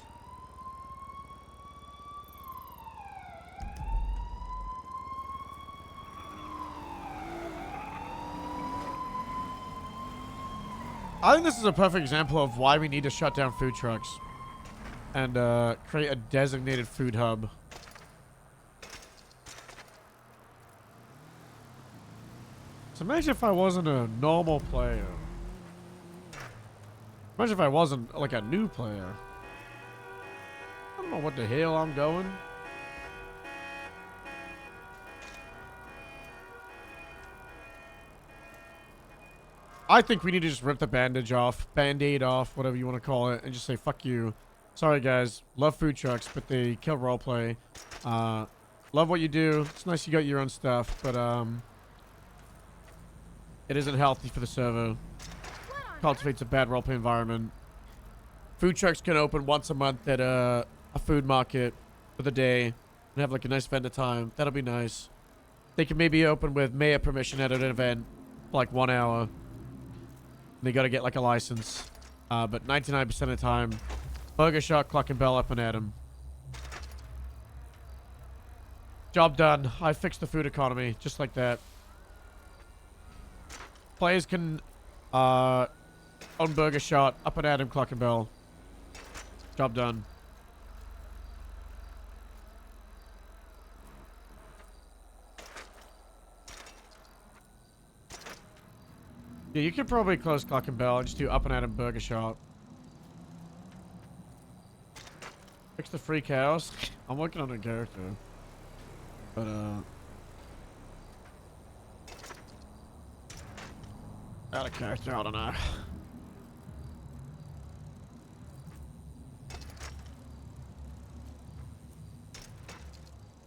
I think this is a perfect example of why we need to shut down food trucks and create a designated food hub. So imagine if I wasn't a normal player. Imagine if I wasn't like a new player. I don't know what the hell I'm going. I think we need to just rip the band-aid off, whatever you want to call it, and just say, fuck you. Sorry, guys. Love food trucks, but they kill roleplay. Love what you do. It's nice you got your own stuff, but, it isn't healthy for the server. Cultivates a bad roleplay environment. Food trucks can open once a month at a food market for the day and have, like, a nice vendor time. That'll be nice. They can maybe open with mayor permission at an event for, like, 1 hour. They gotta get like a license. But 99% of the time, Burger Shot, Cluck and Bell up and at 'em. Job done. I fixed the food economy, just like that. Players can own Burger Shot, up and at 'em, Cluck and Bell. Job done. Yeah, you could probably close Cluck and Bell and just do up and at 'em Burger Shop. Fix the free cows. I'm working on a character. But, Out of character, I don't know.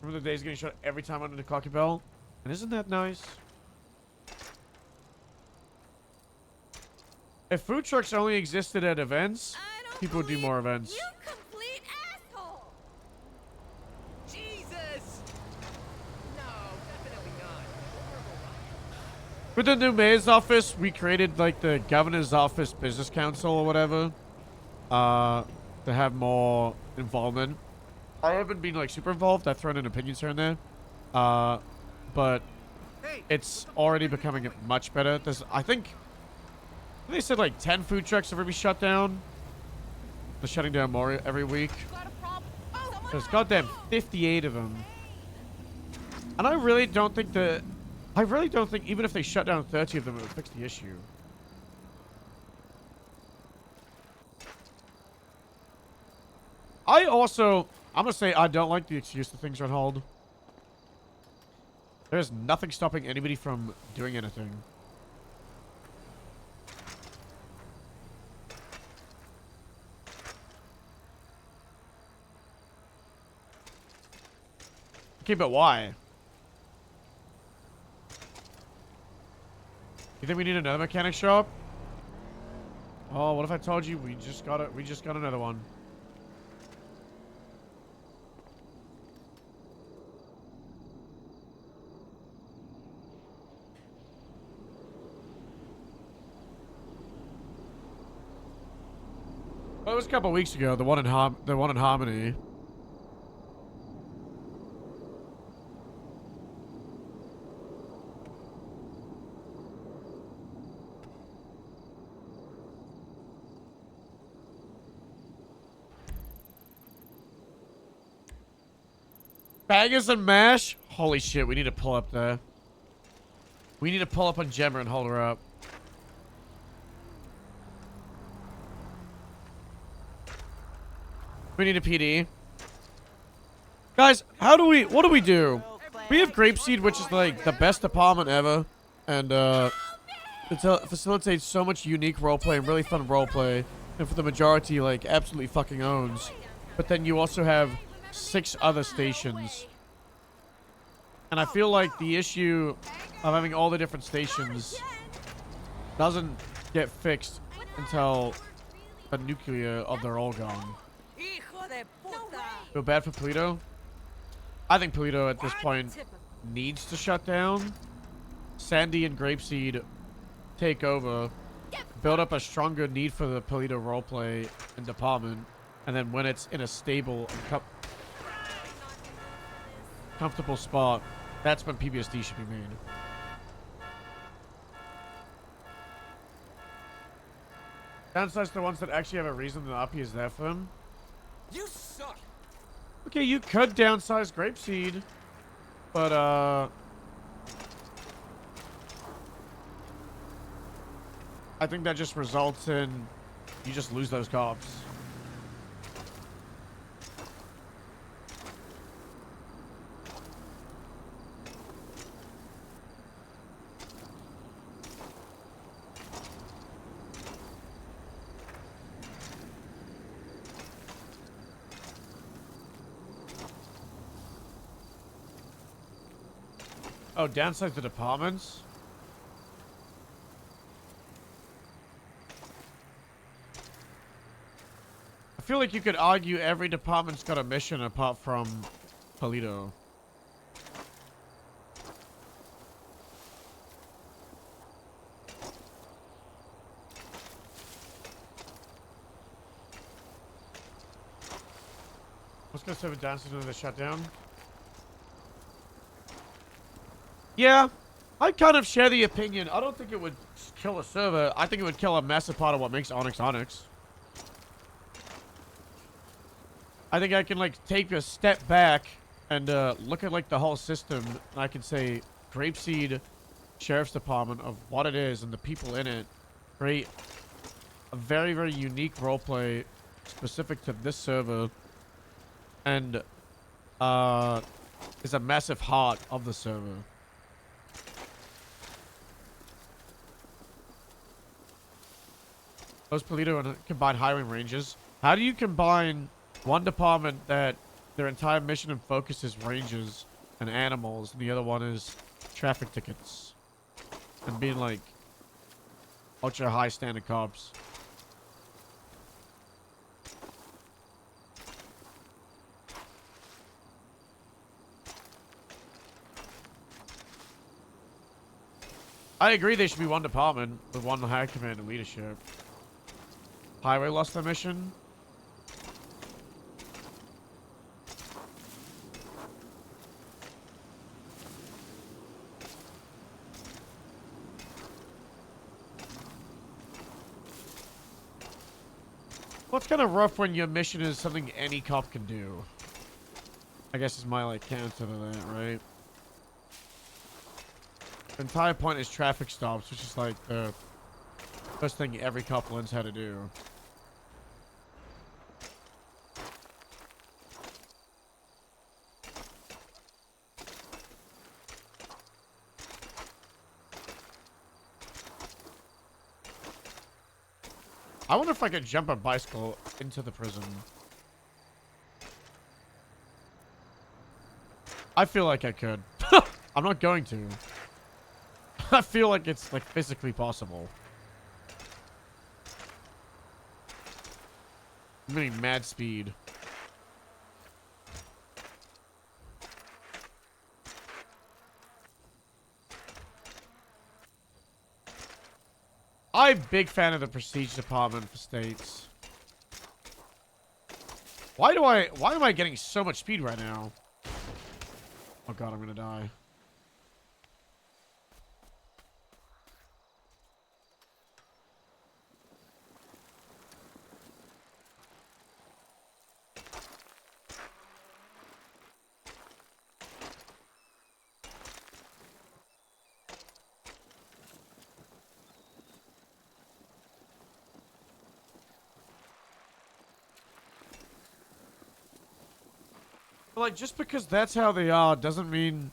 Remember the days getting shot every time under the cocky bell? And isn't that nice? If food trucks only existed at events, people would do more events. You complete asshole! Jesus! No, definitely not. With the new mayor's office, we created like the governor's office business council or whatever. To have more involvement. I haven't been like super involved. I've thrown in opinions here and there. But it's already becoming much better. I think they said like 10 food trucks are going to be shut down. They're shutting down more every week. There's goddamn 58 of them. And I really don't think even if they shut down 30 of them, it would fix the issue. I'm gonna say I don't like the excuse that things are on hold. There's nothing stopping anybody from doing anything. Okay, but why? You think we need another mechanic shop? Oh, what if I told you we just got another one? Well, it was a couple weeks ago. The one in Harmony. Bangers and mash? Holy shit, we need to pull up there. We need to pull up on Gemma and hold her up. We need a PD. Guys, what do we do? We have Grapeseed, which is like the best department ever. And it facilitates so much unique roleplay and really fun roleplay. And for the majority, like, absolutely fucking owns. But then you also have 6 other stations. And I feel like the issue of having all the different stations doesn't get fixed until the nuclear of they're all gone. Feel bad for Polito? I think Polito at this point needs to shut down. Sandy and Grapeseed take over, build up a stronger need for the Polito roleplay and department, and then when it's in a stable and comfortable spot, that's when PBSD should be made. Downside's the ones that actually have a reason the API is there for them. You suck. Okay, you could downsize Grapeseed, but I think that just results in you just lose those cops. Oh, downsize the departments? I feel like you could argue every department's got a mission apart from Polito. Let's go serve a downsize into the shutdown. Yeah, I kind of share the opinion. I don't think it would kill a server. I think it would kill a massive part of what makes Onyx Onyx. I think I can, like, take a step back and look at, like, the whole system. And I can say, Grapeseed Sheriff's Department of what it is and the people in it. Create a very, very unique roleplay specific to this server. And is a massive heart of the server. Los Polito and combine highway ranges. How do you combine one department that their entire mission and focus is ranges and animals, and the other one is traffic tickets and being like ultra high standard cops? I agree they should be one department with one high command and leadership. Highway lost their mission. Well, it's kind of rough when your mission is something any cop can do. I guess is my like counter to that, right? The entire point is traffic stops, which is like the first thing every cop learns how to do. I wonder if I could jump a bicycle into the prison. I feel like I could. I'm not going to. I feel like it's like physically possible. I'm getting mad speed. I'm a big fan of the Prestige Department for states. Why am I getting so much speed right now? Oh god, I'm gonna die. But like, just because that's how they are doesn't mean...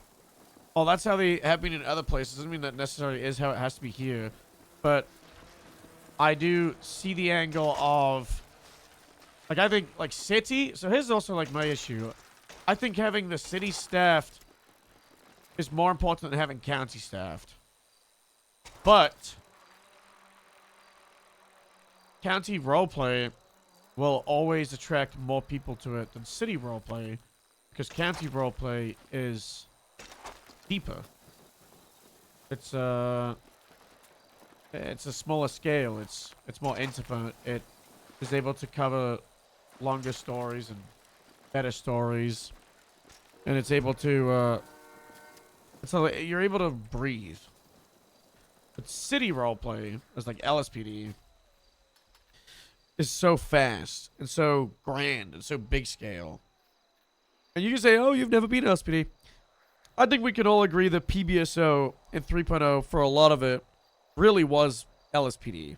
Oh, that's how they have been in other places. Doesn't mean that necessarily is how it has to be here. But I do see the angle of... Like, I think, like, city... So here's also, like, my issue. I think having the city staffed is more important than having county staffed. But county roleplay will always attract more people to it than city roleplay. Because county roleplay is deeper. It's a smaller scale. It's more intimate. It is able to cover longer stories and better stories, and it's able to so you're able to breathe. But city roleplay, as like LSPD, is so fast and so grand and so big scale. And you can say, oh, you've never been LSPD. I think we can all agree that PBSO in 3.0, for a lot of it, really was LSPD.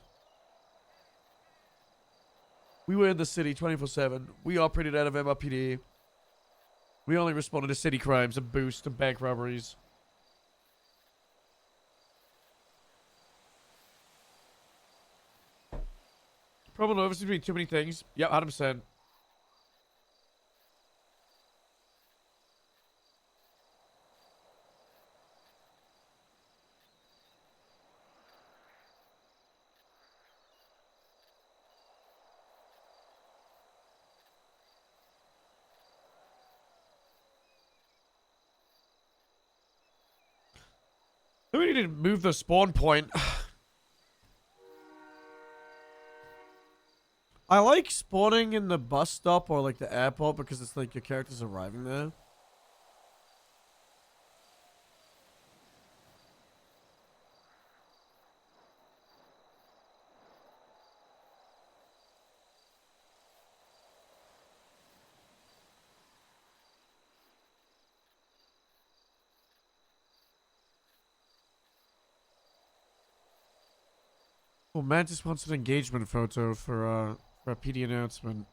We were in the city 24/7. We operated out of MRPD. We only responded to city crimes and boosts and bank robberies. Problem over seems to be too many things. Yep, 100%. We need to move the spawn point. I like spawning in the bus stop or like the airport because it's like your character's arriving there. Well, Mantis wants an engagement photo for a PD announcement.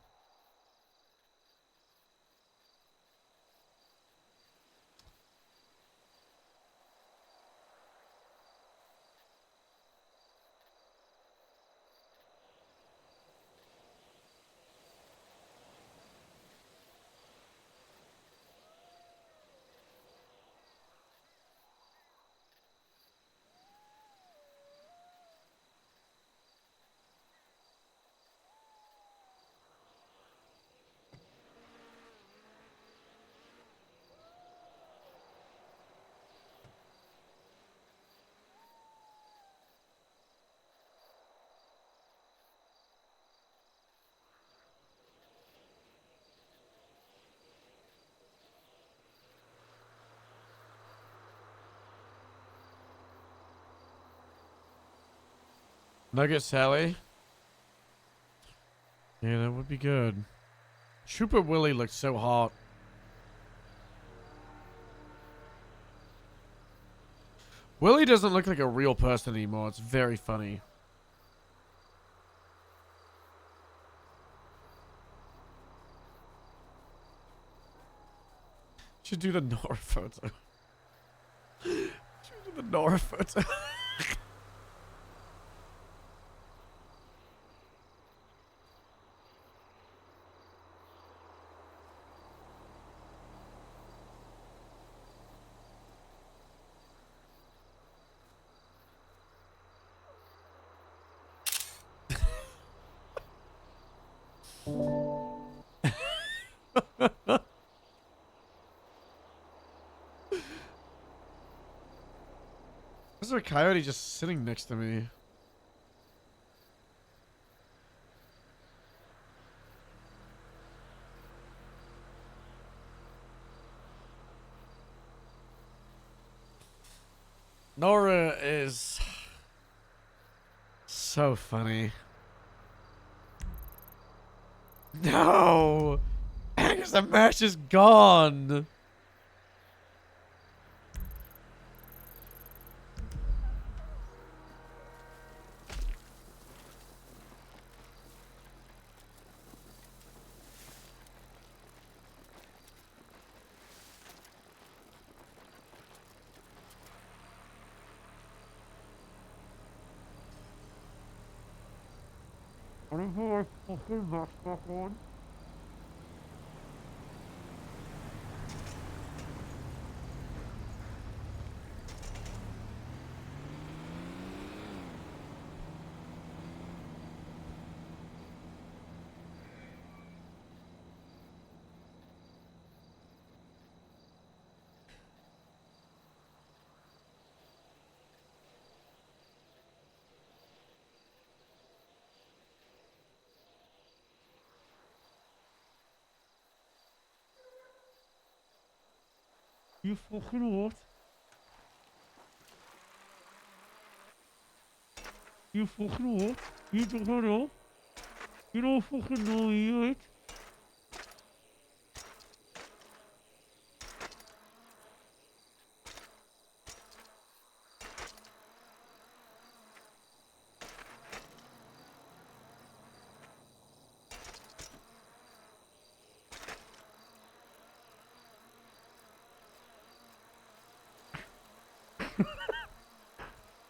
Nugget Sally. Yeah, that would be good. Trooper Willie looks so hot. Willie doesn't look like a real person anymore. It's very funny. Should do the Nora photo. Should do the Nora photo. There's a coyote just sitting next to me. Nora is so funny. No! Angus, the match is gone! I don't put my fucking mask back on. You fucking what? You fucking what? You don't know? You don't fucking know me, right?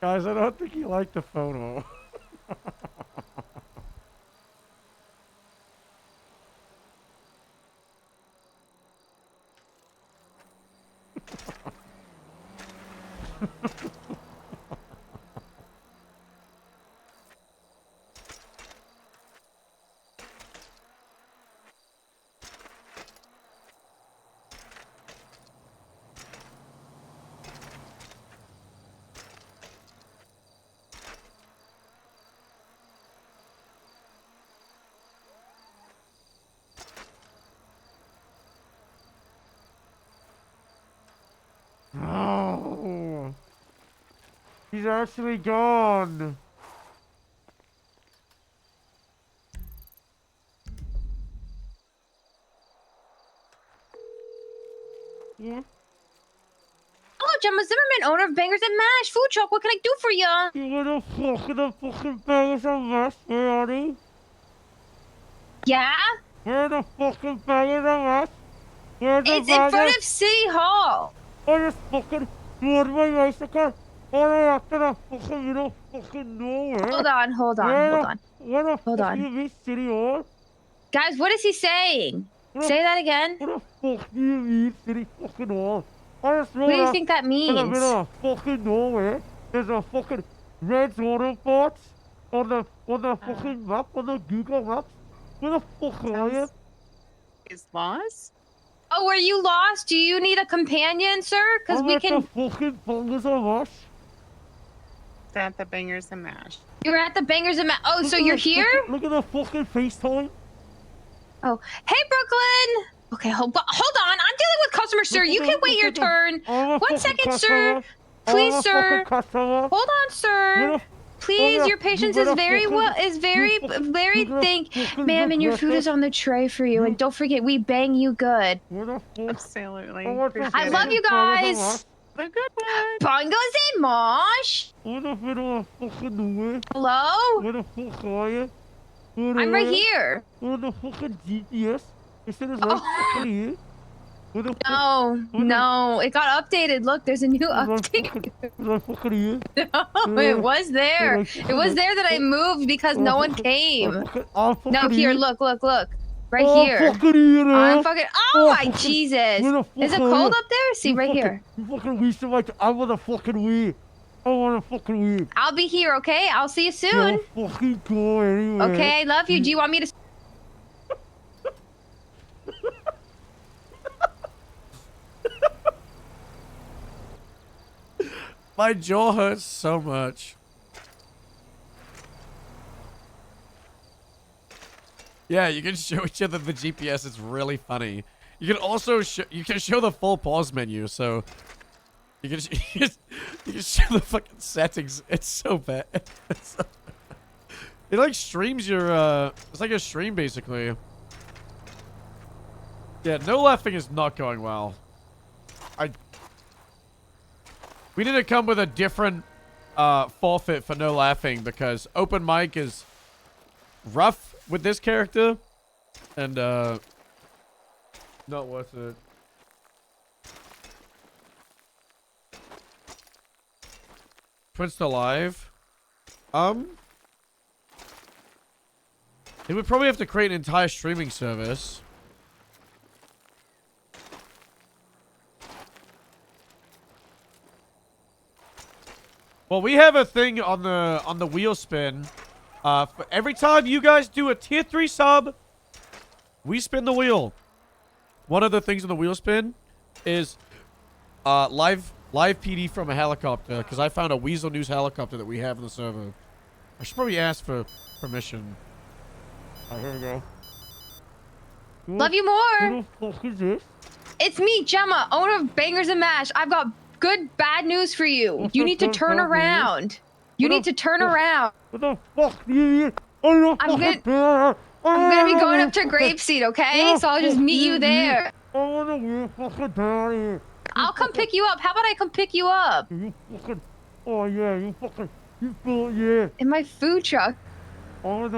Guys, I don't think you liked the photo. No! He's actually gone! Yeah? Hello, Gemma Zimmerman, owner of Bangers and Mash Food Truck. What can I do for ya? You little fucking Bangers and Mash, where are they? Yeah? Where are the fucking Bangers and Mash? It's in front of City Hall. I just fucking rode my bicycle all the way up to the fucking middle fucking nowhere. Hold on. Where the Hold fuck on. do you mean City Hall? Guys, what is he saying? Say that again. What the fuck do you mean City fucking Hall? I just rode What do you up think that in the means? middle of fucking nowhere. There's a fucking red zone box on the fucking map, on the Google Maps. Where the fuck are you? Is lost? Oh, are you lost? Do you need a companion, sir? Because I'm we at can. the fucking Bangers and Mash. At the Bangers and Mash. You're at the Bangers and Mash. Oh, so you're here? Look at the fucking FaceTime. Oh, hey, Brooklyn. Okay, hold on. I'm dealing with customer, sir. You can wait your turn. 1 second, sir. Please, sir. Hold on, sir. please. Your patience is very thank, ma'am, and your food is on the tray for you. And don't forget, we bang you good. Absolutely. I love you guys. A good one. Bongo Mosh. What the fucking Hello? Where the fuck are you? I'm right here. Where the fucking GPS? Is it right for you? No, it got updated. Look, there's a new update. No, it was there. It was there that I moved because no one came. No, here, look. Right here. I'm fucking. Oh my Jesus! Is it cold up there? See, right here. You fucking weed so much. I want a fucking weed. I want a fucking weed. I'll be here, okay? I'll see you soon. You're fucking cool anyway. Okay, I love you. Do you want me to? My jaw hurts so much. Yeah, you can show each other the GPS. It's really funny. You can also show the full pause menu, so you can show the fucking settings. It's so bad. It like streams your it's like a stream basically. Yeah, no laughing is not going well. We need to come with a different forfeit for no laughing because open mic is rough with this character and not worth it. Prince alive. He would probably have to create an entire streaming service. Well, we have a thing on the wheel spin. For every time you guys do a tier 3 sub, we spin the wheel. One of the things on the wheel spin is live PD from a helicopter because I found a Weasel News helicopter that we have in the server. I should probably ask for permission. Alright, here we go. Love you more. Who the fuck is this? It's me, Gemma, owner of Bangers and Mash. I've got bad news for you. You need to turn around. You need to turn around. What the fuck? I'm gonna be going up to Grapeseed, okay? So I'll just meet you there. I'll come pick you up. How about I come pick you up? Oh yeah, you yeah. In my food truck. I want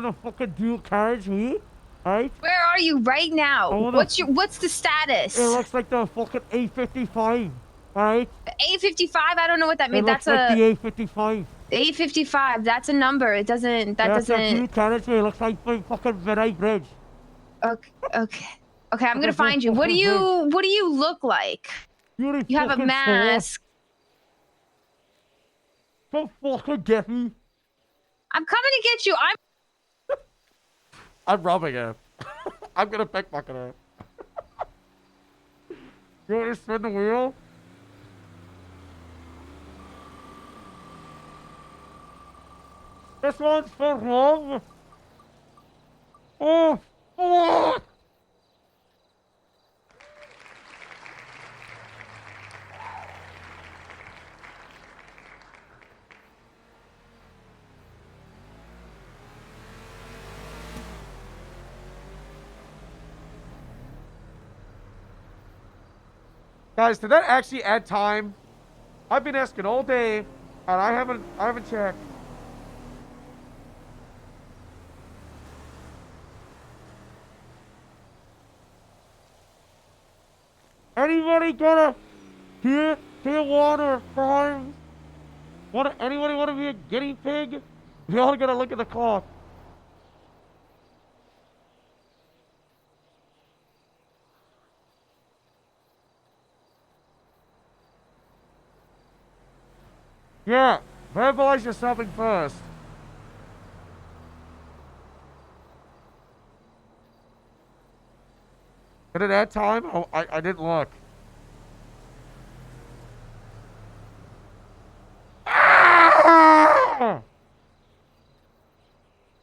to fucking do carriage me, right? Where are you right now? What's the status? It looks like the fucking A55, right? 855. I don't know what that means. That's That's like a the A55. 855. That's a number. It doesn't. That That's doesn't. a carriage me. It looks like my fucking Virai Bridge. Okay. I'm gonna find you. What do you look like? You have a mask. Don't fucking get me. I'm coming to get you. I'm robbing her. I'm gonna pickpocket her. You want to spin the wheel? This one's for wrong. Oh. Guys, did that actually add time? I've been asking all day, and I haven't checked. Anybody got a tier water for him? Anybody want to be a guinea pig? We all gotta look at the clock. Yeah, verbalize your something first. Did it add time? Oh, I didn't look. Ah!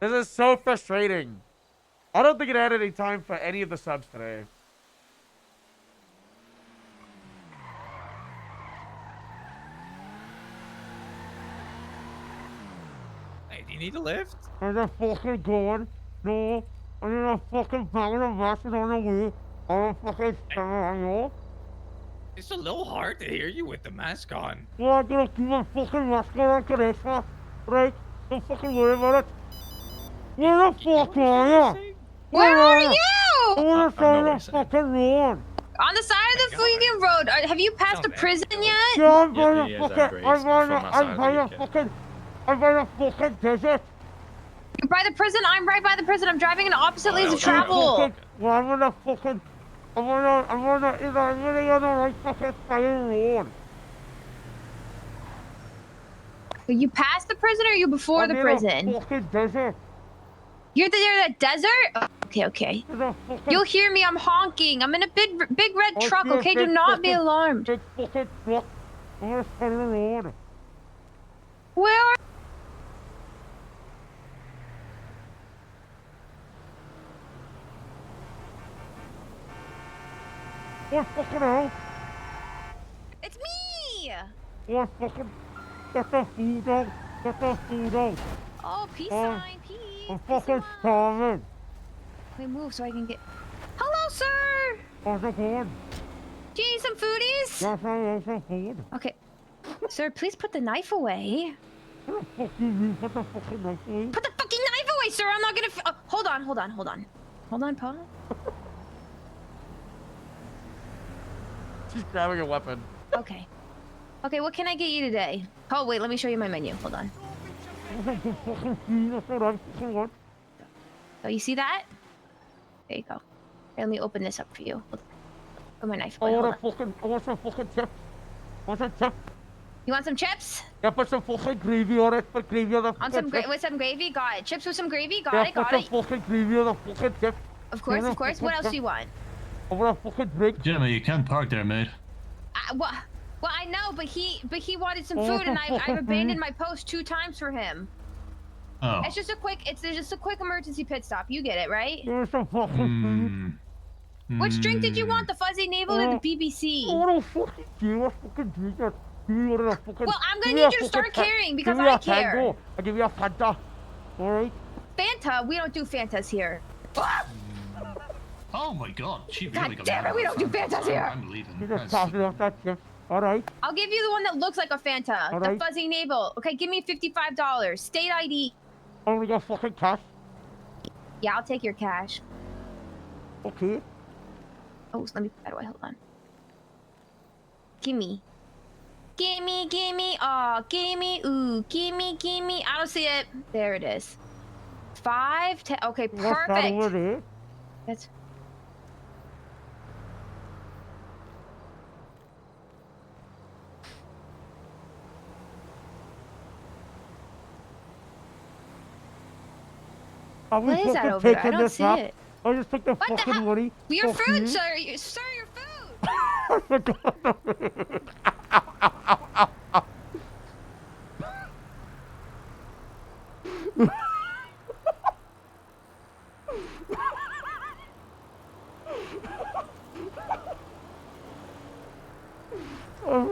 This is so frustrating. I don't think it added any time for any of the subs today. Hey, do you need a lift? I'm just fucking going. No, I'm gonna fucking bang the bastard on the way. I'm fucking stand on. It's a little hard to hear you with the mask on. Well, I'm gonna keep my fucking mask on for this one. Right? Don't fucking worry about it. Where the fuck are you? Where are you? I'm on the side of the fucking road. On the side of the freaking road. Have you passed the prison yet? Yeah, I'm by the fucking, I'm by the fucking desert. You're by the prison. I'm right by the prison. I'm driving in opposite lanes of travel. Well, I'm on the fucking, I'm on the right fucking side of the road. Are you past the prison or are you before the prison? I'm in the fucking desert. You're the desert? Okay. You'll hear me. I'm honking. I'm in a big red truck. Okay, do not be alarmed. Big fucking truck. I'm on the side of the road. Where are What fucking hell? It's me! What fucking... Get the food out. Get the food out. Oh, peace sign, peace. I'm fucking starving. Wait, move so I can get... Hello, sir! How's it going? Do you need some foodies? Yes, I need some food. Okay. Sir, please put the knife away. What the fuck do you mean? Put the fucking knife away? Put the fucking knife away, sir! I'm not gonna... hold on. Hold on, Paul. She's grabbing a weapon. Okay. Okay, what can I get you today? Oh, wait, let me show you my menu. Hold on. Oh, you see that? There you go. Here, let me open this up for you. Hold on. Put my knife away. I want some fucking chips. You want some chips? Yeah, put some fucking gravy on it. Put gravy on the fucking chips. With some gravy? Got it. Chips with some gravy? Got it. Put some fucking gravy on the fucking chips. Of course. What else do you want? I want a fucking drink. Gentlemen, you can't park there, mate. Well, I know, but he wanted some food, and I've abandoned my post 2 times for him. Oh. It's just a quick emergency pit stop. You get it, right? There's some fucking Which drink did you want? The Fuzzy Navel or the BBC? I don't fucking care. I fucking drink it. Well, I'm gonna need you to start carrying because I care. I'll give you a Fanta. Alright? Fanta? We don't do Fantas here. Oh my god, she God really got damn it, we don't do Fantas here. I'm leaving. You just toss it off that chip. Alright. I'll give you the one that looks like a Fanta. Alright. The Fuzzy Navel. Okay, give me $55. State ID. Only got fucking cash. Yeah, I'll take your cash. Okay. Oh, let me put that away. Hold on. Gimme. Aw, gimme. Ooh, gimme. I don't see it. There it is. 5, 10. Okay, perfect. What's that over there? That's... What is that over there? I don't see it. I just took the fucking money. Your food, sir. Sir, your food. I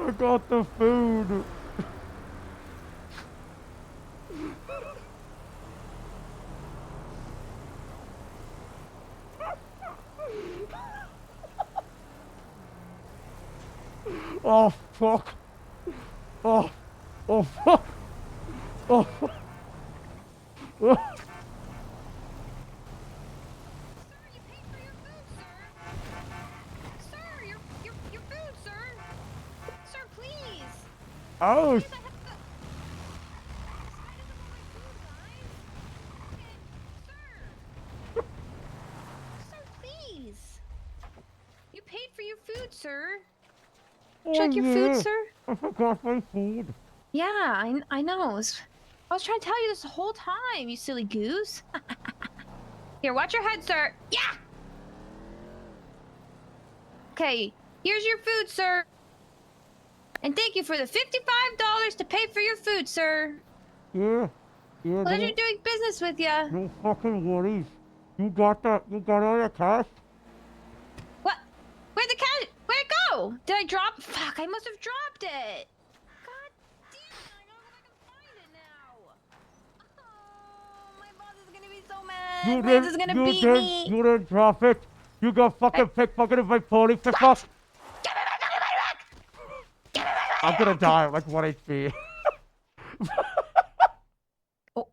forgot the food. Oh fuck! Oh fuck! Oh fuck! Oh! Sir, please. You paid for your food, sir. Oh, Check your food, yeah. sir. I forgot my food. Yeah, I know. I was trying to tell you this the whole time, you silly goose. Here, watch your head, sir. Yeah! Okay, here's your food, sir. And thank you for the $55 to pay for your food, sir. Yeah. Pleasure doing business with ya. No fucking worries. You got all the cash? What? Where'd the cash? Where'd it go? Did I drop? Fuck, I must have dropped it. God damn it, I don't know if I can find it now. You Lance is didn't, gonna you beat didn't, me. you didn't drop it. You got fucking pickpocketed by police. Pick off. I'm gonna die at like 1 HP. Oh.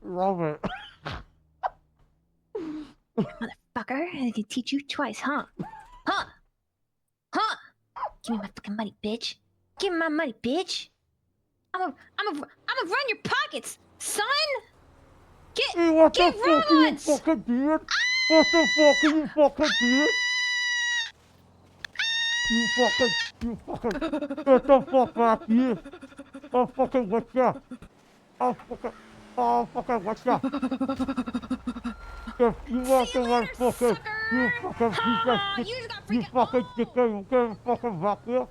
Robert. Motherfucker, I can teach you twice, huh? Huh? Huh? Give me my fucking money, bitch. Give me my money, bitch. I'm run your pockets, son. Hey, what Get the fuck are you fucking doing? What the fuck are you fucking doing? You fucking, get the fuck back here. I'll fucking whip ya. I'll fucking whip ya. If you want to run fucking, you fucking piece of shit, you fucking dickhead, you get fucking back here.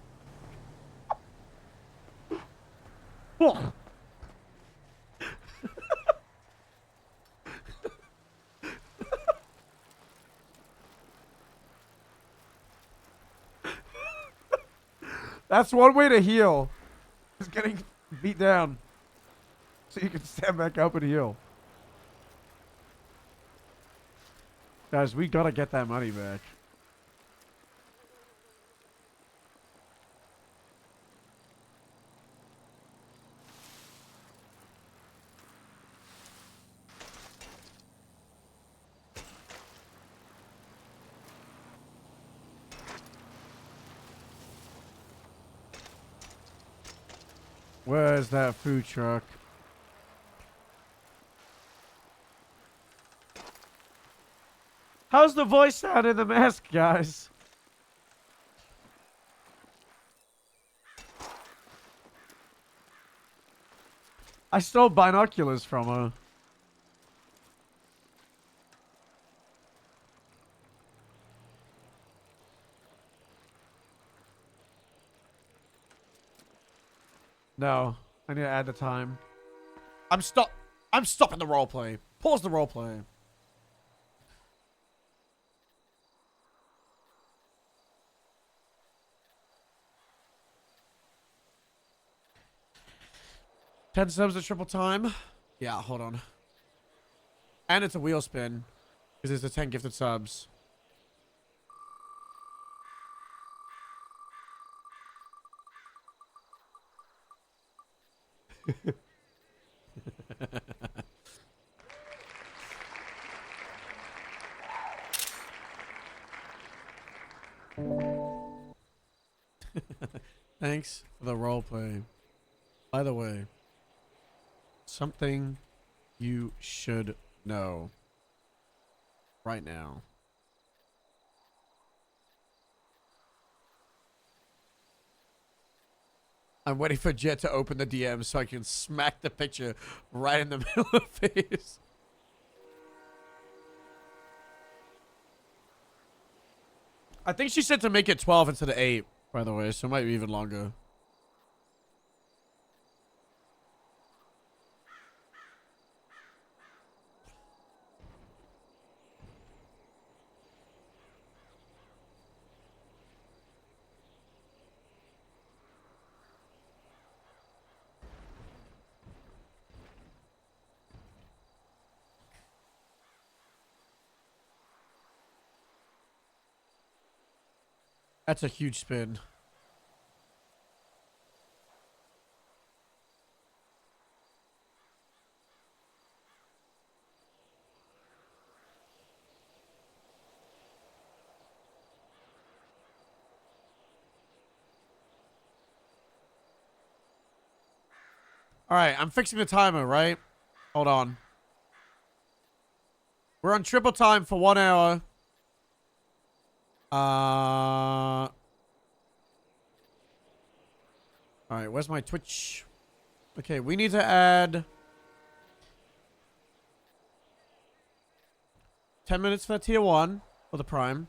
Fuck. That's one way to heal. Is getting beat down. So you can stand back up and heal. Guys, we gotta get that money back. Where's that food truck? How's the voice sound in the mask, guys? I stole binoculars from her. No, I need to add the time. I'm stopping the roleplay. Pause the roleplay. $10 subs at triple time. Yeah, hold on. And it's a wheel spin. Because it's the 10 gifted subs. Thanks for the roleplay. By the way, something you should know right now. I'm waiting for Jet to open the DM so I can smack the picture right in the middle of the face. I think she said to make it 12 instead of 8, by the way, so it might be even longer. That's a huge spin. All right, I'm fixing the timer, right? Hold on. We're on triple time for 1 hour. All right, where's my Twitch? Okay, we need to add 10 minutes for tier 1 for the prime.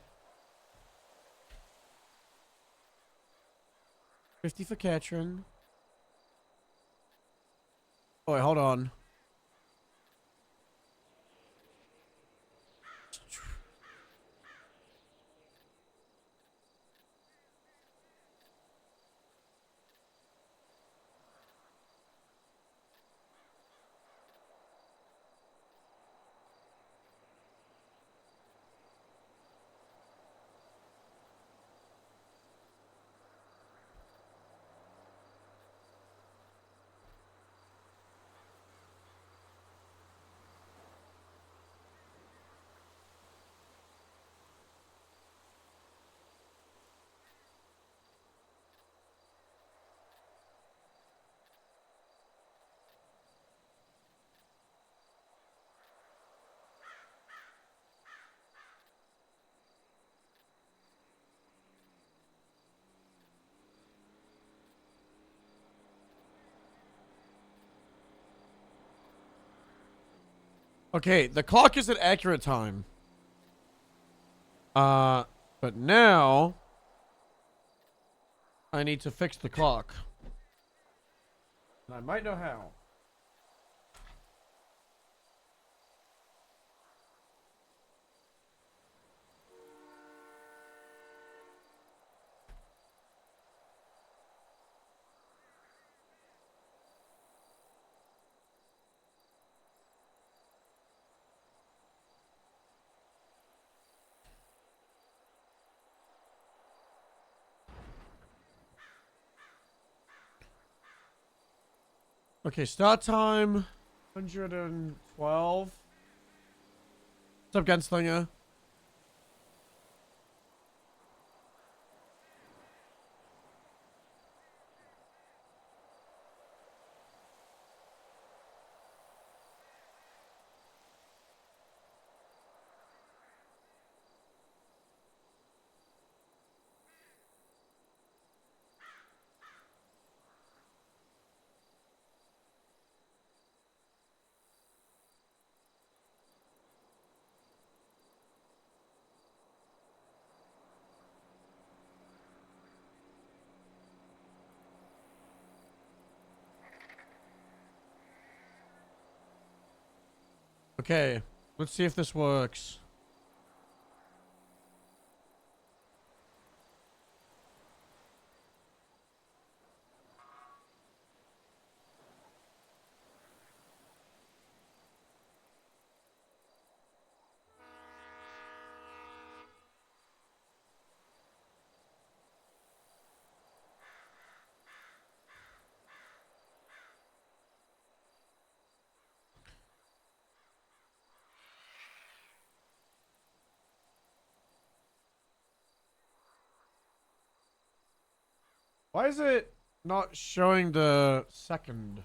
50 for Katrin. Oh, wait, hold on. Okay, the clock is at accurate time. But now I need to fix the clock. And I might know how. Okay, start time 112. What's up, Gunslinger? Okay, let's see if this works. Why is it not showing the second?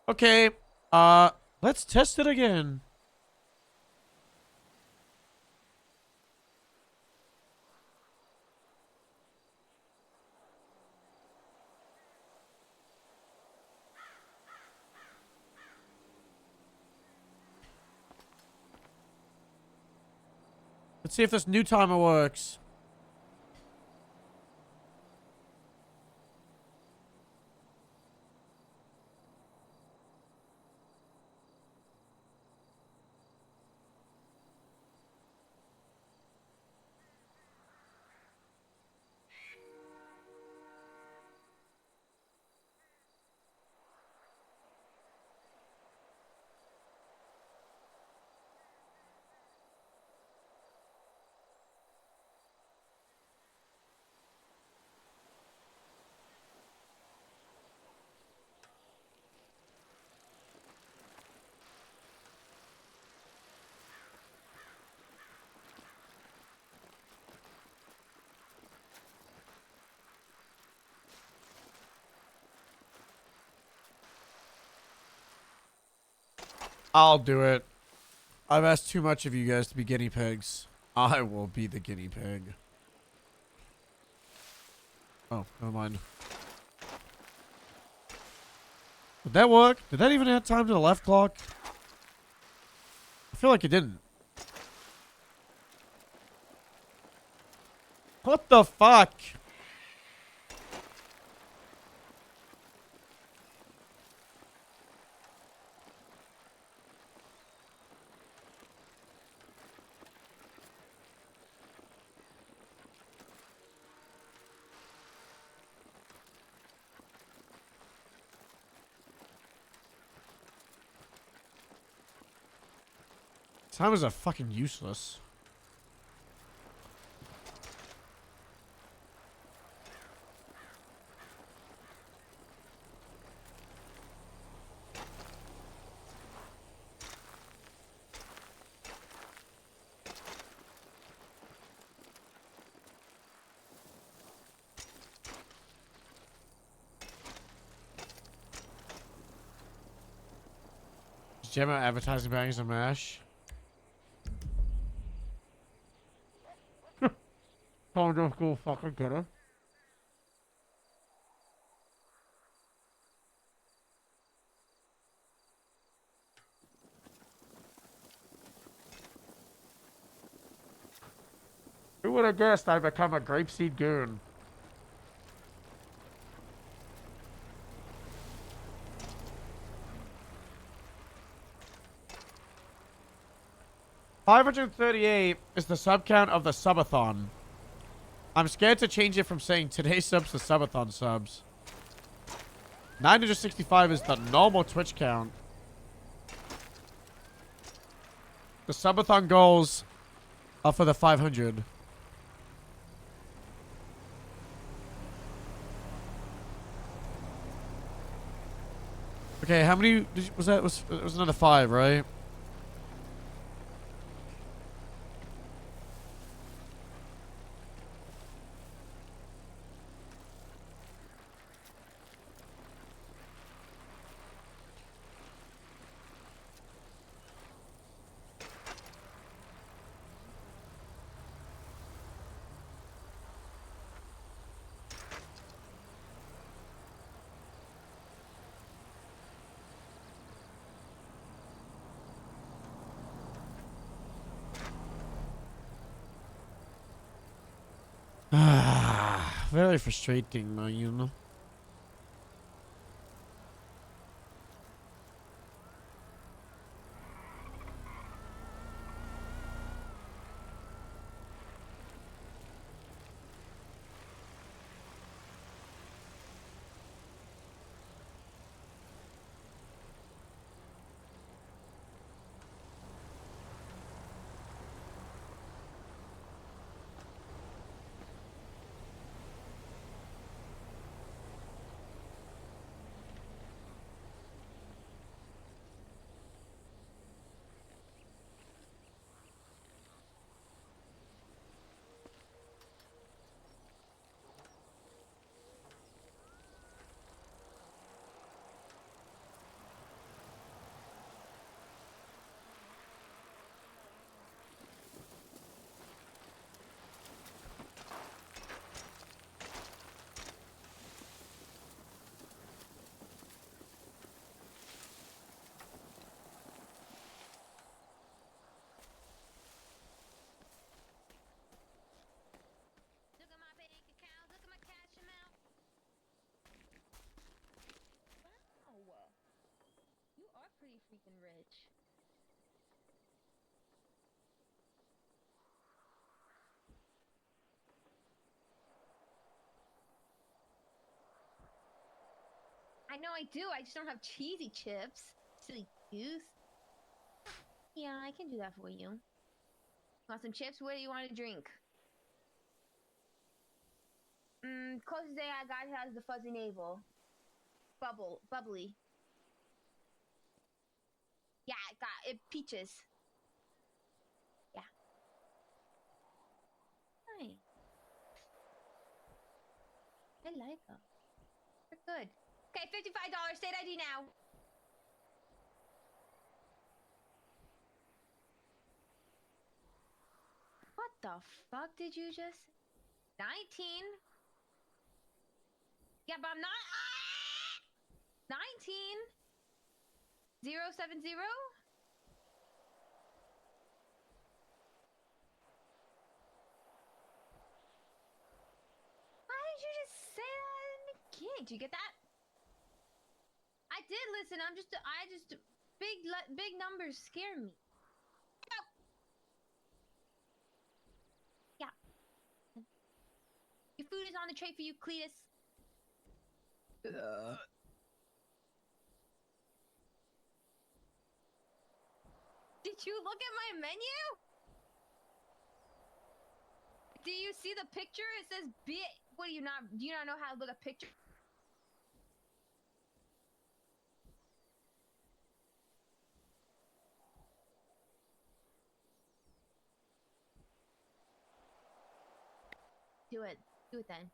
Okay, let's test it again. Let's see if this new timer works. I'll do it. I've asked too much of you guys to be guinea pigs. I will be the guinea pig. Oh, never mind. Did that work? Did that even add time to the left clock? I feel like it didn't. What the fuck? Timers are fucking useless. Is Gemma advertising bags and mash? Don't just go fucking get it. would have guessed I'd become a grapeseed goon? $538 is the sub count of the subathon. I'm scared to change it from saying today's subs to subathon subs. 965 is the normal Twitch count. The subathon goals are for the 500. Okay, how many was that? It was another 5, right? Very frustrating, you know. Pretty freaking rich. I know I do. I just don't have cheesy chips. Silly goose. Yeah, I can do that for you. Want some chips? What do you want to drink? Closest thing I got has the fuzzy navel. Bubbly. Yeah, I got it. Peaches. Yeah. Nice. I like them. They're good. Okay, $55. State ID now. What the fuck did you just? 19. Yeah, but I'm not. 19. 070. Why did you just say that in the beginning? Did you get that? I did listen. Big numbers scare me. Yeah. Your food is on the tray for you, Cletus. Did you look at my menu? Do you see the picture? It says B. What do you not know how to look at picture? Do it then.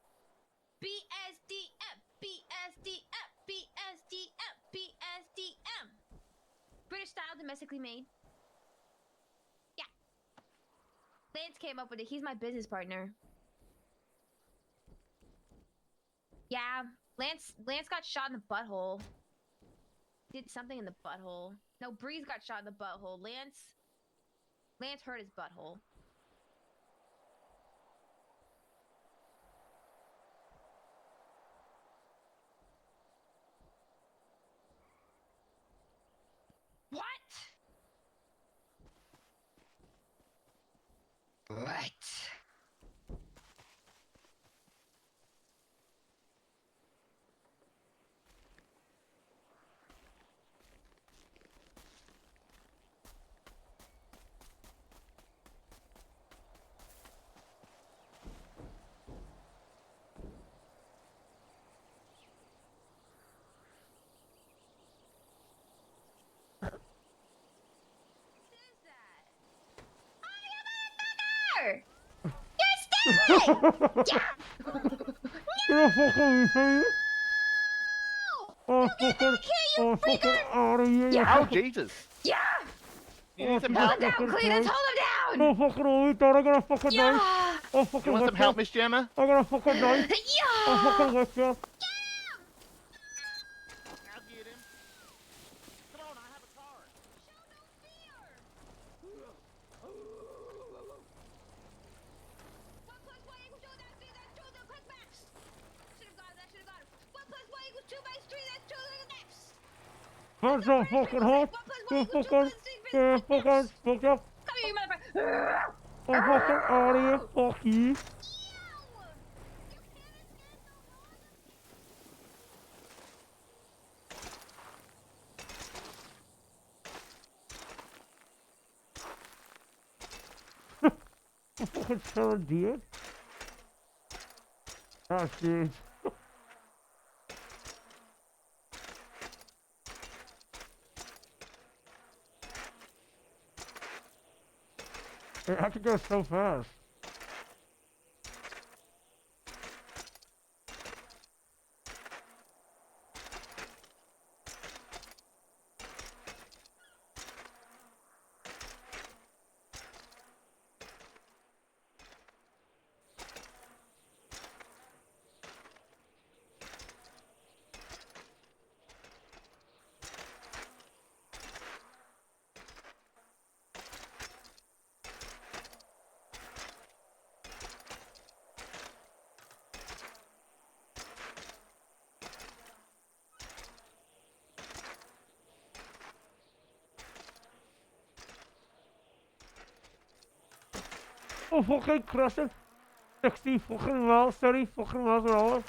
BSDM, BSDM, BSDM, BSDM. British style, domestically made. Yeah. Lance came up with it. He's my business partner. Yeah, Lance got shot in the butthole. Did something in the butthole. No, Breeze got shot in the butthole. Lance hurt his butthole. here! You're stealing! Yeah! You're fucking me. Oh, You get back here, you freaker! out of here. Yeah! Oh, Jesus. Yeah! You need some Hold help? him down, Cletus! Hold him No down! fucking we thought I got a fucking Yeah! knife. Oh, You fucking want some whip help, you. Miss Gemma? I got a fucking knife. Yeah! Oh, fucking whip you. I'll get him. Come on, I have a card. I'm so fucking hot. You fucking, yeah, fucking, fuck up. Come here, you motherfucker! I'm fucking out of here. Fuck you. I'm fucking so dead. Oh, shit. It had to go so fast. Oh, fucking crossing. 60 fucking miles, 30 fucking miles an hour.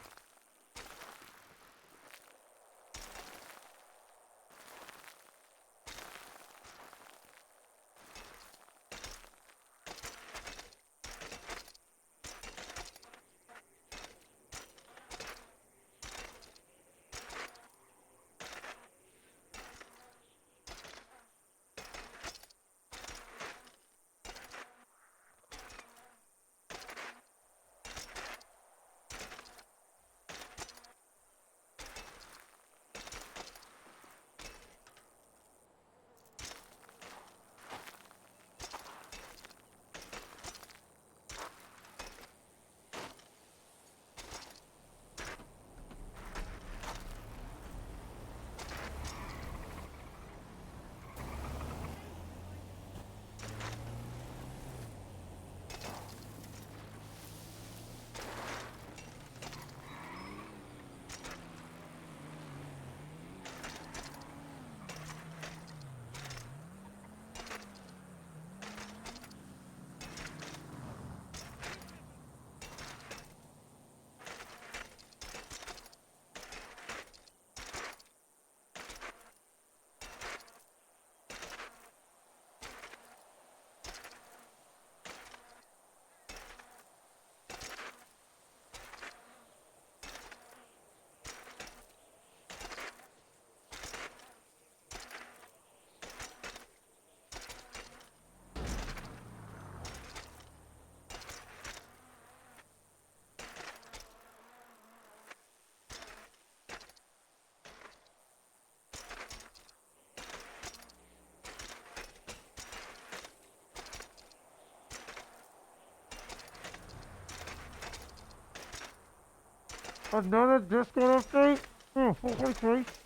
Another Discord update? Oh, fucking Christ.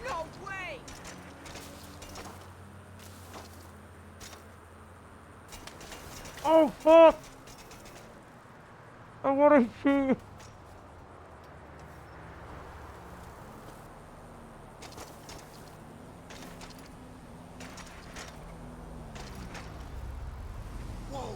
No way! Oh fuck! I wanna see. Whoa!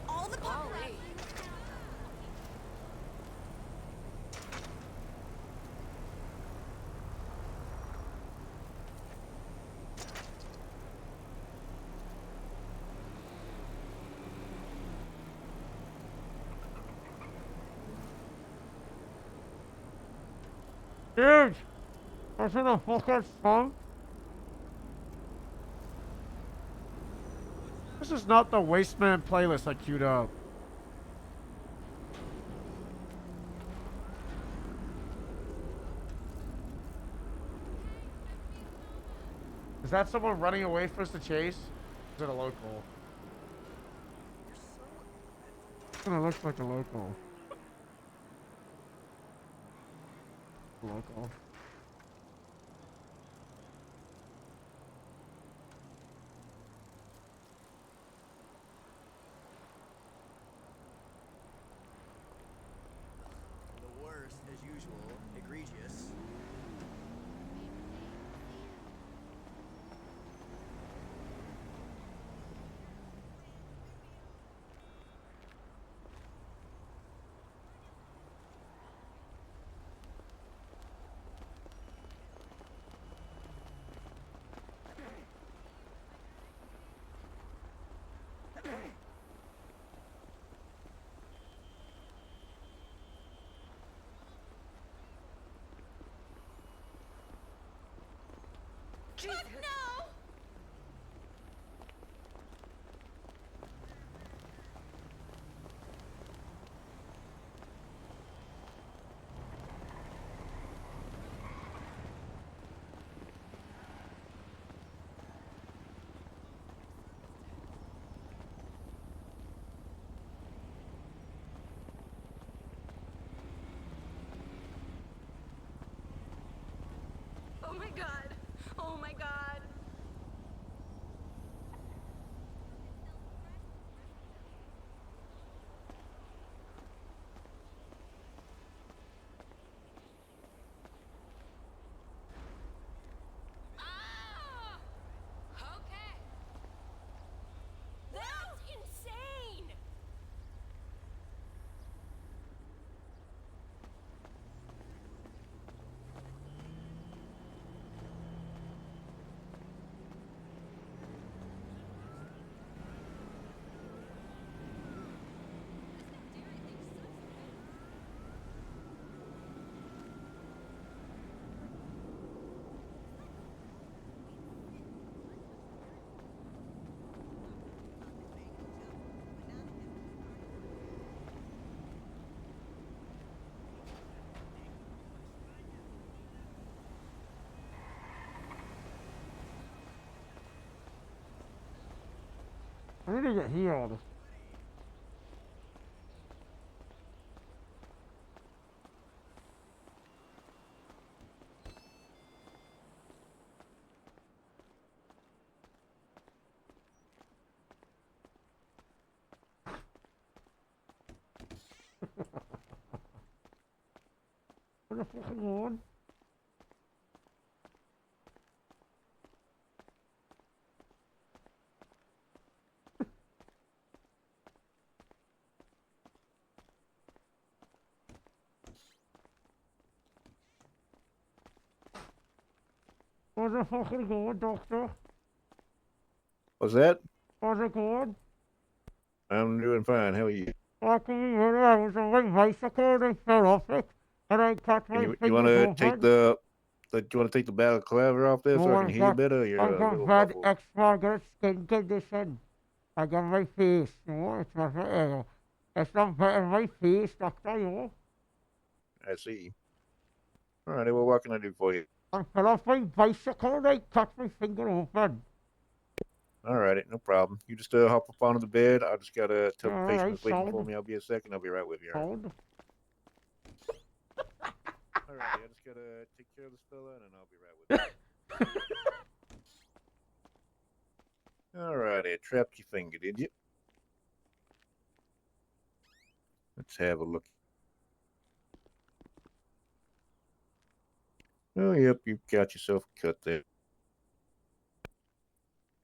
All the paparazzi. Dude! That's in a fucking song? This is not the Wasteman playlist I queued up. Is that someone running away for us to chase? Is it a local? It kinda looks like a local. Local. The worst, as usual, egregious. Fuck no! Oh my god. Oh my god. Ah! Okay. That's insane. I need to get healed. Where the fuck are you going? Where the fuck are you going, doctor? What's that? How's it going? I'm doing fine. How are you? Walking here, I was on my bicycle and I fell off it, and I cut my You finger want to open. take the you want to take the balaclava off there so I can hear you better? You're I a got little bad muffled. extra skin condition. I got my face, you know, it's not it's not better my face, doctor, you know. I see. All right, well, what can I do for you? I fell off my bicycle and I cut my finger open. All right, no problem. You just hop up onto the bed. I just gotta tell the All patient right, that's waiting for sound. me. I'll be a second. I'll be right with you. All right, Sound. all right, I just gotta take care of this fella, and then I'll be right with you. All righty, trapped your finger, did you? Let's have a look. Oh, yep, you've got yourself a cut there.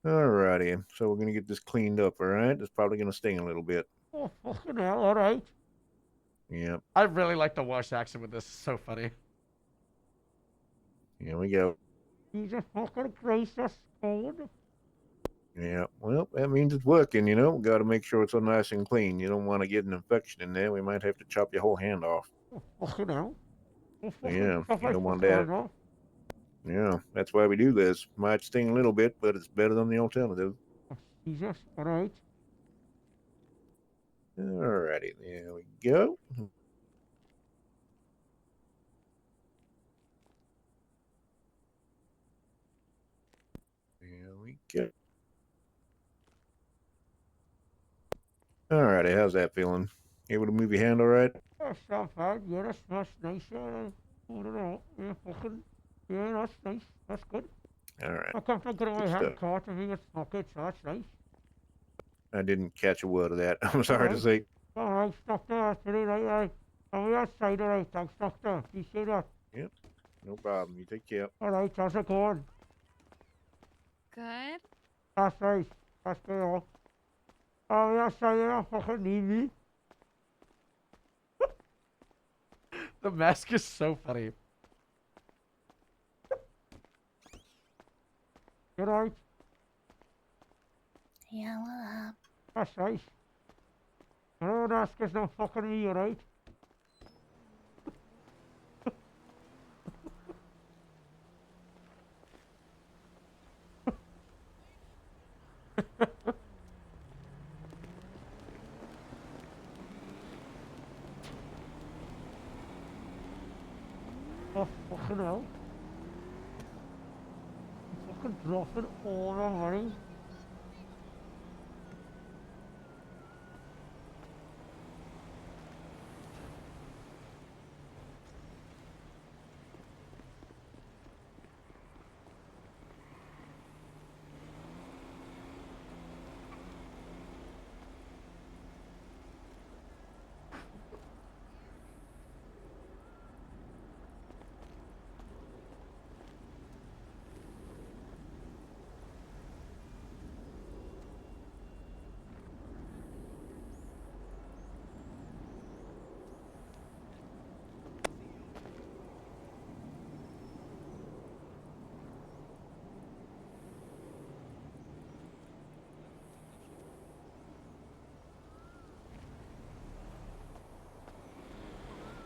Alrighty, so we're gonna get this cleaned up, alright? It's probably gonna sting a little bit. Oh, fucking hell, all right. Yep, I really like the Welsh accent with this. It's so funny. here we go. Jesus fucking Christ, that's cold. Yeah, well, that means it's working, you know? We gotta make sure it's all nice and clean. You don't want to get an infection in there. We might have to chop your whole hand off. Oh, fucking hell. Oh, fucking Yeah, stuff you I don't want fucking that. know. Yeah, that's why we do this. Might sting a little bit, but it's better than the alternative. Jesus, all right. Alrighty, there we go. There we go. Alrighty, how's that feeling? Able to move your hand all right? That's not bad. Yeah, that's nice. I don't know. Yeah, fucking. Yeah, that's nice. That's good. All right. I can't think of my Good hand stuff. caught in his pocket, so that's nice. I didn't catch a word of that. I'm sorry to Alright. say. All right, doctor, that's really right. On the outside, all right, thanks, doctor. You see that? Yep, no problem. You take care. All right, how's it going? Good. That's nice. That's good. Oh, yeah, so you don't fucking need me. The mask is so funny. You right? Yeah, what up? That's nice. No, that's just no fucking me, you right? Oh, fucking hell. I'm fucking dropping all the money.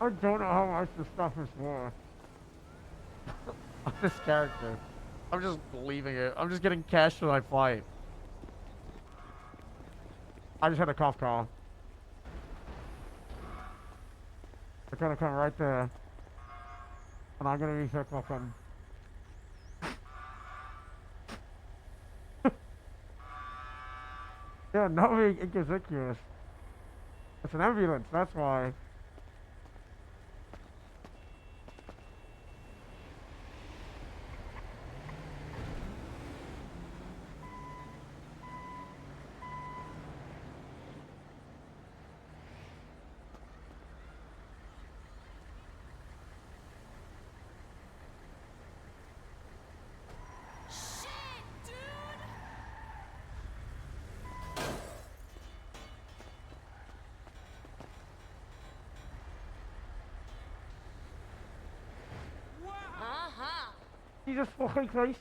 I don't know how much the stuff is worth. This character. I'm just leaving it. I'm just getting cash for my flight. I just had a cough call. They're gonna come right there. And I'm gonna be so fucking. Yeah, not being inconspicuous. It's an ambulance, that's why. Jesus fucking Christ.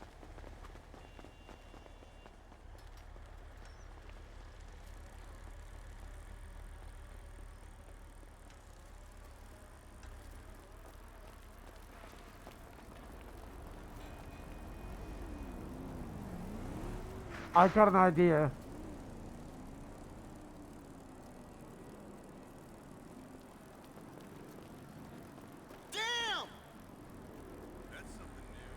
I got an idea. Damn! That's something new.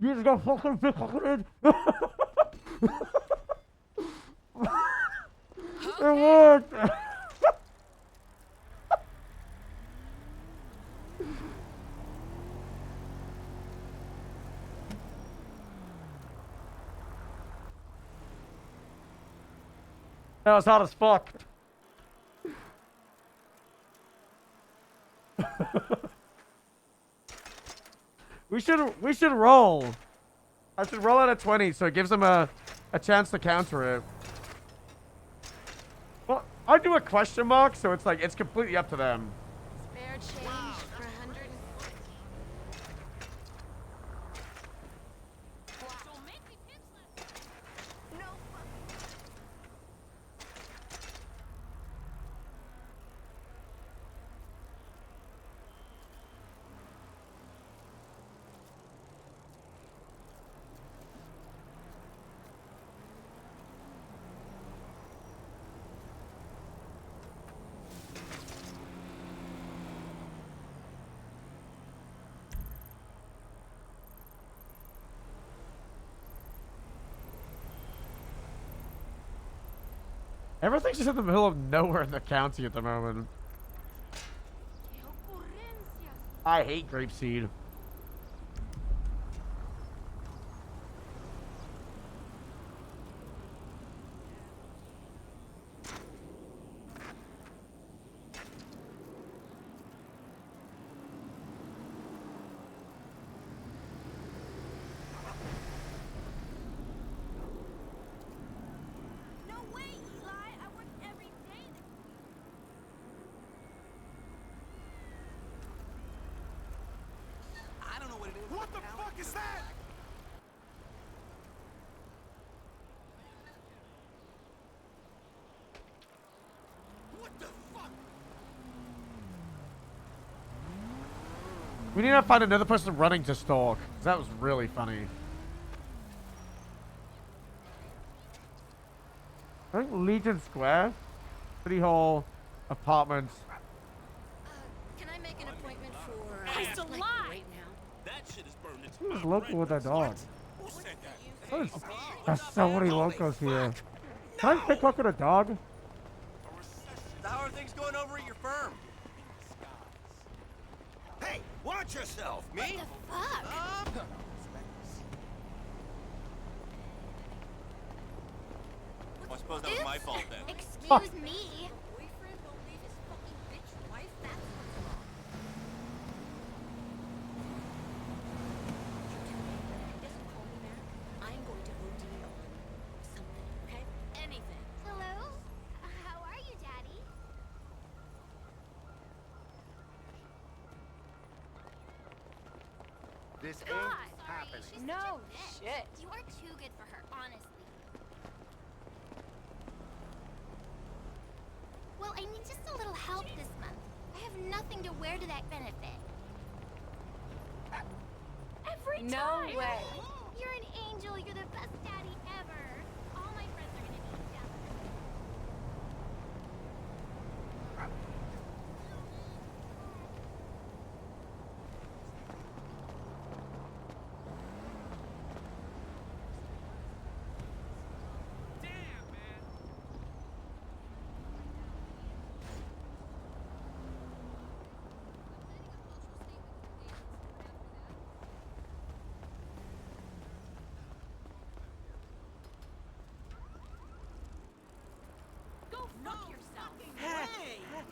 You just got fucking picketed. It worked. That was hot as fuck. We should roll. I should roll out a 20 so it gives them a chance to counter it. Well, I do a question mark, so it's like it's completely up to them. Spare change for 140. Everything's just in the middle of nowhere in the county at the moment. I hate grapeseed. What the fuck is that? What the fuck? We need to find another person running to stalk. That was really funny. I think Legion Square, City Hall, apartments. Can I make an appointment for It's a like, lie. right now? That shit is burned into Who's my local with that dog? Who said that? There's so many locals here. Can I pick up with a dog? How are things going over at your firm? Hey, watch yourself. Me? Well, I suppose that was my fault then. Excuse me. Boyfriend don't leave his fucking bitch wife. That's what's wrong. He doesn't call me back. I'm going to OD on something. Okay? Anything. Hello? How are you, Daddy? This God, ain't sorry, happening. she's No such a bitch. shit. You are too good for her, honestly. Well, I need just a little help this month. I have nothing to wear to that benefit. Every No time. way. You're an angel. You're the best daddy ever. All my friends are gonna be jealous.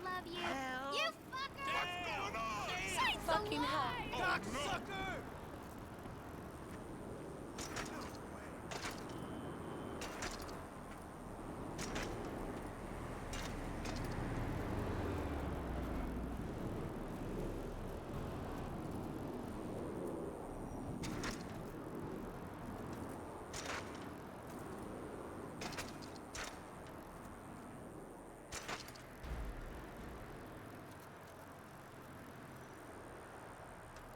Love you. You fucker! What's going on? Shine fucking hell. Cocksucker!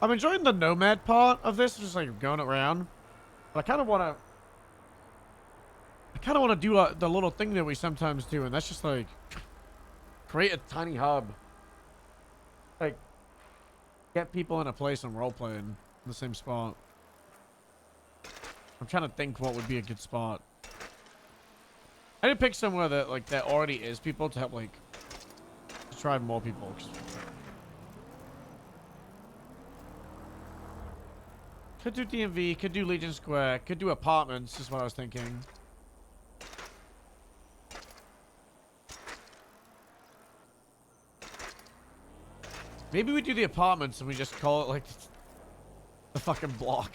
I'm enjoying the nomad part of this, just like going around. But I kind of want to do the little thing that we sometimes do, and that's just like create a tiny hub. Like get people in a place and role playing in the same spot. I'm trying to think what would be a good spot. I did pick somewhere that like there already is people to help like to drive more people. Could do DMV, could do Legion Square, could do apartments, is what I was thinking. Maybe we do the apartments and we just call it like the fucking block.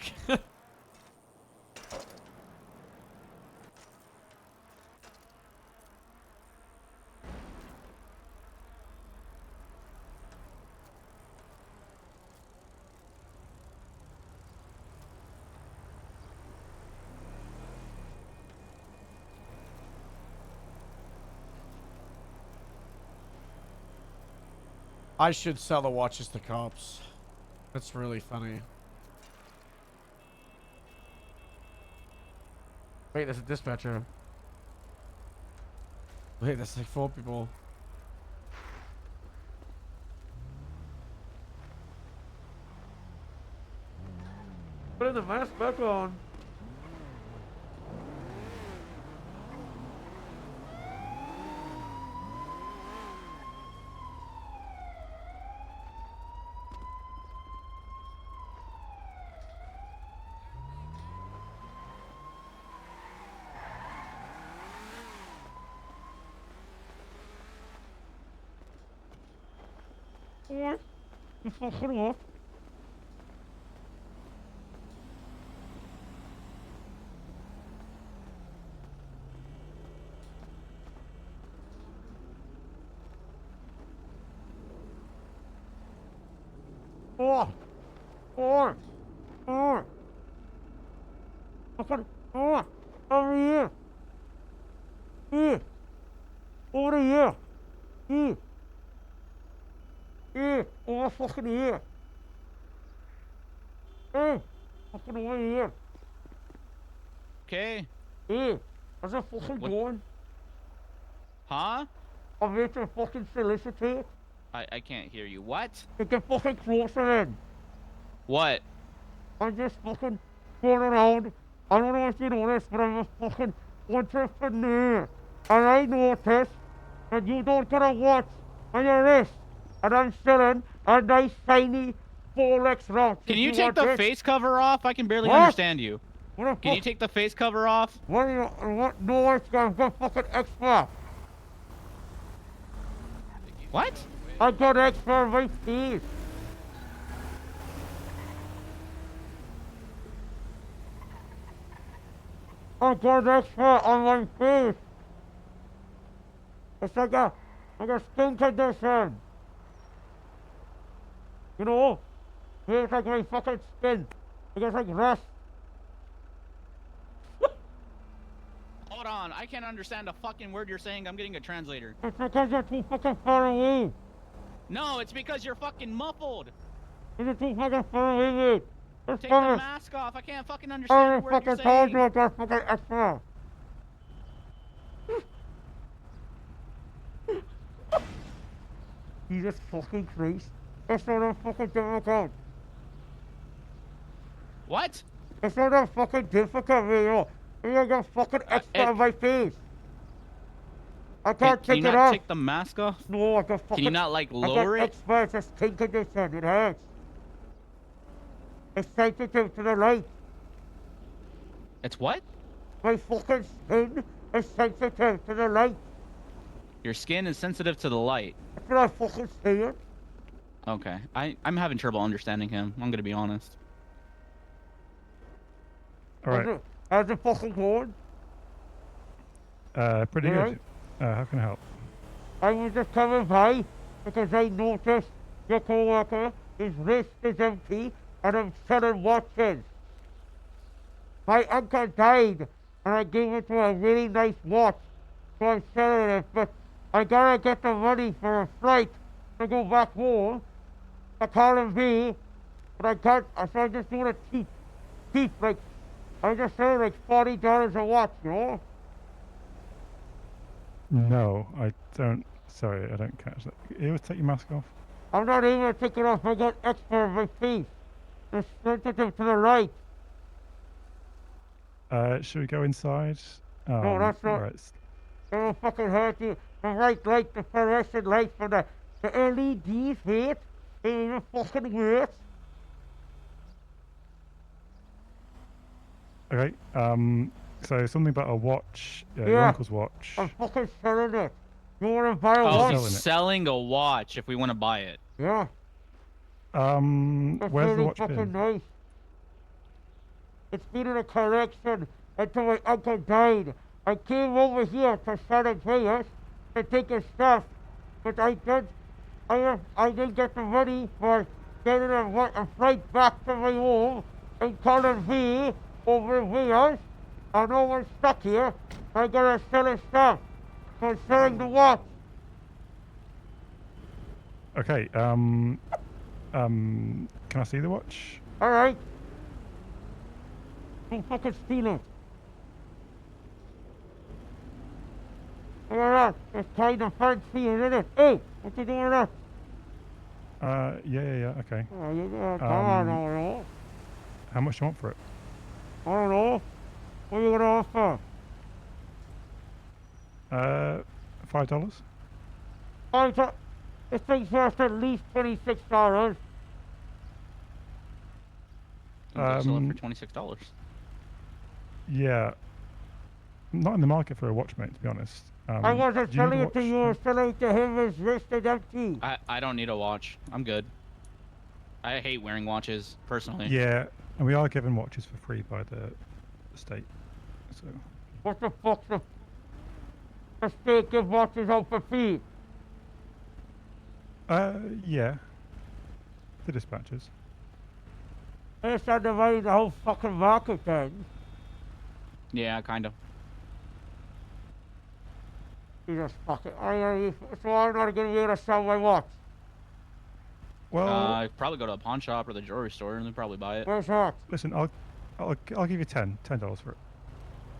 I should sell the watches to cops. That's really funny. Wait, there's a dispatcher. Wait, that's like 4 people. Put the mask back on. What? You fucking what? Oh! Oh! Oh! Fucking oh! Over here! Here! Over here! Here! Here! Over fucking here! Hey! Fucking over here! Okay. Hey! How's that fucking going? Huh? I'm here to fucking solicitate. I can't hear you. What? Get fucking closer then. What? I'm just fucking going around. I don't know if you know this, but I'm a fucking entrepreneur. And I noticed that you don't get a watch on your wrist. And I'm selling a nice shiny Rolex watch. Can you take the face cover off? I can barely understand you. Can you take the face cover off? What do you, what? No, it's got fucking extra. What? I got extra on my face. I got extra on my face. It's like a skin condition. You know? It's like my fucking skin. It gets like rust. Hold on, I can't understand a fucking word you're saying. I'm getting a translator. It's because you're too fucking far away. No, it's because you're fucking muffled. You're too fucking far away, mate. Take the mask off. I can't fucking understand a word you're saying. I fucking told you I got fucking extra. Jesus fucking Christ. It's not a fucking difficult. What? It's not a fucking difficult, you got fucking extra on my face. I can't take it off. Can you not take the mask off? No, I got fucking... Can you not, like, lower it? Extra, it's a skin condition. It hurts. It's sensitive to the light. It's what? My fucking skin is sensitive to the light. Your skin is sensitive to the light. Can I fucking see it? Okay. I'm having trouble understanding him. I'm gonna be honest. All right. How's it fucking going? Pretty good. How can I help? I was just coming by because I noticed your co-worker, his wrist is empty and I'm selling watches. My uncle died and I gave it to a really nice watch, so I'm selling it, but I gotta get the money for a flight to go back home. I called me, but I can't, so I just want to cheap, like, I just selling like $40 a watch, you know? No, I don't. Sorry, I don't catch that. You able to take your mask off? I'm not even taking off, I got extra on my face. It's sensitive to the light. Should we go inside? No, that's not. Right. It'll fucking hurt you. The white light, the fluorescent light from the LEDs, mate. They even fucking work. Okay. So something about a watch. Your uncle's watch. I'm fucking selling it. You wanna buy a Oh, watch? he's selling a watch if we want to buy it. Yeah. It's Where's really the watch fucking been? nice. It's been in a collection until my uncle died. I came over here to San Andreas to take his stuff, but I didn't get the money for getting a flight back to my home and calling me over here. I know I'm stuck here. I gotta sell his stuff. So I'm selling the watch. Okay. Can I see the watch? All right. Don't fucking steal it. Look at that. It's kind of fancy, isn't it? Hey, what you doing with that? Yeah. Okay. Oh, come on, I don't know. How much do you want for it? I don't know. What are you gonna offer? $5. This thing's worth at least $26. I'll sell it for $26. Yeah. I'm not in the market for a watch, mate, to be honest. I wasn't do you need selling a it to watch? you, I was selling it to him. His wrist is empty. I don't need a watch. I'm good. I hate wearing watches, personally. Yeah, and we are given watches for free by the state. So. What the fuck? The state gives watches out for free. Yeah. The dispatches. They're trying to run the whole fucking market then. Yeah, kind of. You just fucking. So I'm not gonna be able to sell my watch. Well, I'd probably go to a pawn shop or the jewelry store and they'd probably buy it. Where's that? listen, I'll give you $10 for it.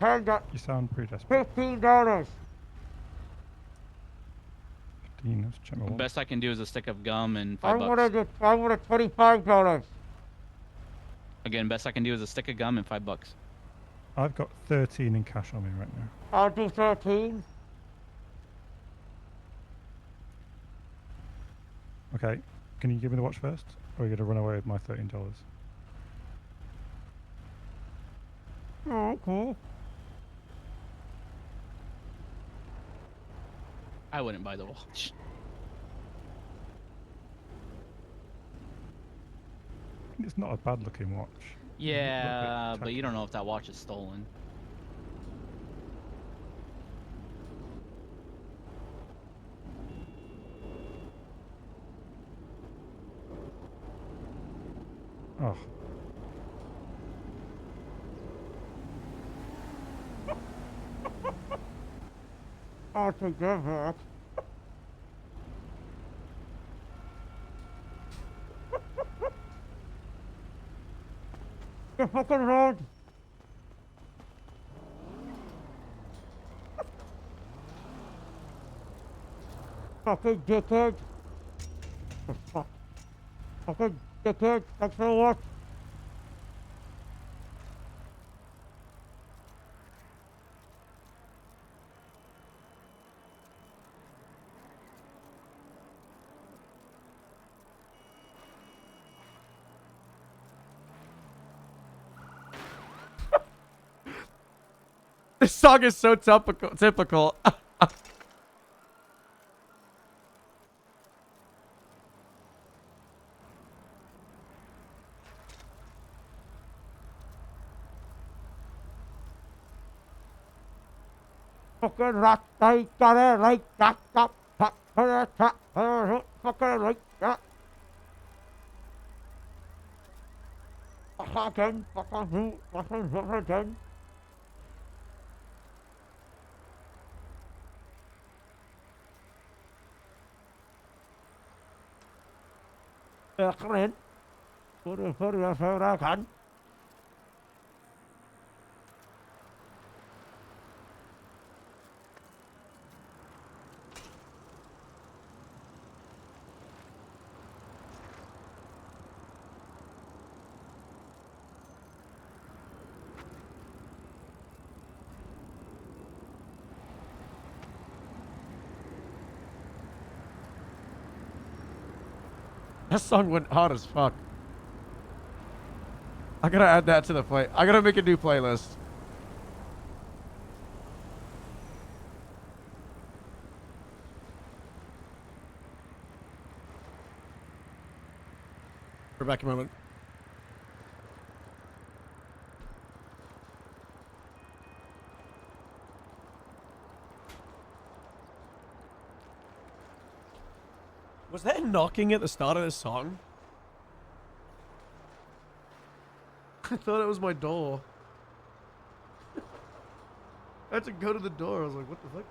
$10. You sound pretty desperate. $15. 15. Let's check my The wallet. best I can do is a stick of gum and I $5. wanted $25. Again, best I can do is a stick of gum and $5. I've got 13 in cash on me right now. I'll do 13. Okay. Can you give me the watch first? Or are you going to run away with my $13? Oh, cool. I wouldn't buy the watch. It's not a bad looking watch. Yeah, but you don't know if that watch is stolen. Oh. I'll take that back. The fucking road. Fucking dickhead. The fuck. Fucking dickhead. Thanks for what? This song is so typical. fucking rat, I got it like that, fucking like that. Fucking. Excellent. What is I can? That song went hard as fuck. I gotta add that to the play. I gotta make a new playlist. We're back a moment. Was that knocking at the start of this song? I thought it was my door. I had to go to the door. I was like, what the fuck?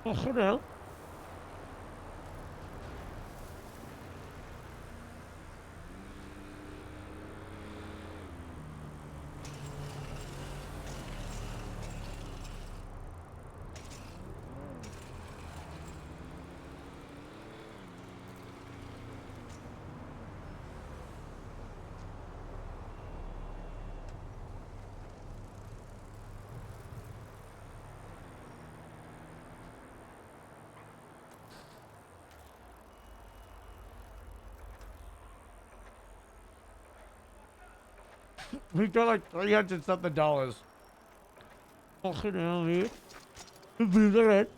Oh, no. We got like $300 something. Fucking hell, man. Look at it.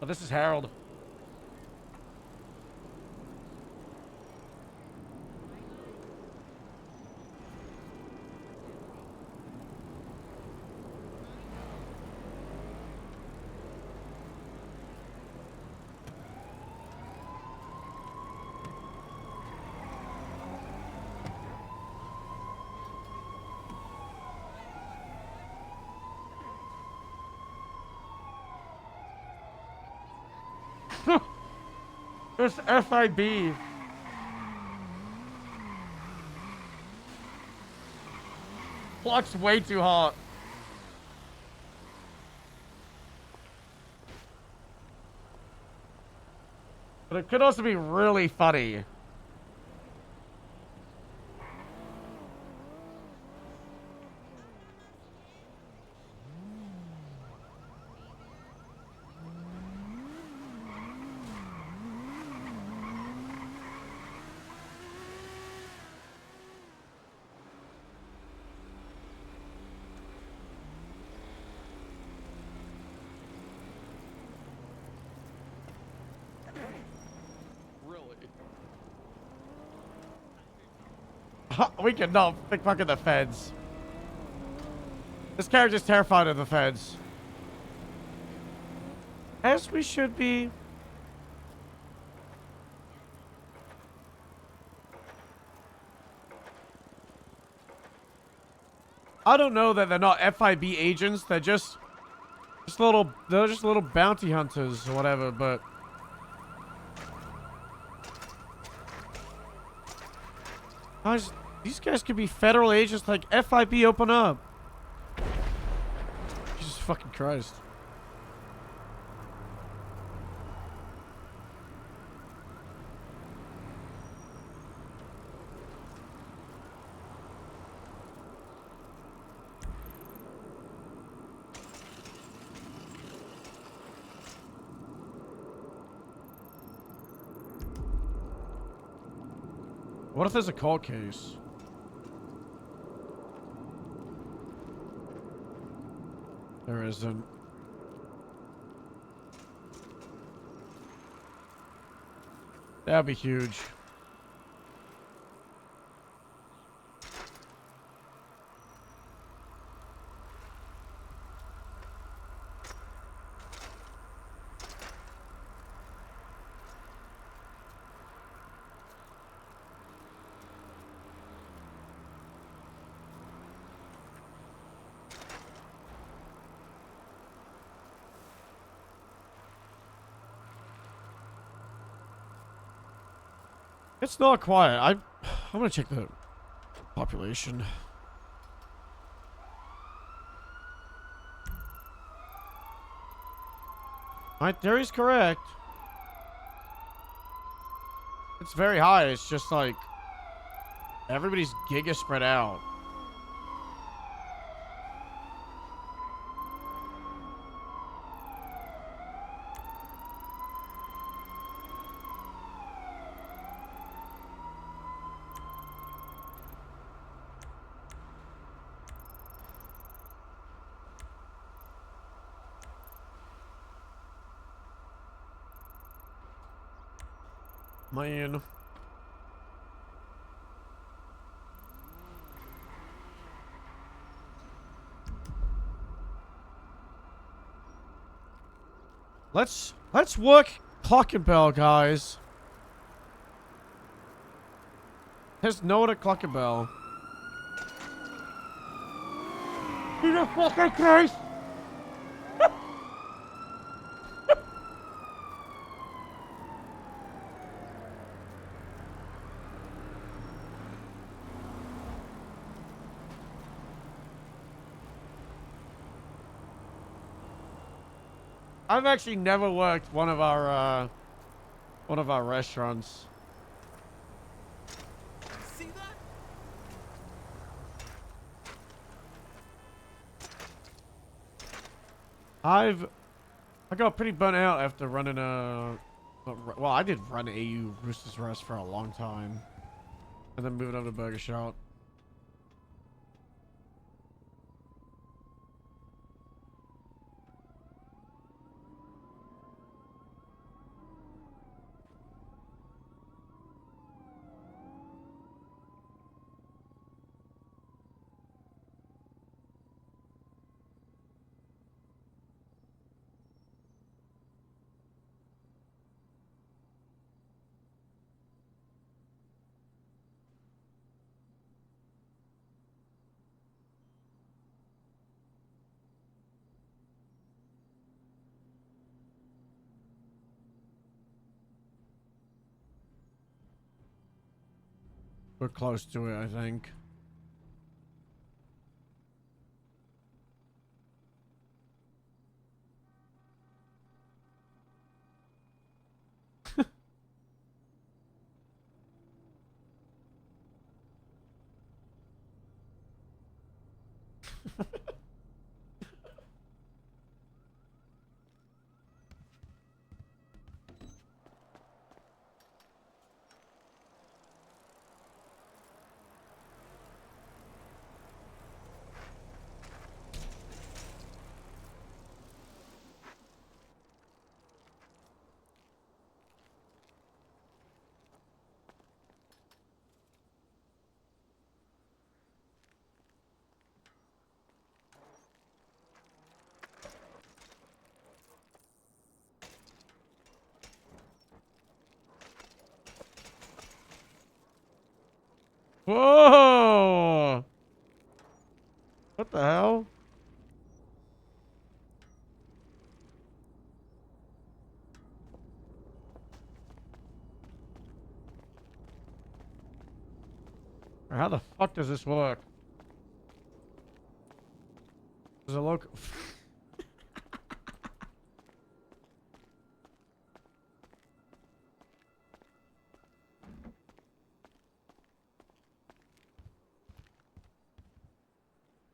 Oh, this is Harold. This FIB. Clock's way too hot. But it could also be really funny. We cannot pickpocket the feds. This character's terrified of the feds. As we should be. I don't know that they're not FIB agents. They're just little bounty hunters or whatever, but These guys could be federal agents like FIB, open up. Jesus fucking Christ. What if there's a cold case? There isn't. That'd be huge. It's not quiet. I'm gonna check the population. My theory's correct. It's very high. It's just like everybody's giga spread out. Man. Let's work Clock and Bell, guys. There's no one at Clock and Bell. Jesus fucking Christ! I've actually never worked one of our restaurants. See that? I got pretty burnt out after running well, I did run AU Roosters Rest for a long time, and then moving over to Burger Shot. We're close to it, I think. Whoa! What the hell? How the fuck does this work? Does it look...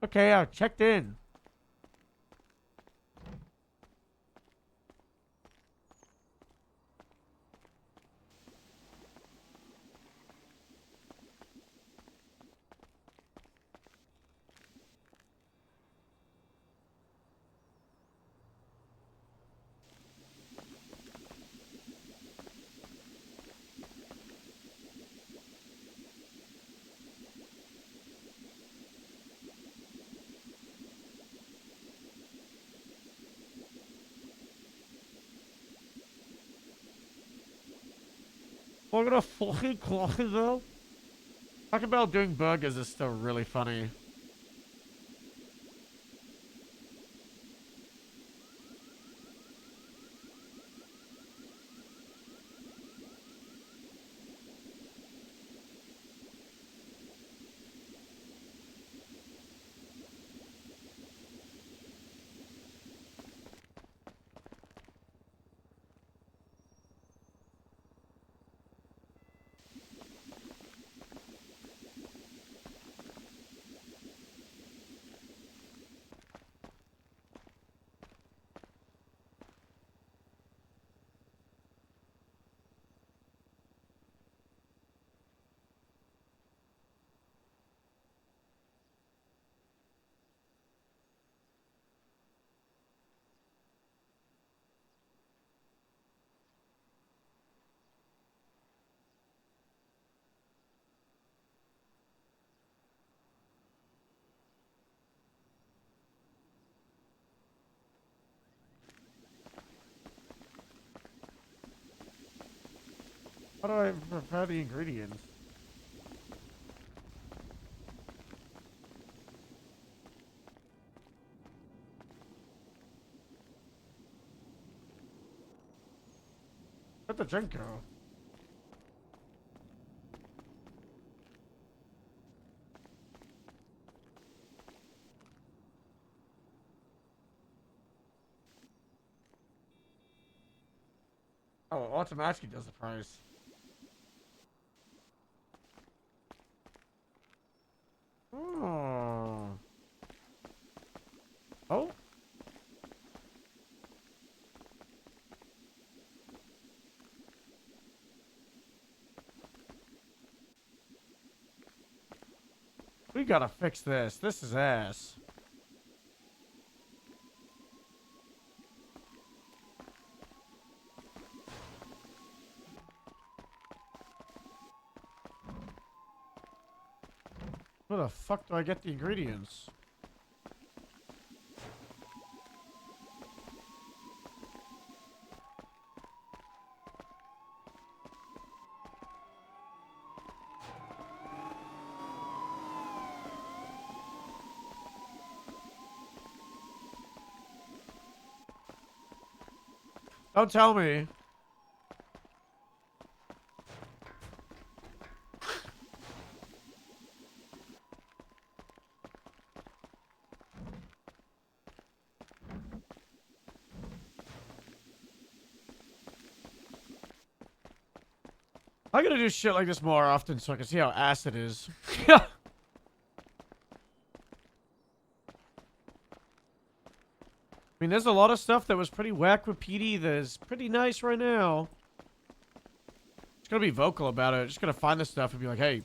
Okay, I've checked in. Look at a fucking clock as well. Taco Bell doing burgers is still really funny. How do I prepare the ingredients? Where'd the drink go? Oh, automatically does the price. Oh. Oh? We gotta fix this. This is ass. Where the fuck do I get the ingredients? Don't tell me. I gotta do shit like this more often so I can see how ass it is. I mean, there's a lot of stuff that was pretty whack with PD that is pretty nice right now. Just gonna be vocal about it. Just gonna find this stuff and be like, hey.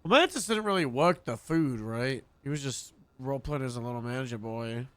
Well, Mantis didn't really work the food, right? He was just role-playing as a little manager boy.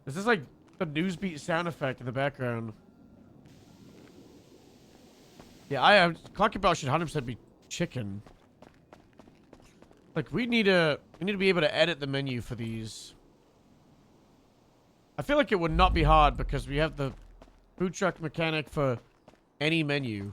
Is this like the Newsbeat sound effect in the background? Yeah, I have. Clocky Bell should 100% be chicken. Like we need to be able to edit the menu for these. I feel like it would not be hard because we have the food truck mechanic for any menu.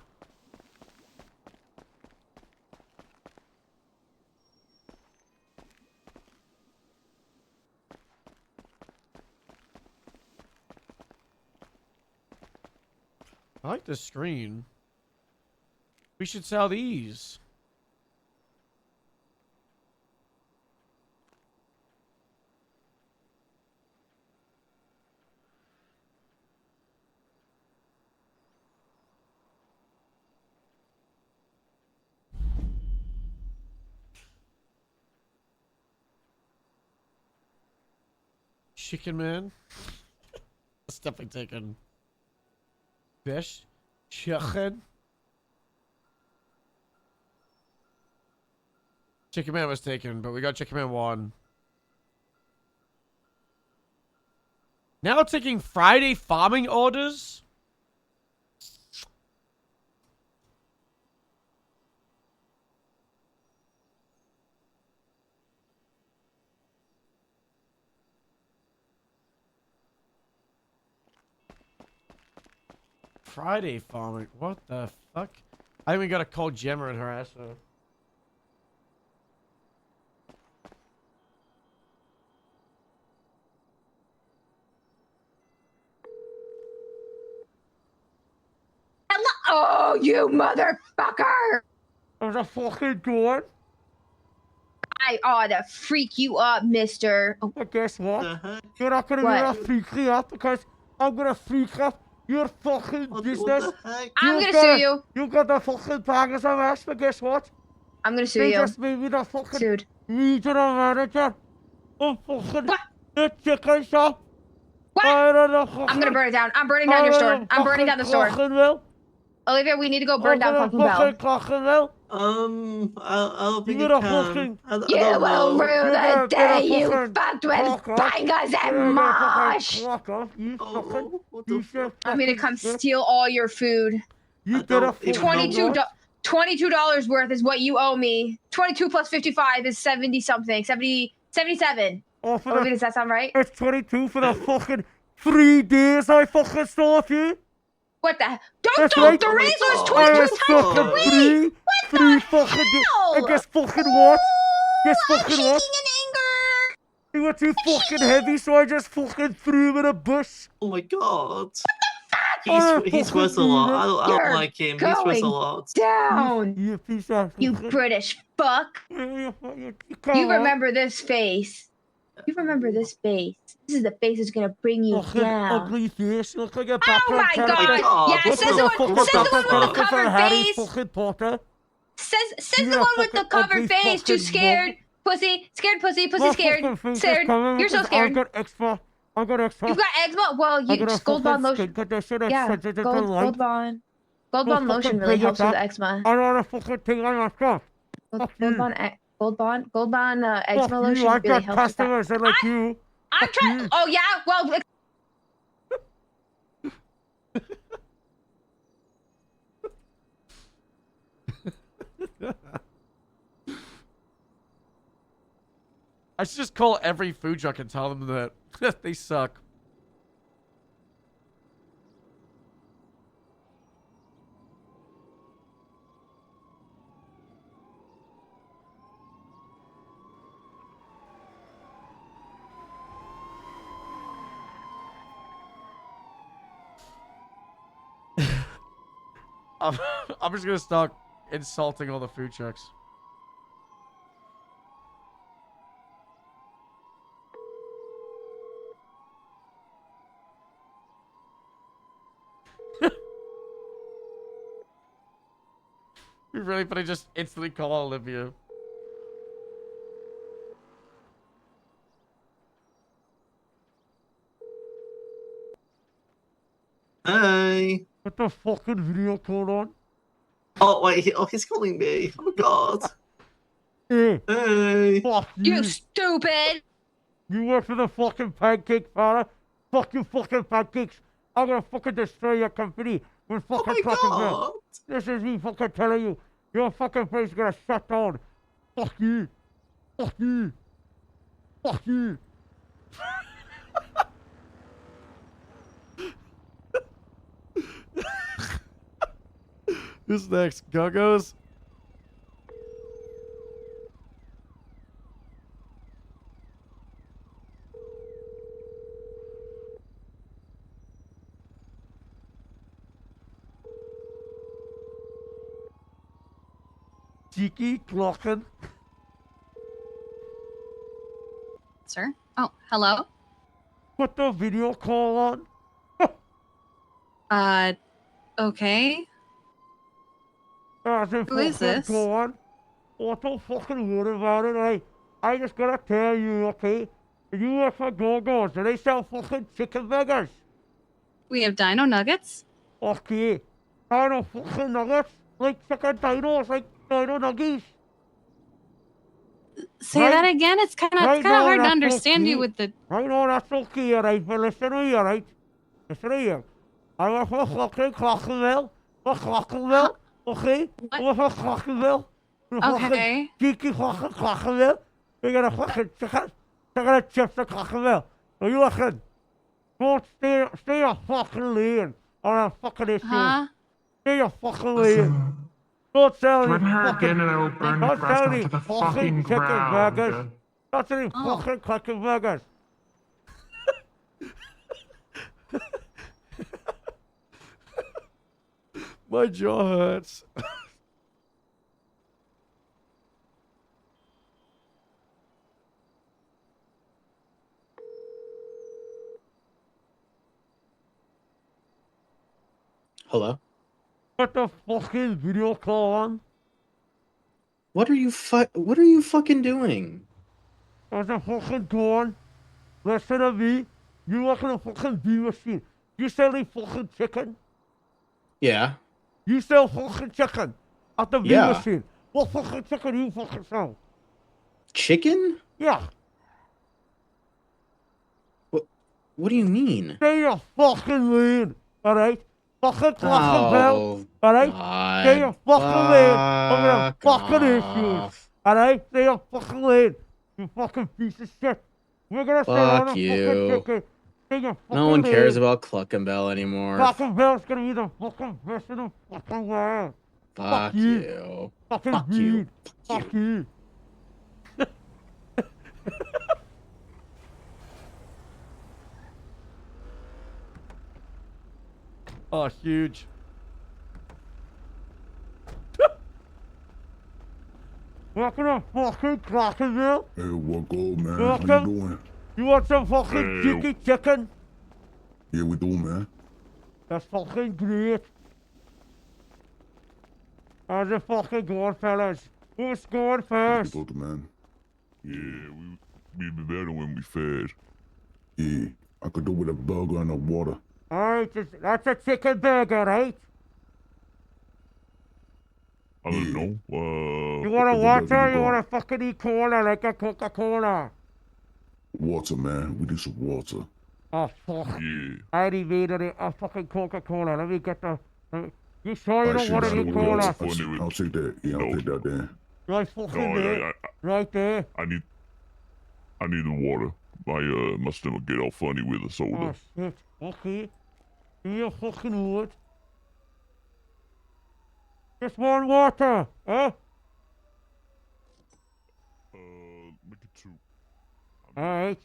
I like this screen. We should sell these. Chicken man. That's definitely taken. Fish. Chicken. Chicken Man was taken, but we got Chicken Man 1. Now taking Friday farming orders? Friday farming. What the fuck? I think we got to call Gemma and her ass up. Oh, you motherfucker! There's a fucking door. I ought to freak you up, mister. Oh. But guess what? You're not gonna freak me up because I'm gonna freak up your fucking business. I'm gonna sue you. You got the fucking bangers on ass, but guess what? I'm gonna sue they you. Just made me the fucking regional manager. Oh, fucking the chicken shop. What? I'm gonna burn it down. I'm burning down your store. I'm burning down the store. Olivia, we need to go burn down fucking Bell. I'll be You will rue the day you fucked with bangers and mosh. I'm gonna come steal all your food. You get a $22 worth is what you owe me. 22 plus 55 is 70 something. 77. Olivia, does that sound right? It's 22 for the fucking 3 days I fucking stole off you. What the? Don't the razor is 22 times 3. Three fucking days. And guess fucking what? Guess fucking what? He were too fucking heavy, so I just fucking threw him in a bush. Oh my god. He's worth a lot. I don't like him. He's worth a lot. Down. You piece of You British fuck. You remember this face. You remember this face. This is the face that's gonna bring you down. Ugly face. You look like a Oh background my character. god! Yeah, says the one with the covered Harry face. fucking Potter. Says the one with the covered face, too scared Pussy. Scared pussy. Pussy My scared. fucking face is Scared. coming You're so because scared. I got eczema. I got eczema. You've got eczema? Well, I you got a just Gold Bond fucking lotion. skin condition that's Yeah, sensitive to Gold light. Bond. Gold No Bond lotion fucking really thing helps like with that. eczema. I don't want to fucking thing on myself. Gold Bond eczema Fuck lotion you, I really got helps with that. customers that like you. I'm trying. Oh yeah. Well. I should just call every food truck and tell them that they suck. I'm just gonna start insulting all the food trucks. You're really funny. Just instantly call Olivia. Hey. Put the fucking video call on. Oh wait, he's calling me. Oh god. Hey. Fuck you stupid. You work for the fucking pancake parlor? Fuck you fucking pancakes. I'm gonna fucking destroy your company with fucking fucking God. This is me fucking telling you. Your fucking place is gonna shut down. Fuck you. Fuck you. Fuck you. Who's next? Go-Go's? Cheeky Glocken. Sir? Oh, hello? Put the video call on. Okay. Who is this? Go on. Oh, don't fucking worry about it, I just gotta tell you, okay? You work for Go-Go's, do they sell fucking chicken burgers? We have dino nuggets? Okay. Dino fucking nuggets? Like chicken dinos, like dino nuggies? Say that again? It's kind of hard to understand you with the... I know that's okay, alright, but listen to me, alright? Listen to you. I work for fucking Clockenville. Okay? I work for Clockenville. Okay. Cheeky fucking Clockenville. We got a fucking chicken and chips at Clockenville. Are you looking? Don't stay your fucking lane on a fucking issue. Huh? Stay your fucking lane. Don't sell any fucking... Don't sell any the fucking fucking chicken ground. burgers. Don't sell any fucking chicken burgers. My jaw hurts. Hello? Put the fucking video call on. What are you fucking doing? There's a fucking door on. Listen to me. You work in a fucking bee machine. You sell any fucking chicken? Yeah. You sell fucking chicken at the bee Yeah. machine. What fucking chicken do you fucking sell? Chicken? Yeah. What do you mean? Stay your fucking lane, alright? Fucking Clockenville, alright? God. Stay your fucking lane. I'm gonna fucking issues, alright? Stay your fucking lane. You fucking piece of shit. We're gonna sit on a Fuck fucking you. chicken. Stay your fucking No one cares lane. about Cluckenbell anymore. Clockenville's gonna be the fucking best in the fucking world. Fuck you. Fucking Fuck you. dude. Fuck you. Oh, huge. Welcome to fucking Clockenville. Hey, what gold, man? Welcome. How you doing? You want some fucking Hey. cheeky chicken? Yeah, we do, man. That's fucking great. How's it fucking going, fellas? Who's going first? Good, man. Yeah, we'd be better when we fed. Yeah, I could do with a burger and a water. Alright, that's a chicken burger, right? I don't know. You want a what water burger or you got? want a fucking E-Cola like a Coca-Cola? Water, man. We need some water. Oh, fuck. Yeah. I already made a fucking Coca-Cola. Let me get the... You sure you don't Shit, want I an don't E-Cola? I'll take that. Yeah, I'll take that then. Right fucking there. Right there. I need the water. My stomach get all funny with the soda. Oh, shit. Okay. Give me a fucking word. Just one water, eh? Make it 2. Alright.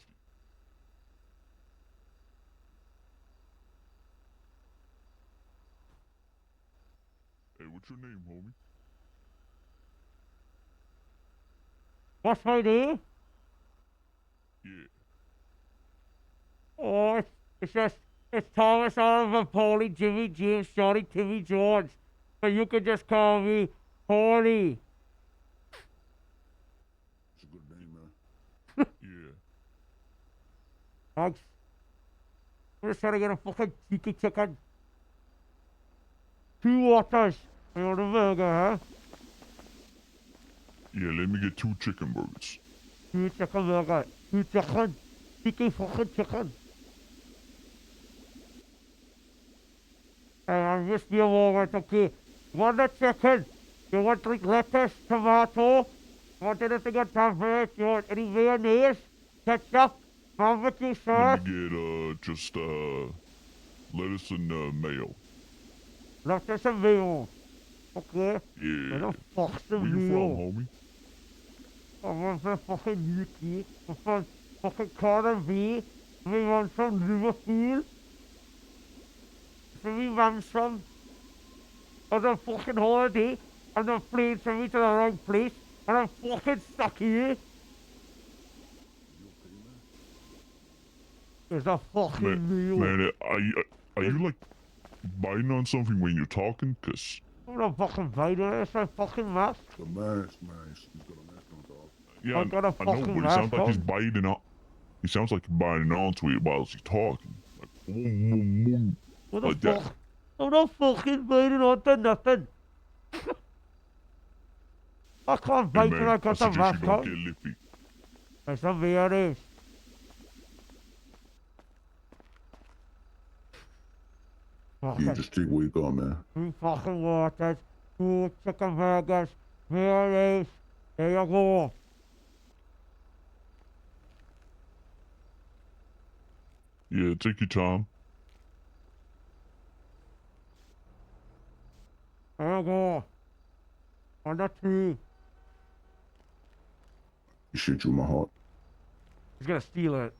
Hey, what's your name, homie? What's my name? Yeah. Oh, it's Thomas Oliver, Paulie, Jimmy, James, Johnny, Timmy, George. But you could just call me Paulie. It's a good name, man. Yeah. Thanks. I'm just trying to get a fucking cheeky chicken. 2 waters. You want a burger, huh? Yeah, let me get 2 chicken burgers. 2 chicken burger. 2 chicken. Cheeky fucking chicken. I'll just be a moment, okay? Want a chicken? You want like lettuce, tomato? Want anything on top of it? You want any mayonnaise? Ketchup? Barbecue sauce? Let me get just lettuce and mayo. Lettuce and mayo. Okay. Yeah. Where the fuck's the Where you mayo? from, homie? I'm from fucking UK. I'm from fucking Carter B. My mom's from Liverpool. Where my mom's from. On a fucking holiday. And the plane sent me to the wrong place. And I'm fucking stuck here. There's a fucking meal. Man, are you like biting on something when you're talking? Cause I'm not fucking biting it. It's my fucking mask. the mask, man. He's got a mask on, dog. Yeah, I got a I know, fucking but it sounds mask like he's on. biting on. He sounds like he's biting onto it while he's talking. Like, What the like that. fuck? I'm not fucking biting onto nothing. I can't Hey, bite man, when I got the suggest mask you don't on. get lippy. There's some mayonnaise. Yeah, just take what you got, man. 3 fucking waters, 2 chicken burgers, mayonnaise. There you go. Yeah, take your time. There you go. On the tree. You shoot you in my heart. He's gonna steal it.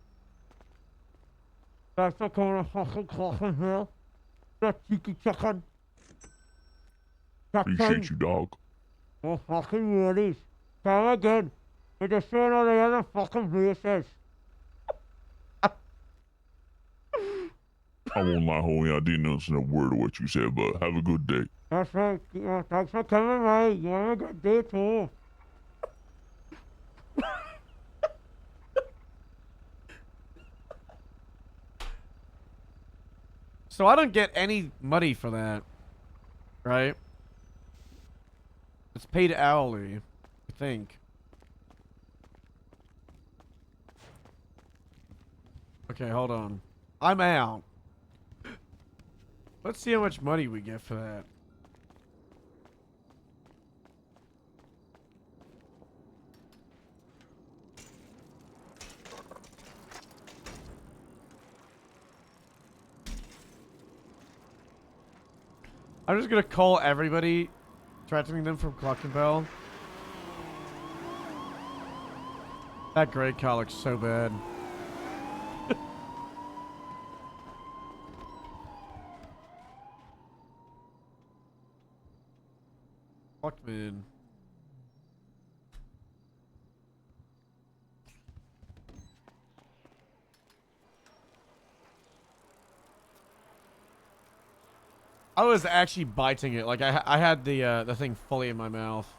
That's the kind of fucking clock here. That cheeky chicken. Appreciate you, dog. Oh, fucking mayonnaise. Come again. We're just showing all the other fucking places. I won't lie, homie. I didn't understand a word of what you said, but have a good day. That's right. Thanks for coming, mate. You have a good day, too. So I don't get any money for that, right? It's paid hourly, I think. Okay, hold on. I'm out. Let's see how much money we get for that. I'm just gonna call everybody, threatening them from Clockenbell. That gray car looks so bad. Fuck, man. I was actually biting it. Like I had the thing fully in my mouth.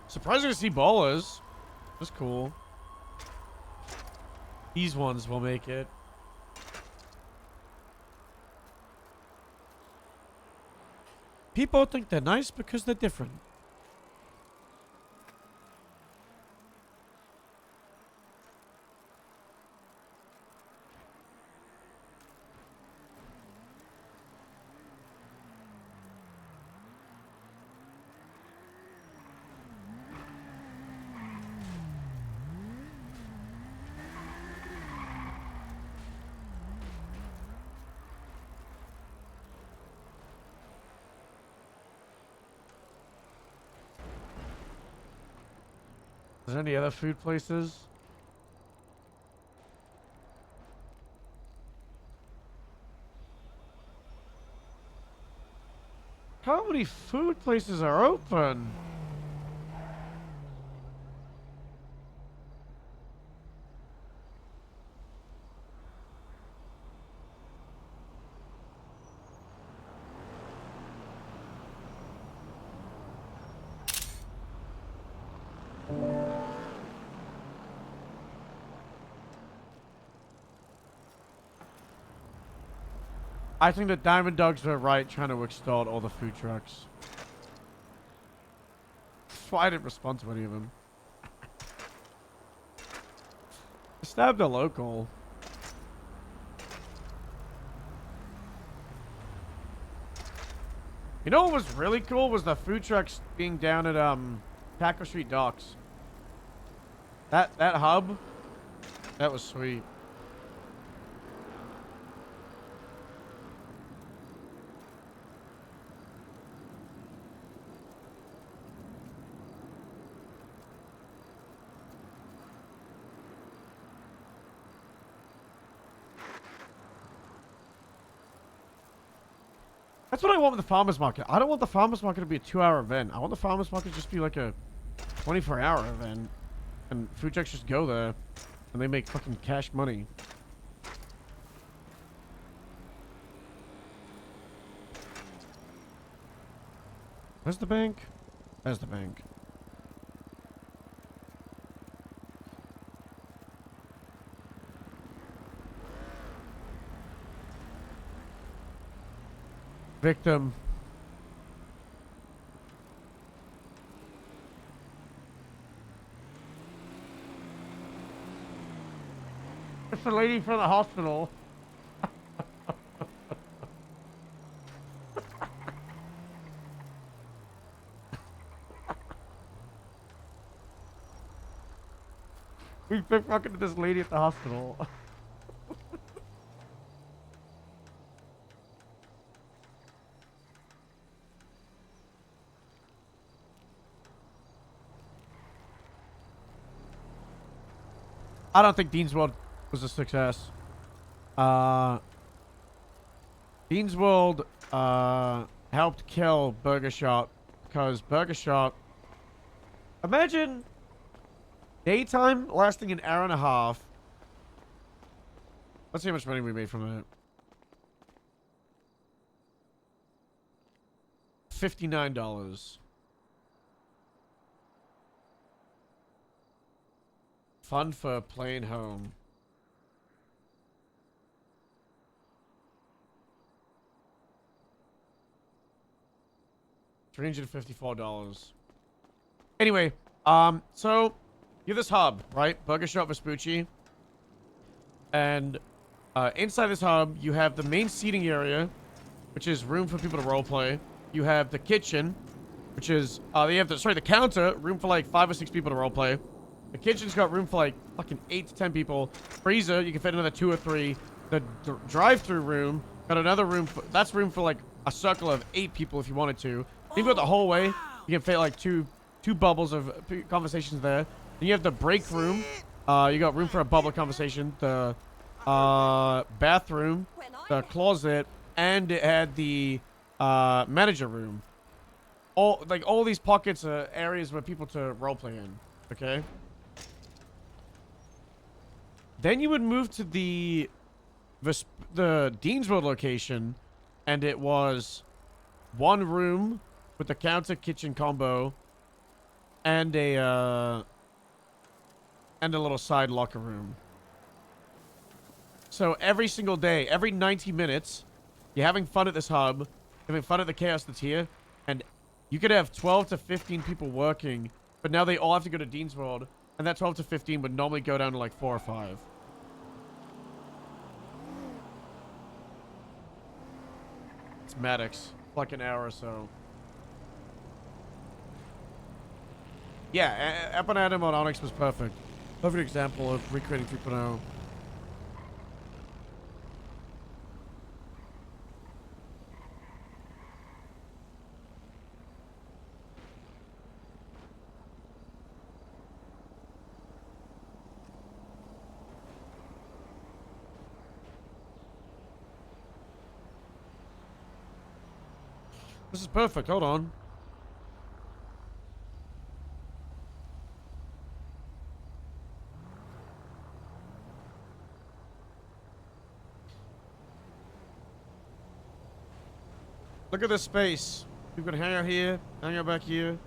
Surprising to see ballers. That's cool. These ones will make it. People think they're nice because they're different. Is there any other food places? How many food places are open? I think that Diamond Dogs were right trying to extort all the food trucks. That's why I didn't respond to any of them. I stabbed a local. You know what was really cool was the food trucks being down at Taco Street Docks. That hub, that was sweet. That's what I want with the farmer's market. I don't want the farmer's market to be a 2-hour event. I want the farmer's market to just be like a 24-hour event. And food trucks just go there. And they make fucking cash money. Where's the bank? There's the bank. Victim. It's the lady from the hospital. We've been fucking to this lady at the hospital. I don't think Dean's World was a success. Dean's World helped kill Burger Shop because Burger Shop, imagine daytime lasting an hour and a half. Let's see how much money we made from that. $59. Fun for a plane home. $354. Anyway, so you have this hub, right? Burger Shop Vespucci. And inside this hub, you have the main seating area, which is room for people to roleplay. You have the kitchen, which is they have the counter, room for like 5 or 6 people to roleplay. The kitchen's got room for like fucking 8 to 10 people. Freezer, you can fit another 2 or 3. The drive-through room got another room. That's room for like a circle of 8 people if you wanted to. Then you go the hallway. You can fit like two bubbles of conversations there. Then you have the break room. You got room for a bubble conversation. The bathroom, the closet, and it had the manager room. All these pockets are areas where people to roleplay in. Okay. Then you would move to the Dean's World location, and it was one room with the counter kitchen combo, and a little side locker room. So every single day, every 90 minutes, you're having fun at this hub, having fun at the chaos that's here, and you could have 12 to 15 people working, but now they all have to go to Dean's World, and that 12 to 15 would normally go down to like 4 or 5. It's Maddox. Like an hour or so. Yeah, Up and Adam on Onyx was perfect. Perfect example of recreating 3.0. This is perfect. Hold on. Look at this space. You can hang out here, hang out back here,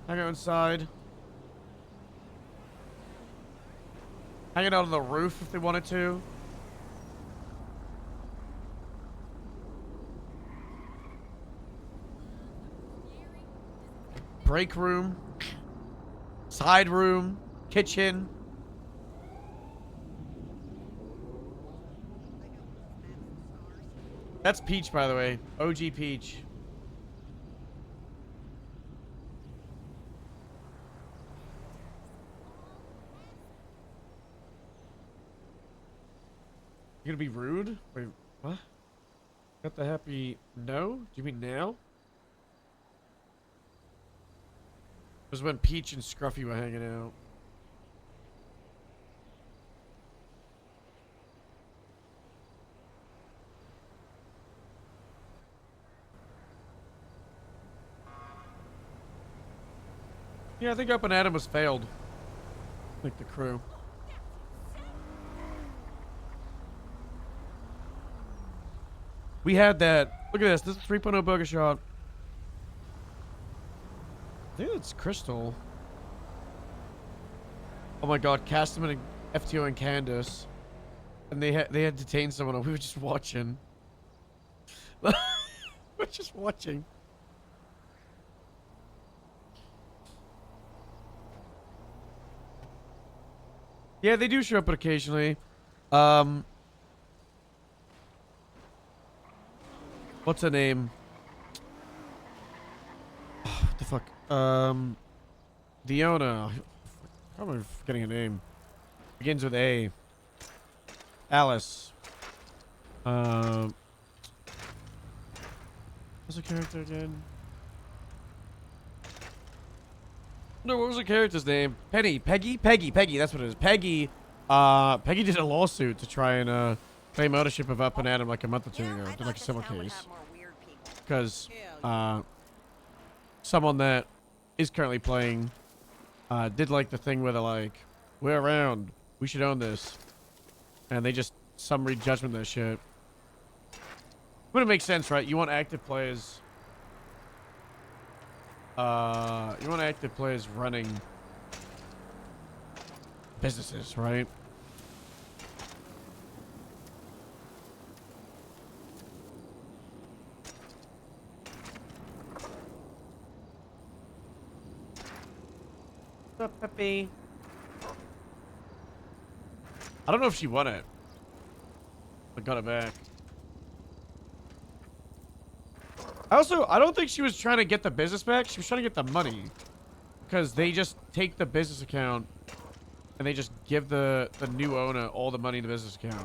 hang out inside, hang out on the roof if they wanted to. Break room, side room, kitchen. That's Peach, by the way. OG Peach. You're gonna be rude? Wait, what? Got the happy... No? Do you mean now? It was when Peach and Scruffy were hanging out. Yeah, I think Up and Adam was failed. Like the crew. We had that. Look at this. This is 3.0 Burger Shot. I think it's Crystal. Oh my god, Castaman and FTO and Candace. And they had detained someone and we were just watching. We're just watching. Yeah, they do show up occasionally. What's her name? What the fuck? The owner. How am I forgetting her name? Begins with A. Alice. What's the character again? No, what was the character's name? Peggy. That's what it is. Peggy did a lawsuit to try and claim ownership of Up and Adam like a month or two ago. Did like a civil case. Because someone that is currently playing did like the thing where they're like, we're around, we should own this. And they just summary judgment that shit. Wouldn't make sense, right? You want active players. You want active players running businesses, right? What's up, Peppy? I don't know if she won it. I got it back. I don't think she was trying to get the business back. She was trying to get the money. Because they just take the business account and they just give the new owner all the money in the business account.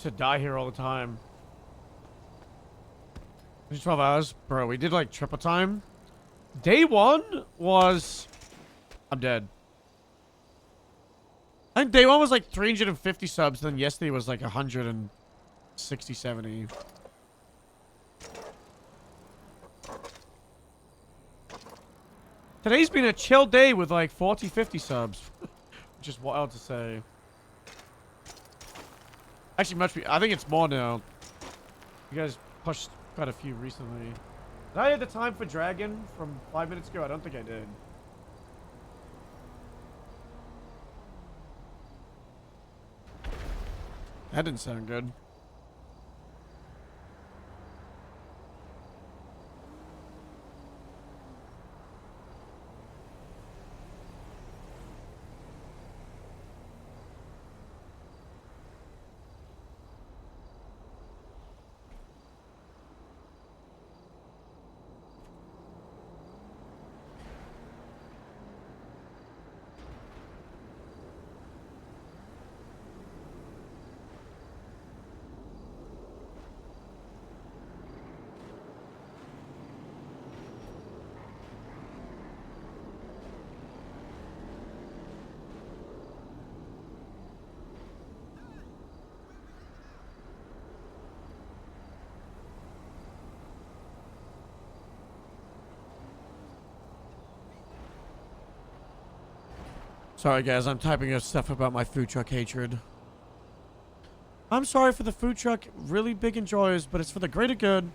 To die here all the time. 12 hours? Bro, we did like triple time. Day 1 was... I'm dead. I think day 1 was like 350 subs, then yesterday was like 160, 70. Today's been a chill day with like 40, 50 subs. Which is wild to say. Actually, I think it's more now. You guys pushed quite a few recently. Did I have the time for Dragon from 5 minutes ago? I don't think I did. That didn't sound good. Sorry guys, I'm typing up stuff about my food truck hatred. I'm sorry for the food truck really big enjoyers, but it's for the greater good.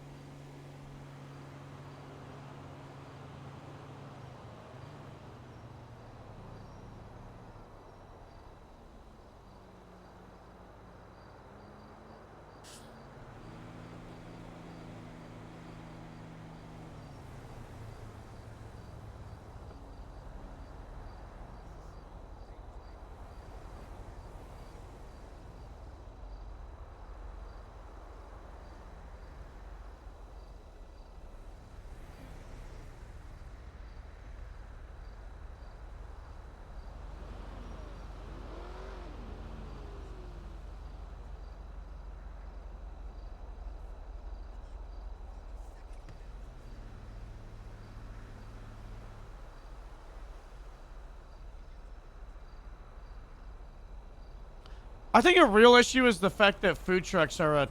I think a real issue is the fact that food trucks are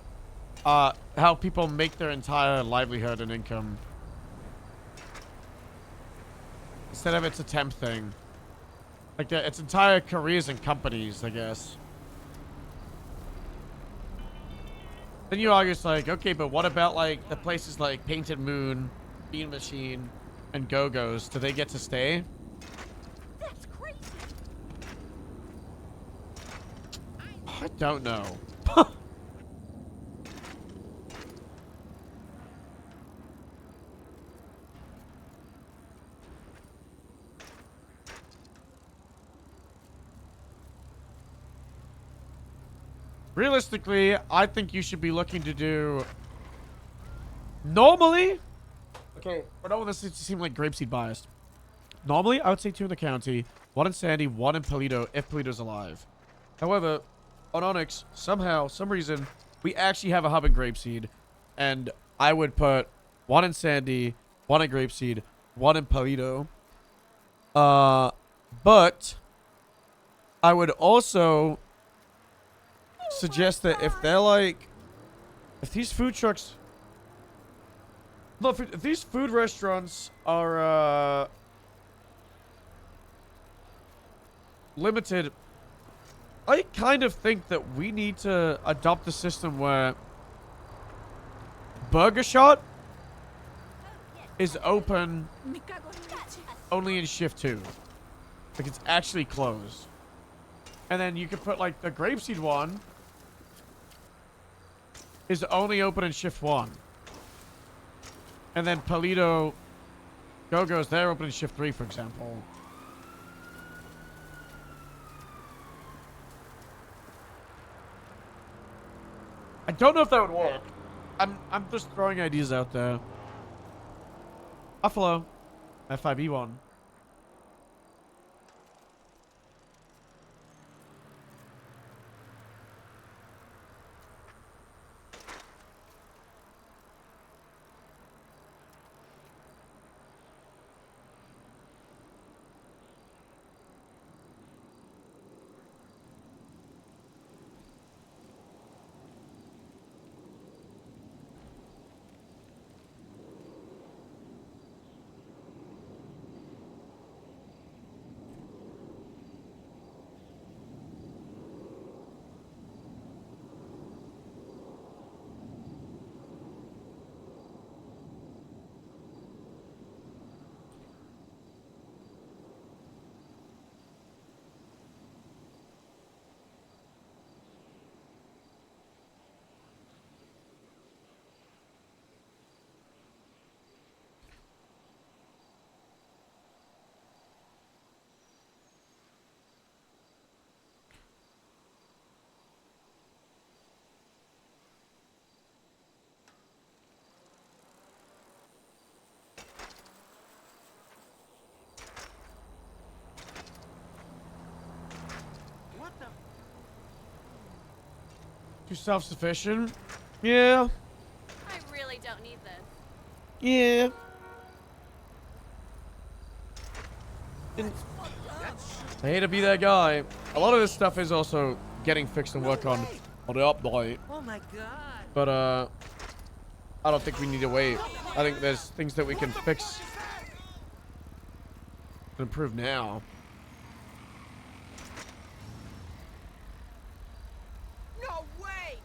how people make their entire livelihood and income. Instead of it's a temp thing. Like, its entire careers and companies, I guess. Then you argue, it's like, okay, but what about, like, the places like Painted Moon, Bean Machine, and Go-Go's? Do they get to stay? That's crazy. I don't know. Realistically, I think you should be looking to do... Normally... Okay, I don't want this to seem like grapeseed biased. Normally, I would say 2 in the county, 1 in Sandy, 1 in Paleto, if Paleto's alive. However, on Onyx, somehow, some reason, we actually have a hub in Grapeseed. And I would put 1 in Sandy, 1 in Grapeseed, 1 in Paleto. But I would also suggest that if they're like, if these food trucks, look, if these food restaurants are limited, I kind of think that we need to adopt a system where Burger Shot is open only in shift 2. Like, it's actually closed. And then you could put like the Grapeseed one is only open in shift 1. And then Paleto Go-Go's, they're open in shift 3, for example. I don't know if that would work. I'm just throwing ideas out there. Buffalo. F5E1. Too self-sufficient? Yeah. I really don't need this. Yeah. I hate to be that guy. A lot of this stuff is also getting fixed and work on the update. Oh my god. But I don't think we need to wait. I think there's things that we can fix and improve now. No way.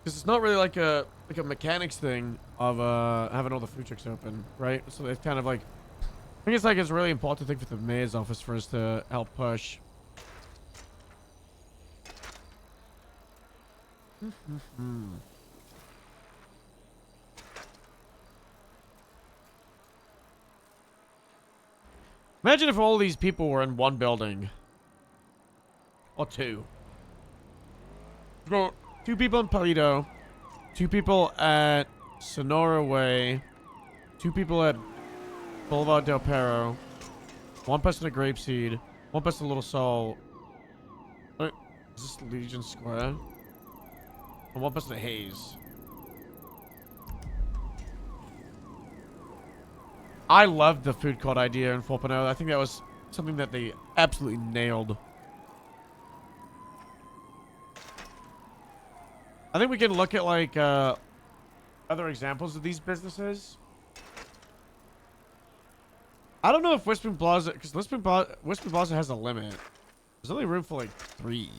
Because it's not really like a mechanics thing of having all the food trucks open, right? So it's kind of like, I think it's like it's a really important thing for the mayor's office for us to help push. Imagine if all these people were in one building. Or two. We've got 2 people in Palito, 2 people at Sonora Way, 2 people at Boulevard Del Perro, 1 person at Grapeseed, 1 person at Little Sol. Wait, is this Legion Square? And 1 person at Hayes. I loved the food court idea in 4.0. I think that was something that they absolutely nailed. I think we can look at like other examples of these businesses. I don't know if Whispering Plaza, because Whispering Plaza has a limit. There's only room for like 3.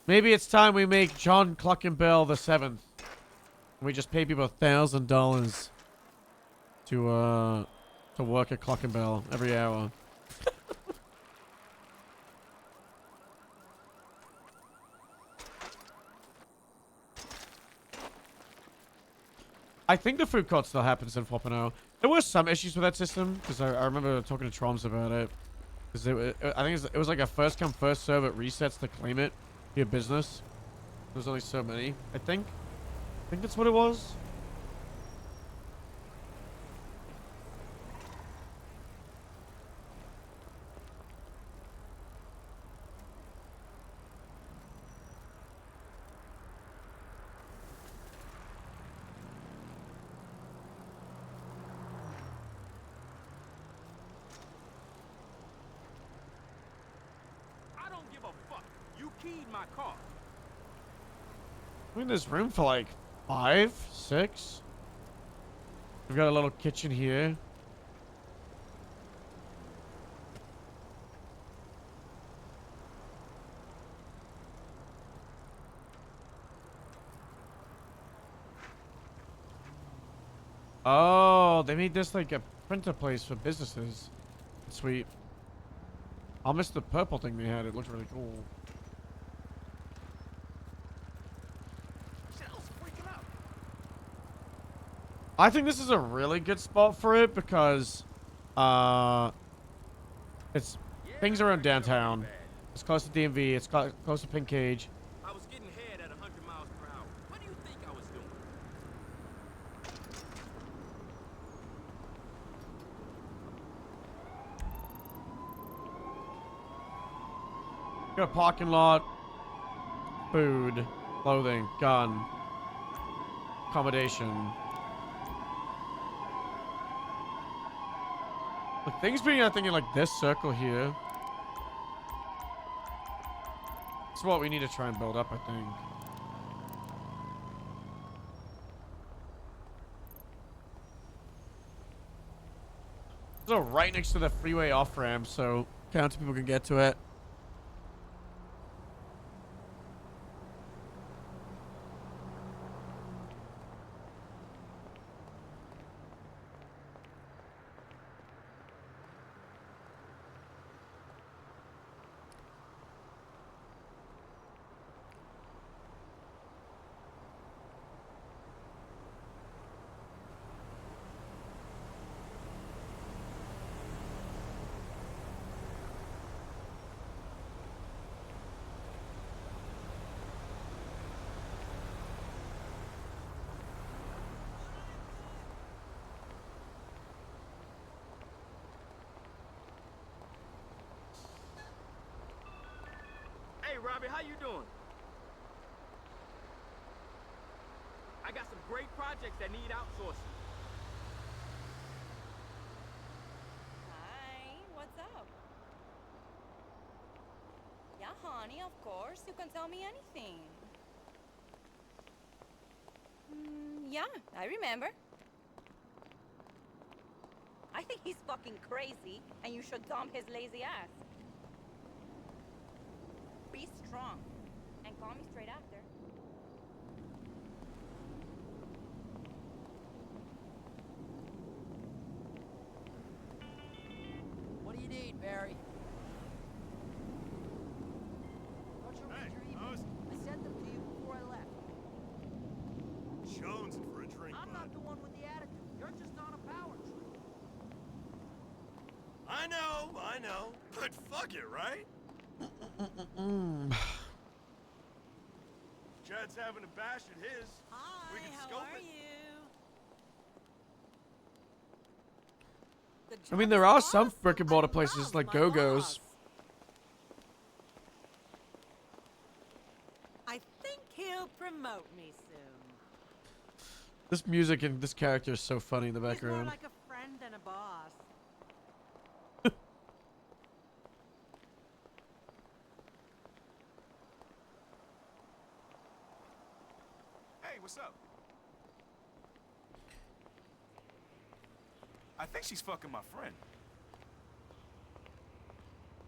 Maybe it's time we make John Cluckenbell the 7th. We just pay people $1,000 to work at Cluckenbell every hour. I think the food court still happens in 4.0. There were some issues with that system because I remember talking to Troms about it. Because I think it was like a first come first serve at resets to claim it. Your business. There's only so many, I think. I think that's what it was. I don't give a fuck. You keyed my car. I mean, there's room for like 5, 6. We've got a little kitchen here. Oh, they made this like a printer place for businesses. Sweet. I'll miss the purple thing they had. It looked really cool. I think this is a really good spot for it because it's things around downtown. It's close to DMV. It's close to Pink Cage. I was getting head at 100 miles per hour. What do you think I was doing? Got a parking lot, food, clothing, gun, accommodation. Like things being, I think, in like this circle here. It's what we need to try and build up, I think. So right next to the freeway off ramp, so countless people can get to it. Robbie, how you doing? I got some great projects that need outsourcing. Hi, what's up? Yeah, honey, of course. You can tell me anything. Yeah, I remember. I think he's fucking crazy, and you should dump his lazy ass. Be strong, and call me straight after. What do you need, Barry? Hey, I sent them to you before I left. Jonesing for a drink, I'm not the one with the attitude. You're just on a power trip. I know. But fuck it, right? Chad's having a bash at his. Hi, We can how scope are it. you? I mean, there are some frickin' border places like Go-Go's. I think he'll promote me soon. This music and this character is so funny in the He's more background. like a friend than a boss. Hey, what's up? I think she's fucking my friend.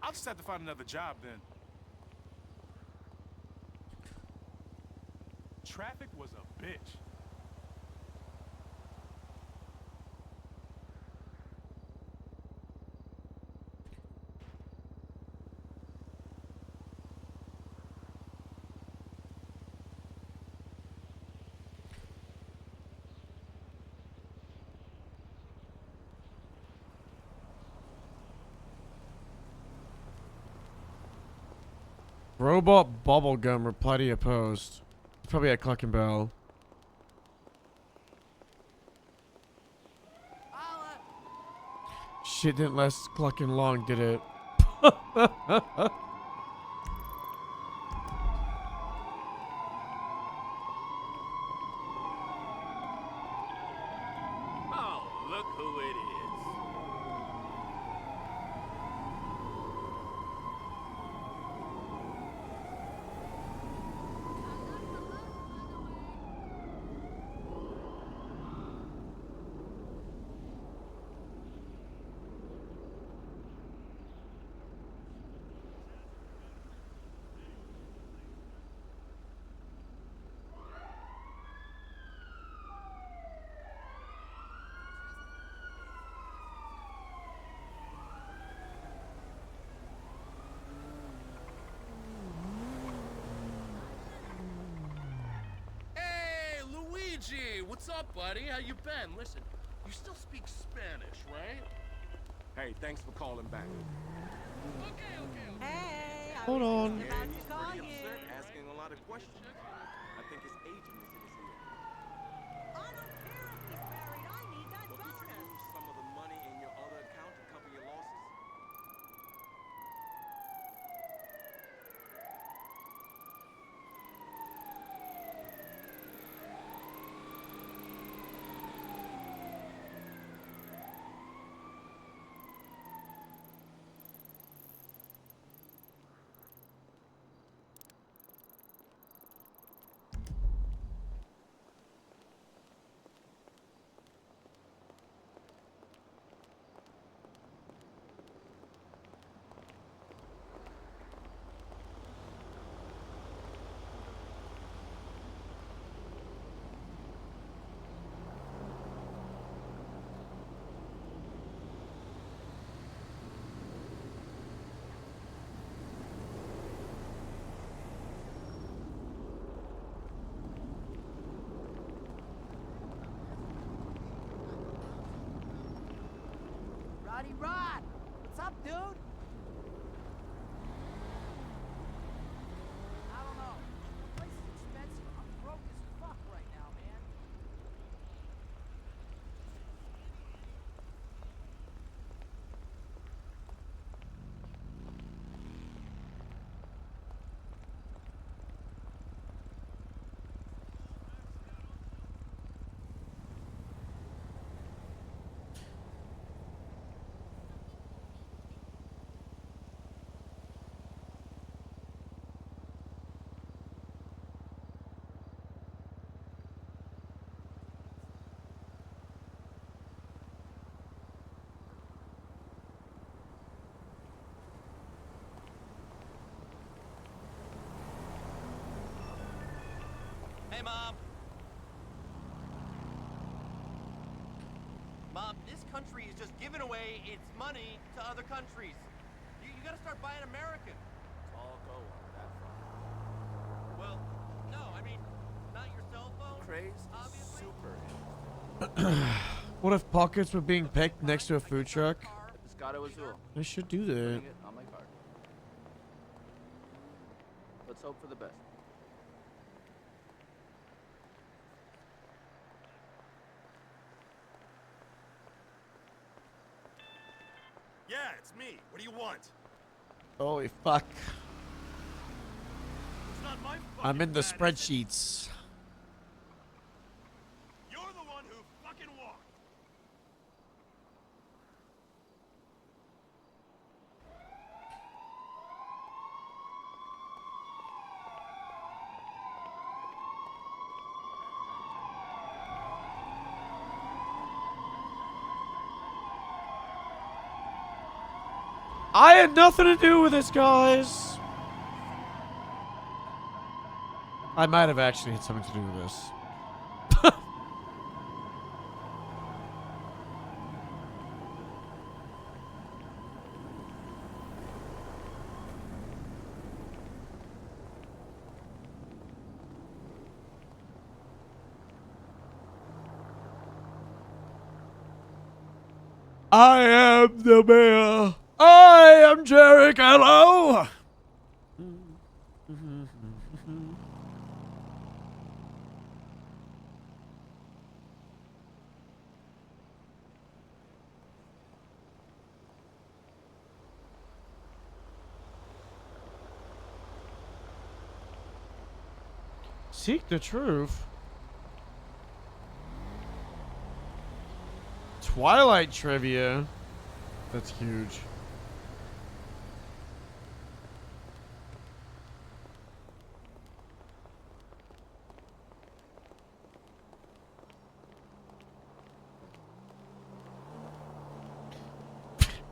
I'll just have to find another job then. Traffic was a bitch. Robot Bubblegum reply to your post. It's probably at Clucking Bell. Shit didn't last clucking long, did it? Oh, look who it is. Hey, Luigi! What's up, buddy? How you been? Listen, you still speak Spanish, right? Hey, thanks for calling back. Hey, I Hold was on. just about He's to call pretty you. upset, asking a lot of questions. I think his agent is in his ear. I don't care if he's married. I need that Well, did you bonus. use some of the money in your other account to cover your losses? Roddy Rod! What's up, dude? I don't know. The place is expensive. I'm broke as fuck right now, man. Hey, Mom. Mom, this country is just giving away its money to other countries. You gotta start buying American. It's all go on that front. Well, no, I mean, not your cell phone. Craze is obviously. super. What if pockets were being picked next to a food truck? Pescado Azul. They should do that. Putting it on my card. Let's hope for the best. Yeah, it's me. What do you want? Holy fuck. It's not my I'm in the fucking spreadsheets. You're the one who fucking walked. I had nothing to do with this, guys. I might have actually had something to do with this. I am the mayor. I am Jerry Callow. Seek the truth. Twilight trivia. That's huge.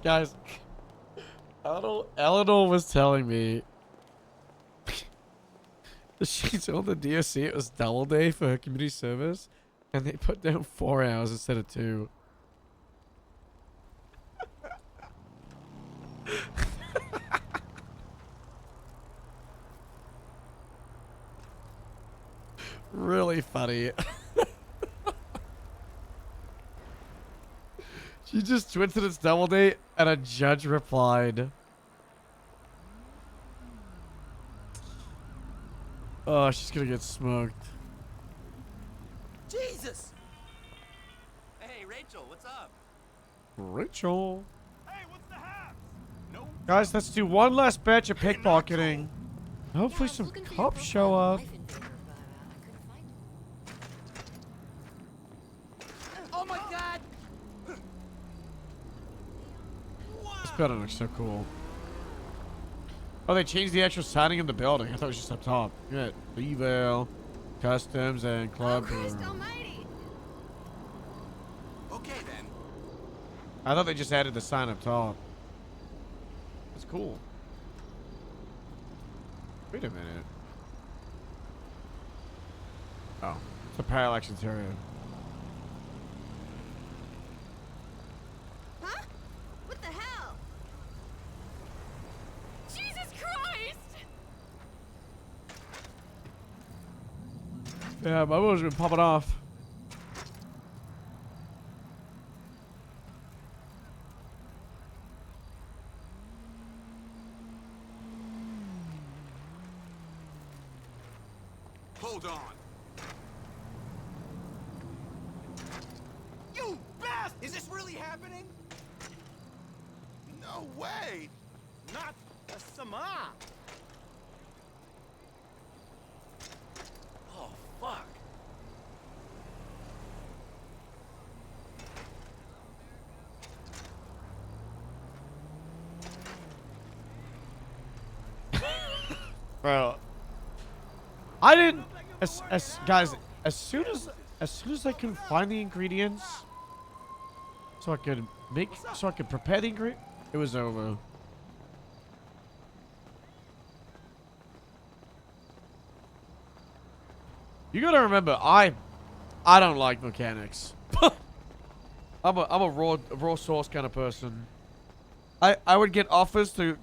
Guys, Eleanor was telling me that she told the DOC it was double day for her community service, and they put down 4 hours instead of 2. Really funny. She just tweeted it's double date, and a judge replied. Oh, she's gonna get smoked. Jesus! Hey, Rachel, what's up? Rachel. Hey, what's the haps? No. Guys, let's do one last batch of pickpocketing. Hopefully some cops show up. Oh my god! This building looks so cool. Oh, they changed the actual signing of the building. I thought it was just up top. Yeah, Leeville, Customs, and Club. Almighty! Okay then. I thought they just added the sign up top. That's cool. Wait a minute. Oh, it's a parallax interior. Huh? What the hell? Jesus Christ! Yeah, my motor's been popping off. Hold on. You bastard! Is this really happening? No way! Not a Sama! Oh, fuck. Bro, I didn't. Guys, as soon as I can find the ingredients, so I could prepare the ingredient, it was over. You gotta remember, I don't like mechanics. I'm a raw source kind of person. I would get offers to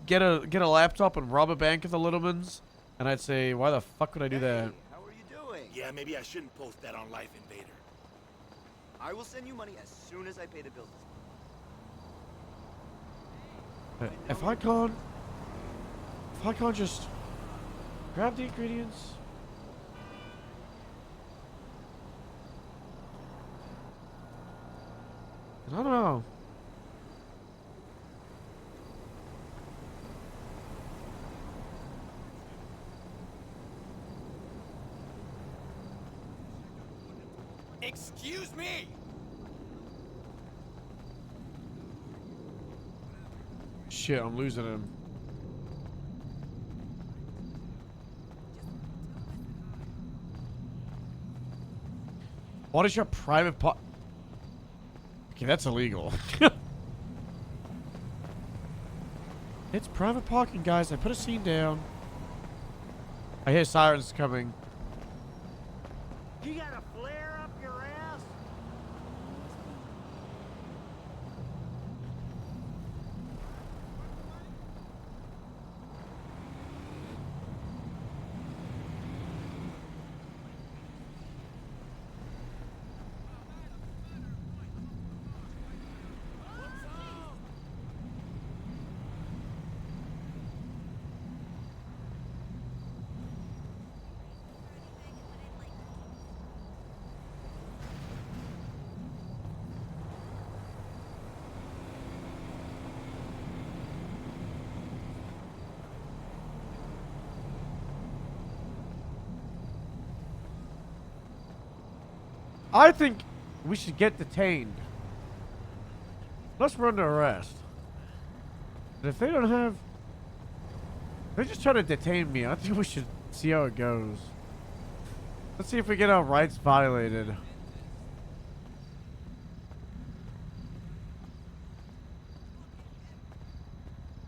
get a laptop and rob a bank at the Littlemans, and I'd say, why the fuck would I do that? How are you doing? Yeah, maybe I shouldn't post that on Life Invader. I will send you money as soon as I pay the bills. If I can't just grab the ingredients. I don't know. Excuse me! Shit, I'm losing him. What is your private part? Okay, that's illegal. It's private parking, guys. I put a scene down. I hear sirens coming. You got a flare up your ass? I think we should get detained. Let's run to arrest. And if they don't have... They're just trying to detain me. I think we should see how it goes. Let's see if we get our rights violated.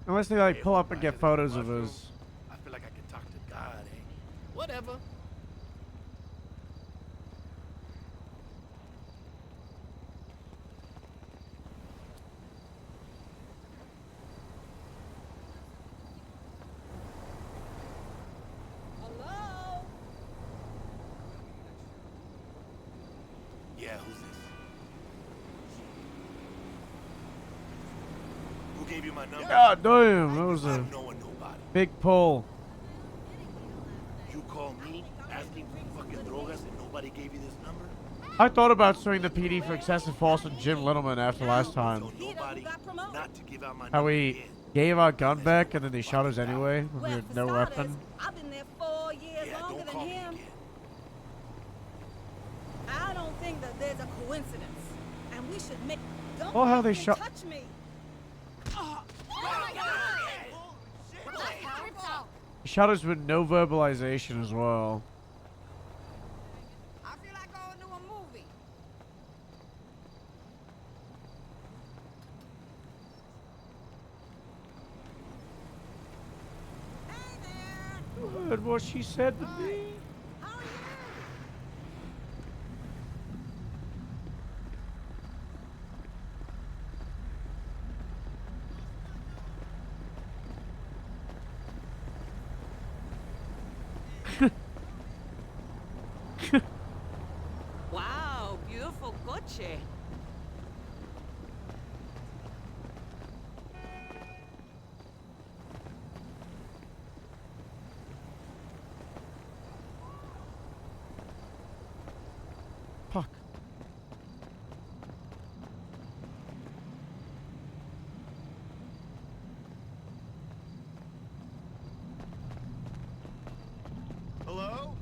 Unless they like pull up and get photos of us. I feel like I can talk to God, eh? Whatever. Hello? Yeah, who's this? Who gave you my number? God damn, that was a I'm knowing nobody. big pull. You call me asking for fucking drogas and nobody gave you this number? I thought about suing the PD for excessive force on Jim Littleman after last time. Nobody not to give out my How number we again. gave our gun back and then they shot us anyway when we Well, had for no starters, weapon. I've been there 4 years Yeah, longer don't than call me him. again. I don't think that there's a coincidence. And we should make... Don't Oh, how they fucking shot- touch me. Oh my God! He shot us with no verbalization as well. I feel like going to a movie. Heard what she said to me. Wow, beautiful coche. Fuck. Hello?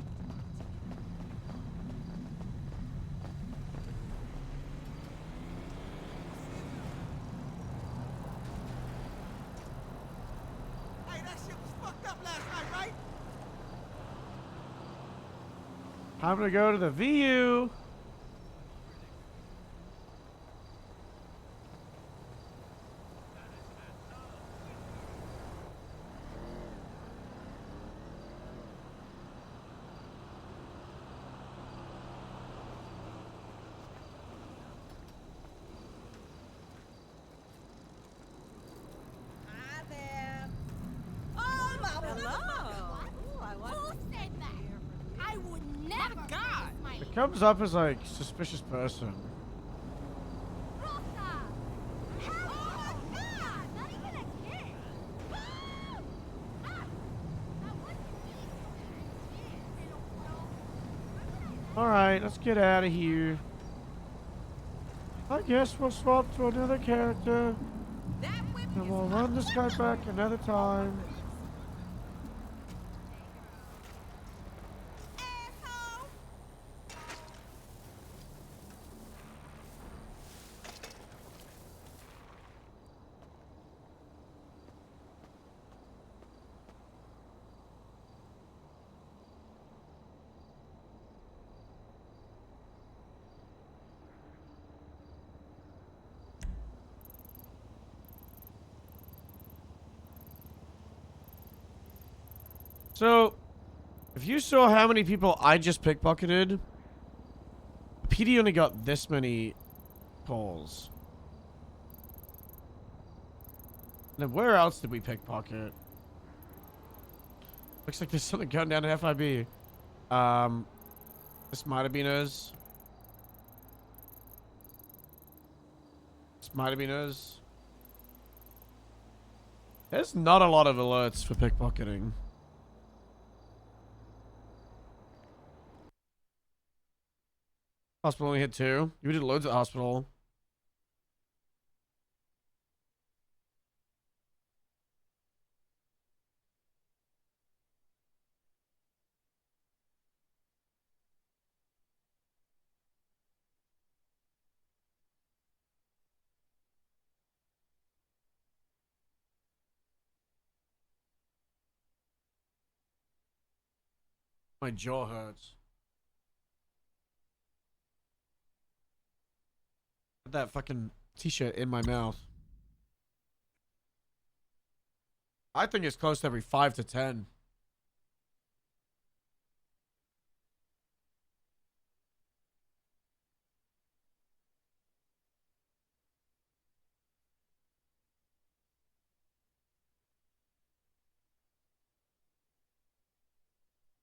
Hey, that shit was fucked up last night, right? Time to go to the VU. Who said that? I would never. My God. It comes up as like suspicious person. Alright, let's get out of here. I guess we'll swap to another character. And we'll run this guy back another time. So, if you saw how many people I just pickpocketed, PD only got this many calls. Then where else did we pickpocket? Looks like there's something going down at FIB. This might have been us. This might have been us. There's not a lot of alerts for pickpocketing. Hospital only hit 2. You did loads at the hospital. My jaw hurts. That fucking t-shirt in my mouth. I think it's close to every 5 to 10.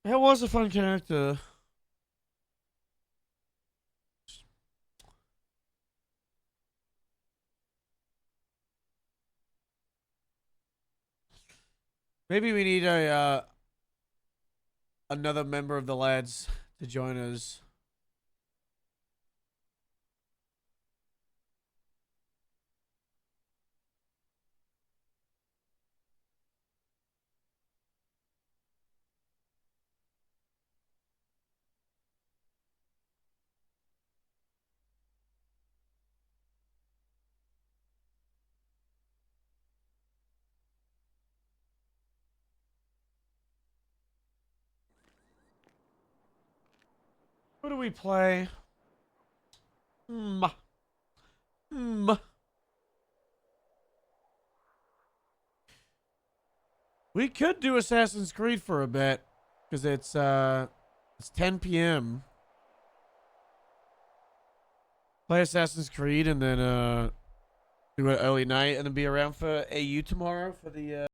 It was a fun character. Maybe we need a another member of the lads to join us. Who do we play? We could do Assassin's Creed for a bit, because it's 10 p.m. Play Assassin's Creed and then do an early night and then be around for AU tomorrow for the